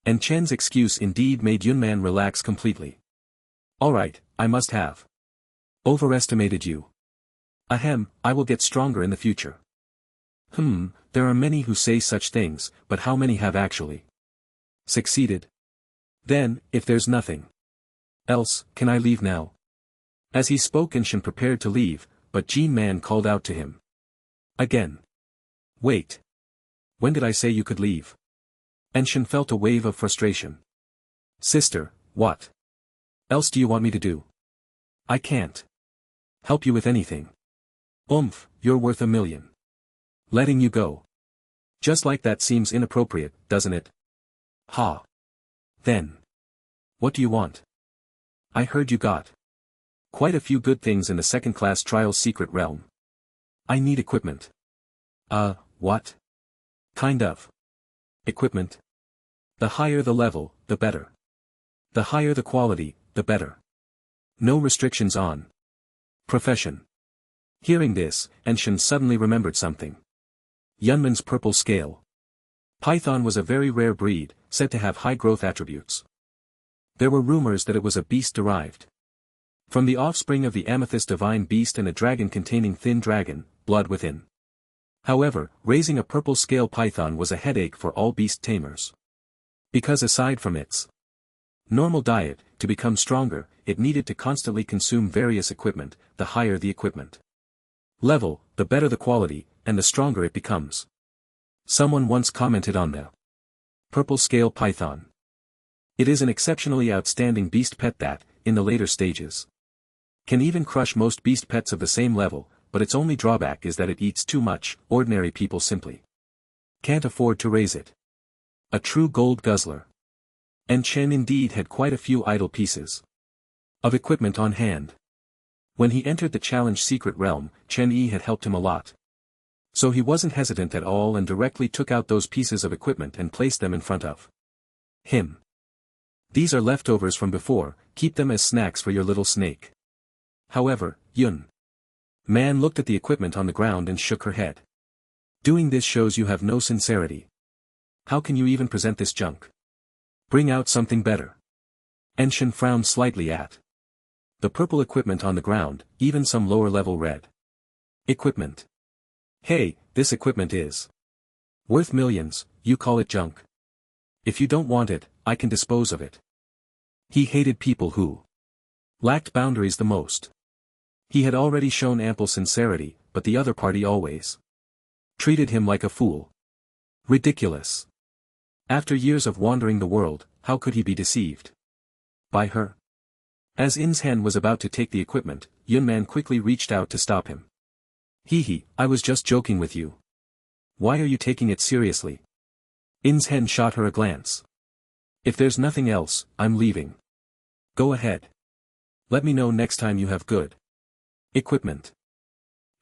And Chen's excuse indeed made Yunman relax completely. Alright, I must have overestimated you. Ahem, I will get stronger in the future. There are many who say such things, but how many have actually succeeded? Then, if there's nothing else, can I leave now? As he spoke, In-shen prepared to leave, but Jin-man called out to him again. Wait. When did I say you could leave? In-shen felt a wave of frustration. Sister, what else do you want me to do? I can't help you with anything. You're worth $1 million. Letting you go just like that seems inappropriate, doesn't it? Then what do you want? I heard you got quite a few good things in the second-class trials secret realm. I need equipment. What kind of equipment? The higher the level, the better. The higher the quality, the better. No restrictions on profession. Hearing this, In-shen suddenly remembered something. Yunman's purple scale python was a very rare breed, said to have high growth attributes. There were rumors that it was a beast derived from the offspring of the amethyst divine beast and a dragon containing thin dragon blood within. However, raising a purple scale python was a headache for all beast tamers. Because aside from its normal diet, to become stronger, it needed to constantly consume various equipment. The higher the equipment level, the better the quality, and the stronger it becomes. Someone once commented on the purple scale python. It is an exceptionally outstanding beast pet that, in the later stages, can even crush most beast pets of the same level, but its only drawback is that it eats too much. Ordinary people simply can't afford to raise it. A true gold guzzler. And Chen indeed had quite a few idle pieces of equipment on hand. When he entered the challenge secret realm, Chen Yi had helped him a lot. So he wasn't hesitant at all and directly took out those pieces of equipment and placed them in front of him. These are leftovers from before, keep them as snacks for your little snake. However, Yun Man looked at the equipment on the ground and shook her head. Doing this shows you have no sincerity. How can you even present this junk? Bring out something better. Enshin frowned slightly at the purple equipment on the ground, even some lower-level red equipment. Hey, this equipment is worth millions, you call it junk? If you don't want it, I can dispose of it. He hated people who lacked boundaries the most. He had already shown ample sincerity, but the other party always treated him like a fool. Ridiculous. After years of wandering the world, how could he be deceived by her? As Inshan was about to take the equipment, Yunman quickly reached out to stop him. Hee, I was just joking with you. Why are you taking it seriously? Inshan shot her a glance. If there's nothing else, I'm leaving. Go ahead. Let me know next time you have good equipment.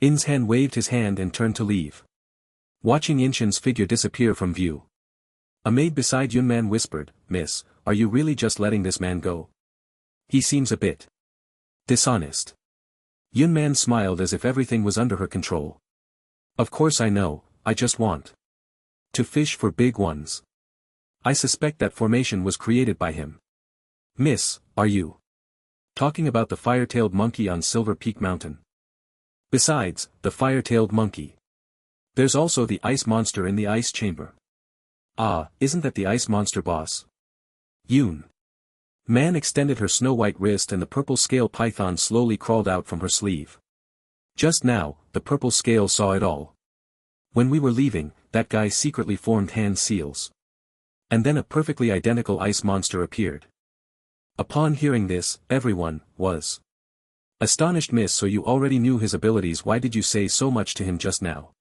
Inshan waved his hand and turned to leave. Watching Inshan's figure disappear from view, a maid beside Yunman whispered, Miss, are you really just letting this man go? He seems a bit dishonest. Yunman smiled as if everything was under her control. Of course I know, I just want to fish for big ones. I suspect that formation was created by him. Miss, are you talking about the fire-tailed monkey on Silver Peak Mountain? Besides, the fire-tailed monkey, there's also the ice monster in the ice chamber. Ah, isn't that the ice monster boss? Yun Man extended her snow-white wrist and the purple scale python slowly crawled out from her sleeve. Just now, the purple scale saw it all. When we were leaving, that guy secretly formed hand seals. And then a perfectly identical ice monster appeared. Upon hearing this, everyone was astonished. Miss, so you already knew his abilities. Why did you say so much to him just now?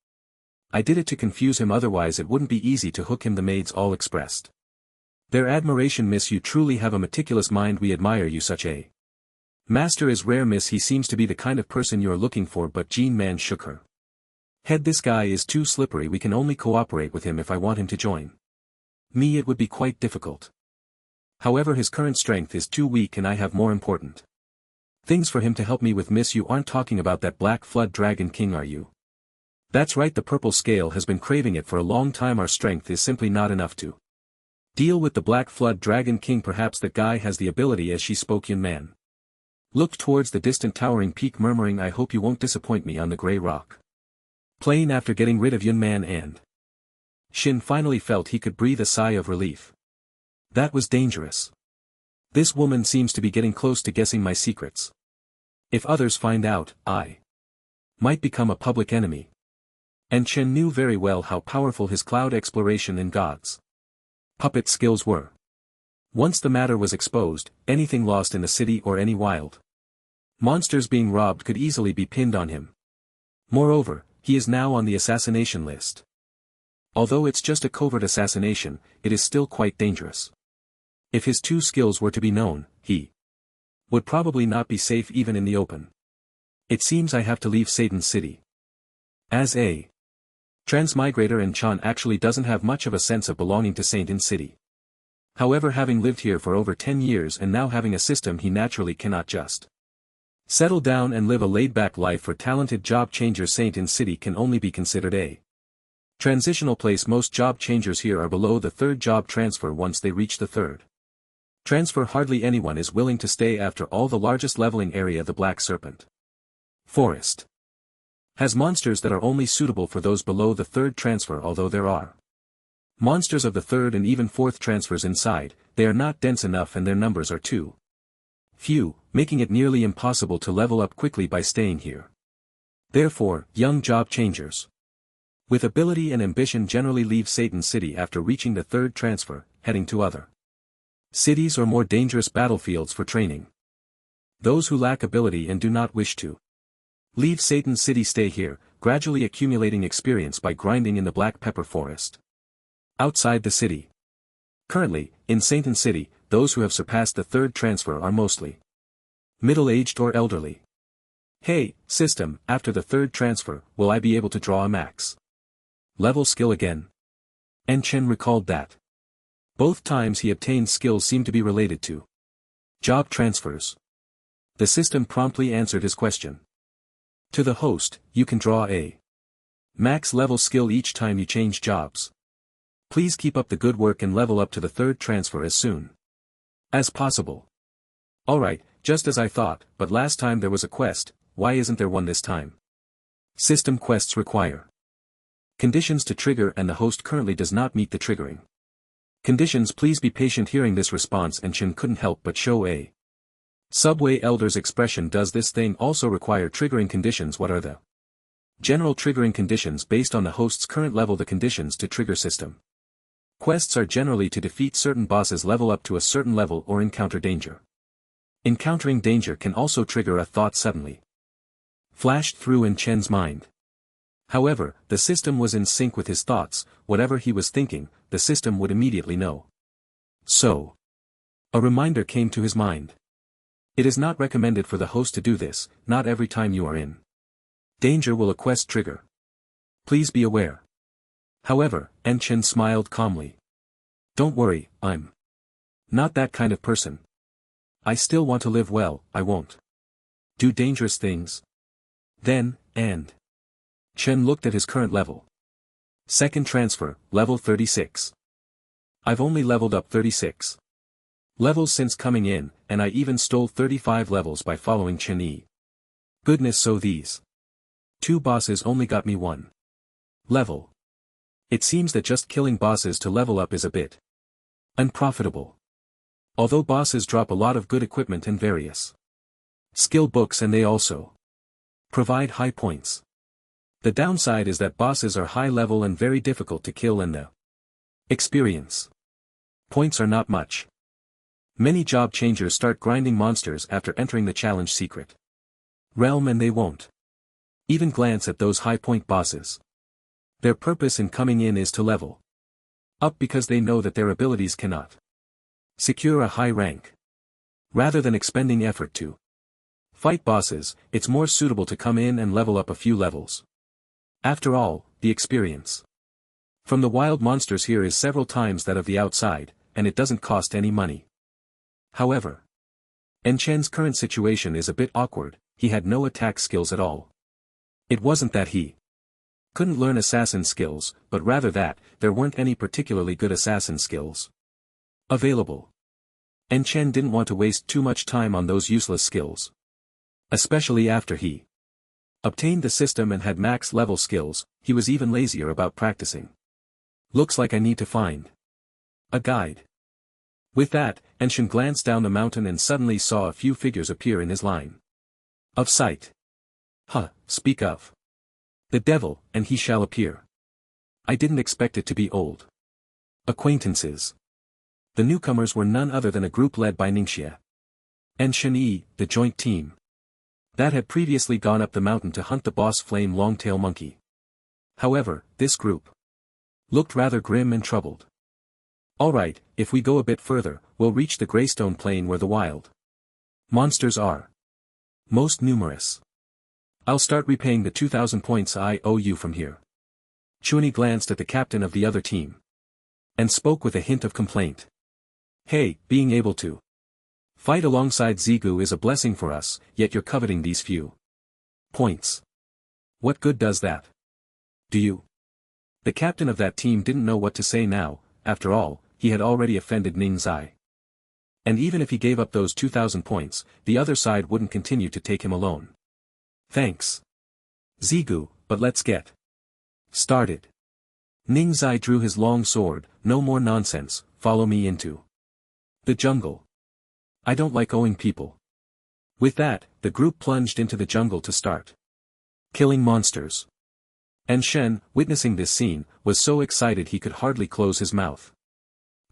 I did it to confuse him, otherwise it wouldn't be easy to hook him, the maids all expressed their admiration. Miss, you truly have a meticulous mind. We admire you. Such a master is rare. Miss, he seems to be the kind of person you're looking for. But Jean Man shook her head. This guy is too slippery. We can only cooperate with him if I want him to join me. It would be quite difficult. However, his current strength is too weak and I have more important things for him to help me with. Miss, you aren't talking about that Black Flood Dragon King, are you? That's right, the purple scale has been craving it for a long time. Our strength is simply not enough to deal with the Black Flood Dragon King. Perhaps that guy has the ability. As she spoke, Yun Man looked towards the distant towering peak, murmuring, I hope you won't disappoint me on the gray rock plain. After getting rid of Yun Man and Shin finally felt he could breathe a sigh of relief. That was dangerous. This woman seems to be getting close to guessing my secrets. If others find out, I might become a public enemy. And Chen knew very well how powerful his cloud exploration and God's puppet skills were. Once the matter was exposed, anything lost in the city or any wild monsters being robbed could easily be pinned on him. Moreover, he is now on the assassination list. Although it's just a covert assassination, it is still quite dangerous. If his two skills were to be known, he would probably not be safe even in the open. It seems I have to leave Satan City. As a transmigrator, and Chan actually doesn't have much of a sense of belonging to Satan City. However, having lived here for over 10 years and now having a system, he naturally cannot just settle down and live a laid-back life. For talented job changers, Satan City can only be considered a transitional place. Most job changers here are below the third job transfer. Once they reach the third transfer, hardly anyone is willing to stay. After all, the largest leveling area, the Black Serpent Forest, has monsters that are only suitable for those below the third transfer. Although there are monsters of the third and even fourth transfers inside, they are not dense enough and their numbers are too few, making it nearly impossible to level up quickly by staying here. Therefore, young job changers with ability and ambition generally leave Satan City after reaching the third transfer, heading to other cities or more dangerous battlefields for training. Those who lack ability and do not wish to leave Satan City stay here, gradually accumulating experience by grinding in the Black Pepper Forest outside the city. Currently, in Satan City, those who have surpassed the third transfer are mostly middle-aged or elderly. Hey, system, after the third transfer, will I be able to draw a max Level skill again. And Chen recalled that. Both times he obtained skills seemed to be related to job transfers. The system promptly answered his question. To the host, you can draw a max level skill each time you change jobs. Please keep up the good work and level up to the third transfer as soon as possible. Alright, just as I thought, but last time there was a quest, why isn't there one this time? System quests require conditions to trigger and the host currently does not meet the triggering conditions. Please be patient. Hearing this response, and Chen couldn't help but show a Subway Elder's expression. Does this thing also require triggering conditions? What are the general triggering conditions based on the host's current level? The conditions to trigger system quests are generally to defeat certain bosses, level up to a certain level, or encounter danger. Encountering danger can also trigger a thought suddenly flashed through in Chen's mind. However, the system was in sync with his thoughts. Whatever he was thinking, the system would immediately know. So, a reminder came to his mind. It is not recommended for the host to do this. Not every time you are in danger will a quest trigger. Please be aware. However, Chen smiled calmly. Don't worry, I'm not that kind of person. I still want to live well. I won't do dangerous things. Then, and Chen looked at his current level. Second transfer, level 36. I've only leveled up 36 levels since coming in, and I even stole 35 levels by following Chen Yi. Goodness, so these two bosses only got me one level. It seems that just killing bosses to level up is a bit unprofitable. Although bosses drop a lot of good equipment and various skill books, and they also provide high points. The downside is that bosses are high level and very difficult to kill, and the experience points are not much. Many job changers start grinding monsters after entering the challenge secret realm, and they won't even glance at those high point bosses. Their purpose in coming in is to level up because they know that their abilities cannot secure a high rank. Rather than expending effort to fight bosses, it's more suitable to come in and level up a few levels. After all, the experience from the wild monsters here is several times that of the outside, and it doesn't cost any money. However, Chen's current situation is a bit awkward. He had no attack skills at all. It wasn't that he couldn't learn assassin skills, but rather that there weren't any particularly good assassin skills available. Chen didn't want to waste too much time on those useless skills. Especially after he obtained the system and had max level skills, he was even lazier about practicing. Looks like I need to find a guide. With that, Chen glanced down the mountain and suddenly saw a few figures appear in his line of sight. Speak of the devil, and he shall appear. I didn't expect it to be old acquaintances. The newcomers were none other than a group led by Ningxia and Shen Yi, the joint team that had previously gone up the mountain to hunt the boss flame longtail monkey. However, this group looked rather grim and troubled. Alright, if we go a bit further, we'll reach the Greystone Plain where the wild monsters are most numerous. I'll start repaying the 2,000 points I owe you from here. Chuni glanced at the captain of the other team and spoke with a hint of complaint. Hey, being able to fight alongside Zigu is a blessing for us, yet you're coveting these few points. What good does that do you? The captain of that team didn't know what to say now. After all, he had already offended Ning Zai. And even if he gave up those 2,000 points, the other side wouldn't continue to take him alone. Thanks, Zigu, but let's get started. Ning Zai drew his long sword. No more nonsense, follow me into the jungle. I don't like owing people. With that, the group plunged into the jungle to start killing monsters. And Shen, witnessing this scene, was so excited he could hardly close his mouth.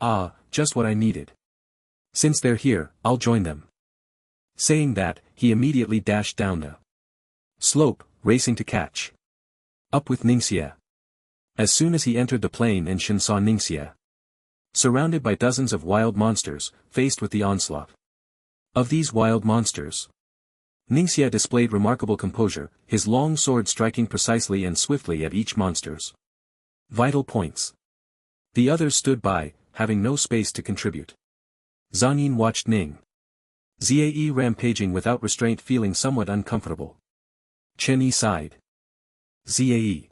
Ah, just what I needed. Since they're here, I'll join them. Saying that, he immediately dashed down the slope, racing to catch up with Ningxia. As soon as he entered the plain, and Shen saw Ningxia surrounded by dozens of wild monsters, faced with the onslaught of these wild monsters. Ningxia displayed remarkable composure, his long sword striking precisely and swiftly at each monsters Vital points. The others stood by, having no space to contribute. Zhang Yin watched Ning Zae rampaging without restraint, feeling somewhat uncomfortable. Chen Yi sighed. Zae.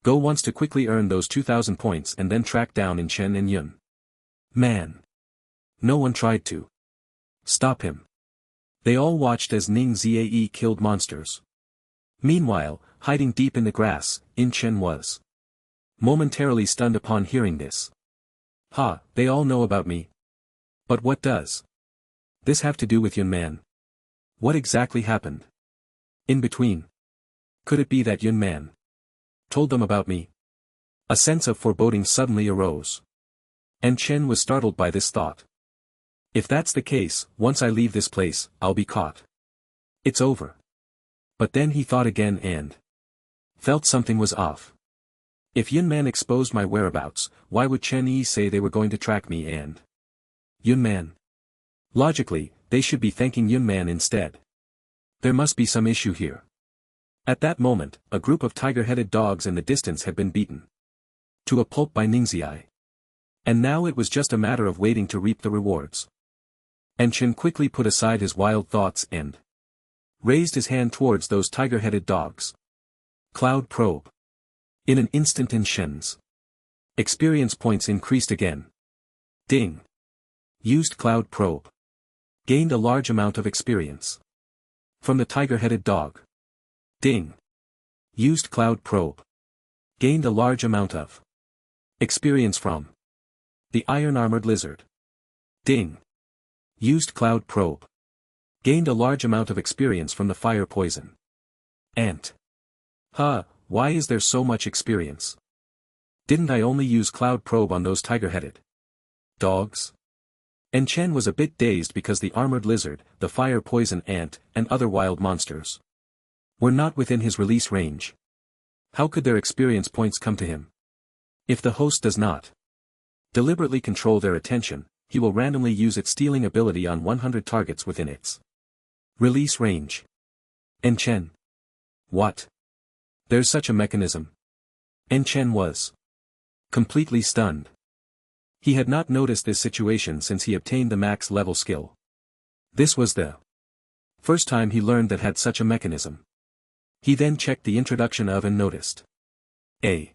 Go wants to quickly earn those 2,000 points and then track down in Chen and Yun. Man. No one tried to stop him. They all watched as Ning Zae killed monsters. Meanwhile, hiding deep in the grass, In Chen was momentarily stunned upon hearing this. Ha, they all know about me. But what does this have to do with Yun Man? What exactly happened in between? Could it be that Yun Man told them about me? A sense of foreboding suddenly arose. And Chen was startled by this thought. If that's the case, once I leave this place, I'll be caught. It's over. But then he thought again and felt something was off. If Yun Man exposed my whereabouts, why would Chen Yi say they were going to track me and Yun Man? Logically, they should be thanking Yun Man instead. There must be some issue here. At that moment, a group of tiger-headed dogs in the distance had been beaten to a pulp by Ningxiai. And now it was just a matter of waiting to reap the rewards. And Chen quickly put aside his wild thoughts and raised his hand towards those tiger-headed dogs. Cloud probe. In an instant in Shen's experience points increased again. Ding. Used cloud probe. Gained a large amount of experience from the tiger-headed dog. Ding. Used cloud probe. Gained a large amount of experience from the iron-armored lizard. Ding. Used cloud probe. Gained a large amount of experience from the fire poison ant. Why is there so much experience? Didn't I only use cloud probe on those tiger-headed dogs? And Chen was a bit dazed because the armored lizard, the fire poison ant, and other wild monsters were not within his release range. How could their experience points come to him? If the host does not deliberately control their attention, he will randomly use its stealing ability on 100 targets within its release range. And Chen. What? There's such a mechanism. And Chen was completely stunned. He had not noticed this situation since he obtained the max level skill. This was the first time he learned that had such a mechanism. He then checked the introduction of and noticed a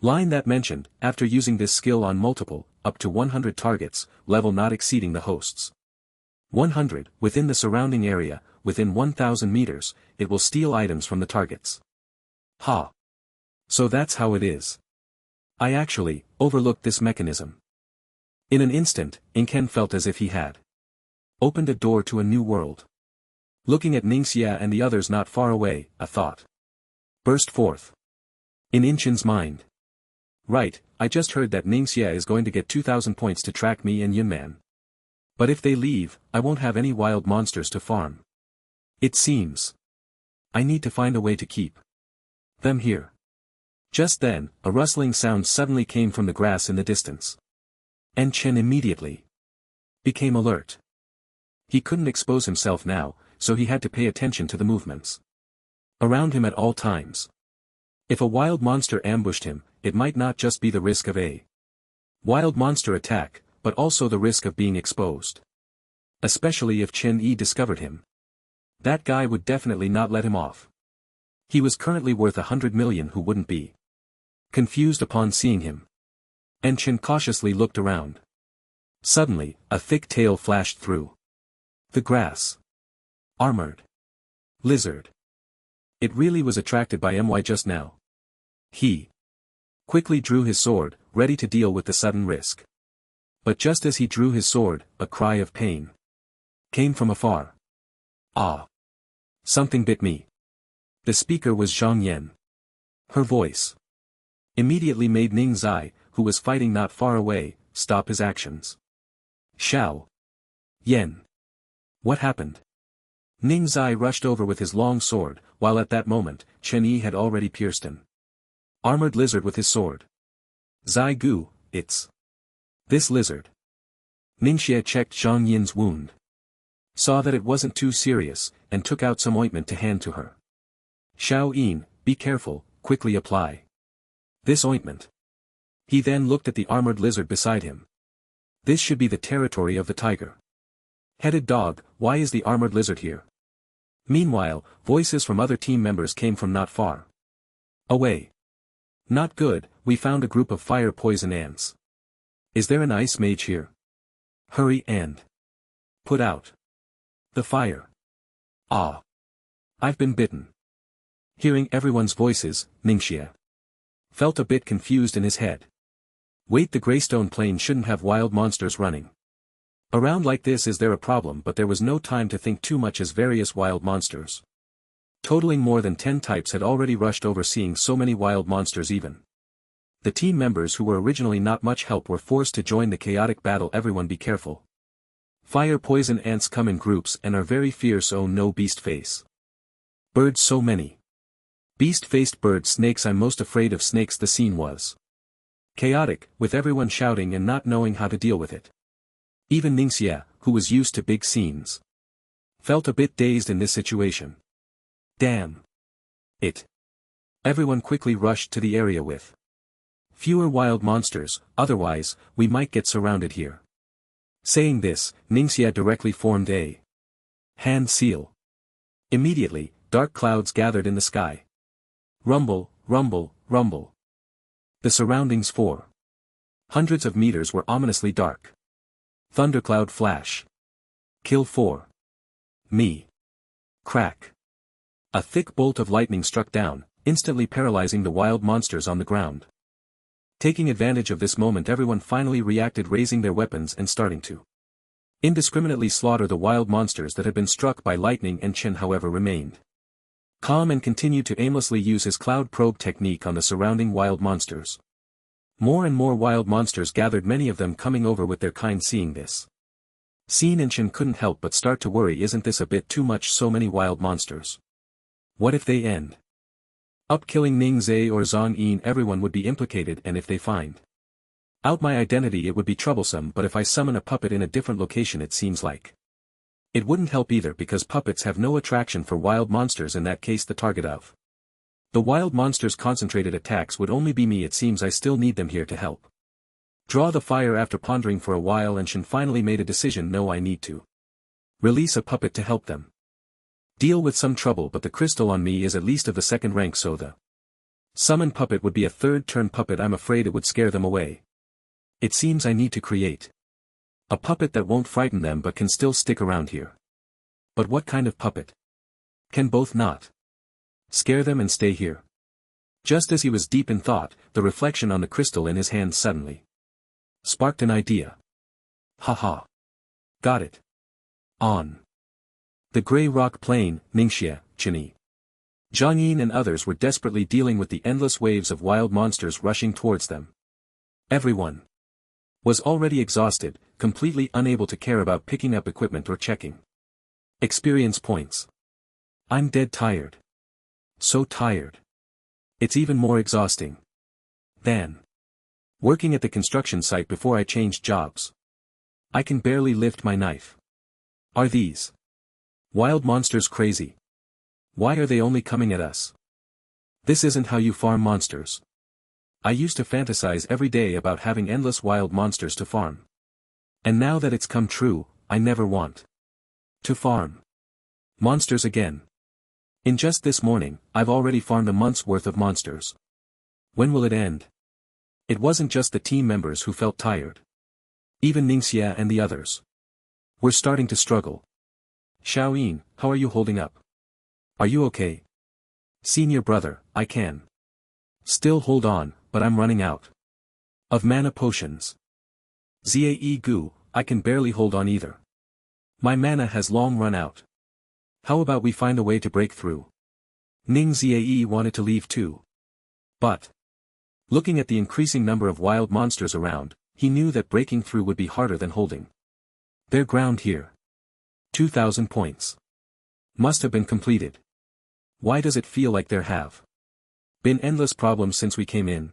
line that mentioned, after using this skill on multiple, up to 100 targets, level not exceeding the host's 100, within the surrounding area, within 1,000 meters, it will steal items from the targets. Ha! So that's how it is. I actually overlooked this mechanism. In an instant, Inken felt as if he had opened a door to a new world. Looking at Ningxia and the others not far away, a thought burst forth in Inchen's mind. Right, I just heard that Ningxia is going to get 2,000 points to track me and Yunman. But if they leave, I won't have any wild monsters to farm. It seems I need to find a way to keep them here. Just then, a rustling sound suddenly came from the grass in the distance. And Chen immediately became alert. He couldn't expose himself now, so he had to pay attention to the movements around him at all times. If a wild monster ambushed him, it might not just be the risk of a wild monster attack, but also the risk of being exposed. Especially if Chen Yi discovered him. That guy would definitely not let him off. He was currently worth 100 million, who wouldn't be confused upon seeing him. And Chen cautiously looked around. Suddenly, a thick tail flashed through the grass. Armored lizard. It really was attracted by MY just now. He quickly drew his sword, ready to deal with the sudden risk. But just as he drew his sword, a cry of pain came from afar. Ah! Something bit me. The speaker was Zhang Yan. Her voice immediately made Ning Zai, who was fighting not far away, stop his actions. Xiao Yan. What happened? Ning Zai rushed over with his long sword, while at that moment, Chen Yi had already pierced an armored lizard with his sword. Zai Gu, it's this lizard. Ningxia checked Zhang Yin's wound. Saw that it wasn't too serious, and took out some ointment to hand to her. Xiao Yin, be careful, quickly apply This ointment. He then looked at the armored lizard beside him. This should be the territory of the tiger. Headed dog, why is the armored lizard here? Meanwhile, voices from other team members came from not far away. Not good, we found a group of fire poison ants. Is there an ice mage here? Hurry and put out the fire. Ah. I've been bitten. Hearing everyone's voices, Ningxia felt a bit confused in his head. Wait, the Greystone Plain shouldn't have wild monsters running around like this. Is there a problem? But there was no time to think too much as various wild monsters, totaling more than 10 types, had already rushed over. Seeing so many wild monsters, even the team members who were originally not much help were forced to join the chaotic battle. Everyone be careful. Fire poison ants come in groups and are very fierce. Oh no, beast face. Birds, so many. Beast-faced bird snakes. I'm most afraid of snakes. The scene was chaotic, with everyone shouting and not knowing how to deal with it. Even Ningxia, who was used to big scenes, felt a bit dazed in this situation. Damn it. Everyone quickly rushed to the area with fewer wild monsters, otherwise, we might get surrounded here. Saying this, Ningxia directly formed a hand seal. Immediately, dark clouds gathered in the sky. Rumble, rumble, rumble. The surroundings for hundreds of meters were ominously dark. Thundercloud flash. Kill for me. Crack. A thick bolt of lightning struck down, instantly paralyzing the wild monsters on the ground. Taking advantage of this moment, everyone finally reacted, raising their weapons and starting to indiscriminately slaughter the wild monsters that had been struck by lightning. And Chen, however, remained calm and continued to aimlessly use his cloud probe technique on the surrounding wild monsters. More and more wild monsters gathered, many of them coming over with their kind. Seeing this scene, and Chen couldn't help but start to worry. Isn't this a bit too much? So many wild monsters. What if they end up killing Ning Zhe or Zhang Yin? Everyone would be implicated, and if they find out my identity, it would be troublesome. But if I summon a puppet in a different location, it seems like it wouldn't help either, because puppets have no attraction for wild monsters. In that case, the target of the wild monsters' concentrated attacks would only be me. It seems I still need them here to help draw the fire. After pondering for a while, and Shen finally made a decision. No, I need to release a puppet to help them deal with some trouble. But the crystal on me is at least of the second rank, so the summoned puppet would be a third turn puppet. I'm afraid it would scare them away. It seems I need to create a puppet that won't frighten them but can still stick around here. But what kind of puppet can both not scare them and stay here? Just as he was deep in thought, the reflection on the crystal in his hand suddenly sparked an idea. Haha. Got it. On the gray rock plain, Ningxia, Chenyi, Zhang Yin and others were desperately dealing with the endless waves of wild monsters rushing towards them. Everyone was already exhausted, completely unable to care about picking up equipment or checking experience points. I'm dead tired. So tired. It's even more exhausting than working at the construction site before I changed jobs. I can barely lift my knife. Are these wild monsters crazy? Why are they only coming at us? This isn't how you farm monsters. I used to fantasize every day about having endless wild monsters to farm. And now that it's come true, I never want to farm monsters again. In just this morning, I've already farmed a month's worth of monsters. When will it end? It wasn't just the team members who felt tired. Even Ningxia and the others were starting to struggle. Xiaoyin, how are you holding up? Are you okay? Senior brother, I can still hold on, but I'm running out of mana potions. Zae Gu, I can barely hold on either. My mana has long run out. How about we find a way to break through? Ning Zae wanted to leave too. But looking at the increasing number of wild monsters around, he knew that breaking through would be harder than holding their ground here. 2,000 points must have been completed. Why does it feel like there have been endless problems since we came in?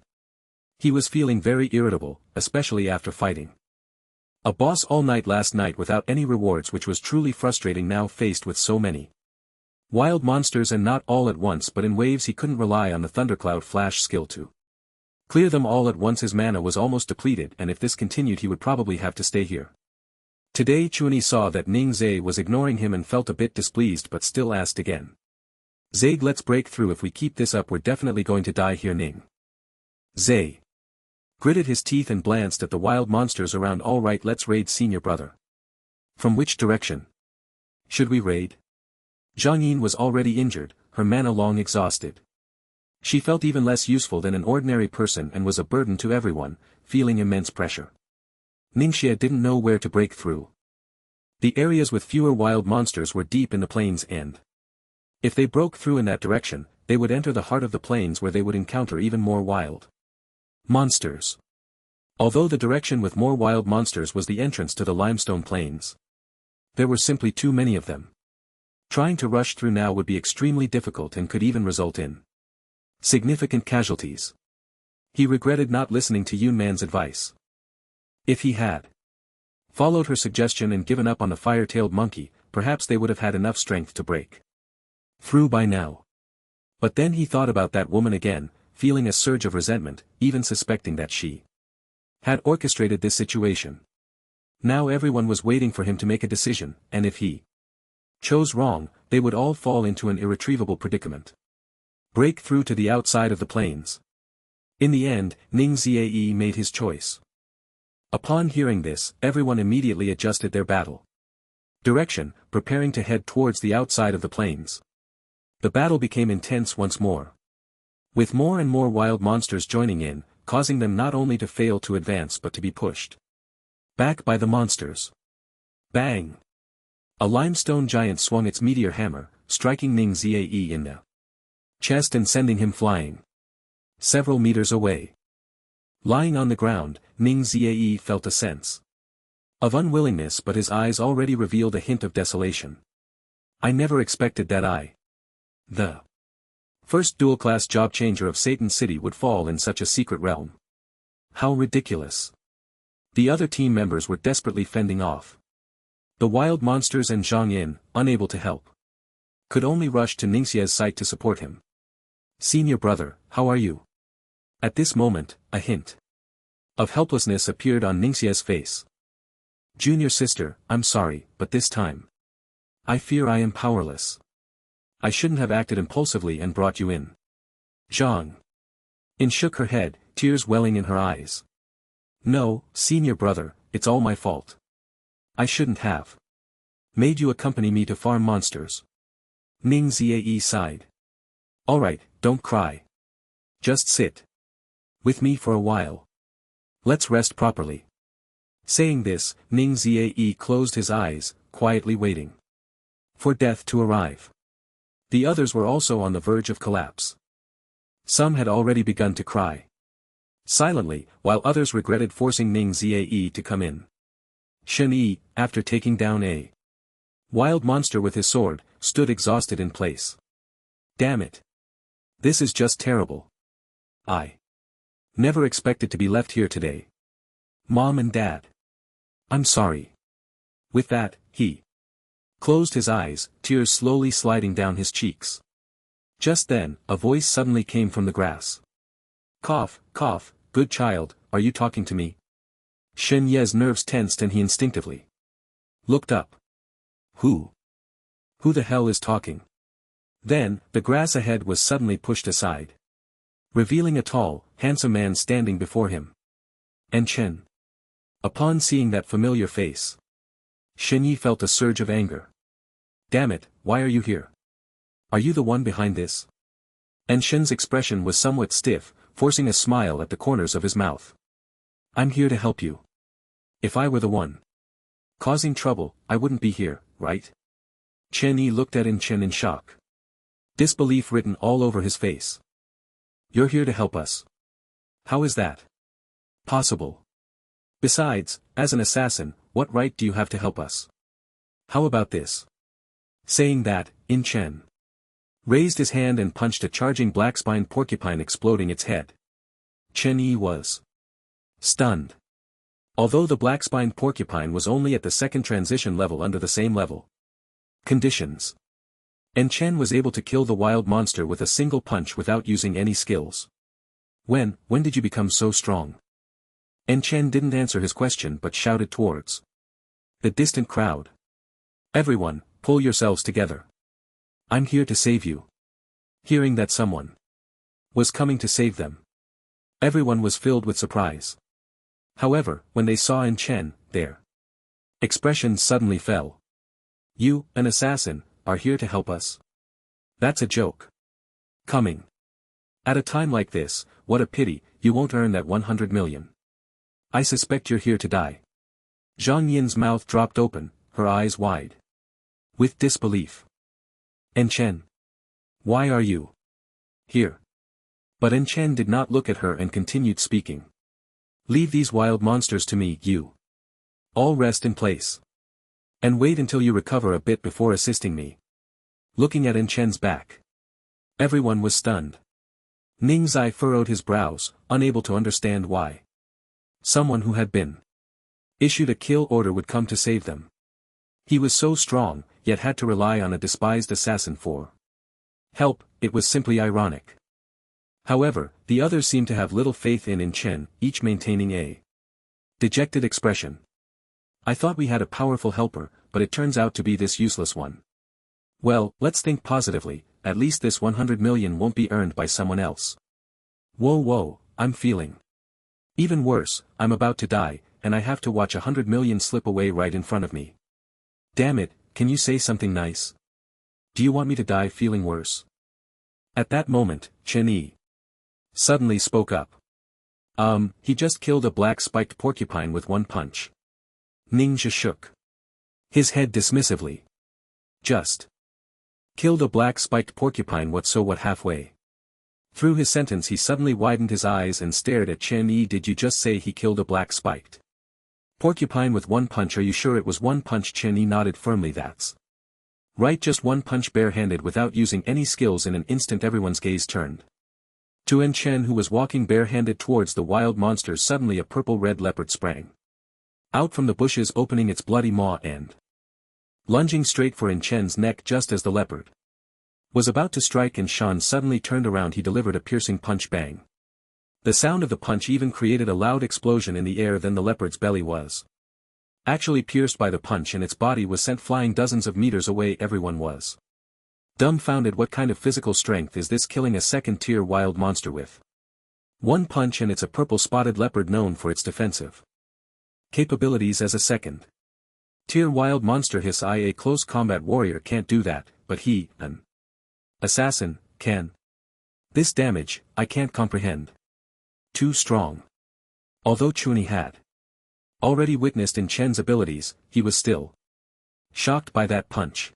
He was feeling very irritable, especially after fighting a boss all night last night without any rewards, which was truly frustrating. Now faced with so many wild monsters, and not all at once but in waves, he couldn't rely on the Thundercloud Flash skill to Clear them all at once. His mana was almost depleted, and if this continued he would probably have to stay here. Today Chunyi saw that Ning Zhe was ignoring him and felt a bit displeased, but still asked again. Zhe, let's break through. If we keep this up we're definitely going to die here. Ning Zhe gritted his teeth and glanced at the wild monsters around. All right, let's raid, senior brother. From which direction should we raid? Zhang Yin was already injured, her mana long exhausted. She felt even less useful than an ordinary person and was a burden to everyone, feeling immense pressure. Ningxia didn't know where to break through. The areas with fewer wild monsters were deep in the plains, and if they broke through in that direction, they would enter the heart of the plains where they would encounter even more wild monsters. Although the direction with more wild monsters was the entrance to the limestone plains, there were simply too many of them. Trying to rush through now would be extremely difficult and could even result in significant casualties. He regretted not listening to Yun Man's advice. If he had followed her suggestion and given up on the fire-tailed monkey, perhaps they would have had enough strength to break through by now. But then he thought about that woman again, feeling a surge of resentment, even suspecting that she had orchestrated this situation. Now everyone was waiting for him to make a decision, and if he chose wrong, they would all fall into an irretrievable predicament. Break through to the outside of the plains. In the end, Ning Zhe made his choice. Upon hearing this, everyone immediately adjusted their battle direction, preparing to head towards the outside of the plains. The battle became intense once more, with more and more wild monsters joining in, causing them not only to fail to advance but to be pushed back by the monsters. Bang! A limestone giant swung its meteor hammer, striking Ning Zhe in the chest and sending him flying several meters away. Lying on the ground, Ning Zhe felt a sense of unwillingness, but his eyes already revealed a hint of desolation. I never expected that the first dual-class job changer of Satan City would fall in such a secret realm. How ridiculous. The other team members were desperately fending off the wild monsters, and Zhang Yin, unable to help, could only rush to Ningxia's side to support him. Senior brother, how are you? At this moment, a hint of helplessness appeared on Ningxia's face. Junior sister, I'm sorry, but this time I fear I am powerless. I shouldn't have acted impulsively and brought you in. Zhang Yin shook her head, tears welling in her eyes. No, senior brother, it's all my fault. I shouldn't have made you accompany me to farm monsters. Ning Zhe sighed. Alright, don't cry. Just sit with me for a while. Let's rest properly. Saying this, Ning Zhe closed his eyes, quietly waiting for death to arrive. The others were also on the verge of collapse. Some had already begun to cry silently, while others regretted forcing Ning Zhe to come in. Shen Yi, after taking down a wild monster with his sword, stood exhausted in place. Damn it. This is just terrible. I never expected to be left here today. Mom and Dad. I'm sorry. With that, he closed his eyes, tears slowly sliding down his cheeks. Just then, a voice suddenly came from the grass. Cough, cough, good child, are you talking to me? Shen Ye's nerves tensed and he instinctively looked up. Who the hell is talking? Then, the grass ahead was suddenly pushed aside, revealing a tall, handsome man standing before him. And Chen. Upon seeing that familiar face, Shen Yi felt a surge of anger. Damn it, why are you here? Are you the one behind this? And Shen's expression was somewhat stiff, forcing a smile at the corners of his mouth. I'm here to help you. If I were the one causing trouble, I wouldn't be here, right? Chen Yi looked at Chen in shock. Disbelief written all over his face. You're here to help us. How is that possible? Besides, as an assassin, what right do you have to help us? How about this? Saying that, Chen raised his hand and punched a charging black-spined porcupine, exploding its head. Chen Yi was stunned. Although the black-spined porcupine was only at the second transition level under the same level conditions, and Chen was able to kill the wild monster with a single punch without using any skills. When did you become so strong? And Chen didn't answer his question but shouted towards the distant crowd. Everyone, pull yourselves together. I'm here to save you. Hearing that someone was coming to save them, everyone was filled with surprise. However, when they saw In Chen, their expressions suddenly fell. You, an assassin, are here to help us? That's a joke. Coming at a time like this, what a pity, you won't earn that 100 million. I suspect you're here to die. Zhang Yin's mouth dropped open, her eyes wide with disbelief. En Chen, why are you here? But En Chen did not look at her and continued speaking. Leave these wild monsters to me, you. All rest in place. And wait until you recover a bit before assisting me. Looking at En Chen's back, everyone was stunned. Ning Zai furrowed his brows, unable to understand why someone who had been issued a kill order would come to save them. He was so strong, yet had to rely on a despised assassin for help. It was simply ironic. However, the others seemed to have little faith in Chen, each maintaining a dejected expression. I thought we had a powerful helper, but it turns out to be this useless one. Well, let's think positively, at least this 100 million won't be earned by someone else. Whoa, I'm feeling even worse. I'm about to die, and I have to watch 100 million slip away right in front of me. Damn it, can you say something nice? Do you want me to die feeling worse? At that moment, Chen Yi suddenly spoke up. He just killed a black spiked porcupine with one punch. Ningxia shook his head dismissively. Just killed a black spiked porcupine, what halfway through his sentence he suddenly widened his eyes and stared at Chen Yi. Did you just say he killed a black spiked porcupine with one punch? Are you sure it was one punch? Chen Yi nodded firmly. That's right, just one punch barehanded without using any skills. In an instant everyone's gaze turned to En Chen, who was walking barehanded towards the wild monsters. Suddenly a purple-red leopard sprang out from the bushes, opening its bloody maw and lunging straight for En Chen's neck. Just as the leopard was about to strike, and Shan suddenly turned around, he delivered a piercing punch. Bang! The sound of the punch even created a loud explosion in the air. Then the leopard's belly was actually pierced by the punch and its body was sent flying dozens of meters away. Everyone was dumbfounded. What kind of physical strength is this, killing a second-tier wild monster with one punch? And it's a purple-spotted leopard known for its defensive capabilities as a second-tier wild monster. A close combat warrior can't do that, but he, an assassin, can. This damage, I can't comprehend. Too strong. Although Chunyi had already witnessed In Chen's abilities, he was still shocked by that punch.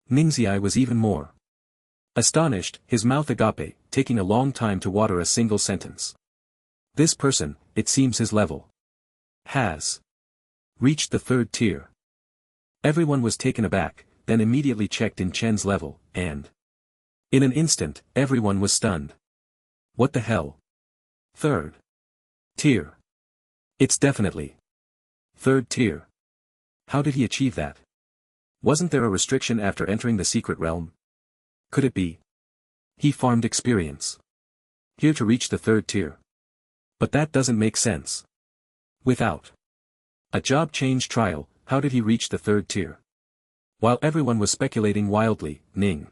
Ningxia was even more astonished, his mouth agape, taking a long time to water a single sentence. This person, it seems his level has reached the third tier. Everyone was taken aback, then immediately checked In Chen's level, and in an instant, everyone was stunned. What the hell? Third tier. It's definitely third tier. How did he achieve that? Wasn't there a restriction after entering the secret realm? Could it be he farmed experience here to reach the third tier? But that doesn't make sense. Without a job change trial, how did he reach the third tier? While everyone was speculating wildly, Ning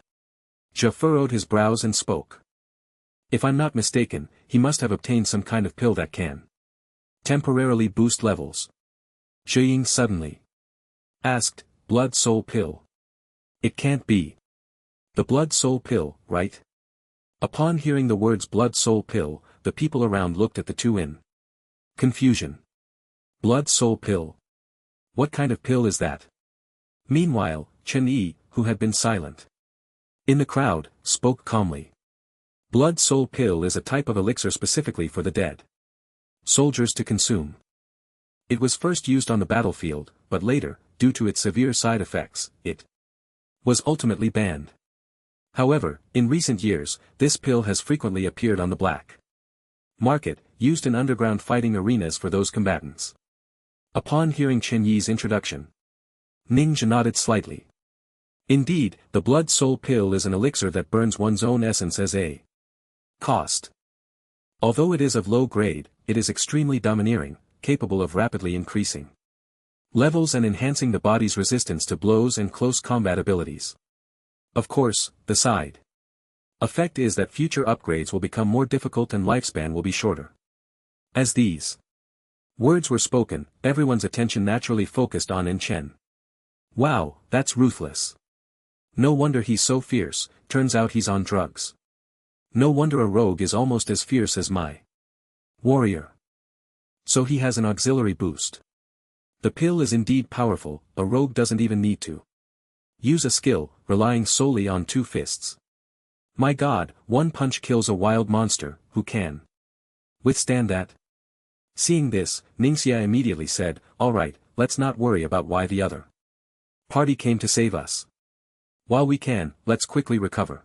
Zha furrowed his brows and spoke. If I'm not mistaken, he must have obtained some kind of pill that can temporarily boost levels. Zhe Ying suddenly asked, Blood Soul Pill? It can't be the Blood Soul Pill, right? Upon hearing the words Blood Soul Pill, the people around looked at the two in confusion. Blood Soul Pill? What kind of pill is that? Meanwhile, Chen Yi, who had been silent in the crowd, spoke calmly. Blood Soul Pill is a type of elixir specifically for the dead soldiers to consume. It was first used on the battlefield, but later, due to its severe side effects, it was ultimately banned. However, in recent years, this pill has frequently appeared on the black market, used in underground fighting arenas for those combatants. Upon hearing Chen Yi's introduction, Ningxia nodded slightly. Indeed, the Blood Soul Pill is an elixir that burns one's own essence as a cost. Although it is of low grade, it is extremely domineering, capable of rapidly increasing levels and enhancing the body's resistance to blows and close combat abilities. Of course, the side effect is that future upgrades will become more difficult and lifespan will be shorter. As these words were spoken, everyone's attention naturally focused on In Chen. Wow, that's ruthless. No wonder he's so fierce, turns out he's on drugs. No wonder a rogue is almost as fierce as my warrior. So he has an auxiliary boost. The pill is indeed powerful, a rogue doesn't even need to use a skill, relying solely on two fists. My god, one punch kills a wild monster, who can withstand that? Seeing this, Ningxia immediately said, alright, let's not worry about why the other party came to save us. While we can, let's quickly recover.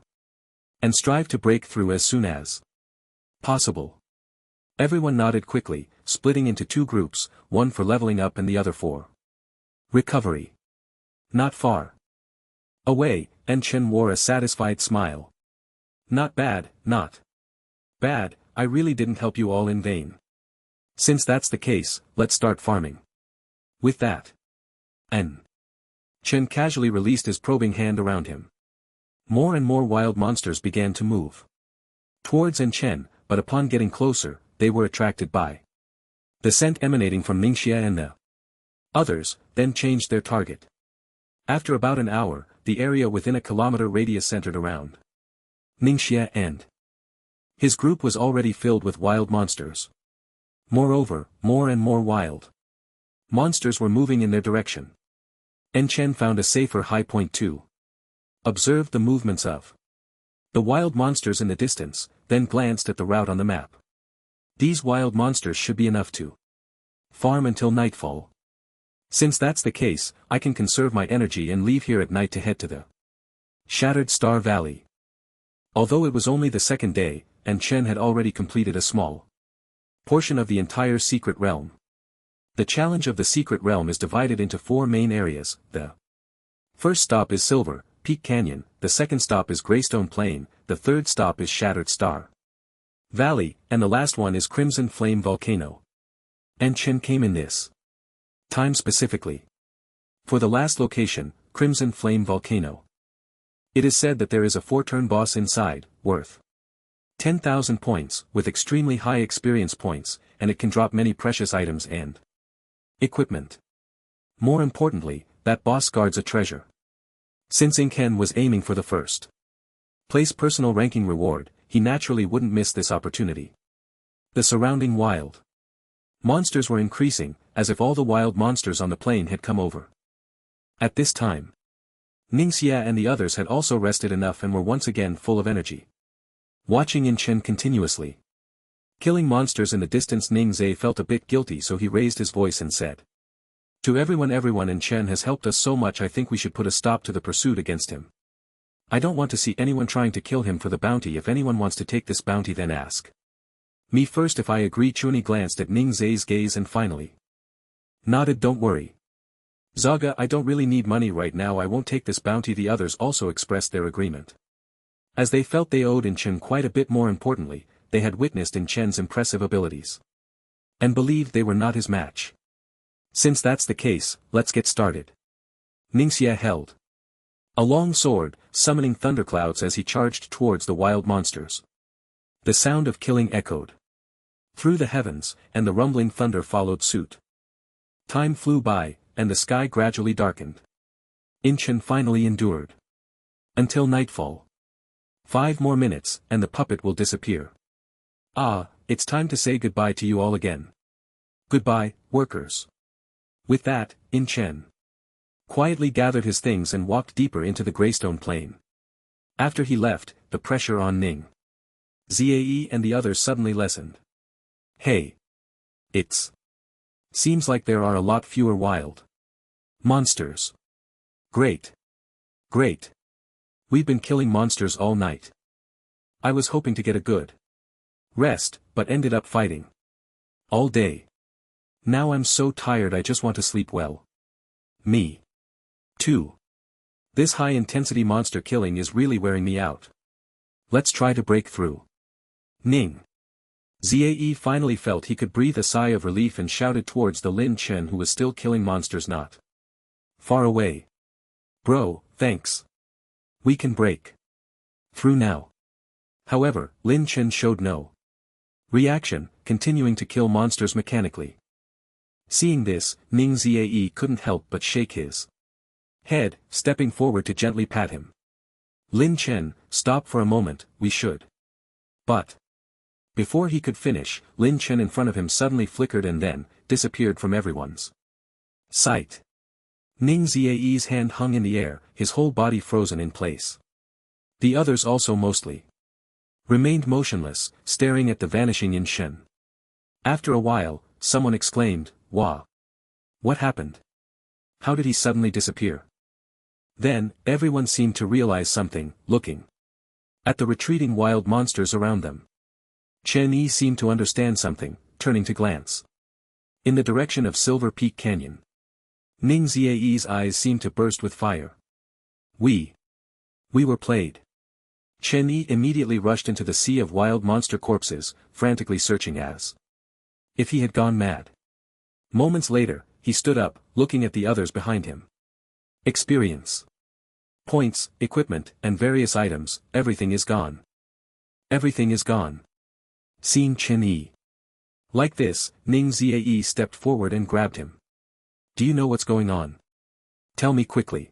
And strive to break through as soon as possible. Everyone nodded quickly, splitting into two groups, one for leveling up and the other for recovery. Not far away, and Chen wore a satisfied smile. Not bad, not bad, I really didn't help you all in vain. Since that's the case, let's start farming. With that, Chen casually released his probing hand around him. More and more wild monsters began to move towards Chen, but upon getting closer, they were attracted by the scent emanating from Ningxia and the others, then changed their target. After about an hour, the area within a kilometer radius centered around Ningxia and his group was already filled with wild monsters. Moreover, more and more wild monsters were moving in their direction. Chen found a safer high point too. Observed the movements of the wild monsters in the distance, then glanced at the route on the map. These wild monsters should be enough to farm until nightfall. Since that's the case, I can conserve my energy and leave here at night to head to the Shattered Star Valley. Although it was only the second day, and Chen had already completed a small portion of the entire secret realm. The challenge of the secret realm is divided into four main areas. The first stop is Silver Peak Canyon, the second stop is Greystone Plain, the third stop is Shattered Star Valley, and the last one is Crimson Flame Volcano. And Chen came in this time specifically for the last location, Crimson Flame Volcano. It is said that there is a 4-turn boss inside, worth 10,000 points, with extremely high experience points, and it can drop many precious items and equipment. More importantly, that boss guards a treasure. Since Ken was aiming for the first place personal ranking reward, he naturally wouldn't miss this opportunity. The surrounding wild monsters were increasing, as if all the wild monsters on the plain had come over. At this time, Ningxia and the others had also rested enough and were once again full of energy. Watching In Chen continuously killing monsters in the distance, Ningxia felt a bit guilty, so he raised his voice and said, to everyone In Chen has helped us so much, I think we should put a stop to the pursuit against him. I don't want to see anyone trying to kill him for the bounty. If anyone wants to take this bounty, then ask me first if I agree. Chuni glanced at Ningxia's gaze and finally nodded. Don't worry, Zaga, I don't really need money right now, I won't take this bounty. The others also expressed their agreement, as they felt they owed In Chen quite a bit. More importantly, they had witnessed In Chen's impressive abilities and believed they were not his match. Since that's the case, let's get started. Ningxia held a long sword, summoning thunderclouds as he charged towards the wild monsters. The sound of killing echoed through the heavens, and the rumbling thunder followed suit. Time flew by, and the sky gradually darkened. In Chen finally endured until nightfall. 5 more minutes, and the puppet will disappear. Ah, it's time to say goodbye to you all again. Goodbye, workers. With that, In Chen quietly gathered his things and walked deeper into the Greystone Plain. After he left, the pressure on Ning Zae and the others suddenly lessened. Hey. Seems like there are a lot fewer wild monsters. Great. Great. We've been killing monsters all night. I was hoping to get a good rest, but ended up fighting all day. Now I'm so tired, I just want to sleep well. Me too. This high-intensity monster killing is really wearing me out. Let's try to break through. Ning Zae finally felt he could breathe a sigh of relief and shouted towards the Lin Chen who was still killing monsters not far away. Bro, thanks. We can break through now. However, Lin Chen showed no reaction, continuing to kill monsters mechanically. Seeing this, Ning Zae couldn't help but shake his head, stepping forward to gently pat him. Lin Chen, stop for a moment, we should. But before he could finish, Lin Chen in front of him suddenly flickered and then disappeared from everyone's sight. Ning Zae's hand hung in the air, his whole body frozen in place. The others also mostly remained motionless, staring at the vanishing Yin Shen. After a while, someone exclaimed, "Wah! What happened? How did he suddenly disappear?" Then, everyone seemed to realize something, looking at the retreating wild monsters around them. Chen Yi seemed to understand something, turning to glance in the direction of Silver Peak Canyon. Ning Zae's eyes seemed to burst with fire. We were played. Chen Yi immediately rushed into the sea of wild monster corpses, frantically searching as if he had gone mad. Moments later, he stood up, looking at the others behind him. Experience points, equipment, and various items, everything is gone. Everything is gone. Seeing Chen Yi like this, Ning Zae stepped forward and grabbed him. Do you know what's going on? Tell me quickly.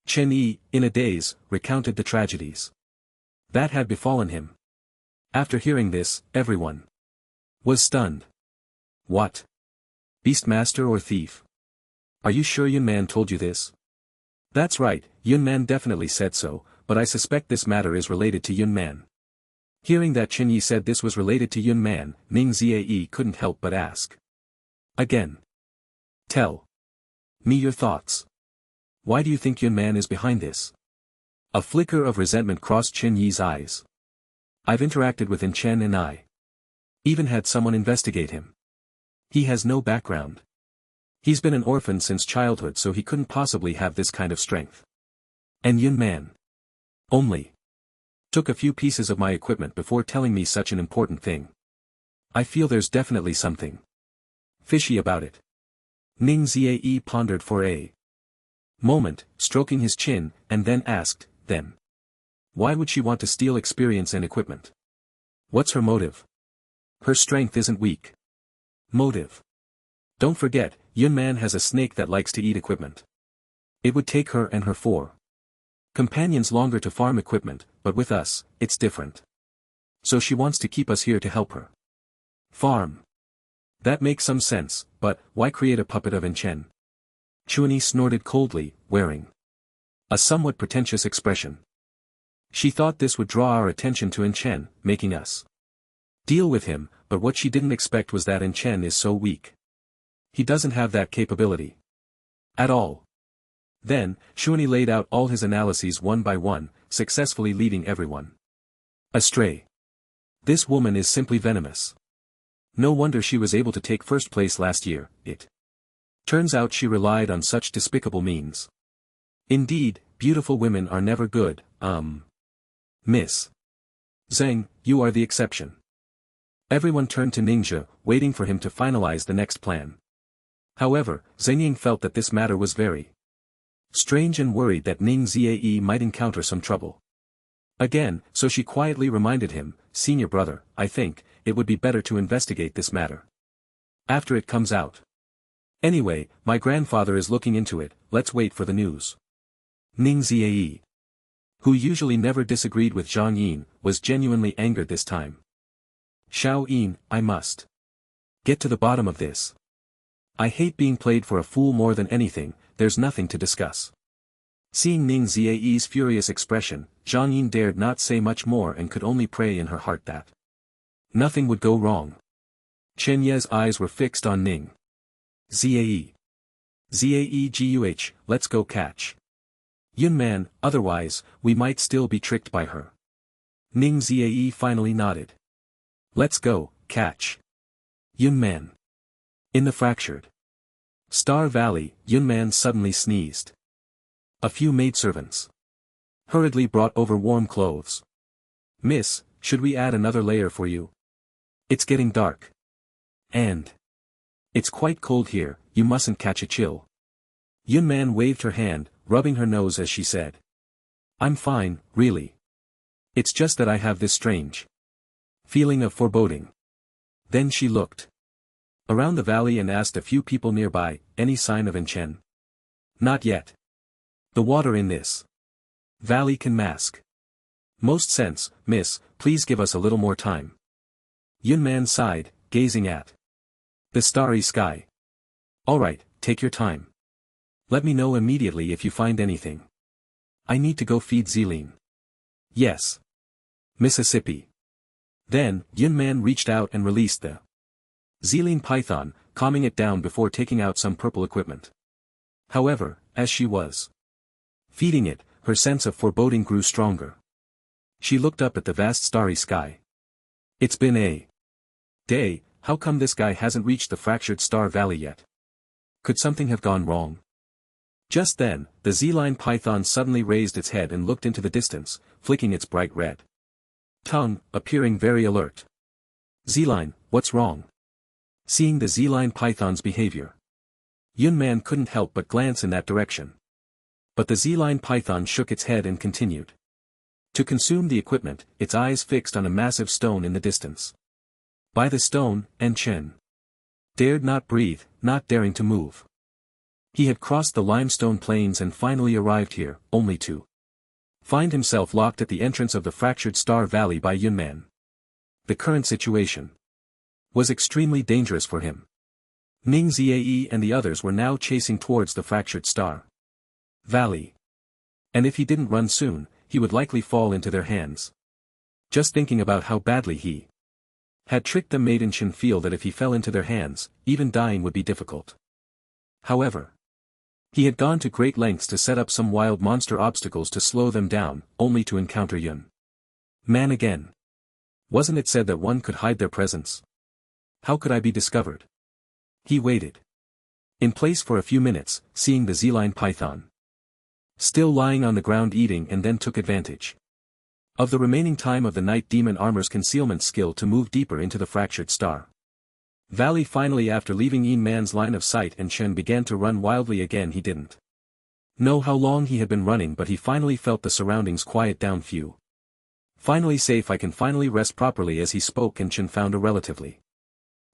Chen Yi, in a daze, recounted the tragedies that had befallen him. After hearing this, everyone was stunned. What? Beastmaster or thief? Are you sure Yun Man told you this? That's right, Yun Man definitely said so, but I suspect this matter is related to Yun Man. Hearing that Chen Yi said this was related to Yun Man, Ning Zae couldn't help but ask again. Tell me your thoughts. Why do you think Yun Man is behind this? A flicker of resentment crossed Chen Yi's eyes. I've interacted with Yin Chen and I even had someone investigate him. He has no background. He's been an orphan since childhood, so he couldn't possibly have this kind of strength. And Yun Man only took a few pieces of my equipment before telling me such an important thing. I feel there's definitely something fishy about it. Ning Zae pondered for a moment, stroking his chin, and then asked, then why would she want to steal experience and equipment? What's her motive? Her strength isn't weak. Motive. Don't forget, Yun Man has a snake that likes to eat equipment. It would take her and her 4 companions longer to farm equipment, but with us, it's different. So she wants to keep us here to help her farm. That makes some sense, but why create a puppet of Yin Chen? Chuanyi snorted coldly, wearing a somewhat pretentious expression. She thought this would draw our attention to Yin Chen, making us deal with him, but what she didn't expect was that Yin Chen is so weak. He doesn't have that capability at all. Then, Chuanyi laid out all his analyses one by one, successfully leading everyone astray. This woman is simply venomous. No wonder she was able to take first place last year. It turns out she relied on such despicable means. Indeed, beautiful women are never good, Miss Zheng, you are the exception. Everyone turned to Ningxia, waiting for him to finalize the next plan. However, Zheng Ying felt that this matter was very strange and worried that Ning Zae might encounter some trouble again, so she quietly reminded him, Senior brother, I think it would be better to investigate this matter after it comes out. Anyway, my grandfather is looking into it, let's wait for the news. Ning Zae, who usually never disagreed with Zhang Yin, was genuinely angered this time. Xiao Yin, I must get to the bottom of this. I hate being played for a fool more than anything, there's nothing to discuss. Seeing Ning Zae's furious expression, Zhang Yin dared not say much more and could only pray in her heart that nothing would go wrong. Chen Ye's eyes were fixed on Ning Zae. Zae, let's go catch Yun Man, otherwise, we might still be tricked by her. Ning Zae finally nodded. Let's go, catch Yun Man. In the fractured Star Valley, Yun Man suddenly sneezed. A few maidservants hurriedly brought over warm clothes. Miss, should we add another layer for you? It's getting dark. And it's quite cold here, you mustn't catch a chill. Yunman waved her hand, rubbing her nose as she said. I'm fine, really. It's just that I have this strange feeling of foreboding. Then she looked around the valley and asked a few people nearby, any sign of Enchen? Not yet. The water in this valley can mask most sense, miss, please give us a little more time. Yunman sighed, gazing at the starry sky. Alright, take your time. Let me know immediately if you find anything. I need to go feed Zeline. Yes. Mississippi. Then, Yunman reached out and released the Zeline python, calming it down before taking out some purple equipment. However, as she was feeding it, her sense of foreboding grew stronger. She looked up at the vast starry sky. It's been a day, how come this guy hasn't reached the fractured star valley yet? Could something have gone wrong? Just then, the Z-line python suddenly raised its head and looked into the distance, flicking its bright red tongue, appearing very alert. Z-line, what's wrong? Seeing the Z-line python's behavior, Yunman couldn't help but glance in that direction. But the Z-line python shook its head and continued to consume the equipment, its eyes fixed on a massive stone in the distance. By the stone, Enchen dared not breathe, not daring to move. He had crossed the limestone plains and finally arrived here, only to find himself locked at the entrance of the fractured star valley by Yunman. The current situation was extremely dangerous for him. Ning Ziae and the others were now chasing towards the fractured star valley. And if he didn't run soon, he would likely fall into their hands. Just thinking about how badly he had tricked them made Enchen feel that if he fell into their hands, even dying would be difficult. However, he had gone to great lengths to set up some wild monster obstacles to slow them down, only to encounter Yun Man again. Wasn't it said that one could hide their presence? How could I be discovered? He waited in place for a few minutes, seeing the Z-line python still lying on the ground eating, and then took advantage of the remaining time of the night demon armor's concealment skill to move deeper into the fractured star valley. Finally, after leaving Yin Man's line of sight, and Chen began to run wildly again. He didn't know how long he had been running, but he finally felt the surroundings quiet down. Phew. Finally safe, I can finally rest properly. As he spoke, and Chen found a relatively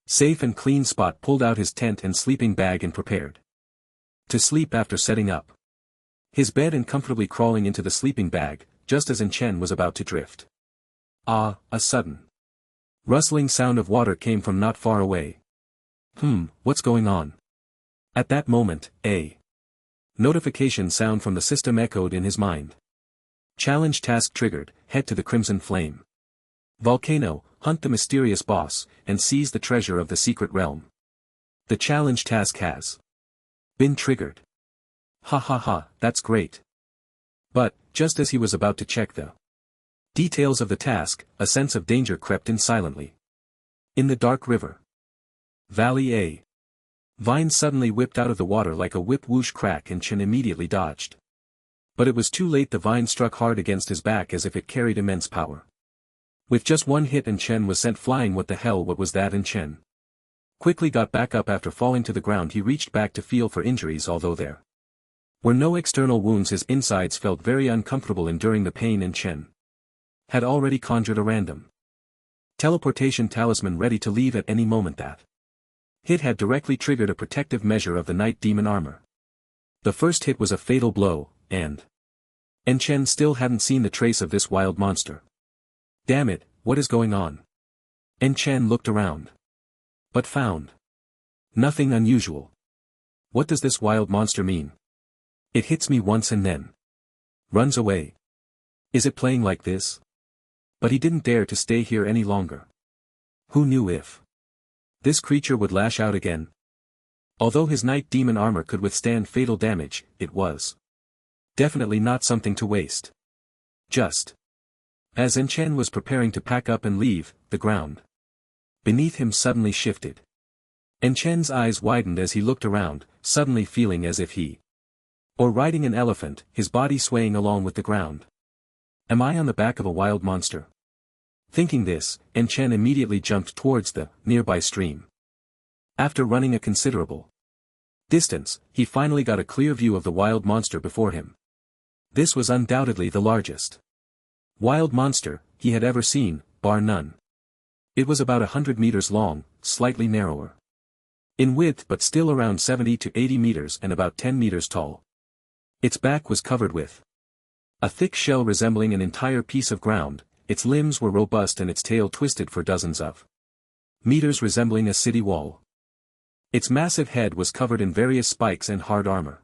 safe and clean spot, pulled out his tent and sleeping bag and prepared to sleep after setting up his bed and comfortably crawling into the sleeping bag, just as Enchen was about to drift. A sudden rustling sound of water came from not far away. What's going on? At that moment, a notification sound from the system echoed in his mind. Challenge task triggered, head to the Crimson Flame volcano, hunt the mysterious boss, and seize the treasure of the secret realm. The challenge task has been triggered. Ha, that's great. But, just as he was about to check the details of the task, a sense of danger crept in silently. In the dark river valley, a vine suddenly whipped out of the water like a whip. Whoosh, crack, and Chen immediately dodged. But it was too late. The vine struck hard against his back as if it carried immense power. With just one hit, and Chen was sent flying. What the hell, what was that? And Chen quickly got back up after falling to the ground. He reached back to feel for injuries. Although there were no external wounds, his insides felt very uncomfortable enduring the pain, and Chen had already conjured a random teleportation talisman ready to leave at any moment. That hit had directly triggered a protective measure of the night demon armor. The first hit was a fatal blow, and Chen still hadn't seen the trace of this wild monster. Damn it, what is going on? Chen looked around, but found nothing unusual. What does this wild monster mean? It hits me once and then runs away. Is it playing like this? But he didn't dare to stay here any longer. Who knew if this creature would lash out again? Although his night demon armor could withstand fatal damage, it was definitely not something to waste. Just as Enchen was preparing to pack up and leave, the ground beneath him suddenly shifted. Enchen's eyes widened as he looked around, suddenly feeling as if he or riding an elephant, his body swaying along with the ground. Am I on the back of a wild monster? Thinking this, Chen immediately jumped towards the nearby stream. After running a considerable distance, he finally got a clear view of the wild monster before him. This was undoubtedly the largest wild monster he had ever seen, bar none. It was about 100 meters long, slightly narrower in width but still around 70 to 80 meters and about 10 meters tall. Its back was covered with a thick shell resembling an entire piece of ground, its limbs were robust and its tail twisted for dozens of meters resembling a city wall. Its massive head was covered in various spikes and hard armor,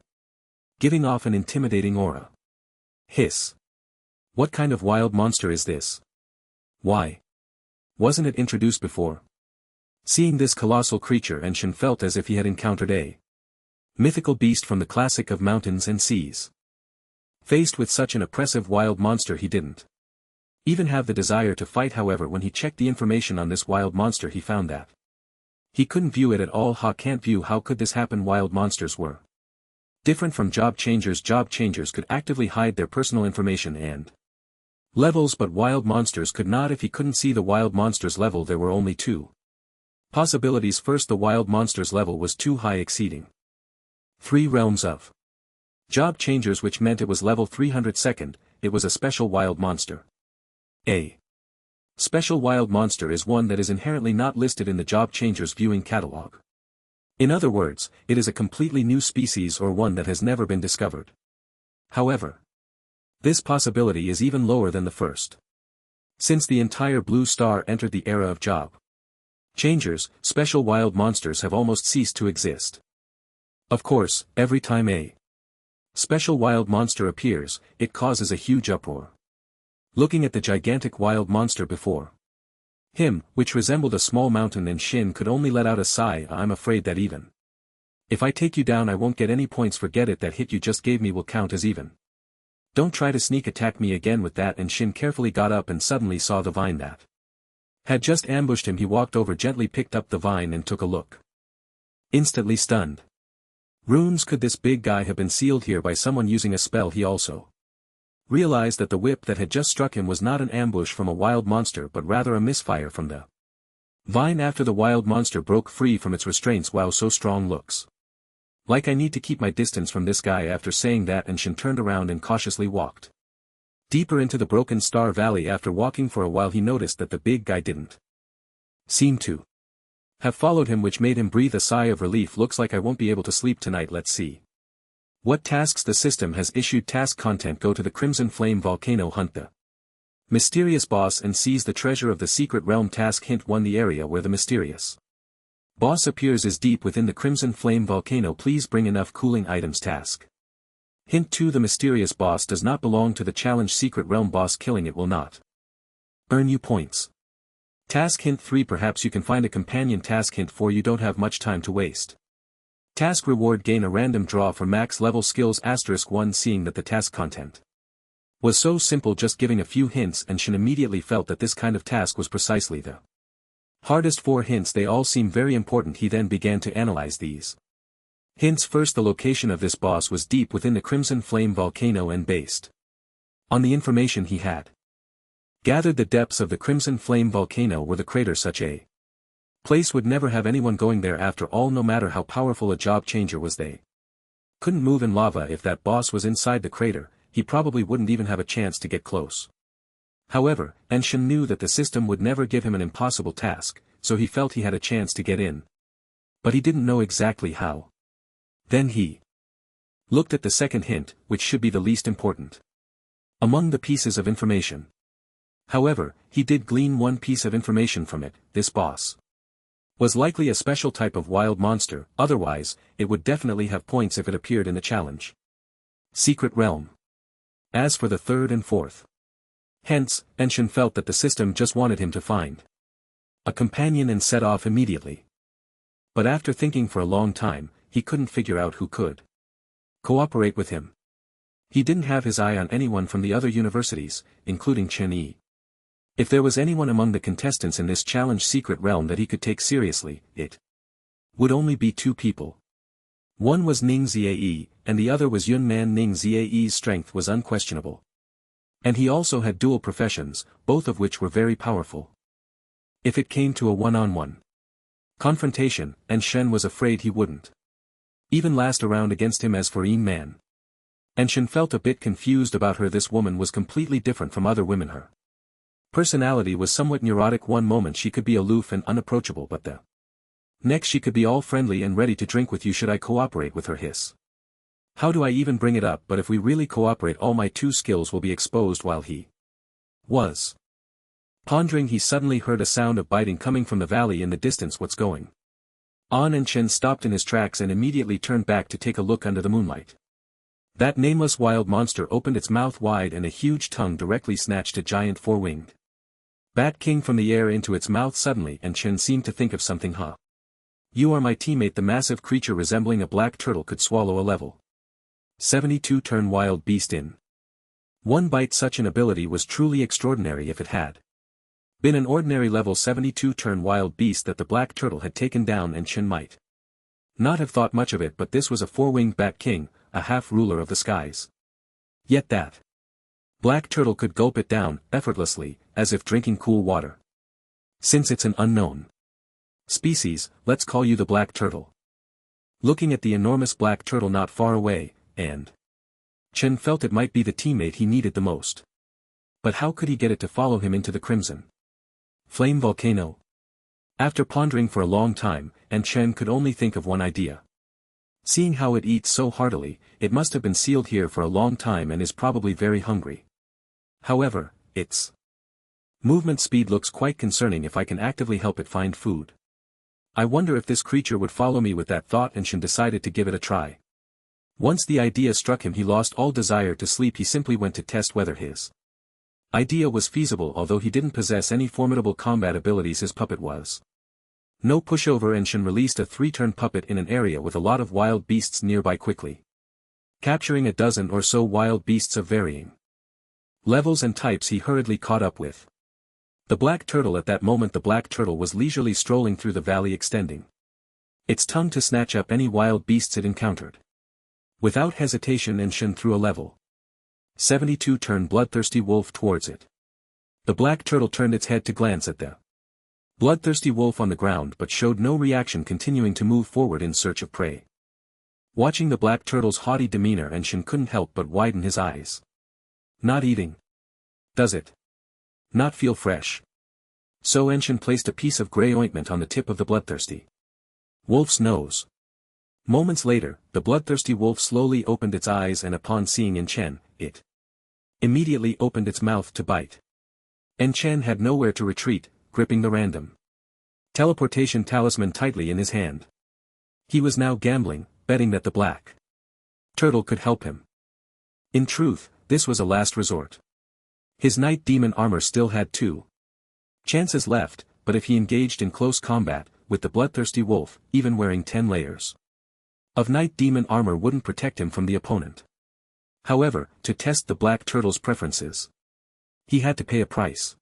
giving off an intimidating aura. Hiss. What kind of wild monster is this? Why wasn't it introduced before? Seeing this colossal creature, Chen felt as if he had encountered a mythical beast from the classic of mountains and seas. Faced with such an oppressive wild monster, he didn't even have the desire to fight. However, when he checked the information on this wild monster, he found that he couldn't view it at all. Can't view. How could this happen? Wild monsters were different from job changers. Job changers could actively hide their personal information and levels, but wild monsters could not. If he couldn't see the wild monster's level, there were only two possibilities. First, the wild monster's level was too high, exceeding 3 realms of job changers, which meant it was level 300. Second, it was a special wild monster. A special wild monster is one that is inherently not listed in the job changers viewing catalog. In other words, it is a completely new species or one that has never been discovered. However, this possibility is even lower than the first. Since the entire Blue Star entered the era of job changers, special wild monsters have almost ceased to exist. Of course, every time a special wild monster appears, it causes a huge uproar. Looking at the gigantic wild monster before him, which resembled a small mountain, and Shin could only let out a sigh. I'm afraid that even if I take you down, I won't get any points. Forget it, that hit you just gave me will count as even. Don't try to sneak attack me again with that. And Shin carefully got up and suddenly saw the vine that had just ambushed him. He walked over, gently picked up the vine and took a look. Instantly stunned. Runes. Could this big guy have been sealed here by someone using a spell? He also realized that the whip that had just struck him was not an ambush from a wild monster but rather a misfire from the vine after the wild monster broke free from its restraints. Wow, so strong. Looks like I need to keep my distance from this guy. After saying that, Shin turned around and cautiously walked deeper into the Broken Star Valley. After walking for a while, he noticed that the big guy didn't seem to have followed him, which made him breathe a sigh of relief. Looks like I won't be able to sleep tonight. Let's see what tasks the system has issued. Task content: go to the Crimson Flame Volcano, hunt the mysterious boss and seize the treasure of the secret realm. Task hint 1: the area where the mysterious boss appears is deep within the Crimson Flame Volcano. Please bring enough cooling items. Task hint 2: the mysterious boss does not belong to the challenge secret realm boss. Killing it will not earn you points. Task hint 3: perhaps you can find a companion. Task hint 4: you don't have much time to waste. Task reward: gain a random draw for max level skills. *1 Seeing that the task content was so simple, just giving a few hints, and Shin immediately felt that this kind of task was precisely the hardest. 4 hints, they all seem very important. He then began to analyze these hints. First, the location of this boss was deep within the Crimson Flame Volcano, and based on the information he had gathered, the depths of the Crimson Flame Volcano were the crater. Such a place would never have anyone going there. After all, no matter how powerful a job changer was, they couldn't move in lava. If that boss was inside the crater, he probably wouldn't even have a chance to get close. However, Shin knew that the system would never give him an impossible task, so he felt he had a chance to get in. But he didn't know exactly how. Then he looked at the second hint, which should be the least important among the pieces of information. However, he did glean one piece of information from it: this boss was likely a special type of wild monster. Otherwise, it would definitely have points if it appeared in the challenge secret realm. As for the third and fourth hints, Shin felt that the system just wanted him to find a companion and set off immediately. But after thinking for a long time, he couldn't figure out who could cooperate with him. He didn't have his eye on anyone from the other universities, including Chen Yi. If there was anyone among the contestants in this challenge secret realm that he could take seriously, it would only be 2 people. One was Ning Ziae, and the other was Yun Man. Ning Ziae's strength was unquestionable. And he also had dual professions, both of which were very powerful. If it came to a one-on-one confrontation, and Shen was afraid he wouldn't even last around against him as for Yin Man. And Shen felt a bit confused about her. This woman was completely different from other women. Her personality was somewhat neurotic. One moment she could be aloof and unapproachable, but the next she could be all friendly and ready to drink with you. Should I cooperate with her? Hiss. How do I even bring it up? But if we really cooperate, all my two skills will be exposed. While he was pondering, he suddenly heard a sound of biting coming from the valley in the distance. What's going on? And Chen stopped in his tracks and immediately turned back to take a look under the moonlight. That nameless wild monster opened its mouth wide and a huge tongue directly snatched a giant four-winged Bat King from the air into its mouth suddenly, and Chen seemed to think of something. You are my teammate. The massive creature resembling a black turtle could swallow a level 72 turn wild beast in one bite. Such an ability was truly extraordinary. If it had been an ordinary level 72 turn wild beast that the black turtle had taken down, and Chen might not have thought much of it, but this was a four-winged Bat King, a half-ruler of the skies. Yet that black turtle could gulp it down, effortlessly, as if drinking cool water. Since it's an unknown species, let's call you the black turtle. Looking at the enormous black turtle not far away, and Chen felt it might be the teammate he needed the most. But how could he get it to follow him into the Crimson Flame volcano? After pondering for a long time, and Chen could only think of one idea. Seeing how it eats so heartily, it must have been sealed here for a long time and is probably very hungry. However, its movement speed looks quite concerning. If I can actively help it find food, I wonder if this creature would follow me. With that thought, Chen decided to give it a try. Once the idea struck him, he lost all desire to sleep. He simply went to test whether his idea was feasible. Although he didn't possess any formidable combat abilities, his puppet was no pushover, and Chen released a 3-turn puppet in an area with a lot of wild beasts nearby, quickly capturing a dozen or so wild beasts of varying levels and types. He hurriedly caught up with the black turtle. At that moment the black turtle was leisurely strolling through the valley, extending its tongue to snatch up any wild beasts it encountered. Without hesitation, Chen threw a level 72 turn bloodthirsty wolf towards it. The black turtle turned its head to glance at the bloodthirsty wolf on the ground, but showed no reaction, continuing to move forward in search of prey. Watching the black turtle's haughty demeanor, Chen couldn't help but widen his eyes. Not eating? Does it not feel fresh? So Chen placed a piece of gray ointment on the tip of the bloodthirsty wolf's nose. Moments later, the bloodthirsty wolf slowly opened its eyes, and upon seeing Chen, it immediately opened its mouth to bite. Chen had nowhere to retreat, gripping the random teleportation talisman tightly in his hand. He was now gambling, betting that the black turtle could help him. In truth, this was a last resort. His night demon armor still had 2 chances left, but if he engaged in close combat with the bloodthirsty wolf, even wearing 10 layers of night demon armor wouldn't protect him from the opponent. However, to test the black turtle's preferences, he had to pay a price.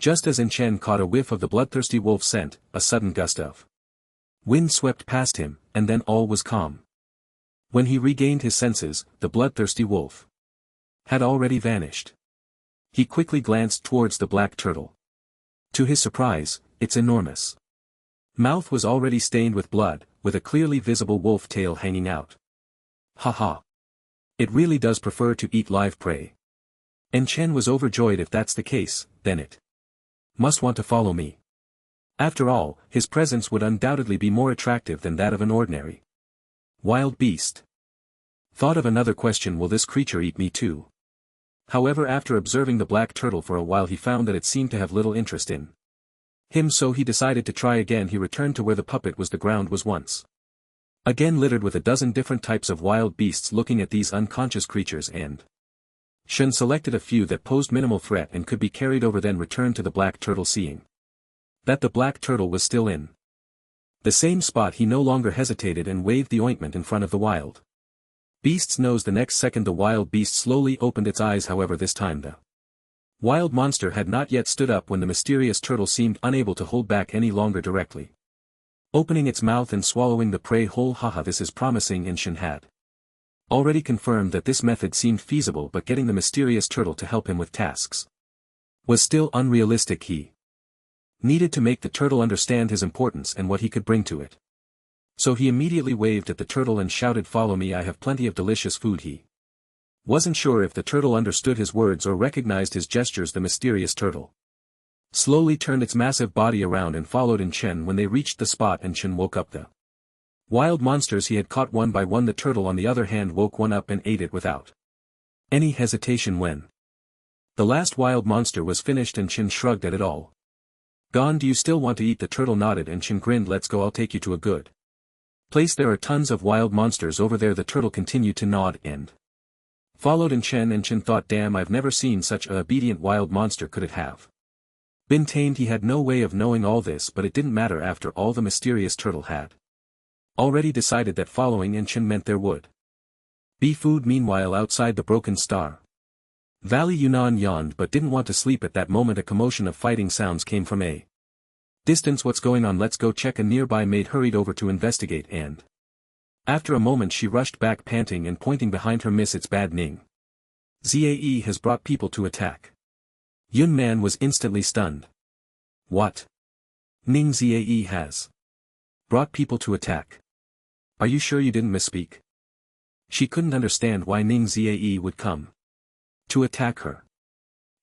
Just as Chen caught a whiff of the bloodthirsty wolf's scent, a sudden gust of wind swept past him, and then all was calm. When he regained his senses, the bloodthirsty wolf had already vanished. He quickly glanced towards the black turtle. To his surprise, its enormous mouth was already stained with blood, with a clearly visible wolf tail hanging out. Ha! It really does prefer to eat live prey. Chen was overjoyed. If that's the case, then it must want to follow me. After all, his presence would undoubtedly be more attractive than that of an ordinary wild beast. Thought of another question: will this creature eat me too? However, after observing the black turtle for a while, he found that it seemed to have little interest in him, so he decided to try again. He returned to where the puppet was. The ground was once again littered with a dozen different types of wild beasts. Looking at these unconscious creatures, Chen selected a few that posed minimal threat and could be carried over, then returned to the black turtle. Seeing that the black turtle was still in the same spot, he no longer hesitated and waved the ointment in front of the wild beast's nose. The next second the wild beast slowly opened its eyes. However, this time the wild monster had not yet stood up when the mysterious turtle seemed unable to hold back any longer, directly opening its mouth and swallowing the prey whole. Haha, this is promising. Chen had Already confirmed that this method seemed feasible, but getting the mysterious turtle to help him with tasks was still unrealistic. He needed to make the turtle understand his importance and what he could bring to it. So he immediately waved at the turtle and shouted, "Follow me, I have plenty of delicious food." He wasn't sure if the turtle understood his words or recognized his gestures. The mysterious turtle slowly turned its massive body around and followed in Chen. When they reached the spot and Chen woke up the wild monsters he had caught one by one, the turtle on the other hand woke one up and ate it without any hesitation. When the last wild monster was finished and Chen shrugged at it all. "Gone? Do you still want to eat?" The turtle nodded and Chen grinned. "Let's go, I'll take you to a good place. There are tons of wild monsters over there." The turtle continued to nod and followed in Chen, and Chen thought, "Damn, I've never seen such a obedient wild monster. Could it have been tamed?" He had no way of knowing all this, but it didn't matter. After all, the mysterious turtle had already decided that following in Chen meant there would be food. Meanwhile, outside the Broken Star Valley, Yunnan yawned but didn't want to sleep. At that moment a commotion of fighting sounds came from a distance. "What's going on? Let's go check." A nearby maid hurried over to investigate, and after a moment she rushed back panting and pointing behind her. "Miss, it's bad. Ning Zae has brought people to attack." Yun Man was instantly stunned. "What? Ning Zae has brought people to attack? Are you sure you didn't misspeak?" She couldn't understand why Ning Zae would come to attack her.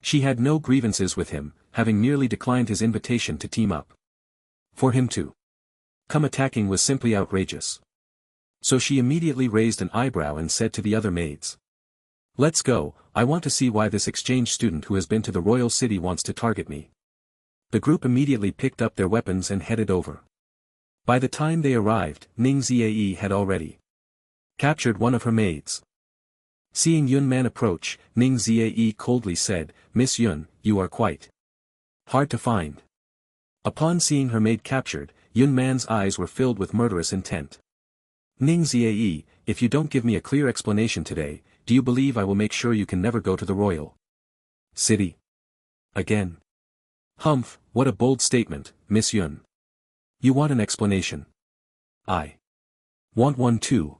She had no grievances with him, having merely declined his invitation to team up. For him to come attacking was simply outrageous. So she immediately raised an eyebrow and said to the other maids, "Let's go, I want to see why this exchange student who has been to the royal city wants to target me." The group immediately picked up their weapons and headed over. By the time they arrived, Ning Zae had already captured one of her maids. Seeing Yun Man approach, Ning Zae coldly said, "Miss Yun, you are quite hard to find." Upon seeing her maid captured, Yun Man's eyes were filled with murderous intent. "Ning Zae, if you don't give me a clear explanation today, do you believe I will make sure you can never go to the royal city again?" "Humph, what a bold statement, Miss Yun. You want an explanation? I want one too.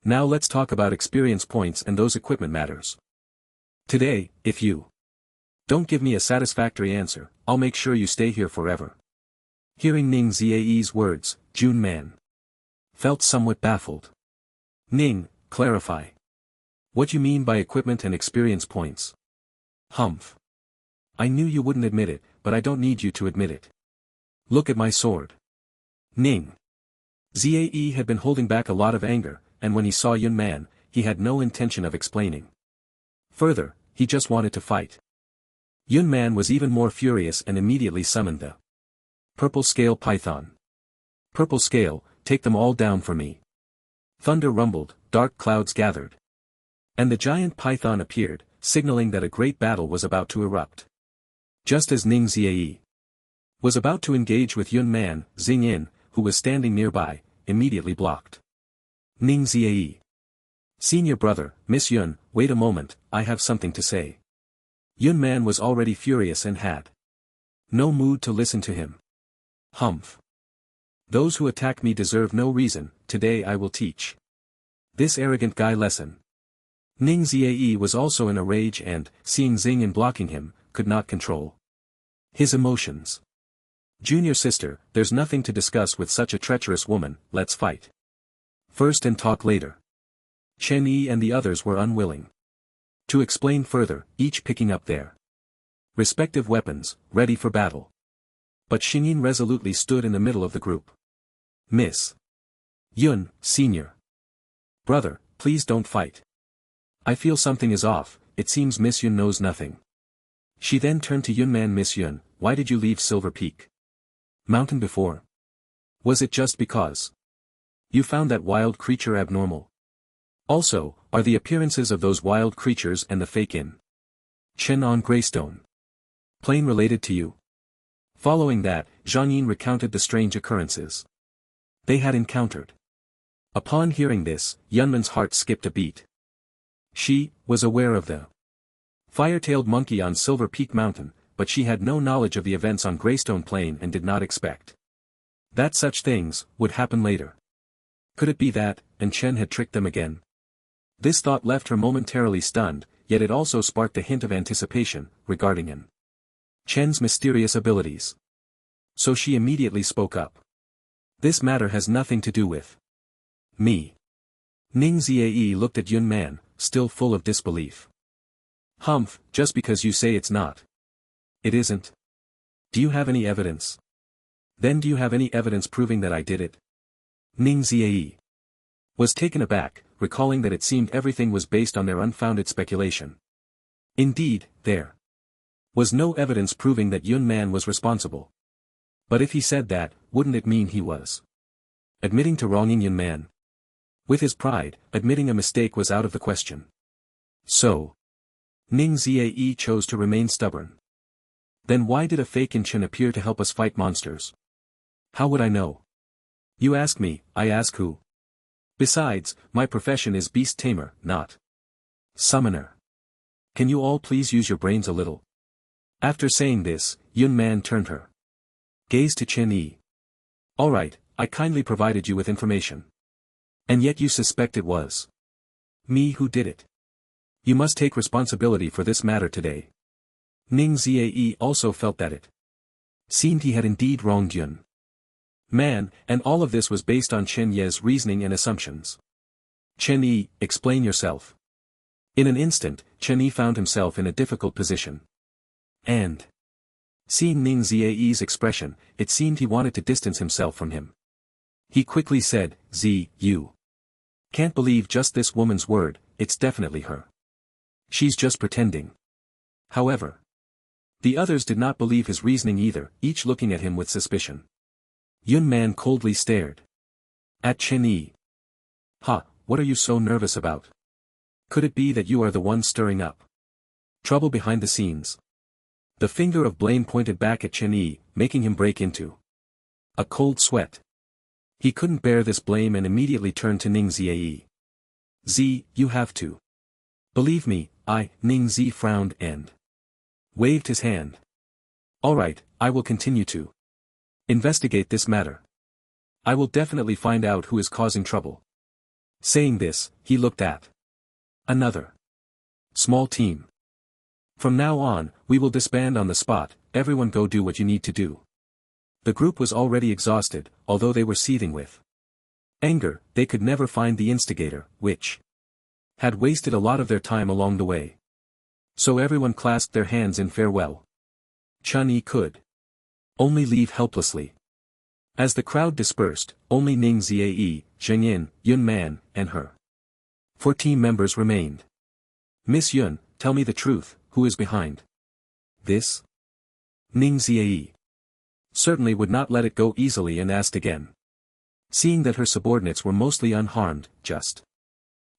Now let's talk about experience points and those equipment matters. Today, if you don't give me a satisfactory answer, I'll make sure you stay here forever." Hearing Ning Zae's words, Yun Man felt somewhat baffled. "Ning, clarify. What you mean by equipment and experience points?" "Humph. I knew you wouldn't admit it, but I don't need you to admit it. Look at my sword." Ning Zae had been holding back a lot of anger, and when he saw Yun Man, he had no intention of explaining further, he just wanted to fight. Yun Man was even more furious and immediately summoned the Purple Scale Python. "Purple Scale, take them all down for me." Thunder rumbled, dark clouds gathered, and the giant python appeared, signaling that a great battle was about to erupt. Just as Ning Zae was about to engage with Yun Man, Xing Yin, who was standing nearby, immediately blocked. Ning Zae. "Senior brother, Miss Yun, wait a moment, I have something to say." Yun Man was already furious and had no mood to listen to him. "Humph. Those who attack me deserve no reason, today I will teach this arrogant guy lesson." Ning Zae was also in a rage and, seeing Xing Yin blocking him, could not control his emotions. "Junior sister, there's nothing to discuss with such a treacherous woman, let's fight first and talk later." Chen Yi and the others were unwilling to explain further, each picking up their respective weapons, ready for battle. But Xing Yin resolutely stood in the middle of the group. "Miss Yun, senior brother, please don't fight. I feel something is off, it seems Miss Yun knows nothing." She then turned to Yun Man. "Miss Yun, why did you leave Silver Peak Mountain before? Was it just because you found that wild creature abnormal? Also, are the appearances of those wild creatures and the fake in Chen on Greystone Plain related to you?" Following that, Zhang Yin recounted the strange occurrences they had encountered. Upon hearing this, Yunman's heart skipped a beat. She was aware of the fire-tailed monkey on Silver Peak Mountain, but she had no knowledge of the events on Greystone Plain and did not expect that such things would happen later. Could it be that, and Chen had tricked them again? This thought left her momentarily stunned, yet it also sparked a hint of anticipation, regarding Chen's mysterious abilities. So she immediately spoke up. This matter has nothing to do with me. Ning Ziae looked at Yun Man, still full of disbelief. Humph, just because you say it's not. It isn't. Do you have any evidence? Then do you have any evidence proving that I did it? Ning Ziae was taken aback, recalling that it seemed everything was based on their unfounded speculation. Indeed, there was no evidence proving that Yun Man was responsible. But if he said that, wouldn't it mean he was admitting to wronging Yun Man? With his pride, admitting a mistake was out of the question. So, Ning Ziae chose to remain stubborn. Then why did a fake Chen appear to help us fight monsters? How would I know? You ask me, I ask who? Besides, my profession is beast tamer, not summoner. Can you all please use your brains a little? After saying this, Yun Man turned her gaze to Chen Yi. Alright, I kindly provided you with information. And yet you suspect it was me who did it. You must take responsibility for this matter today. Ning Ziae also felt that it seemed he had indeed wronged Yun Man, and all of this was based on Chen Ye's reasoning and assumptions. Chen Yi, explain yourself. In an instant, Chen Yi found himself in a difficult position. And seeing Ning Ziae's expression, it seemed he wanted to distance himself from him. He quickly said, you can't believe just this woman's word, it's definitely her. She's just pretending. However, the others did not believe his reasoning either, each looking at him with suspicion. Yun Man coldly stared at Chen Yi. What are you so nervous about? Could it be that you are the one stirring up trouble behind the scenes? The finger of blame pointed back at Chen Yi, making him break into a cold sweat. He couldn't bear this blame and immediately turned to Ning Ziae. You have to believe me. Ning Zi frowned and waved his hand. Alright, I will continue to investigate this matter. I will definitely find out who is causing trouble. Saying this, he looked at another small team. From now on, we will disband on the spot, everyone go do what you need to do. The group was already exhausted, although they were seething with anger, they could never find the instigator, which had wasted a lot of their time along the way. So everyone clasped their hands in farewell. Chen Yi could only leave helplessly. As the crowd dispersed, only Ning Ziae, Zheng Yin, Yun Man, and her 4 team members remained. Miss Yun, tell me the truth, who is behind this? Ning Ziae certainly would not let it go easily and asked again. Seeing that her subordinates were mostly unharmed, just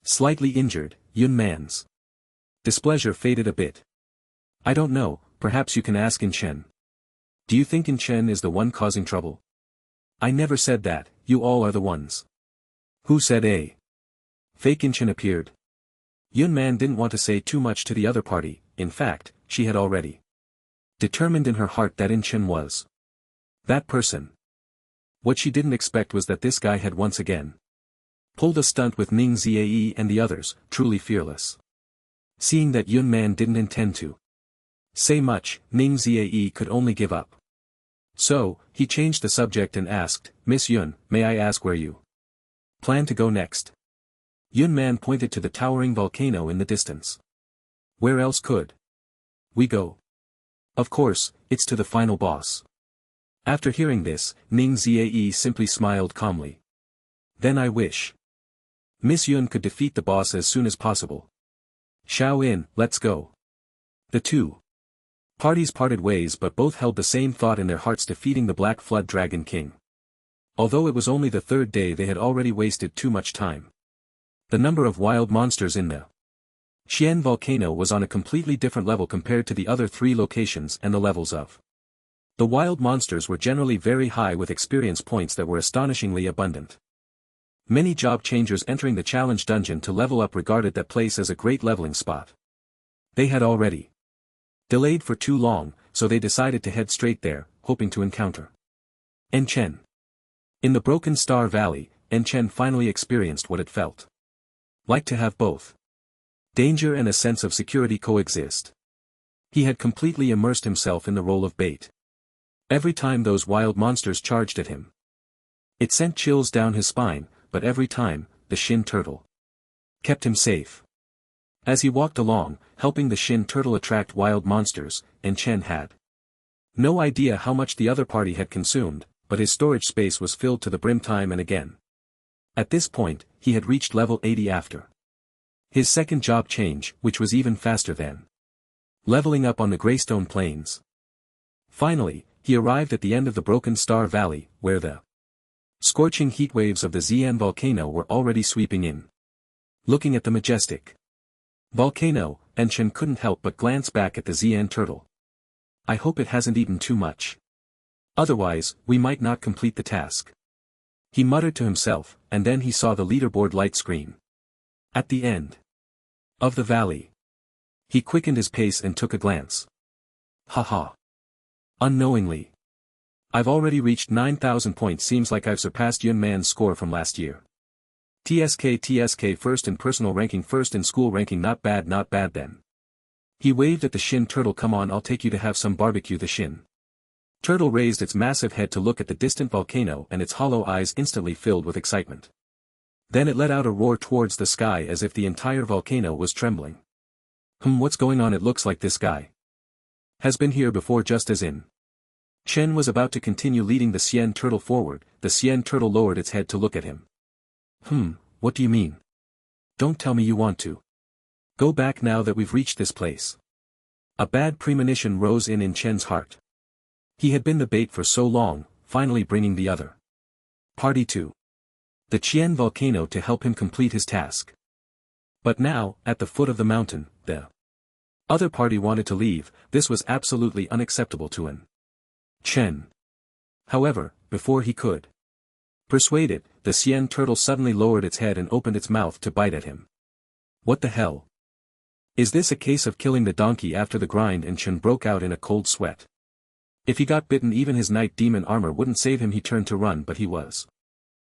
slightly injured, Yun Man's displeasure faded a bit. I don't know, perhaps you can ask In Chen. Do you think In Chen is the one causing trouble? I never said that, you all are the ones. Who said a fake In Chen appeared? Yun Man didn't want to say too much to the other party, in fact, she had already determined in her heart that In Chen was that person. What she didn't expect was that this guy had once again pulled a stunt with Ning Ziae and the others, truly fearless. Seeing that Yun Man didn't intend to say much, Ning Ziae could only give up. So, he changed the subject and asked, Miss Yun, may I ask where you plan to go next? Yun Man pointed to the towering volcano in the distance. Where else could we go? Of course, it's to the final boss. After hearing this, Ning Ziae simply smiled calmly. Then I wish Miss Yun could defeat the boss as soon as possible. Xiao In, let's go. The two parties parted ways, but both held the same thought in their hearts: defeating the Black Flood Dragon King. Although it was only the 3rd day, they had already wasted too much time. The number of wild monsters in the Xian volcano was on a completely different level compared to the other 3 locations, and the levels of the wild monsters were generally very high, with experience points that were astonishingly abundant. Many job changers entering the challenge dungeon to level up regarded that place as a great leveling spot. They had already delayed for too long, so they decided to head straight there, hoping to encounter En Chen. In the Broken Star Valley, En Chen finally experienced what it felt Like to have both. Danger and a sense of security coexist. He had completely immersed himself in the role of bait. Every time those wild monsters charged at him, it sent chills down his spine, but every time, the Shin Turtle kept him safe. As he walked along, helping the Shin Turtle attract wild monsters, and Chen had no idea how much the other party had consumed, but his storage space was filled to the brim time and again. At this point, he had reached level 80 after his second job change, which was even faster than leveling up on the Greystone Plains. Finally, he arrived at the end of the Broken Star Valley, where the scorching heatwaves of the Xian volcano were already sweeping in. Looking at the majestic volcano, Chen couldn't help but glance back at the Xian turtle. I hope it hasn't eaten too much. Otherwise, we might not complete the task. He muttered to himself, and then he saw the leaderboard light screen. At the end of the valley. He quickened his pace and took a glance. Haha. Unknowingly. I've already reached 9,000 points. Seems like I've surpassed Yun Man's score from last year. TSK first in personal ranking, first in school ranking, not bad then. He waved at the Shin Turtle. Come on, I'll take you to have some barbecue. The Shin Turtle raised its massive head to look at the distant volcano, and its hollow eyes instantly filled with excitement. Then it let out a roar towards the sky as if the entire volcano was trembling. What's going on? It looks like this guy has been here before, just as in. Chen was about to continue leading the Xian Turtle forward. The Xian Turtle lowered its head to look at him. What do you mean? Don't tell me you want to go back now that we've reached this place. A bad premonition rose in Chen's heart. He had been the bait for so long, finally bringing the other party to the Qian volcano to help him complete his task. But now, at the foot of the mountain, the other party wanted to leave. This was absolutely unacceptable to Chen. However, before he could persuade it, the Xian Turtle suddenly lowered its head and opened its mouth to bite at him. What the hell? Is this a case of killing the donkey after the grind? And Chen broke out in a cold sweat. If he got bitten, even his night demon armor wouldn't save him. He turned to run, but he was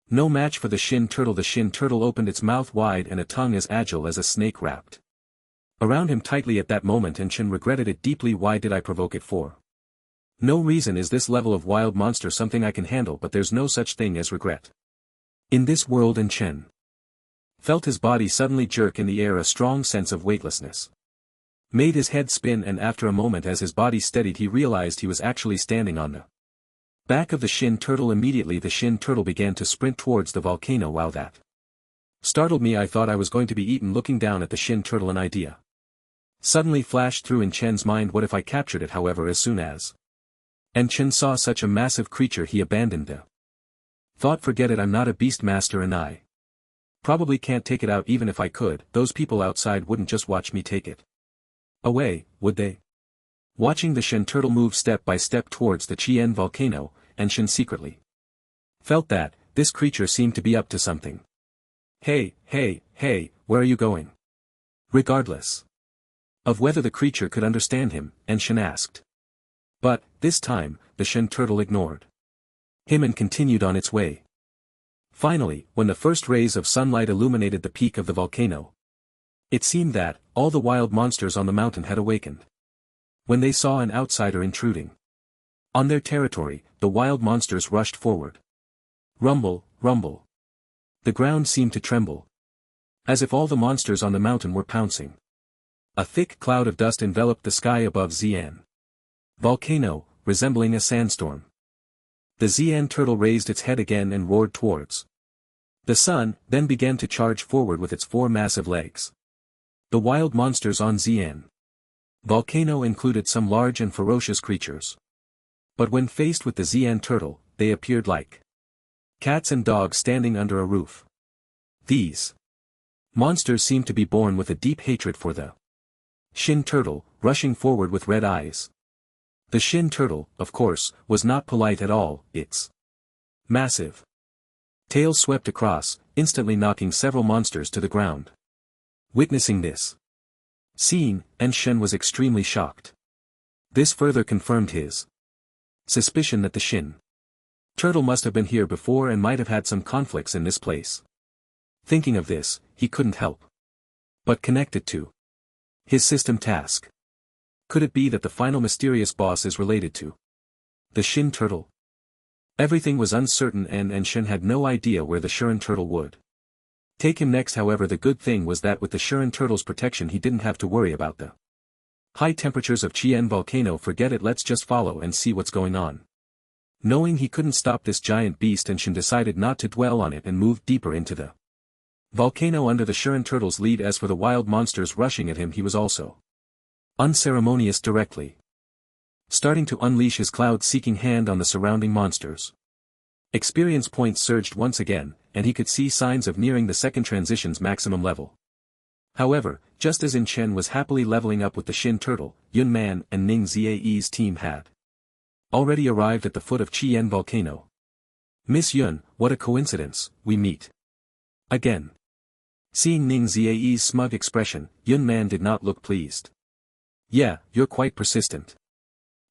no match for the Shin Turtle. The Shin Turtle opened its mouth wide, and a tongue as agile as a snake wrapped around him tightly at that moment, and Chen regretted it deeply. Why did I provoke it for? No reason. Is this level of wild monster something I can handle? But there's no such thing as regret in this world. And Chen felt his body suddenly jerk in the air. A strong sense of weightlessness made his head spin, and after a moment, as his body steadied, he realized he was actually standing on the back of the Shin Turtle. Immediately the Shin Turtle began to sprint towards the volcano. Wow, that startled me. I thought I was going to be eaten. Looking down at the Shin Turtle, an idea suddenly flashed through in Chen's mind. What if I captured it? However, as soon as Chen saw such a massive creature, he abandoned the thought. Forget it, I'm not a beast master, and I probably can't take it out. Even if I could, those people outside wouldn't just watch me take it away, would they? Watching the Shin Turtle move step by step towards the Qian volcano, Chen secretly felt that this creature seemed to be up to something. Hey, where are you going? Regardless of whether the creature could understand him, Chen asked. But, this time, the Shin Turtle ignored him and continued on its way. Finally, when the first rays of sunlight illuminated the peak of the volcano, it seemed that all the wild monsters on the mountain had awakened. When they saw an outsider intruding on their territory, the wild monsters rushed forward. Rumble, rumble. The ground seemed to tremble, as if all the monsters on the mountain were pouncing. A thick cloud of dust enveloped the sky above Xian volcano, resembling a sandstorm. The Xian Turtle raised its head again and roared towards the sun, then began to charge forward with its four massive legs. The wild monsters on Xian volcano included some large and ferocious creatures. But when faced with the Xian Turtle, they appeared like cats and dogs standing under a roof. These monsters seemed to be born with a deep hatred for the Shin Turtle, rushing forward with red eyes. The Shin Turtle, of course, was not polite at all. Its massive tail swept across, instantly knocking several monsters to the ground. Witnessing this scene, Chen was extremely shocked. This further confirmed his suspicion that the Shin Turtle must have been here before and might have had some conflicts in this place. Thinking of this, he couldn't help but connect it to his system task. Could it be that the final mysterious boss is related to the Shin Turtle? Everything was uncertain and Shen had no idea where the Shuren Turtle would take him next. However, the good thing was that with the Shuren Turtle's protection he didn't have to worry about the high temperatures of Chien volcano. Forget it, let's just follow and see what's going on. Knowing he couldn't stop this giant beast, Shen decided not to dwell on it and moved deeper into the volcano under the Shuren Turtle's lead. As for the wild monsters rushing at him, he was also unceremonious, directly starting to unleash his cloud-seeking hand on the surrounding monsters. Experience points surged once again, and he could see signs of nearing the second transition's maximum level. However, just as Chen was happily leveling up with the Shin Turtle, Yun Man and Ning Ziae's team had already arrived at the foot of Chien volcano. Miss Yun, what a coincidence, we meet again. Seeing Ning Ziae's smug expression, Yun Man did not look pleased. Yeah, you're quite persistent.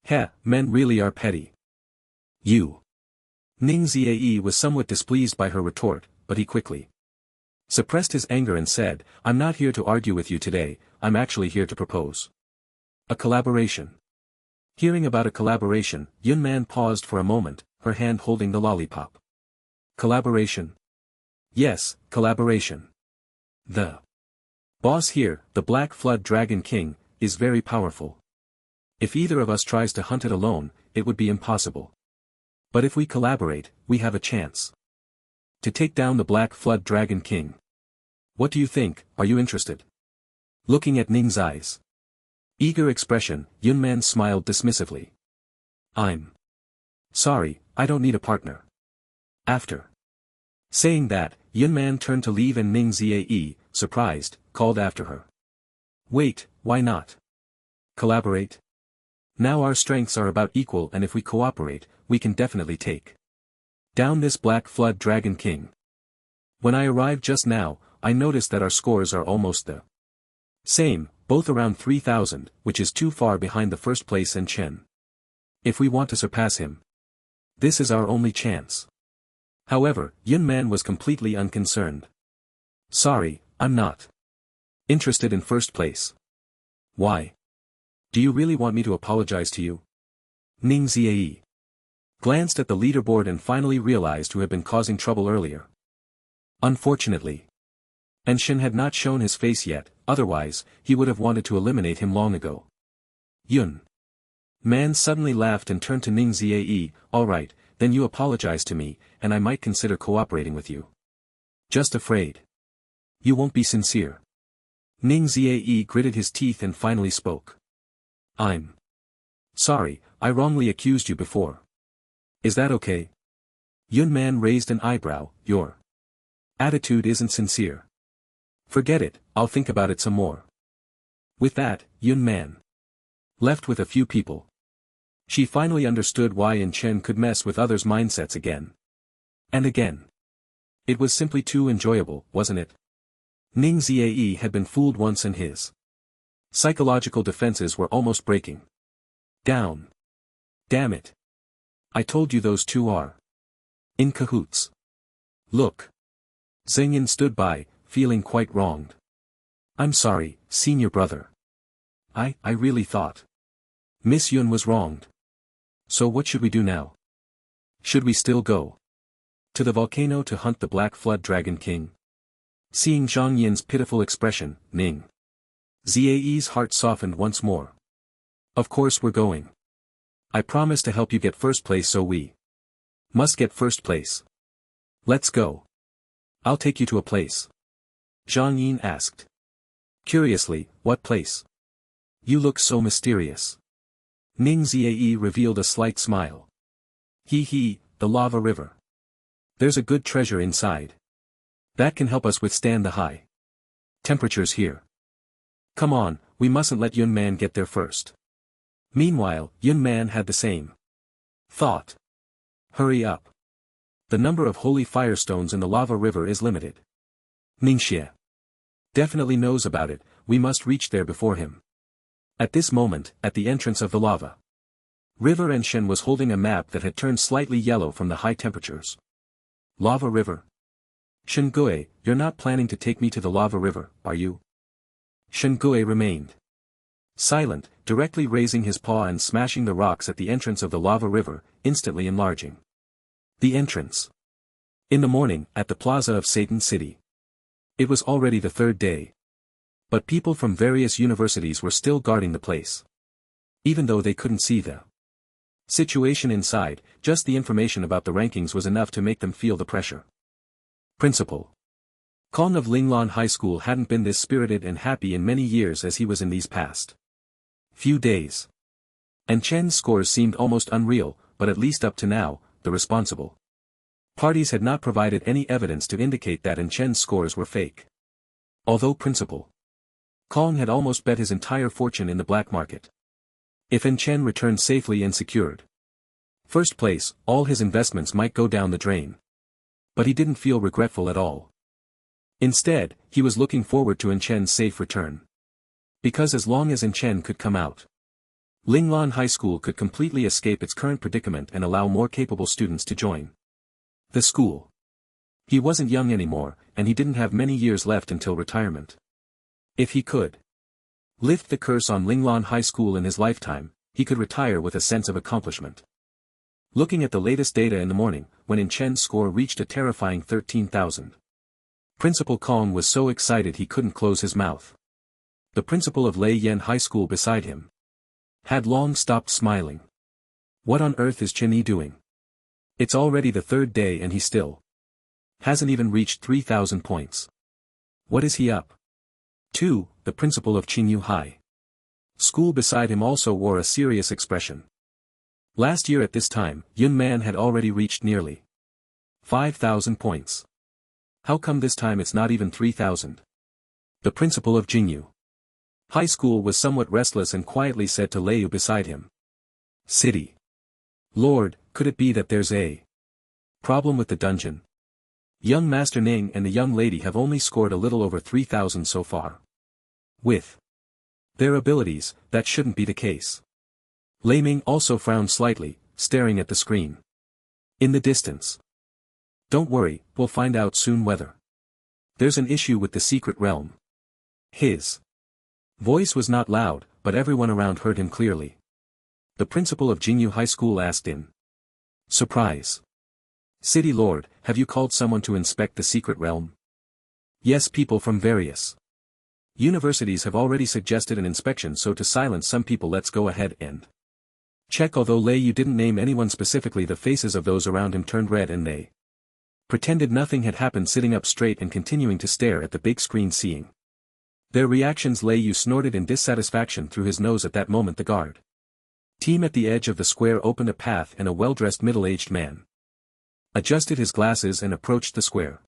Heh, men really are petty. You. Ning Ziae was somewhat displeased by her retort, but he quickly suppressed his anger and said, I'm not here to argue with you today, I'm actually here to propose a collaboration. Hearing about a collaboration, Yun Man paused for a moment, her hand holding the lollipop. Collaboration? Yes, collaboration. The boss here, the Black Flood Dragon King, is very powerful. If either of us tries to hunt it alone, it would be impossible. But if we collaborate, we have a chance to take down the Black Flood Dragon King. What do you think, are you interested? Looking at Ning's eyes, eager expression, Yun Man smiled dismissively. I'm sorry, I don't need a partner. After saying that, Yun Man turned to leave and Ning Ziae, surprised, called after her. Wait, why not? Collaborate? Now our strengths are about equal, and if we cooperate, we can definitely take down this Black Flood Dragon King. When I arrived just now, I noticed that our scores are almost the same, both around 3,000, which is too far behind the first place and Chen. If we want to surpass him, this is our only chance. However, Yun Man was completely unconcerned. Sorry, I'm not interested in first place. Why? Do you really want me to apologize to you? Ning Ziae glanced at the leaderboard and finally realized who had been causing trouble earlier. Unfortunately, Shen had not shown his face yet, otherwise, he would have wanted to eliminate him long ago. Yun Man suddenly laughed and turned to Ning Ziae, alright, then you apologize to me, and I might consider cooperating with you. Just afraid you won't be sincere. Ning Ziae gritted his teeth and finally spoke. I'm sorry, I wrongly accused you before. Is that okay? Yun Man raised an eyebrow, your attitude isn't sincere. Forget it, I'll think about it some more. With that, Yun Man left with a few people. She finally understood why Chen could mess with others' mindsets again and again. It was simply too enjoyable, wasn't it? Ning Ziae had been fooled once and his psychological defenses were almost breaking down. Damn it. I told you those two are in cahoots. Look. Zhengyan stood by, feeling quite wronged. I'm sorry, senior brother. I really thought Miss Yun was wronged. So what should we do now? Should we still go to the volcano to hunt the Black Flood Dragon King? Seeing Zhang Yin's pitiful expression, Ning Ziae's heart softened once more. Of course we're going. I promise to help you get first place, so we must get first place. Let's go. I'll take you to a place. Zhang Yin asked. Curiously, what place? You look so mysterious. Ning Ziae revealed a slight smile. He, the lava river. There's a good treasure inside. That can help us withstand the high temperatures here. Come on, we mustn't let Yun Man get there first. Meanwhile, Yun Man had the same thought. Hurry up. The number of holy firestones in the lava river is limited. Ningxie definitely knows about it, we must reach there before him. At this moment, at the entrance of the lava river, Shen was holding a map that had turned slightly yellow from the high temperatures. Lava river. Shungue, you're not planning to take me to the lava river, are you? Shungue remained silent, directly raising his paw and smashing the rocks at the entrance of the lava river, instantly enlarging the entrance. In the morning, at the plaza of Satan City. It was already the third day. But people from various universities were still guarding the place. Even though they couldn't see the situation inside, just the information about the rankings was enough to make them feel the pressure. Principal Kong of Linglan High School hadn't been this spirited and happy in many years as he was in these past few days. And Chen's scores seemed almost unreal, but at least up to now, the responsible parties had not provided any evidence to indicate that Chen's scores were fake. Although Principal Kong had almost bet his entire fortune in the black market. If Chen returned safely and secured first place, all his investments might go down the drain. But he didn't feel regretful at all. Instead, he was looking forward to Chen's safe return. Because as long as Chen could come out, Linglan High School could completely escape its current predicament and allow more capable students to join the school. He wasn't young anymore, and he didn't have many years left until retirement. If he could lift the curse on Linglan High School in his lifetime, he could retire with a sense of accomplishment. Looking at the latest data in the morning, when Chen's score reached a terrifying 13,000. Principal Kong was so excited he couldn't close his mouth. The principal of Lei Yen High School beside him had long stopped smiling. What on earth is Chen Yi doing? It's already the third day and he still hasn't even reached 3,000 points. What is he up to? The principal of Qingyu High School beside him also wore a serious expression. Last year at this time, Yun Man had already reached nearly 5,000 points. How come this time it's not even 3,000? The principal of Jingyu High School was somewhat restless and quietly said to Lei Yu beside him. City Lord, could it be that there's a problem with the dungeon? Young Master Ning and the young lady have only scored a little over 3,000 so far. With their abilities, that shouldn't be the case. Lei Ming also frowned slightly, staring at the screen. In the distance. Don't worry, we'll find out soon whether there's an issue with the secret realm. His voice was not loud, but everyone around heard him clearly. The principal of Jingyu High School asked in surprise. City Lord, have you called someone to inspect the secret realm? Yes, people from various universities have already suggested an inspection, so to silence some people, let's go ahead and check. Although Lei Yu didn't name anyone specifically, the faces of those around him turned red and they pretended nothing had happened, sitting up straight and continuing to stare at the big screen. Seeing their reactions, Lei Yu snorted in dissatisfaction through his nose. At that moment the guard team at the edge of the square opened a path and a well-dressed middle-aged man adjusted his glasses and approached the square.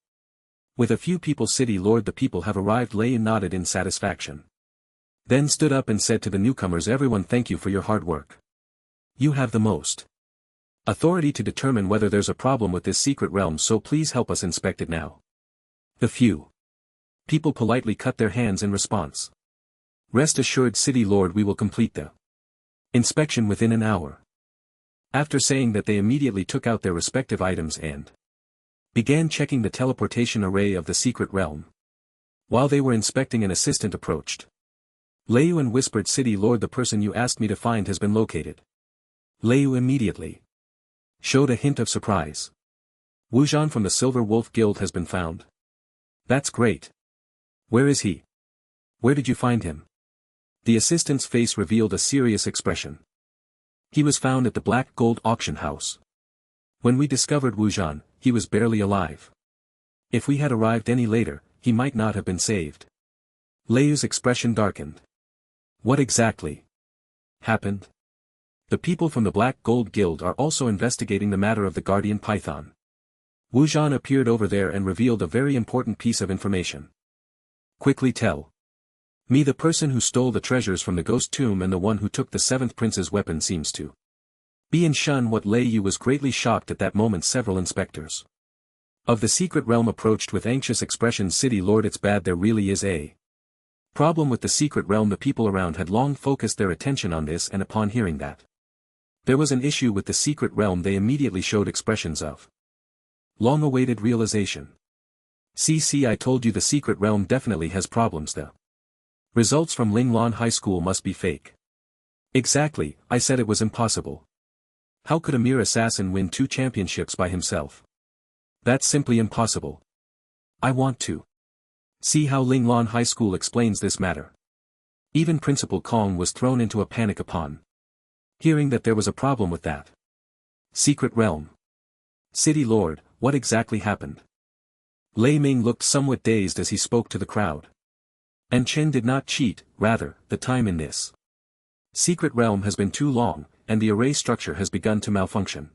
With a few people. City Lord, the people have arrived. Lei Yu nodded in satisfaction. Then stood up and said to the newcomers, everyone, thank you for your hard work. You have the most authority to determine whether there's a problem with this secret realm, so please help us inspect it now. The few people politely cut their hands in response. Rest assured, City Lord, we will complete the inspection within an hour. After saying that, they immediately took out their respective items and began checking the teleportation array of the secret realm. While they were inspecting, an assistant approached Lei Yu and whispered, City Lord, the person you asked me to find has been located. Lei Yu immediately showed a hint of surprise. Wu Zhan from the Silver Wolf Guild has been found. That's great. Where is he? Where did you find him? The assistant's face revealed a serious expression. He was found at the Black Gold Auction House. When we discovered Wu Zhan, he was barely alive. If we had arrived any later, he might not have been saved. Lei Yu's expression darkened. What exactly happened? The people from the Black Gold Guild are also investigating the matter of the Guardian Python. Wu Zhan appeared over there and revealed a very important piece of information. Quickly tell me the person who stole the treasures from the ghost tomb and the one who took the seventh prince's weapon seems to be in Shun. What? Lei Yu was greatly shocked at that moment. Several inspectors of the secret realm approached with anxious expressions. City Lord, it's bad, there really is a problem with the secret realm. The people around had long focused their attention on this, and upon hearing that there was an issue with the secret realm, they immediately showed expressions of long-awaited realization. See, I told you the secret realm definitely has problems. The results from Linglan High School must be fake. Exactly, I said it was impossible. How could a mere assassin win 2 championships by himself? That's simply impossible. I want to see how Linglan High School explains this matter. Even Principal Kong was thrown into a panic upon hearing that there was a problem with that secret realm. City Lord, what exactly happened? Lei Ming looked somewhat dazed as he spoke to the crowd. And Chen did not cheat, rather, the time in this secret realm has been too long, and the array structure has begun to malfunction.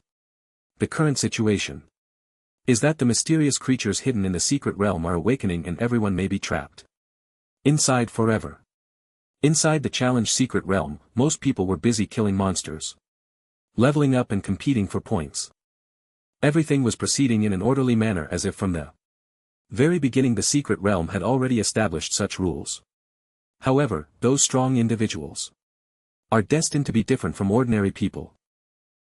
The current situation is that the mysterious creatures hidden in the secret realm are awakening and everyone may be trapped inside forever. Inside the challenge secret realm, most people were busy killing monsters, leveling up and competing for points. Everything was proceeding in an orderly manner as if from the very beginning the secret realm had already established such rules. However, those strong individuals are destined to be different from ordinary people.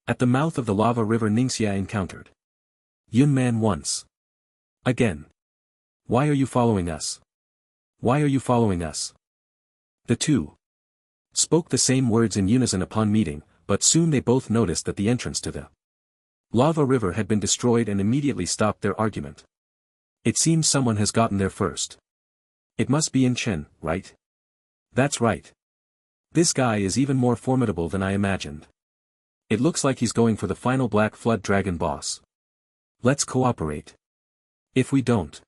At the mouth of the lava river Ningxia encountered Yun Man once again. Why are you following us? Why are you following us? The two spoke the same words in unison upon meeting, but soon they both noticed that the entrance to the lava river had been destroyed and immediately stopped their argument. It seems someone has gotten there first. It must be in Chen, right? That's right. This guy is even more formidable than I imagined. It looks like he's going for the final Black Flood Dragon boss. Let's cooperate. If we don't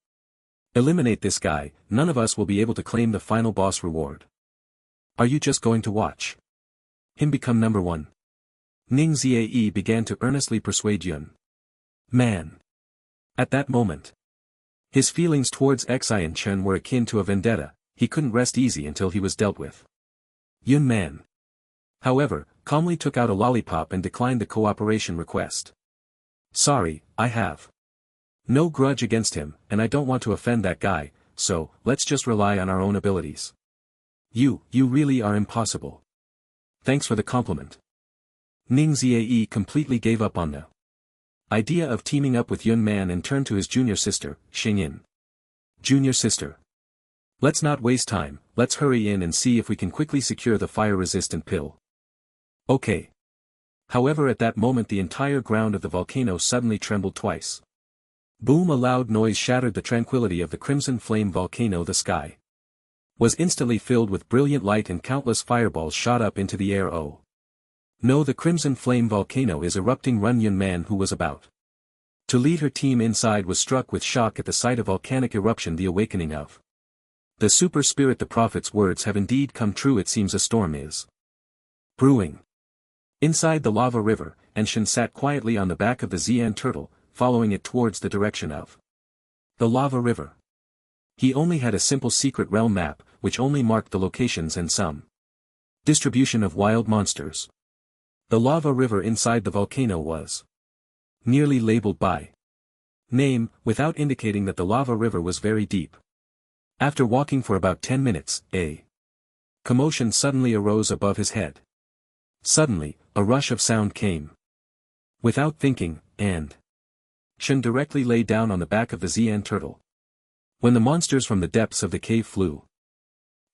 eliminate this guy, none of us will be able to claim the final boss reward. Are you just going to watch him become number 1? Ning Ziae began to earnestly persuade Yun Man. At that moment, his feelings towards Xi and Chen were akin to a vendetta. He couldn't rest easy until he was dealt with. Yun Man, however, calmly took out a lollipop and declined the cooperation request. Sorry, I have no grudge against him, and I don't want to offend that guy, so, let's just rely on our own abilities. You really are impossible. Thanks for the compliment. Ning Ziae completely gave up on the idea of teaming up with Yun Man and turned to his junior sister, Xingyin. Junior sister. Let's not waste time, let's hurry in and see if we can quickly secure the fire-resistant pill. Okay. However, at that moment the entire ground of the volcano suddenly trembled twice. Boom! A loud noise shattered the tranquility of the crimson flame volcano. The sky was instantly filled with brilliant light and countless fireballs shot up into the air. Oh no, the crimson flame volcano is erupting. Run! Yun Man, who was about to lead her team inside, was struck with shock at the sight of volcanic eruption. The awakening of the super spirit. The prophet's words have indeed come true. It seems a storm is brewing inside the lava river, and Shen sat quietly on the back of the Xian turtle, following it towards the direction of the lava river. He only had a simple secret realm map, which only marked the locations and some distribution of wild monsters. The lava river inside the volcano was nearly labeled by name, without indicating that the lava river was very deep. After walking for about 10 minutes, a commotion suddenly arose above his head. Suddenly, a rush of sound came. Without thinking, and Shen directly lay down on the back of the Xian turtle. When the monsters from the depths of the cave flew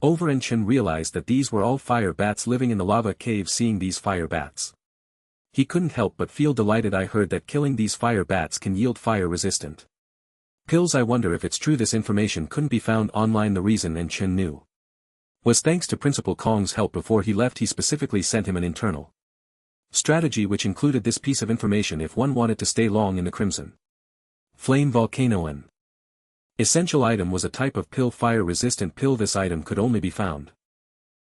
over, and Chen realized that these were all fire bats living in the lava cave. Seeing these fire bats, he couldn't help but feel delighted. I heard that killing these fire bats can yield fire-resistant pills. I wonder if it's true. This information couldn't be found online. The reason, and Chen knew, was thanks to Principal Kong's help. Before he left, he specifically sent him an internal strategy which included this piece of information if one wanted to stay long in the crimson flame volcano. An essential item was a type of pill, fire-resistant pill. This item could only be found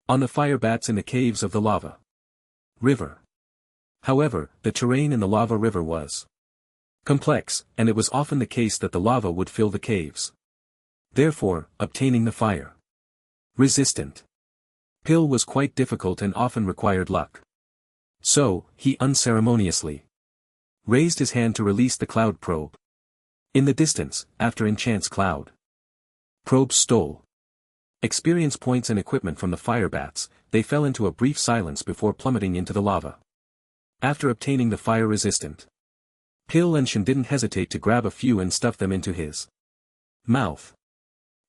on the fire bats in the caves of the lava river. However, the terrain in the lava river was complex, and it was often the case that the lava would fill the caves. Therefore, obtaining the fire-resistant pill was quite difficult and often required luck. So, he unceremoniously raised his hand to release the cloud probe. In the distance, after Enchant's cloud probe stole experience points and equipment from the fire bats, they fell into a brief silence before plummeting into the lava. After obtaining the fire-resistant pill, and Shen didn't hesitate to grab a few and stuff them into his Mouth.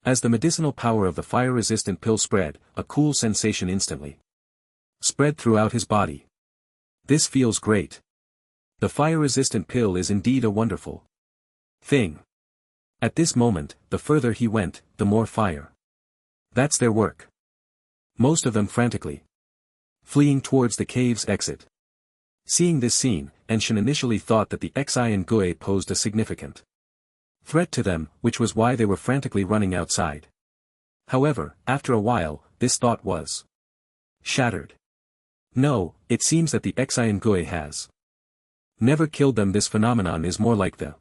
As the medicinal power of the fire-resistant pill spread, a cool sensation instantly spread throughout his body. This feels great. The fire-resistant pill is indeed a wonderful thing. At this moment, the further he went, the more fire. That's their work. Most of them frantically fleeing towards the cave's exit. Seeing this scene, Enshin initially thought that the Xian Gui posed a significant threat to them, which was why they were frantically running outside. However, after a while, this thought was shattered. No, it seems that the Xian Gui has never killed them. This phenomenon is more like the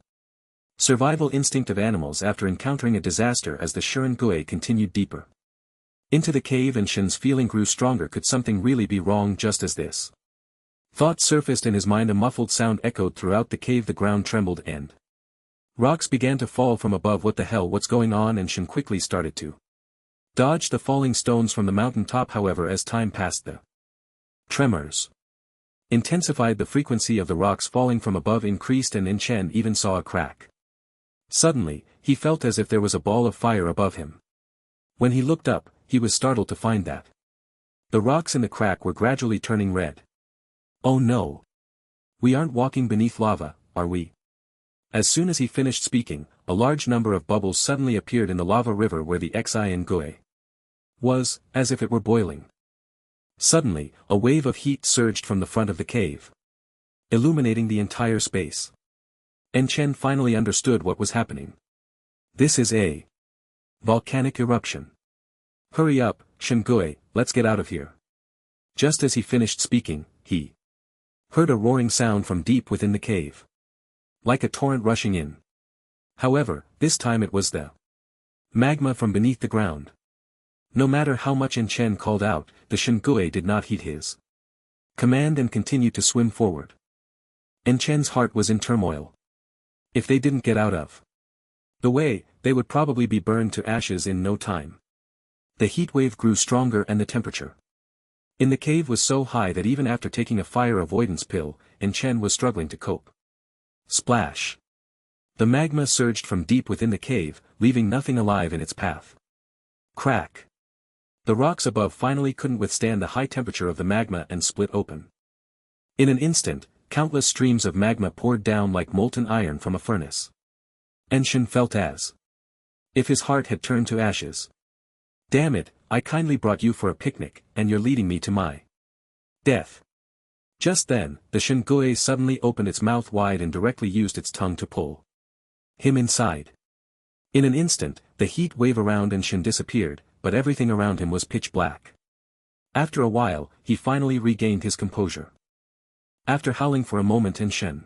survival instinct of animals after encountering a disaster. As the Shirin Gui continued deeper into the cave, and Shin's feeling grew stronger. Could something really be wrong? Just as this thought surfaced in his mind, a muffled sound echoed throughout the cave. The ground trembled and rocks began to fall from above. What the hell, what's going on? And Shin quickly started to dodge the falling stones from the mountain top. However, as time passed, the tremors intensified. The frequency of the rocks falling from above increased, and Chen even saw a crack. Suddenly, he felt as if there was a ball of fire above him. When he looked up, he was startled to find that the rocks in the crack were gradually turning red. Oh no! We aren't walking beneath lava, are we? As soon as he finished speaking, a large number of bubbles suddenly appeared in the lava river where the Xian Gui was, as if it were boiling. Suddenly, a wave of heat surged from the front of the cave, illuminating the entire space. Chen finally understood what was happening. This is a volcanic eruption. Hurry up, Shingui, let's get out of here. Just as he finished speaking, he heard a roaring sound from deep within the cave, like a torrent rushing in. However, this time it was the magma from beneath the ground. No matter how much Chen called out, the Shingui did not heed his command and continued to swim forward. Chen's heart was in turmoil. If they didn't get out of the way, they would probably be burned to ashes in no time. The heat wave grew stronger, and the temperature in the cave was so high that even after taking a fire avoidance pill, Chen was struggling to cope. Splash! The magma surged from deep within the cave, leaving nothing alive in its path. Crack! The rocks above finally couldn't withstand the high temperature of the magma and split open. In an instant, countless streams of magma poured down like molten iron from a furnace. Enshin felt as if his heart had turned to ashes. Damn it, I kindly brought you for a picnic, and you're leading me to my death. Just then, the Shingui suddenly opened its mouth wide and directly used its tongue to pull him inside. In an instant, the heat wave around Enshin disappeared, but everything around him was pitch black. After a while, he finally regained his composure. After howling for a moment, Enshin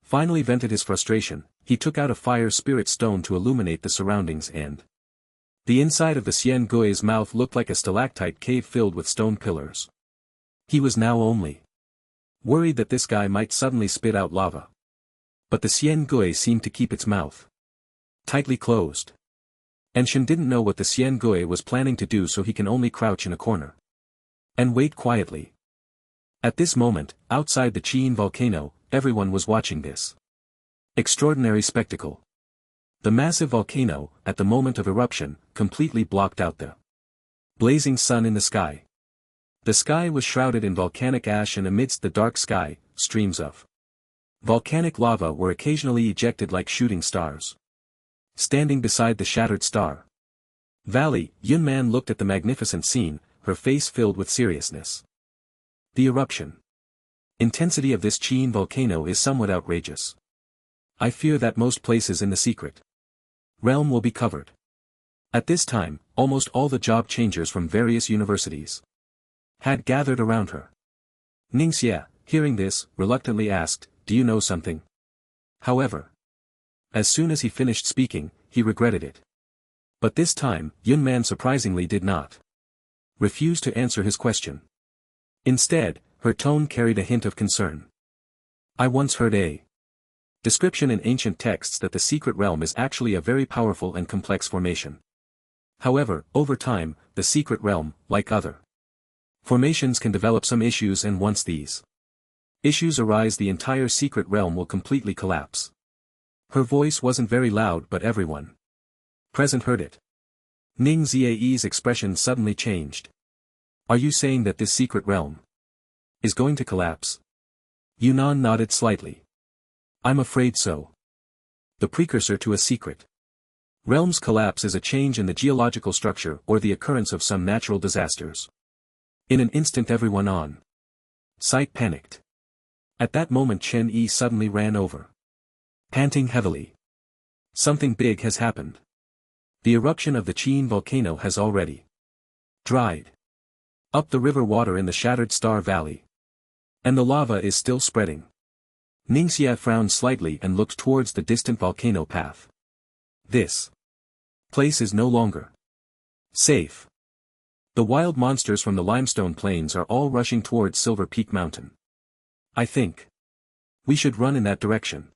finally vented his frustration. He took out a fire spirit stone to illuminate the surroundings, and the inside of the Xian Gui's mouth looked like a stalactite cave filled with stone pillars. He was now only worried that this guy might suddenly spit out lava. But the Xian Gui seemed to keep its mouth tightly closed. Enshin didn't know what the Xian Gui was planning to do, so he can only crouch in a corner and wait quietly. At this moment, outside the Chiyin volcano, everyone was watching this extraordinary spectacle. The massive volcano, at the moment of eruption, completely blocked out the blazing sun in the sky. The sky was shrouded in volcanic ash, and amidst the dark sky, streams of volcanic lava were occasionally ejected like shooting stars. Standing beside the shattered star valley, Yunman looked at the magnificent scene, her face filled with seriousness. The eruption intensity of this Chiyin volcano is somewhat outrageous. I fear that most places in the secret realm will be covered. At this time, almost all the job changers from various universities had gathered around her. Ningxia, hearing this, reluctantly asked, "Do you know something?" However, as soon as he finished speaking, he regretted it. But this time, Yunman surprisingly did not refuse to answer his question. Instead, her tone carried a hint of concern. I once heard a description in ancient texts that the secret realm is actually a very powerful and complex formation. However, over time, the secret realm, like other formations, can develop some issues, and once these issues arise, the entire secret realm will completely collapse. Her voice wasn't very loud, but everyone Present heard it. Ning Ziae's expression suddenly changed. Are you saying that this secret realm is going to collapse? Yunnan nodded slightly. I'm afraid so. The precursor to a secret realm's collapse is a change in the geological structure or the occurrence of some natural disasters. In an instant everyone on site panicked. At that moment Chen Yi suddenly ran over, panting heavily. Something big has happened. The eruption of the Qin volcano has already dried up the river water in the Shattered Star Valley. And the lava is still spreading. Ningxia frowned slightly and looked towards the distant volcano path. This place is no longer safe. The wild monsters from the limestone plains are all rushing towards Silver Peak Mountain. I think we should run in that direction.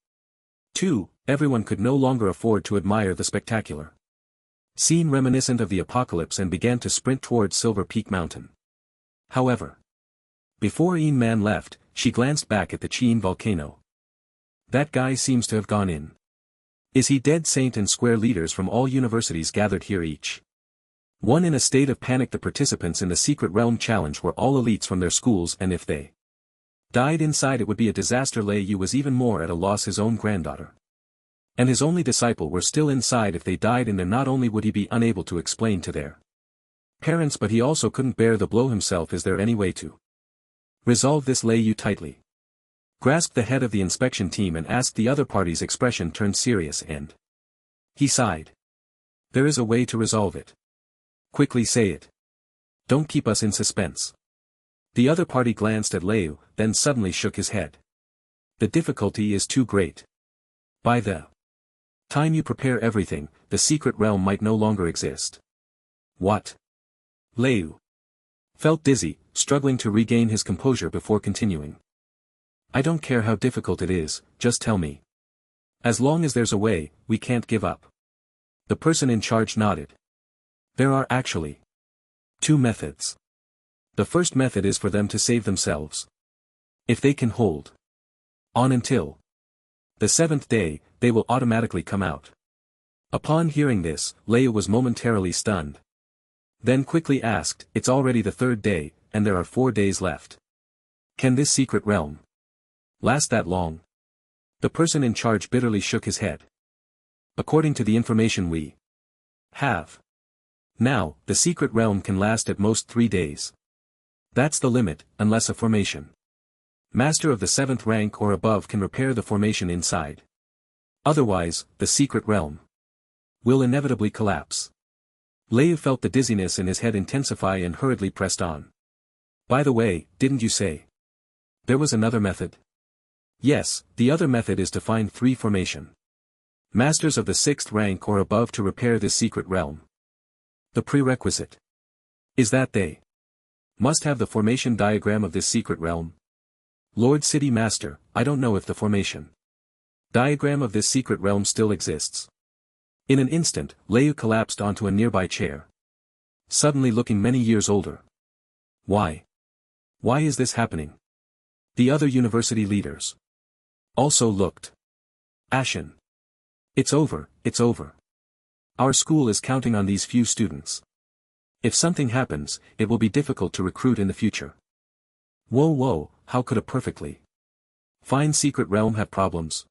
2. Everyone could no longer afford to admire the spectacular scene reminiscent of the apocalypse and began to sprint towards Silver Peak Mountain. However, before Yin Man left, she glanced back at the Qin volcano. That guy seems to have gone in. Is he dead? Saint and Square leaders from all universities gathered here, each one in a state of panic. The participants in the Secret Realm Challenge were all elites from their schools, and if they died inside it would be a disaster. Lei Yu was even more at a loss. His own granddaughter and his only disciple were still inside. If they died in there, not only would he be unable to explain to their parents, but he also couldn't bear the blow himself. Is there any way to resolve this? Lei Yu tightly grasped the head of the inspection team and asked. The other party's expression turned serious and he sighed. There is a way to resolve it. Quickly say it. Don't keep us in suspense. The other party glanced at Lei Yu, then suddenly shook his head. The difficulty is too great. By the time you prepare everything, the secret realm might no longer exist. What? Lei Yu felt dizzy, struggling to regain his composure before continuing. I don't care how difficult it is, just tell me. As long as there's a way, we can't give up. The person in charge nodded. There are actually 2 methods. The first method is for them to save themselves. If they can hold on until the 7th day, they will automatically come out. Upon hearing this, Lei Yu was momentarily stunned. Then quickly asked, it's already the 3rd day, and there are 4 days left. Can this secret realm last that long? The person in charge bitterly shook his head. According to the information we have now, the secret realm can last at most 3 days. That's the limit, unless a formation master of the 7th rank or above can repair the formation inside. Otherwise, the secret realm will inevitably collapse. Lei Yu felt the dizziness in his head intensify and hurriedly pressed on. By the way, didn't you say there was another method? Yes, the other method is to find 3 formation masters of the 6th rank or above to repair this secret realm. The prerequisite is that they must have the formation diagram of this secret realm. Lord City Master, I don't know if the formation diagram of this secret realm still exists. In an instant, Lei Yu collapsed onto a nearby chair, suddenly looking many years older. Why? Why is this happening? The other university leaders also looked ashen. It's over, it's over. Our school is counting on these few students. If something happens, it will be difficult to recruit in the future. Whoa, how could a perfectly fine secret realm have problems?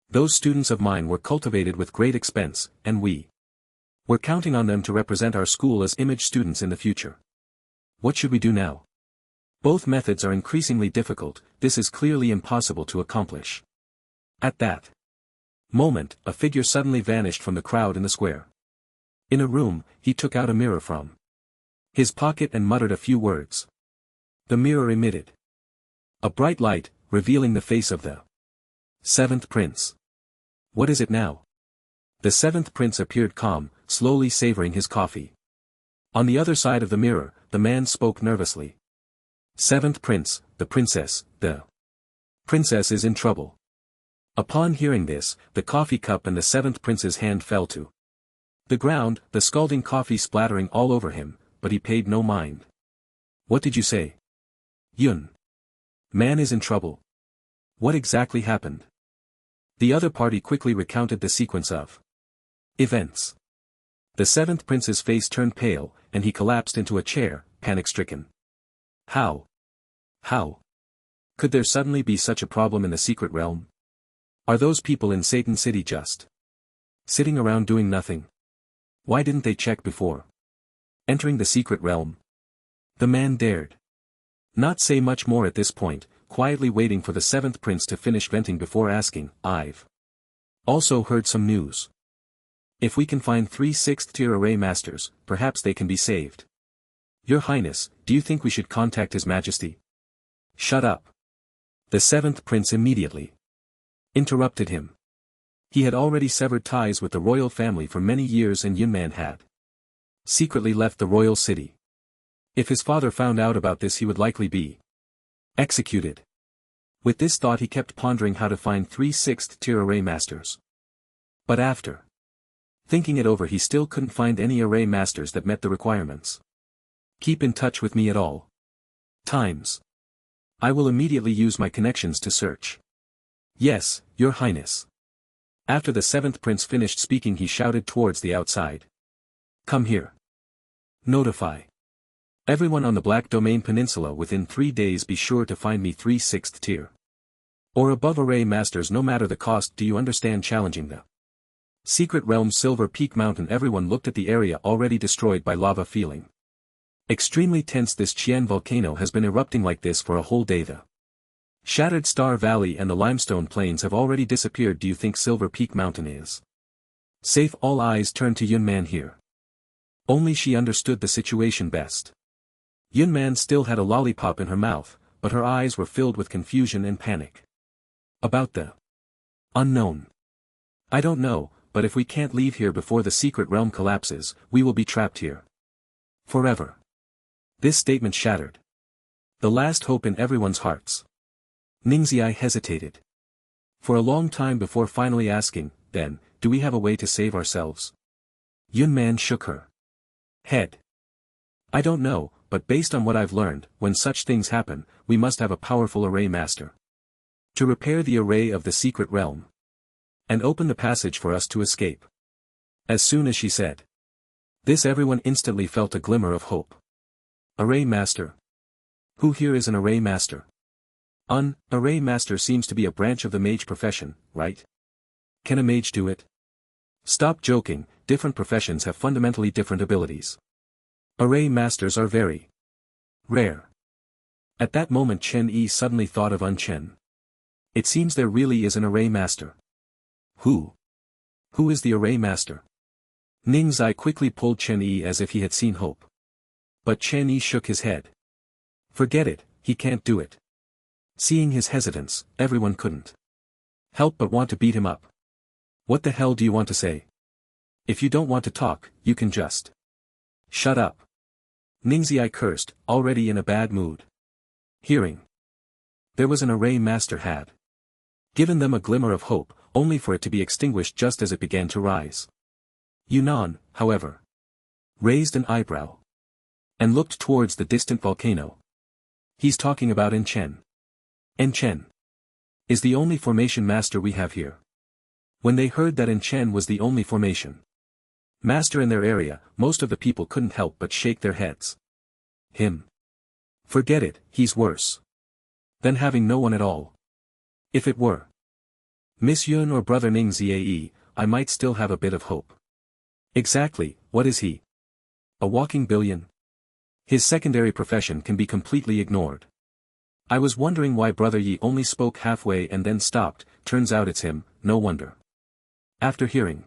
Those students of mine were cultivated with great expense, and we were counting on them to represent our school as image students in the future. What should we do now? Both methods are increasingly difficult. This is clearly impossible to accomplish. At that moment, a figure suddenly vanished from the crowd in the square. In a room, he took out a mirror from his pocket and muttered a few words. The mirror emitted a bright light, revealing the face of the 7th prince. What is it now? The 7th prince appeared calm, slowly savoring his coffee. On the other side of the mirror, the man spoke nervously. 7th prince, the princess is in trouble. Upon hearing this, the coffee cup and the 7th prince's hand fell to the ground, the scalding coffee splattering all over him, but he paid no mind. What did you say? Yun. Man is in trouble. What exactly happened? The other party quickly recounted the sequence of events. The seventh prince's face turned pale, and he collapsed into a chair, panic-stricken. How? How? Could there suddenly be such a problem in the secret realm? Are those people in Satan City just sitting around doing nothing? Why didn't they check before entering the secret realm? The man dared not say much more at this point, quietly waiting for the seventh prince to finish venting before asking, I've also heard some news. If we can find 3 6th-tier array masters, perhaps they can be saved. Your Highness, do you think we should contact His Majesty? Shut up. The seventh prince immediately interrupted him. He had already severed ties with the royal family for many years, and Yunman had secretly left the royal city. If his father found out about this, he would likely be executed. With this thought, he kept pondering how to find 3 6th-tier array masters. But after thinking it over, he still couldn't find any array masters that met the requirements. Keep in touch with me at all times. I will immediately use my connections to search. Yes, Your Highness. After the seventh prince finished speaking, he shouted towards the outside. Come here. Notify everyone on the Black Domain Peninsula within 3 days. Be sure to find me 3 6th-tier or above array masters, no matter the cost. Do you understand? Challenging the secret realm Silver Peak Mountain. Everyone looked at the area already destroyed by lava, feeling extremely tense. This Qian volcano has been erupting like this for a whole day. The Shattered Star Valley and the limestone plains have already disappeared. Do you think Silver Peak Mountain is safe? All eyes turned to Yunman here. Only she understood the situation best. Yunman still had a lollipop in her mouth, but her eyes were filled with confusion and panic. About the unknown. I don't know, but if we can't leave here before the secret realm collapses, we will be trapped here forever. This statement shattered the last hope in everyone's hearts. Ningxi hesitated for a long time before finally asking, then, do we have a way to save ourselves? Yunman shook her head. I don't know, but based on what I've learned, when such things happen, we must have a powerful array master to repair the array of the secret realm and open the passage for us to escape. As soon as she said this, everyone instantly felt a glimmer of hope. Array master? Who here is an array master? Array master seems to be a branch of the mage profession, right? Can a mage do it? Stop joking, different professions have fundamentally different abilities. Array masters are very rare. At that moment Chen Yi suddenly thought of Chen. It seems there really is an array master. Who? Who is the array master? Ningxi quickly pulled Chen Yi as if he had seen hope. But Chen Yi shook his head. Forget it, he can't do it. Seeing his hesitance, everyone couldn't help but want to beat him up. What the hell do you want to say? If you don't want to talk, you can just shut up. Ningxi cursed, already in a bad mood. Hearing there was an array master had given them a glimmer of hope, only for it to be extinguished just as it began to rise. Yunnan, however, raised an eyebrow and looked towards the distant volcano. He's talking about Chen. Chen is the only formation master we have here. When they heard that Chen was the only formation master in their area, most of the people couldn't help but shake their heads. Him? Forget it, he's worse than having no one at all. If it were Miss Yun or Brother Ning Ziae, I might still have a bit of hope. Exactly, what is he? A walking billion? His secondary profession can be completely ignored. I was wondering why Brother Yi only spoke halfway and then stopped. Turns out it's him, no wonder. After hearing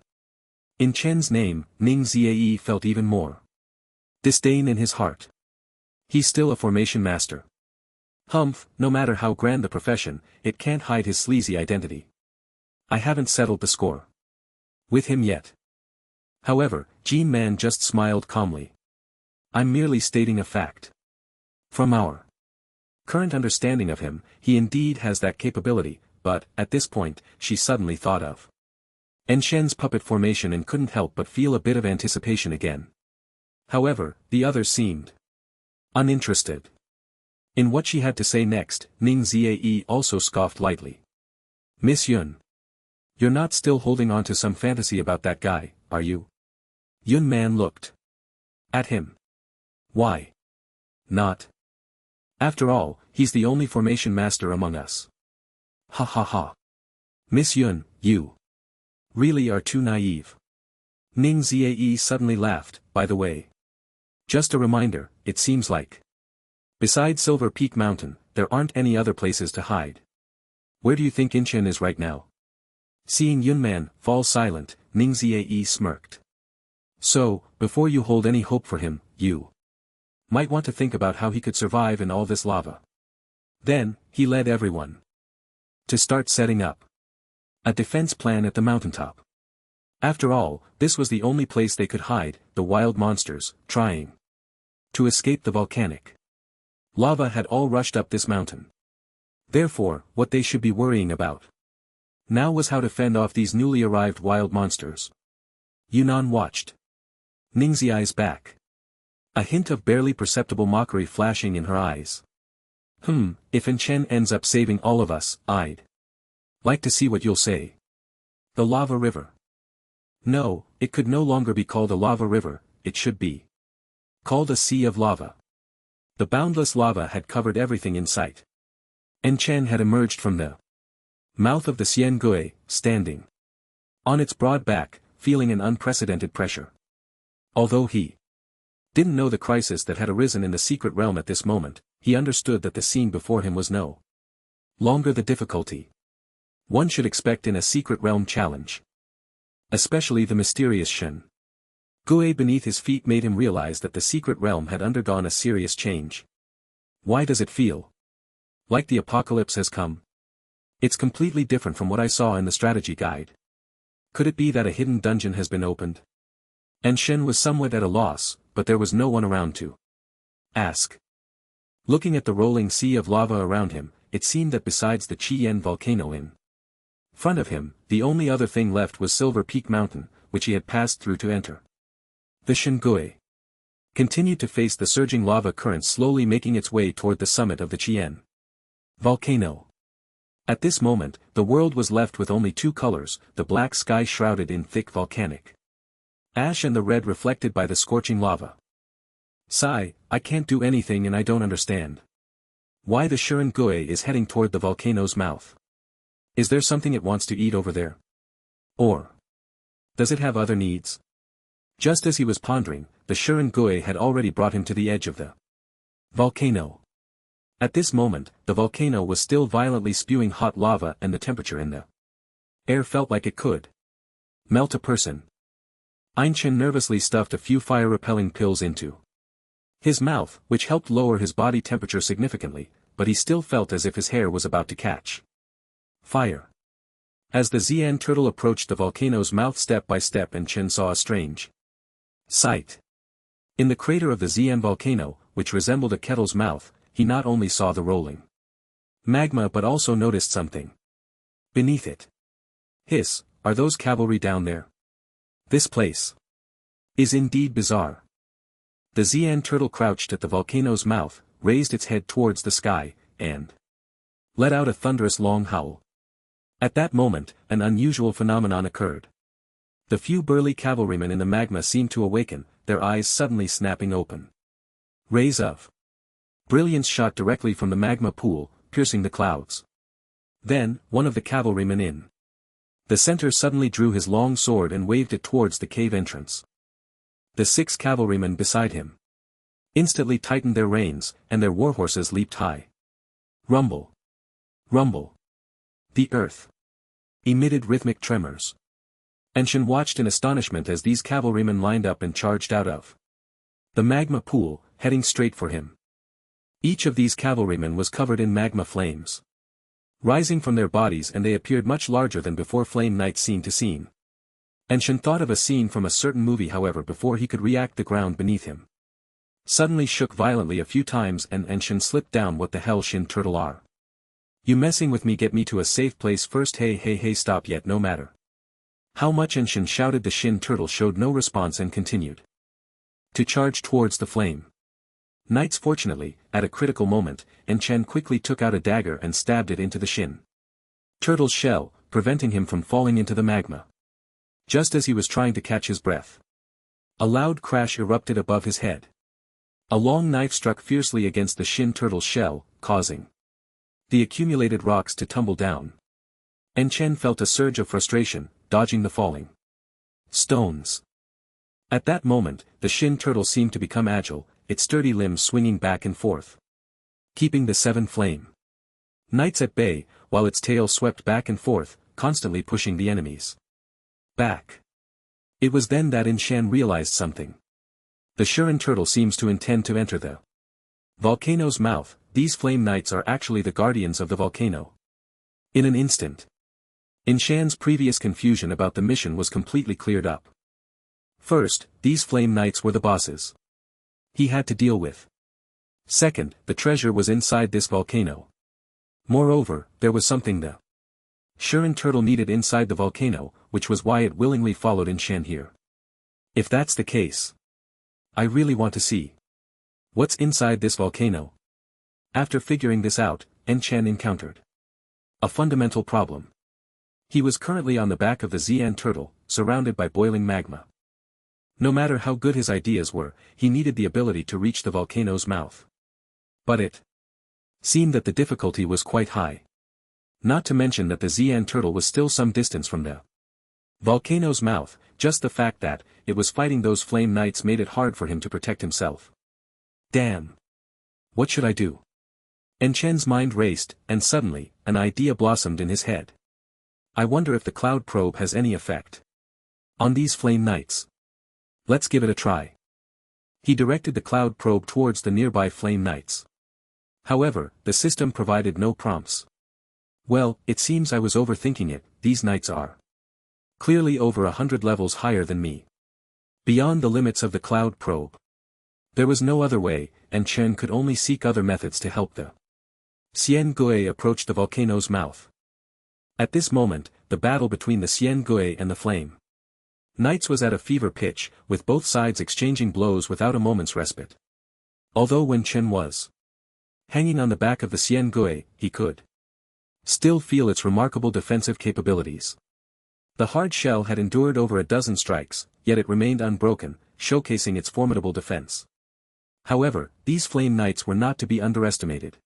Chen's name, Ning Ziae felt even more disdain in his heart. He's still a formation master. Humph, no matter how grand the profession, it can't hide his sleazy identity. I haven't settled the score with him yet. However, Jean Man just smiled calmly. I'm merely stating a fact. From our current understanding of him, he indeed has that capability, but, at this point, she suddenly thought of Shen's puppet formation and couldn't help but feel a bit of anticipation again. However, the others seemed uninterested in what she had to say next. Ning Ziae also scoffed lightly. Miss Yun, you're not still holding on to some fantasy about that guy, are you? Yun Man looked at him. Why not? After all, he's the only formation master among us. Ha ha ha. Miss Yun, you really are too naive. Ning Ziae suddenly laughed, by the way. Just a reminder, it seems like. Besides Silver Peak Mountain, there aren't any other places to hide. Where do you think Inchen is right now? Seeing Yunman fall silent, Ning Ziae smirked. So, before you hold any hope for him, you might want to think about how he could survive in all this lava. Then, he led everyone to start setting up a defense plan at the mountaintop. After all, this was the only place they could hide, the wild monsters, trying to escape the volcanic lava had all rushed up this mountain. Therefore, what they should be worrying about now was how to fend off these newly arrived wild monsters. Yunnan watched Ningxiai's back. A hint of barely perceptible mockery flashing in her eyes. If Enchen ends up saving all of us, I'd like to see what you'll say. The lava river. No, it could no longer be called a lava river, it should be called a sea of lava. The boundless lava had covered everything in sight. Enchen had emerged from the mouth of the Xian Gui, standing on its broad back, feeling an unprecedented pressure. Although he didn't know the crisis that had arisen in the secret realm at this moment, he understood that the scene before him was no longer the difficulty one should expect in a secret realm challenge. Especially the mysterious Shen Gui beneath his feet made him realize that the secret realm had undergone a serious change. Why does it feel like the apocalypse has come? It's completely different from what I saw in the strategy guide. Could it be that a hidden dungeon has been opened? And Shen was somewhat at a loss, but there was no one around to ask. Looking at the rolling sea of lava around him, it seemed that besides the Chiyuan volcano in front of him, the only other thing left was Silver Peak Mountain, which he had passed through to enter. The Shingui continued to face the surging lava current slowly making its way toward the summit of the Chiyuan volcano. At this moment, the world was left with only two colors, the black sky shrouded in thick volcanic ash and the red reflected by the scorching lava. Sigh, I can't do anything and I don't understand why the Shirin Gui is heading toward the volcano's mouth. Is there something it wants to eat over there? Or does it have other needs? Just as he was pondering, the Shirin Gui had already brought him to the edge of the volcano. At this moment, the volcano was still violently spewing hot lava and the temperature in the air felt like it could melt a person. Einchen nervously stuffed a few fire-repelling pills into his mouth, which helped lower his body temperature significantly, but he still felt as if his hair was about to catch fire. As the Xian turtle approached the volcano's mouth step by step, Einchen saw a strange sight. In the crater of the Xian volcano, which resembled a kettle's mouth, he not only saw the rolling magma but also noticed something beneath it. Hiss, are those cavalry down there? This place is indeed bizarre. The Xian turtle crouched at the volcano's mouth, raised its head towards the sky, and let out a thunderous long howl. At that moment, an unusual phenomenon occurred. The few burly cavalrymen in the magma seemed to awaken, their eyes suddenly snapping open. Rays of brilliance shot directly from the magma pool, piercing the clouds. Then, one of the cavalrymen in the center suddenly drew his long sword and waved it towards the cave entrance. The 6 cavalrymen beside him instantly tightened their reins, and their warhorses leaped high. Rumble! Rumble! The earth emitted rhythmic tremors. Enshin watched in astonishment as these cavalrymen lined up and charged out of the magma pool, heading straight for him. Each of these cavalrymen was covered in magma flames rising from their bodies, and they appeared much larger than before flame night scene to scene. Enshin thought of a scene from a certain movie, however, before he could react. The ground beneath him suddenly shook violently a few times and Enshin slipped down. What the hell, Shin Turtle, are you messing with me? Get me to a safe place first. Hey, stop yet, no matter how much Enshin shouted. The Shin Turtle showed no response and continued to charge towards the flame knights. Fortunately, at a critical moment, Enchen quickly took out a dagger and stabbed it into the Shin Turtle's shell, preventing him from falling into the magma. Just as he was trying to catch his breath, A loud crash erupted above his head. A long knife struck fiercely against the shin turtle's shell, causing the accumulated rocks to tumble down. And Chen felt a surge of frustration, dodging the falling stones. At that moment, the shin turtle seemed to become agile, its sturdy limbs swinging back and forth, keeping the 7 flame knights at bay, while its tail swept back and forth, constantly pushing the enemies back. It was then that In Shan realized something. The Shuren turtle seems to intend to enter the volcano's mouth. These flame knights are actually the guardians of the volcano. In an instant, In Shan's previous confusion about the mission was completely cleared up. First, these flame knights were the bosses he had to deal with. Second, the treasure was inside this volcano. Moreover, there was something the Shuren turtle needed inside the volcano, which was why it willingly followed In Shan here. If that's the case, I really want to see what's inside this volcano. After figuring this out, En Chen encountered a fundamental problem. He was currently on the back of the Xian turtle, surrounded by boiling magma. No matter how good his ideas were, he needed the ability to reach the volcano's mouth. But it seemed that the difficulty was quite high. Not to mention that the Xian turtle was still some distance from the volcano's mouth. Just the fact that it was fighting those flame knights made it hard for him to protect himself. Damn! What should I do? En Chen's mind raced, and suddenly, an idea blossomed in his head. I wonder if the cloud probe has any effect on these flame knights. Let's give it a try. He directed the cloud probe towards the nearby flame knights. However, the system provided no prompts. Well, it seems I was overthinking it. These knights are clearly over 100 levels higher than me. Beyond the limits of the cloud probe. There was no other way, and Chen could only seek other methods to help the Xian Gui approach the volcano's mouth. At this moment, the battle between the Xian Gui and the flame knights was at a fever pitch, with both sides exchanging blows without a moment's respite. Although when Chen was hanging on the back of the Xian Gui, he could still feel its remarkable defensive capabilities. The hard shell had endured over a dozen strikes, yet it remained unbroken, showcasing its formidable defense. However, these flame knights were not to be underestimated.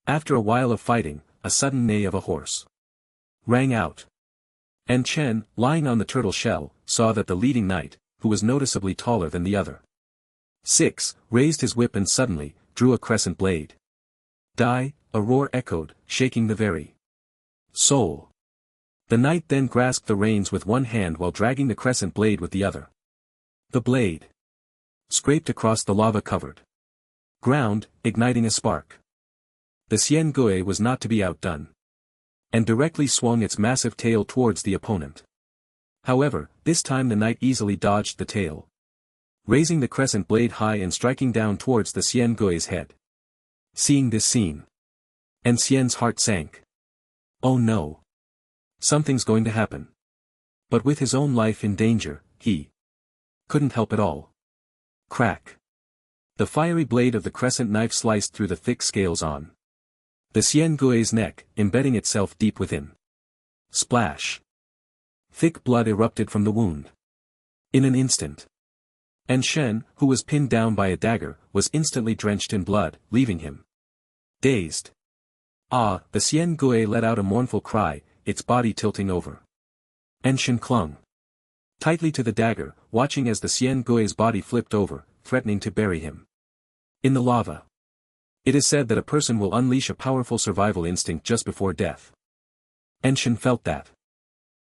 After a while of fighting, a sudden neigh of a horse rang out. And Chen, lying on the turtle shell, saw that the leading knight, who was noticeably taller than the other 6, raised his whip and suddenly, drew a crescent blade. Die, a roar echoed, shaking the very soul. The knight then grasped the reins with one hand while dragging the crescent blade with the other. The blade scraped across the lava-covered ground, igniting a spark. The Xian Gui was not to be outdone, and directly swung its massive tail towards the opponent. However, this time the knight easily dodged the tail, raising the crescent blade high and striking down towards the Xian Gui's head. Seeing this scene, En Xian's heart sank. Oh no! Something's going to happen. But with his own life in danger, he couldn't help at all. Crack! The fiery blade of the crescent knife sliced through the thick scales on the Xian Gui's neck, embedding itself deep within. Splash! Thick blood erupted from the wound. In an instant, En Shen, who was pinned down by a dagger, was instantly drenched in blood, leaving him dazed. Ah! The Xian Gui let out a mournful cry, its body tilting over. En Shen clung tightly to the dagger, watching as the Xian Gui's body flipped over, threatening to bury him in the lava. It is said that a person will unleash a powerful survival instinct just before death. En Shen felt that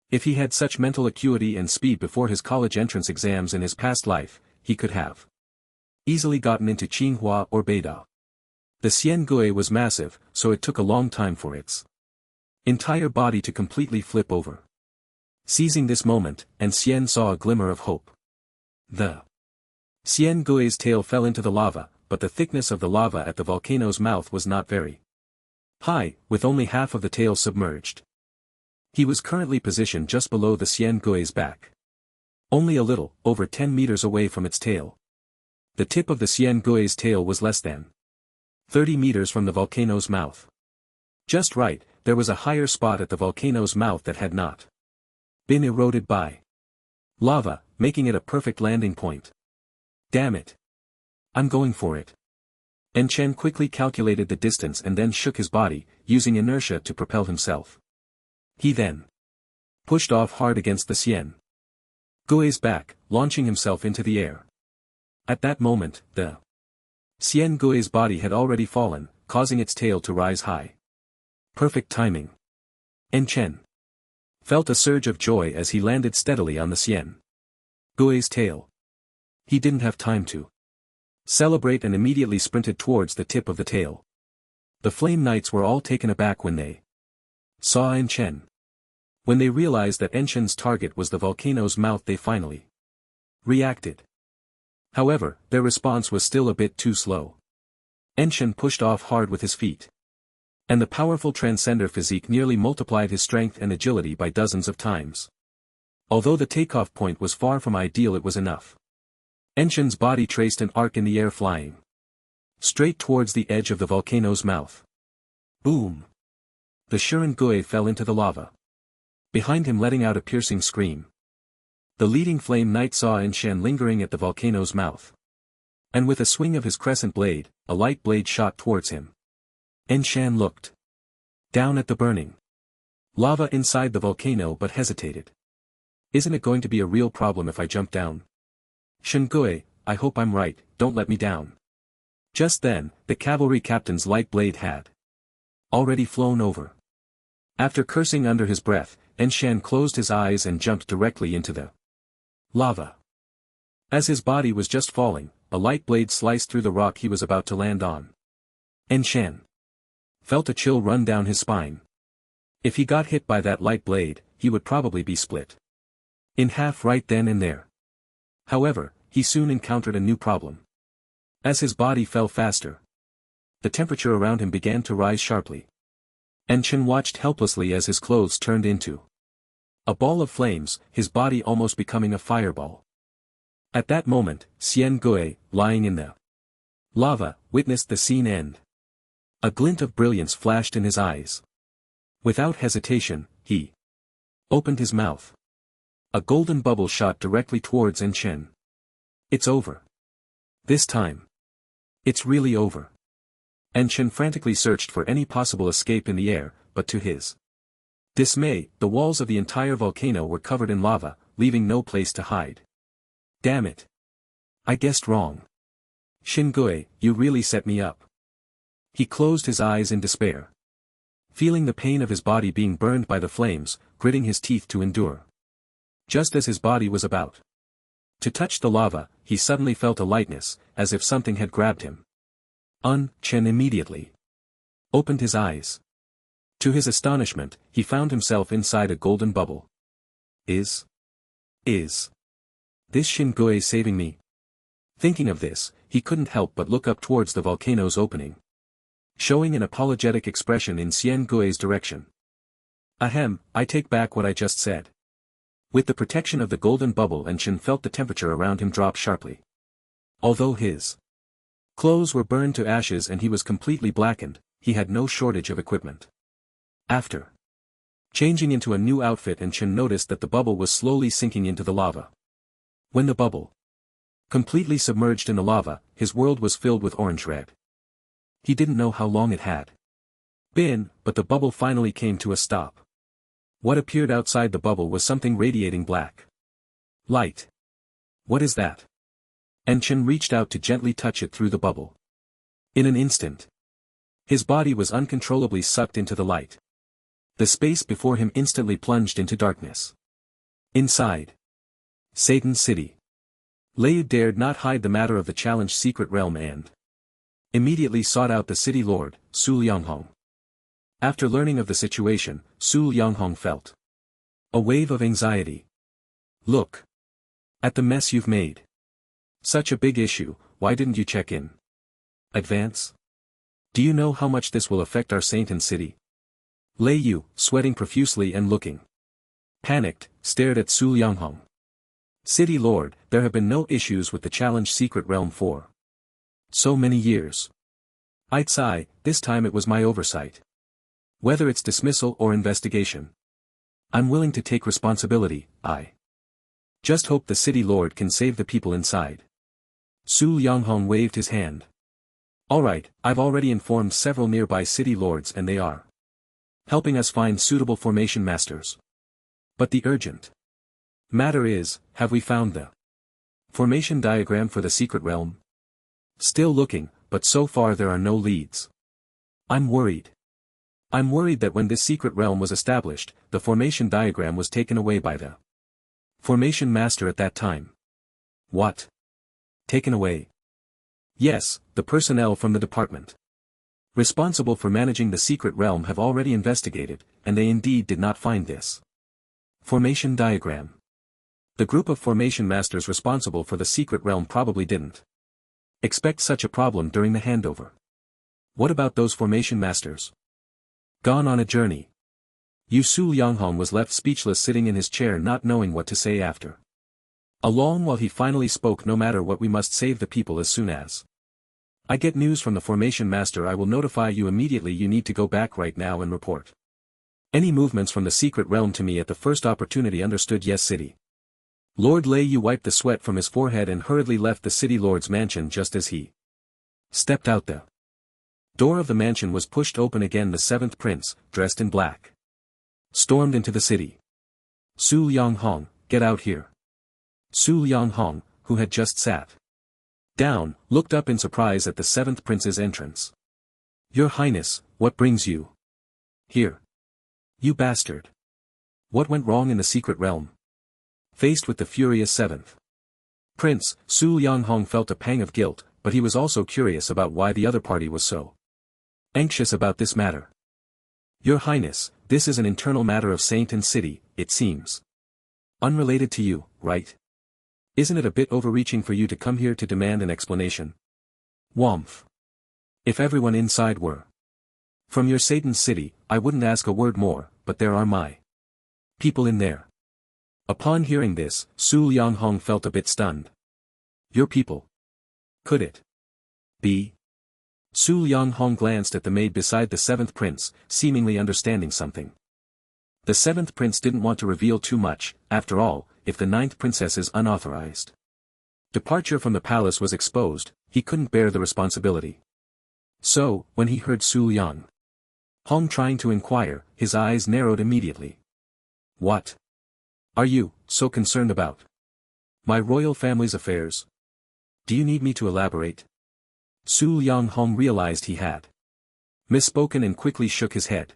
if he had such mental acuity and speed before his college entrance exams in his past life, he could have easily gotten into Tsinghua or Beida. The Xian Gui was massive, so it took a long time for its entire body to completely flip over. Seizing this moment, En Xian saw a glimmer of hope. The Xian Gui's tail fell into the lava, but the thickness of the lava at the volcano's mouth was not very high, with only half of the tail submerged. He was currently positioned just below the Xian Gui's back. Only a little, over 10 meters away from its tail. The tip of the Xian Gui's tail was less than 30 meters from the volcano's mouth. Just right, there was a higher spot at the volcano's mouth that had not been eroded by lava, making it a perfect landing point. Damn it. I'm going for it. En Chen quickly calculated the distance and then shook his body, using inertia to propel himself. He then pushed off hard against the Xian Gui's back, launching himself into the air. At that moment, the Xian Gui's body had already fallen, causing its tail to rise high. Perfect timing. En Chen felt a surge of joy as he landed steadily on the Xian Gui's tail. He didn't have time to celebrate and immediately sprinted towards the tip of the tail. The Flame Knights were all taken aback when they saw En Chen. When they realized that En Chen's target was the volcano's mouth, they finally reacted. However, their response was still a bit too slow. En Chen pushed off hard with his feet. And the powerful Transcender physique nearly multiplied his strength and agility by dozens of times. Although the takeoff point was far from ideal, it was enough. En Chen's body traced an arc in the air, flying straight towards the edge of the volcano's mouth. Boom! The Shiren Gui fell into the lava. Behind him, letting out a piercing scream. The leading Flame Knight saw En Chen lingering at the volcano's mouth. And with a swing of his crescent blade, a light blade shot towards him. En Chen looked down at the burning lava inside the volcano but hesitated. Isn't it going to be a real problem if I jump down? Shiren Gui, I hope I'm right, don't let me down. Just then, the cavalry captain's light blade had already flown over. After cursing under his breath, En Chen closed his eyes and jumped directly into the lava. As his body was just falling, a light blade sliced through the rock he was about to land on. En Chen felt a chill run down his spine. If he got hit by that light blade, he would probably be split in half right then and there. However, he soon encountered a new problem. As his body fell faster, the temperature around him began to rise sharply. En Chen watched helplessly as his clothes turned into a ball of flames, his body almost becoming a fireball. At that moment, Xian Gui, lying in the lava, witnessed the scene end. A glint of brilliance flashed in his eyes. Without hesitation, he opened his mouth. A golden bubble shot directly towards En Chen. It's over. This time. It's really over. En Chen frantically searched for any possible escape in the air, but to his dismay, the walls of the entire volcano were covered in lava, leaving no place to hide. Damn it. I guessed wrong. Shiren Gui, you really set me up. He closed his eyes in despair. Feeling the pain of his body being burned by the flames, gritting his teeth to endure. Just as his body was about to touch the lava, he suddenly felt a lightness, as if something had grabbed him. En Chen immediately opened his eyes. To his astonishment, he found himself inside a golden bubble. Is this Shiren Gui saving me? Thinking of this, he couldn't help but look up towards the volcano's opening, showing an apologetic expression in Xian Gui's direction. Ahem, I take back what I just said. With the protection of the golden bubble, En Chen felt the temperature around him drop sharply. Although his clothes were burned to ashes and he was completely blackened, he had no shortage of equipment. After changing into a new outfit, En Chen noticed that the bubble was slowly sinking into the lava. When the bubble completely submerged in the lava, his world was filled with orange-red. He didn't know how long it had been, but the bubble finally came to a stop. What appeared outside the bubble was something radiating black light. What is that? En Chen reached out to gently touch it through the bubble. In an instant, his body was uncontrollably sucked into the light. The space before him instantly plunged into darkness. Inside Satan City, Lei dared not hide the matter of the challenged secret realm and immediately sought out the city lord, Su Lianghong. After learning of the situation, Su Lianghong felt a wave of anxiety. Look at the mess you've made. Such a big issue, why didn't you check in advance? Do you know how much this will affect our Satan City? Lei Yu, sweating profusely and looking panicked, stared at Su Lianghong. City Lord, there have been no issues with the challenged secret realm for so many years. I'd sigh, this time it was my oversight. Whether it's dismissal or investigation, I'm willing to take responsibility. I Just hope the city lord can save the people inside. Su Yonghong waved his hand. Alright, I've already informed several nearby city lords and they are helping us find suitable formation masters. But the urgent matter is, have we found the formation diagram for the secret realm? Still looking, but so far there are no leads. I'm worried. I'm worried that when this secret realm was established, the formation diagram was taken away by the formation master at that time. What? Taken away? Yes, the personnel from the department responsible for managing the secret realm have already investigated, and they indeed did not find this formation diagram. The group of formation masters responsible for the secret realm probably didn't expect such a problem during the handover. What about those formation masters? Gone on a journey. Su Yonghong was left speechless, sitting in his chair, not knowing what to say after a long while. He finally spoke. No matter what, we must save the people as soon as I get news from the formation master. I will notify you immediately. You need to go back right now and report any movements from the secret realm to me at the first opportunity. Understood? Yes, city Lord Lei Yu wiped the sweat from his forehead and hurriedly left the city lord's mansion. Just as he stepped out, the door of the mansion was pushed open again. The seventh prince, dressed in black, stormed into the city. Su Yonghong, get out here. Su Yonghong, who had just sat down, looked up in surprise at the seventh prince's entrance. Your Highness, what brings you here? You bastard. What went wrong in the secret realm? Faced with the furious seventh prince, Su Yonghong felt a pang of guilt, but he was also curious about why the other party was so anxious about this matter. Your Highness, this is an internal matter of Saint and City, it seems unrelated to you, right? Isn't it a bit overreaching for you to come here to demand an explanation? Womf. If everyone inside were from your Satan's city, I wouldn't ask a word more, but there are my people in there. Upon hearing this, Su Yonghong felt a bit stunned. Your people? Could it be? Su Yonghong glanced at the maid beside the seventh prince, seemingly understanding something. The seventh prince didn't want to reveal too much. After all, if the ninth princess's unauthorized departure from the palace was exposed, he couldn't bear the responsibility. So, when he heard Su Yonghong trying to inquire, his eyes narrowed immediately. What are you so concerned about? My royal family's affairs? Do you need me to elaborate? Su Yonghong realized he had misspoken and quickly shook his head.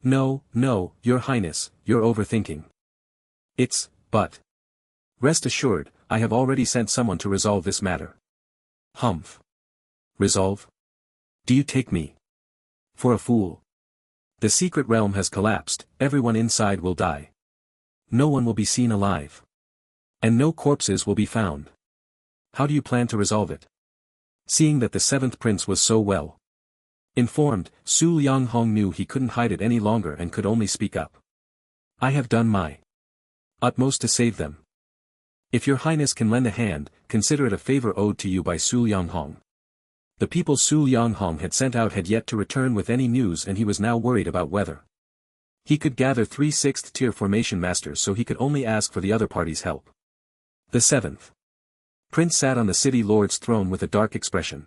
No, no, Your Highness, you're overthinking. But rest assured, I have already sent someone to resolve this matter. Humph. Resolve? Do you take me for a fool? The secret realm has collapsed, everyone inside will die. No one will be seen alive. And no corpses will be found. How do you plan to resolve it? Seeing that the seventh prince was so well informed, Su Yonghong knew he couldn't hide it any longer and could only speak up. I have done my utmost to save them. If your highness can lend a hand, consider it a favor owed to you by Su Yonghong. The people Su Yonghong had sent out had yet to return with any news, and he was now worried about whether he could gather 3 6th-tier formation masters, so he could only ask for the other party's help. The seventh prince sat on the city lord's throne with a dark expression.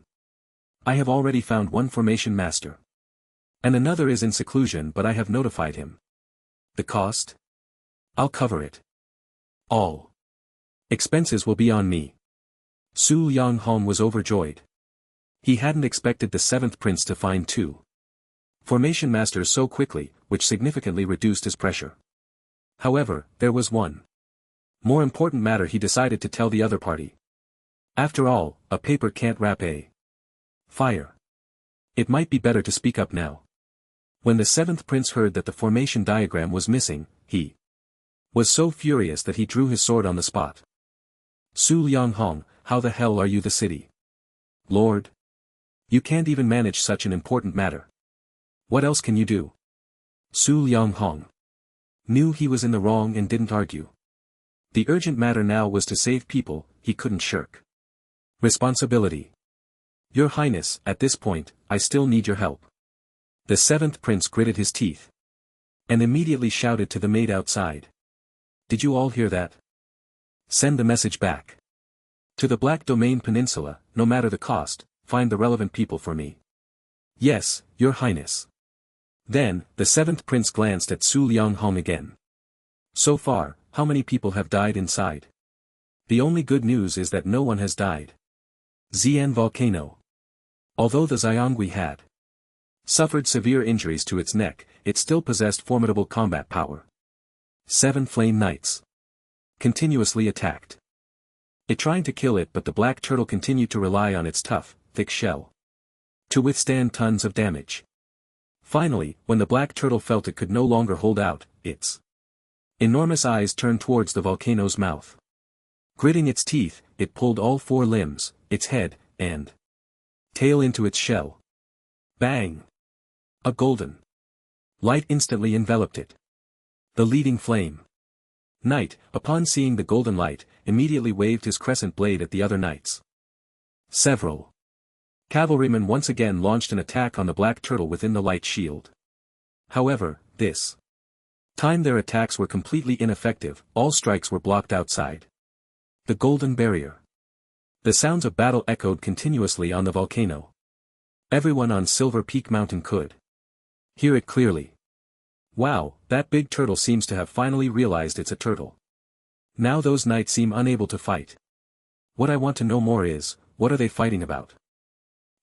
I have already found one formation master. And another is in seclusion, but I have notified him. The cost? I'll cover it. All expenses will be on me. Su Yonghong was overjoyed. He hadn't expected the seventh prince to find 2 formation masters so quickly, which significantly reduced his pressure. However, there was one more important matter he decided to tell the other party. After all, a paper can't wrap a fire. It might be better to speak up now. When the seventh prince heard that the formation diagram was missing, he was so furious that he drew his sword on the spot. Su Yonghong, how the hell are you the city lord? You can't even manage such an important matter. What else can you do? Su Yonghong knew he was in the wrong and didn't argue. The urgent matter now was to save people, he couldn't shirk responsibility. Your Highness, at this point, I still need your help. The seventh prince gritted his teeth and immediately shouted to the maid outside. Did you all hear that? Send the message back. To the Black Domain Peninsula, no matter the cost, find the relevant people for me. Yes, Your Highness. Then, the seventh prince glanced at Su Lianghong again. So far, how many people have died inside? The only good news is that no one has died. Xian Volcano. Although the Xiangui had suffered severe injuries to its neck, it still possessed formidable combat power. 7 Flame Knights continuously attacked. It trying to kill it, but the black turtle continued to rely on its tough, thick shell to withstand tons of damage. Finally, when the black turtle felt it could no longer hold out, its enormous eyes turned towards the volcano's mouth. Gritting its teeth, it pulled all 4 limbs, its head, and tail into its shell. Bang! A golden light instantly enveloped it. The leading flame knight, upon seeing the golden light, immediately waved his crescent blade at the other knights. Several cavalrymen once again launched an attack on the black turtle within the light shield. However, this time their attacks were completely ineffective, all strikes were blocked outside the golden barrier. The sounds of battle echoed continuously on the volcano. Everyone on Silver Peak Mountain could hear it clearly. Wow, that big turtle seems to have finally realized it's a turtle. Now those knights seem unable to fight. What I want to know more is, what are they fighting about?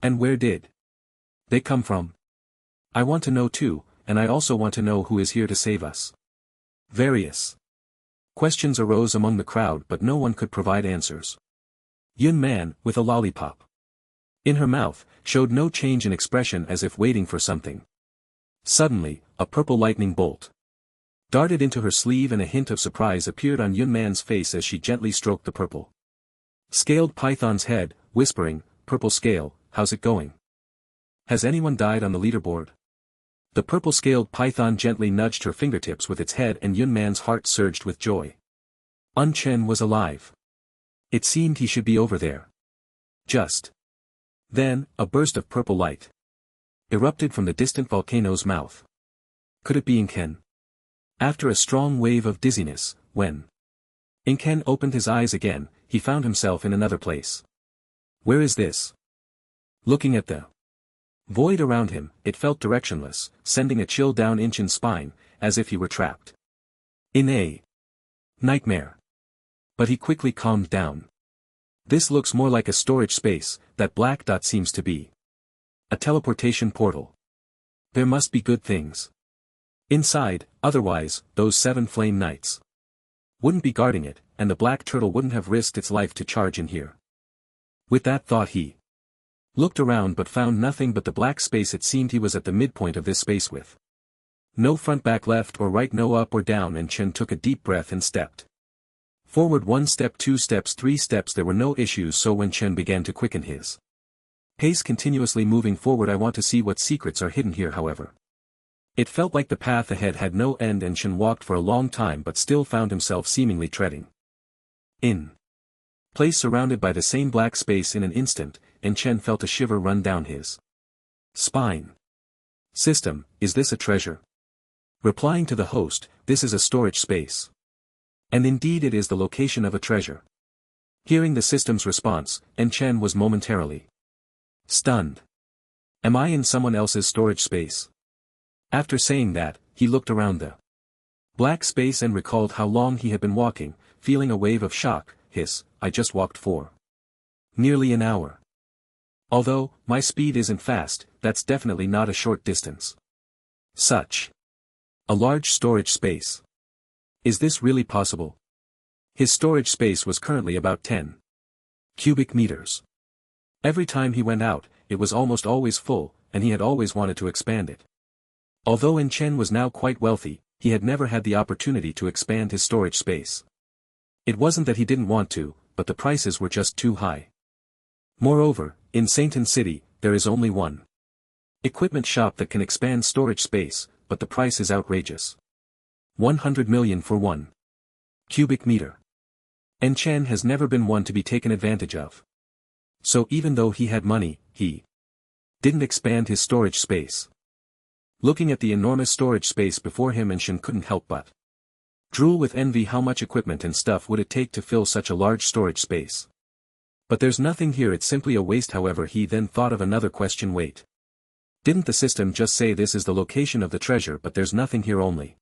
And where did they come from? I want to know too, and I also want to know who is here to save us. Various questions arose among the crowd, but no one could provide answers. Yun Man, with a lollipop in her mouth, showed no change in expression, as if waiting for something. Suddenly, a purple lightning bolt darted into her sleeve, and a hint of surprise appeared on Yun Man's face as she gently stroked the purple scaled python's head, whispering, "Purple Scale, how's it going? Has anyone died on the leaderboard?" The purple-scaled python gently nudged her fingertips with its head, and Yun Man's heart surged with joy. Un Chen was alive. It seemed he should be over there. Just then, a burst of purple light erupted from the distant volcano's mouth. Could it be Inken? After a strong wave of dizziness, when Inken opened his eyes again, he found himself in another place. Where is this? Looking at the void around him, it felt directionless, sending a chill down Inchen's spine, as if he were trapped in a nightmare. But he quickly calmed down. This looks more like a storage space. That black dot seems to be a teleportation portal. There must be good things inside, otherwise, those 7 flame knights wouldn't be guarding it, and the black turtle wouldn't have risked its life to charge in here. With that thought, he looked around but found nothing but the black space. It seemed he was at the midpoint of this space with no front, back, left or right, no up or down, and Chen took a deep breath and stepped forward 1 step, 2 steps, 3 steps. There were no issues, so when Chen began to quicken his pace, continuously moving forward, I want to see what secrets are hidden here. However, it felt like the path ahead had no end, and Chen walked for a long time but still found himself seemingly treading in place, surrounded by the same black space. In an instant, and Chen felt a shiver run down his spine. System, is this a treasure? Replying to the host, this is a storage space. And indeed it is the location of a treasure. Hearing the system's response, En Chen was momentarily stunned. Am I in someone else's storage space? After saying that, he looked around the black space and recalled how long he had been walking, feeling a wave of shock. I just walked for nearly an hour. Although, my speed isn't fast, that's definitely not a short distance. Such a large storage space. Is this really possible? His storage space was currently about 10 cubic meters. Every time he went out, it was almost always full, and he had always wanted to expand it. Although En Chen was now quite wealthy, he had never had the opportunity to expand his storage space. It wasn't that he didn't want to, but the prices were just too high. Moreover, in Sainton City, there is only one equipment shop that can expand storage space, but the price is outrageous. 100 million for 1 cubic meter. En Chen has never been one to be taken advantage of. So even though he had money, he didn't expand his storage space. Looking at the enormous storage space before him, En Chen couldn't help but Drool with envy. How much equipment and stuff would it take to fill such a large storage space? But there's nothing here, it's simply a waste. However, he then thought of another question. Wait. Didn't the system just say this is the location of the treasure, but there's nothing here? Only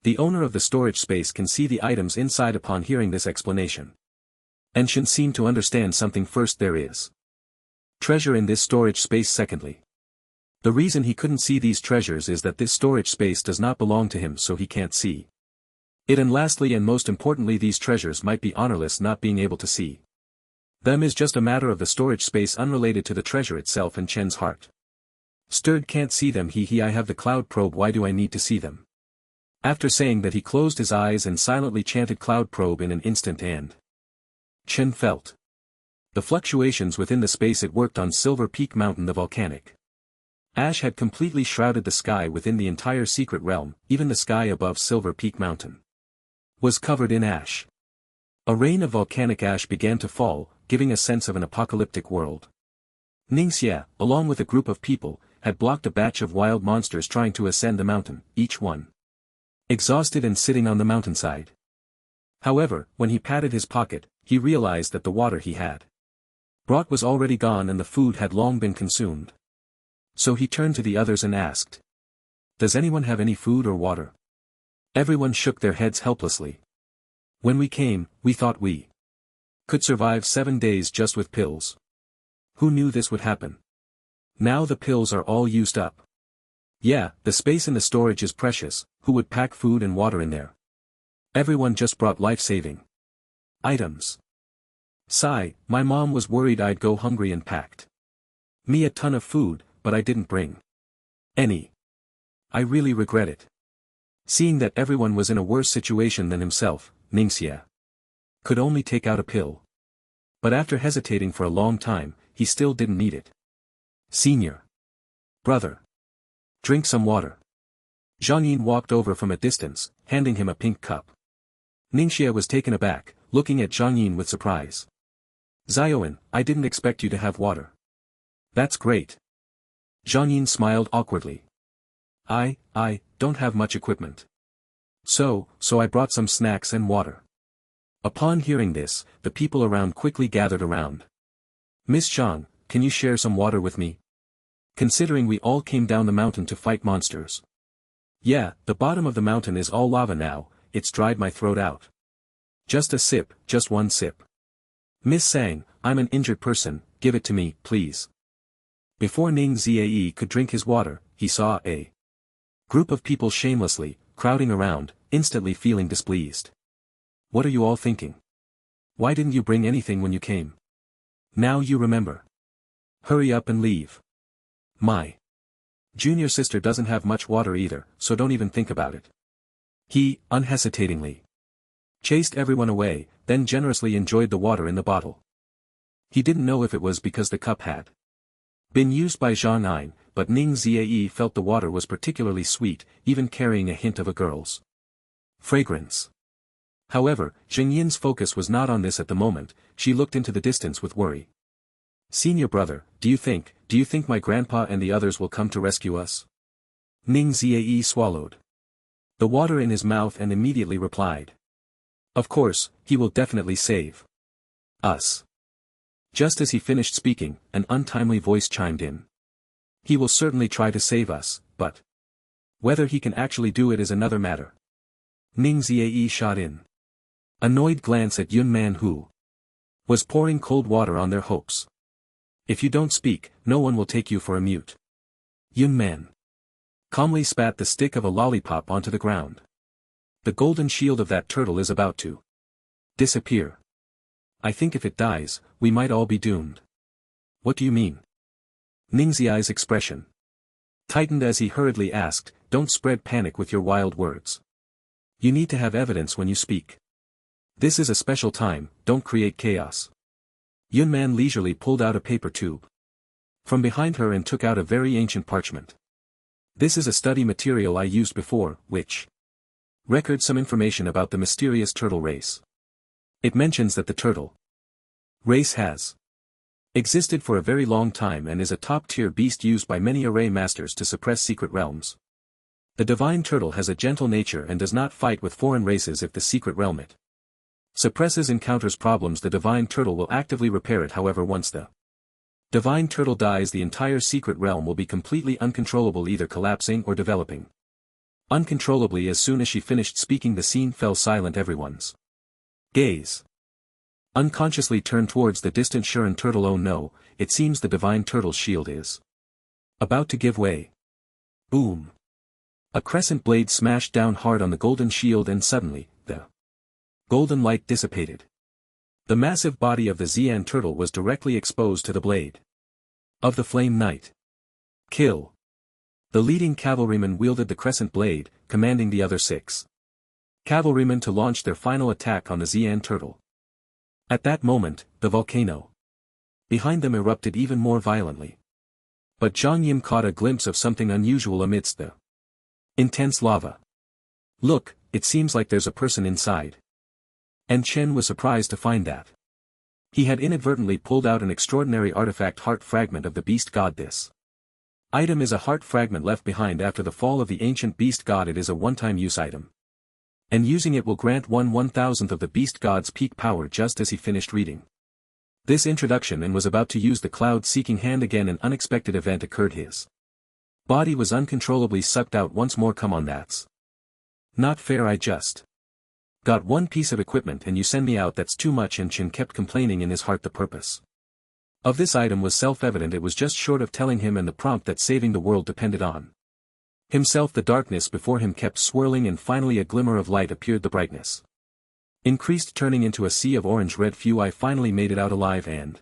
the owner of the storage space can see the items inside. Upon hearing this explanation, Enshin seemed to understand something. First, there is treasure in this storage space. Secondly, the reason he couldn't see these treasures is that this storage space does not belong to him, so he can't see it. And lastly and most importantly, these treasures might be honorless. Not being able to see them is just a matter of the storage space unrelated to the treasure itself. And Chen's heart stirred. Can't see them. I have the cloud probe. Why do I need to see them? After saying that, he closed his eyes and silently chanted cloud probe in an instant, and Chen felt the fluctuations within the space. It worked on Silver Peak Mountain. The volcanic ash had completely shrouded the sky within the entire secret realm. Even the sky above Silver Peak Mountain was covered in ash. A rain of volcanic ash began to fall, giving a sense of an apocalyptic world. Ningxia, along with a group of people, had blocked a batch of wild monsters trying to ascend the mountain, each one exhausted and sitting on the mountainside. However, when he patted his pocket, he realized that the water he had brought was already gone and the food had long been consumed. So he turned to the others and asked, "Does anyone have any food or water?" Everyone shook their heads helplessly. "When we came, we thought we could survive 7 days just with pills. Who knew this would happen? Now the pills are all used up. Yeah, the space in the storage is precious. Who would pack food and water in there? Everyone just brought life-saving items. Sigh, my mom was worried I'd go hungry and packed me a ton of food, but I didn't bring any. I really regret it." Seeing that everyone was in a worse situation than himself, Ningxia could only take out a pill. But after hesitating for a long time, he still didn't need it. "Senior brother, drink some water." Zhang Yin walked over from a distance, handing him a pink cup. Ningxia was taken aback, looking at Zhang Yin with surprise. "Zioin, I didn't expect you to have water." "That's great." Zhang Yin smiled awkwardly. I don't have much equipment. So I brought some snacks and water." Upon hearing this, the people around quickly gathered around. "Miss Zhang, can you share some water with me? Considering we all came down the mountain to fight monsters." "Yeah, the bottom of the mountain is all lava now, it's dried my throat out." "Just a sip, just one sip." "Miss Sang, I'm an injured person, give it to me, please." Before Ning Ziae could drink his water, he saw a group of people shamelessly crowding around, instantly feeling displeased. "What are you all thinking? Why didn't you bring anything when you came? Now you remember. Hurry up and leave. My junior sister doesn't have much water either, so don't even think about it." He, unhesitatingly, chased everyone away, then generously enjoyed the water in the bottle. He didn't know if it was because the cup had been used by Zhang Yin, but Ning Ziae felt the water was particularly sweet, even carrying a hint of a girl's fragrance. However, Zhang Yin's focus was not on this at the moment. She looked into the distance with worry. "Senior brother, do you think my grandpa and the others will come to rescue us?" Ning Ziae swallowed the water in his mouth and immediately replied. "Of course, he will definitely save us." Just as he finished speaking, an untimely voice chimed in. "He will certainly try to save us, but whether he can actually do it is another matter." Ning Ziae shot in annoyed glance at Yun Man, who was pouring cold water on their hopes. "If you don't speak, no one will take you for a mute." Yun Man calmly spat the stick of a lollipop onto the ground. "The golden shield of that turtle is about to disappear. I think if it dies, we might all be doomed." "What do you mean?" Ningxiai's expression tightened as he hurriedly asked, "Don't spread panic with your wild words. You need to have evidence when you speak. This is a special time, don't create chaos." Yun Man leisurely pulled out a paper tube from behind her and took out a very ancient parchment. "This is a study material I used before, which records some information about the mysterious turtle race. It mentions that the turtle race has existed for a very long time and is a top-tier beast used by many array masters to suppress secret realms. The divine turtle has a gentle nature and does not fight with foreign races if the secret realm it suppresses encounters problems. The divine turtle will actively repair it. However, once the divine turtle dies, the entire secret realm will be completely uncontrollable, either collapsing or developing uncontrollably. As soon as she finished speaking, the scene fell silent. Everyone's gaze unconsciously turned towards the distant Shuren turtle. Oh no, it seems the divine turtle's shield is about to give way. Boom! A crescent blade smashed down hard on the golden shield, and suddenly, the golden light dissipated. The massive body of the Xian turtle was directly exposed to the blade of the Flame Knight. Kill! The leading cavalryman wielded the crescent blade, commanding the other 6 cavalrymen to launch their final attack on the Xian turtle. At that moment, the volcano behind them erupted even more violently. But Zhang Yim caught a glimpse of something unusual amidst the intense lava. Look, it seems like there's a person inside. And Chen was surprised to find that he had inadvertently pulled out an extraordinary artifact heart fragment of the beast god. This item is a heart fragment left behind after the fall of the ancient beast god. It is a one-time use item, and using it will grant 1/1000th of the beast god's peak power. Just as he finished reading this introduction and was about to use the cloud-seeking hand again, an unexpected event occurred. His body was uncontrollably sucked out once more. Come on, that's not fair. I just got one piece of equipment and you send me out. That's too much. And Chen kept complaining in his heart. The purpose of this item was self-evident. It was just short of telling him and the prompt that saving the world depended on himself. The darkness before him kept swirling, and finally a glimmer of light appeared. The brightness increased, turning into a sea of orange-red. Phew, I finally made it out alive. And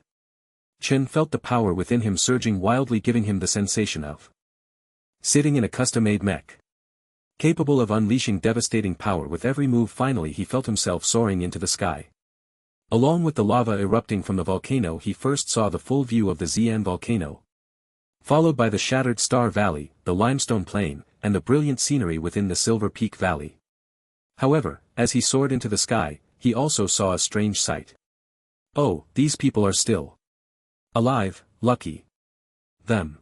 Chen felt the power within him surging wildly, giving him the sensation of sitting in a custom-made mech, capable of unleashing devastating power with every move. Finally he felt himself soaring into the sky. Along with the lava erupting from the volcano, he first saw the full view of the Xian volcano, followed by the shattered Star Valley, the limestone plain, and the brilliant scenery within the Silver Peak Valley. However, as he soared into the sky, he also saw a strange sight. Oh, these people are still alive, lucky them.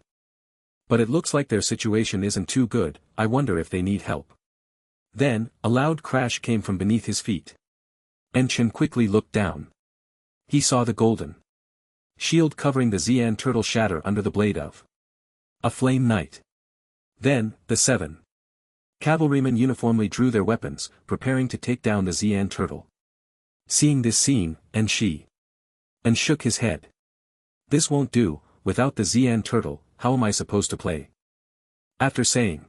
But it looks like their situation isn't too good. I wonder if they need help. Then, a loud crash came from beneath his feet. And Chen quickly looked down. He saw the golden shield covering the Xian turtle shatter under the blade of a Flame Knight. Then, the 7 cavalrymen uniformly drew their weapons, preparing to take down the Xian turtle. Seeing this scene, and shook his head. This won't do. Without the Xian turtle, how am I supposed to play? After saying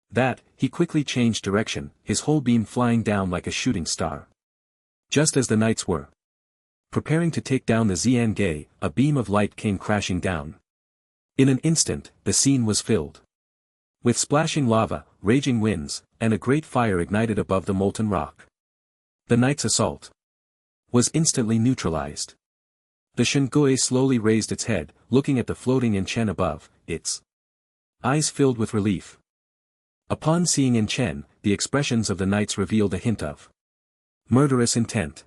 that, he quickly changed direction, his whole beam flying down like a shooting star. Just as the knights were preparing to take down the Xian Gei, a beam of light came crashing down. In an instant, the scene was filled with splashing lava, raging winds, and a great fire ignited above the molten rock. The knight's assault was instantly neutralized. The Shengui slowly raised its head, looking at the floating In Chen above, its eyes filled with relief. Upon seeing In Chen, the expressions of the knights revealed a hint of murderous intent.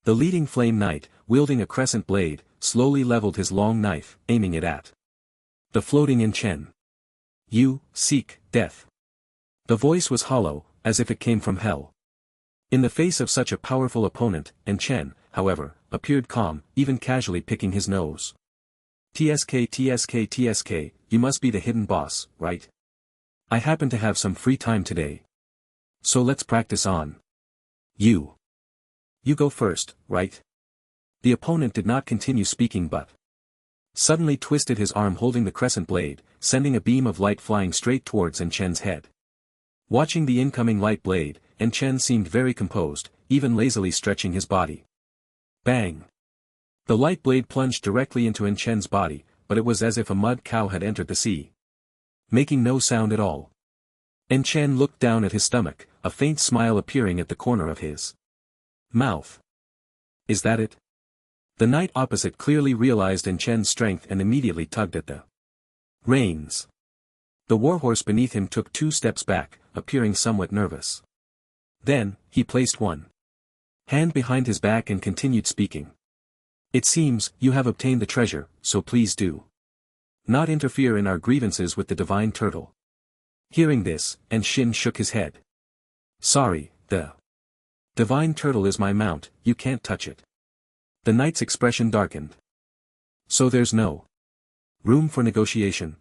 The leading Flame Knight, wielding a crescent blade, slowly leveled his long knife, aiming it at the floating In Chen. You seek death. The voice was hollow, as if it came from hell. In the face of such a powerful opponent, In Chen, however, appeared calm, even casually picking his nose. TSK, you must be the hidden boss, right? I happen to have some free time today. So let's practice on you. You go first, right? The opponent did not continue speaking but suddenly twisted his arm holding the crescent blade, sending a beam of light flying straight towards In Chen's head. Watching the incoming light blade, In Chen seemed very composed, even lazily stretching his body. Bang! The light blade plunged directly into In Chen's body, but it was as if a mud cow had entered the sea, making no sound at all. In Chen looked down at his stomach, a faint smile appearing at the corner of his mouth. Is that it? The knight opposite clearly realized In Chen's strength and immediately tugged at the reins. The warhorse beneath him took 2 steps back, appearing somewhat nervous. Then, he placed one hand behind his back and continued speaking. It seems, you have obtained the treasure, so please do not interfere in our grievances with the divine turtle. Hearing this, and Shin shook his head. Sorry, the divine turtle is my mount, you can't touch it. The knight's expression darkened. So there's no room for negotiation.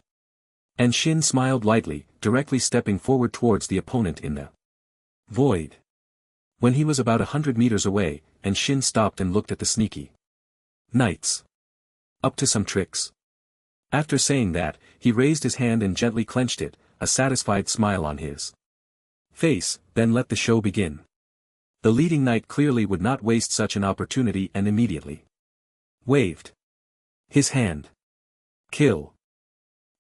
And Shin smiled lightly, directly stepping forward towards the opponent in the void. When he was about 100 meters away, and Shin stopped and looked at the sneaky knights. Up to some tricks. After saying that, he raised his hand and gently clenched it, a satisfied smile on his face, then let the show begin. The leading knight clearly would not waste such an opportunity and immediately waved his hand. Kill.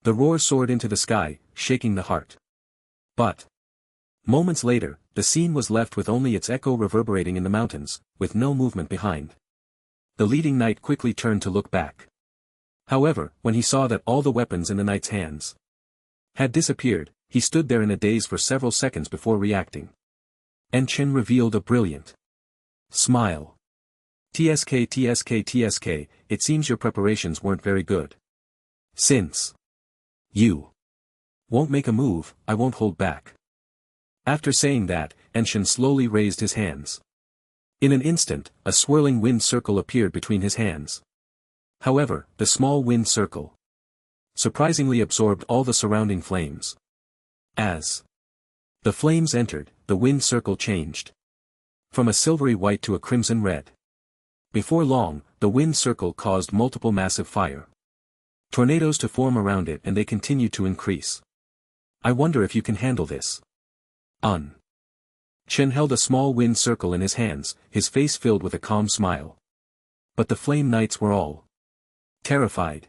The roar soared into the sky, shaking the heart. But moments later, the scene was left with only its echo reverberating in the mountains, with no movement behind. The leading knight quickly turned to look back. However, when he saw that all the weapons in the knight's hands had disappeared, he stood there in a daze for several seconds before reacting. Chen revealed a brilliant smile. TSK TSK TSK, it seems your preparations weren't very good. Since you won't make a move, I won't hold back. After saying that, Chen slowly raised his hands. In an instant, a swirling wind circle appeared between his hands. However, the small wind circle surprisingly absorbed all the surrounding flames. As the flames entered, the wind circle changed from a silvery white to a crimson red. Before long, the wind circle caused multiple massive fire tornadoes to form around it, and they continued to increase. I wonder if you can handle this. Chen held a small wind circle in his hands, his face filled with a calm smile. But the flame knights were all terrified.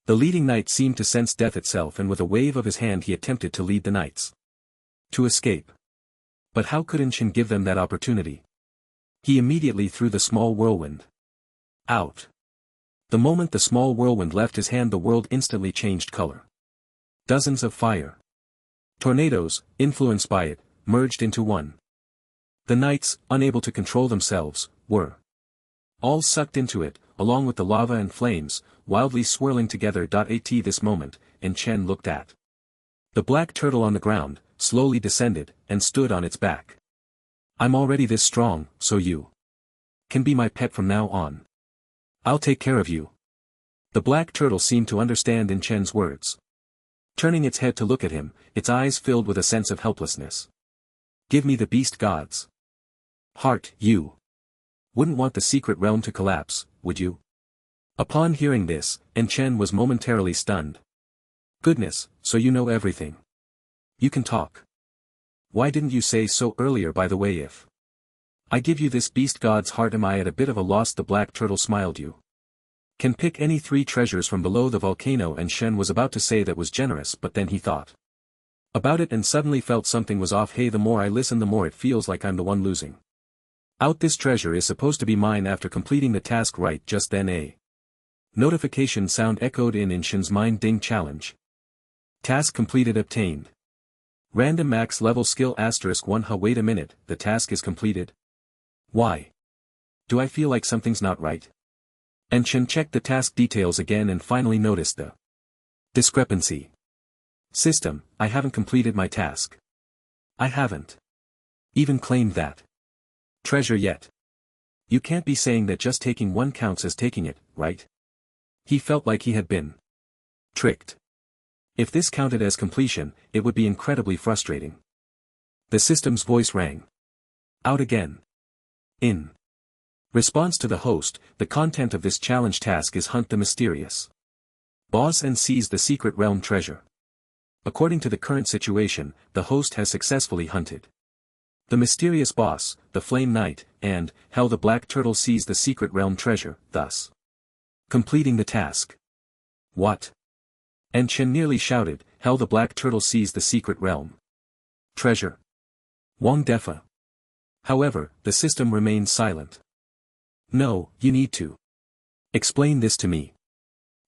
The leading knight seemed to sense death itself, and with a wave of his hand he attempted to lead the knights to escape. But how could Chen give them that opportunity? He immediately threw the small whirlwind out. The moment the small whirlwind left his hand, the world instantly changed color. Dozens of fire tornadoes, influenced by it, merged into one. The knights, unable to control themselves, were all sucked into it, along with the lava and flames, wildly swirling together. At this moment, Chen looked at the black turtle on the ground, slowly descended, and stood on its back. I'm already this strong, so you can be my pet from now on. I'll take care of you. The black turtle seemed to understand Chen's words. Turning its head to look at him, its eyes filled with a sense of helplessness. Give me the beast god's heart, you wouldn't want the secret realm to collapse, would you? Upon hearing this, Chen was momentarily stunned. Goodness, so you know everything. You can talk. Why didn't you say so earlier, by the way? If I give you this beast god's heart, am I at a bit of a loss? The black turtle smiled. You can pick any 3 treasures from below the volcano. And Chen was about to say that was generous, but then he thought about it and suddenly felt something was off. Hey, the more I listen, the more it feels like I'm the one losing out. This treasure is supposed to be mine. After completing the task right just then, a notification sound echoed in Shen's mind. Ding, challenge. Task completed, obtained. Random max level skill *1. Wait a minute, the task is completed? Why do I feel like something's not right? Chen checked the task details again and finally noticed the discrepancy. System, I haven't completed my task. I haven't even claimed that treasure yet. You can't be saying that just taking one counts as taking it, right? He felt like he had been tricked. If this counted as completion, it would be incredibly frustrating. The system's voice rang out again. In response to the host, the content of this challenge task is hunt the mysterious boss and seize the secret realm treasure. According to the current situation, the host has successfully hunted the mysterious boss, the Flame Knight, and Hell the Black Turtle seize the secret realm treasure, thus completing the task. What? Chen nearly shouted, Hell the Black Turtle seize the secret realm treasure. Wang Defa. However, the system remained silent. No, you need to explain this to me.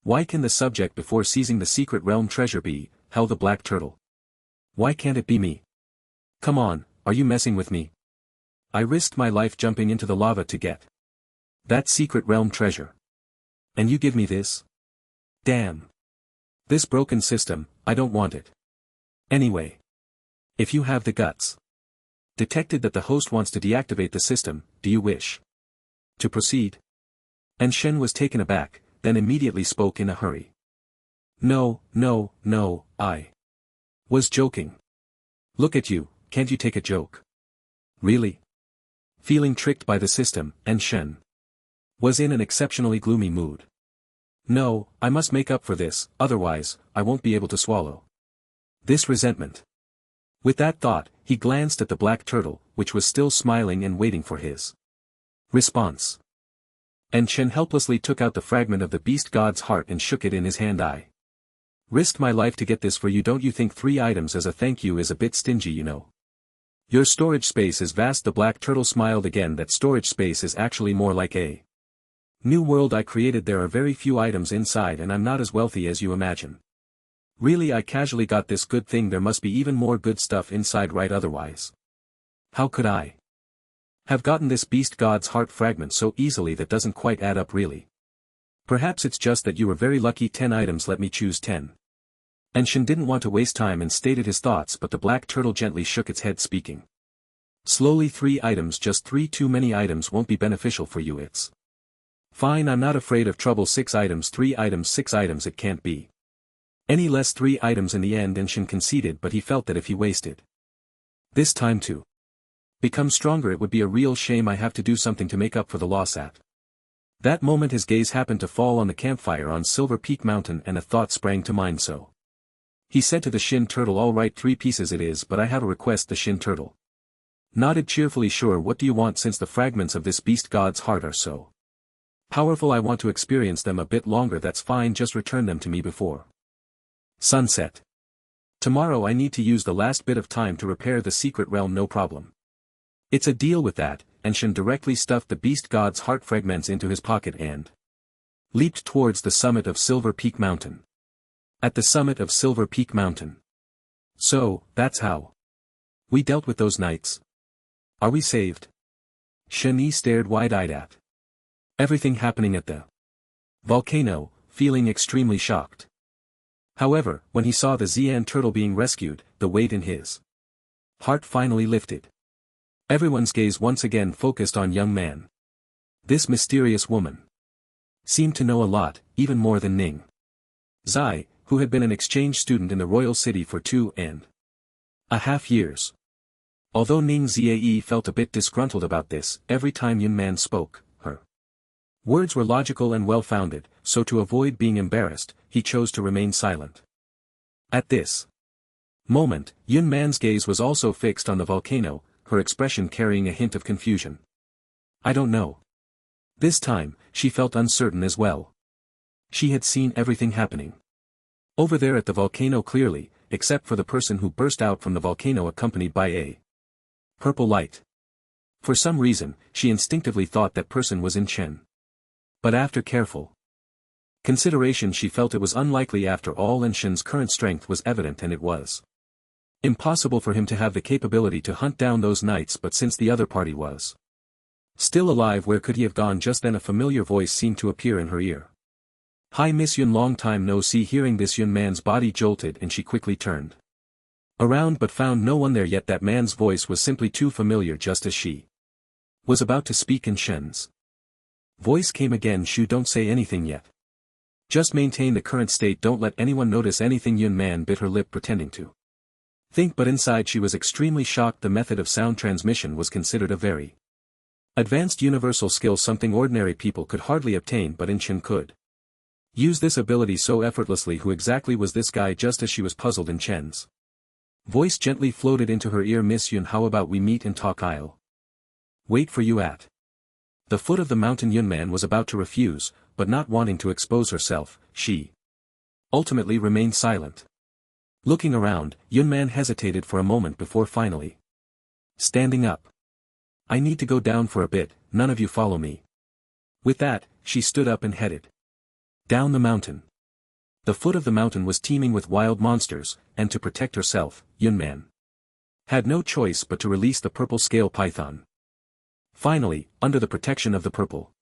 Why can the subject before seizing the secret realm treasure be, Hell the Black Turtle? Why can't it be me? Come on, are you messing with me? I risked my life jumping into the lava to get that secret realm treasure. And you give me this? Damn. This broken system, I don't want it. Anyway. If you have the guts. Detected that the host wants to deactivate the system, do you wish to proceed? And Shen was taken aback, then immediately spoke in a hurry. No, I was joking. Look at you, can't you take a joke? Really? Feeling tricked by the system, and Shen was in an exceptionally gloomy mood. No, I must make up for this, otherwise, I won't be able to swallow this resentment. With that thought, he glanced at the black turtle, which was still smiling and waiting for his response. And Shen helplessly took out the fragment of the beast god's heart and shook it in his hand. I risked my life to get this for you. Don't you think 3 items as a thank you is a bit stingy, you know? Your storage space is vast. The black turtle smiled again. That storage space is actually more like a new world I created. There are very few items inside and I'm not as wealthy as you imagine. Really, I casually got this good thing. There must be even more good stuff inside, right? Otherwise, how could I have gotten this beast god's heart fragment so easily? That doesn't quite add up, really. Perhaps it's just that you were very lucky. 10 items, let me choose 10. And Shen didn't want to waste time and stated his thoughts, but the black turtle gently shook its head, speaking slowly. 3 items, just 3. Too many items won't be beneficial for you. It's fine, I'm not afraid of trouble. 6 items, 3 items, 6 items, it can't be any less. 3 items in the end. And Shen conceded, but he felt that if he wasted this time to become stronger, it would be a real shame. I have to do something to make up for the loss. At that moment his gaze happened to fall on the campfire on Silver Peak Mountain, and a thought sprang to mind. So he said to the Shin Turtle, all right, 3 pieces it is, but I have a request. The Shin Turtle nodded cheerfully. Sure, what do you want? Since the fragments of this beast god's heart are so powerful, I want to experience them a bit longer. That's fine, just return them to me before sunset. Tomorrow I need to use the last bit of time to repair the secret realm. No problem. It's a deal with that. And Shen directly stuffed the beast god's heart fragments into his pocket and leaped towards the summit of Silver Peak Mountain. At the summit of Silver Peak Mountain. So, that's how we dealt with those knights. Are we saved? Shen stared wide-eyed at everything happening at the volcano, feeling extremely shocked. However, when he saw the Xian turtle being rescued, the weight in his heart finally lifted. Everyone's gaze once again focused on young man. This mysterious woman seemed to know a lot, even more than Ning Zai, who had been an exchange student in the royal city for 2.5 years. Although Ning Zai felt a bit disgruntled about this, every time Yun Man spoke, her words were logical and well-founded, so to avoid being embarrassed, he chose to remain silent. At this moment, Yun Man's gaze was also fixed on the volcano, her expression carrying a hint of confusion. I don't know. This time, she felt uncertain as well. She had seen everything happening over there at the volcano clearly, except for the person who burst out from the volcano accompanied by a purple light. For some reason, she instinctively thought that person was in Chen. But after careful consideration, she felt it was unlikely after all, and Shen's current strength was evident, and it was impossible for him to have the capability to hunt down those knights. But since the other party was still alive, where could he have gone? Just then a familiar voice seemed to appear in her ear. Hi Miss Yun, long time no see. Hearing this, Yun Man's body jolted and she quickly turned around but found no one there, yet that man's voice was simply too familiar. Just as she was about to speak, in Shen's voice came again, Shu, don't say anything yet. Just maintain the current state, don't let anyone notice anything. Yun Man bit her lip, pretending to think, but inside she was extremely shocked. The method of sound transmission was considered a very advanced universal skill, something ordinary people could hardly obtain, but In Chen could use this ability so effortlessly. Who exactly was this guy? Just as she was puzzled, In Chen's voice gently floated into her ear, Miss Yun, how about we meet and talk? I'll wait for you at the foot of the mountain. Yun Man was about to refuse, but not wanting to expose herself, she ultimately remained silent. Looking around, Yun Man hesitated for a moment before finally standing up. I need to go down for a bit, none of you follow me. With that, she stood up and headed down the mountain. The foot of the mountain was teeming with wild monsters, and to protect herself, Yun Man had no choice but to release the purple scale python. Finally, under the protection of the purple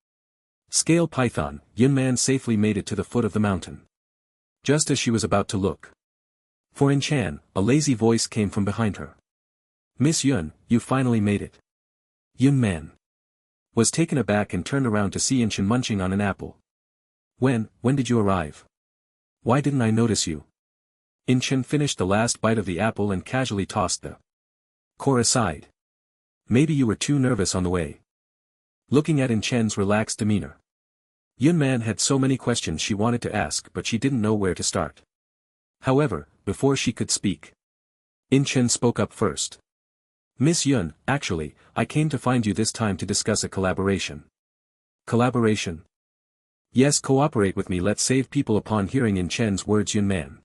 scale python, Yun Man safely made it to the foot of the mountain. Just as she was about to look For In Chan, a lazy voice came from behind her. Miss Yun, you finally made it. Yun Man was taken aback and turned around to see In Chan munching on an apple. When did you arrive? Why didn't I notice you? In Chan finished the last bite of the apple and casually tossed the core aside. Maybe you were too nervous on the way. Looking at In Chan's relaxed demeanor, Yun Man had so many questions she wanted to ask but she didn't know where to start. However, before she could speak, In Chan spoke up first. Miss Yun, actually, I came to find you this time to discuss a collaboration. Collaboration? Yes, cooperate with me, let's save people. Upon hearing In Chan's words, Yun Man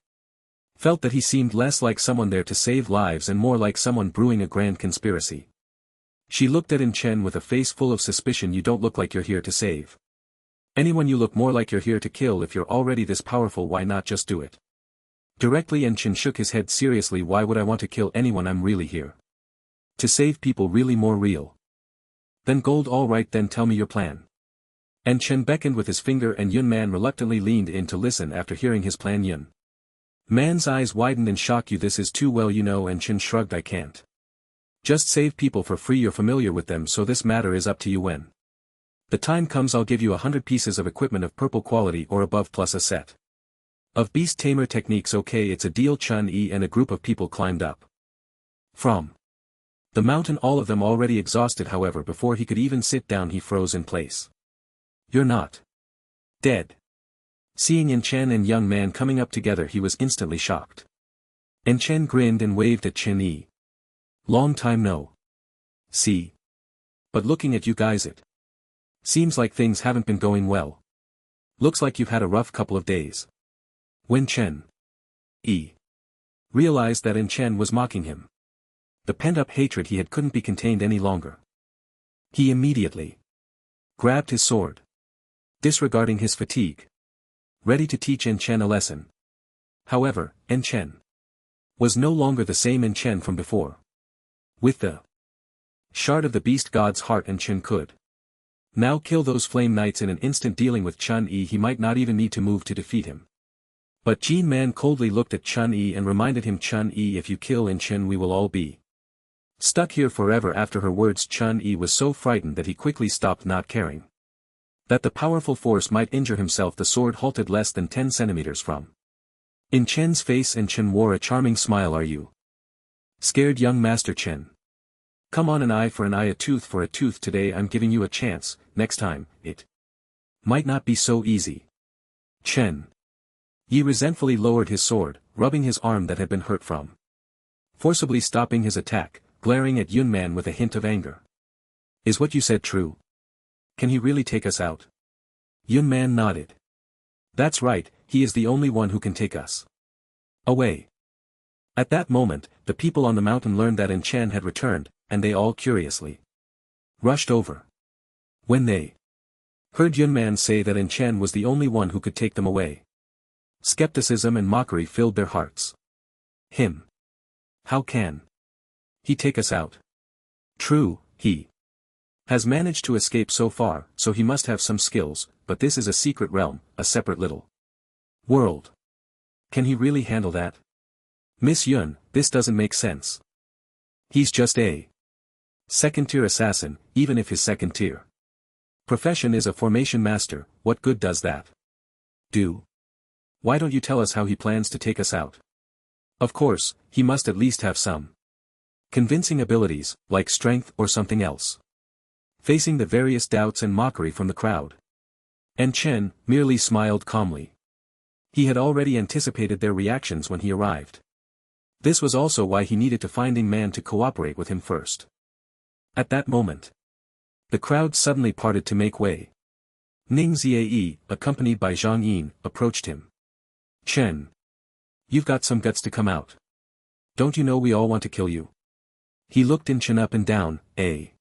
felt that he seemed less like someone there to save lives and more like someone brewing a grand conspiracy. She looked at In Chan with a face full of suspicion. You don't look like you're here to save anyone, you look more like you're here to kill. If you're already this powerful, why not just do it directly? In Chan shook his head seriously. Why would I want to kill anyone? I'm really here to save people, really more real than gold. Alright then, tell me your plan. And Chan beckoned with his finger and Yun Man reluctantly leaned in to listen. After hearing his plan, Yun Man's eyes widened in shock. You, this is too well, you know. And Chan shrugged. I can't just save people for free, you're familiar with them, so this matter is up to you. When the time comes, I'll give you 100 pieces of equipment of purple quality or above plus a set of beast tamer techniques. Okay, it's a deal. Chun-Yi and a group of people climbed up from the mountain, all of them already exhausted. However, before he could even sit down, he froze in place. You're not dead. Seeing In Chan and Young Man coming up together, he was instantly shocked. In Chan grinned and waved at Chun-Yi. Long time no see. But looking at you guys, it seems like things haven't been going well. Looks like you've had a rough couple of days. When Chun-Yi realized that In Chan was mocking him, the pent-up hatred he had couldn't be contained any longer. He immediately grabbed his sword, disregarding his fatigue, ready to teach In Chan a lesson. However, In Chan was no longer the same In Chan from before. With the shard of the beast god's heart, In Chan could now kill those flame knights in an instant. Dealing with Chun-Yi, he might not even need to move to defeat him. But Jin Man coldly looked at Chun-Yi and reminded him, Chun-Yi, if you kill In Chan, we will all be stuck here forever. After her words, Chun-Yi was so frightened that he quickly stopped, not caring that the powerful force might injure himself. The sword halted less than 10 centimeters from In Chan's face. In Chan wore a charming smile. Are you scared, young Master Chen? Come on, an eye for an eye, a tooth for a tooth. Today I'm giving you a chance, next time, it might not be so easy. Chen-Yi resentfully lowered his sword, rubbing his arm that had been hurt from forcibly stopping his attack, glaring at Yun Man with a hint of anger. Is what you said true? Can he really take us out? Yun Man nodded. That's right, he is the only one who can take us away. At that moment, the people on the mountain learned that In Chan had returned, and they all curiously rushed over. When they heard Yun Man say that In Chan was the only one who could take them away, skepticism and mockery filled their hearts. Him? How can he take us out? True, he has managed to escape so far, so he must have some skills, but this is a secret realm, a separate little world. Can he really handle that? Miss Yun, this doesn't make sense. He's just a second-tier assassin, even if his second-tier profession is a formation master. What good does that do? Why don't you tell us how he plans to take us out? Of course, he must at least have some convincing abilities, like strength or something else. Facing the various doubts and mockery from the crowd, And Chen merely smiled calmly. He had already anticipated their reactions when he arrived. This was also why he needed to finding man to cooperate with him first. At that moment, the crowd suddenly parted to make way. Ning Ziae, accompanied by Zhang Yin, approached him. Chen, you've got some guts to come out. Don't you know we all want to kill you? He looked In Chen up and down, a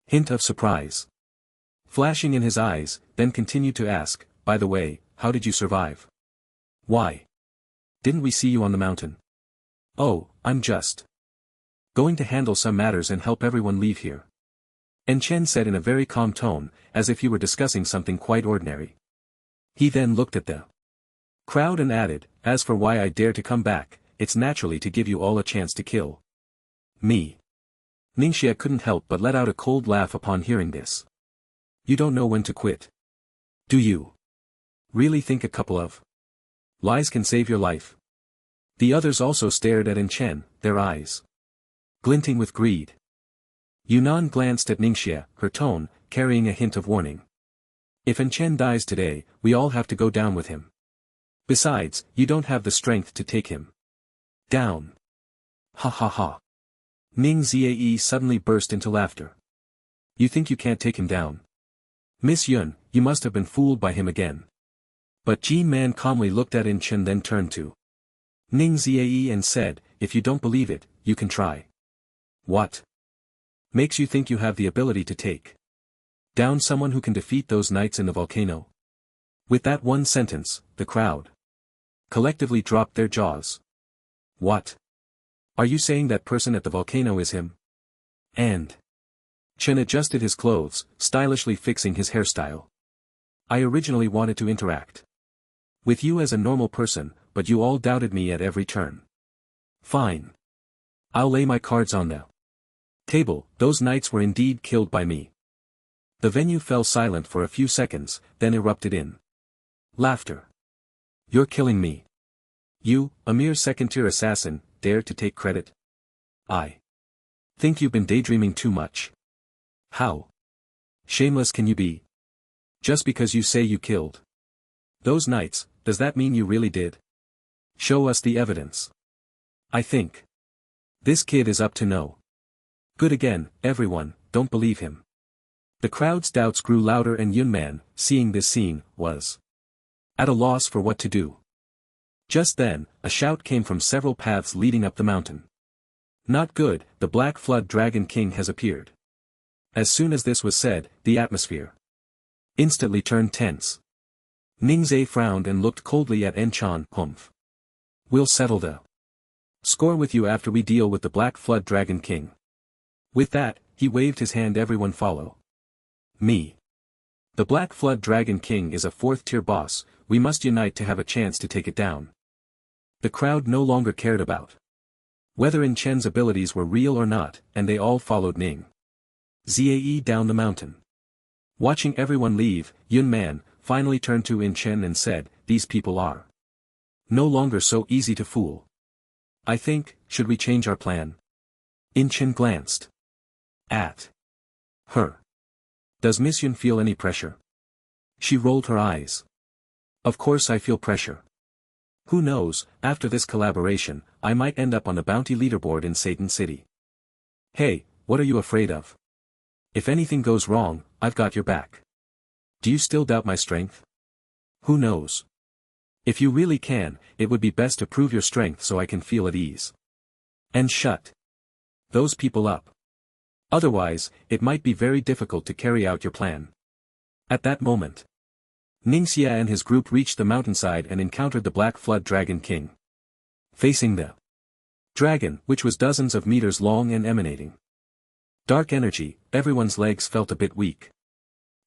hint of surprise flashing in his eyes, then continued to ask, by the way, how did you survive? Why didn't we see you on the mountain? Oh, I'm just going to handle some matters and help everyone leave here. And Chen said in a very calm tone, as if he were discussing something quite ordinary. He then looked at the crowd and added, as for why I dare to come back, it's naturally to give you all a chance to kill me. Ningxia couldn't help but let out a cold laugh upon hearing this. You don't know when to quit. Do you really think a couple of lies can save your life? The others also stared at Chen, their eyes glinting with greed. Yunnan glanced at Ningxia, her tone carrying a hint of warning. If Chen dies today, we all have to go down with him. Besides, you don't have the strength to take him down. Ha ha ha. Ning Ziae suddenly burst into laughter. You think you can't take him down? Miss Yun, you must have been fooled by him again. But Ji Man calmly looked at Chen, then turned to Ning Ziae and said, if you don't believe it, you can try. What makes you think you have the ability to take down someone who can defeat those knights in the volcano? With that one sentence, the crowd collectively dropped their jaws. What? Are you saying that person at the volcano is him? And Chen adjusted his clothes, stylishly fixing his hairstyle. I originally wanted to interact with you as a normal person, but you all doubted me at every turn. Fine. I'll lay my cards on the table. Those knights were indeed killed by me. The venue fell silent for a few seconds, then erupted in laughter. You're killing me. You, a mere second-tier assassin, dare to take credit? I think you've been daydreaming too much. How shameless can you be? Just because you say you killed those knights, does that mean you really did? Show us the evidence. I think this kid is up to no good again. Everyone, don't believe him. The crowd's doubts grew louder, and Yunman, seeing this scene, was at a loss for what to do. Just then, a shout came from several paths leading up the mountain. Not good, the Black Flood Dragon King has appeared. As soon as this was said, the atmosphere instantly turned tense. Ningzhe frowned and looked coldly at Enchan. Humph. We'll settle the score with you after we deal with the Black Flood Dragon King. With that, he waved his hand. Everyone follow me. The Black Flood Dragon King is a 4th-tier boss, we must unite to have a chance to take it down. The crowd no longer cared about whether Chen's abilities were real or not, and they all followed Ning Ziae down the mountain. Watching everyone leave, Yunman finally turned to Chen and said, these people are no longer so easy to fool. I think, should we change our plan? Chen glanced at her. Does Miss Yun feel any pressure? She rolled her eyes. Of course I feel pressure. Who knows, after this collaboration, I might end up on the bounty leaderboard in Satan City. Hey, what are you afraid of? If anything goes wrong, I've got your back. Do you still doubt my strength? Who knows? If you really can, it would be best to prove your strength so I can feel at ease. And shut those people up. Otherwise, it might be very difficult to carry out your plan. At that moment, Ningxia and his group reached the mountainside and encountered the Black Flood Dragon King. Facing the dragon, which was dozens of meters long and emanating dark energy, everyone's legs felt a bit weak.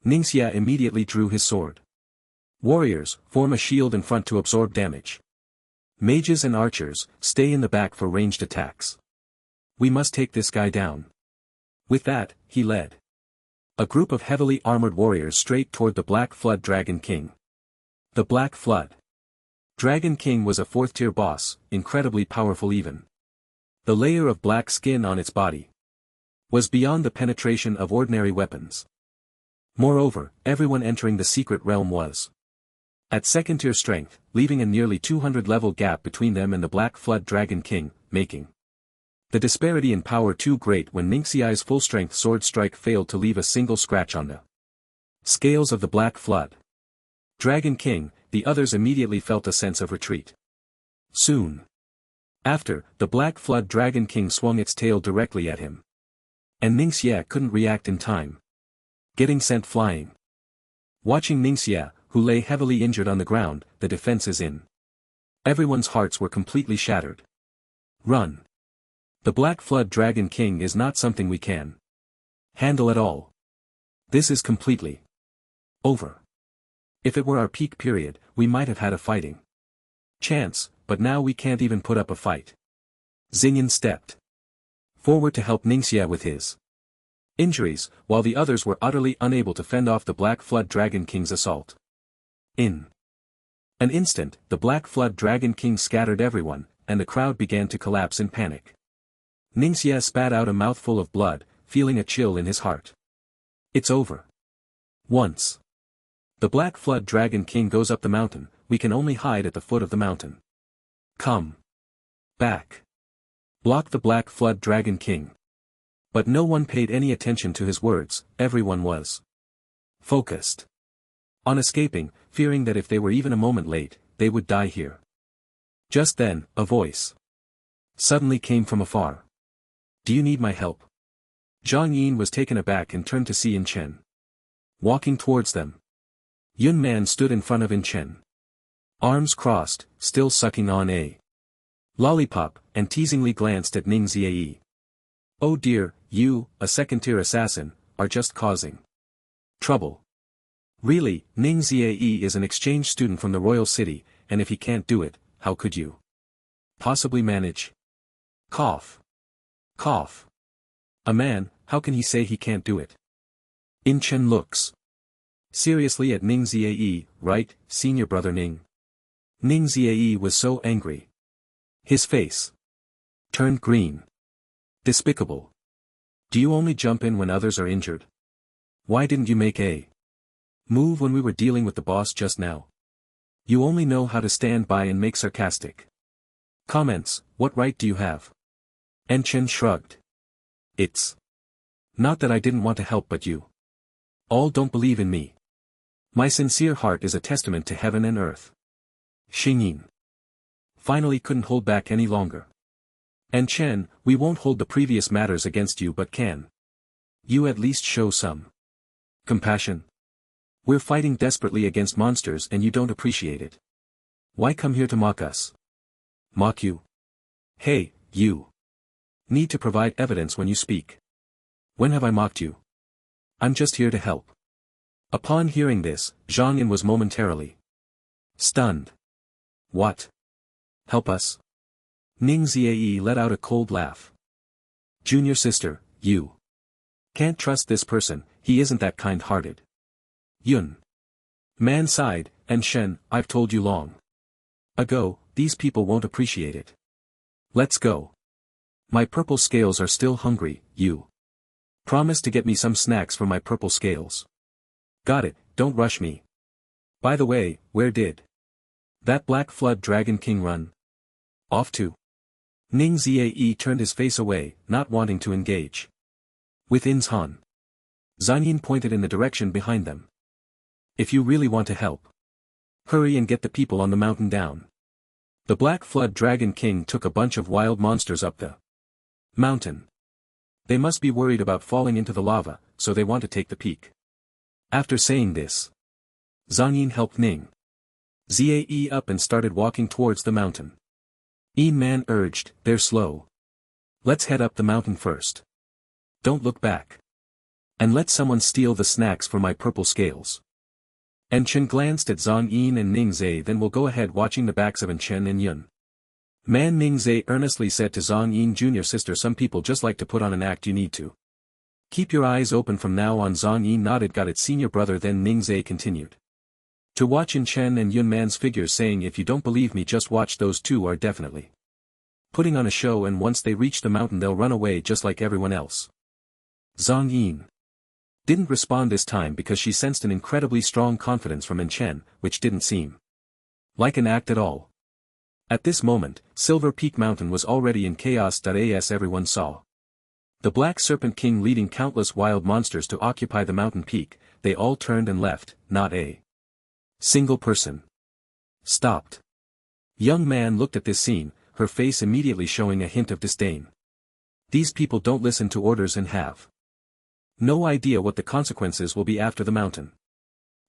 Ningxia immediately drew his sword. Warriors, form a shield in front to absorb damage. Mages and archers, stay in the back for ranged attacks. We must take this guy down. With that, he led a group of heavily armored warriors straight toward the Black Flood Dragon King. The Black Flood Dragon King was a 4th-tier boss, incredibly powerful even. The layer of black skin on its body was beyond the penetration of ordinary weapons. Moreover, everyone entering the secret realm was at 2nd-tier strength, leaving a nearly 200-level gap between them and the Black Flood Dragon King, making the disparity in power too great when Ningxia's full-strength sword strike failed to leave a single scratch on the scales of the Black Flood Dragon King. The others immediately felt a sense of retreat. Soon after, the Black Flood Dragon King swung its tail directly at him. And Ningxia couldn't react in time, getting sent flying. Watching Ningxia, who lay heavily injured on the ground, the defenses in everyone's hearts were completely shattered. Run. The Black Flood Dragon King is not something we can handle at all. This is completely over. If it were our peak period, we might have had a fighting chance, but now we can't even put up a fight. Xingyan stepped forward to help Ningxia with his injuries, while the others were utterly unable to fend off the Black Flood Dragon King's assault. In an instant, the Black Flood Dragon King scattered everyone, and the crowd began to collapse in panic. Ningxia spat out a mouthful of blood, feeling a chill in his heart. It's over. Once the Black Flood Dragon King goes up the mountain, we can only hide at the foot of the mountain. Come back. Block the Black Flood Dragon King. But no one paid any attention to his words, everyone was focused on escaping, fearing that if they were even a moment late, they would die here. Just then, a voice suddenly came from afar. Do you need my help? Zhang Yin was taken aback and turned to see In Chen walking towards them. Yun Man stood in front of In Chen, arms crossed, still sucking on a lollipop, and teasingly glanced at Ning Ziayi. Oh dear, you, a second-tier assassin, are just causing trouble. Really, Ning Ziayi is an exchange student from the royal city, and if he can't do it, how could you possibly manage? Cough. Cough. A man, how can he say he can't do it? In Chen looks seriously at Ning Ziayi, right, senior brother Ning? Ning Ziayi was so angry. His face turned green. Despicable. Do you only jump in when others are injured? Why didn't you make a move when we were dealing with the boss just now? You only know how to stand by and make sarcastic comments. What right do you have? En Chen shrugged. It's not that I didn't want to help, but you all don't believe in me. My sincere heart is a testament to heaven and earth. Xingyin finally couldn't hold back any longer. En Chen, we won't hold the previous matters against you, but can you at least show some compassion? We're fighting desperately against monsters and you don't appreciate it. Why come here to mock us? Mock you? Hey, you need to provide evidence when you speak. When have I mocked you? I'm just here to help. Upon hearing this, Zhang Yin was momentarily stunned. What? Help us? Ning Ziayi let out a cold laugh. Junior sister, you can't trust this person, he isn't that kind-hearted. Yun Man sighed, and Shen, I've told you long ago, these people won't appreciate it. Let's go. My purple scales are still hungry, you promise to get me some snacks for my purple scales. Got it, don't rush me. By the way, where did that Black Flood Dragon King run off to? Ning Ziayi turned his face away, not wanting to engage with Inzhan. Zhang Yin pointed in the direction behind them. If you really want to help, hurry and get the people on the mountain down. The Black Flood Dragon King took a bunch of wild monsters up the mountain. They must be worried about falling into the lava, so they want to take the peak. After saying this, Zhang Yin helped Ning Ziayi up and started walking towards the mountain. Yin Man urged, they're slow. Let's head up the mountain first. Don't look back. And let someone steal the snacks for my purple scales. En Chen glanced at Zhang Yin and Ning Zai, then we'll go ahead watching the backs of En Chen and Yun Man. Ning Zai earnestly said to Zhang Yin, junior sister, some people just like to put on an act, you need to keep your eyes open from now on. Zhang Yin nodded, got it senior brother. Then Ning Zai continued to watch En Chen and Yun Man's figures, saying, if you don't believe me, just watch, those two are definitely putting on a show, and once they reach the mountain they'll run away just like everyone else. Zhang Yin didn't respond this time because she sensed an incredibly strong confidence from En Chen, which didn't seem like an act at all. At this moment, Silver Peak Mountain was already in chaos. As everyone saw the Black Serpent King leading countless wild monsters to occupy the mountain peak, they all turned and left, not a single person stopped. Young Man looked at this scene, her face immediately showing a hint of disdain. These people don't listen to orders and have no idea what the consequences will be after the mountain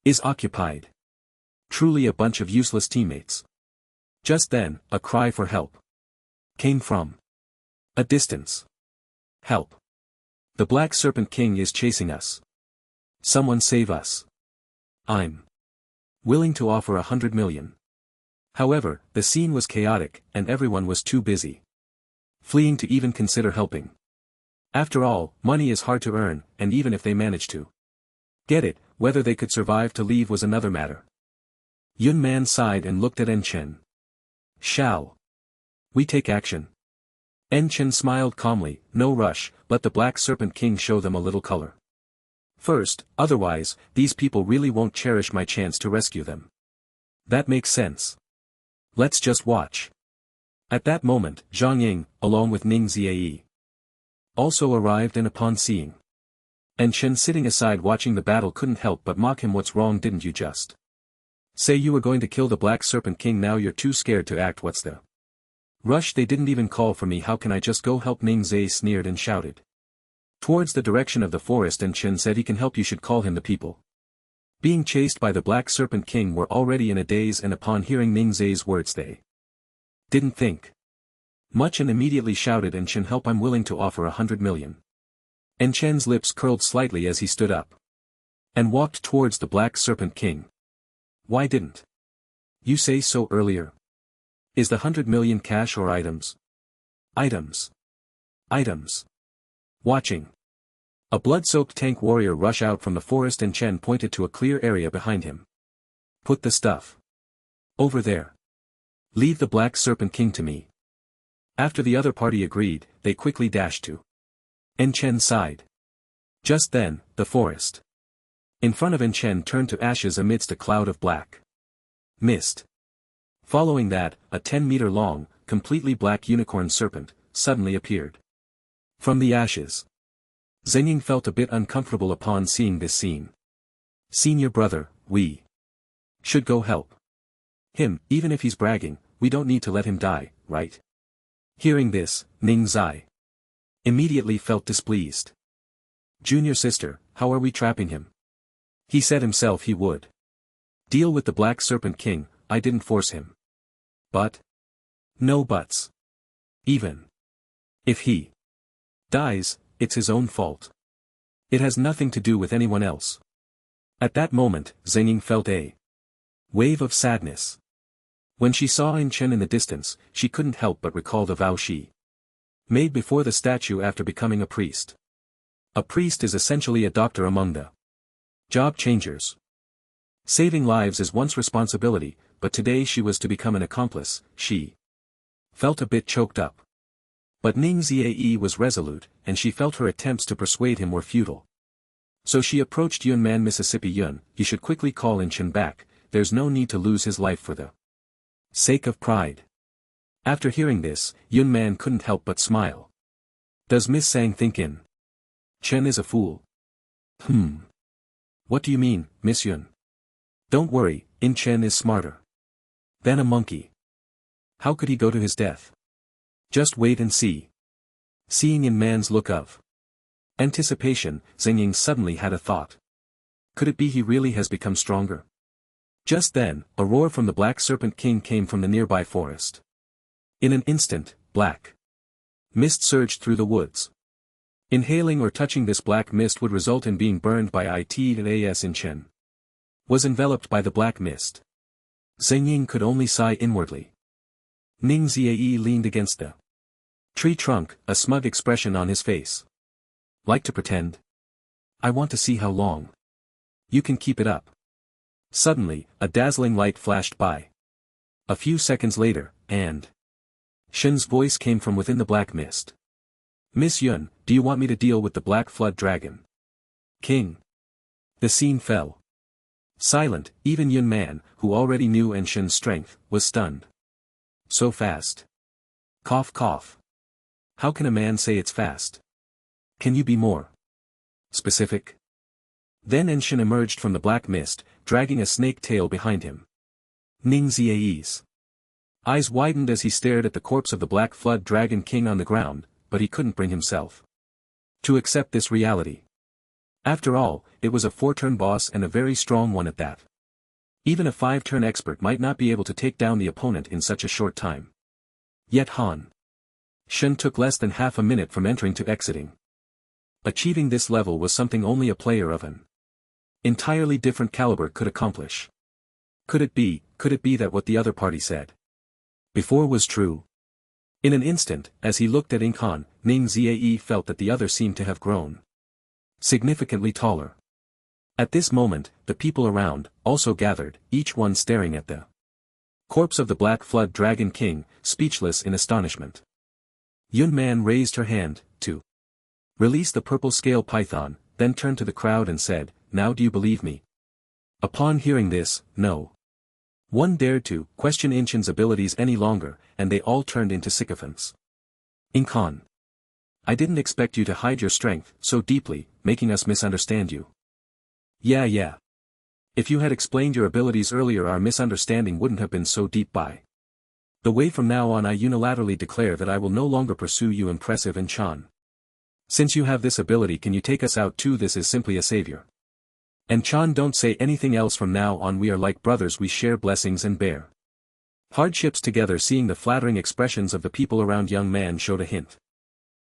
is occupied. Truly a bunch of useless teammates. Just then, a cry for help came from a distance. Help! The Black Serpent King is chasing us. Someone save us. I'm willing to offer 100 million. However, the scene was chaotic, and everyone was too busy fleeing to even consider helping. After all, money is hard to earn, and even if they managed to get it, whether they could survive to leave was another matter. Yun Man sighed and looked at Enchen. Shall we take action? Enchen smiled calmly, no rush, let the Black Serpent King show them a little color first, otherwise, these people really won't cherish my chance to rescue them. That makes sense. Let's just watch. At that moment, Zhang Ying, along with Ning Ziae, also arrived, and upon seeing Enchen sitting aside watching the battle couldn't help but mock him. What's wrong? Didn't you just say you were going to kill the Black Serpent King? Now you're too scared to act. What's the rush? They didn't even call for me. How can I just go help? Ning Ziae sneered and shouted towards the direction of the forest. Enchen said he can help. You should call him. The people being chased by the Black Serpent King were already in a daze, and upon hearing Ning Ziae's words they didn't think much and immediately shouted, Enchen, help, I'm willing to offer 100 million. Enchen's lips curled slightly as he stood up and walked towards the Black Serpent King. Why didn't you say so earlier? Is the 100 million cash or items? Items. Items. Watching a blood-soaked tank warrior rush out from the forest, Enchen pointed to a clear area behind him. Put the stuff over there. Leave the Black Serpent King to me. After the other party agreed, they quickly dashed to Enchen side. Just then, the forest in front of Enchen turned to ashes amidst a cloud of black mist. Following that, a 10-meter-long, completely black unicorn serpent suddenly appeared from the ashes. Zhang Ying felt a bit uncomfortable upon seeing this scene. Senior brother, we should go help him. Even if he's bragging, we don't need to let him die, right? Hearing this, Ning Ziae immediately felt displeased. Junior sister, how are we trapping him? He said himself he would deal with the Black Serpent King. I didn't force him. But no buts. Even if he dies, it's his own fault. It has nothing to do with anyone else. At that moment, Zhang Ying felt a wave of sadness. When she saw Enchen in the distance, she couldn't help but recall the vow she made before the statue after becoming a priest. A priest is essentially a doctor among the job changers. Saving lives is one's responsibility, but today she was to become an accomplice. She felt a bit choked up. But Ning Ziae was resolute, and she felt her attempts to persuade him were futile. So she approached Yun Man. Mississippi Yun, you should quickly call Enchen back. There's no need to lose his life for the sake of pride. After hearing this, Yun Man couldn't help but smile. Does Miss Sang think in Chen is a fool? What do you mean, Miss Yun? Don't worry, In Chen is smarter than a monkey. How could he go to his death? Just wait and see. Seeing In Man's look of anticipation, Zhang Ying suddenly had a thought. Could it be he really has become stronger? Just then, a roar from the Black Serpent King came from the nearby forest. In an instant, black mist surged through the woods. Inhaling or touching this black mist would result in being burned by it and as In Chen was enveloped by the black mist. Zhang Ying could only sigh inwardly. Ning Ziae leaned against the tree trunk, a smug expression on his face. Like to pretend? I want to see how long you can keep it up. Suddenly, a dazzling light flashed by. A few seconds later, and Shen's voice came from within the black mist. Miss Yun, do you want me to deal with the Black Flood Dragon King? The scene fell silent. Even Yun Man, who already knew Shen's strength, was stunned. So fast. Cough cough. How can a man say it's fast? Can you be more specific? Then Shen emerged from the black mist, dragging a snake tail behind him. Ning Ziae's eyes widened as he stared at the corpse of the Black Flood Dragon King on the ground, but he couldn't bring himself to accept this reality. After all, it was a 4-turn boss and a very strong one at that. Even a 5-turn expert might not be able to take down the opponent in such a short time. Yet Han Shen took less than half a minute from entering to exiting. Achieving this level was something only a player of an entirely different caliber could accomplish. Could it be that what the other party said before was true? In an instant, as he looked at Inkan, Ning Ziae felt that the other seemed to have grown significantly taller. At this moment, the people around, also gathered, each one staring at the corpse of the Black Flood Dragon King, speechless in astonishment. Yun Man raised her hand, to release the purple scale python, then turned to the crowd and said, "Now do you believe me?" Upon hearing this, no one dared to question Inchen's abilities any longer, and they all turned into sycophants. Inkan, I didn't expect you to hide your strength so deeply, making us misunderstand you. Yeah. If you had explained your abilities earlier, our misunderstanding wouldn't have been so deep. By the way, from now on I unilaterally declare that I will no longer pursue you, impressive and Chan. Since you have this ability, can you take us out too? This is simply a savior. And Chan, don't say anything else from now on. We are like brothers, we share blessings and bear hardships together. Seeing the flattering expressions of the people around, young man showed a hint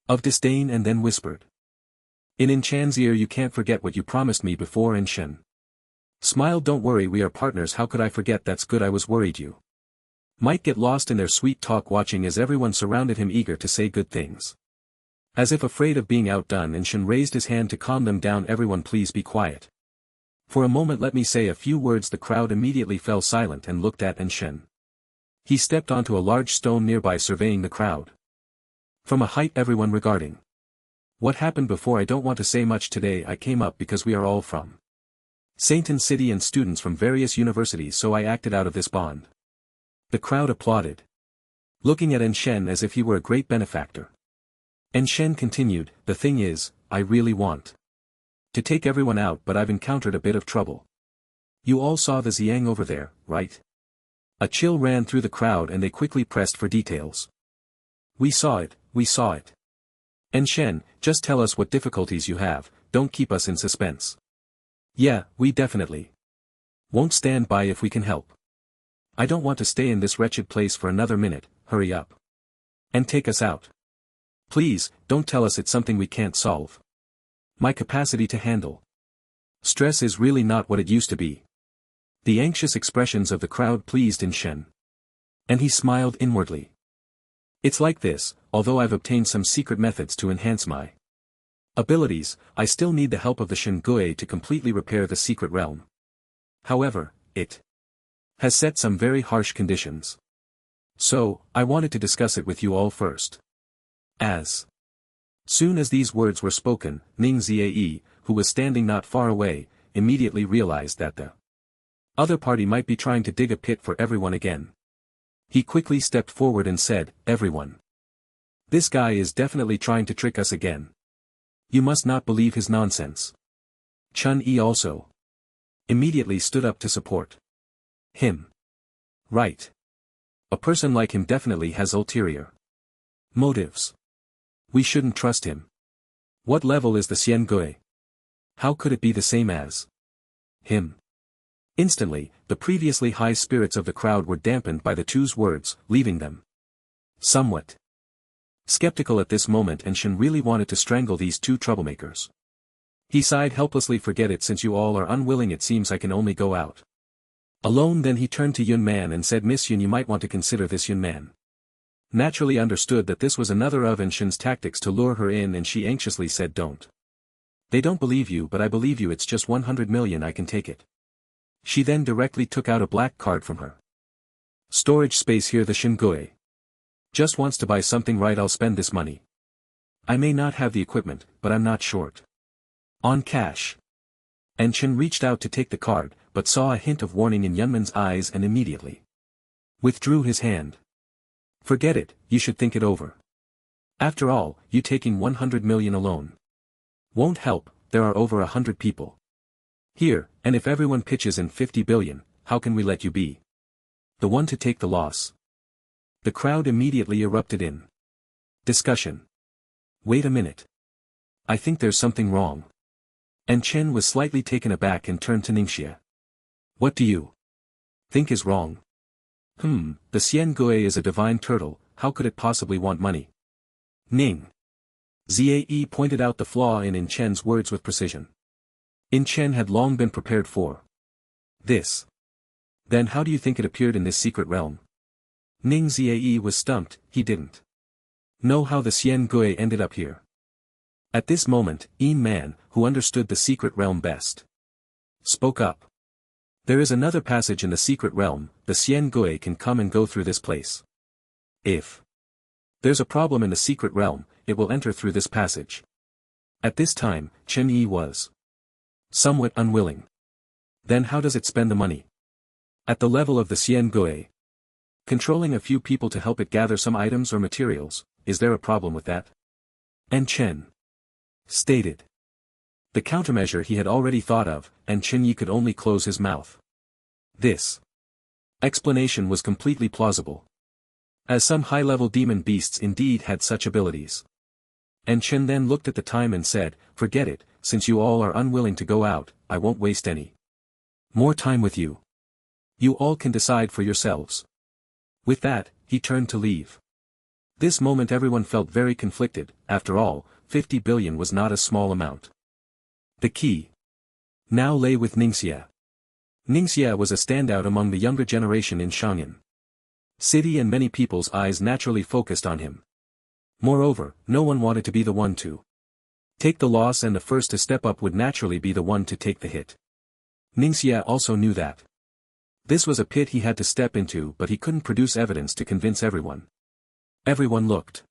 of disdain and then whispered in Chan's ear, "You can't forget what you promised me before." And Shen smiled. "Don't worry, we are partners. How could I forget? That's good. I was worried you might get lost in their sweet talk," watching as everyone surrounded him eager to say good things, as if afraid of being outdone. And Shen raised his hand to calm them down. "Everyone please be quiet. For a moment let me say a few words." The crowd immediately fell silent and looked at Shen. He stepped onto a large stone nearby, surveying the crowd from a height, everyone regarding what happened before. "I don't want to say much today. I came up because we are all from Sainton City and students from various universities, so I acted out of this bond." The crowd applauded, looking at Shen as if he were a great benefactor. Shen continued, "The thing is, I really want to take everyone out, but I've encountered a bit of trouble. You all saw the Xiang over there, right?" A chill ran through the crowd and they quickly pressed for details. We saw it. Shen, just tell us what difficulties you have, don't keep us in suspense." "Yeah, we definitely won't stand by if we can help. I don't want to stay in this wretched place for another minute. Hurry up and take us out. Please, don't tell us it's something we can't solve. My capacity to handle stress is really not what it used to be." The anxious expressions of the crowd pleased Shen, and he smiled inwardly. "It's like this, although I've obtained some secret methods to enhance my abilities, I still need the help of the Shingui to completely repair the secret realm. However, it has set some very harsh conditions. So, I wanted to discuss it with you all first." As soon as these words were spoken, Ning Ziae, who was standing not far away, immediately realized that the other party might be trying to dig a pit for everyone again. He quickly stepped forward and said, "Everyone, this guy is definitely trying to trick us again. You must not believe his nonsense." Chun-Yi also immediately stood up to support him. "Right. A person like him definitely has ulterior motives. We shouldn't trust him. What level is the Xiangui? How could it be the same as him?" Instantly, the previously high spirits of the crowd were dampened by the two's words, leaving them somewhat skeptical at this moment. And Shen really wanted to strangle these two troublemakers. He sighed helplessly. "Forget it, since you all are unwilling. It seems I can only go out alone." Then he turned to Yun Man and said, "Miss Yun, you might want to consider this." Yun Man naturally understood that this was another of Shen's tactics to lure her in, and she anxiously said, They don't believe you, but I believe you. It's just 100 million, I can take it." She then directly took out a black card from her storage space. "Here, the Shingui just wants to buy something, right? I'll spend this money. I may not have the equipment, but I'm not short on cash." And Chen reached out to take the card, but saw a hint of warning in Yunman's eyes and immediately withdrew his hand. "Forget it, you should think it over. After all, you taking 100 million alone won't help. There are over 100 people here, and if everyone pitches in 50 billion, how can we let you be the one to take the loss?" The crowd immediately erupted in discussion. "Wait a minute. I think there's something wrong." And Chen was slightly taken aback and turned to Ningxia. "What do you think is wrong?" The Xiangui is a divine turtle, how could it possibly want money?" Ning Ziae pointed out the flaw in Chen's words with precision. Chen had long been prepared for this. Then how do you think it appeared in this secret realm? Ning Ziae was stumped, he didn't know how the Xian Gui ended up here. At this moment, Een Man, who understood the secret realm best, spoke up. There is another passage in the secret realm, the Xian Gui can come and go through this place. If there's a problem in the secret realm, it will enter through this passage. At this time, Chen Yi was somewhat unwilling. Then how does it spend the money? At the level of the Xian Gui, controlling a few people to help it gather some items or materials, is there a problem with that? And Chen stated the countermeasure he had already thought of, and Chen Yi could only close his mouth. This explanation was completely plausible, as some high-level demon beasts indeed had such abilities. And Chen then looked at the time and said, forget it, since you all are unwilling to go out, I won't waste any more time with you. You all can decide for yourselves. With that, he turned to leave. This moment everyone felt very conflicted. After all, 50 billion was not a small amount. The key now lay with Ningxia. Ningxia was a standout among the younger generation in Shangyan City, and many people's eyes naturally focused on him. Moreover, no one wanted to be the one to take the loss, and the first to step up would naturally be the one to take the hit. Ningxia also knew that this was a pit he had to step into, but he couldn't produce evidence to convince everyone. Everyone looked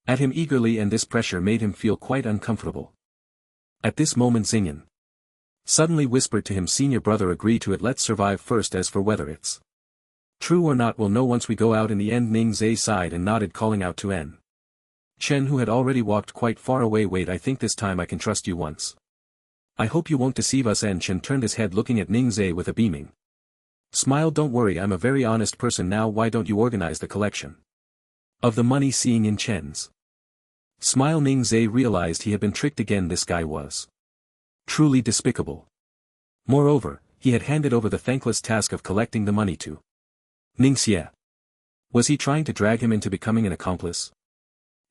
at him eagerly, and this pressure made him feel quite uncomfortable. At this moment Xingyan suddenly whispered to him, senior brother, agree to it, let's survive first, as for whether it's true or not we'll know once we go out in the end. Ning Zhe sighed and nodded, calling out to N Chen, who had already walked quite far away, wait, I think this time I can trust you once. I hope you won't deceive us. N Chen turned his head, looking at Ning Zhe with a beaming smile. Don't worry, I'm a very honest person. Now why don't you organize the collection of the money? Seeing in Chen's smile, Ning Zhe realized he had been tricked again. This guy was truly despicable. Moreover, he had handed over the thankless task of collecting the money to Ningxia. Was he trying to drag him into becoming an accomplice?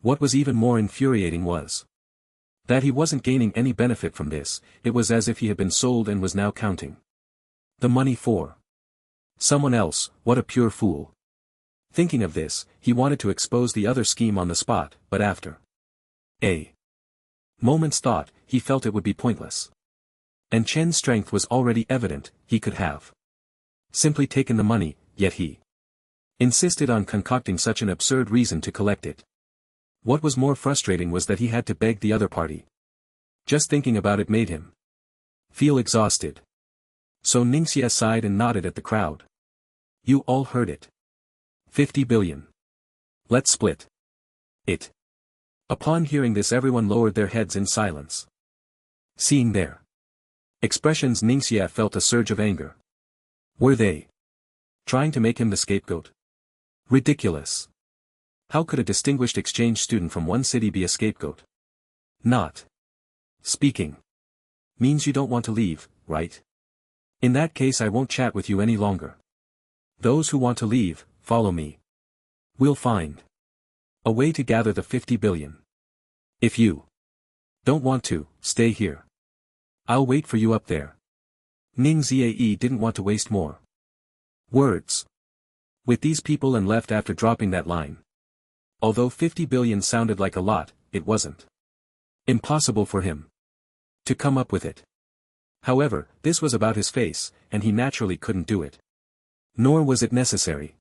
What was even more infuriating was that he wasn't gaining any benefit from this. It was as if he had been sold and was now counting the money for someone else. What a pure fool. Thinking of this, he wanted to expose the other scheme on the spot, but after a moment's thought, he felt it would be pointless. And Chen's strength was already evident. He could have simply taken the money, yet he insisted on concocting such an absurd reason to collect it. What was more frustrating was that he had to beg the other party. Just thinking about it made him feel exhausted. So Ningxia sighed and nodded at the crowd. You all heard it. 50 billion. Let's split it. Upon hearing this, everyone lowered their heads in silence. Seeing their expressions, Ningxia felt a surge of anger. Were they trying to make him the scapegoat? Ridiculous. How could a distinguished exchange student from one city be a scapegoat? Not speaking means you don't want to leave, right? In that case I won't chat with you any longer. Those who want to leave, follow me. We'll find a way to gather the 50 billion. If you don't want to, stay here. I'll wait for you up there. Ning Ziae didn't want to waste more words with these people and left after dropping that line. Although 50 billion sounded like a lot, it wasn't impossible for him to come up with it. However, this was about his face, and he naturally couldn't do it. Nor was it necessary.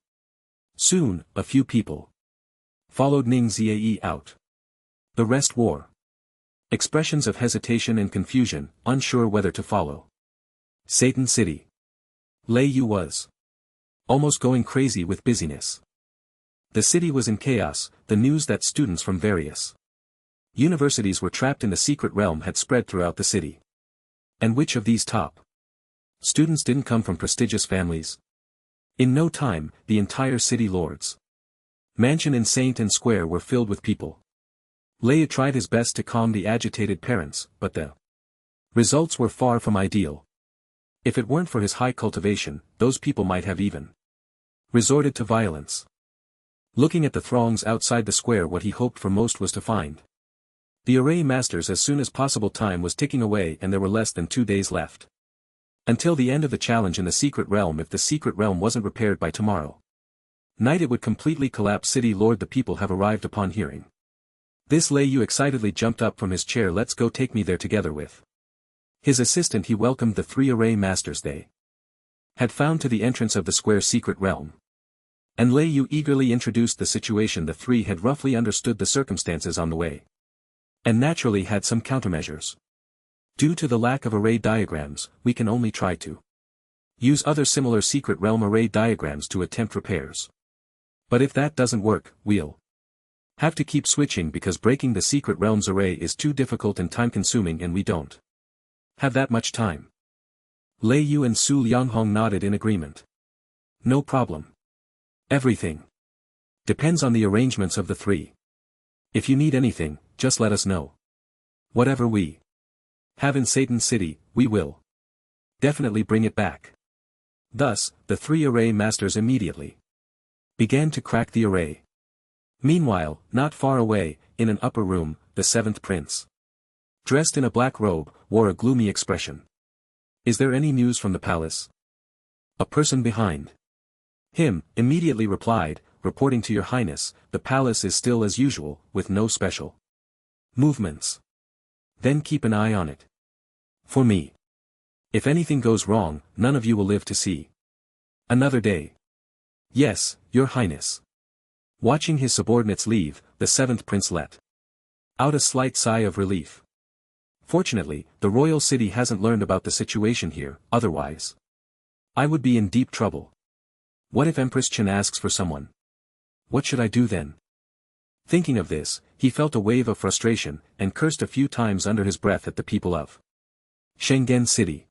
Soon, a few people followed Ning Ziae out. The rest wore expressions of hesitation and confusion, unsure whether to follow. Satan City. Lei Yu was almost going crazy with busyness. The city was in chaos. The news that students from various universities were trapped in the secret realm had spread throughout the city. And which of these top students didn't come from prestigious families? In no time, the entire city lord's mansion in Saint and Square were filled with people. Lei tried his best to calm the agitated parents, but the results were far from ideal. If it weren't for his high cultivation, those people might have even resorted to violence. Looking at the throngs outside the square, what he hoped for most was to find the array masters as soon as possible. Time was ticking away and there were less than 2 days left. Until the end of the challenge in the secret realm. If the secret realm wasn't repaired by tomorrow night, it would completely collapse. City Lord, the people have arrived. Upon hearing this, Lei Yu excitedly jumped up from his chair. Let's go, take me there. Together with his assistant, he welcomed the 3 array masters they had found to the entrance of the square secret realm. And Lei Yu eagerly introduced the situation. The 3 had roughly understood the circumstances on the way, and naturally had some countermeasures. Due to the lack of array diagrams, we can only try to use other similar secret realm array diagrams to attempt repairs. But if that doesn't work, we'll have to keep switching, because breaking the secret realm's array is too difficult and time-consuming, and we don't have that much time. Lei Yu and Su Lianghong nodded in agreement. No problem. Everything depends on the arrangements of the 3. If you need anything, just let us know. Whatever we have in Satan City, we will definitely bring it back. Thus, the 3 array masters immediately began to crack the array. Meanwhile, not far away, in an upper room, the 7th prince, dressed in a black robe, wore a gloomy expression. Is there any news from the palace? A person behind him immediately replied, reporting to your highness, the palace is still as usual, with no special movements. Then keep an eye on it. For me. If anything goes wrong, none of you will live to see another day. Yes, your highness. Watching his subordinates leave, the 7th prince let out a slight sigh of relief. Fortunately, the royal city hasn't learned about the situation here, otherwise I would be in deep trouble. What if Empress Chen asks for someone? What should I do then? Thinking of this, he felt a wave of frustration, and cursed a few times under his breath at the people of Shenzhen City.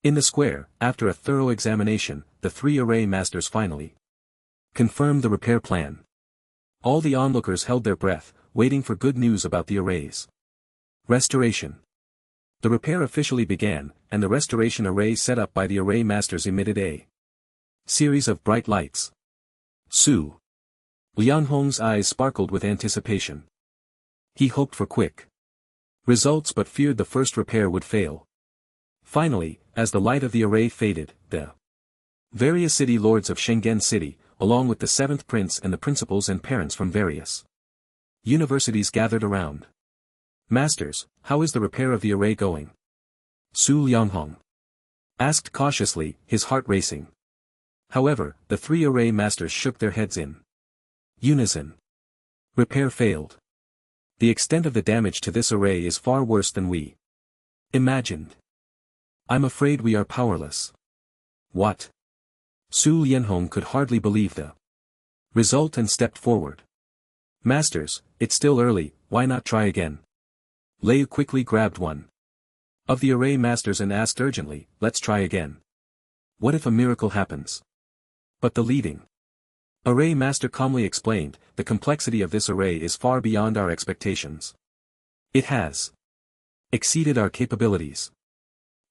In the square, after a thorough examination, the 3 array masters finally confirmed the repair plan. All the onlookers held their breath, waiting for good news about the array's restoration. The repair officially began, and the restoration array set up by the array masters emitted a series of bright lights. Su Lianghong's eyes sparkled with anticipation. He hoped for quick results but feared the first repair would fail. Finally, as the light of the array faded, the various city lords of Shenzhen City, along with the 7th prince and the principals and parents from various universities gathered around. Masters, how is the repair of the array going? Su Lianghong asked cautiously, his heart racing. However, the 3 array masters shook their heads in unison. Repair failed. The extent of the damage to this array is far worse than we imagined. I'm afraid we are powerless. What? Su Lianhong could hardly believe the result and stepped forward. Masters, it's still early, why not try again? Lei Yu quickly grabbed one of the array masters and asked urgently, let's try again. What if a miracle happens? But the leading array master calmly explained, the complexity of this array is far beyond our expectations. It has exceeded our capabilities.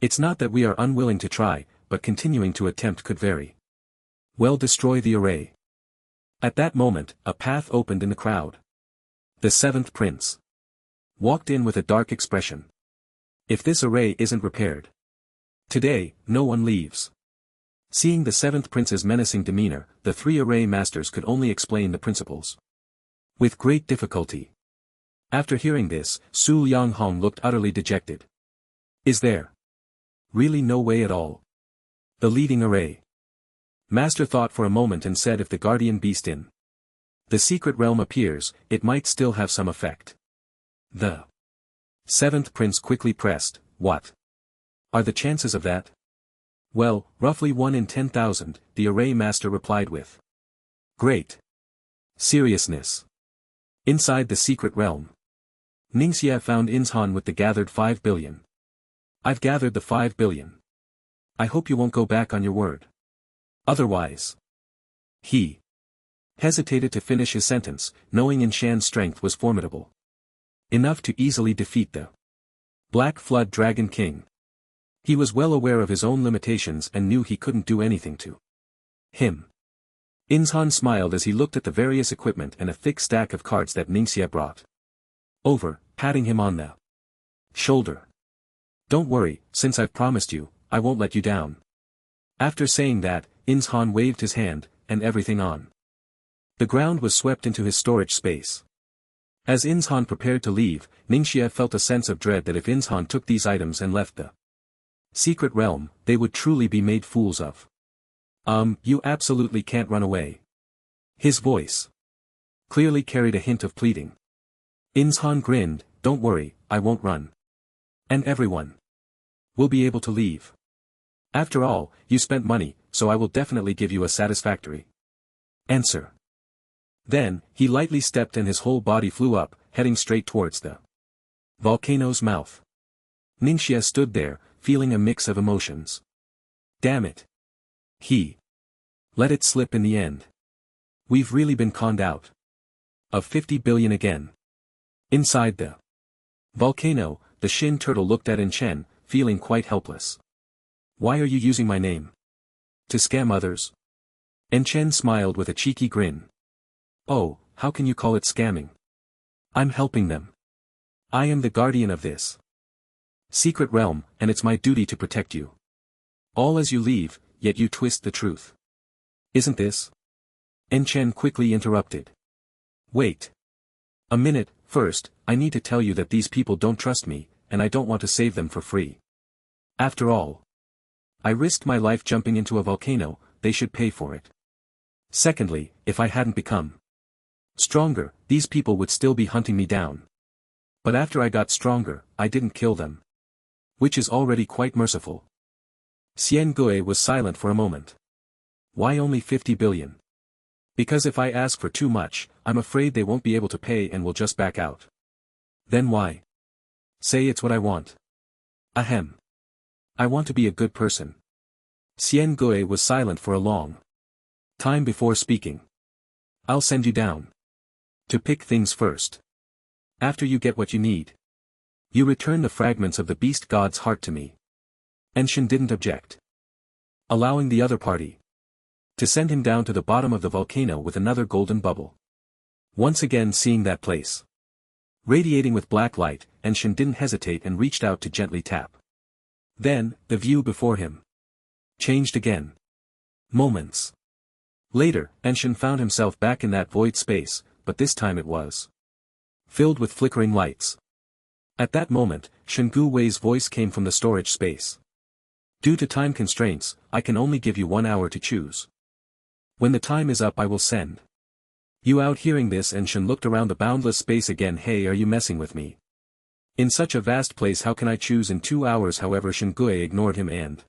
It's not that we are unwilling to try, but continuing to attempt could very well destroy the array. At that moment, a path opened in the crowd. The 7th prince walked in with a dark expression. If this array isn't repaired today, no one leaves. Seeing the 7th prince's menacing demeanor, the 3 array masters could only explain the principles with great difficulty. After hearing this, Su Lianghong looked utterly dejected. Is there really no way at all? The leading array master thought for a moment and said, if the guardian beast in the secret realm appears, it might still have some effect. The 7th prince quickly pressed, what are the chances of that? Well, roughly 1 in 10,000, the array master replied with great seriousness. Inside the secret realm, Ningxia found Inshan with the gathered 5 billion. I've gathered the 5 billion. I hope you won't go back on your word. Otherwise. He hesitated to finish his sentence, knowing Inshan's strength was formidable enough to easily defeat the Black Flood Dragon King. He was well aware of his own limitations and knew he couldn't do anything to him. Inshan smiled as he looked at the various equipment and a thick stack of cards that Ningxia brought over, patting him on the shoulder. Don't worry, since I've promised you, I won't let you down. After saying that, Inzhan waved his hand, and everything on the ground was swept into his storage space. As Inzhan prepared to leave, Ningxia felt a sense of dread that if Inzhan took these items and left the secret realm, they would truly be made fools of. You absolutely can't run away. His voice clearly carried a hint of pleading. Inzhan grinned, don't worry, I won't run. And everyone will be able to leave. After all, you spent money, so I will definitely give you a satisfactory answer. Then, he lightly stepped and his whole body flew up, heading straight towards the volcano's mouth. Ningxia stood there, feeling a mix of emotions. Damn it. He let it slip in the end. We've really been conned out of 50 billion again. Inside the volcano, the Shin turtle looked at Chen, feeling quite helpless. Why are you using my name? To scam others? Chen smiled with a cheeky grin. Oh, how can you call it scamming? I'm helping them. I am the guardian of this secret realm, and it's my duty to protect you. All as you leave, yet you twist the truth. Isn't this? Chen quickly interrupted. Wait a minute, first, I need to tell you that these people don't trust me, and I don't want to save them for free. After all, I risked my life jumping into a volcano, they should pay for it. Secondly, if I hadn't become stronger, these people would still be hunting me down. But after I got stronger, I didn't kill them. Which is already quite merciful. Xian Gui was silent for a moment. Why only 50 billion? Because if I ask for too much, I'm afraid they won't be able to pay and will just back out. Then why? Say it's what I want. Ahem. I want to be a good person. Xian Gui was silent for a long time before speaking. I'll send you down to pick things first. After you get what you need, you return the fragments of the beast god's heart to me. Enshin didn't object, allowing the other party to send him down to the bottom of the volcano with another golden bubble. Once again seeing that place radiating with black light, Enshin didn't hesitate and reached out to gently tap. Then, the view before him changed again. Moments later, Enshin found himself back in that void space, but this time it was filled with flickering lights. At that moment, Shingu Wei's voice came from the storage space. Due to time constraints, I can only give you 1 hour to choose. When the time is up I will send you out. Hearing this, Enshin looked around the boundless space again. Hey, are you messing with me? In such a vast place how can I choose in 2 hours? However, Shingu ignored him and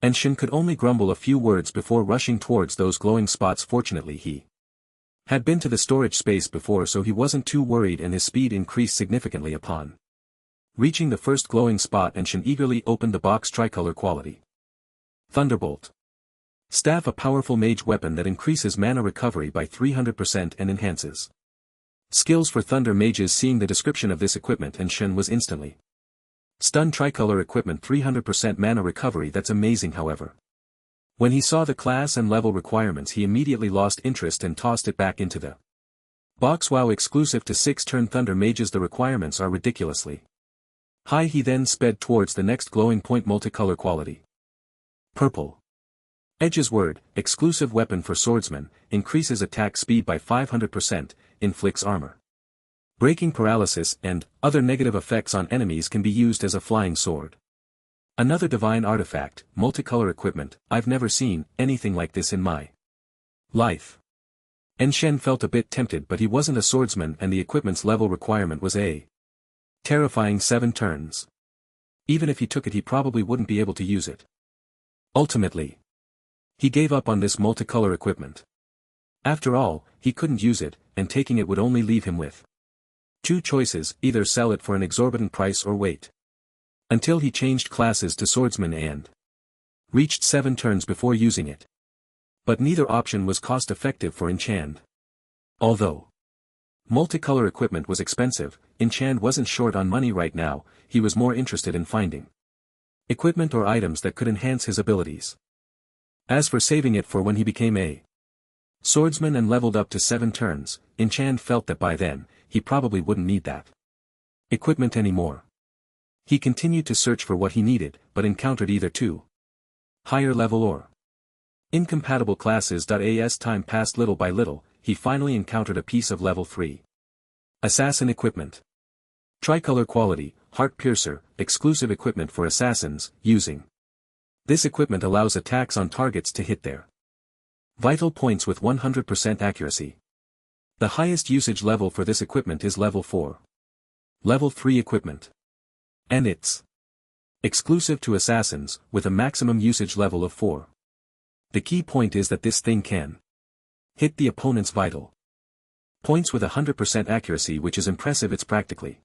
Enshin could only grumble a few words before rushing towards those glowing spots. Fortunately he had been to the storage space before, so he wasn't too worried and his speed increased significantly upon reaching the first glowing spot. Enshin eagerly opened the box. Tricolor quality Thunderbolt Staff, a powerful mage weapon that increases mana recovery by 300% and enhances skills for thunder mages. Seeing the description of this equipment, Enshin was instantly stunned. Tricolor equipment, 300% mana recovery, that's amazing. However, when he saw the class and level requirements he immediately lost interest and tossed it back into the box. Wow, exclusive to 6-turn thunder mages, the requirements are ridiculously high. He then sped towards the next glowing point. Multicolor quality Purple Edge's word, exclusive weapon for swordsmen, increases attack speed by 500%, inflicts armor breaking, paralysis, and other negative effects on enemies, can be used as a flying sword. Another divine artifact, multicolor equipment. I've never seen anything like this in my life. Enshin felt a bit tempted, but he wasn't a swordsman and the equipment's level requirement was a terrifying 7 turns. Even if he took it he probably wouldn't be able to use it. Ultimately, he gave up on this multicolor equipment. After all, he couldn't use it, and taking it would only leave him with 2 choices, either sell it for an exorbitant price or wait until he changed classes to swordsman and reached 7 turns before using it. But neither option was cost-effective for Enchant. Although multicolor equipment was expensive, Enchant wasn't short on money right now. He was more interested in finding equipment or items that could enhance his abilities. As for saving it for when he became a swordsman and leveled up to 7 turns, Enchant felt that by then, he probably wouldn't need that equipment anymore. He continued to search for what he needed, but encountered either too higher level or incompatible classes. As time passed little by little, he finally encountered a piece of level 3 assassin equipment. Tricolor quality, heart piercer, exclusive equipment for assassins. Using this equipment allows attacks on targets to hit their vital points with 100% accuracy. The highest usage level for this equipment is level 4. Level 3 equipment. And it's exclusive to assassins, with a maximum usage level of 4. The key point is that this thing can hit the opponent's vital points with 100% accuracy, which is impressive. It's practically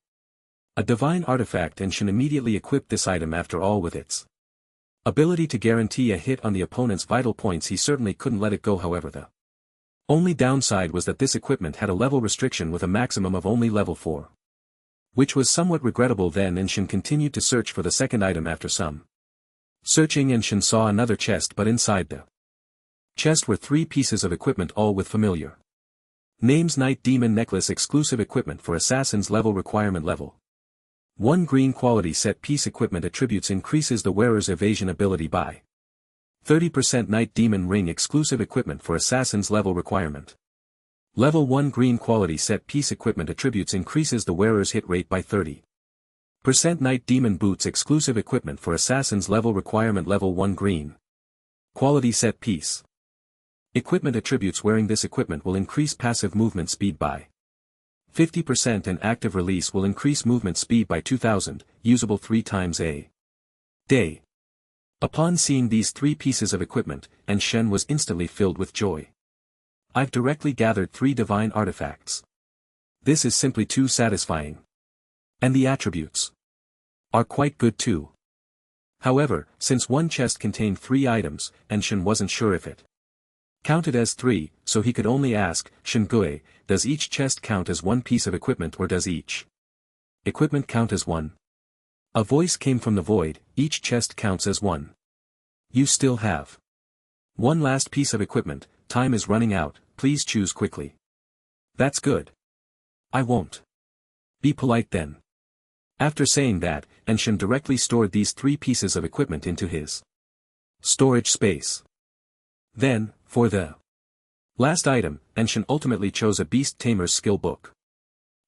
a divine artifact, and Shin immediately equipped this item. After all, with its ability to guarantee a hit on the opponent's vital points, he certainly couldn't let it go. However, the only downside was that this equipment had a level restriction with a maximum of only level 4. Which was somewhat regrettable then, and Shin continued to search for the second item. After some searching, and Shin saw another chest, but inside the chest were 3 pieces of equipment, all with familiar names. Night Demon Necklace, exclusive equipment for assassins. Level requirement level 1. Green quality set piece. Equipment attributes increases the wearer's evasion ability by 30%. Night Demon Ring, exclusive equipment for assassins. Level requirement level 1. Green quality set piece. Equipment attributes increases the wearer's hit rate by 30%. Night Demon Boots, exclusive equipment for assassins. Level requirement level 1. Green quality set piece. Equipment attributes wearing this equipment will increase passive movement speed by 50%, and active release will increase movement speed by 2000, usable 3 times a day. Upon seeing these 3 pieces of equipment, and Shen was instantly filled with joy. I've directly gathered 3 divine artifacts. This is simply too satisfying. And the attributes are quite good too. However, since one chest contained 3 items, and Shen wasn't sure if it counted as 3, so he could only ask, Shingue, does each chest count as 1 piece of equipment, or does each equipment count as 1? A voice came from the void, each chest counts as 1. You still have 1 last piece of equipment. Time is running out, please choose quickly. That's good. I won't be polite then. After saying that, Enshin directly stored these 3 pieces of equipment into his storage space. Then, for the last item, Enshin ultimately chose a Beast Tamer's skill book.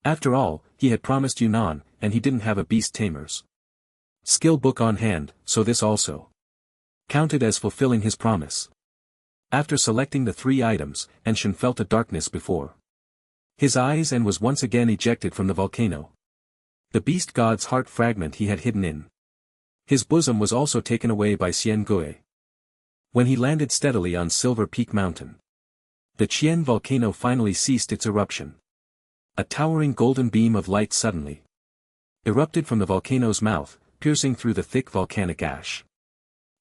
After all, he had promised Yunnan, and he didn't have a Beast Tamer's skill book on hand, so this also counted as fulfilling his promise. After selecting the 3 items, Enshin felt a darkness before his eyes and was once again ejected from the volcano. The beast god's heart fragment he had hidden in his bosom was also taken away by Xian Gui. When he landed steadily on Silver Peak Mountain, the Qian volcano finally ceased its eruption. A towering golden beam of light suddenly erupted from the volcano's mouth, piercing through the thick volcanic ash.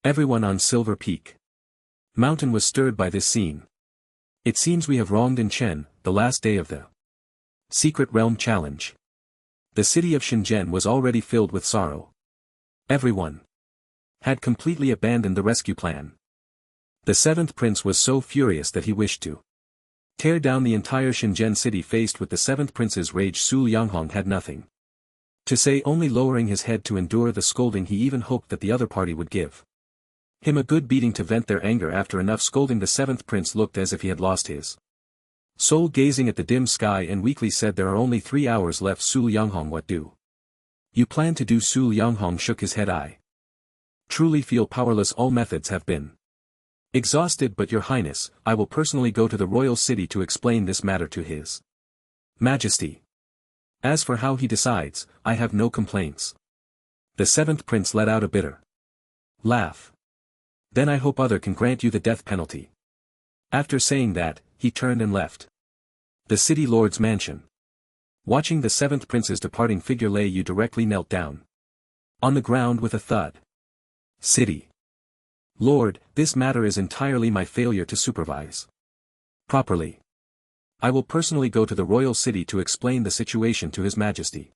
Everyone on Silver Peak Mountain was stirred by this scene. It seems we have wronged in Chen, the last day of the Secret Realm Challenge. The city of Shenzhen was already filled with sorrow. Everyone had completely abandoned the rescue plan. The 7th prince was so furious that he wished to tear down the entire Shenzhen city. Faced with the 7th prince's rage, Su Lianghong had nothing to say, only lowering his head to endure the scolding. He even hoped that the other party would give him a good beating to vent their anger. After enough scolding, the 7th prince looked as if he had lost his soul, gazing at the dim sky, and weakly said, "There are only 3 hours left." Su Lianghong, what do you plan to do? Su Lianghong shook his head. I truly feel powerless. All methods have been exhausted, but your highness, I will personally go to the royal city to explain this matter to his majesty. As for how he decides, I have no complaints. The 7th prince let out a bitter laugh. Then I hope other can grant you the death penalty. After saying that, he turned and left the city lord's mansion. Watching the 7th prince's departing figure, Lei Yu directly knelt down on the ground with a thud. City Lord, this matter is entirely my failure to supervise properly. I will personally go to the royal city to explain the situation to his majesty.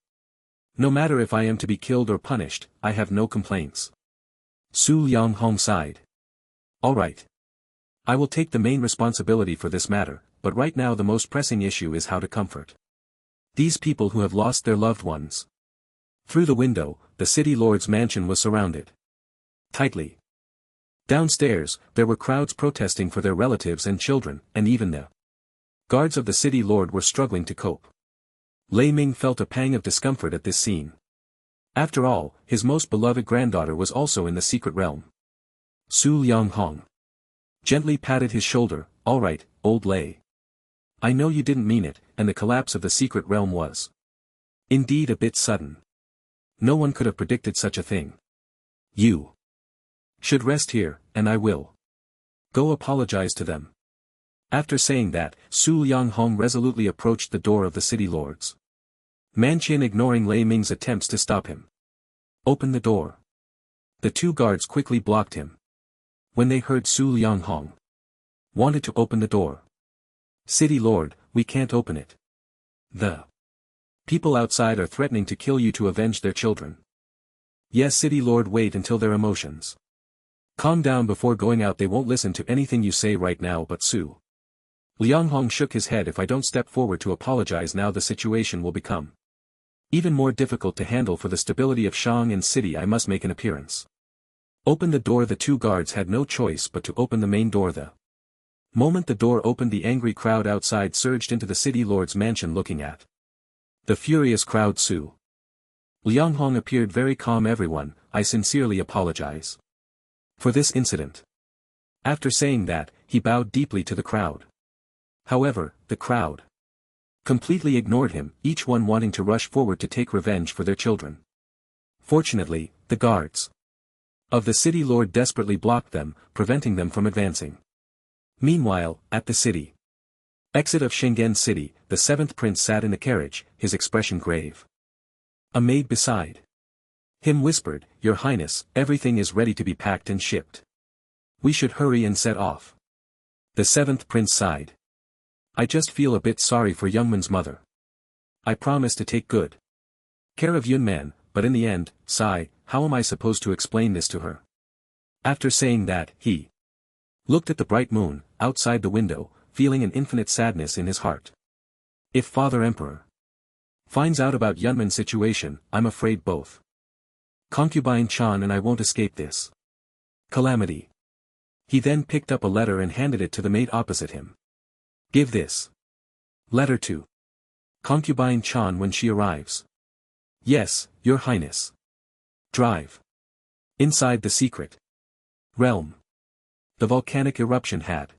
No matter if I am to be killed or punished, I have no complaints. Su Lianghong sighed. All right. I will take the main responsibility for this matter, but right now the most pressing issue is how to comfort these people who have lost their loved ones. Through the window, the city lord's mansion was surrounded tightly. Downstairs, there were crowds protesting for their relatives and children, and even the guards of the city lord were struggling to cope. Lei Ming felt a pang of discomfort at this scene. After all, his most beloved granddaughter was also in the secret realm. Su Lianghong gently patted his shoulder. "All right, old Lei. I know you didn't mean it, and the collapse of the secret realm was indeed a bit sudden. No one could have predicted such a thing. You should rest here, and I will go apologize to them." After saying that, Su Lianghong resolutely approached the door of the city lord's mansion, ignoring Lei Ming's attempts to stop him. "Open the door." The two guards quickly blocked him. When they heard Su Lianghong wanted to open the door. "City lord, we can't open it. The people outside are threatening to kill you to avenge their children." "Yes, city lord, wait until their emotions calm down before going out. They won't listen to anything you say right now." But Su Lianghong shook his head. "If I don't step forward to apologize now, the situation will become even more difficult to handle. For the stability of Shang City, I must make an appearance." "Open the door." The two guards had no choice but to open the main door. The moment the door opened, the angry crowd outside surged into the city lord's mansion. Looking at the furious crowd, Su Lianghong appeared very calm. "Everyone, I sincerely apologize for this incident." After saying that, he bowed deeply to the crowd. However, the crowd completely ignored him, each one wanting to rush forward to take revenge for their children. Fortunately, the guards of the city lord desperately blocked them, preventing them from advancing. Meanwhile, at the city exit of Shingen City, the seventh prince sat in the carriage, his expression grave. A maid beside him whispered, "Your Highness, everything is ready to be packed and shipped. We should hurry and set off." The seventh prince sighed. "I just feel a bit sorry for Youngman's mother. I promised to take good care of Yunman, but in the end, sigh, how am I supposed to explain this to her?" After saying that, he looked at the bright moon, outside the window, feeling an infinite sadness in his heart. "If Father Emperor finds out about Yunman's situation, I'm afraid both Concubine Chan and I won't escape this calamity." He then picked up a letter and handed it to the maid opposite him. "Give this letter to Concubine Chan when she arrives." "Yes, Your Highness." Drive inside the secret realm. The volcanic eruption had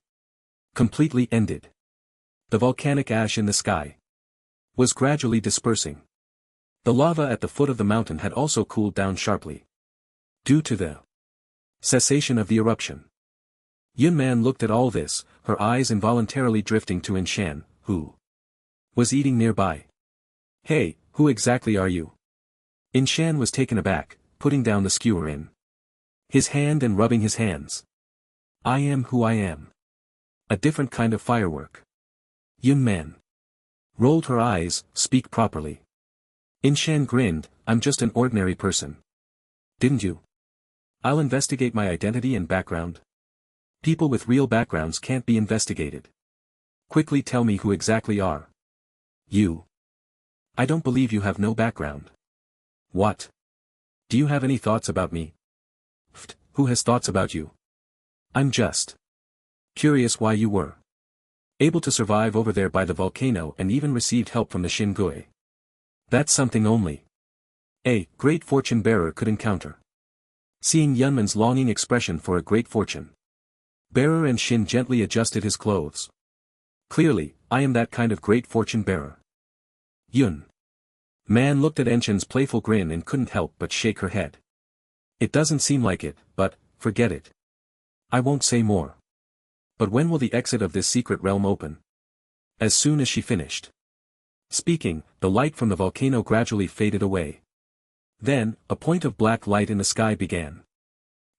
completely ended. The volcanic ash in the sky was gradually dispersing. The lava at the foot of the mountain had also cooled down sharply due to the cessation of the eruption. Yunman looked at all this, her eyes involuntarily drifting to Inshan, who was eating nearby. "Hey, who exactly are you?" Inshan was taken aback, putting down the skewer in his hand and rubbing his hands. "I am who I am. A different kind of firework." Yunman rolled her eyes. "Speak properly." Inshan grinned, "I'm just an ordinary person. Didn't you? I'll investigate my identity and background." "People with real backgrounds can't be investigated. Quickly tell me who exactly are you." "I don't believe you have no background." "What? Do you have any thoughts about me?" "Pfft, who has thoughts about you? I'm just curious why you were able to survive over there by the volcano and even received help from the Xingui. That's something only a great fortune bearer could encounter." Seeing Yunman's longing expression for a great fortune bearer, and Shin gently adjusted his clothes. "Clearly, I am that kind of great fortune bearer." Yun Man looked at Enshin's playful grin and couldn't help but shake her head. "It doesn't seem like it, but, forget it. I won't say more." "But when will the exit of this secret realm open?" As soon as she finished speaking, the light from the volcano gradually faded away. Then, a point of black light in the sky began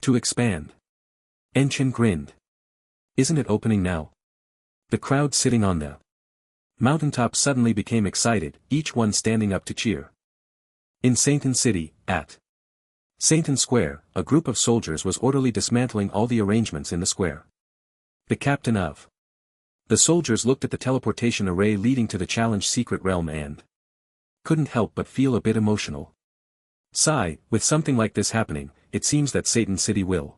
to expand. Enshin grinned. "Isn't it opening now?" The crowd sitting on the mountaintop suddenly became excited, each one standing up to cheer. In Sainton City, at Sainton Square, a group of soldiers was orderly dismantling all the arrangements in the square. The captain of the soldiers looked at the teleportation array leading to the challenge secret realm and couldn't help but feel a bit emotional. Sigh, with something like this happening, it seems that Satan City will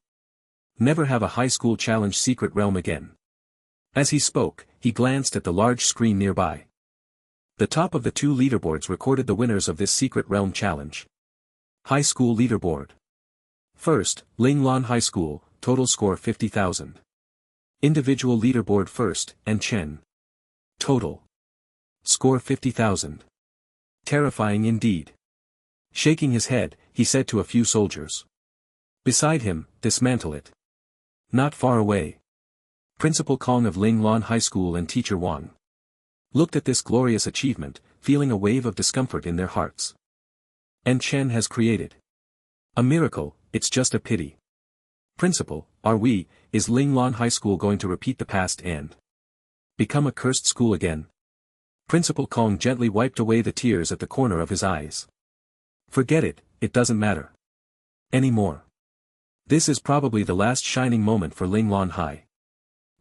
never have a high school challenge secret realm again. As he spoke, he glanced at the large screen nearby. The top of the two leaderboards recorded the winners of this secret realm challenge. High school leaderboard. First, Linglan High School, total score 50,000. Individual leaderboard first, and Chen. Total score 50,000. Terrifying indeed. Shaking his head, he said to a few soldiers beside him, dismantle it. Not far away. Principal Kong of Linglan High School and Teacher Wang looked at this glorious achievement, feeling a wave of discomfort in their hearts. And Chen has created a miracle, it's just a pity. Principal, is Linglan High School going to repeat the past and become a cursed school again? Principal Kong gently wiped away the tears at the corner of his eyes. Forget it, it doesn't matter anymore. This is probably the last shining moment for Linglan High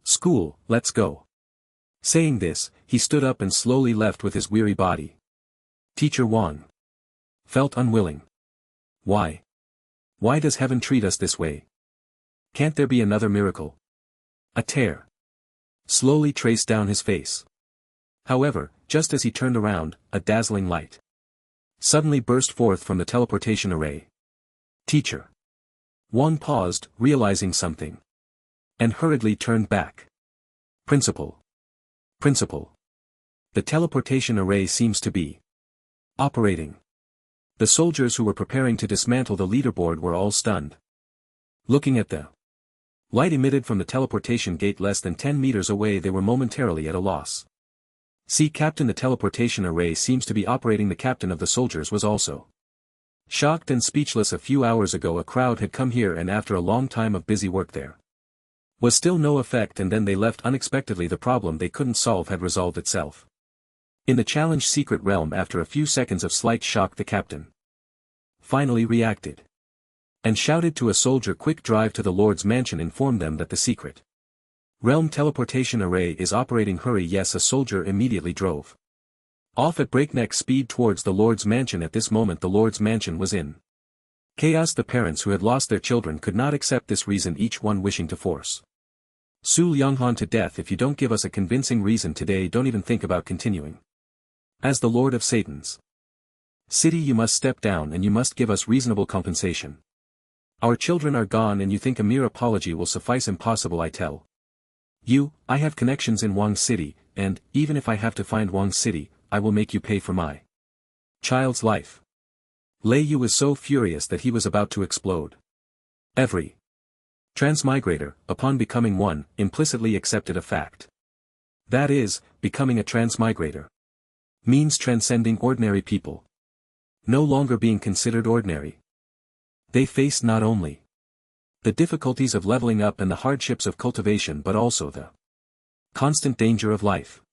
School, let's go. Saying this, he stood up and slowly left with his weary body. Teacher Wang felt unwilling. Why? Why does heaven treat us this way? Can't there be another miracle? A tear slowly traced down his face. However, just as he turned around, a dazzling light suddenly burst forth from the teleportation array. Teacher Wang paused, realizing something, and hurriedly turned back. Principal. The teleportation array seems to be operating. The soldiers who were preparing to dismantle the leaderboard were all stunned. Looking at the light emitted from the teleportation gate less than 10 meters away, they were momentarily at a loss. See, Captain, the teleportation array seems to be operating. The captain of the soldiers was also shocked and speechless. A few hours ago a crowd had come here, and after a long time of busy work there was still no effect, and then they left unexpectedly. The problem they couldn't solve had resolved itself. In the challenge secret realm, after a few seconds of slight shock, the captain finally reacted and shouted to a soldier, quick, drive to the Lord's mansion, inform them that the secret realm teleportation array is operating. Hurry. Yes, a soldier immediately drove off at breakneck speed towards the Lord's mansion. At this moment the Lord's mansion was in chaos. The parents who had lost their children could not accept this reason, each one wishing to force Su Lianghan to death. If you don't give us a convincing reason today, don't even think about continuing as the Lord of Satan's city. You must step down and you must give us reasonable compensation. Our children are gone and you think a mere apology will suffice? Impossible, I tell you. I have connections in Wang City, and, even if I have to find Wang City, I will make you pay for my child's life. Lei Yu was so furious that he was about to explode. Every transmigrator, upon becoming one, implicitly accepted a fact. That is, becoming a transmigrator means transcending ordinary people. No longer being considered ordinary. They faced not only the difficulties of leveling up and the hardships of cultivation, but also the constant danger of life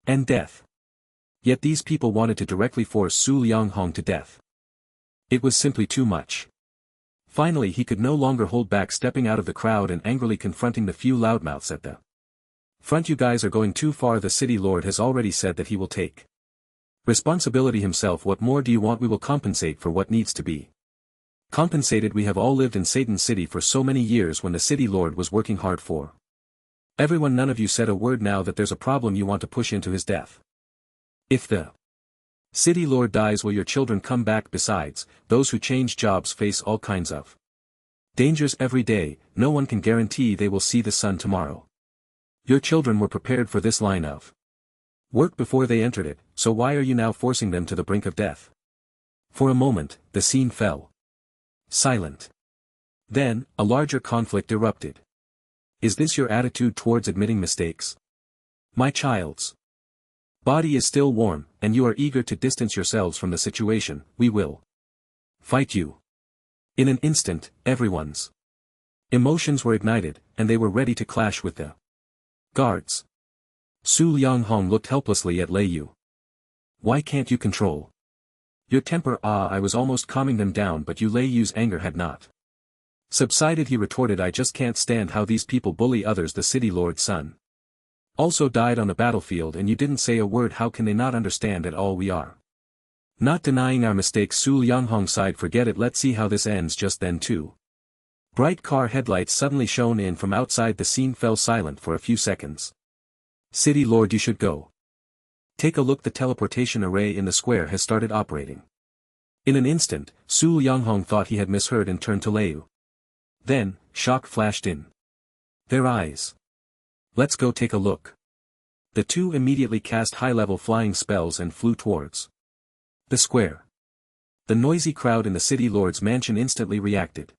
and death. Yet these people wanted to directly force Su Lianghong to death. It was simply too much. Finally he could no longer hold back, stepping out of the crowd and angrily confronting the few loudmouths at the front. You guys are going too far. The city lord has already said that he will take responsibility himself. What more do you want? We will compensate for what needs to be compensated. We have all lived in Satan City for so many years when the city lord was working hard for everyone. None of you said a word. Now that there's a problem, you want to push into his death. If the city lord dies, will your children come back? Besides, those who change jobs face all kinds of dangers every day. No one can guarantee they will see the sun tomorrow. Your children were prepared for this line of work before they entered it, so why are you now forcing them to the brink of death? For a moment, the scene fell silent. Then, a larger conflict erupted. Is this your attitude towards admitting mistakes? My child's body is still warm, and you are eager to distance yourselves from the situation. We will fight you. In an instant, everyone's emotions were ignited, and they were ready to clash with the guards. Su Lianghong looked helplessly at Lei Yu. Why can't you control your temper? I was almost calming them down, but Lei Yu's anger had not subsided. He retorted, I just can't stand how these people bully others. The city lord's son also died on the battlefield and you didn't say a word. How can they not understand at all? We are Not denying our mistake, Su Lianghong sighed. Forget it, let's see how this ends. Just then two bright car headlights suddenly shone in from outside. The scene fell silent for a few seconds. City Lord, you should go. Take a look, the teleportation array in the square has started operating. In an instant, Su Lianghong thought he had misheard and turned to Liu. Then, shock flashed in their eyes. Let's go take a look. The two immediately cast high-level flying spells and flew towards the square. The noisy crowd in the city lord's mansion instantly reacted.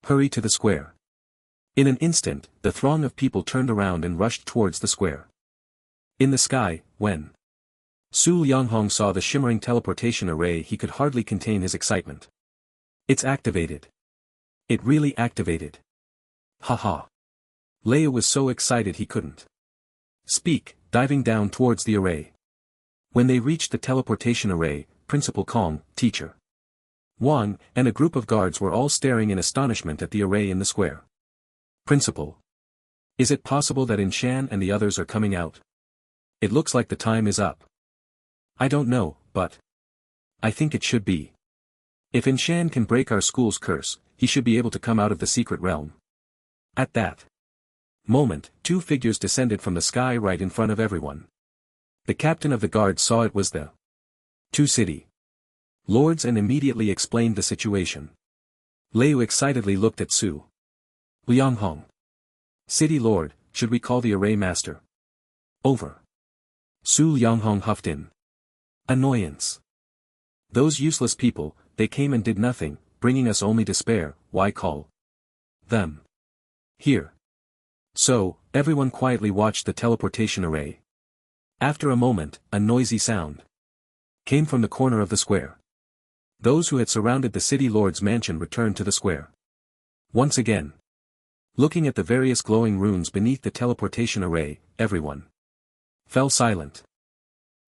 Hurry to the square. In an instant, the throng of people turned around and rushed towards the square. In the sky, when Su Lianghong saw the shimmering teleportation array, he could hardly contain his excitement. It's activated. It really activated. Haha. Liu was so excited he couldn't speak, diving down towards the array. When they reached the teleportation array, Principal Kong, Teacher Wang, and a group of guards were all staring in astonishment at the array in the square. Principal. Is it possible that Inshan and the others are coming out? It looks like the time is up. I don't know, but I think it should be. If Inshan can break our school's curse, he should be able to come out of the secret realm. At that moment, two figures descended from the sky right in front of everyone. The captain of the guard saw it was the two city lords and immediately explained the situation. Liu excitedly looked at Su Lianghong. City Lord, should we call the array master? Over. Su Lianghong huffed in annoyance. Those useless people, they came and did nothing, bringing us only despair. Why call them here? So, everyone quietly watched the teleportation array. After a moment, a noisy sound came from the corner of the square. Those who had surrounded the city lord's mansion returned to the square. Once again, looking at the various glowing runes beneath the teleportation array, everyone fell silent.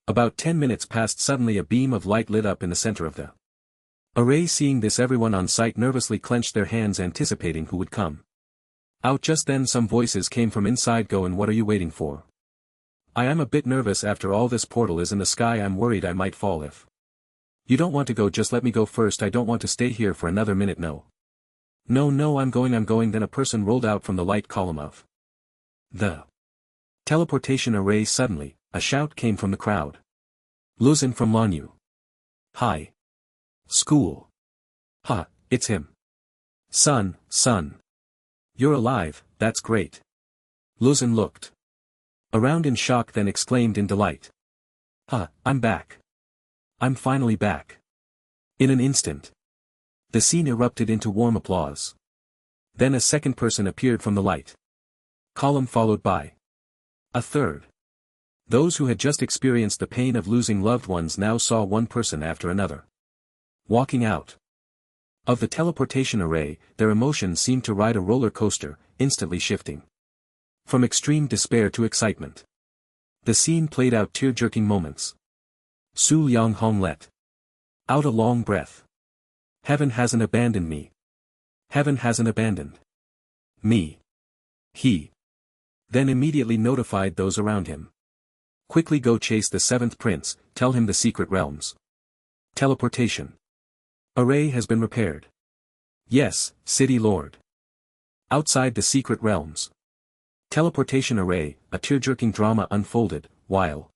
About 10 minutes passed. Suddenly a beam of light lit up in the center of the array. Seeing this, everyone on site nervously clenched their hands, anticipating who would come out. Just then some voices came from inside. Go, and what are you waiting for? I am a bit nervous after all. This portal is in the sky. I'm worried I might fall. If you don't want to go, just let me go first. I don't want to stay here for another minute. No, I'm going. Then a person rolled out from the light column of the teleportation array. Suddenly, a shout came from the crowd. Luzin from Lanyu High School. Ha, it's him. Son. You're alive, that's great. Luzin looked around in shock, then exclaimed in delight. I'm back. I'm finally back. In an instant, the scene erupted into warm applause. Then a second person appeared from the light column, followed by a third. Those who had just experienced the pain of losing loved ones now saw one person after another walking out of the teleportation array. Their emotions seemed to ride a roller coaster, instantly shifting from extreme despair to excitement. The scene played out tear-jerking moments. Su Lianghong let out a long breath. Heaven hasn't abandoned me. Heaven hasn't abandoned me. He then immediately notified those around him. Quickly go chase the seventh prince, tell him the secret realms teleportation array has been repaired. Yes, City Lord. Outside the secret realms teleportation array, a tear-jerking drama unfolded, while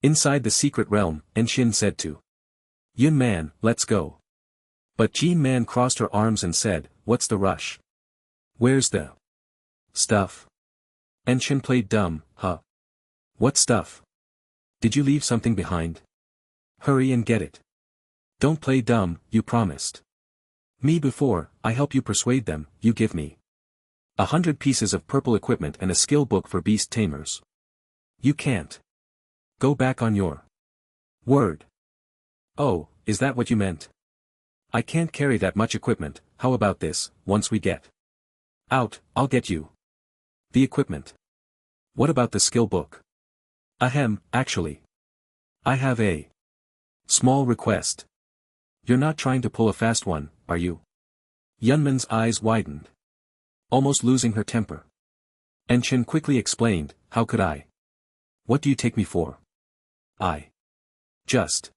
inside the secret realm, Enshin said to Yun Man, let's go. But Jean Man crossed her arms and said, what's the rush? Where's the stuff? Enshin played dumb. What stuff? Did you leave something behind? Hurry and get it. Don't play dumb, you promised me before. I help you persuade them. You give me 100 pieces of purple equipment and a skill book for beast tamers. You can't go back on your word. Oh, is that what you meant? I can't carry that much equipment. How about this? Once we get out, I'll get you the equipment. What about the skill book? Ahem, actually, I have a small request. You're not trying to pull a fast one, are you? Yunman's eyes widened, almost losing her temper. Enshin quickly explained, how could I? What do you take me for? I just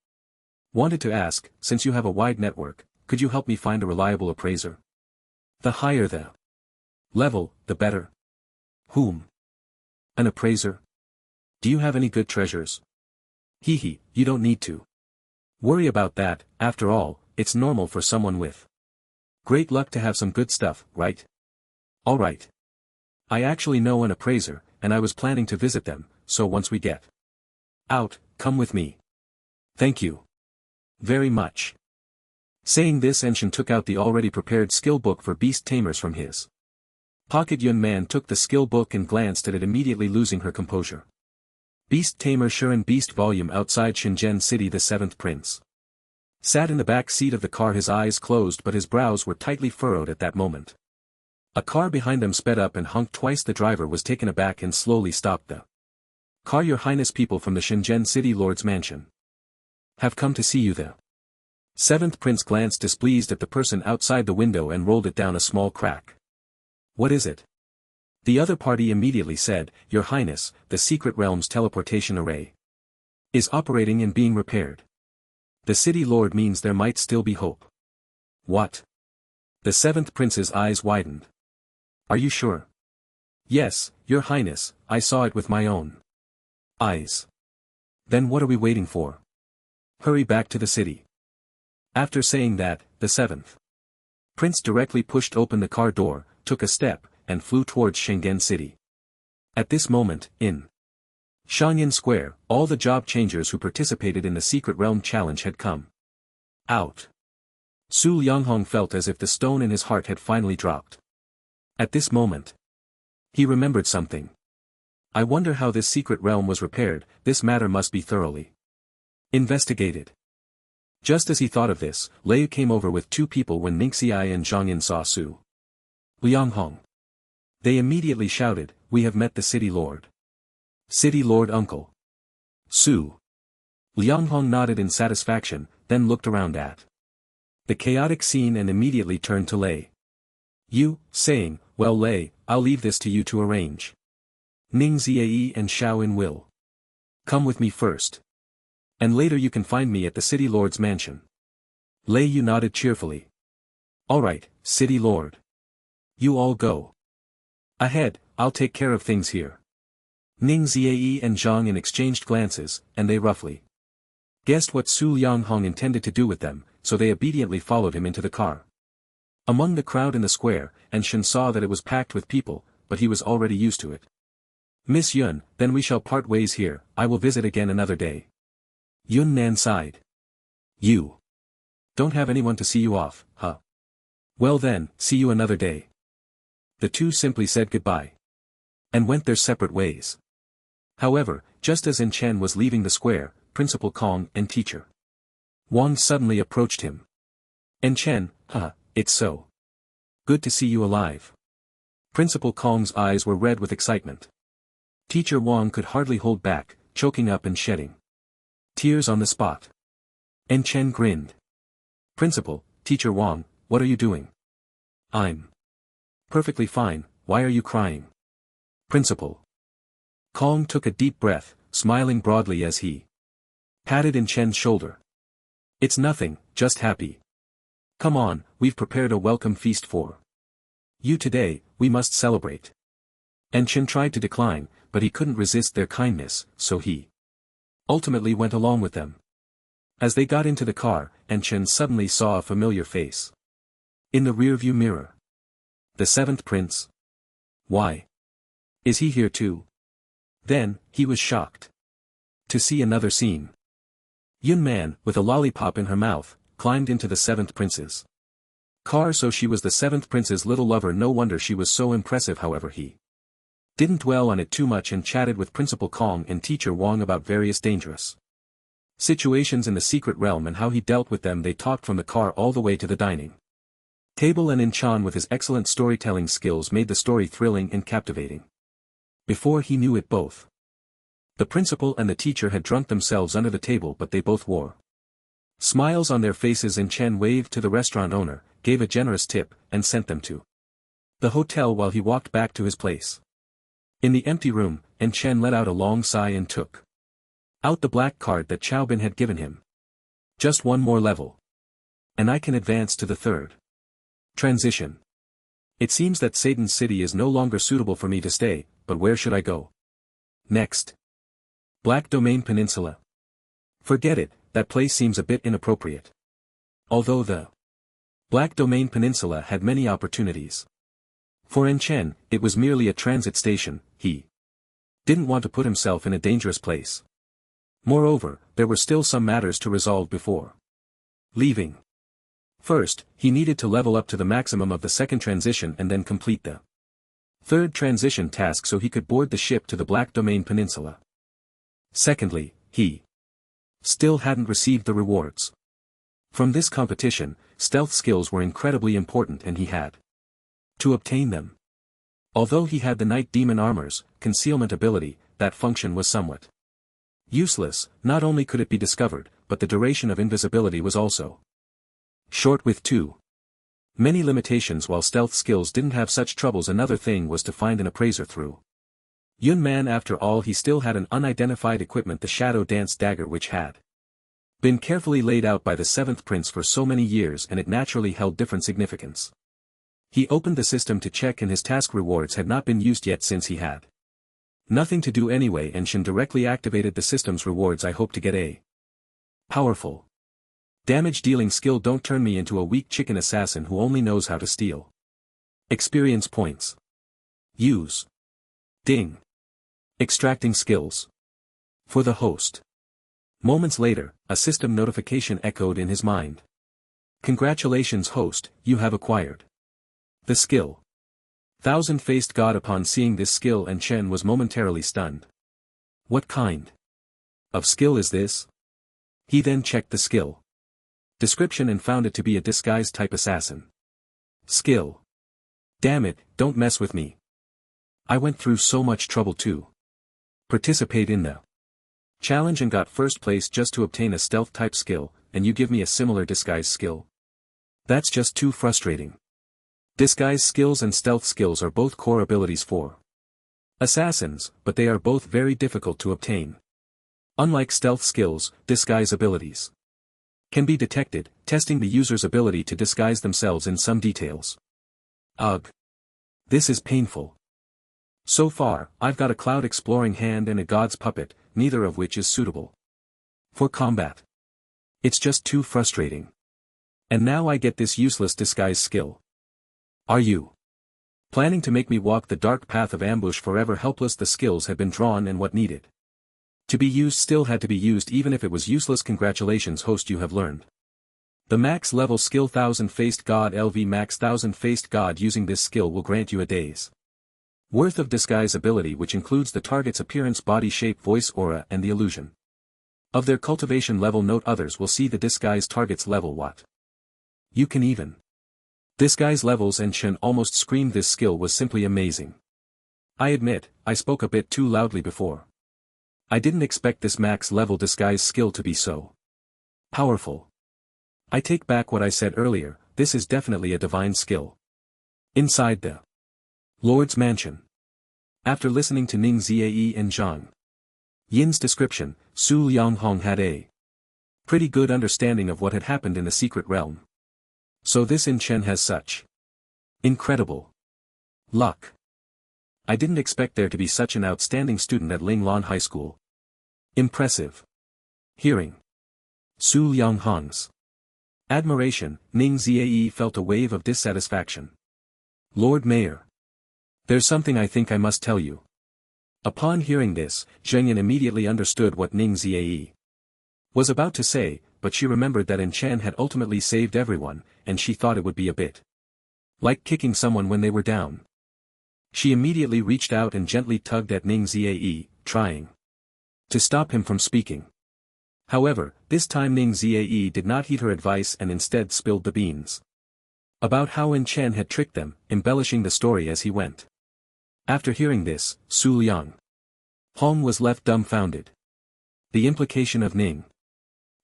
Wanted to ask, since you have a wide network, could you help me find a reliable appraiser? The higher the level, the better. Whom? An appraiser? Do you have any good treasures? Hee, you don't need to worry about that. After all, it's normal for someone with great luck to have some good stuff, right? Alright. I actually know an appraiser, and I was planning to visit them, so once we get out, come with me. Thank you very much. Saying this, Enshin took out the already prepared skill book for beast tamers from his pocket. Yun Man took the skill book and glanced at it, immediately losing her composure. Beast Tamer Shuren Beast Volume. Outside Shenzhen City, the seventh prince sat in the back seat of the car, his eyes closed but his brows were tightly furrowed at that moment. A car behind them sped up and honked twice. The driver was taken aback and slowly stopped the car. Your Highness, people from the Shenzhen City Lord's mansion have come to see you. The seventh prince glanced displeased at the person outside the window and rolled it down a small crack. What is it? The other party immediately said, Your Highness, the Secret Realm's teleportation array is operating and being repaired. The city lord means there might still be hope. What? The seventh prince's eyes widened. Are you sure? Yes, Your Highness, I saw it with my own eyes. Then what are we waiting for? Hurry back to the city. After saying that, the seventh prince directly pushed open the car door, took a step, and flew towards Shenzhen City. At this moment, in Shangyan Square, all the job changers who participated in the Secret Realm Challenge had come out. Su Lianghong felt as if the stone in his heart had finally dropped. At this moment, he remembered something. I wonder how this secret realm was repaired. This matter must be thoroughly investigated. Just as he thought of this, Lei came over with two people. When Ningxiai and Zhangyan saw Su Lianghong, they immediately shouted, We have met the city lord. City lord uncle. Su Lianghong nodded in satisfaction, then looked around at the chaotic scene and immediately turned to Lei Yu, saying, Well Lei, I'll leave this to you to arrange. Ning Ziai and Xiaoin will come with me first. And later you can find me at the city lord's mansion. Lei Yu nodded cheerfully. Alright, city lord. You all go ahead, I'll take care of things here. Ning Ziai and Zhang In exchanged glances, and they roughly guessed what Su Lianghong intended to do with them, so they obediently followed him into the car. Among the crowd in the square, Enshin saw that it was packed with people, but he was already used to it. Miss Yun, then we shall part ways here. I will visit again another day. Yun Nan sighed. You don't have anyone to see you off, huh? Well then, see you another day. The two simply said goodbye and went their separate ways. However, just as En Chen was leaving the square, Principal Kong and Teacher Wang suddenly approached him. En Chen, it's so good to see you alive. Principal Kong's eyes were red with excitement. Teacher Wang could hardly hold back, choking up and shedding tears on the spot. En Chen grinned. Principal, Teacher Wang, what are you doing? I'm perfectly fine, why are you crying? Principal Kong took a deep breath, smiling broadly as he patted En Chen's shoulder. It's nothing, just happy. Come on, we've prepared a welcome feast for you today, we must celebrate. En Chen tried to decline, but he couldn't resist their kindness, so he ultimately went along with them. As they got into the car, En Chen suddenly saw a familiar face in the rearview mirror. The seventh prince? Why? Is he here too? Then, he was shocked to see another scene. Yun Man, with a lollipop in her mouth, climbed into the seventh prince's car. So she was the seventh prince's little lover. No wonder she was so impressive. However, he didn't dwell on it too much and chatted with Principal Kong and Teacher Wang about various dangerous situations in the secret realm and how he dealt with them. They talked from the car all the way to the dining table, and In Chan with his excellent storytelling skills made the story thrilling and captivating. Before he knew it, both the principal and the teacher had drunk themselves under the table, but they both wore smiles on their faces. En Chen waved to the restaurant owner, gave a generous tip, and sent them to the hotel while he walked back to his place. In the empty room, En Chen let out a long sigh and took out the black card that Chaobin had given him. Just one more level. And I can advance to the third. Transition. It seems that Satan's city is no longer suitable for me to stay, but where should I go? Next. Black Domain Peninsula. Forget it, that place seems a bit inappropriate. Although the Black Domain Peninsula had many opportunities. For Enchen, it was merely a transit station. He didn't want to put himself in a dangerous place. Moreover, there were still some matters to resolve before leaving. First, he needed to level up to the maximum of the second transition and then complete the third transition task so he could board the ship to the Black Domain Peninsula. Secondly, he still hadn't received the rewards. From this competition, stealth skills were incredibly important and he had to obtain them. Although he had the Night Demon Armor's concealment ability, that function was somewhat useless. Not only could it be discovered, but the duration of invisibility was also short with too many limitations. While stealth skills didn't have such troubles, another thing was to find an appraiser through Yun Man. After all, he still had an unidentified equipment, the Shadow Dance Dagger, which had been carefully laid out by the Seventh Prince for so many years, and it naturally held different significance. He opened the system to check, and his task rewards had not been used yet since he had nothing to do anyway, and Shin directly activated the system's rewards. I hope to get a powerful damage dealing skill. Don't turn me into a weak chicken assassin who only knows how to steal experience points. Use. Ding. Extracting skills. For the host. Moments later, a system notification echoed in his mind. Congratulations host, you have acquired the skill Thousand-Faced God. Upon seeing this skill, Enchen was momentarily stunned. What kind of skill is this? He then checked the skill description and found it to be a disguise type assassin skill. Damn it, don't mess with me. I went through so much trouble to participate in the challenge and got first place just to obtain a stealth type skill, and you give me a similar disguise skill? That's just too frustrating. Disguise skills and stealth skills are both core abilities for assassins, but they are both very difficult to obtain. Unlike stealth skills, disguise abilities can be detected, testing the user's ability to disguise themselves in some details. Ugh. This is painful. So far, I've got a cloud exploring hand and a god's puppet, neither of which is suitable for combat. It's just too frustrating. And now I get this useless disguise skill. Are you planning to make me walk the dark path of ambush forever? Helpless. The skills had been drawn and what needed to be used still had to be used, even if it was useless. Congratulations host, you have learned the max level skill Thousand-Faced God LV Max. Thousand-Faced God. Using this skill will grant you a day's worth of disguise ability, which includes the target's appearance, body shape, voice, aura, and the illusion of their cultivation level. Note: others will see the disguise target's level. What? You can even disguise levels, and Shen almost screamed. This skill was simply amazing. I admit, I spoke a bit too loudly before. I didn't expect this max level disguise skill to be so powerful. I take back what I said earlier, this is definitely a divine skill. Inside the Lord's Mansion. After listening to Ning Ziae and Zhang Yin's description, Su Lianghong had a pretty good understanding of what had happened in the secret realm. So this Enchen has such incredible luck. I didn't expect there to be such an outstanding student at Linglan High School. Impressive. Hearing Su Lianghong's admiration, Ning Ziae felt a wave of dissatisfaction. Lord Mayor. There's something I think I must tell you. Upon hearing this, Zhengyan immediately understood what Ning Ziae was about to say, but she remembered that Enchen had ultimately saved everyone, and she thought it would be a bit like kicking someone when they were down. She immediately reached out and gently tugged at Ning Ziae, trying to stop him from speaking. However, this time Ning Ziae did not heed her advice and instead spilled the beans about how Enchen had tricked them, embellishing the story as he went. After hearing this, Su Liang Hong was left dumbfounded. The implication of Ning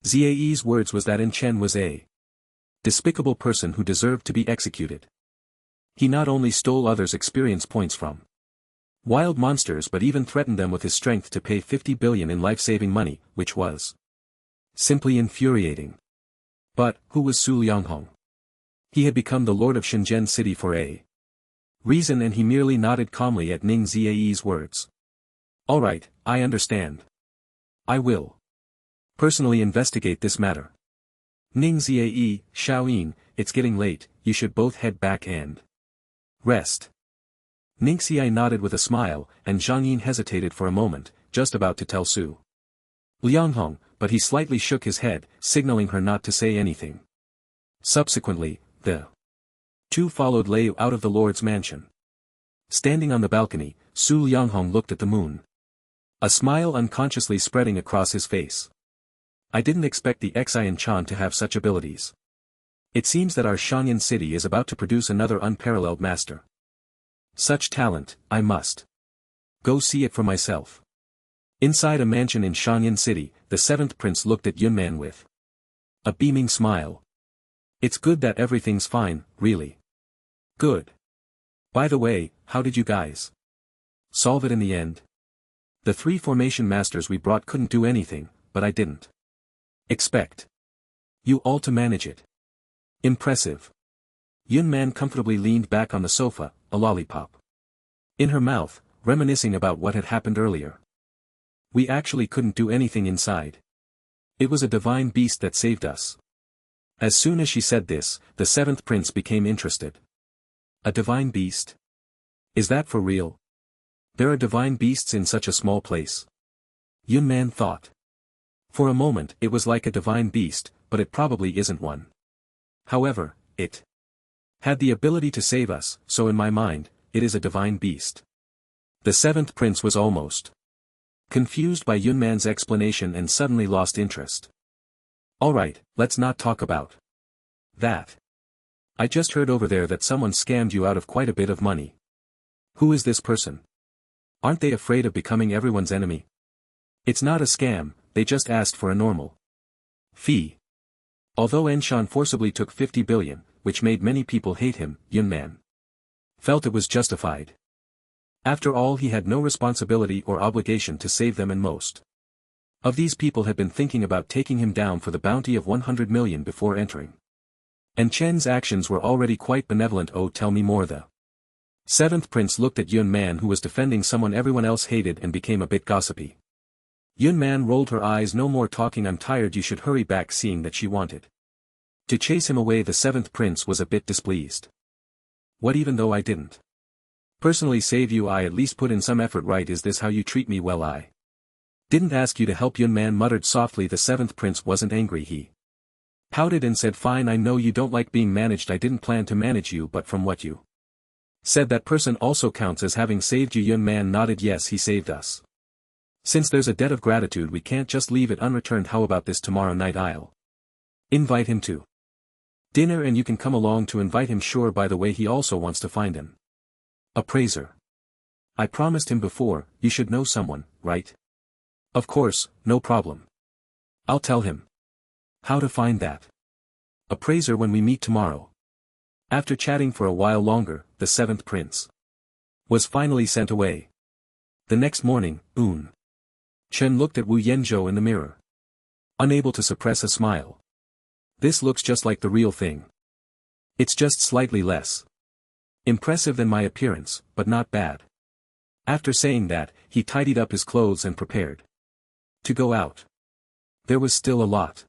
Ziae's words was that Enchen was a despicable person who deserved to be executed. He not only stole others' experience points from wild monsters but even threatened them with his strength to pay 50 billion in life-saving money, which was simply infuriating. But, who was Su Lianghong? He had become the lord of Shenzhen City for a reason, and he merely nodded calmly at Ning Ziae's words. Alright, I understand. I will personally investigate this matter. Ning Ziae, Xiaoyin, it's getting late, you should both head back and rest. Ning Ziae nodded with a smile, and Zhang Yin hesitated for a moment, just about to tell Su Lianghong, but he slightly shook his head, signaling her not to say anything. Subsequently, the two followed Lei out of the lord's mansion. Standing on the balcony, Su Lianghong looked at the moon. A smile unconsciously spreading across his face. I didn't expect the Xian Chan to have such abilities. It seems that our Shangyan city is about to produce another unparalleled master. Such talent, I must go see it for myself. Inside a mansion in Shangyan City, the seventh prince looked at Yunman with a beaming smile. It's good that everything's fine, really. Good. By the way, how did you guys solve it in the end? The 3 formation masters we brought couldn't do anything, but I didn't expect you all to manage it. Impressive. Yunman comfortably leaned back on the sofa, a lollipop in her mouth, reminiscing about what had happened earlier. We actually couldn't do anything inside. It was a divine beast that saved us. As soon as she said this, the seventh prince became interested. A divine beast? Is that for real? There are divine beasts in such a small place. Yunman thought. For a moment it was like a divine beast, but it probably isn't one. However, it had the ability to save us, so in my mind, it is a divine beast. The seventh prince was almost confused by Yunman's explanation and suddenly lost interest. Alright, let's not talk about that. I just heard over there that someone scammed you out of quite a bit of money. Who is this person? Aren't they afraid of becoming everyone's enemy? It's not a scam, they just asked for a normal fee. Although Enshan forcibly took 50 billion, which made many people hate him, Yunman felt it was justified. After all, he had no responsibility or obligation to save them, and most of these people had been thinking about taking him down for the bounty of 100 million before entering. And Chen's actions were already quite benevolent. Oh, tell me more. The seventh prince looked at Yunman, who was defending someone everyone else hated, and became a bit gossipy. Yunman rolled her eyes. No more talking, I'm tired, you should hurry back. Seeing that she wanted to chase him away, the seventh prince was a bit displeased. What, even though I didn't personally save you, I at least put in some effort, right? Is this how you treat me? Well, I didn't ask you to help, Yunman muttered softly. The seventh prince wasn't angry. He pouted and said, fine, I know you don't like being managed. I didn't plan to manage you, but from what you said, that person also counts as having saved you. Yunman nodded. Yes, he saved us. Since there's a debt of gratitude, we can't just leave it unreturned. How about this? Tomorrow night I'll invite him to dinner and you can come along to invite him. Sure. By the way, he also wants to find an appraiser. I promised him before. You should know someone, right? Of course, no problem. I'll tell him how to find that appraiser when we meet tomorrow. After chatting for a while longer, the seventh prince was finally sent away. The next morning, Chen looked at Wu Yanzhou in the mirror, unable to suppress a smile. This looks just like the real thing. It's just slightly less impressive than my appearance, but not bad. After saying that, he tidied up his clothes and prepared to go out. There was still a lot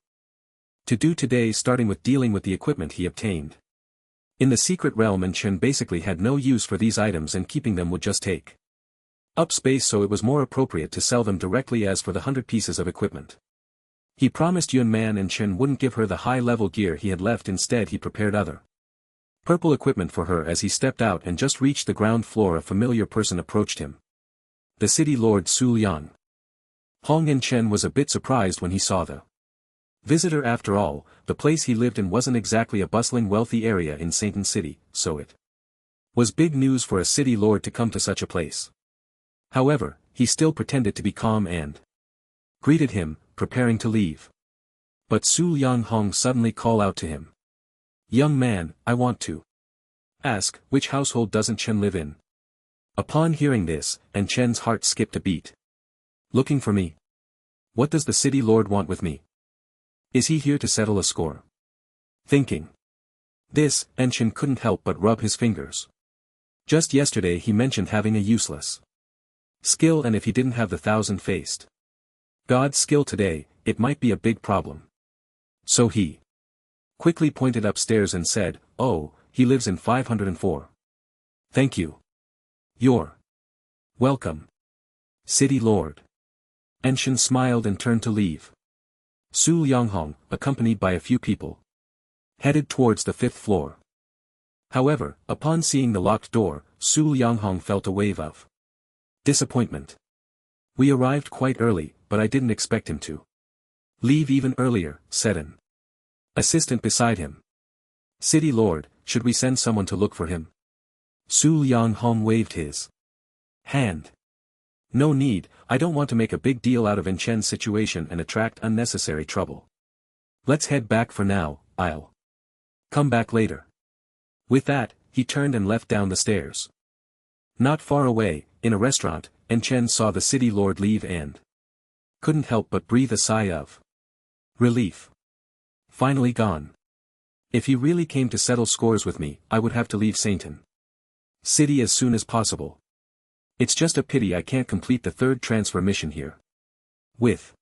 to do today, starting with dealing with the equipment he obtained in the secret realm, and Chen basically had no use for these items and keeping them would just take up space, so it was more appropriate to sell them directly. As for the 100 pieces of equipment he promised Yunman, and Chen wouldn't give her the high-level gear he had left. Instead he prepared other purple equipment for her. As he stepped out and just reached the ground floor, a familiar person approached him. The city lord Su Liang. Hong, and Chen was a bit surprised when he saw the visitor. After all, the place he lived in wasn't exactly a bustling wealthy area in Satan City, so it was big news for a city lord to come to such a place. However, he still pretended to be calm and greeted him, preparing to leave. But Su Lianghong suddenly called out to him. Young man, I want to ask, which household doesn't Chen live in? Upon hearing this, and Chen's heart skipped a beat. Looking for me? What does the city lord want with me? Is he here to settle a score? Thinking this, Enshin couldn't help but rub his fingers. Just yesterday he mentioned having a useless skill, and if he didn't have the 1000-faced God's skill today, it might be a big problem. So he quickly pointed upstairs and said, "Oh, he lives in 504. Thank you. You're welcome, City Lord." Enshin smiled and turned to leave. Su Yonghong, accompanied by a few people, headed towards the 5th floor. However, upon seeing the locked door, Su Yonghong felt a wave of disappointment. "We arrived quite early, but I didn't expect him to leave even earlier," said an assistant beside him. "City Lord, should we send someone to look for him?" Su Yonghong waved his hand. "No need, I don't want to make a big deal out of Enchen's situation and attract unnecessary trouble. Let's head back for now, I'll come back later." With that, he turned and left down the stairs. Not far away, in a restaurant, Enchen saw the City Lord leave and couldn't help but breathe a sigh of relief. Finally gone. If he really came to settle scores with me, I would have to leave Sainton City as soon as possible. It's just a pity I can't complete the 3rd transfer mission here. With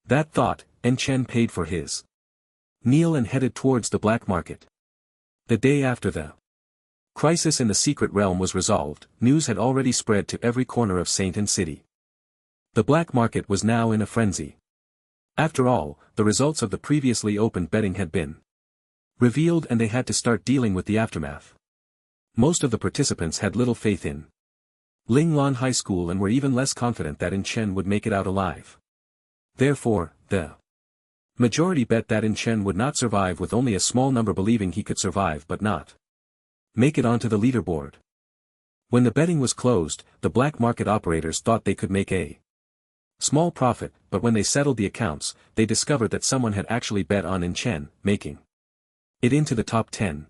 that thought, Enchen paid for his meal and headed towards the black market. The day after the crisis in the secret realm was resolved, news had already spread to every corner of Sainton City. The black market was now in a frenzy. After all, the results of the previously opened betting had been revealed and they had to start dealing with the aftermath. Most of the participants had little faith in Linglan High School and were even less confident that Enchen would make it out alive. Therefore, the majority bet that Enchen would not survive, with only a small number believing he could survive but not make it onto the leaderboard. When the betting was closed, the black market operators thought they could make a small profit, but when they settled the accounts, they discovered that someone had actually bet on Enchen, making it into the top 10.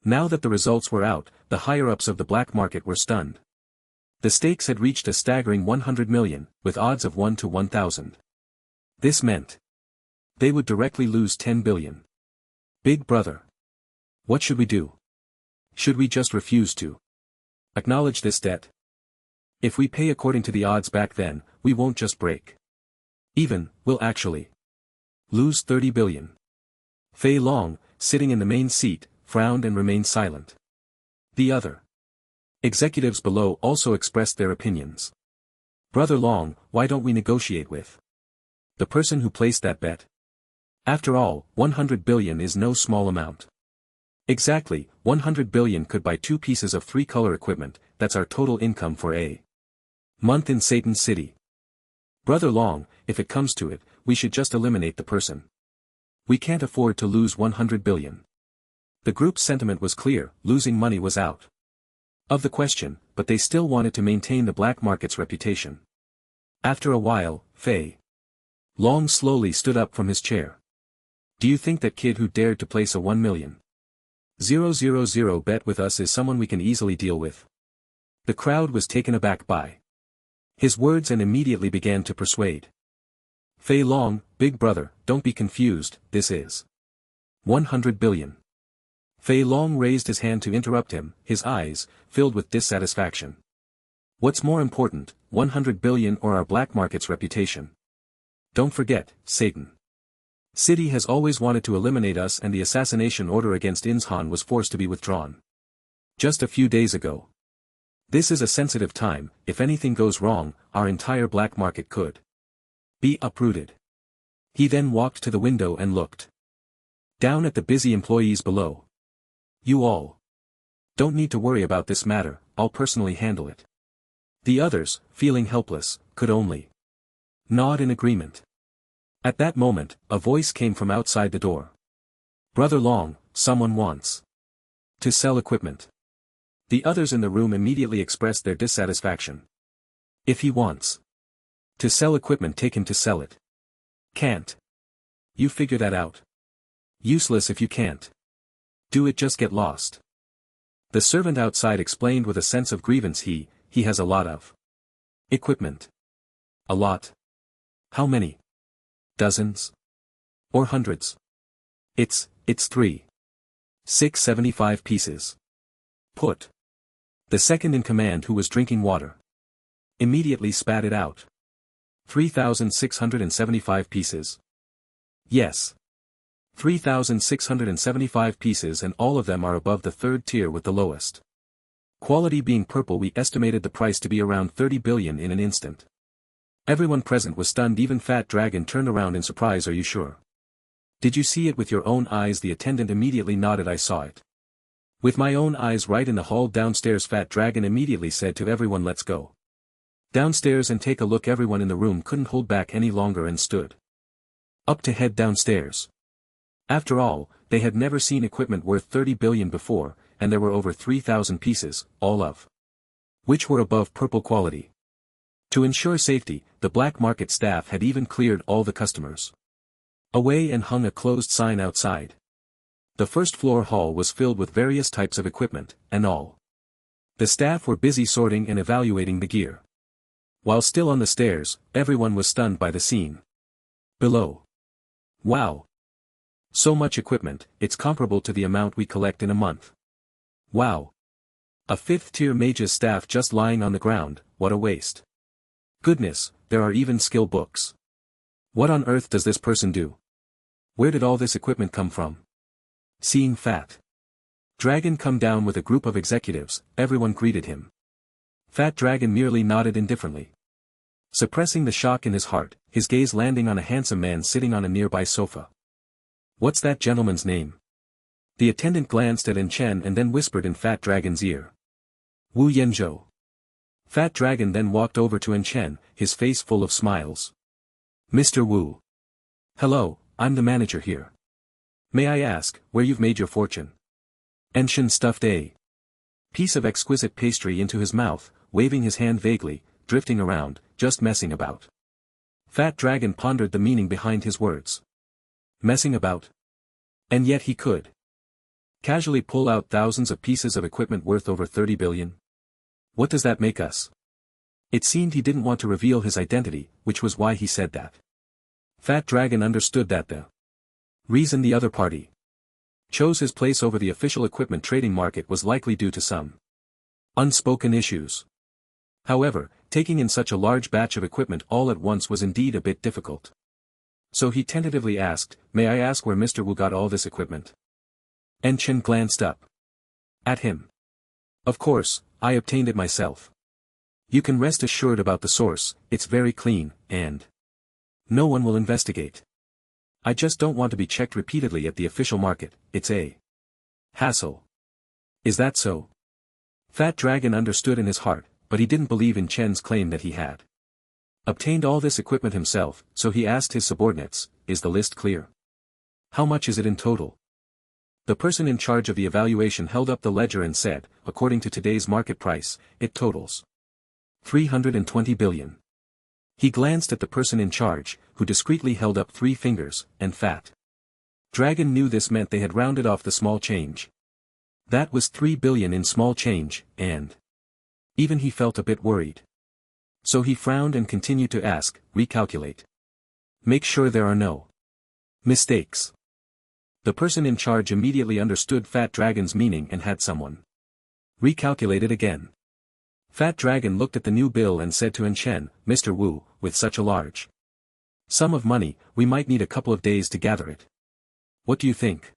Now that the results were out, the higher-ups of the black market were stunned. The stakes had reached a staggering 100 million, with odds of 1 to 1,000. This meant they would directly lose 10 billion. Big brother. What should we do? Should we just refuse to acknowledge this debt? If we pay according to the odds back then, we won't just break even, we'll actually lose 30 billion. Fei Long, sitting in the main seat, frowned and remained silent. The other executives below also expressed their opinions. "Brother Long, why don't we negotiate with the person who placed that bet? After all, 100 billion is no small amount." "Exactly, 100 billion could buy 2 pieces of 3-color equipment, that's our total income for a month in Satan City. Brother Long, if it comes to it, we should just eliminate the person. We can't afford to lose 100 billion. The group's sentiment was clear, losing money was out of the question, but they still wanted to maintain the black market's reputation. After a while, Fei Long slowly stood up from his chair. "Do you think that kid who dared to place a 1,000,000 bet with us is someone we can easily deal with?" The crowd was taken aback by his words and immediately began to persuade. "Fei Long, big brother, don't be confused, this is 100 billion. Fei Long raised his hand to interrupt him, his eyes filled with dissatisfaction. "What's more important, 100 billion or our black market's reputation? Don't forget, Satan City has always wanted to eliminate us, and the assassination order against Inshan was forced to be withdrawn just a few days ago. This is a sensitive time, if anything goes wrong, our entire black market could be uprooted." He then walked to the window and looked down at the busy employees below. "You all don't need to worry about this matter, I'll personally handle it." The others, feeling helpless, could only nod in agreement. At that moment, a voice came from outside the door. "Brother Long, someone wants to sell equipment." The others in the room immediately expressed their dissatisfaction. "If he wants to sell equipment, take him to sell it. Can't you figure that out? Useless if you can't do it, just get lost." The servant outside explained with a sense of grievance, he has a lot of equipment. "A lot? How many? Dozens? Or hundreds?" It's It's 3,675 pieces. Put. The second in command, who was drinking water, immediately spat it out. 3,675 pieces. Yes. 3,675 pieces, and all of them are above the third tier with the lowest quality being purple. We estimated the price to be around 30 billion in an instant. Everyone present was stunned. Even Fat Dragon turned around in surprise. Are you sure? Did you see it with your own eyes? The attendant immediately nodded. I saw it with my own eyes right in the hall downstairs. Fat Dragon immediately said to everyone, let's go downstairs and take a look. Everyone in the room couldn't hold back any longer and stood up to head downstairs. After all, they had never seen equipment worth 30 billion before, and there were over 3,000 pieces, all of which were above purple quality. To ensure safety, the black market staff had even cleared all the customers away and hung a closed sign outside. The first floor hall was filled with various types of equipment, and all the staff were busy sorting and evaluating the gear. While still on the stairs, everyone was stunned by the scene below. Wow! So much equipment, it's comparable to the amount we collect in a month. Wow! A 5th-tier mage's staff just lying on the ground. What a waste. Goodness, there are even skill books. What on earth does this person do? Where did all this equipment come from? Seeing Fat Dragon come down with a group of executives, everyone greeted him. Fat Dragon merely nodded indifferently, suppressing the shock in his heart, his gaze landing on a handsome man sitting on a nearby sofa. What's that gentleman's name? The attendant glanced at Chen and then whispered in Fat Dragon's ear. Wu Yanzhou. Fat Dragon then walked over to Chen, his face full of smiles. Mr. Wu. Hello, I'm the manager here. May I ask, where you've made your fortune? Chen stuffed a piece of exquisite pastry into his mouth, waving his hand vaguely, drifting around, just messing about. Fat Dragon pondered the meaning behind his words. Messing about? And yet he could casually pull out thousands of pieces of equipment worth over 30 billion? What does that make us? It seemed he didn't want to reveal his identity, which was why he said that. Fat Dragon understood that the reason the other party chose his place over the official equipment trading market was likely due to some unspoken issues. However, taking in such a large batch of equipment all at once was indeed a bit difficult. So he tentatively asked, may I ask where Mr. Wu got all this equipment? Chen glanced up at him. Of course, I obtained it myself. You can rest assured about the source, it's very clean, and no one will investigate. I just don't want to be checked repeatedly at the official market, it's a hassle. Is that so? Fat Dragon understood in his heart, but he didn't believe in Chen's claim that he had obtained all this equipment himself, so he asked his subordinates, is the list clear? How much is it in total? The person in charge of the evaluation held up the ledger and said, according to today's market price, it totals 320 billion. He glanced at the person in charge, who discreetly held up 3 fingers, and Fat Dragon knew this meant they had rounded off the small change. That was 3 billion in small change, and even he felt a bit worried. So he frowned and continued to ask, recalculate. Make sure there are no mistakes. The person in charge immediately understood Fat Dragon's meaning and had someone recalculate it again. Fat Dragon looked at the new bill and said to Chen, Mr. Wu, with such a large sum of money, we might need a couple of days to gather it. What do you think?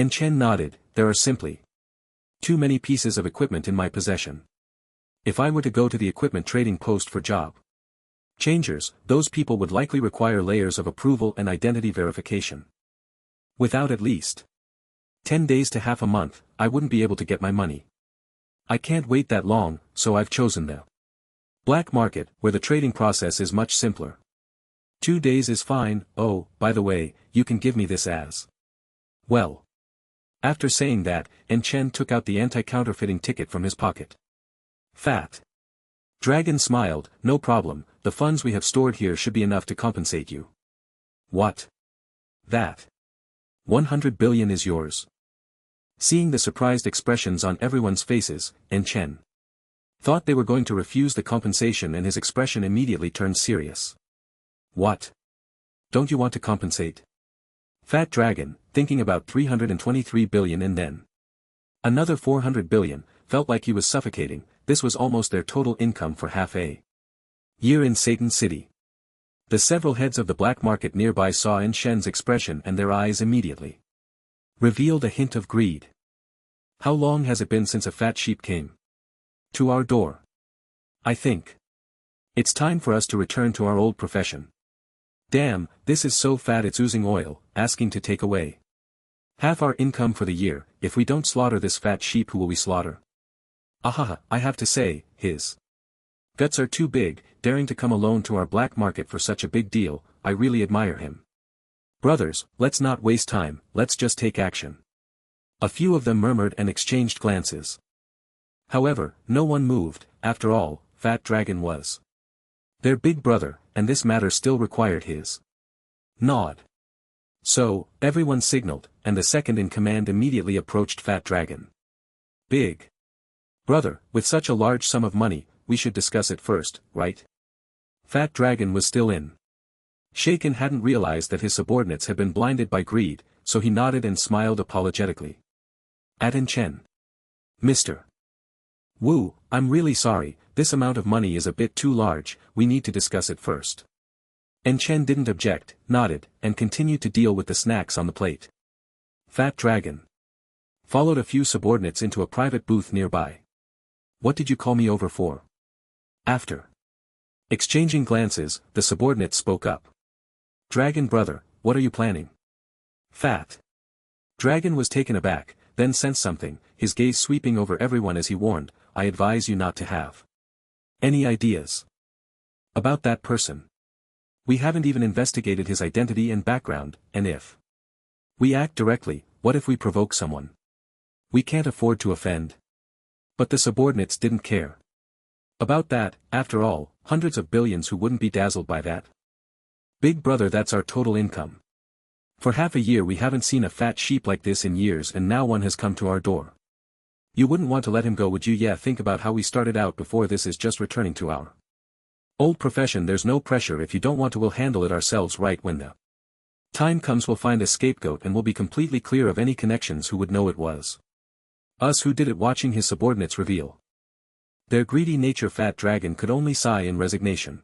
Chen nodded, there are simply too many pieces of equipment in my possession. If I were to go to the equipment trading post for job changers, those people would likely require layers of approval and identity verification. Without at least 10 days to half a month, I wouldn't be able to get my money. I can't wait that long, so I've chosen the black market, where the trading process is much simpler. 2 days is fine. Oh, by the way, you can give me this as well. After saying that, Chen took out the anti-counterfeiting ticket from his pocket. Fat Dragon smiled, no problem, the funds we have stored here should be enough to compensate you. What? That 100 billion is yours. Seeing the surprised expressions on everyone's faces, Chen thought they were going to refuse the compensation, and his expression immediately turned serious. What? Don't you want to compensate? Fat Dragon, thinking about 323 billion and then another 400 billion, felt like he was suffocating. This was almost their total income for half a year in Satan City. The several heads of the black market nearby saw En Shen's expression and their eyes immediately revealed a hint of greed. How long has it been since a fat sheep came to our door? I think it's time for us to return to our old profession. Damn, this is so fat it's oozing oil, asking to take away half our income for the year. If we don't slaughter this fat sheep, who will we slaughter? Ahaha, I have to say, his guts are too big, daring to come alone to our black market for such a big deal. I really admire him. Brothers, let's not waste time, let's just take action. A few of them murmured and exchanged glances. However, no one moved. After all, Fat Dragon was their big brother, and this matter still required his nod. So, everyone signaled, and the second in command immediately approached Fat Dragon. Big brother, with such a large sum of money, we should discuss it first, right? Fat Dragon was still in shake and hadn't realized that his subordinates had been blinded by greed, so he nodded and smiled apologetically at En Chen. Mr. Wu, I'm really sorry, this amount of money is a bit too large, we need to discuss it first. En Chen didn't object, nodded, and continued to deal with the snacks on the plate. Fat Dragon followed a few subordinates into a private booth nearby. What did you call me over for? After exchanging glances, the subordinate spoke up. Dragon brother, what are you planning? Fat Dragon was taken aback, then sensed something, his gaze sweeping over everyone as he warned, I advise you not to have any ideas about that person. We haven't even investigated his identity and background, and if we act directly, what if we provoke someone? We can't afford to offend. But the subordinates didn't care about that. After all, hundreds of billions, who wouldn't be dazzled by that? Big brother, that's our total income. For half a year we haven't seen a fat sheep like this in years, and now one has come to our door. You wouldn't want to let him go, would you? Yeah, think about how we started out before. This is just returning to our old profession. There's no pressure. If you don't want to, we'll handle it ourselves. Right when the time comes, we'll find a scapegoat and we'll be completely clear of any connections who would know it was us who did it. Watching his subordinates reveal their greedy nature, Fat Dragon could only sigh in resignation.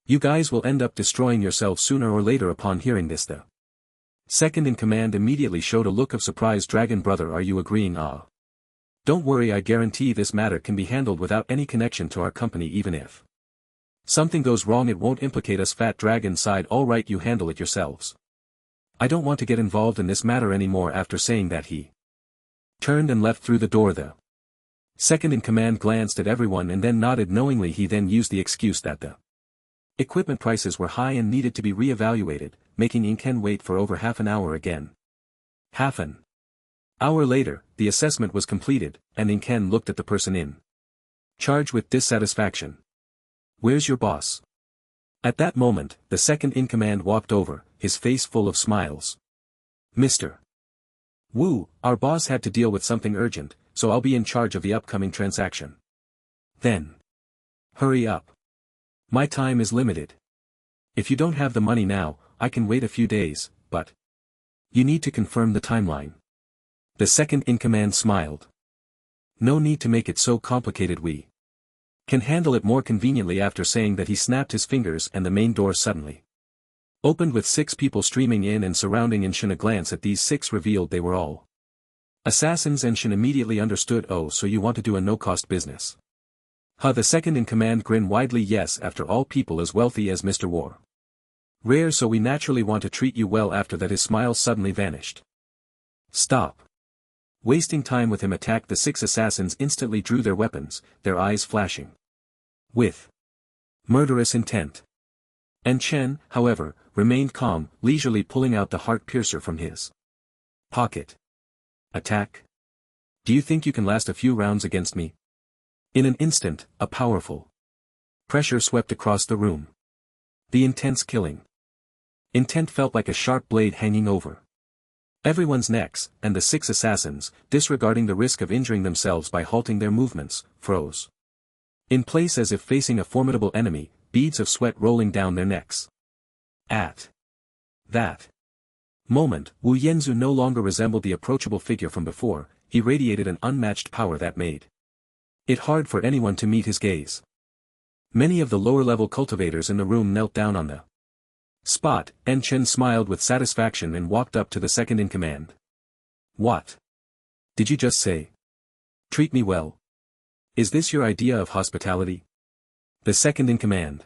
You guys will end up destroying yourselves sooner or later. Upon hearing this, the second in command immediately showed a look of surprise. Dragon brother, are you agreeing? Don't worry, I guarantee this matter can be handled without any connection to our company. Even if something goes wrong, it won't implicate us. Fat Dragon sighed. All right, you handle it yourselves. I don't want to get involved in this matter anymore. After saying that, he turned and left through the door. The second in command glanced at everyone and then nodded knowingly. He then used the excuse that the equipment prices were high and needed to be re-evaluated, making En Chen wait for over half an hour again. Half an hour later, the assessment was completed, and En Chen looked at the person in charge with dissatisfaction. Where's your boss? At that moment, the second in command walked over, his face full of smiles. Mr. Wu, our boss had to deal with something urgent, so I'll be in charge of the upcoming transaction. Then hurry up. My time is limited. If you don't have the money now, I can wait a few days, but you need to confirm the timeline. The second in command smiled. No need to make it so complicated, we can handle it more conveniently. After saying that, he snapped his fingers and the main door suddenly opened with 6 people streaming in and surrounding En Shen. A glance at these 6 revealed they were all assassins. En Shen immediately understood. Oh, so you want to do a no-cost business? Huh, the second in command grinned widely. Yes, after all, people as wealthy as Mr. War rare, so we naturally want to treat you well. After that, his smile suddenly vanished. Stop wasting time with him. Attacked. The 6 assassins instantly drew their weapons, their eyes flashing with murderous intent. En Chen, however, remained calm, leisurely pulling out the heart piercer from his pocket. Attack? Do you think you can last a few rounds against me? In an instant, a powerful pressure swept across the room. The intense killing intent felt like a sharp blade hanging over everyone's necks, and the 6 assassins, disregarding the risk of injuring themselves by halting their movements, froze in place as if facing a formidable enemy, beads of sweat rolling down their necks. At that moment, Wu Yanzu no longer resembled the approachable figure from before, he radiated an unmatched power that made it hard for anyone to meet his gaze. Many of the lower-level cultivators in the room knelt down on the spot, and Chen smiled with satisfaction and walked up to the second-in-command. What did you just say? Treat me well. Is this your idea of hospitality? The second-in-command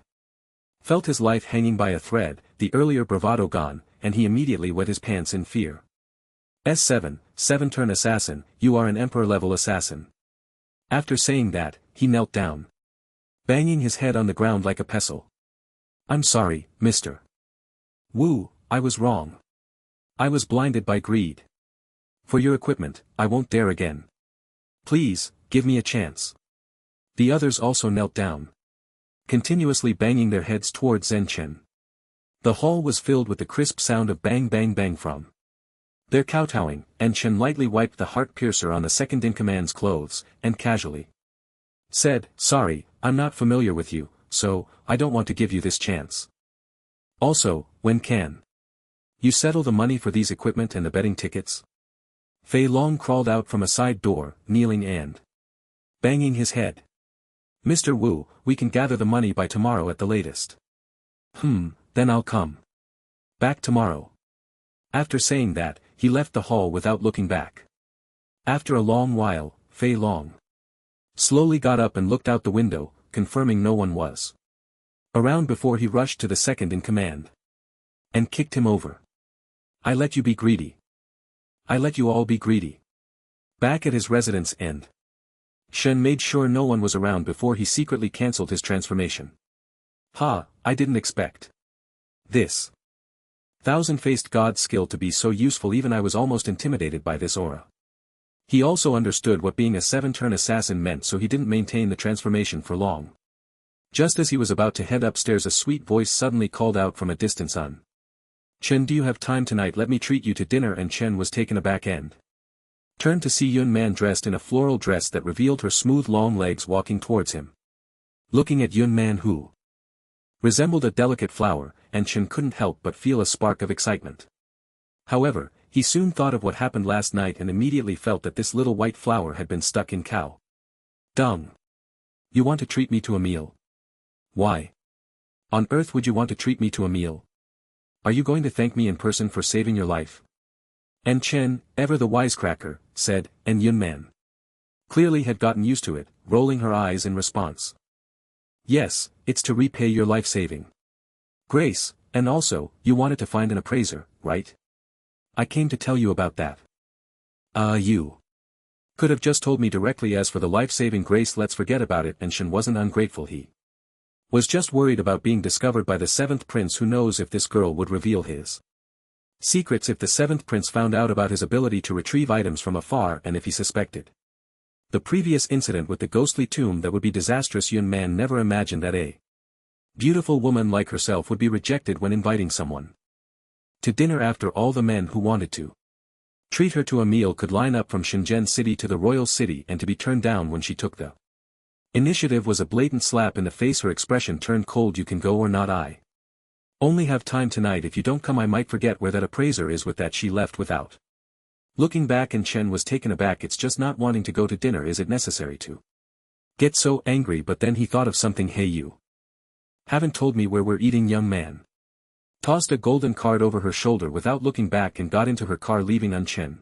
felt his life hanging by a thread, the earlier bravado gone, and he immediately wet his pants in fear. S7, 7-turn assassin, you are an emperor-level assassin. After saying that, he knelt down, banging his head on the ground like a pestle. I'm sorry, Mr. Wu, I was wrong. I was blinded by greed. For your equipment, I won't dare again. Please, give me a chance. The others also knelt down, continuously banging their heads towards Zhen Chen. The hall was filled with the crisp sound of bang bang bang from their kowtowing, and Chen lightly wiped the heart-piercer on the second-in-command's clothes, and casually said, sorry, I'm not familiar with you, so, I don't want to give you this chance. Also, when can you settle the money for these equipment and the betting tickets? Fei Long crawled out from a side door, kneeling and banging his head. Mr. Wu, we can gather the money by tomorrow at the latest. Then I'll come back tomorrow. After saying that, he left the hall without looking back. After a long while, Fei Long slowly got up and looked out the window, confirming no one was around before he rushed to the second-in-command and kicked him over. I let you be greedy. I let you all be greedy. Back at his residence end, Shen made sure no one was around before he secretly cancelled his transformation. I didn't expect this thousand-faced god skill to be so useful. Even I was almost intimidated by this aura. He also understood what being a 7-turn assassin meant, so he didn't maintain the transformation for long. Just as he was about to head upstairs, a sweet voice suddenly called out from a distance on. Chen, do you have time tonight? Let me treat you to dinner. And Chen was taken aback and turned to see Yun Man dressed in a floral dress that revealed her smooth long legs walking towards him. Looking at Yun Man, who resembled a delicate flower, and Chen couldn't help but feel a spark of excitement. However, he soon thought of what happened last night and immediately felt that this little white flower had been stuck in cow dung. You want to treat me to a meal? Why on earth would you want to treat me to a meal? Are you going to thank me in person for saving your life? And Chen, ever the wisecracker, said, and Yun Man clearly had gotten used to it, rolling her eyes in response. Yes, it's to repay your life-saving grace, and also, you wanted to find an appraiser, right? I came to tell you about that. You could have just told me directly. As for the life-saving grace, let's forget about it. And Shen wasn't ungrateful. He was just worried about being discovered by the 7th prince. Who knows if this girl would reveal his secrets if the 7th prince found out about his ability to retrieve items from afar, and if he suspected the previous incident with the ghostly tomb that would be disastrous. Yun Man never imagined that a beautiful woman like herself would be rejected when inviting someone to dinner. After all, the men who wanted to treat her to a meal could line up from Shenzhen City to the royal city, and to be turned down when she took the initiative was a blatant slap in the face. Her expression turned cold. You can go or not. I only have time tonight. If you don't come, I might forget where that appraiser is. With that, she left without looking back, and Chen was taken aback. It's just not wanting to go to dinner. Is it necessary to get so angry? But then he thought of something. Hey, you haven't told me where we're eating. Young man tossed a golden card over her shoulder without looking back and got into her car, leaving. Chen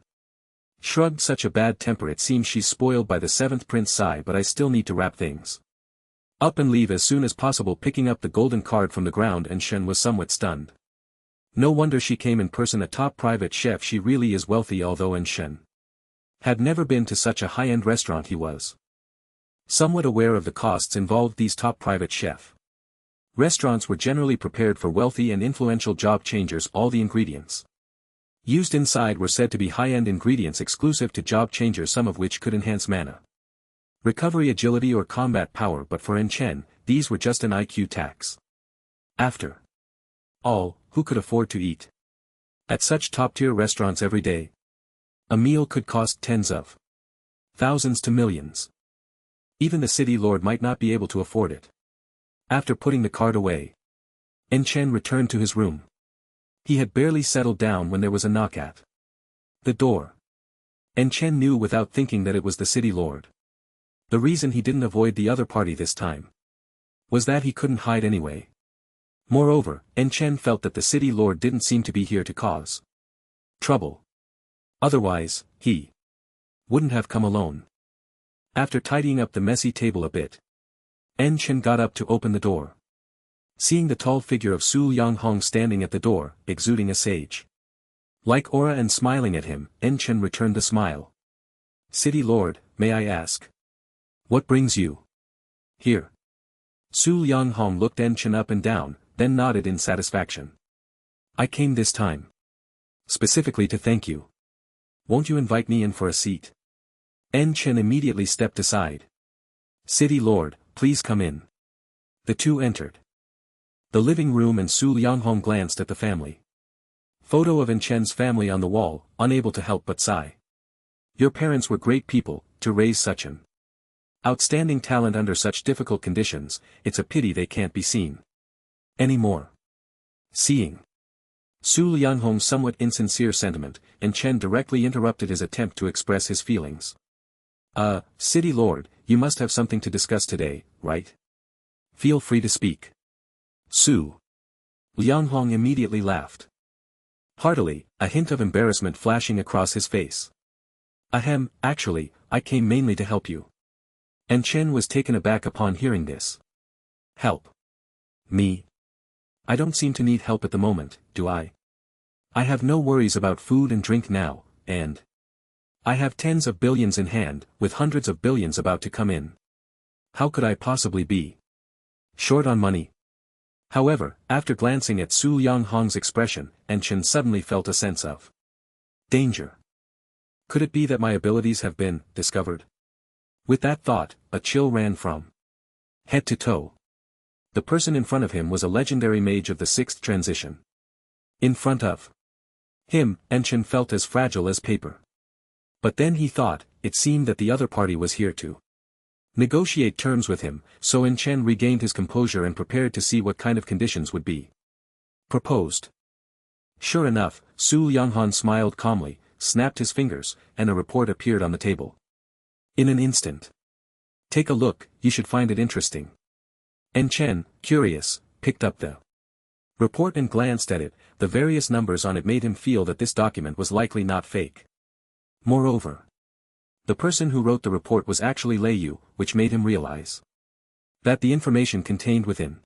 shrugged. Such a bad temper. It seems she's spoiled by the 7th prince. Sigh, but I still need to wrap things up and leave as soon as possible. Picking up the golden card from the ground, and Shen was somewhat stunned. No wonder she came in person. A top private chef. She really is wealthy. Although Shen had never been to such a high-end restaurant, he was somewhat aware of the costs involved. These top private chef restaurants were generally prepared for wealthy and influential job changers. All the ingredients used inside were said to be high-end ingredients exclusive to job changers, some of which could enhance mana recovery, agility, or combat power. But for Chen, these were just an IQ tax. After all, who could afford to eat at such top-tier restaurants every day? A meal could cost tens of thousands to millions. Even the city lord might not be able to afford it. After putting the card away, Chen returned to his room. He had barely settled down when there was a knock at the door. And Chen knew without thinking that it was the city lord. The reason he didn't avoid the other party this time was that he couldn't hide anyway. Moreover, Chen felt that the city lord didn't seem to be here to cause trouble. Otherwise, he wouldn't have come alone. After tidying up the messy table a bit, Chen got up to open the door. Seeing the tall figure of Su Yanghong standing at the door, exuding a sage-like aura and smiling at him, Chen returned the smile. "City lord, may I ask? What brings you here?" Su Yanghong looked Chen up and down, then nodded in satisfaction. "I came this time specifically to thank you. Won't you invite me in for a seat?" Chen immediately stepped aside. "City lord, please come in." The two entered the living room and Su Yanghong glanced at the family photo of Chen's family on the wall, unable to help but sigh. "Your parents were great people, to raise such an outstanding talent under such difficult conditions. It's a pity they can't be seen anymore." Seeing Su Yanghong's somewhat insincere sentiment, Chen directly interrupted his attempt to express his feelings. City lord, you must have something to discuss today, right? Feel free to speak." Su Yanghong immediately laughed heartily, a hint of embarrassment flashing across his face. "Ahem, actually, I came mainly to help you." Chen was taken aback upon hearing this. "Help? Me? I don't seem to need help at the moment, do I? I have no worries about food and drink now, and I have tens of billions in hand, with hundreds of billions about to come in. How could I possibly be short on money?" However, after glancing at Su Yanghong's expression, Chen suddenly felt a sense of danger. Could it be that my abilities have been discovered? With that thought, a chill ran from head to toe. The person in front of him was a legendary mage of the sixth transition. In front of him, Chen felt as fragile as paper. But then he thought, it seemed that the other party was here to negotiate terms with him, so Chen regained his composure and prepared to see what kind of conditions would be proposed. Sure enough, Su Yanghong smiled calmly, snapped his fingers, and a report appeared on the table. In an instant. "Take a look, you should find it interesting." Chen, curious, picked up the report and glanced at it. The various numbers on it made him feel that this document was likely not fake. Moreover, the person who wrote the report was actually Lei Yu, which made him realize that the information contained within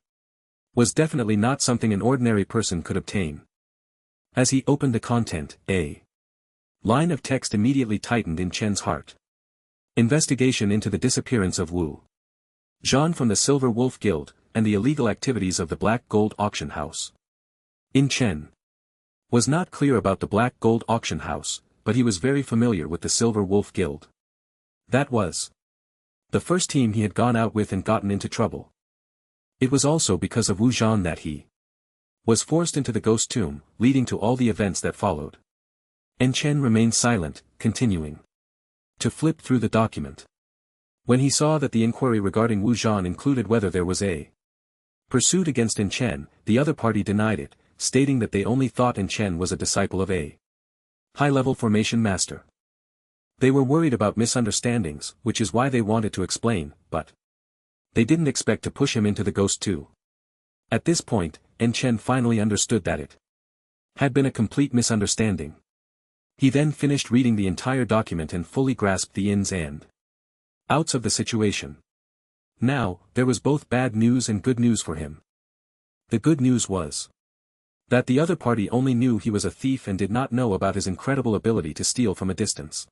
was definitely not something an ordinary person could obtain. As he opened the content, a line of text immediately tightened in Chen's heart. Investigation into the disappearance of Wu Zhan from the Silver Wolf Guild, and the illegal activities of the Black Gold Auction House. Chen was not clear about the Black Gold Auction House, but he was very familiar with the Silver Wolf Guild. That was the first team he had gone out with and gotten into trouble. It was also because of Wu Zhan that he was forced into the ghost tomb, leading to all the events that followed. Chen remained silent, continuing to flip through the document. When he saw that the inquiry regarding Wu Zhan included whether there was a pursuit against Chen, the other party denied it, stating that they only thought Chen was a disciple of a high-level formation master. They were worried about misunderstandings, which is why they wanted to explain, but they didn't expect to push him into the ghost too. At this point, Chen finally understood that it had been a complete misunderstanding. He then finished reading the entire document and fully grasped the ins and outs of the situation. Now, there was both bad news and good news for him. The good news was that the other party only knew he was a thief and did not know about his incredible ability to steal from a distance.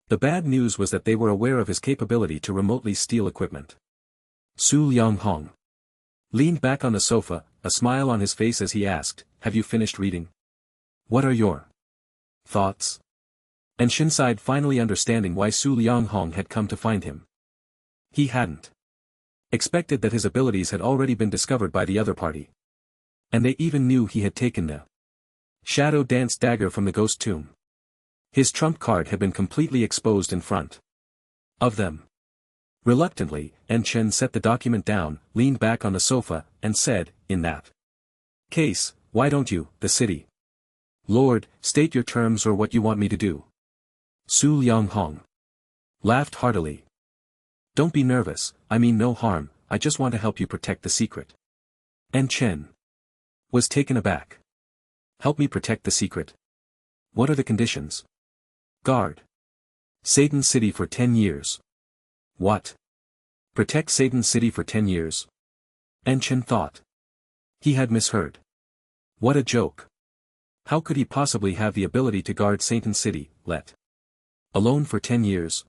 The bad news was that they were aware of his capability to remotely steal equipment. Su Yanghong leaned back on the sofa, a smile on his face as he asked, "Have you finished reading? What are your thoughts?" Chen sighed, finally understanding why Su Yanghong had come to find him. He hadn't expected that his abilities had already been discovered by the other party. And they even knew he had taken the Shadow Dance dagger from the ghost tomb. His trump card had been completely exposed in front of them. Reluctantly, Chen set the document down, leaned back on the sofa, and said, "In that case, why don't you, the city Lord, state your terms or what you want me to do. Su Lianghong laughed heartily. Don't be nervous, I mean no harm, I just want to help you protect the secret. And Chen was taken aback. Help me protect the secret? What are the conditions? Guard Satan City for 10 years. What? Protect Satan City for 10 years? And Chen thought. He had misheard. What a joke. How could he possibly have the ability to guard Satan City, let alone for 10 years?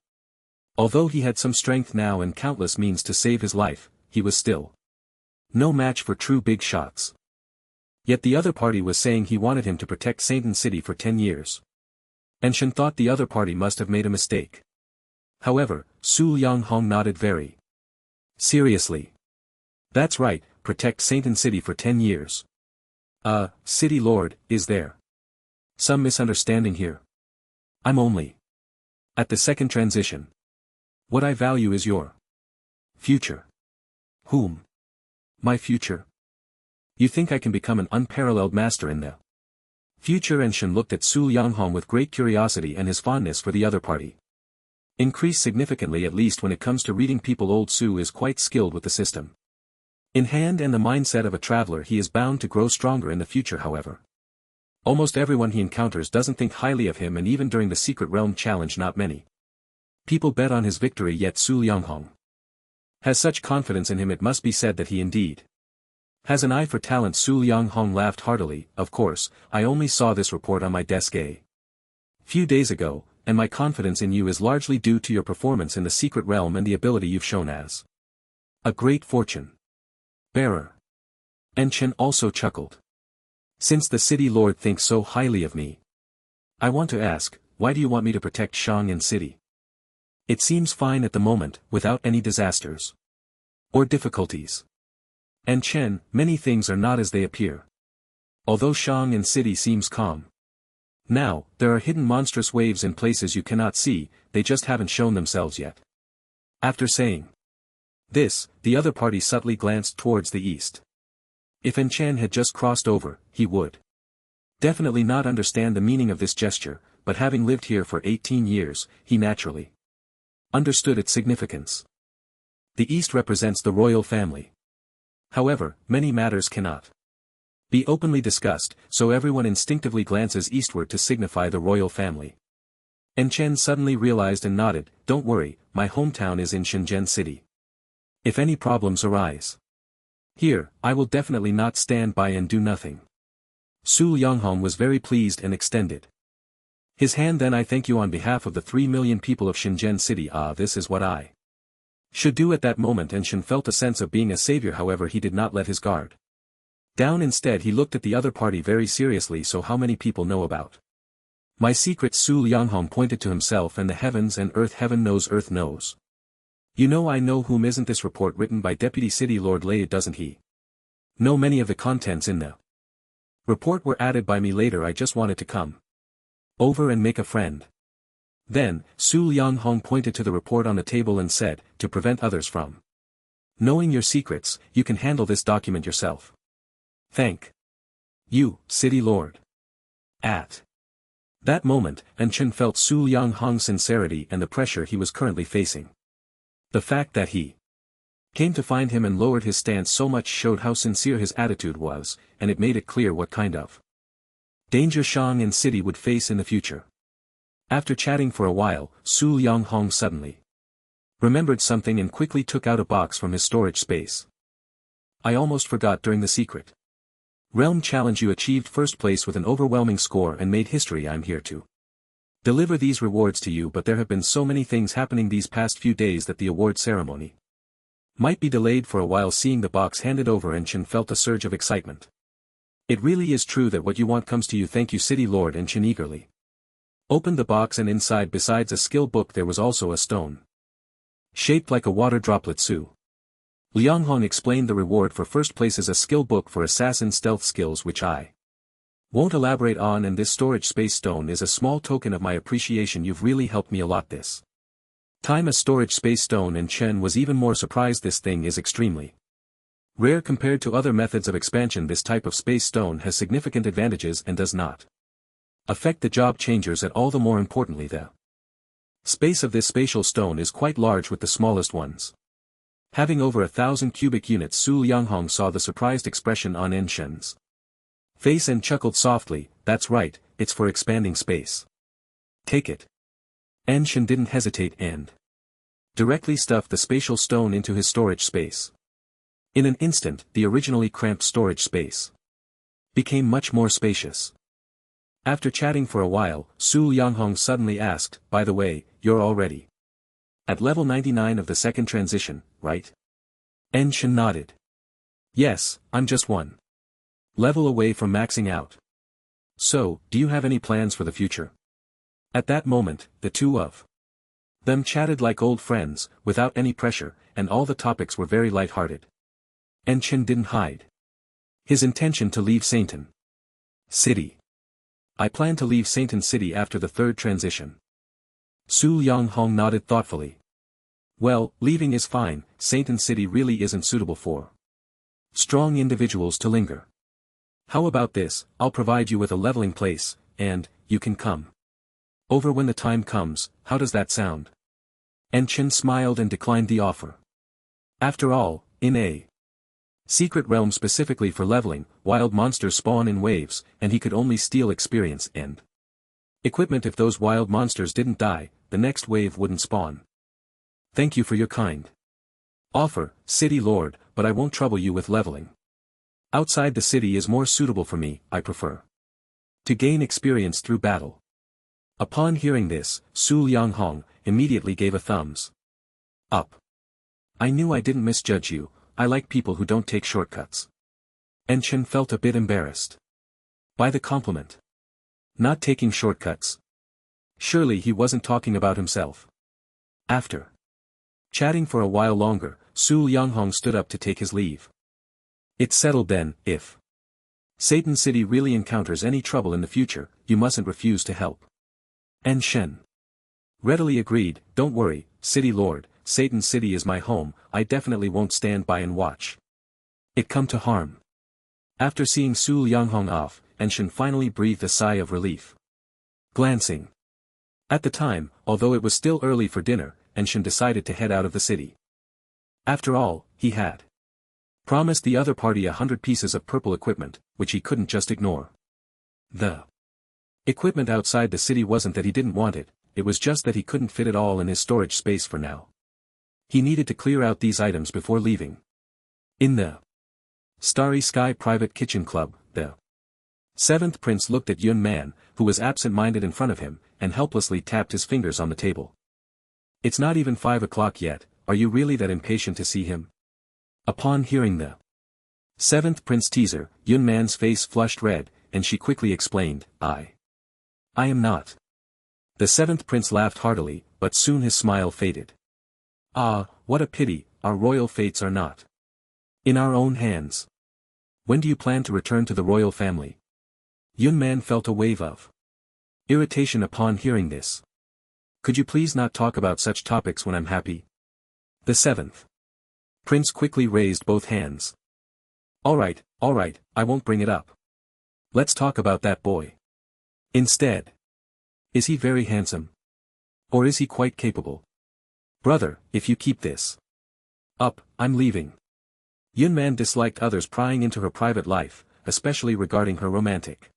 Although he had some strength now and countless means to save his life, he was still no match for true big shots. Yet the other party was saying he wanted him to protect Satan City for 10 years. And Shen thought the other party must have made a mistake. However, Su Lianghong nodded very seriously. That's right, protect Satan City for 10 years. City Lord, is there some misunderstanding here? I'm only at the second transition. What I value is your future. Whom? My future? You think I can become an unparalleled master in the future? And Shen looked at Su Lianghong with great curiosity, and his fondness for the other party increased significantly. At least when it comes to reading people, old Su is quite skilled with the system in hand and the mindset of a traveler. He is bound to grow stronger in the future. However, almost everyone he encounters doesn't think highly of him, and even during the Secret Realm challenge not many people bet on his victory. Yet Su Lianghong has such confidence in him, it must be said that he indeed has an eye for talent. Su Lianghong laughed heartily. Of course, I only saw this report on my desk a few days ago, and my confidence in you is largely due to your performance in the Secret Realm and the ability you've shown as a great fortune bearer. And Chen also chuckled. Since the City Lord thinks so highly of me, I want to ask, why do you want me to protect Shang'an City? It seems fine at the moment, without any disasters or difficulties. And Chen, many things are not as they appear. Although Shang'an City seems calm now, there are hidden monstrous waves in places you cannot see, they just haven't shown themselves yet. After saying this, the other party subtly glanced towards the east. If En Chen had just crossed over, he would definitely not understand the meaning of this gesture, but having lived here for 18 years, he naturally understood its significance. The east represents the royal family. However, many matters cannot be openly discussed, so everyone instinctively glances eastward to signify the royal family. En Chen suddenly realized and nodded, don't worry, my hometown is in Shenzhen City. If any problems arise here, I will definitely not stand by and do nothing. Su Lianghong was very pleased and extended his hand. Then I thank you on behalf of the 3 million people of Shenzhen City. This is what I should do at that moment. And Shen felt a sense of being a savior. However, he did not let his guard down. Instead he looked at the other party very seriously. So how many people know about my secret? Su Lianghong pointed to himself and the heavens and earth. Heaven knows, earth knows. You know I know whom. Isn't this report written by Deputy City Lord Lei? Doesn't he know many of the contents in the report were added by me later? I just wanted to come over and make a friend. Then, Su Lianghong pointed to the report on the table and said, to prevent others from knowing your secrets, you can handle this document yourself. Thank you, City Lord. At that moment, En Chen felt Su Lianghong's sincerity and the pressure he was currently facing. The fact that he came to find him and lowered his stance so much showed how sincere his attitude was, and it made it clear what kind of danger Shang'an City would face in the future. After chatting for a while, Su Lianghong suddenly remembered something and quickly took out a box from his storage space. I almost forgot. During the Secret Realm challenge you achieved first place with an overwhelming score and made history. I'm here to deliver these rewards to you, but there have been so many things happening these past few days that the award ceremony might be delayed for a while. Seeing the box handed over, En Chen felt a surge of excitement. It really is true that what you want comes to you. Thank you, City Lord. En Chen eagerly opened the box, and inside, besides a skill book, there was also a stone shaped like a water droplet. Su Lianghong explained the reward for first place is a skill book for assassin stealth skills, which I won't elaborate on, and this storage space stone is a small token of my appreciation. You've really helped me a lot this time. A storage space stone. And Chen was even more surprised. This thing is extremely rare compared to other methods of expansion. This type of space stone has significant advantages and does not affect the job changers and all the more importantly the space of this spatial stone is quite large with the smallest ones. Having over 1,000 cubic units, Su Lianghong saw the surprised expression on Enshen's face and chuckled softly, that's right, it's for expanding space. Take it. Enshen didn't hesitate and directly stuffed the spatial stone into his storage space. In an instant, the originally cramped storage space became much more spacious. After chatting for a while, Su Lianghong suddenly asked, by the way, you're already at level 99 of the second transition, right? Enshen nodded. Yes, I'm just one level away from maxing out. So, do you have any plans for the future? At that moment, the two of them chatted like old friends, without any pressure, and all the topics were very light-hearted. Enshen didn't hide his intention to leave Sainton City. I plan to leave Sainton City after the third transition. Su Lianghong nodded thoughtfully. Well, leaving is fine, Sainton City really isn't suitable for strong individuals to linger. How about this, I'll provide you with a leveling place, and, you can come over when the time comes, how does that sound? Enshen smiled and declined the offer. After all, in a secret realm specifically for leveling, wild monsters spawn in waves, and he could only steal experience and equipment if those wild monsters didn't die, the next wave wouldn't spawn. Thank you for your kind offer, City Lord, but I won't trouble you with leveling. Outside the city is more suitable for me, I prefer to gain experience through battle. Upon hearing this, Su Lianghong immediately gave a thumbs up. I knew I didn't misjudge you, I like people who don't take shortcuts. Enshen felt a bit embarrassed by the compliment. Not taking shortcuts? Surely he wasn't talking about himself. After chatting for a while longer, Su Lianghong stood up to take his leave. It's settled then, if Sainton City really encounters any trouble in the future, you mustn't refuse to help. Enshen readily agreed, don't worry, City Lord, Sainton City is my home, I definitely won't stand by and watch it come to harm. After seeing Su Lianghong off, Enshen finally breathed a sigh of relief. Glancing at the time, although it was still early for dinner, Enshen decided to head out of the city. After all, he had promised the other party 100 pieces of purple equipment, which he couldn't just ignore. The equipment outside the city wasn't that he didn't want it, it was just that he couldn't fit it all in his storage space for now. He needed to clear out these items before leaving. In the Starry Sky Private Kitchen Club, the seventh prince looked at Yun Man, who was absent-minded in front of him, and helplessly tapped his fingers on the table. It's not even 5 o'clock yet, are you really that impatient to see him? Upon hearing the seventh prince teaser, Yun Man's face flushed red, and she quickly explained, I am not. The seventh prince laughed heartily, but soon his smile faded. Ah, what a pity, our royal fates are not in our own hands. When do you plan to return to the royal family? Yun Man felt a wave of irritation upon hearing this. Could you please not talk about such topics when I'm happy? The seventh prince quickly raised both hands. Alright, I won't bring it up. Let's talk about that boy. Instead. Is he very handsome? Or is he quite capable? Brother, if you keep this up, I'm leaving. Yun Man disliked others prying into her private life, especially regarding her romantic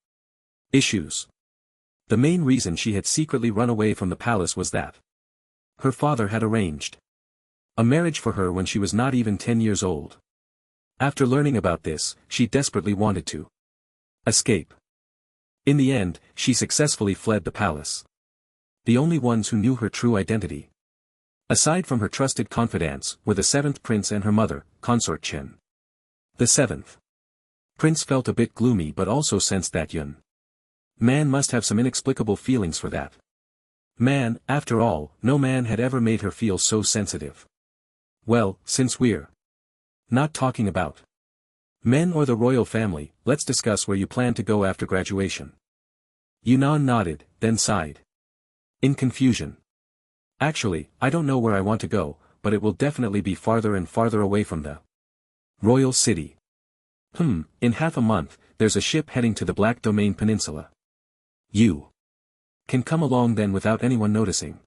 issues. The main reason she had secretly run away from the palace was that her father had arranged a marriage for her when she was not even 10 years old. After learning about this, she desperately wanted to escape. In the end, she successfully fled the palace. The only ones who knew her true identity, aside from her trusted confidants, were the seventh prince and her mother, Consort Chen. The seventh prince felt a bit gloomy but also sensed that Yun Man must have some inexplicable feelings for that man. After all, no man had ever made her feel so sensitive. Well, since we're not talking about men or the royal family, let's discuss where you plan to go after graduation. Yunnan nodded, then sighed in confusion. Actually, I don't know where I want to go, but it will definitely be farther and farther away from the royal city. In half a month, there's a ship heading to the Black Domain Peninsula. You can come along then without anyone noticing.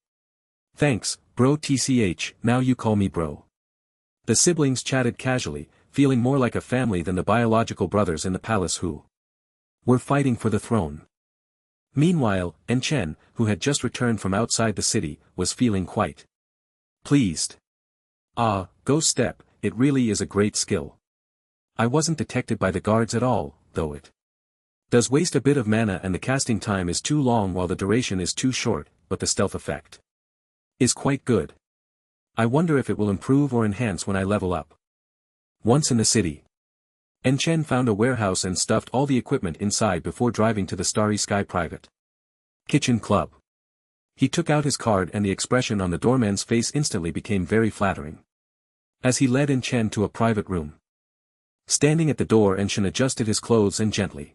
Thanks, bro tch, now you call me bro. The siblings chatted casually, feeling more like a family than the biological brothers in the palace who were fighting for the throne. Meanwhile, Chen, who had just returned from outside the city, was feeling quite pleased. Ah, Ghost Step, it really is a great skill. I wasn't detected by the guards at all, though it does waste a bit of mana and the casting time is too long while the duration is too short, but the stealth effect is quite good. I wonder if it will improve or enhance when I level up. Once in the city, Chen found a warehouse and stuffed all the equipment inside before driving to the Starry Sky Private Kitchen Club. He took out his card and the expression on the doorman's face instantly became very flattering. As he led Chen to a private room. Standing at the door, Chen adjusted his clothes and gently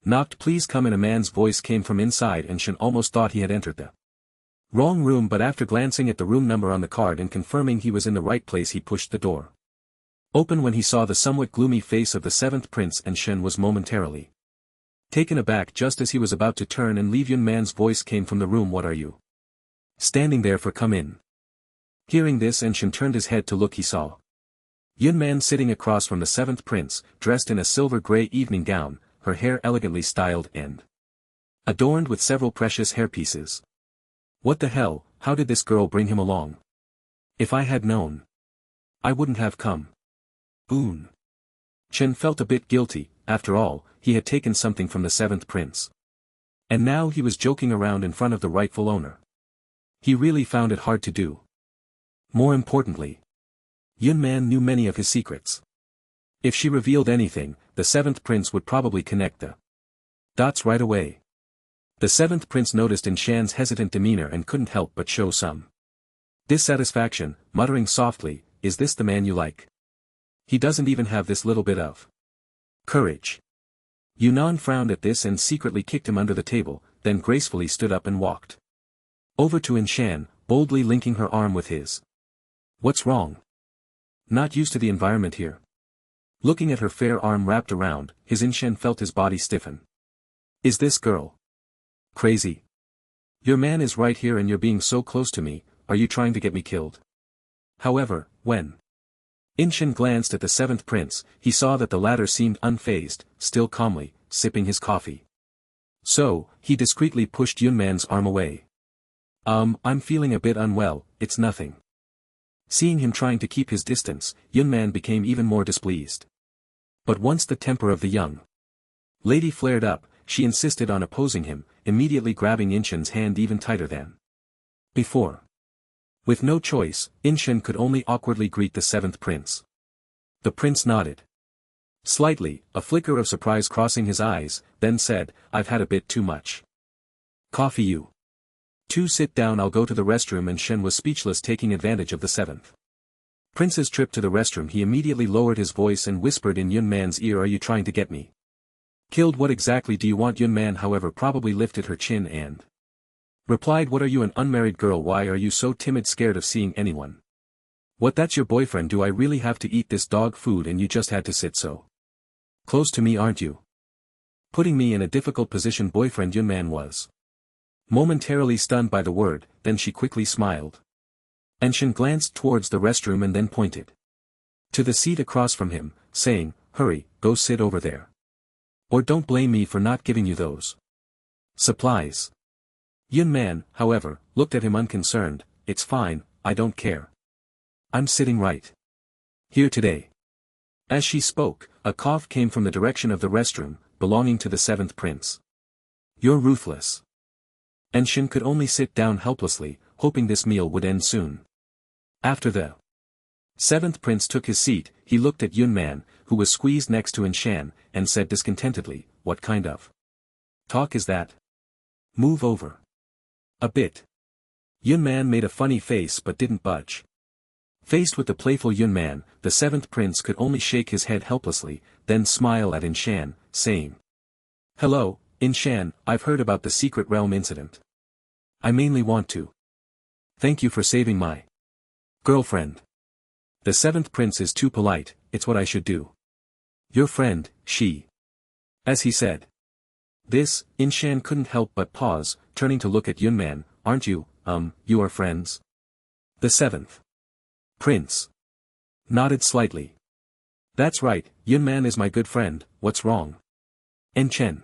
knocked. Please come in. A man's voice came from inside and Chen almost thought he had entered the wrong room, but after glancing at the room number on the card and confirming he was in the right place, he pushed the door open when he saw the somewhat gloomy face of the seventh prince, and Chen was momentarily taken aback. Just as he was about to turn and leave, Yun Man's voice came from the room. What are you standing there for? Come in. Hearing this, Chen turned his head to look. He saw Yun Man sitting across from the seventh prince, dressed in a silver-gray evening gown, her hair elegantly styled and adorned with several precious hairpieces. What the hell, how did this girl bring him along? If I had known, I wouldn't have come. Chen felt a bit guilty. After all, he had taken something from the seventh prince. And now he was joking around in front of the rightful owner. He really found it hard to do. More importantly, Yun Man knew many of his secrets. If she revealed anything, the seventh prince would probably connect the dots right away. The seventh prince noticed Shan's hesitant demeanor and couldn't help but show some dissatisfaction, muttering softly, "Is this the man you like? He doesn't even have this little bit of courage." Yunnan frowned at this and secretly kicked him under the table, then gracefully stood up and walked over to Shan, boldly linking her arm with his. "What's wrong? Not used to the environment here?" Looking at her fair arm wrapped around, his Shan felt his body stiffen. "Is this girl crazy? Your man is right here and you're being so close to me. Are you trying to get me killed?" However, when Shan glanced at the seventh prince, he saw that the latter seemed unfazed, still calmly sipping his coffee. So, he discreetly pushed Yun Man's arm away. I'm feeling a bit unwell, it's nothing." Seeing him trying to keep his distance, Yun Man became even more displeased. But once the temper of the young lady flared up, she insisted on opposing him, immediately grabbing Shan's hand even tighter than before. With no choice, Shan could only awkwardly greet the seventh prince. The prince nodded slightly, a flicker of surprise crossing his eyes, then said, "I've had a bit too much coffee. You two sit down, I'll go to the restroom." Shan was speechless, taking advantage of the seventh prince's trip to the restroom. He immediately lowered his voice and whispered in Yun Man's ear, "Are you trying to get me killed? What exactly do you want?" Yun Man, however, probably lifted her chin and replied, "What are you, an unmarried girl? Why are you so timid, scared of seeing anyone? What, that's your boyfriend? Do I really have to eat this dog food and you just had to sit so close to me? Aren't you putting me in a difficult position?" Boyfriend? Yun Man was momentarily stunned by the word, then she quickly smiled. Shan glanced towards the restroom and then pointed to the seat across from him, saying, "Hurry, go sit over there. Or don't blame me for not giving you those supplies." Yun Man, however, looked at him unconcerned. "It's fine, I don't care. I'm sitting right here today." As she spoke, a cough came from the direction of the restroom, belonging to the seventh prince. "You're ruthless." Shan could only sit down helplessly, hoping this meal would end soon. After the seventh prince took his seat, he looked at Yun Man, who was squeezed next to Shan, and said discontentedly, "What kind of talk is that? Move over a bit." Yun Man made a funny face but didn't budge. Faced with the playful Yun Man, the seventh prince could only shake his head helplessly, then smile at Shan, saying, "Hello, Shan, I've heard about the secret realm incident. I mainly want to thank you for saving my girlfriend. The seventh prince is too polite, it's what I should do. Your friend, she." As he said This, In Shan couldn't help but pause, turning to look at Yunman. Aren't you, you are friends? The seventh prince nodded slightly. That's right, Yunman is my good friend, what's wrong? En Chen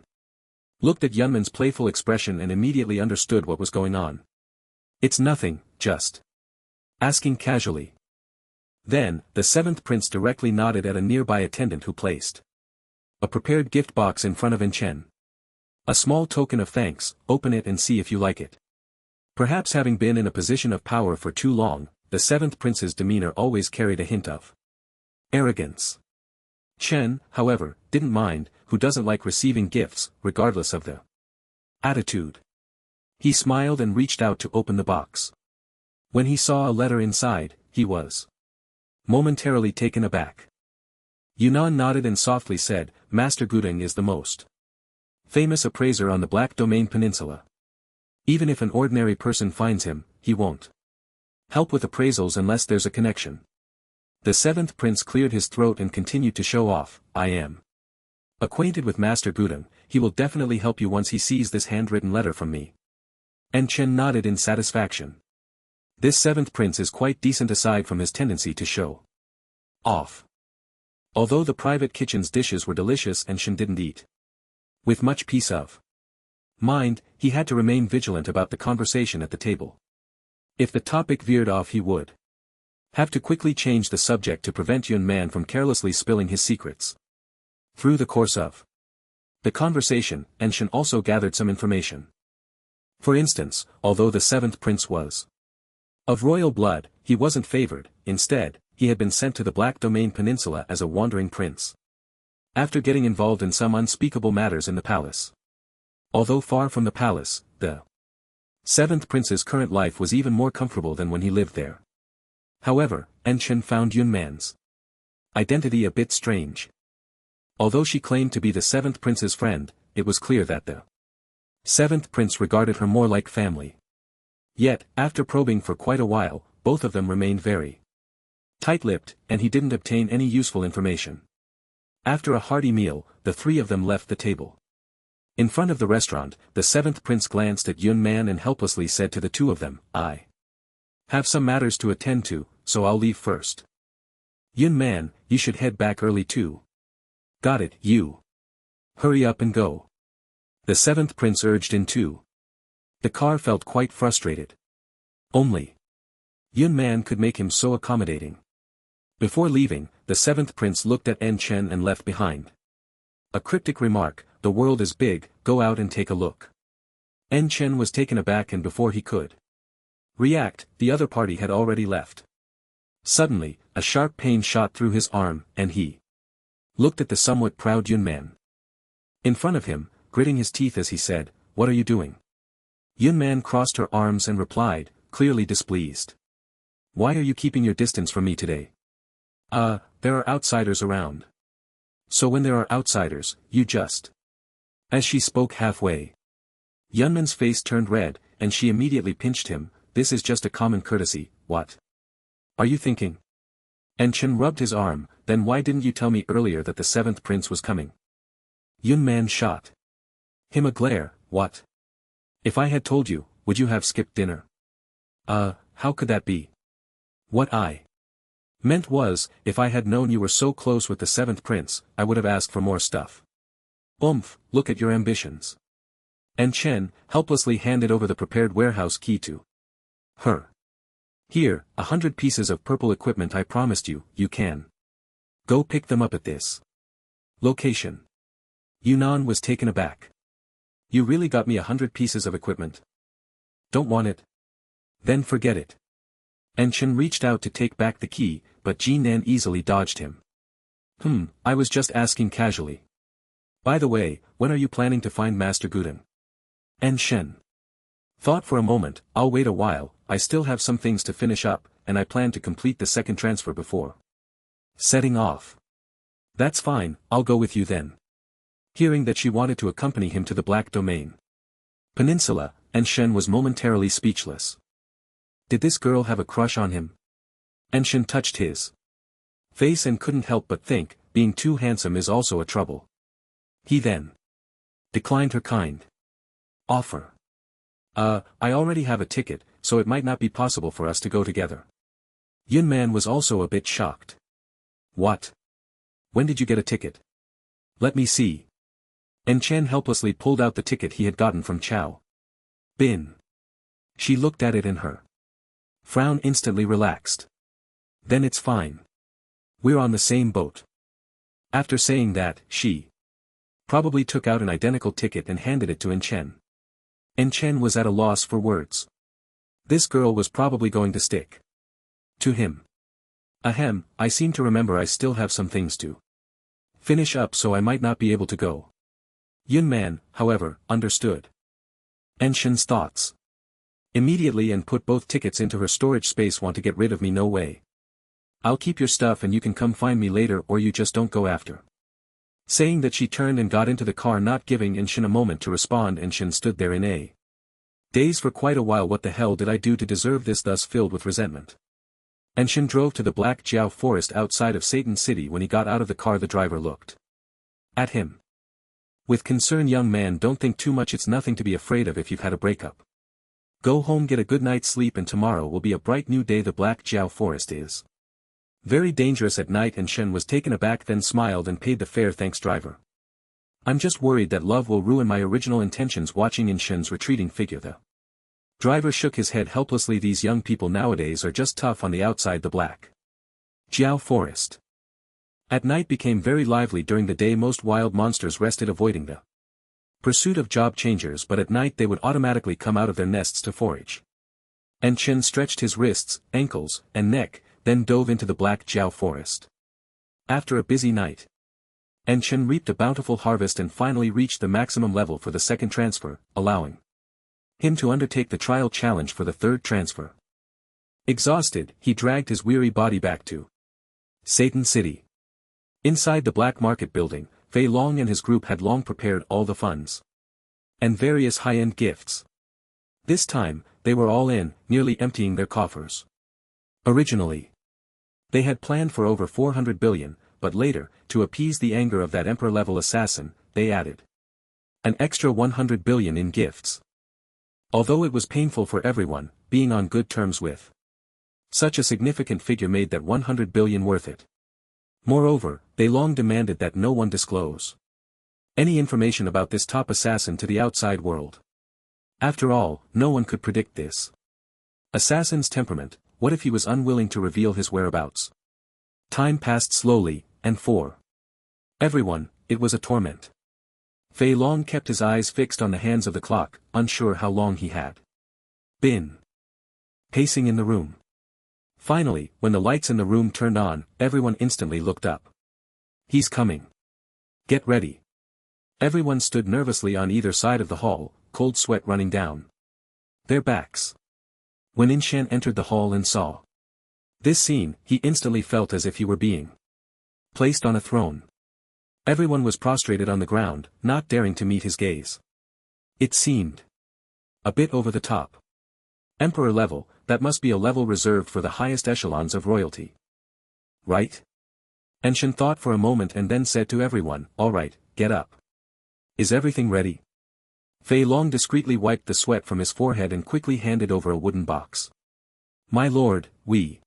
looked at Yunman's playful expression and immediately understood what was going on. It's nothing, just asking casually. Then, the seventh prince directly nodded at a nearby attendant who placed a prepared gift box in front of En Chen. A small token of thanks, open it and see if you like it. Perhaps having been in a position of power for too long, the seventh prince's demeanor always carried a hint of arrogance. Chen, however, didn't mind, who doesn't like receiving gifts, regardless of the attitude. He smiled and reached out to open the box. When he saw a letter inside, he was momentarily taken aback. Yunnan nodded and softly said, Master Gudeng is the most famous appraiser on the Black Domain Peninsula. Even if an ordinary person finds him, he won't help with appraisals unless there's a connection. The seventh prince cleared his throat and continued to show off, I am acquainted with Master Gudeng, he will definitely help you once he sees this handwritten letter from me. En Chen nodded in satisfaction. This seventh prince is quite decent aside from his tendency to show off. Although the private kitchen's dishes were delicious and Shen didn't eat with much peace of mind, he had to remain vigilant about the conversation at the table. If the topic veered off he would have to quickly change the subject to prevent Yun Man from carelessly spilling his secrets. Through the course of the conversation, En Shen also gathered some information. For instance, although the seventh prince was of royal blood, he wasn't favored, instead, he had been sent to the Black Domain Peninsula as a wandering prince. After getting involved in some unspeakable matters in the palace. Although far from the palace, the seventh prince's current life was even more comfortable than when he lived there. However, En Chen found Yun Man's identity a bit strange. Although she claimed to be the seventh prince's friend, it was clear that the seventh prince regarded her more like family. Yet, after probing for quite a while, both of them remained very tight-lipped, and he didn't obtain any useful information. After a hearty meal, the three of them left the table. In front of the restaurant, the seventh prince glanced at Yun Man and helplessly said to the two of them, I have some matters to attend to, so I'll leave first. Yun Man, you should head back early too. Got it, you. Hurry up and go. The seventh prince urged in too. The car felt quite frustrated. Only Yun Man could make him so accommodating. Before leaving, the seventh prince looked at En Chen and left behind a cryptic remark, the world is big, go out and take a look. En Chen was taken aback and before he could react, the other party had already left. Suddenly, a sharp pain shot through his arm, and he looked at the somewhat proud Yun Man. In front of him, gritting his teeth as he said, What are you doing? Yun Man crossed her arms and replied, clearly displeased. Why are you keeping your distance from me today? There are outsiders around. So when there are outsiders, you just. As she spoke halfway, Yunman's face turned red, and she immediately pinched him, this is just a common courtesy, what are you thinking? En Chen rubbed his arm, then why didn't you tell me earlier that the seventh prince was coming? Yun Man shot him a glare, what? If I had told you, would you have skipped dinner? How could that be? What I meant was, if I had known you were so close with the seventh prince, I would have asked for more stuff. Look at your ambitions. En Chen helplessly handed over the prepared warehouse key to her. Here, 100 pieces of purple equipment I promised you, you can go pick them up at this location. Yunnan was taken aback. You really got me 100 pieces of equipment? Don't want it? Then forget it. En Chen reached out to take back the key, but Jinan easily dodged him. I was just asking casually. By the way, when are you planning to find Master Gudeng? En Chen thought for a moment, I'll wait a while, I still have some things to finish up, and I plan to complete the second transfer before setting off. That's fine, I'll go with you then. Hearing that she wanted to accompany him to the Black Domain Peninsula, En Chen was momentarily speechless. Did this girl have a crush on him? En Chen touched his face and couldn't help but think, being too handsome is also a trouble. He then declined her kind offer. I already have a ticket, so it might not be possible for us to go together. Yunman was also a bit shocked. What? When did you get a ticket? Let me see. And Chen helplessly pulled out the ticket he had gotten from Chow Bin. She looked at it and her frown instantly relaxed. Then it's fine. We're on the same boat. After saying that, she probably took out an identical ticket and handed it to Enchen. Enchen was at a loss for words. This girl was probably going to stick to him. Ahem, I seem to remember I still have some things to finish up, so I might not be able to go. Yunman, however, understood Enchen's thoughts immediately and put both tickets into her storage space. Want to get rid of me? No way. I'll keep your stuff and you can come find me later, or you just don't go after. Saying that, she turned and got into the car, not giving Enshin a moment to respond. Enshin stood there in a daze for quite a while. What the hell did I do to deserve this? Thus filled with resentment, Enshin drove to the Black Jiao forest outside of Satan City. When he got out of the car, the driver looked at him with concern. Young man, don't think too much, it's nothing to be afraid of if you've had a breakup. Go home, get a good night's sleep, and tomorrow will be a bright new day. The Black Jiao forest is very dangerous at night. And Shen was taken aback, then smiled and paid the fare. Thanks, driver. I'm just worried that love will ruin my original intentions. Watching in Shen's retreating figure, the driver shook his head helplessly. These young people nowadays are just tough on the outside. The Black Jiao forest at night became very lively. During the day most wild monsters rested, avoiding the pursuit of job changers, but at night they would automatically come out of their nests to forage. And Chen stretched his wrists, ankles, and neck, then dove into the Black Jiao forest. After a busy night, Chen reaped a bountiful harvest and finally reached the maximum level for the second transfer, allowing him to undertake the trial challenge for the third transfer. Exhausted, he dragged his weary body back to Satan City. Inside the black market building, Fei Long and his group had long prepared all the funds and various high-end gifts. This time, they were all in, nearly emptying their coffers. Originally, they had planned for over 400 billion, but later, to appease the anger of that emperor-level assassin, they added an extra 100 billion in gifts. Although it was painful for everyone, being on good terms with such a significant figure made that 100 billion worth it. Moreover, they long demanded that no one disclose any information about this top assassin to the outside world. After all, no one could predict this assassin's temperament. What if he was unwilling to reveal his whereabouts? Time passed slowly, and for everyone, it was a torment. Fei Long kept his eyes fixed on the hands of the clock, unsure how long he had been pacing in the room. Finally, when the lights in the room turned on, everyone instantly looked up. He's coming. Get ready. Everyone stood nervously on either side of the hall, cold sweat running down their backs. When Inshan entered the hall and saw this scene, he instantly felt as if he were being placed on a throne. Everyone was prostrated on the ground, not daring to meet his gaze. It seemed a bit over the top. Emperor level, that must be a level reserved for the highest echelons of royalty. Right? Enshin thought for a moment and then said to everyone, all right, get up. Is everything ready? Fei Long discreetly wiped the sweat from his forehead and quickly handed over a wooden box. My lord, we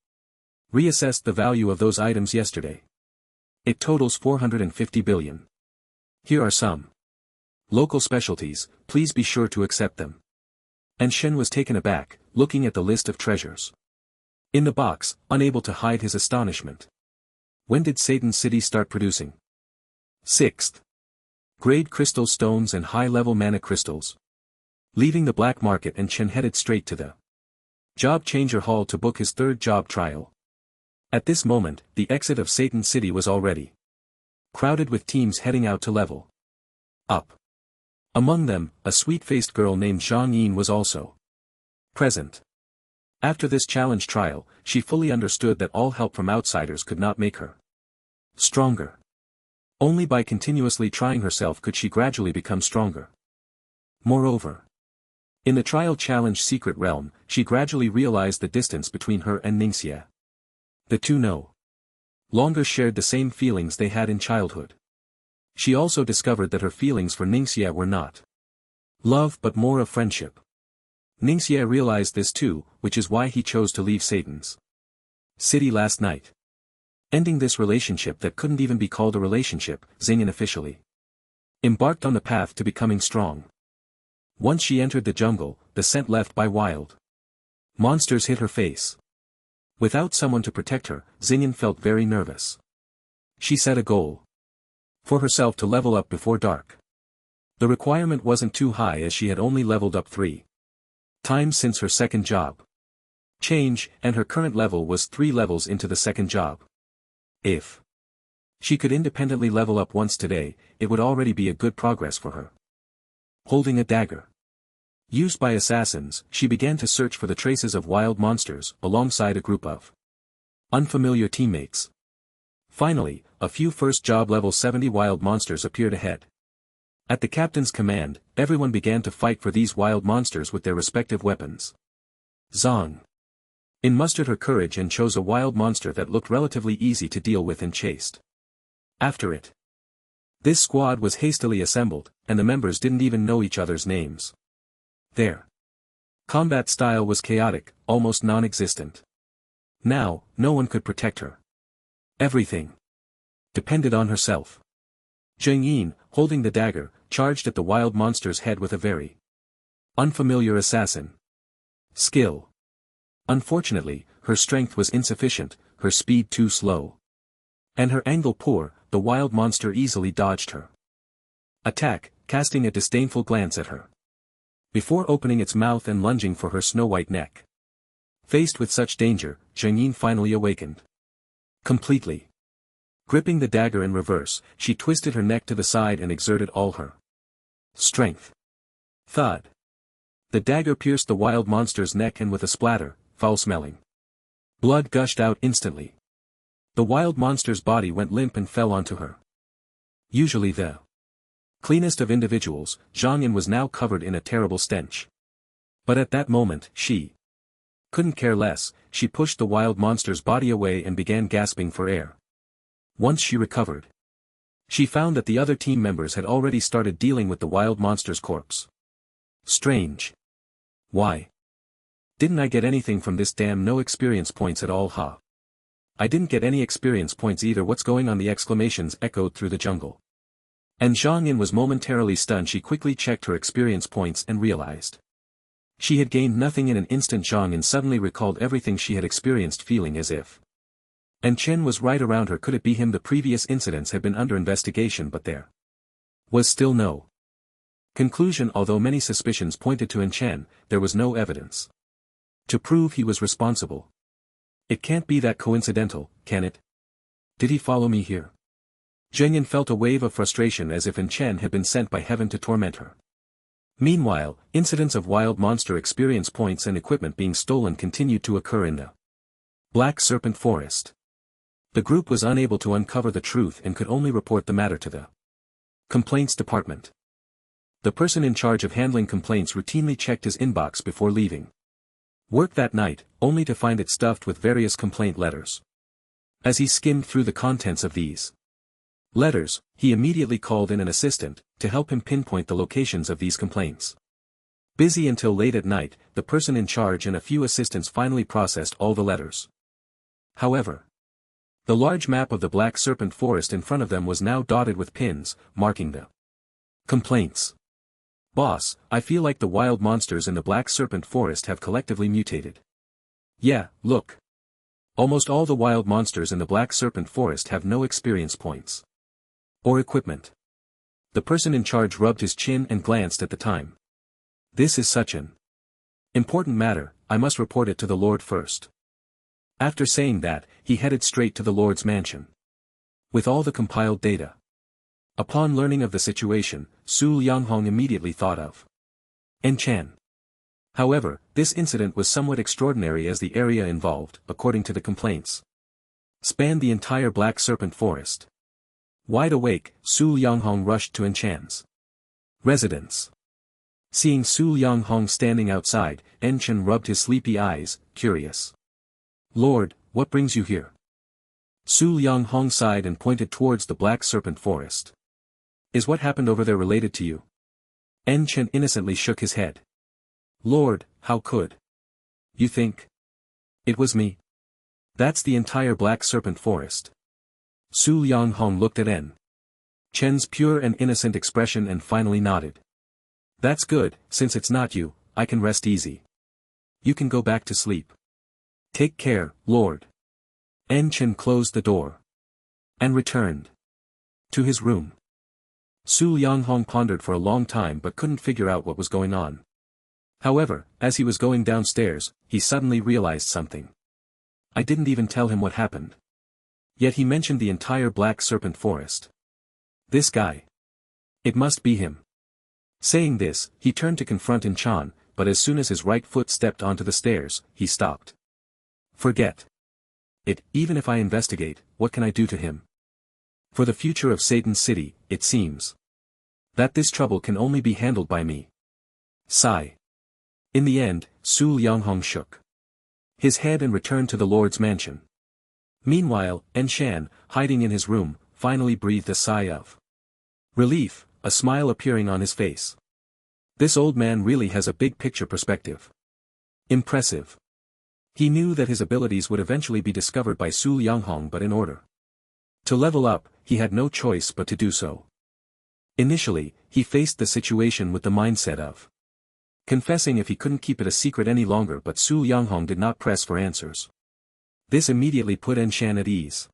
reassessed the value of those items yesterday. It totals 450 billion. Here are some local specialties, please be sure to accept them. And Shen was taken aback, looking at the list of treasures in the box, unable to hide his astonishment. When did Satan City start producing 6th grade crystal stones and high-level mana crystals? Leaving the black market, and Chen headed straight to the job changer hall to book his third job trial. At this moment, the exit of Satan City was already crowded with teams heading out to level up. Among them, a sweet-faced girl named Zhang Yin was also present. After this challenge trial, she fully understood that all help from outsiders could not make her stronger. Only by continuously trying herself could she gradually become stronger. Moreover, in the trial challenge secret realm, she gradually realized the distance between her and Ningxia. The two no longer shared the same feelings they had in childhood. She also discovered that her feelings for Ningxia were not love but more of friendship. Ningxia realized this too, which is why he chose to leave Satan's city last night. Ending this relationship that couldn't even be called a relationship, Xingyan officially embarked on the path to becoming strong. Once she entered the jungle, the scent left by wild monsters hit her face. Without someone to protect her, Xingyan felt very nervous. She set a goal for herself to level up before dark. The requirement wasn't too high as she had only leveled up 3 times since her second job change, and her current level was 3 levels into the second job. If she could independently level up once today, it would already be a good progress for her. Holding a dagger used by assassins, she began to search for the traces of wild monsters, alongside a group of unfamiliar teammates. Finally, a few first job level 70 wild monsters appeared ahead. At the captain's command, everyone began to fight for these wild monsters with their respective weapons. Zhang mustered her courage and chose a wild monster that looked relatively easy to deal with and chased after it. This squad was hastily assembled, and the members didn't even know each other's names. Their combat style was chaotic, almost non-existent. Now, no one could protect her. Everything depended on herself. Zheng Yin, holding the dagger, charged at the wild monster's head with a very unfamiliar assassin skill. Unfortunately, her strength was insufficient, her speed too slow, and her angle poor. The wild monster easily dodged her attack, casting a disdainful glance at her before opening its mouth and lunging for her snow-white neck. Faced with such danger, Zheng Yin finally awakened completely. Gripping the dagger in reverse, she twisted her neck to the side and exerted all her strength. Thud. The dagger pierced the wild monster's neck, and with a splatter, foul-smelling blood gushed out instantly. The wild monster's body went limp and fell onto her. Usually the cleanest of individuals, Zhang Yan was now covered in a terrible stench. But at that moment, she couldn't care less. She pushed the wild monster's body away and began gasping for air. Once she recovered, she found that the other team members had already started dealing with the wild monster's corpse. Strange. Why didn't I get anything from this damn no experience points at all, huh? I didn't get any experience points either. What's going on? The exclamations echoed through the jungle. And Zhang Yan was momentarily stunned. She quickly checked her experience points and realized she had gained nothing. In an instant, Zhang Yan suddenly recalled everything she had experienced, feeling as if and Chen was right around her. Could it be him? The previous incidents had been under investigation, but there was still no conclusion. Although many suspicions pointed to Chen, there was no evidence to prove he was responsible. It can't be that coincidental, can it? Did he follow me here? Zheng Yan felt a wave of frustration, as if Chen had been sent by heaven to torment her. Meanwhile, incidents of wild monster experience points and equipment being stolen continued to occur in the Black Serpent Forest. The group was unable to uncover the truth and could only report the matter to the Complaints Department. The person in charge of handling complaints routinely checked his inbox before leaving work that night, only to find it stuffed with various complaint letters. As he skimmed through the contents of these letters, he immediately called in an assistant to help him pinpoint the locations of these complaints. Busy until late at night, the person in charge and a few assistants finally processed all the letters. However, the large map of the Black Serpent Forest in front of them was now dotted with pins, marking the complaints. Boss, I feel like the wild monsters in the Black Serpent Forest have collectively mutated. Yeah, look. Almost all the wild monsters in the Black Serpent Forest have no experience points or equipment. The person in charge rubbed his chin and glanced at the time. This is such an important matter, I must report it to the Lord first. After saying that, he headed straight to the Lord's mansion with all the compiled data. Upon learning of the situation, Su Lianghong immediately thought of Chen. However, this incident was somewhat extraordinary, as the area involved, according to the complaints, spanned the entire Black Serpent Forest. Wide awake, Su Lianghong rushed to Chen's residence. Seeing Su Lianghong standing outside, Chen rubbed his sleepy eyes, curious. Lord, what brings you here? Su Lianghong sighed and pointed towards the Black Serpent Forest. Is what happened over there related to you? En Chen innocently shook his head. Lord, how could you think it was me? That's the entire Black Serpent Forest. Su Lianghong looked at En Chen's pure and innocent expression and finally nodded. That's good, since it's not you, I can rest easy. You can go back to sleep. Take care, Lord. En Chen closed the door and returned to his room. Su Lianghong pondered for a long time but couldn't figure out what was going on. However, as he was going downstairs, he suddenly realized something. I didn't even tell him what happened. Yet he mentioned the entire Black Serpent Forest. This guy. It must be him. Saying this, he turned to confront In Chan, but as soon as his right foot stepped onto the stairs, he stopped. Forget it, even if I investigate, what can I do to him? For the future of Satan City, it seems that this trouble can only be handled by me. Sigh. In the end, Su Lianghong shook his head and returned to the Lord's mansion. Meanwhile, En Shan, hiding in his room, finally breathed a sigh of relief, a smile appearing on his face. This old man really has a big picture perspective. Impressive. He knew that his abilities would eventually be discovered by Su Lianghong, but in order to level up, he had no choice but to do so. Initially, he faced the situation with the mindset of confessing if he couldn't keep it a secret any longer, but Su Lianghong did not press for answers. This immediately put En Shan at ease.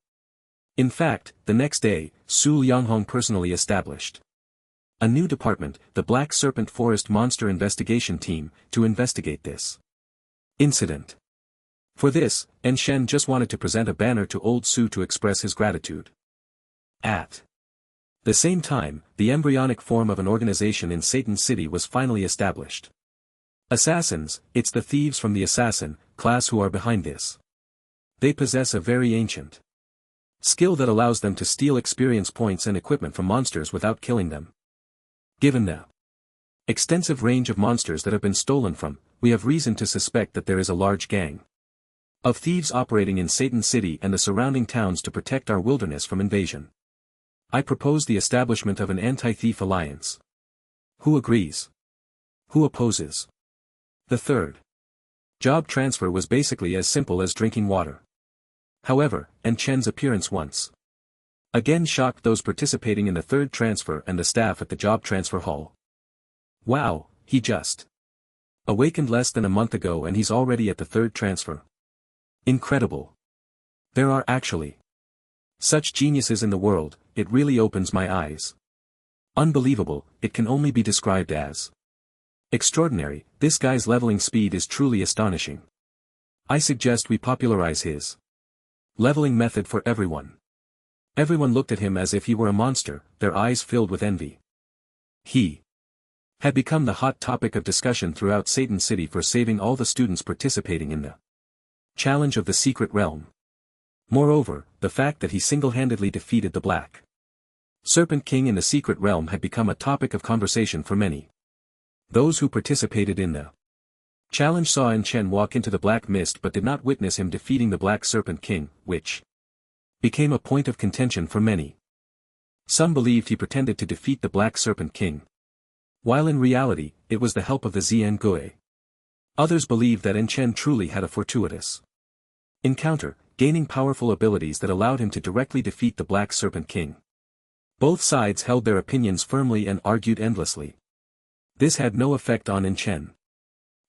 In fact, the next day, Su Lianghong personally established a new department, the Black Serpent Forest Monster Investigation Team, to investigate this incident. For this, En Shan just wanted to present a banner to old Su to express his gratitude. At the same time, the embryonic form of an organization in Satan City was finally established. Assassins, it's the thieves from the assassin class who are behind this. They possess a very ancient skill that allows them to steal experience points and equipment from monsters without killing them. Given the extensive range of monsters that have been stolen from, we have reason to suspect that there is a large gang of thieves operating in Satan City and the surrounding towns to protect our wilderness from invasion. I propose the establishment of an anti-thief alliance. Who agrees? Who opposes? The third job transfer was basically as simple as drinking water. However, En Chen's appearance once again shocked those participating in the third transfer and the staff at the job transfer hall. Wow, he just awakened less than a month ago and he's already at the third transfer. Incredible. There are actually such geniuses in the world, it really opens my eyes. Unbelievable, it can only be described as extraordinary. This guy's leveling speed is truly astonishing. I suggest we popularize his leveling method for everyone. Everyone looked at him as if he were a monster, their eyes filled with envy. He had become the hot topic of discussion throughout Satan City for saving all the students participating in the challenge of the secret realm. Moreover, the fact that he single-handedly defeated the Black Serpent King in the secret realm had become a topic of conversation for many. Those who participated in the challenge saw En Chen walk into the black mist but did not witness him defeating the Black Serpent King, which became a point of contention for many. Some believed he pretended to defeat the Black Serpent King, while in reality, it was the help of the Zian Gui. Others believed that En Chen truly had a fortuitous encounter, gaining powerful abilities that allowed him to directly defeat the Black Serpent King. Both sides held their opinions firmly and argued endlessly. This had no effect on En Chen.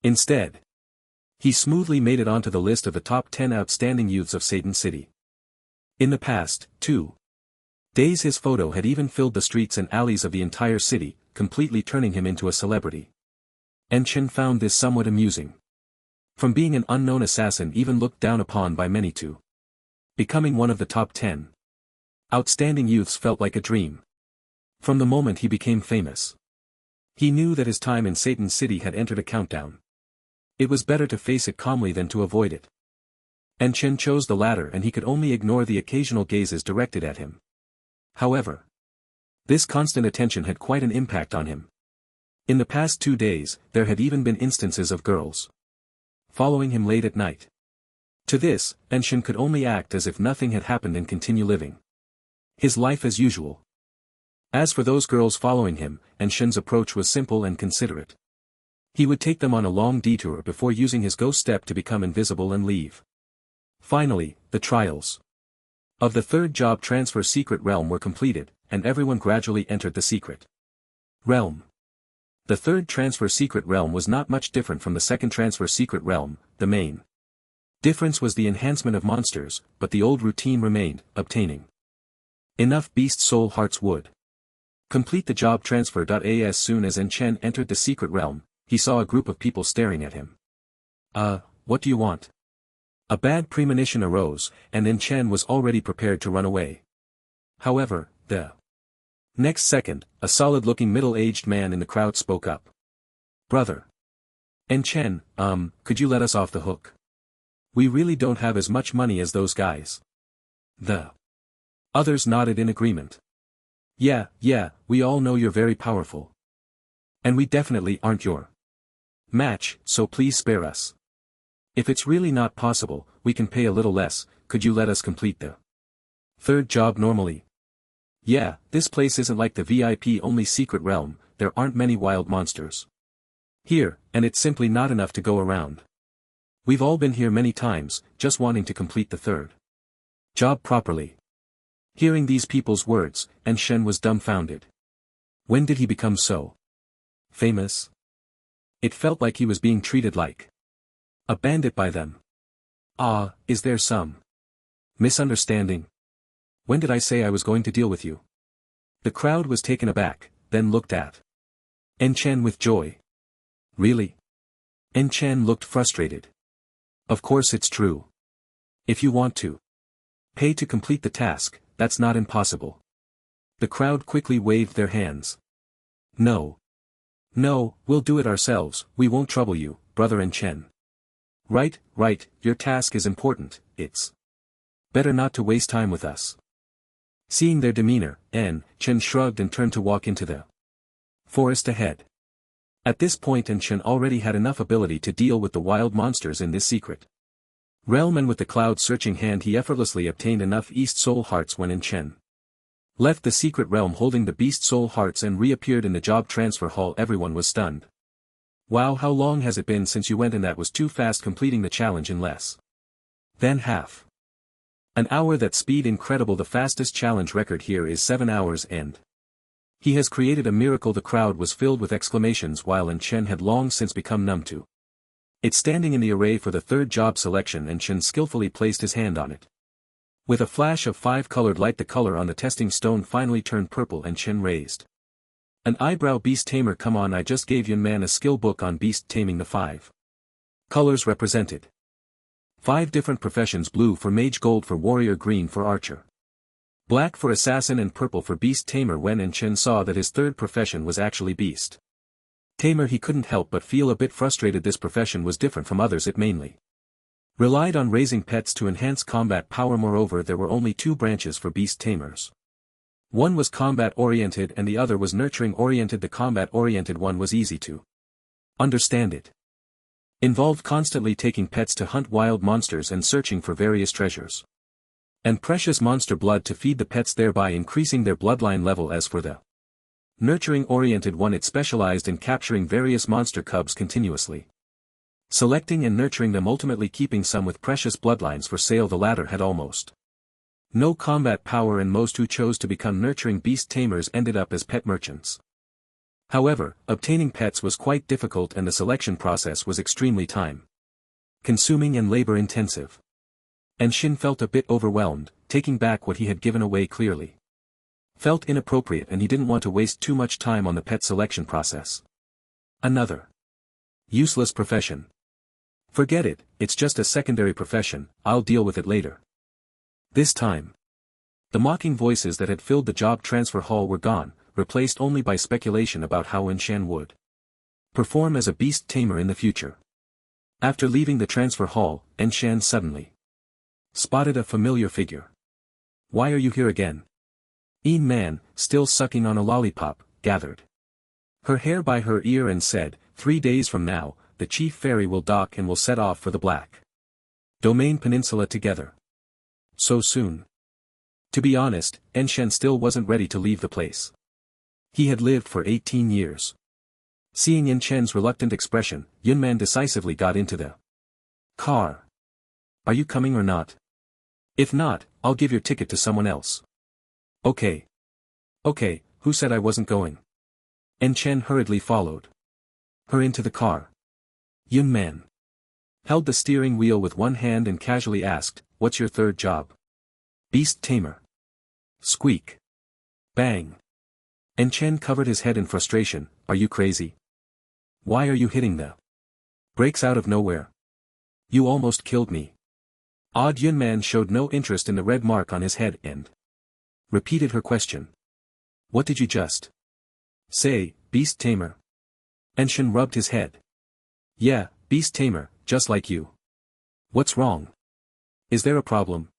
Instead, he smoothly made it onto the list of the top 10 outstanding youths of Satan City. In the past 2 days his photo had even filled the streets and alleys of the entire city, completely turning him into a celebrity. En Chen found this somewhat amusing. From being an unknown assassin even looked down upon by many to becoming one of the top 10 outstanding youths felt like a dream. From the moment he became famous, he knew that his time in Satan City had entered a countdown. It was better to face it calmly than to avoid it. En Chen chose the latter and he could only ignore the occasional gazes directed at him. However, this constant attention had quite an impact on him. In the past 2 days, there had even been instances of girls following him late at night. To this, En Chen could only act as if nothing had happened and continue living his life as usual. As for those girls following him, Shen's approach was simple and considerate. He would take them on a long detour before using his ghost step to become invisible and leave. Finally, the trials of the third job transfer secret realm were completed, and everyone gradually entered the secret realm. The third transfer secret realm was not much different from the second transfer secret realm. The main difference was the enhancement of monsters, but the old routine remained: obtaining enough beast soul hearts would complete the job transfer. As soon as Chen entered the secret realm, he saw a group of people staring at him. What do you want? A bad premonition arose, and Chen was already prepared to run away. However, the next second, a solid-looking middle-aged man in the crowd spoke up. Brother Chen, could you let us off the hook? We really don't have as much money as those guys. The others nodded in agreement. Yeah, we all know you're very powerful. And we definitely aren't your match, so please spare us. If it's really not possible, we can pay a little less. Could you let us complete the third job normally? Yeah, this place isn't like the VIP-only secret realm, there aren't many wild monsters here, and it's simply not enough to go around. We've all been here many times, just wanting to complete the third job properly. Hearing these people's words, Shen was dumbfounded. When did he become so famous? It felt like he was being treated like a bandit by them. Is there some misunderstanding? When did I say I was going to deal with you? The crowd was taken aback, then looked at Chen with joy. Really? Chen looked frustrated. Of course it's true. If you want to pay to complete the task, that's not impossible. The crowd quickly waved their hands. No, we'll do it ourselves, we won't trouble you, brother Chen. Right, your task is important, it's better not to waste time with us. Seeing their demeanor, Chen shrugged and turned to walk into the forest ahead. At this point Chen already had enough ability to deal with the wild monsters in this secret realm, and with the cloud-searching hand he effortlessly obtained enough East Soul Hearts. When Chen left the secret realm holding the Beast Soul Hearts and reappeared in the job transfer hall, everyone was stunned. Wow, how long has it been since you went in? That was too fast, completing the challenge in less than half an hour. That speed incredible. The fastest challenge record here is 7 hours, and he has created a miracle. The crowd was filled with exclamations while Chen had long since become numb to it. Standing in the array for the third job selection, Chen skillfully placed his hand on it. With a flash of 5-colored light, the color on the testing stone finally turned purple, and Chen raised an eyebrow. Beast Tamer, come on, I just gave Yun Man a skill book on beast taming. The 5 colors represented 5 different professions: blue for mage, gold for warrior, green for archer, black for assassin, and purple for beast tamer. When Chen saw that his third profession was actually beast tamer, he couldn't help but feel a bit frustrated. This profession was different from others. It mainly relied on raising pets to enhance combat power. Moreover, there were only 2 branches for beast tamers. One was combat-oriented and the other was nurturing-oriented. The combat-oriented one was easy to understand. It involved constantly taking pets to hunt wild monsters and searching for various treasures and precious monster blood to feed the pets, thereby increasing their bloodline level. As for the nurturing-oriented one, it specialized in capturing various monster cubs continuously, selecting and nurturing them, ultimately keeping some with precious bloodlines for sale. The latter had almost no combat power, and most who chose to become nurturing beast tamers ended up as pet merchants. However, obtaining pets was quite difficult, and the selection process was extremely time-consuming and labor-intensive. Shen felt a bit overwhelmed. Taking back what he had given away clearly felt inappropriate, and he didn't want to waste too much time on the pet selection process. Another useless profession. Forget it, it's just a secondary profession, I'll deal with it later. This time, the mocking voices that had filled the job transfer hall were gone, replaced only by speculation about how Chen would perform as a beast tamer in the future. After leaving the transfer hall, Chen suddenly spotted a familiar figure. Why are you here again? Man, still sucking on a lollipop, gathered her hair by her ear and said, 3 days from now, the chief fairy will dock and will set off for the Black Domain Peninsula together. So soon? To be honest, Chen still wasn't ready to leave the place. He had lived for 18 years. Seeing Yin Chen's reluctant expression, Yunman decisively got into the car. Are you coming or not? If not, I'll give your ticket to someone else. Okay. Okay, who said I wasn't going? Yin Chen hurriedly followed her into the car. Yunman held the steering wheel with one hand and casually asked, "What's your third job?" "Beast tamer." Squeak. Bang. Yin Chen covered his head in frustration. "Are you crazy? Why are you hitting the brakes out of nowhere? You almost killed me." Odd Yunman showed no interest in the red mark on his head and repeated her question. "What did you just say, beast tamer?" Yin Chen rubbed his head. "Yeah, beast tamer, just like you. What's wrong? Is there a problem?"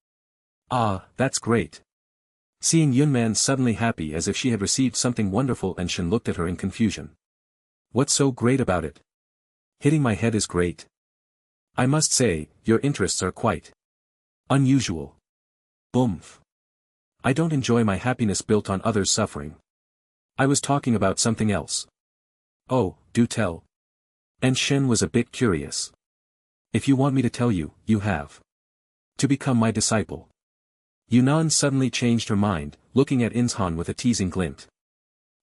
"Ah, that's great." Seeing Yunman suddenly happy as if she had received something wonderful, Yin Chen looked at her in confusion. "What's so great about it?" "Hitting my head is great. I must say, your interests are quite unusual." "Boomf. I don't enjoy my happiness built on others' suffering. I was talking about something else." "Oh, do tell." Yin Chen was a bit curious. "If you want me to tell you, you have to become my disciple." Yunnan suddenly changed her mind, looking at Inshan with a teasing glint.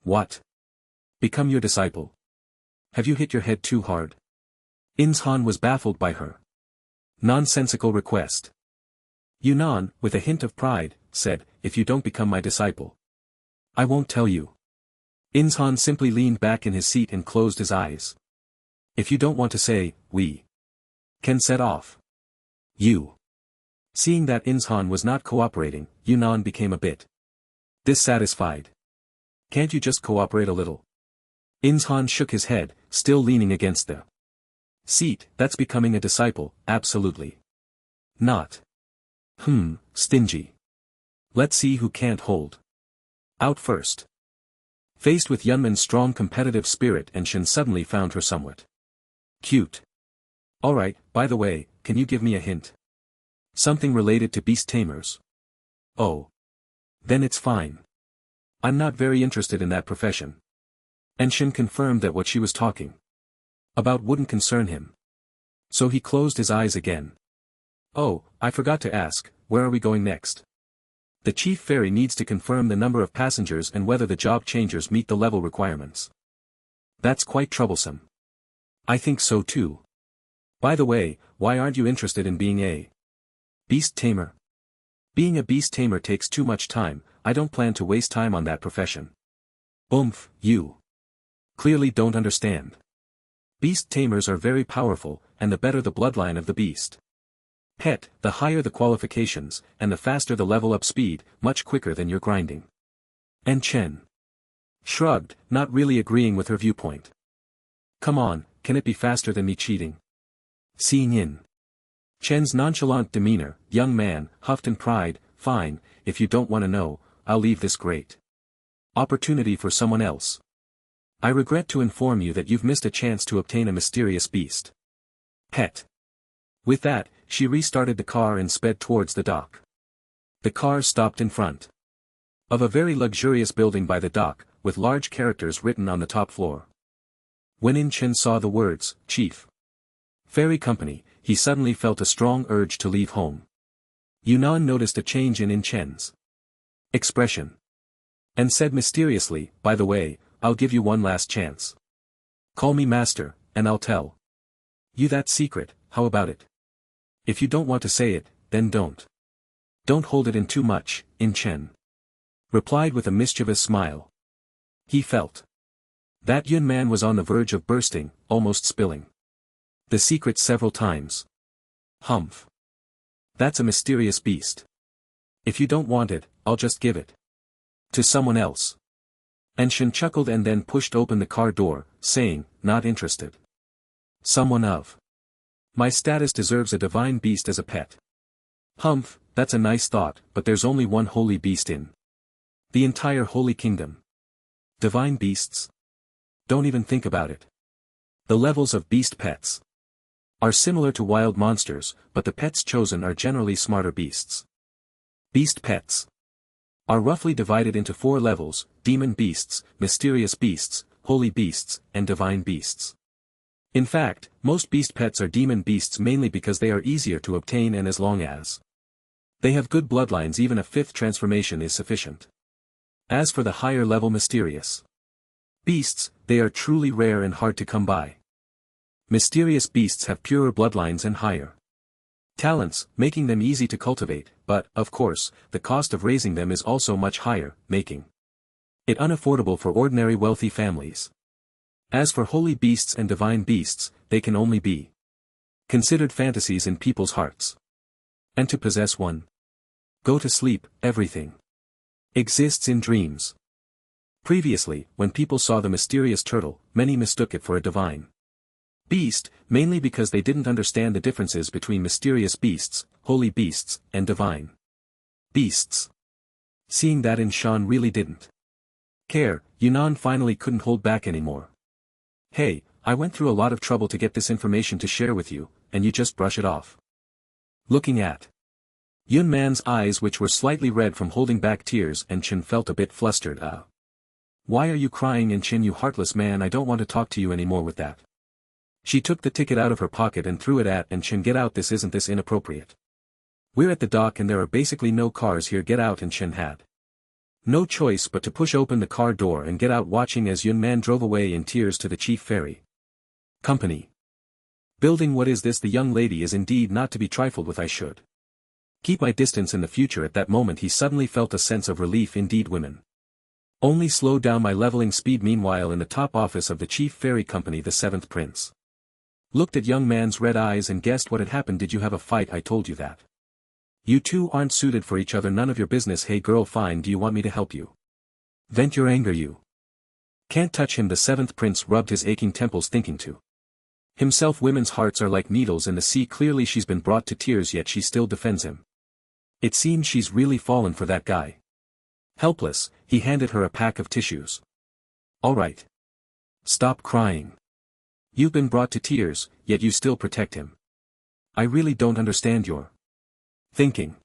"What? Become your disciple? Have you hit your head too hard?" Inshan was baffled by her nonsensical request. Yunnan, with a hint of pride, said, "If you don't become my disciple, I won't tell you." Inshan simply leaned back in his seat and closed his eyes. "If you don't want to say, we can set off. You." Seeing that Inshan was not cooperating, Yunnan became a bit dissatisfied. "Can't you just cooperate a little?" Inshan shook his head, still leaning against the seat. "That's becoming a disciple, absolutely not. Stingy. Let's see who can't hold out first." Faced with Yunman's strong competitive spirit, Yin Chen suddenly found her somewhat cute. "Alright, by the way, can you give me a hint? Something related to beast tamers?" "Oh. Then it's fine. I'm not very interested in that profession." Yin Chen confirmed that what she was talking about wouldn't concern him. So he closed his eyes again. "Oh, I forgot to ask, where are we going next?" "The chief fairy needs to confirm the number of passengers and whether the job changers meet the level requirements." "That's quite troublesome." "I think so too. By the way, why aren't you interested in being a beast tamer?" "Being a beast tamer takes too much time, I don't plan to waste time on that profession." "Oomph, you clearly don't understand. Beast tamers are very powerful, and the better the bloodline of the beast pet, the higher the qualifications, and the faster the level up speed, much quicker than your grinding." Yin Chen shrugged, not really agreeing with her viewpoint. "Come on, can it be faster than me cheating?" Seeing Yin Chen's nonchalant demeanor, young man huffed in pride. "Fine, if you don't want to know, I'll leave this great opportunity for someone else. I regret to inform you that you've missed a chance to obtain a mysterious beast pet." With that, she restarted the car and sped towards the dock. The car stopped in front of a very luxurious building by the dock, with large characters written on the top floor. When Yin Chen saw the words, "Chief Fairy Company," he suddenly felt a strong urge to leave home. Yunnan noticed a change in Yin Chen's expression and said mysteriously, "By the way, I'll give you one last chance. Call me master, and I'll tell you that secret. How about it? If you don't want to say it, then don't. Don't hold it in too much," Yin Chen replied with a mischievous smile. He felt that Yunman was on the verge of bursting, almost spilling the secret several times. "Humph. That's a mysterious beast. If you don't want it, I'll just give it to someone else." Yin Chen chuckled and then pushed open the car door, saying, "Not interested. Someone of my status deserves a divine beast as a pet." "Humph, that's a nice thought, but there's only one holy beast in the entire holy kingdom." "Divine beasts? Don't even think about it. The levels of beast pets are similar to wild monsters, but the pets chosen are generally smarter beasts." "Beast pets? are roughly divided into 4 levels: demon beasts, mysterious beasts, holy beasts, and divine beasts. In fact, most beast pets are demon beasts mainly because they are easier to obtain, and as long as they have good bloodlines, even a 5th transformation is sufficient. As for the higher level mysterious beasts, they are truly rare and hard to come by. Mysterious beasts have purer bloodlines and higher talents, making them easy to cultivate, but, of course, the cost of raising them is also much higher, making it unaffordable for ordinary wealthy families. As for holy beasts and divine beasts, they can only be considered fantasies in people's hearts. And to possess one, go to sleep, everything exists in dreams. Previously, when people saw the mysterious turtle, many mistook it for a divine beast, mainly because they didn't understand the differences between mysterious beasts, holy beasts, and divine beasts. Seeing that Shan really didn't care, Yunnan finally couldn't hold back anymore. Hey, I went through a lot of trouble to get this information to share with you, and you just brush it off. Looking at Yun Man's eyes, which were slightly red from holding back tears, and Chen felt a bit flustered. Why are you crying, and Chen, you heartless man, I don't want to talk to you anymore with that. She took the ticket out of her pocket and threw it at and Chen. Get out, this isn't this inappropriate. We're at the dock and there are basically no cars here, get out, and Chen had no choice but to push open the car door and get out, watching as Yun Man drove away in tears to the chief ferry company building. What is this? The young lady is indeed not to be trifled with. I should keep my distance in the future. At that moment he suddenly felt a sense of relief. Indeed, women only slow down my leveling speed. Meanwhile, in the top office of the chief ferry company, the 7th prince looked at young man's red eyes and guessed what had happened. Did you have a fight? I told you that. You two aren't suited for each other. None of your business. Hey girl, fine, do you want me to help you vent your anger? You can't touch him. The 7th prince rubbed his aching temples, thinking to himself, women's hearts are like needles in the sea. Clearly she's been brought to tears, yet she still defends him. It seems she's really fallen for that guy. Helpless, he handed her a pack of tissues. All right. Stop crying. You've been brought to tears, yet you still protect him. I really don't understand your thinking.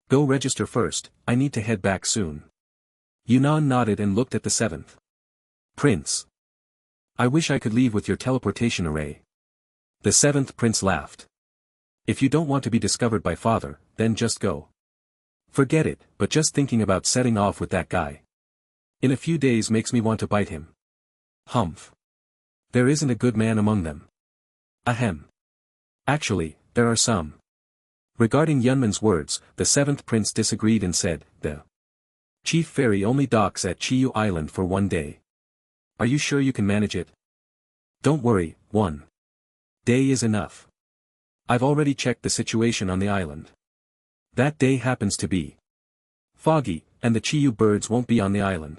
Go register first, I need to head back soon. Yunnan nodded and looked at the 7th prince. I wish I could leave with your teleportation array. The 7th prince laughed. If you don't want to be discovered by father, then just go. Forget it, but just thinking about setting off with that guy in a few days makes me want to bite him. Humph. There isn't a good man among them. Ahem. Actually, there are some. Regarding Yunman's words, the 7th prince disagreed and said, the chief ferry only docks at Chiyu Island for 1 day. Are you sure you can manage it? Don't worry, 1 day is enough. I've already checked the situation on the island. That day happens to be foggy, and the Chiyu birds won't be on the island.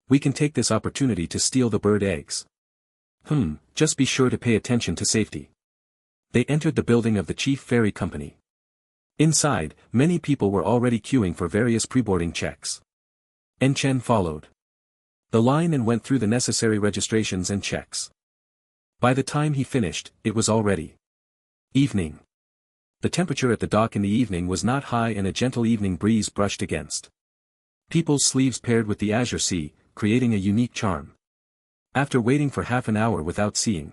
We can take this opportunity to steal the bird eggs. Just be sure to pay attention to safety. They entered the building of the chief ferry company. Inside, many people were already queuing for various pre-boarding checks. Chen followed the line and went through the necessary registrations and checks. By the time he finished, it was already evening. The temperature at the dock in the evening was not high, and a gentle evening breeze brushed against people's sleeves paired with the azure sea, creating a unique charm. After waiting for half an hour without seeing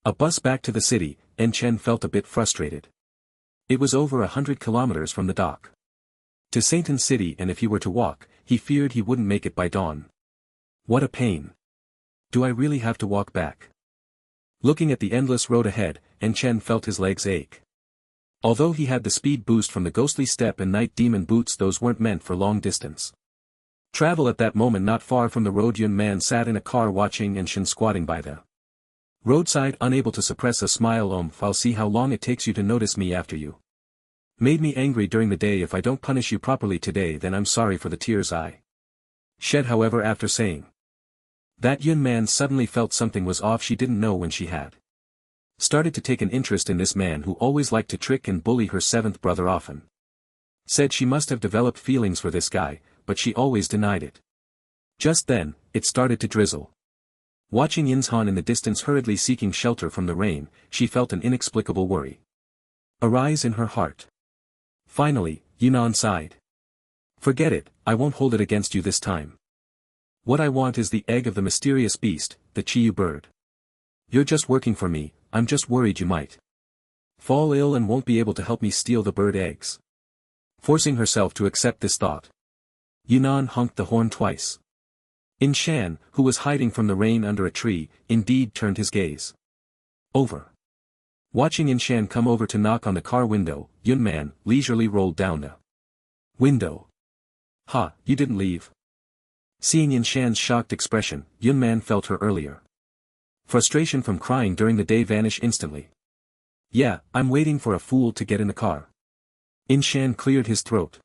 a bus back to the city, Chen felt a bit frustrated. It was over 100 kilometers from the dock to Sainton City, and if he were to walk, he feared he wouldn't make it by dawn. What a pain. Do I really have to walk back? Looking at the endless road ahead, Chen felt his legs ache. Although he had the speed boost from the ghostly step and night demon boots, those weren't meant for long distance travel. At that moment, not far from the road, Yun Man sat in a car watching Chen squatting by the roadside, unable to suppress a smile. I'll see how long it takes you to notice me after you made me angry during the day. If I don't punish you properly today, then I'm sorry for the tears I shed. However, after saying that, Yun Man suddenly felt something was off. She didn't know when she had started to take an interest in this man who always liked to trick and bully her 7th brother. Often said she must have developed feelings for this guy, but she always denied it. Just then, it started to drizzle. Watching Yinshan in the distance hurriedly seeking shelter from the rain, she felt an inexplicable worry arise in her heart. Finally, Yunnan sighed. Forget it, I won't hold it against you this time. What I want is the egg of the mysterious beast, the Chiyu bird. You're just working for me, I'm just worried you might fall ill and won't be able to help me steal the bird eggs. Forcing herself to accept this thought, Yunnan honked the horn twice. In Shan, who was hiding from the rain under a tree, indeed turned his gaze over. Watching In Shan come over to knock on the car window, Yunman leisurely rolled down the window. Ha, you didn't leave? Seeing In Shan's shocked expression, Yunman felt her earlier frustration from crying during the day vanish instantly. Yeah, I'm waiting for a fool to get in the car. In Shan cleared his throat,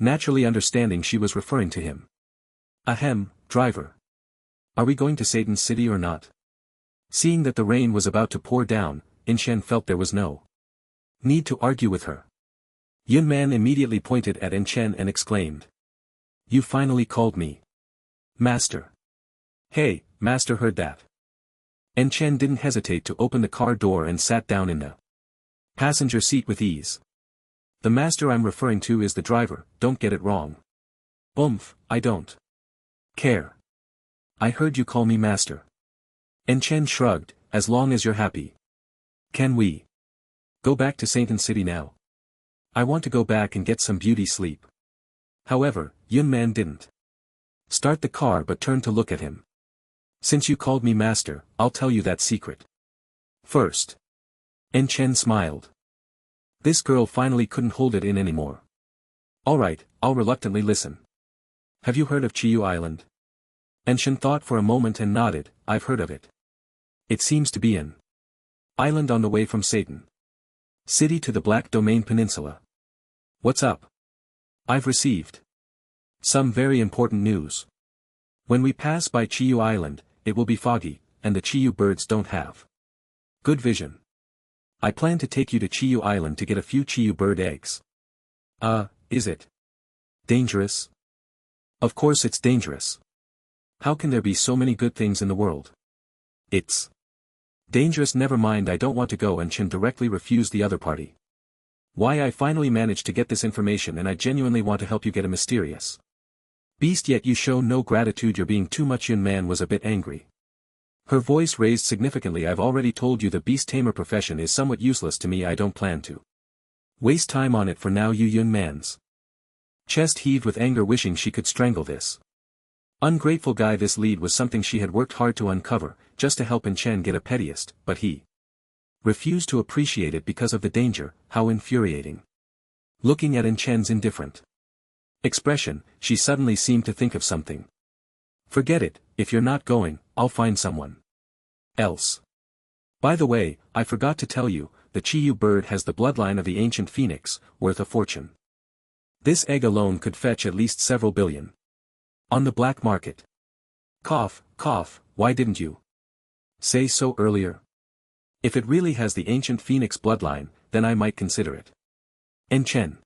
naturally understanding she was referring to him. Ahem, driver. Are we going to Satan's city or not? Seeing that the rain was about to pour down, In Shan felt there was no need to argue with her. Yunman immediately pointed at In Shan and exclaimed. You finally called me Master. Hey, Master heard that. In Shan didn't hesitate to open the car door and sat down in the passenger seat with ease. The master I'm referring to is the driver, don't get it wrong. I don't care. I heard you call me master. In Shan shrugged, as long as you're happy. Can we go back to Satan's city now? I want to go back and get some beauty sleep. However, Yunman didn't start the car but turned to look at him. Since you called me master, I'll tell you that secret first. In Shan smiled. This girl finally couldn't hold it in anymore. Alright, I'll reluctantly listen. Have you heard of Chiyu Island? In Shan thought for a moment and nodded, I've heard of it. It seems to be an island on the way from Satan city to the Black Domain Peninsula. What's up? I've received some very important news. When we pass by Chiyu Island, it will be foggy, and the Chiyu birds don't have good vision. I plan to take you to Chiyu Island to get a few Chiyu bird eggs. Is it dangerous? Of course it's dangerous. How can there be so many good things in the world? It's dangerous. Never mind, I don't want to go. And Chin directly refused the other party. Why, I finally managed to get this information and I genuinely want to help you get a mysterious beast, yet you show no gratitude. You're being too much. Yunman was a bit angry. Her voice raised significantly. I've already told you the beast tamer profession is somewhat useless to me. I don't plan to waste time on it for now. Yunman's chest heaved with anger, wishing she could strangle this ungrateful guy. This lead was something she had worked hard to uncover, just to help In Chen get a pettiest, but he refused to appreciate it because of the danger. How infuriating. Looking at In Chen's indifferent expression, she suddenly seemed to think of something. Forget it, if you're not going, I'll find someone else. By the way, I forgot to tell you, the Chiyu bird has the bloodline of the ancient phoenix, worth a fortune. This egg alone could fetch at least several billion on the black market. Cough, cough, why didn't you say so earlier? If it really has the ancient phoenix bloodline, then I might consider it. In Chen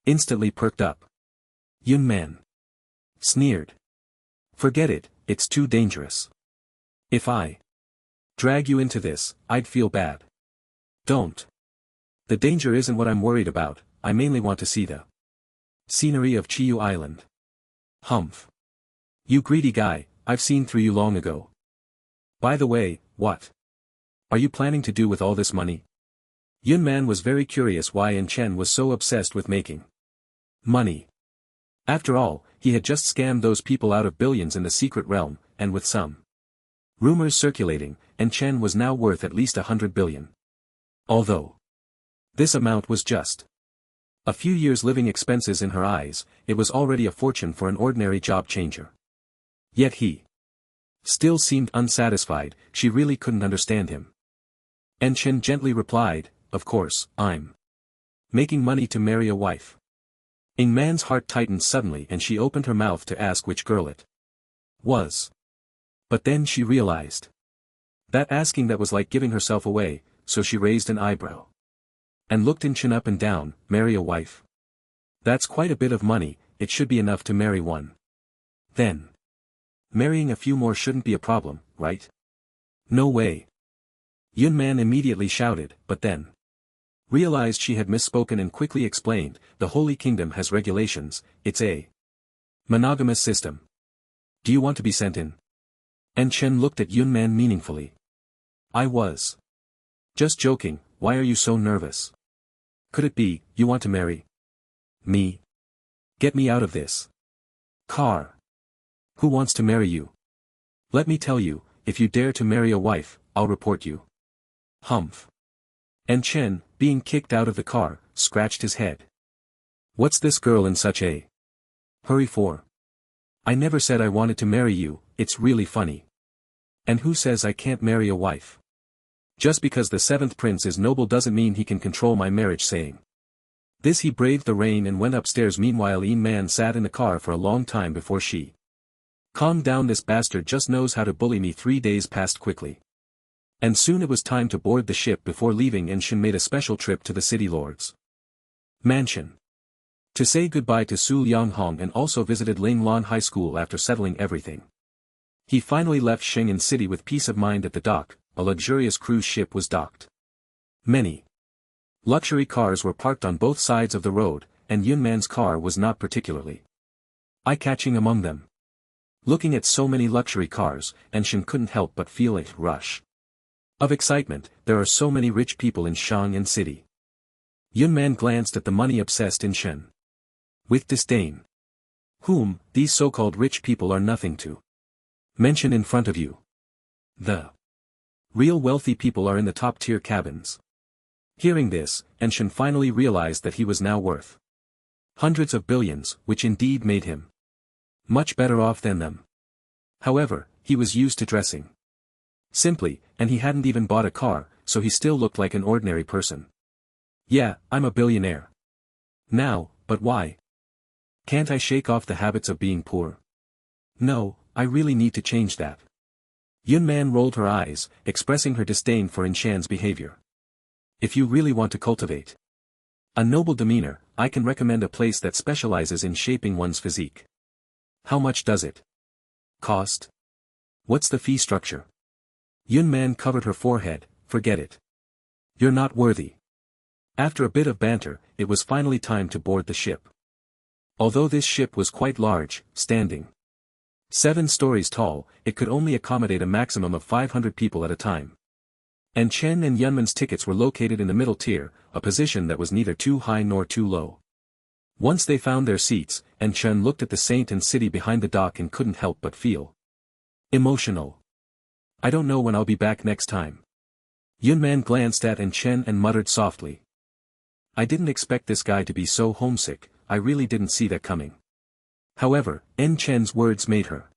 instantly perked up. Yunman sneered. Forget it, it's too dangerous. If I drag you into this, I'd feel bad. Don't. The danger isn't what I'm worried about, I mainly want to see the scenery of Chiyu Island. Humph. You greedy guy, I've seen through you long ago. By the way, what are you planning to do with all this money? Yunman was very curious why In Chen was so obsessed with making money. After all, he had just scammed those people out of billions in the secret realm, and with some rumors circulating, In Chen was now worth at least 100 billion. Although this amount was just a few years' living expenses in her eyes, it was already a fortune for an ordinary job changer. Yet he still seemed unsatisfied. She really couldn't understand him. In Chen gently replied, of course, I'm making money to marry a wife. In Man's heart tightened suddenly and she opened her mouth to ask which girl it was. But then she realized that asking that was like giving herself away, so she raised an eyebrow and looked In Chen up and down. Marry a wife? That's quite a bit of money, it should be enough to marry one. Then marrying a few more shouldn't be a problem, right? No way. Yunman immediately shouted, but then Realized she had misspoken and quickly explained, the Holy Kingdom has regulations, it's a monogamous system. Do you want to be sent in? And Chen looked at Yunman meaningfully. I was just joking, why are you so nervous? Could it be, you want to marry me? Get me out of this car. Who wants to marry you? Let me tell you, if you dare to marry a wife, I'll report you. Humph. And Chen, being kicked out of the car, scratched his head. What's this girl in such a hurry for? I never said I wanted to marry you, it's really funny. And who says I can't marry a wife? Just because the seventh prince is noble doesn't mean he can control my marriage saying. This he braved the rain and went upstairs. Meanwhile Man sat in the car for a long time before she calmed down. This bastard just knows how to bully me. 3 days passed quickly. And soon it was time to board the ship. Before leaving, Enshin made a special trip to the city lord's mansion to say goodbye to Su Lianghong and also visited Ling Lan High School. After settling everything, he finally left Shingen City with peace of mind. At the dock, a luxurious cruise ship was docked. Many luxury cars were parked on both sides of the road, and Yunman's car was not particularly eye-catching among them. Looking at so many luxury cars, Enshin couldn't help but feel a rush of excitement. There are so many rich people in Shang'an City. Yunman glanced at the money-obsessed Enshin with disdain. Whom, these so-called rich people are nothing to mention in front of you. The real wealthy people are in the top-tier cabins. Hearing this, Enshin finally realized that he was now worth hundreds of billions, which indeed made him much better off than them. However, he was used to dressing simply, and he hadn't even bought a car, so he still looked like an ordinary person. Yeah, I'm a billionaire now, but why? Can't I shake off the habits of being poor? No, I really need to change that. Yunman rolled her eyes, expressing her disdain for Enshan's behavior. If you really want to cultivate a noble demeanor, I can recommend a place that specializes in shaping one's physique. How much does it cost? What's the fee structure? Yunman covered her forehead. Forget it. You're not worthy. After a bit of banter, it was finally time to board the ship. Although this ship was quite large, standing 7 stories tall, it could only accommodate a maximum of 500 people at a time. And Chen and Yunman's tickets were located in the middle tier, a position that was neither too high nor too low. Once they found their seats, and Chen looked at the saint and city behind the dock and couldn't help but feel emotional. I don't know when I'll be back next time. Yunman glanced at Chen and muttered softly. I didn't expect this guy to be so homesick, I really didn't see that coming. However, Chen's words made her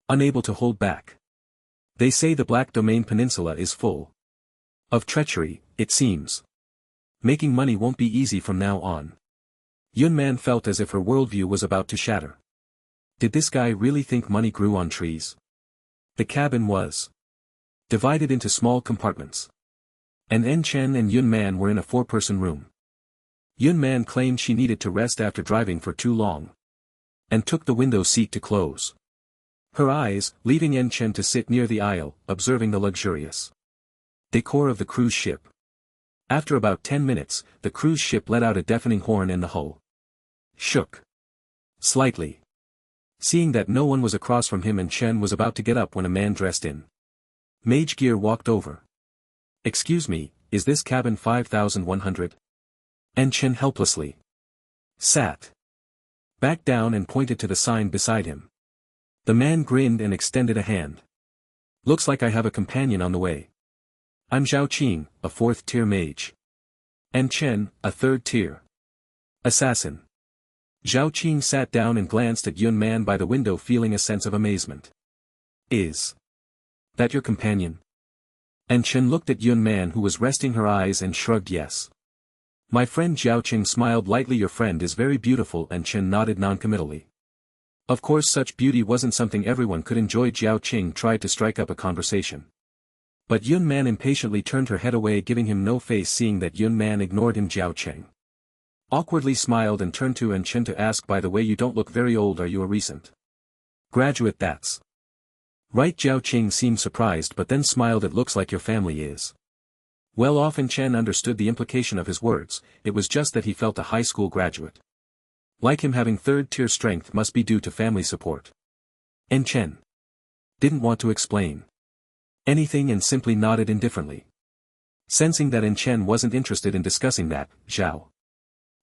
unable to hold back. They say the Black Domain Peninsula is full of treachery, it seems. Making money won't be easy from now on. Yunman felt as if her worldview was about to shatter. Did this guy really think money grew on trees? The cabin was divided into small compartments. And Chen and Yunman were in a 4-person room. Yunman claimed she needed to rest after driving for too long, and took the window seat to close her eyes, leaving Chen to sit near the aisle, observing the luxurious decor of the cruise ship. After about 10 minutes, the cruise ship let out a deafening horn and the hull shook slightly. Seeing that no one was across from him, Chen was about to get up when a man dressed in mage gear walked over. Excuse me, is this cabin 5100? Chen helplessly sat back down and pointed to the sign beside him. The man grinned and extended a hand. Looks like I have a companion on the way. I'm Zhao Qing, a 4th-tier mage. And Chen, a 3rd-tier assassin. Zhao Qing sat down and glanced at Yunman by the window, feeling a sense of amazement. Is that your companion? And Chen looked at Yunman, who was resting her eyes, and shrugged yes. My friend Zhao Qing smiled lightly. Your friend is very beautiful, and Chen nodded noncommittally. Of course such beauty wasn't something everyone could enjoy. Zhao Qing tried to strike up a conversation. But Yunman impatiently turned her head away, giving him no face. Seeing that Yunman ignored him, Zhao Qing awkwardly smiled and turned to Chen to ask, by the way, you don't look very old, are you a recent graduate? That's right. Zhao Qing seemed surprised but then smiled. It looks like your family is Well off in Chen understood the implication of his words, it was just that he felt a high school graduate. Like him having third-tier strength must be due to family support. And Chen didn't want to explain anything and simply nodded indifferently. Sensing that Chen wasn't interested in discussing that, Zhao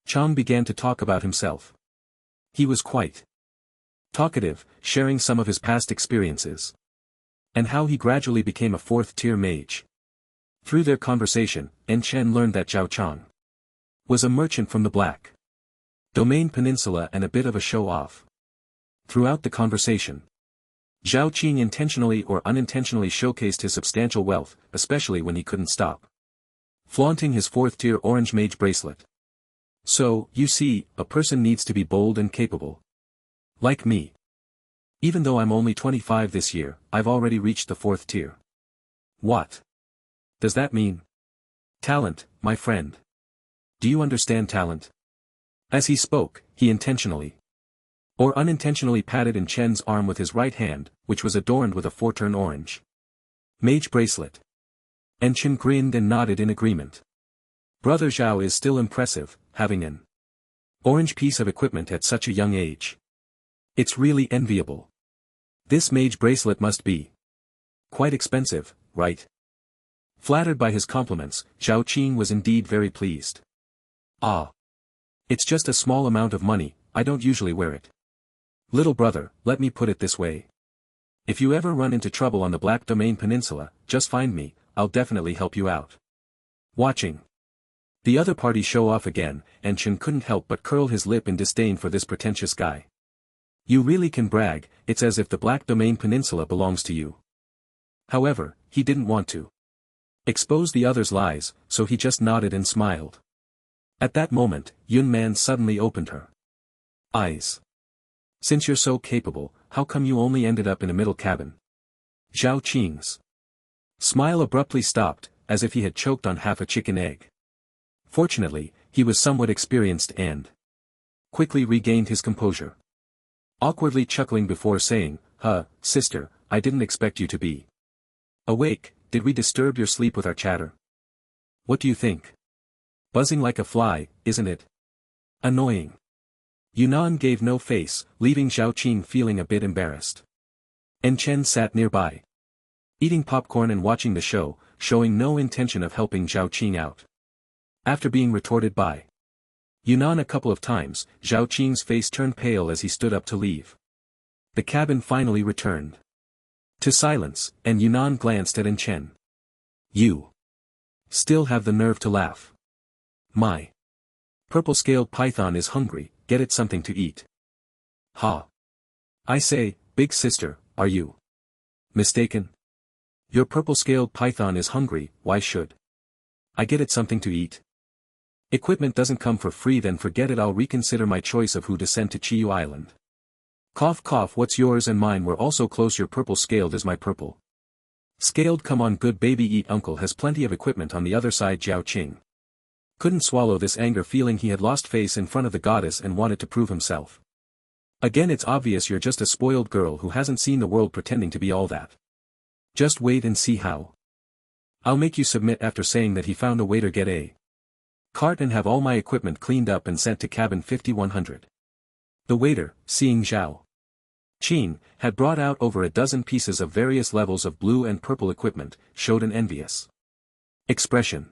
Chang began to talk about himself. He was quite talkative, sharing some of his past experiences. And how he gradually became a fourth-tier mage. Through their conversation, Chen learned that Zhao Chang was a merchant from the Black Domain Peninsula and a bit of a show-off. Throughout the conversation, Zhao Qing intentionally or unintentionally showcased his substantial wealth, especially when he couldn't stop flaunting his fourth-tier orange mage bracelet. So, you see, a person needs to be bold and capable. Like me. Even though I'm only 25 this year, I've already reached the fourth tier. What does that mean? Talent, my friend. Do you understand talent? As he spoke, he intentionally or unintentionally patted Chen's arm with his right hand, which was adorned with a four-turn orange mage bracelet. Chen grinned and nodded in agreement. Brother Zhao is still impressive, having an orange piece of equipment at such a young age. It's really enviable. This mage bracelet must be quite expensive, right? Flattered by his compliments, Zhao Qing was indeed very pleased. Ah. It's just a small amount of money, I don't usually wear it. Little brother, let me put it this way. If you ever run into trouble on the Black Domain Peninsula, just find me, I'll definitely help you out. Watching the other party show off again, Chen couldn't help but curl his lip in disdain for this pretentious guy. You really can brag, it's as if the Black Domain Peninsula belongs to you. However, he didn't want to expose the other's lies, so he just nodded and smiled. At that moment, Yun Man suddenly opened her eyes. Since you're so capable, how come you only ended up in a middle cabin? Zhao Qing's smile abruptly stopped, as if he had choked on half a chicken egg. Fortunately, he was somewhat experienced and quickly regained his composure. Awkwardly chuckling before saying, sister, I didn't expect you to be awake, did we disturb your sleep with our chatter? What do you think? Buzzing like a fly, isn't it? Annoying. Yunnan gave no face, leaving Zhao Qing feeling a bit embarrassed. Chen sat nearby, eating popcorn and watching the show, showing no intention of helping Zhao Qing out. After being retorted by Yunnan a couple of times, Zhao Qing's face turned pale as he stood up to leave. The cabin finally returned to silence, and Yunnan glanced at Chen. You still have the nerve to laugh. My purple-scaled python is hungry, get it something to eat. Ha! I say, big sister, are you mistaken? Your purple-scaled python is hungry, why should I get it something to eat? Equipment doesn't come for free, then forget it, I'll reconsider my choice of who to send to Chiyu Island. Cough cough, what's yours and mine were also close, your purple-scaled is my purple. Scaled, come on good baby, eat, uncle has plenty of equipment on the other side. Zhao Qing couldn't swallow this anger, feeling he had lost face in front of the goddess and wanted to prove himself. Again, it's obvious you're just a spoiled girl who hasn't seen the world, pretending to be all that. Just wait and see how I'll make you submit. After saying that, he found a waiter get a cart and have all my equipment cleaned up and sent to cabin 5100. The waiter, seeing Zhao Qing had brought out over a dozen pieces of various levels of blue and purple equipment, showed an envious expression.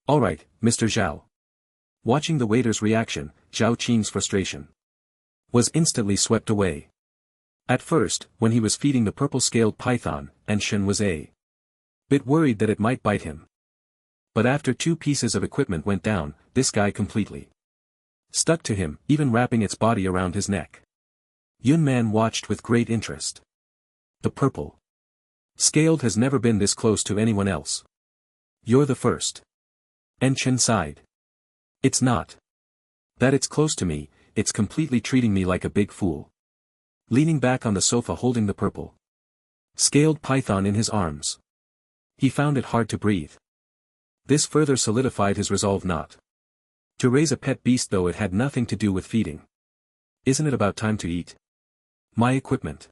All right, Mr. Zhao. Watching the waiter's reaction, Zhao Qing's frustration was instantly swept away. At first, when he was feeding the purple-scaled python, Chen was a bit worried that it might bite him. But after 2 pieces of equipment went down, this guy completely stuck to him, even wrapping its body around his neck. Yun Man watched with great interest. The purple scaled has never been this close to anyone else. You're the first. Chen sighed. It's not that it's close to me, it's completely treating me like a big fool. Leaning back on the sofa holding the purple scaled python in his arms, he found it hard to breathe. This further solidified his resolve not to raise a pet beast, though it had nothing to do with feeding. Isn't it about time to eat? My equipment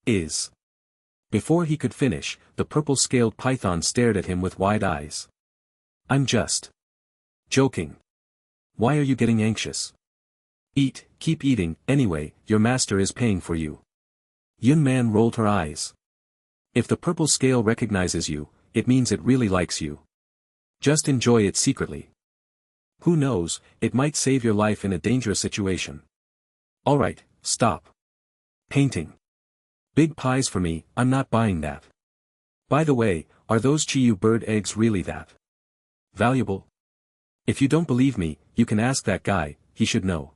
is. Before he could finish, the purple-scaled python stared at him with wide eyes. I'm just joking. Why are you getting anxious? Eat, keep eating, anyway, your master is paying for you. Yunman rolled her eyes. If the purple scale recognizes you, it means it really likes you. Just enjoy it secretly. Who knows, it might save your life in a dangerous situation. Alright, stop. Painting. Big pies for me, I'm not buying that. By the way, are those Chiyu bird eggs really that valuable? If you don't believe me, you can ask that guy, he should know.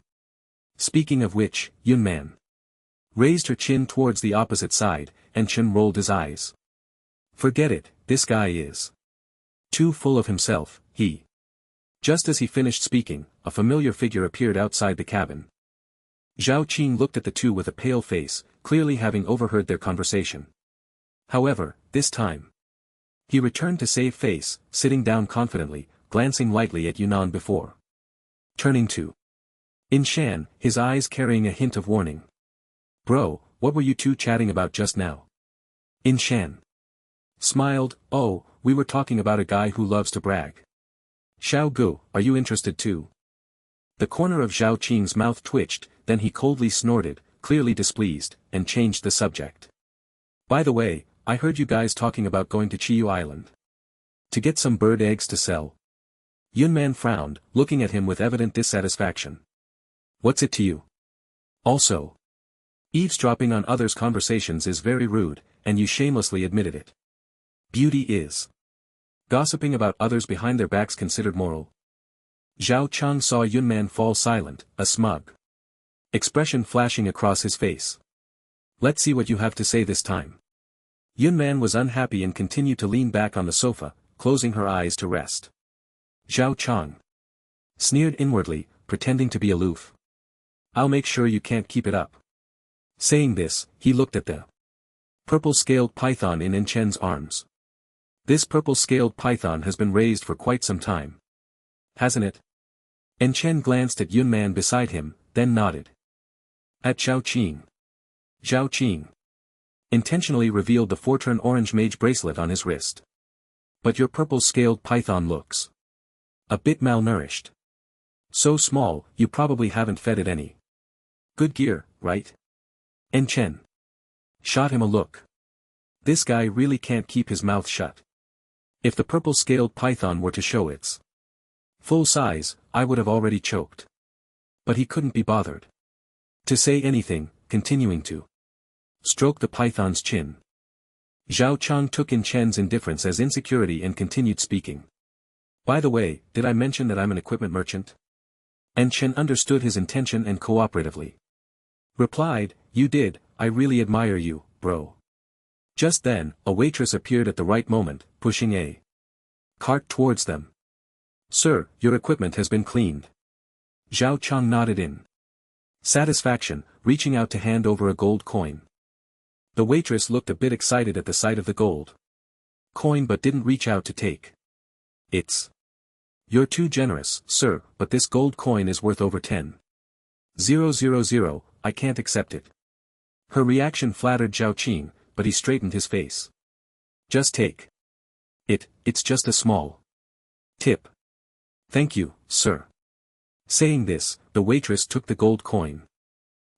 Speaking of which, Yunman raised her chin towards the opposite side, and Chen rolled his eyes. Forget it, this guy is too full of himself, he. Just as he finished speaking, a familiar figure appeared outside the cabin. Zhao Qing looked at the two with a pale face, clearly having overheard their conversation. However, this time, he returned to save face, sitting down confidently, glancing lightly at Yunnan before turning to In Shan, his eyes carrying a hint of warning. Bro, what were you two chatting about just now? In Shan smiled, oh, we were talking about a guy who loves to brag. Xiao Gu, are you interested too? The corner of Zhao Qing's mouth twitched, then he coldly snorted, clearly displeased, and changed the subject. By the way, I heard you guys talking about going to Chiyu Island to get some bird eggs to sell. Yunman frowned, looking at him with evident dissatisfaction. What's it to you? Also, eavesdropping on others' conversations is very rude, and you shamelessly admitted it. Beauty is gossiping about others behind their backs considered moral. Zhao Chang saw Yunman fall silent, a smug expression flashing across his face. Let's see what you have to say this time. Yunman was unhappy and continued to lean back on the sofa, closing her eyes to rest. Zhao Chang sneered inwardly, pretending to be aloof. I'll make sure you can't keep it up. Saying this, he looked at the purple-scaled python in Enchen's arms. This purple-scaled python has been raised for quite some time. Hasn't it? Enchen glanced at Yunman beside him, then nodded. At Zhao Qing. Zhao Qing intentionally revealed the Fortune orange mage bracelet on his wrist. But your purple-scaled python looks a bit malnourished. So small, you probably haven't fed it any good gear, right? Enchen shot him a look. This guy really can't keep his mouth shut. If the purple-scaled python were to show its full size, I would have already choked. But he couldn't be bothered to say anything, continuing to stroke the python's chin. Zhao Chang took in Chen's indifference as insecurity and continued speaking. By the way, did I mention that I'm an equipment merchant? And Chen understood his intention and cooperatively replied, you did, I really admire you, bro. Just then, a waitress appeared at the right moment, pushing a cart towards them. Sir, your equipment has been cleaned. Zhao Chang nodded in satisfaction, reaching out to hand over a gold coin. The waitress looked a bit excited at the sight of the gold coin but didn't reach out to take. You're too generous, sir, but this gold coin is worth over 10,000, I can't accept it. Her reaction flattered Zhao Qing, but he straightened his face. Just take it, it's just a small tip. Thank you, sir. Saying this, the waitress took the gold coin,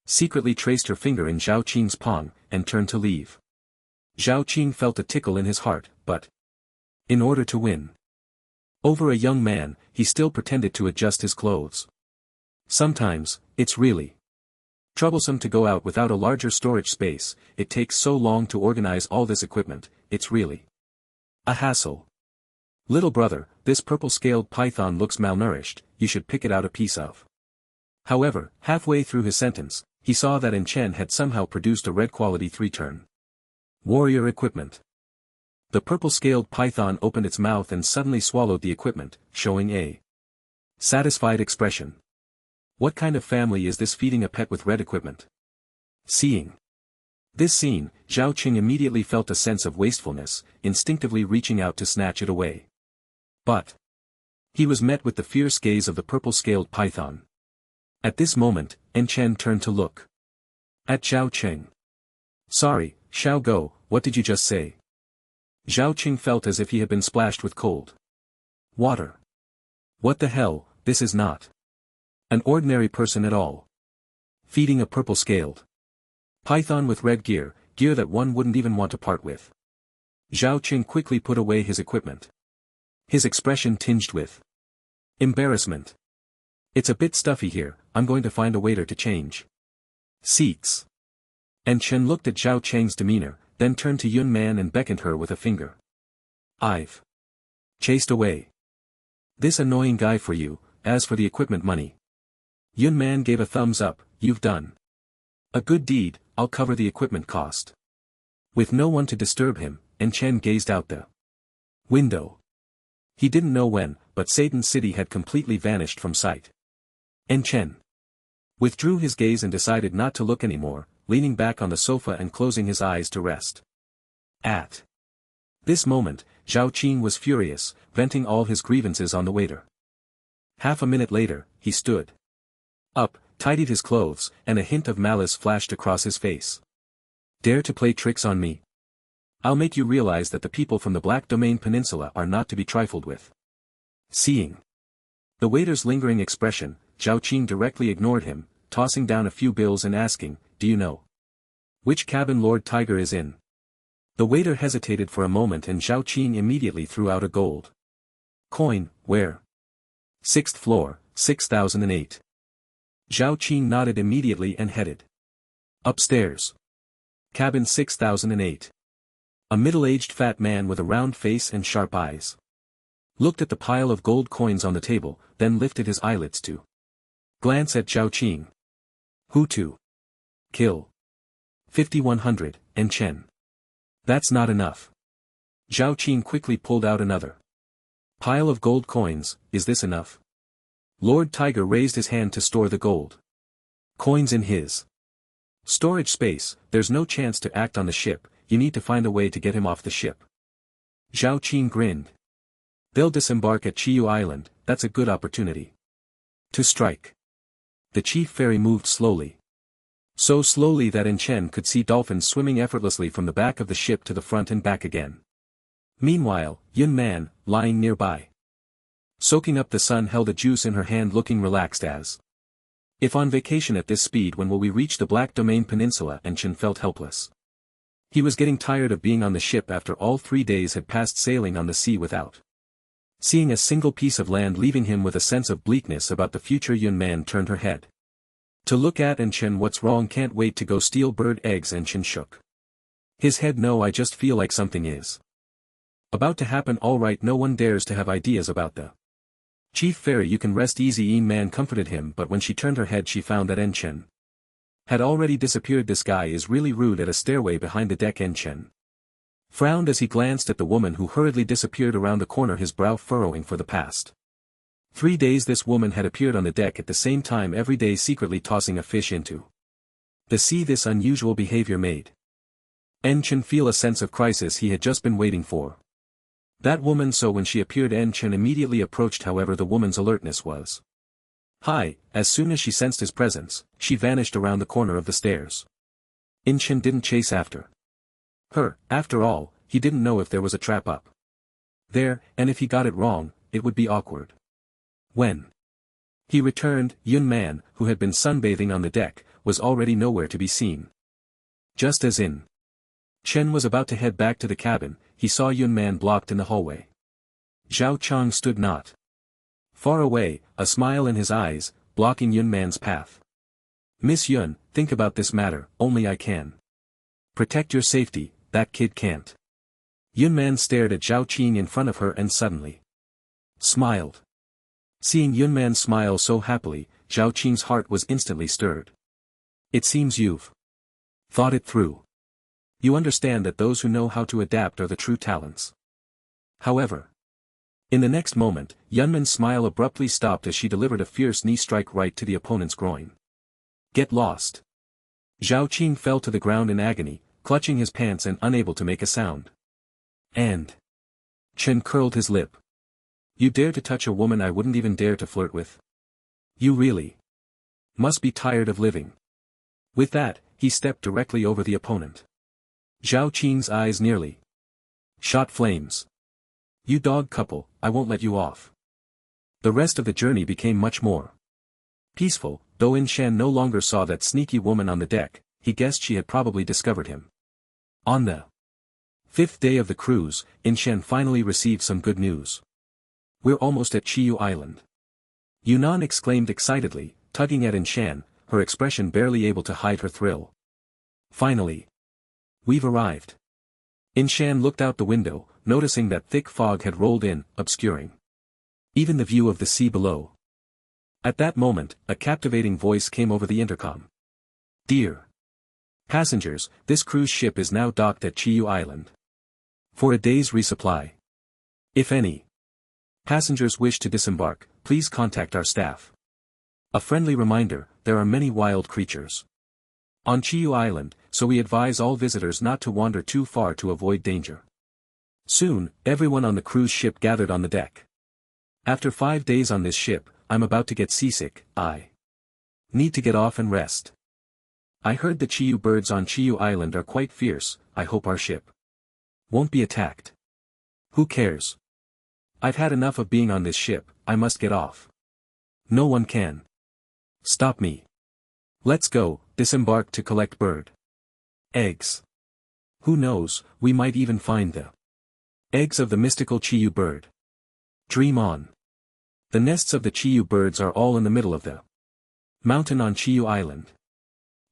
secretly traced her finger in Zhao Qing's palm, and turned to leave. Zhao Qing felt a tickle in his heart, but in order to win over a young man, he still pretended to adjust his clothes. Sometimes, it's really troublesome to go out without a larger storage space, it takes so long to organize all this equipment, it's really a hassle. Little brother, this purple-scaled python looks malnourished, you should pick it out a piece of. However, halfway through his sentence, he saw that Enchen had somehow produced a red quality 3-turn warrior equipment. The purple-scaled python opened its mouth and suddenly swallowed the equipment, showing a satisfied expression. What kind of family is this feeding a pet with red equipment? Seeing this scene, Zhao Qing immediately felt a sense of wastefulness, instinctively reaching out to snatch it away. But he was met with the fierce gaze of the purple-scaled python. At this moment, Enchen turned to look at Zhao Qing. Sorry, Xiao Go, what did you just say? Zhao Qing felt as if he had been splashed with cold Water. What the hell, this is not an ordinary person at all. Feeding a purple-scaled python with red gear that one wouldn't even want to part with. Zhao Qing quickly put away his equipment. His expression tinged with embarrassment. It's a bit stuffy here, I'm going to find a waiter to change seats. And Chen looked at Zhao Cheng's demeanor, then turned to Yun Man and beckoned her with a finger. I've chased away this annoying guy for you. As for the equipment money. Yun Man gave a thumbs up. You've done a good deed, I'll cover the equipment cost. With no one to disturb him, and Chen gazed out the window. He didn't know when, but Satan City had completely vanished from sight. And Chen withdrew his gaze and decided not to look anymore, leaning back on the sofa and closing his eyes to rest. At this moment, Zhao Qing was furious, venting all his grievances on the waiter. Half a minute later, he stood up, tidied his clothes, and a hint of malice flashed across his face. Dare to play tricks on me? I'll make you realize that the people from the Black Domain Peninsula are not to be trifled with. Seeing the waiter's lingering expression, Zhao Qing directly ignored him, tossing down a few bills and asking, do you know which cabin Lord Tiger is in? The waiter hesitated for a moment and Zhao Qing immediately threw out a gold coin. Where? 6th floor, 6008. Zhao Qing nodded immediately and headed upstairs. Cabin 6008. A middle-aged fat man with a round face and sharp eyes looked at the pile of gold coins on the table, then lifted his eyelids to glance at Zhao Qing. Who to kill? 5100, and Chen. That's not enough. Zhao Qing quickly pulled out another pile of gold coins. Is this enough? Lord Tiger raised his hand to store the gold coins in his storage space. There's no chance to act on the ship, you need to find a way to get him off the ship. Zhao Qing grinned. They'll disembark at Chiyu Island, that's a good opportunity to strike. The chief ferry moved slowly. So slowly that En Chen could see dolphins swimming effortlessly from the back of the ship to the front and back again. Meanwhile, Yun Man, lying nearby, soaking up the sun, held a juice in her hand, looking relaxed as if on vacation. At this speed, when will we reach the Black Domain Peninsula? En Chen felt helpless. He was getting tired of being on the ship after all 3 days had passed sailing on the sea without seeing a single piece of land, leaving him with a sense of bleakness about the future. Yun Man turned her head to look at En Chen. What's wrong? Can't wait to go steal bird eggs. En Chen shook his head. No, I just feel like something is about to happen. All right, no one dares to have ideas about the chief ferry. You can rest easy. Yun Man comforted him, but when she turned her head she found that En Chen had already disappeared. This guy is really rude. At a stairway behind the deck, En Chen frowned as he glanced at the woman who hurriedly disappeared around the corner, his brow furrowing. For the past 3 days this woman had appeared on the deck at the same time every day, secretly tossing a fish into the sea. This unusual behavior made En Chen feel a sense of crisis he had just been waiting for. That woman. So when she appeared, En Chen immediately approached. However, the woman's alertness was high. As soon as she sensed his presence, she vanished around the corner of the stairs. En Chen didn't chase after her. After all, he didn't know if there was a trap up there, and if he got it wrong, it would be awkward. When he returned, Yun Man, who had been sunbathing on the deck, was already nowhere to be seen. Just as En Chen was about to head back to the cabin, he saw Yun Man blocked in the hallway. Zhao Chang stood not far away, a smile in his eyes, blocking Yun Man's path. Miss Yun, think about this matter. Only I can protect your safety, that kid can't. Yun Man stared at Zhao Qing in front of her and suddenly smiled. Seeing Yun Man smile so happily, Zhao Qing's heart was instantly stirred. It seems you've thought it through. You understand that those who know how to adapt are the true talents. However, in the next moment, Yun Man's smile abruptly stopped as she delivered a fierce knee strike right to the opponent's groin. Get lost. Zhao Qing fell to the ground in agony, clutching his pants and unable to make a sound. And Chen curled his lip. You dare to touch a woman I wouldn't even dare to flirt with? You really must be tired of living. With that, he stepped directly over the opponent. Zhao Qing's eyes nearly shot flames. You dog couple, I won't let you off. The rest of the journey became much more peaceful, though In Shan no longer saw that sneaky woman on the deck. He guessed she had probably discovered him. On the 5th day of the cruise, In Shan finally received some good news. We're almost at Chiyu Island. Yunnan exclaimed excitedly, tugging at In Shan, her expression barely able to hide her thrill. Finally. We've arrived. In Shan looked out the window, noticing that thick fog had rolled in, obscuring even the view of the sea below. At that moment, a captivating voice came over the intercom. Dear passengers, this cruise ship is now docked at Chiyu Island. For a day's resupply. If any passengers wish to disembark, please contact our staff. A friendly reminder, there are many wild creatures on Chiyu Island, so we advise all visitors not to wander too far to avoid danger. Soon, everyone on the cruise ship gathered on the deck. After 5 days on this ship, I'm about to get seasick. I need to get off and rest. I heard the Chiyu birds on Chiyu Island are quite fierce. I hope our ship won't be attacked. Who cares? I've had enough of being on this ship. I must get off. No one can stop me. Let's go, disembark to collect bird eggs. Who knows, we might even find the eggs of the mystical Chiyu bird. Dream on. The nests of the Chiyu birds are all in the middle of the mountain on Chiyu Island.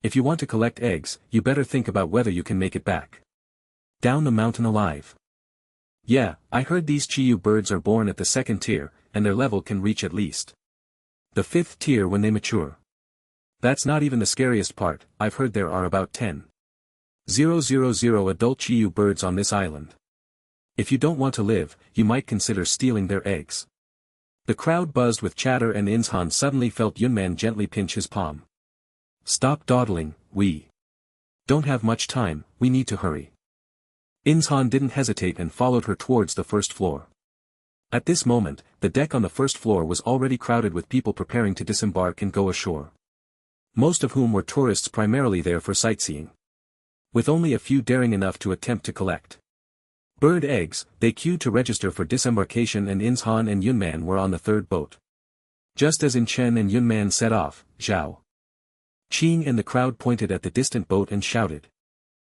If you want to collect eggs, you better think about whether you can make it back down the mountain alive. Yeah, I heard these Chiyu birds are born at the 2nd tier, and their level can reach at least the 5th tier when they mature. That's not even the scariest part. I've heard there are about 10,000 adult Chiyu birds on this island. If you don't want to live, you might consider stealing their eggs. The crowd buzzed with chatter and Inshan suddenly felt Yunman gently pinch his palm. Stop dawdling, we don't have much time, we need to hurry. Inshan didn't hesitate and followed her towards the 1st floor. At this moment, the deck on the 1st floor was already crowded with people preparing to disembark and go ashore. Most of whom were tourists primarily there for sightseeing. With only a few daring enough to attempt to collect bird eggs, they queued to register for disembarkation and Inshan and Yunman were on the 3rd boat. Just as In Chen and Yunman set off, Zhao Qing and the crowd pointed at the distant boat and shouted.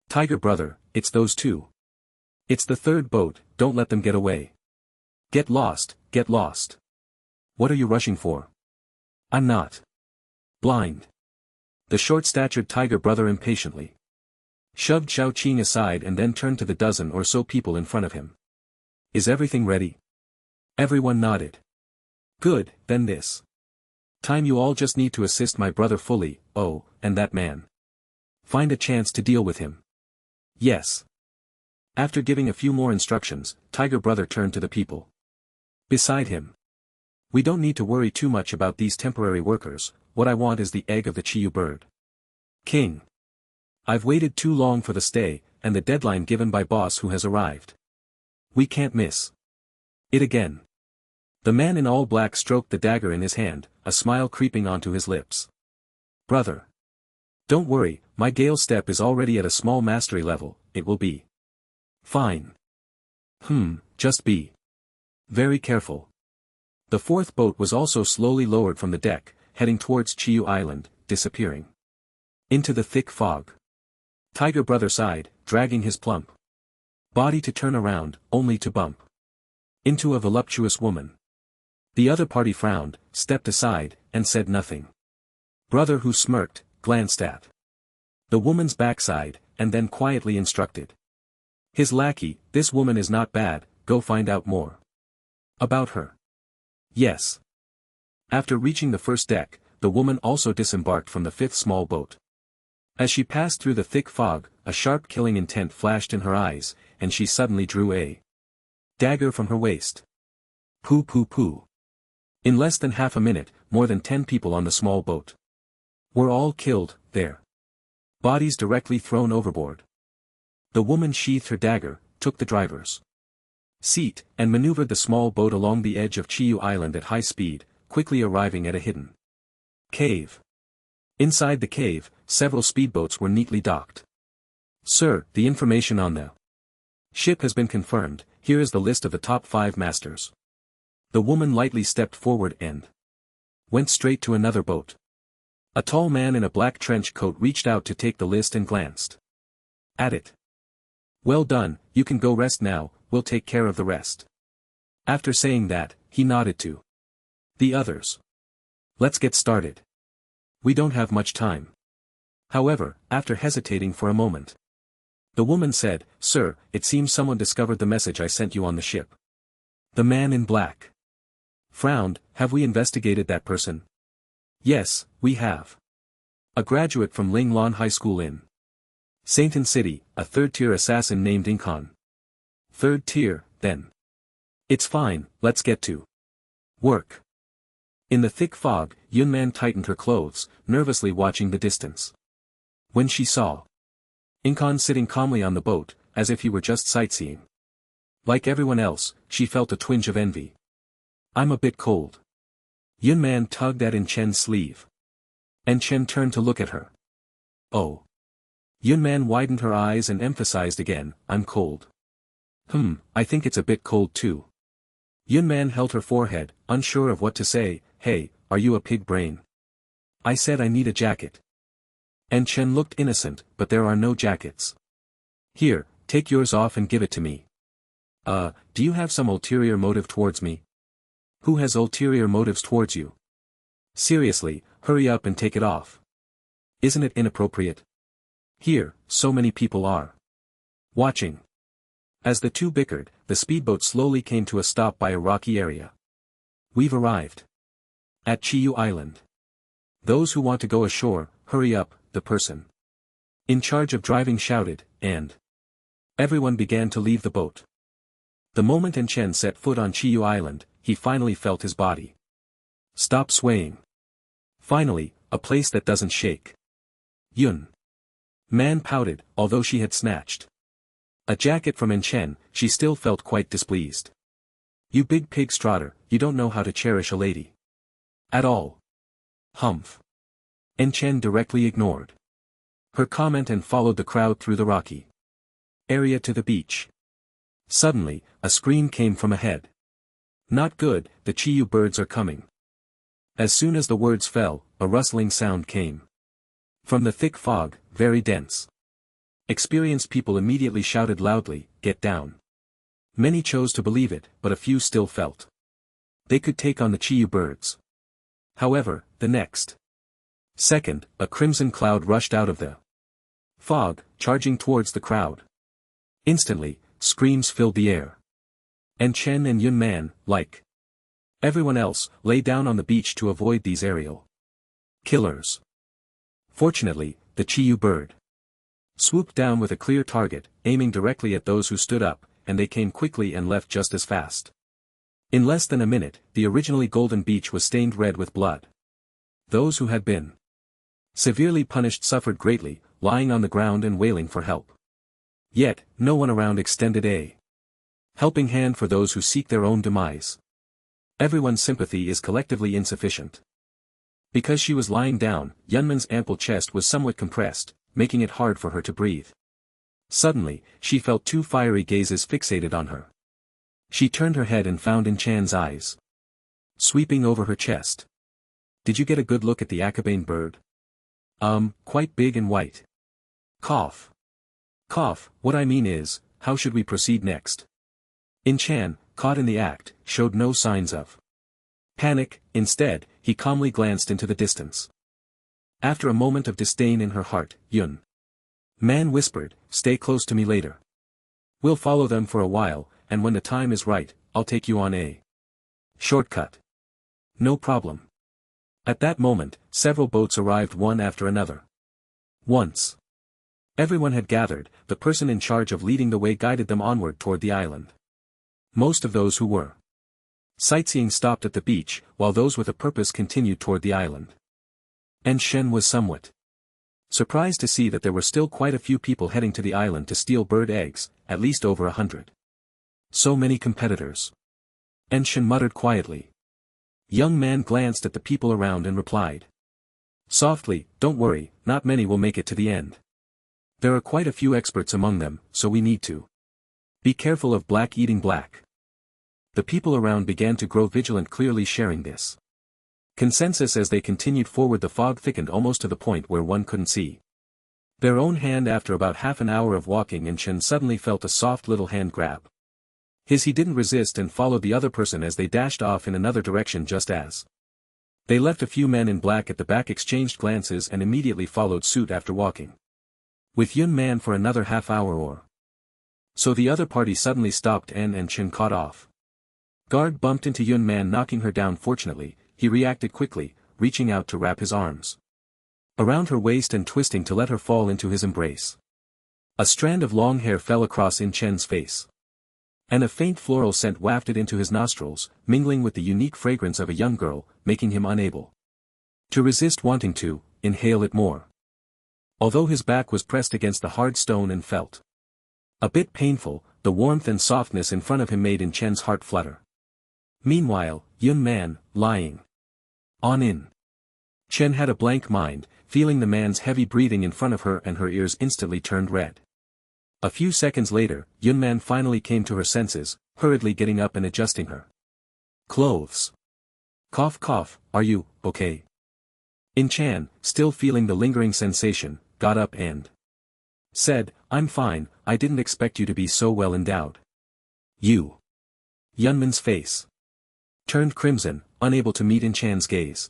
Tiger brother, it's those two. It's the 3rd boat, don't let them get away. Get lost, get lost. What are you rushing for? I'm not blind. The short-statured tiger brother impatiently shoved Zhao Qing aside and then turned to the dozen or so people in front of him. Is everything ready? Everyone nodded. Good, then this time you all just need to assist my brother fully. Oh, and that man. Find a chance to deal with him. Yes. After giving a few more instructions, Tiger Brother turned to the people beside him. We don't need to worry too much about these temporary workers. What I want is the egg of the Chiyu bird. King. I've waited too long for the stay, and the deadline given by boss who has arrived. We can't miss it again. The man in all black stroked the dagger in his hand, a smile creeping onto his lips. Brother. Don't worry, my Gale step is already at a small mastery level, it will be fine. Just be very careful. The 4th boat was also slowly lowered from the deck, heading towards Chiyu Island, disappearing into the thick fog. Tiger Brother sighed, dragging his plump body to turn around, only to bump into a voluptuous woman. The other party frowned, stepped aside, and said nothing. Brother, who smirked, glanced at the woman's backside, and then quietly instructed his lackey, this woman is not bad, go find out more about her. Yes. After reaching the 1st deck, the woman also disembarked from the 5th small boat. As she passed through the thick fog, a sharp killing intent flashed in her eyes, and she suddenly drew a dagger from her waist. Pooh pooh pooh. In less than half a minute, more than 10 people on the small boat were all killed, their bodies directly thrown overboard. The woman sheathed her dagger, took the driver's seat, and maneuvered the small boat along the edge of Chiyu Island at high speed, quickly arriving at a hidden cave. Inside the cave, several speedboats were neatly docked. Sir, the information on the ship has been confirmed, here is the list of the top 5 masters. The woman lightly stepped forward and went straight to another boat. A tall man in a black trench coat reached out to take the list and glanced at it. Well done, you can go rest now, we'll take care of the rest. After saying that, he nodded to the others. Let's get started. We don't have much time. However, after hesitating for a moment, the woman said, Sir, it seems someone discovered the message I sent you on the ship. The man in black frowned. Have we investigated that person? Yes, we have. A graduate from Linglong High School in Sainton City, a third-tier assassin named Inkan. Third tier, then. It's fine, let's get to work. In the thick fog, Yunman tightened her clothes, nervously watching the distance. When she saw Inkan sitting calmly on the boat, as if he were just sightseeing. Like everyone else, she felt a twinge of envy. I'm a bit cold. Yunman tugged at In Chen's sleeve. And Chen turned to look at her. Oh. Yunman widened her eyes and emphasized again, I'm cold. I think it's a bit cold too. Yunman held her forehead, unsure of what to say. Hey, are you a pig brain? I said I need a jacket. And Chen looked innocent, but there are no jackets. Here, take yours off and give it to me. Do you have some ulterior motive towards me? Who has ulterior motives towards you? Seriously, hurry up and take it off. Isn't it inappropriate? Here, so many people are watching. As the two bickered, the speedboat slowly came to a stop by a rocky area. We've arrived at Chiyu Island. Those who want to go ashore, hurry up, the person in charge of driving shouted, and everyone began to leave the boat. The moment En Chen set foot on Chiyu Island, he finally felt his body stop swaying. Finally, a place that doesn't shake. Yun Man pouted, although she had snatched a jacket from En Chen, she still felt quite displeased. You big pig strotter, you don't know how to cherish a lady. At all. Humph. En Chen directly ignored her comment and followed the crowd through the rocky area to the beach. Suddenly, a scream came from ahead. Not good, the Chiyu birds are coming. As soon as the words fell, a rustling sound came from the thick fog, very dense. Experienced people immediately shouted loudly, get down. Many chose to believe it, but a few still felt they could take on the Chiyu birds. However, the next second, a crimson cloud rushed out of the fog, charging towards the crowd. Instantly, screams filled the air. En Chen and Yun Man, like everyone else, lay down on the beach to avoid these aerial killers. Fortunately, the Chiyu bird swooped down with a clear target, aiming directly at those who stood up, and they came quickly and left just as fast. In less than a minute, the originally golden beach was stained red with blood. Those who had been severely punished suffered greatly, lying on the ground and wailing for help. Yet, no one around extended a helping hand for those who seek their own demise. Everyone's sympathy is collectively insufficient. Because she was lying down, Yunman's ample chest was somewhat compressed, making it hard for her to breathe. Suddenly, she felt two fiery gazes fixated on her. She turned her head and found In Chan's eyes sweeping over her chest. Did you get a good look at the Akabane bird? Quite big and white. Cough. Cough, what I mean is, how should we proceed next? In Chan, caught in the act, showed no signs of panic. Instead, he calmly glanced into the distance. After a moment of disdain in her heart, Yun Man whispered, stay close to me later. We'll follow them for a while, and when the time is right, I'll take you on a shortcut. No problem. At that moment, several boats arrived one after another. Once everyone had gathered, the person in charge of leading the way guided them onward toward the island. Most of those who were sightseeing stopped at the beach, while those with a purpose continued toward the island. En Shen was somewhat surprised to see that there were still quite a few people heading to the island to steal bird eggs, at least over 100. So many competitors. En Shen muttered quietly. Young Man glanced at the people around and replied softly, don't worry, not many will make it to the end. There are quite a few experts among them, so we need to Be careful of black eating black. The people around began to grow vigilant, clearly sharing this consensus as they continued forward. The fog thickened almost to the point where one couldn't see their own hand. After about half an hour of walking, and Chen suddenly felt a soft little hand grab he didn't resist and followed the other person as they dashed off in another direction. Just as they left, a few men in black at the back exchanged glances and immediately followed suit. After walking with Yun Man for another half hour or so, the other party suddenly stopped and Chen caught off guard bumped into Yun Man, knocking her down. Fortunately, he reacted quickly, reaching out to wrap his arms around her waist and twisting to let her fall into his embrace. A strand of long hair fell across In Chen's face, and a faint floral scent wafted into his nostrils, mingling with the unique fragrance of a young girl, making him unable to resist wanting to inhale it more. Although his back was pressed against the hard stone and felt a bit painful, the warmth and softness in front of him made In Chen's heart flutter. Meanwhile, Yun Man, lying on In Chen, had a blank mind, feeling the man's heavy breathing in front of her, and her ears instantly turned red. A few seconds later, Yun Man finally came to her senses, hurriedly getting up and adjusting her clothes. Cough cough, are you okay? In Chan, still feeling the lingering sensation, got up and said, I'm fine. I didn't expect you to be so well endowed. You. Yunman's face turned crimson, unable to meet In Chan's gaze.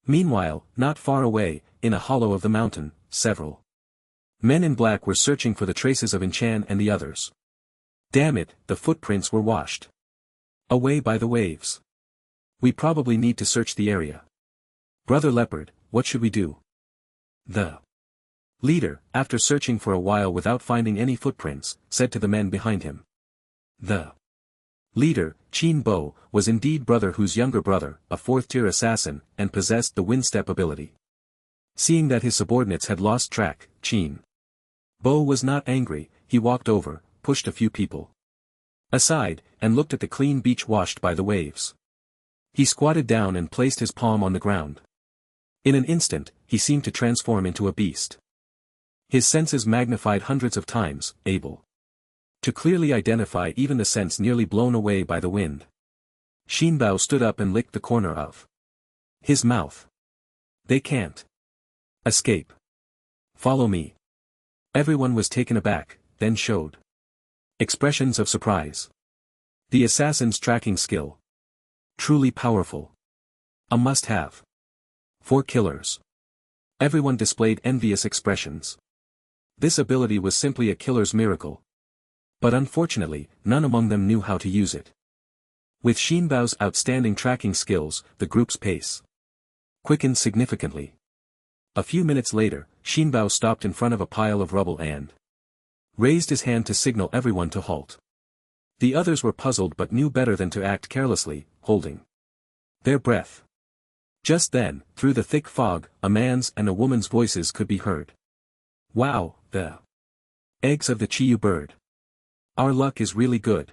Meanwhile, not far away, in a hollow of the mountain, several men in black were searching for the traces of In Chan and the others. Damn it, the footprints were washed away by the waves. We probably need to search the area. Brother Leopard, what should we do? The leader, after searching for a while without finding any footprints, said to the men behind him. The leader, Qin Bo, was indeed Brother Hu's younger brother, a fourth-tier assassin, and possessed the wind-step ability. Seeing that his subordinates had lost track, Qin Bo was not angry. He walked over, pushed a few people aside, and looked at the clean beach washed by the waves. He squatted down and placed his palm on the ground. In an instant, he seemed to transform into a beast. His senses magnified hundreds of times, able to clearly identify even the scents nearly blown away by the wind. Shinbao stood up and licked the corner of his mouth. They can't escape. Follow me. Everyone was taken aback, then showed expressions of surprise. The assassin's tracking skill. Truly powerful. A must-have. For killers. Everyone displayed envious expressions. This ability was simply a killer's miracle. But unfortunately, none among them knew how to use it. With Shinbao's outstanding tracking skills, the group's pace quickened significantly. A few minutes later, Shinbao stopped in front of a pile of rubble and raised his hand to signal everyone to halt. The others were puzzled but knew better than to act carelessly, holding their breath. Just then, through the thick fog, a man's and a woman's voices could be heard. Wow, the eggs of the Chiyu bird. Our luck is really good.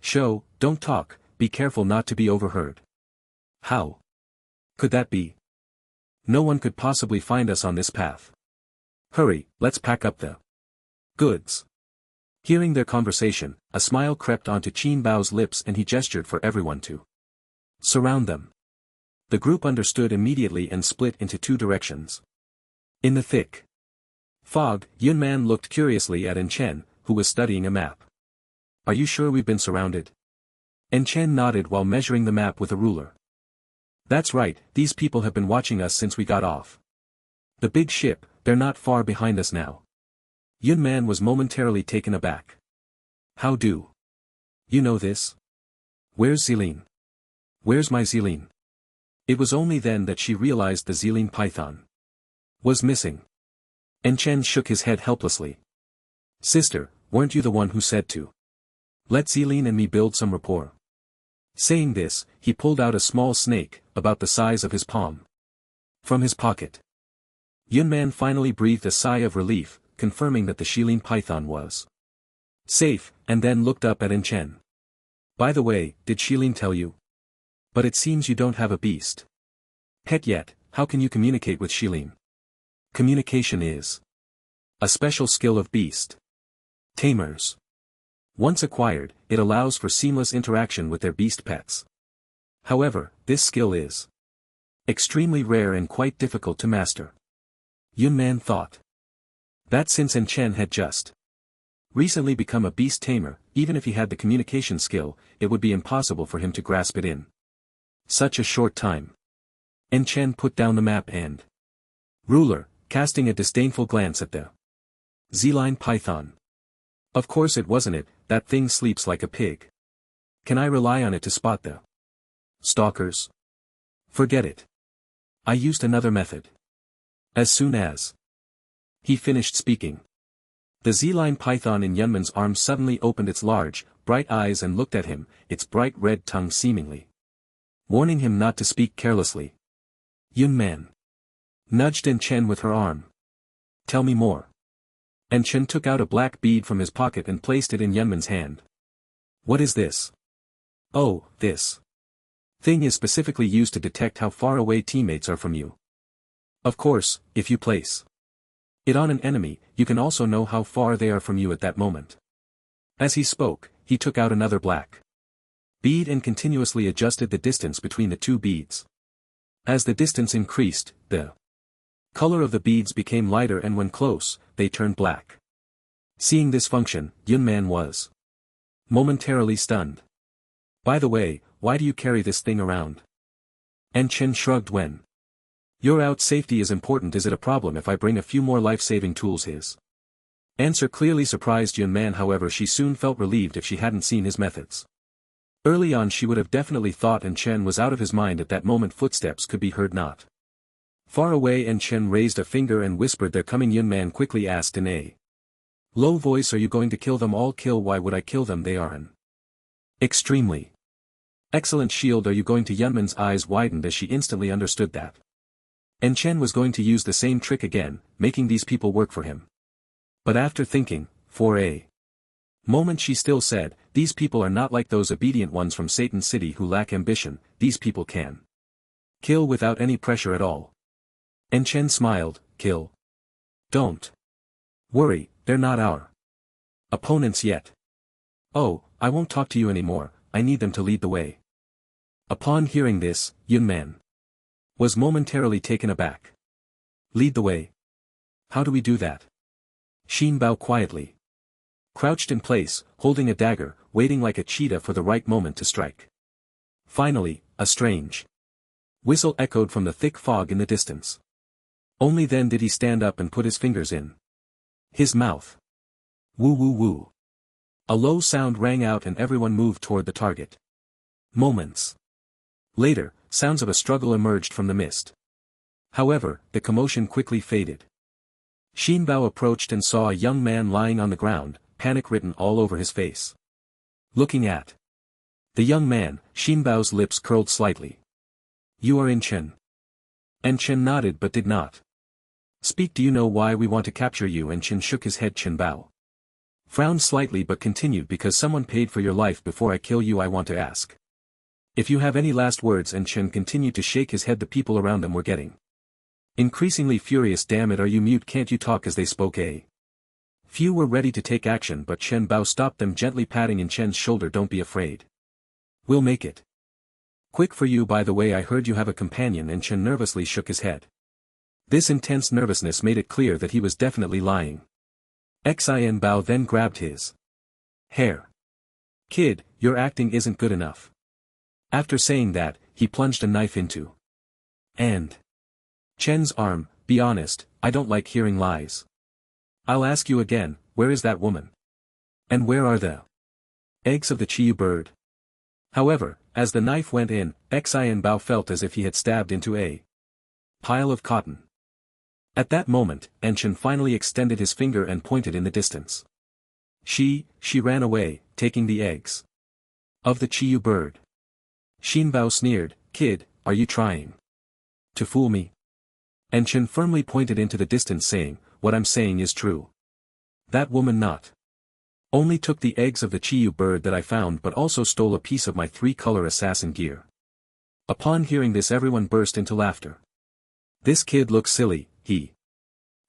Show, don't talk, be careful not to be overheard. How could that be? No one could possibly find us on this path. Hurry, let's pack up the goods. Hearing their conversation, a smile crept onto Qin Bao's lips and he gestured for everyone to surround them. The group understood immediately and split into two directions. In the thick fog, Yun Man looked curiously at En Chen, who was studying a map. Are you sure we've been surrounded? En Chen nodded while measuring the map with a ruler. That's right, these people have been watching us since we got off the big ship. They're not far behind us now. Yun Man was momentarily taken aback. How do you know this? Where's Zeline? Where's my Zeline? It was only then that she realized the Zeline python was missing. En Chen shook his head helplessly. Sister, weren't you the one who said to let Zeline and me build some rapport? Saying this, he pulled out a small snake, about the size of his palm, from his pocket. Yun Man finally breathed a sigh of relief, confirming that the Shilin python was safe, and then looked up at En Chen. By the way, did Shilin tell you? But it seems you don't have a beast pet yet. How can you communicate with Shilin? Communication is a special skill of beast tamers. Once acquired, it allows for seamless interaction with their beast pets. However, this skill is extremely rare and quite difficult to master. Yunman thought that since Chen had just recently become a beast tamer, even if he had the communication skill, it would be impossible for him to grasp it in such a short time. Chen put down the map and ruler, casting a disdainful glance at the Z-line python. Of course it wasn't it, that thing sleeps like a pig. Can I rely on it to spot the stalkers? Forget it. I used another method. As soon as he finished speaking, the Z-line python in Yunman's arm suddenly opened its large, bright eyes and looked at him, its bright red tongue seemingly warning him not to speak carelessly. Yunman nudged Chen with her arm. Tell me more. Chen took out a black bead from his pocket and placed it in Yunman's hand. What is this? Oh, this thing is specifically used to detect how far away teammates are from you. Of course, if you place it on an enemy, you can also know how far they are from you at that moment. As he spoke, he took out another black bead and continuously adjusted the distance between the two beads. As the distance increased, the color of the beads became lighter and when close, they turned black. Seeing this function, Yunman was momentarily stunned. By the way, why do you carry this thing around? Chen shrugged. When you're out, safety is important. Is it a problem if I bring a few more life-saving tools? His answer clearly surprised Yunman, however she soon felt relieved if she hadn't seen his methods. Early on she would have definitely thought Chen was out of his mind. At that moment footsteps could be heard not far away and Chen raised a finger and whispered, "They're coming." Yunman quickly asked in a low voice, "Are you going to kill them all?" "Kill? Why would I kill them? They are an extremely excellent shield." Are you going to? Yunman's eyes widened as she instantly understood that Chen was going to use the same trick again, making these people work for him. But after thinking for a moment she still said, "These people are not like those obedient ones from Satan City who lack ambition. These people can kill without any pressure at all." Chen smiled. "Kill? Don't worry, they're not our opponents yet." "Oh, I won't talk to you anymore, I need them to lead the way." Upon hearing this, Yunman was momentarily taken aback. "Lead the way? How do we do that?" Xin Bao quietly crouched in place, holding a dagger, waiting like a cheetah for the right moment to strike. Finally, a strange whistle echoed from the thick fog in the distance. Only then did he stand up and put his fingers in his mouth. Woo woo woo. A low sound rang out and everyone moved toward the target. Moments later, sounds of a struggle emerged from the mist. However, the commotion quickly faded. Xin Bao approached and saw a young man lying on the ground, panic written all over his face. Looking at the young man, Xin Bao's lips curled slightly. "You are Chen." Chen nodded but did not speak. "Do you know why we want to capture you?" Chen shook his head. Chen Bao frowned slightly but continued, "Because someone paid for your life. Before I kill you I want to ask if you have any last words." Chen continued to shake his head. The people around them were getting increasingly furious. "Damn it, are you mute? Can't you talk?" As they spoke, a few were ready to take action but Chen Bao stopped them, gently patting Chen's shoulder. "Don't be afraid. We'll make it quick for you. By the way, I heard you have a companion." Chen nervously shook his head. This intense nervousness made it clear that he was definitely lying. Xin Bao then grabbed his hair. "Kid, your acting isn't good enough." After saying that, he plunged a knife into Chen's arm. "Be honest, I don't like hearing lies. I'll ask you again, where is that woman? And where are the eggs of the Chiyu bird?" However, as the knife went in, Xin Bao felt as if he had stabbed into a pile of cotton. At that moment, Chen finally extended his finger and pointed in the distance. She ran away, taking the eggs of the Chiyu bird." Xin Bao sneered. "Kid, are you trying to fool me?" Chen firmly pointed into the distance, saying, "What I'm saying is true. That woman not only took the eggs of the Chiyu bird that I found but also stole a piece of my 3-color assassin gear." Upon hearing this everyone burst into laughter. "This kid looks silly, he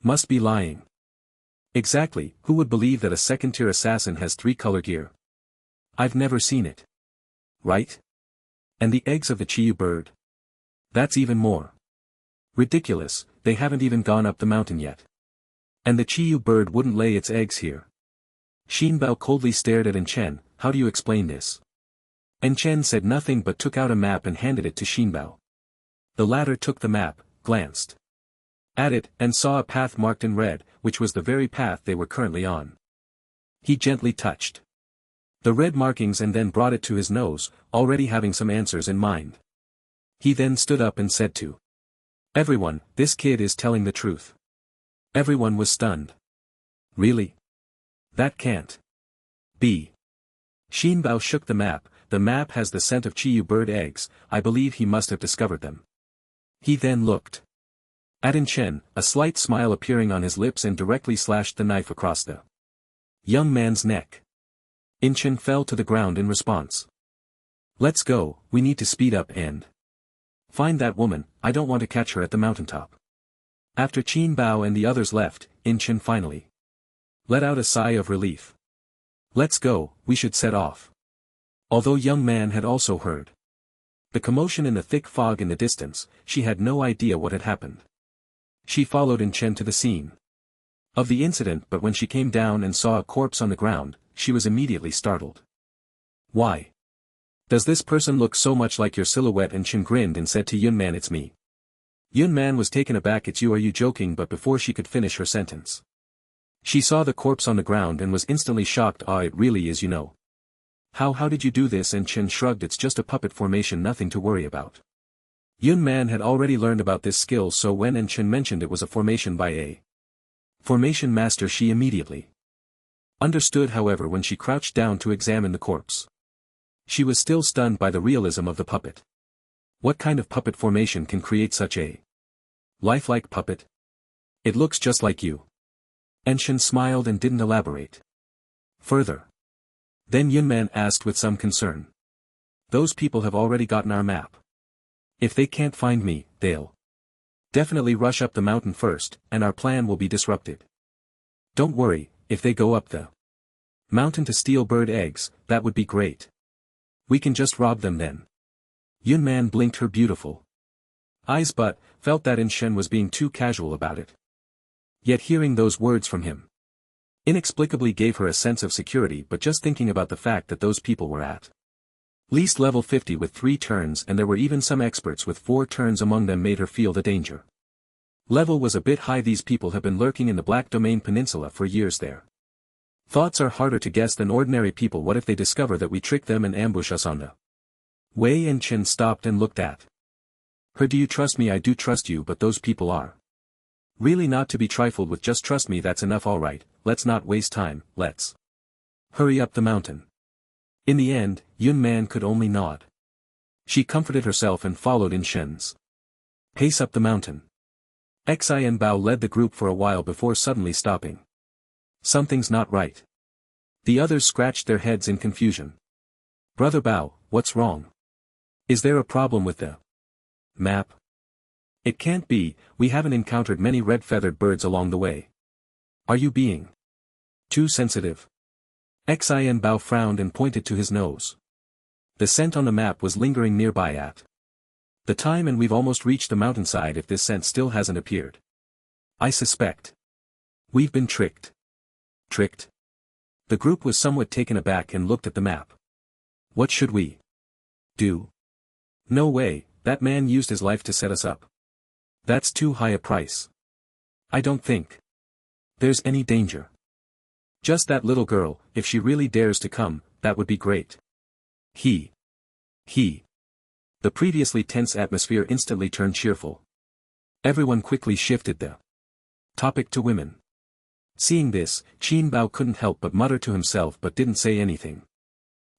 must be lying." Exactly, who would believe that a second-tier assassin has 3-color gear? I've never seen it. Right? And the eggs of the Chiyu bird? That's even more ridiculous, they haven't even gone up the mountain yet. And the Chiyu bird wouldn't lay its eggs here. Shinbao coldly stared at Enchen. How do you explain this? Enchen said nothing but took out a map and handed it to Shinbao. The latter took the map, glanced at it, and saw a path marked in red, which was the very path they were currently on. He gently touched the red markings and then brought it to his nose, already having some answers in mind. He then stood up and said to everyone, this kid is telling the truth. Everyone was stunned. Really? That can't be. Shinbao shook the map. The map has the scent of Chiyu bird eggs, I believe he must have discovered them. He then looked at Enchen, a slight smile appearing on his lips, and directly slashed the knife across the young man's neck. Enchen fell to the ground in response. Let's go, we need to speed up and find that woman, I don't want to catch her at the mountaintop. After Shinbao and the others left, Enchen finally let out a sigh of relief. Let's go, we should set off. Although young man had also heard the commotion in the thick fog in the distance, she had no idea what had happened. She followed Enchen to the scene of the incident, but when she came down and saw a corpse on the ground, she was immediately startled. Why does this person look so much like your silhouette? Enchen grinned and said to Yunman, it's me. Yunman was taken aback. It's you, are you joking? But before she could finish her sentence, she saw the corpse on the ground and was instantly shocked. Ah, it really is, you know. How did you do this? Enchen shrugged. It's just a puppet formation, nothing to worry about. Yunman had already learned about this skill, so when Enchen mentioned it was a formation by a formation master, she immediately understood. However, when she crouched down to examine the corpse, she was still stunned by the realism of the puppet. What kind of puppet formation can create such a lifelike puppet? It looks just like you. Enchen smiled and didn't elaborate further. Then Yunman asked with some concern. Those people have already gotten our map. If they can't find me, they'll definitely rush up the mountain first, and our plan will be disrupted. Don't worry, if they go up the mountain to steal bird eggs, that would be great. We can just rob them then. Yunman blinked her beautiful eyes but felt that Enchen was being too casual about it. Yet hearing those words from him inexplicably gave her a sense of security, but just thinking about the fact that those people were at least level 50 with 3 turns, and there were even some experts with 4 turns among them, made her feel the danger level was a bit high. These people have been lurking in the Black Domain Peninsula for years. Their thoughts are harder to guess than ordinary people. What if they discover that we trick them and ambush us on the way? Enchen stopped and looked at her. Do you trust me? I do trust you, but those people are really not to be trifled with. Just trust me, that's enough. Alright, let's not waste time, let's hurry up the mountain. In the end, Yunman could only nod. She comforted herself and followed Enchen's pace up the mountain. Xi and Bao led the group for a while before suddenly stopping. Something's not right. The others scratched their heads in confusion. Brother Bao, what's wrong? Is there a problem with the map? It can't be, we haven't encountered many red-feathered birds along the way. Are you being too sensitive? Xi and Bao frowned and pointed to his nose. The scent on the map was lingering nearby at the time, and we've almost reached the mountainside if this scent still hasn't appeared. I suspect we've been tricked. Tricked? The group was somewhat taken aback and looked at the map. What should we do? No way, that man used his life to set us up. That's too high a price. I don't think there's any danger. Just that little girl, if she really dares to come, that would be great. He. The previously tense atmosphere instantly turned cheerful. Everyone quickly shifted the topic to women. Seeing this, Qin Bao couldn't help but mutter to himself but didn't say anything.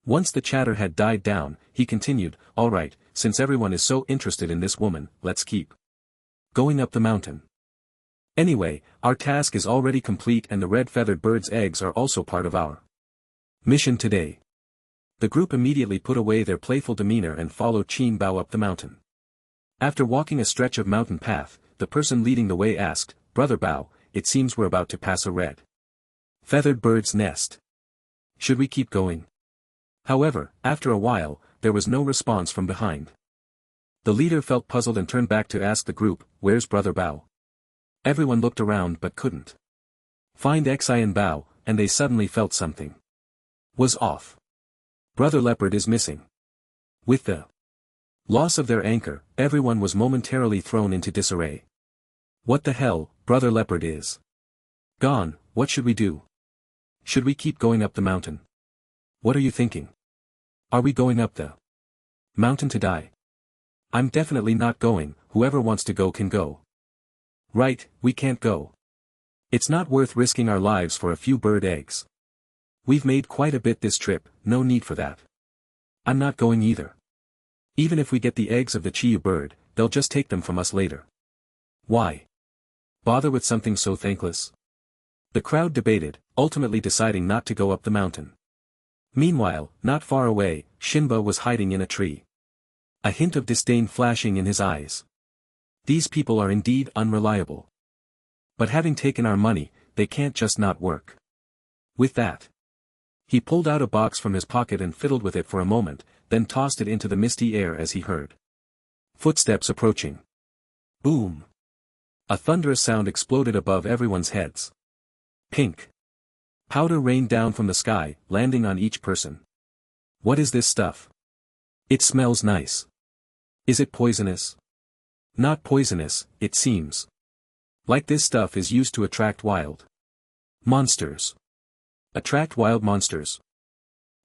Once the chatter had died down, he continued, alright, since everyone is so interested in this woman, let's keep going up the mountain. Anyway, our task is already complete and the red-feathered bird's eggs are also part of our mission today. The group immediately put away their playful demeanor and followed Qin Bao up the mountain. After walking a stretch of mountain path, the person leading the way asked, Brother Bao, it seems we're about to pass a red-feathered bird's nest. Should we keep going? However, after a while, there was no response from behind. The leader felt puzzled and turned back to ask the group, "Where's Brother Bao?" Everyone looked around but couldn't find Xian Bao, and they suddenly felt something was off. Brother Leopard is missing. With the loss of their anchor, everyone was momentarily thrown into disarray. What the hell, Brother Leopard is gone, what should we do? Should we keep going up the mountain? What are you thinking? Are we going up the mountain to die? I'm definitely not going, whoever wants to go can go. Right, we can't go. It's not worth risking our lives for a few bird eggs. We've made quite a bit this trip, no need for that. I'm not going either. Even if we get the eggs of the Chiyu bird, they'll just take them from us later. Why bother with something so thankless? The crowd debated, ultimately deciding not to go up the mountain. Meanwhile, not far away, Shinba was hiding in a tree. A hint of disdain flashing in his eyes. These people are indeed unreliable. But having taken our money, they can't just not work. With that, he pulled out a box from his pocket and fiddled with it for a moment, then tossed it into the misty air as he heard footsteps approaching. Boom! A thunderous sound exploded above everyone's heads. Pink powder rained down from the sky, landing on each person. What is this stuff? It smells nice. Is it poisonous? Not poisonous, it seems. Like this stuff is used to attract wild monsters. Attract wild monsters.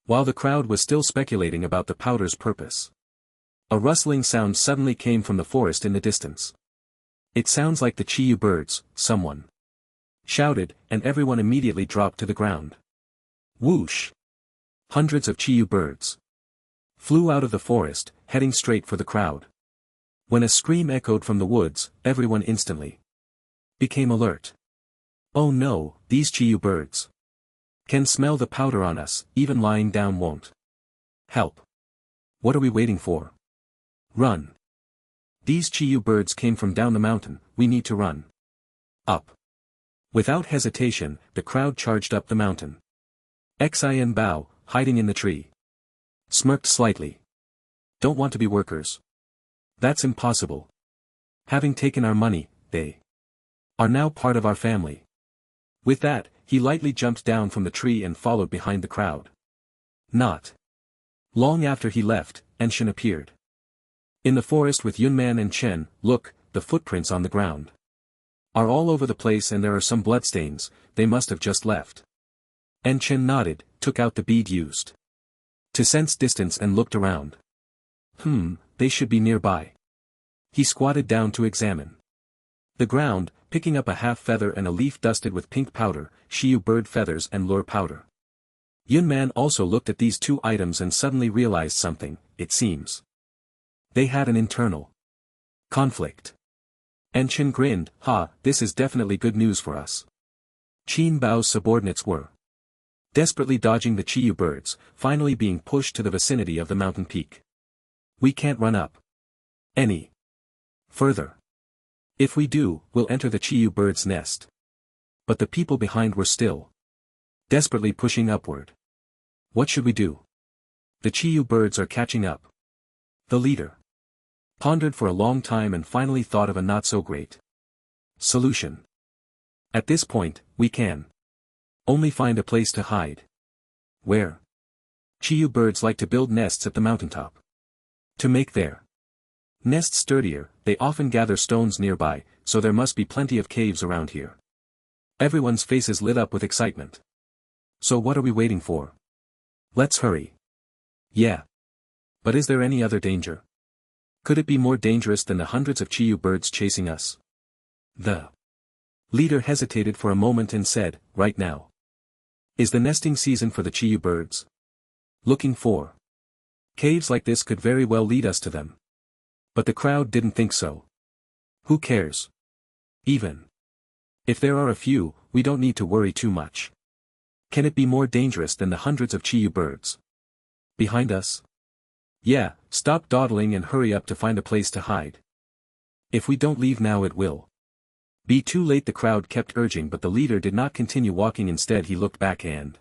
While the crowd was still speculating about the powder's purpose, a rustling sound suddenly came from the forest in the distance. It sounds like the Chiyu birds, someone shouted, and everyone immediately dropped to the ground. Whoosh! Hundreds of Chiyu birds flew out of the forest, heading straight for the crowd. When a scream echoed from the woods, everyone instantly became alert. Oh no, these Chiyu birds can smell the powder on us, even lying down won't help. What are we waiting for? Run! These Chiyu birds came from down the mountain, we need to run. Up! Without hesitation, the crowd charged up the mountain. Xian Bao, hiding in the tree, smirked slightly. Don't want to be workers. That's impossible. Having taken our money, they are now part of our family. With that, he lightly jumped down from the tree and followed behind the crowd. Not long after he left, Enshin appeared in the forest with Yunman and Chen. Look, the footprints on the ground are all over the place and there are some bloodstains, they must have just left. Chen nodded, took out the bead used to sense distance and looked around. They should be nearby. He squatted down to examine the ground, picking up a half feather and a leaf dusted with pink powder, Shiyu bird feathers and lure powder. Yunman also looked at these two items and suddenly realized something, it seems they had an internal conflict. Chen grinned, this is definitely good news for us. Qin Bao's subordinates were desperately dodging the Chiyu birds, finally being pushed to the vicinity of the mountain peak. We can't run up any further. If we do, we'll enter the Chiyu bird's nest. But the people behind were still desperately pushing upward. What should we do? The Chiyu birds are catching up. The leader pondered for a long time and finally thought of a not-so-great solution. At this point, we can only find a place to hide. Where? Chiyu birds like to build nests at the mountaintop. To make their nests sturdier, they often gather stones nearby, so there must be plenty of caves around here. Everyone's faces lit up with excitement. So what are we waiting for? Let's hurry. Yeah. But is there any other danger? Could it be more dangerous than the hundreds of Chiyu birds chasing us? The leader hesitated for a moment and said, right now is the nesting season for the Chiyu birds. Looking for caves like this could very well lead us to them. But the crowd didn't think so. Who cares? Even if there are a few, we don't need to worry too much. Can it be more dangerous than the hundreds of Chiyu birds behind us? Yeah, stop dawdling and hurry up to find a place to hide. If we don't leave now it will be too late, the crowd kept urging, but the leader did not continue walking. Instead he looked back and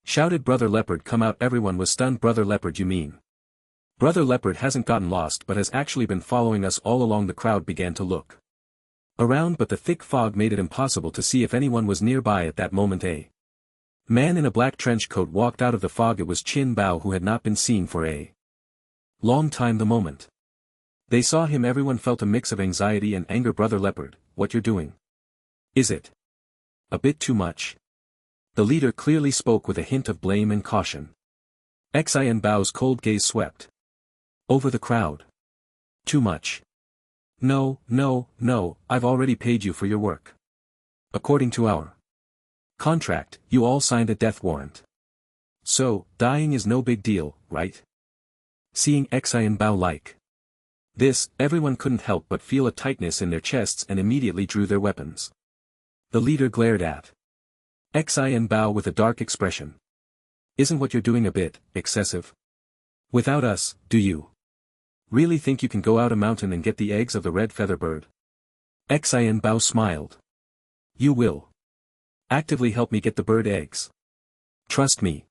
Shouted Brother Leopard, come out. Everyone was stunned. Brother Leopard, you mean? Brother Leopard hasn't gotten lost but has actually been following us all along. The crowd began to look around, but the thick fog made it impossible to see if anyone was nearby at that moment. A man in a black trench coat walked out of the fog. It was Qin Bao, who had not been seen for a long time. The moment they saw him, everyone felt a mix of anxiety and anger. Brother Leopard, what you're doing? Is it a bit too much? The leader clearly spoke with a hint of blame and caution. Xin Bao's cold gaze swept over the crowd. Too much? No, no, no, I've already paid you for your work. According to our contract, you all signed a death warrant. So, dying is no big deal, right? Seeing Xin Bao like this, everyone couldn't help but feel a tightness in their chests and immediately drew their weapons. The leader glared at Xin Bao with a dark expression. Isn't what you're doing a bit excessive? Without us, do you really think you can go out a mountain and get the eggs of the red feather bird? Xin Bao smiled. You will actively help me get the bird eggs. Trust me.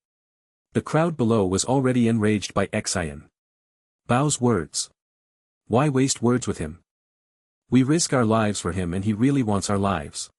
The crowd below was already enraged by Xin Bao's words. Why waste words with him? We risk our lives for him and he really wants our lives.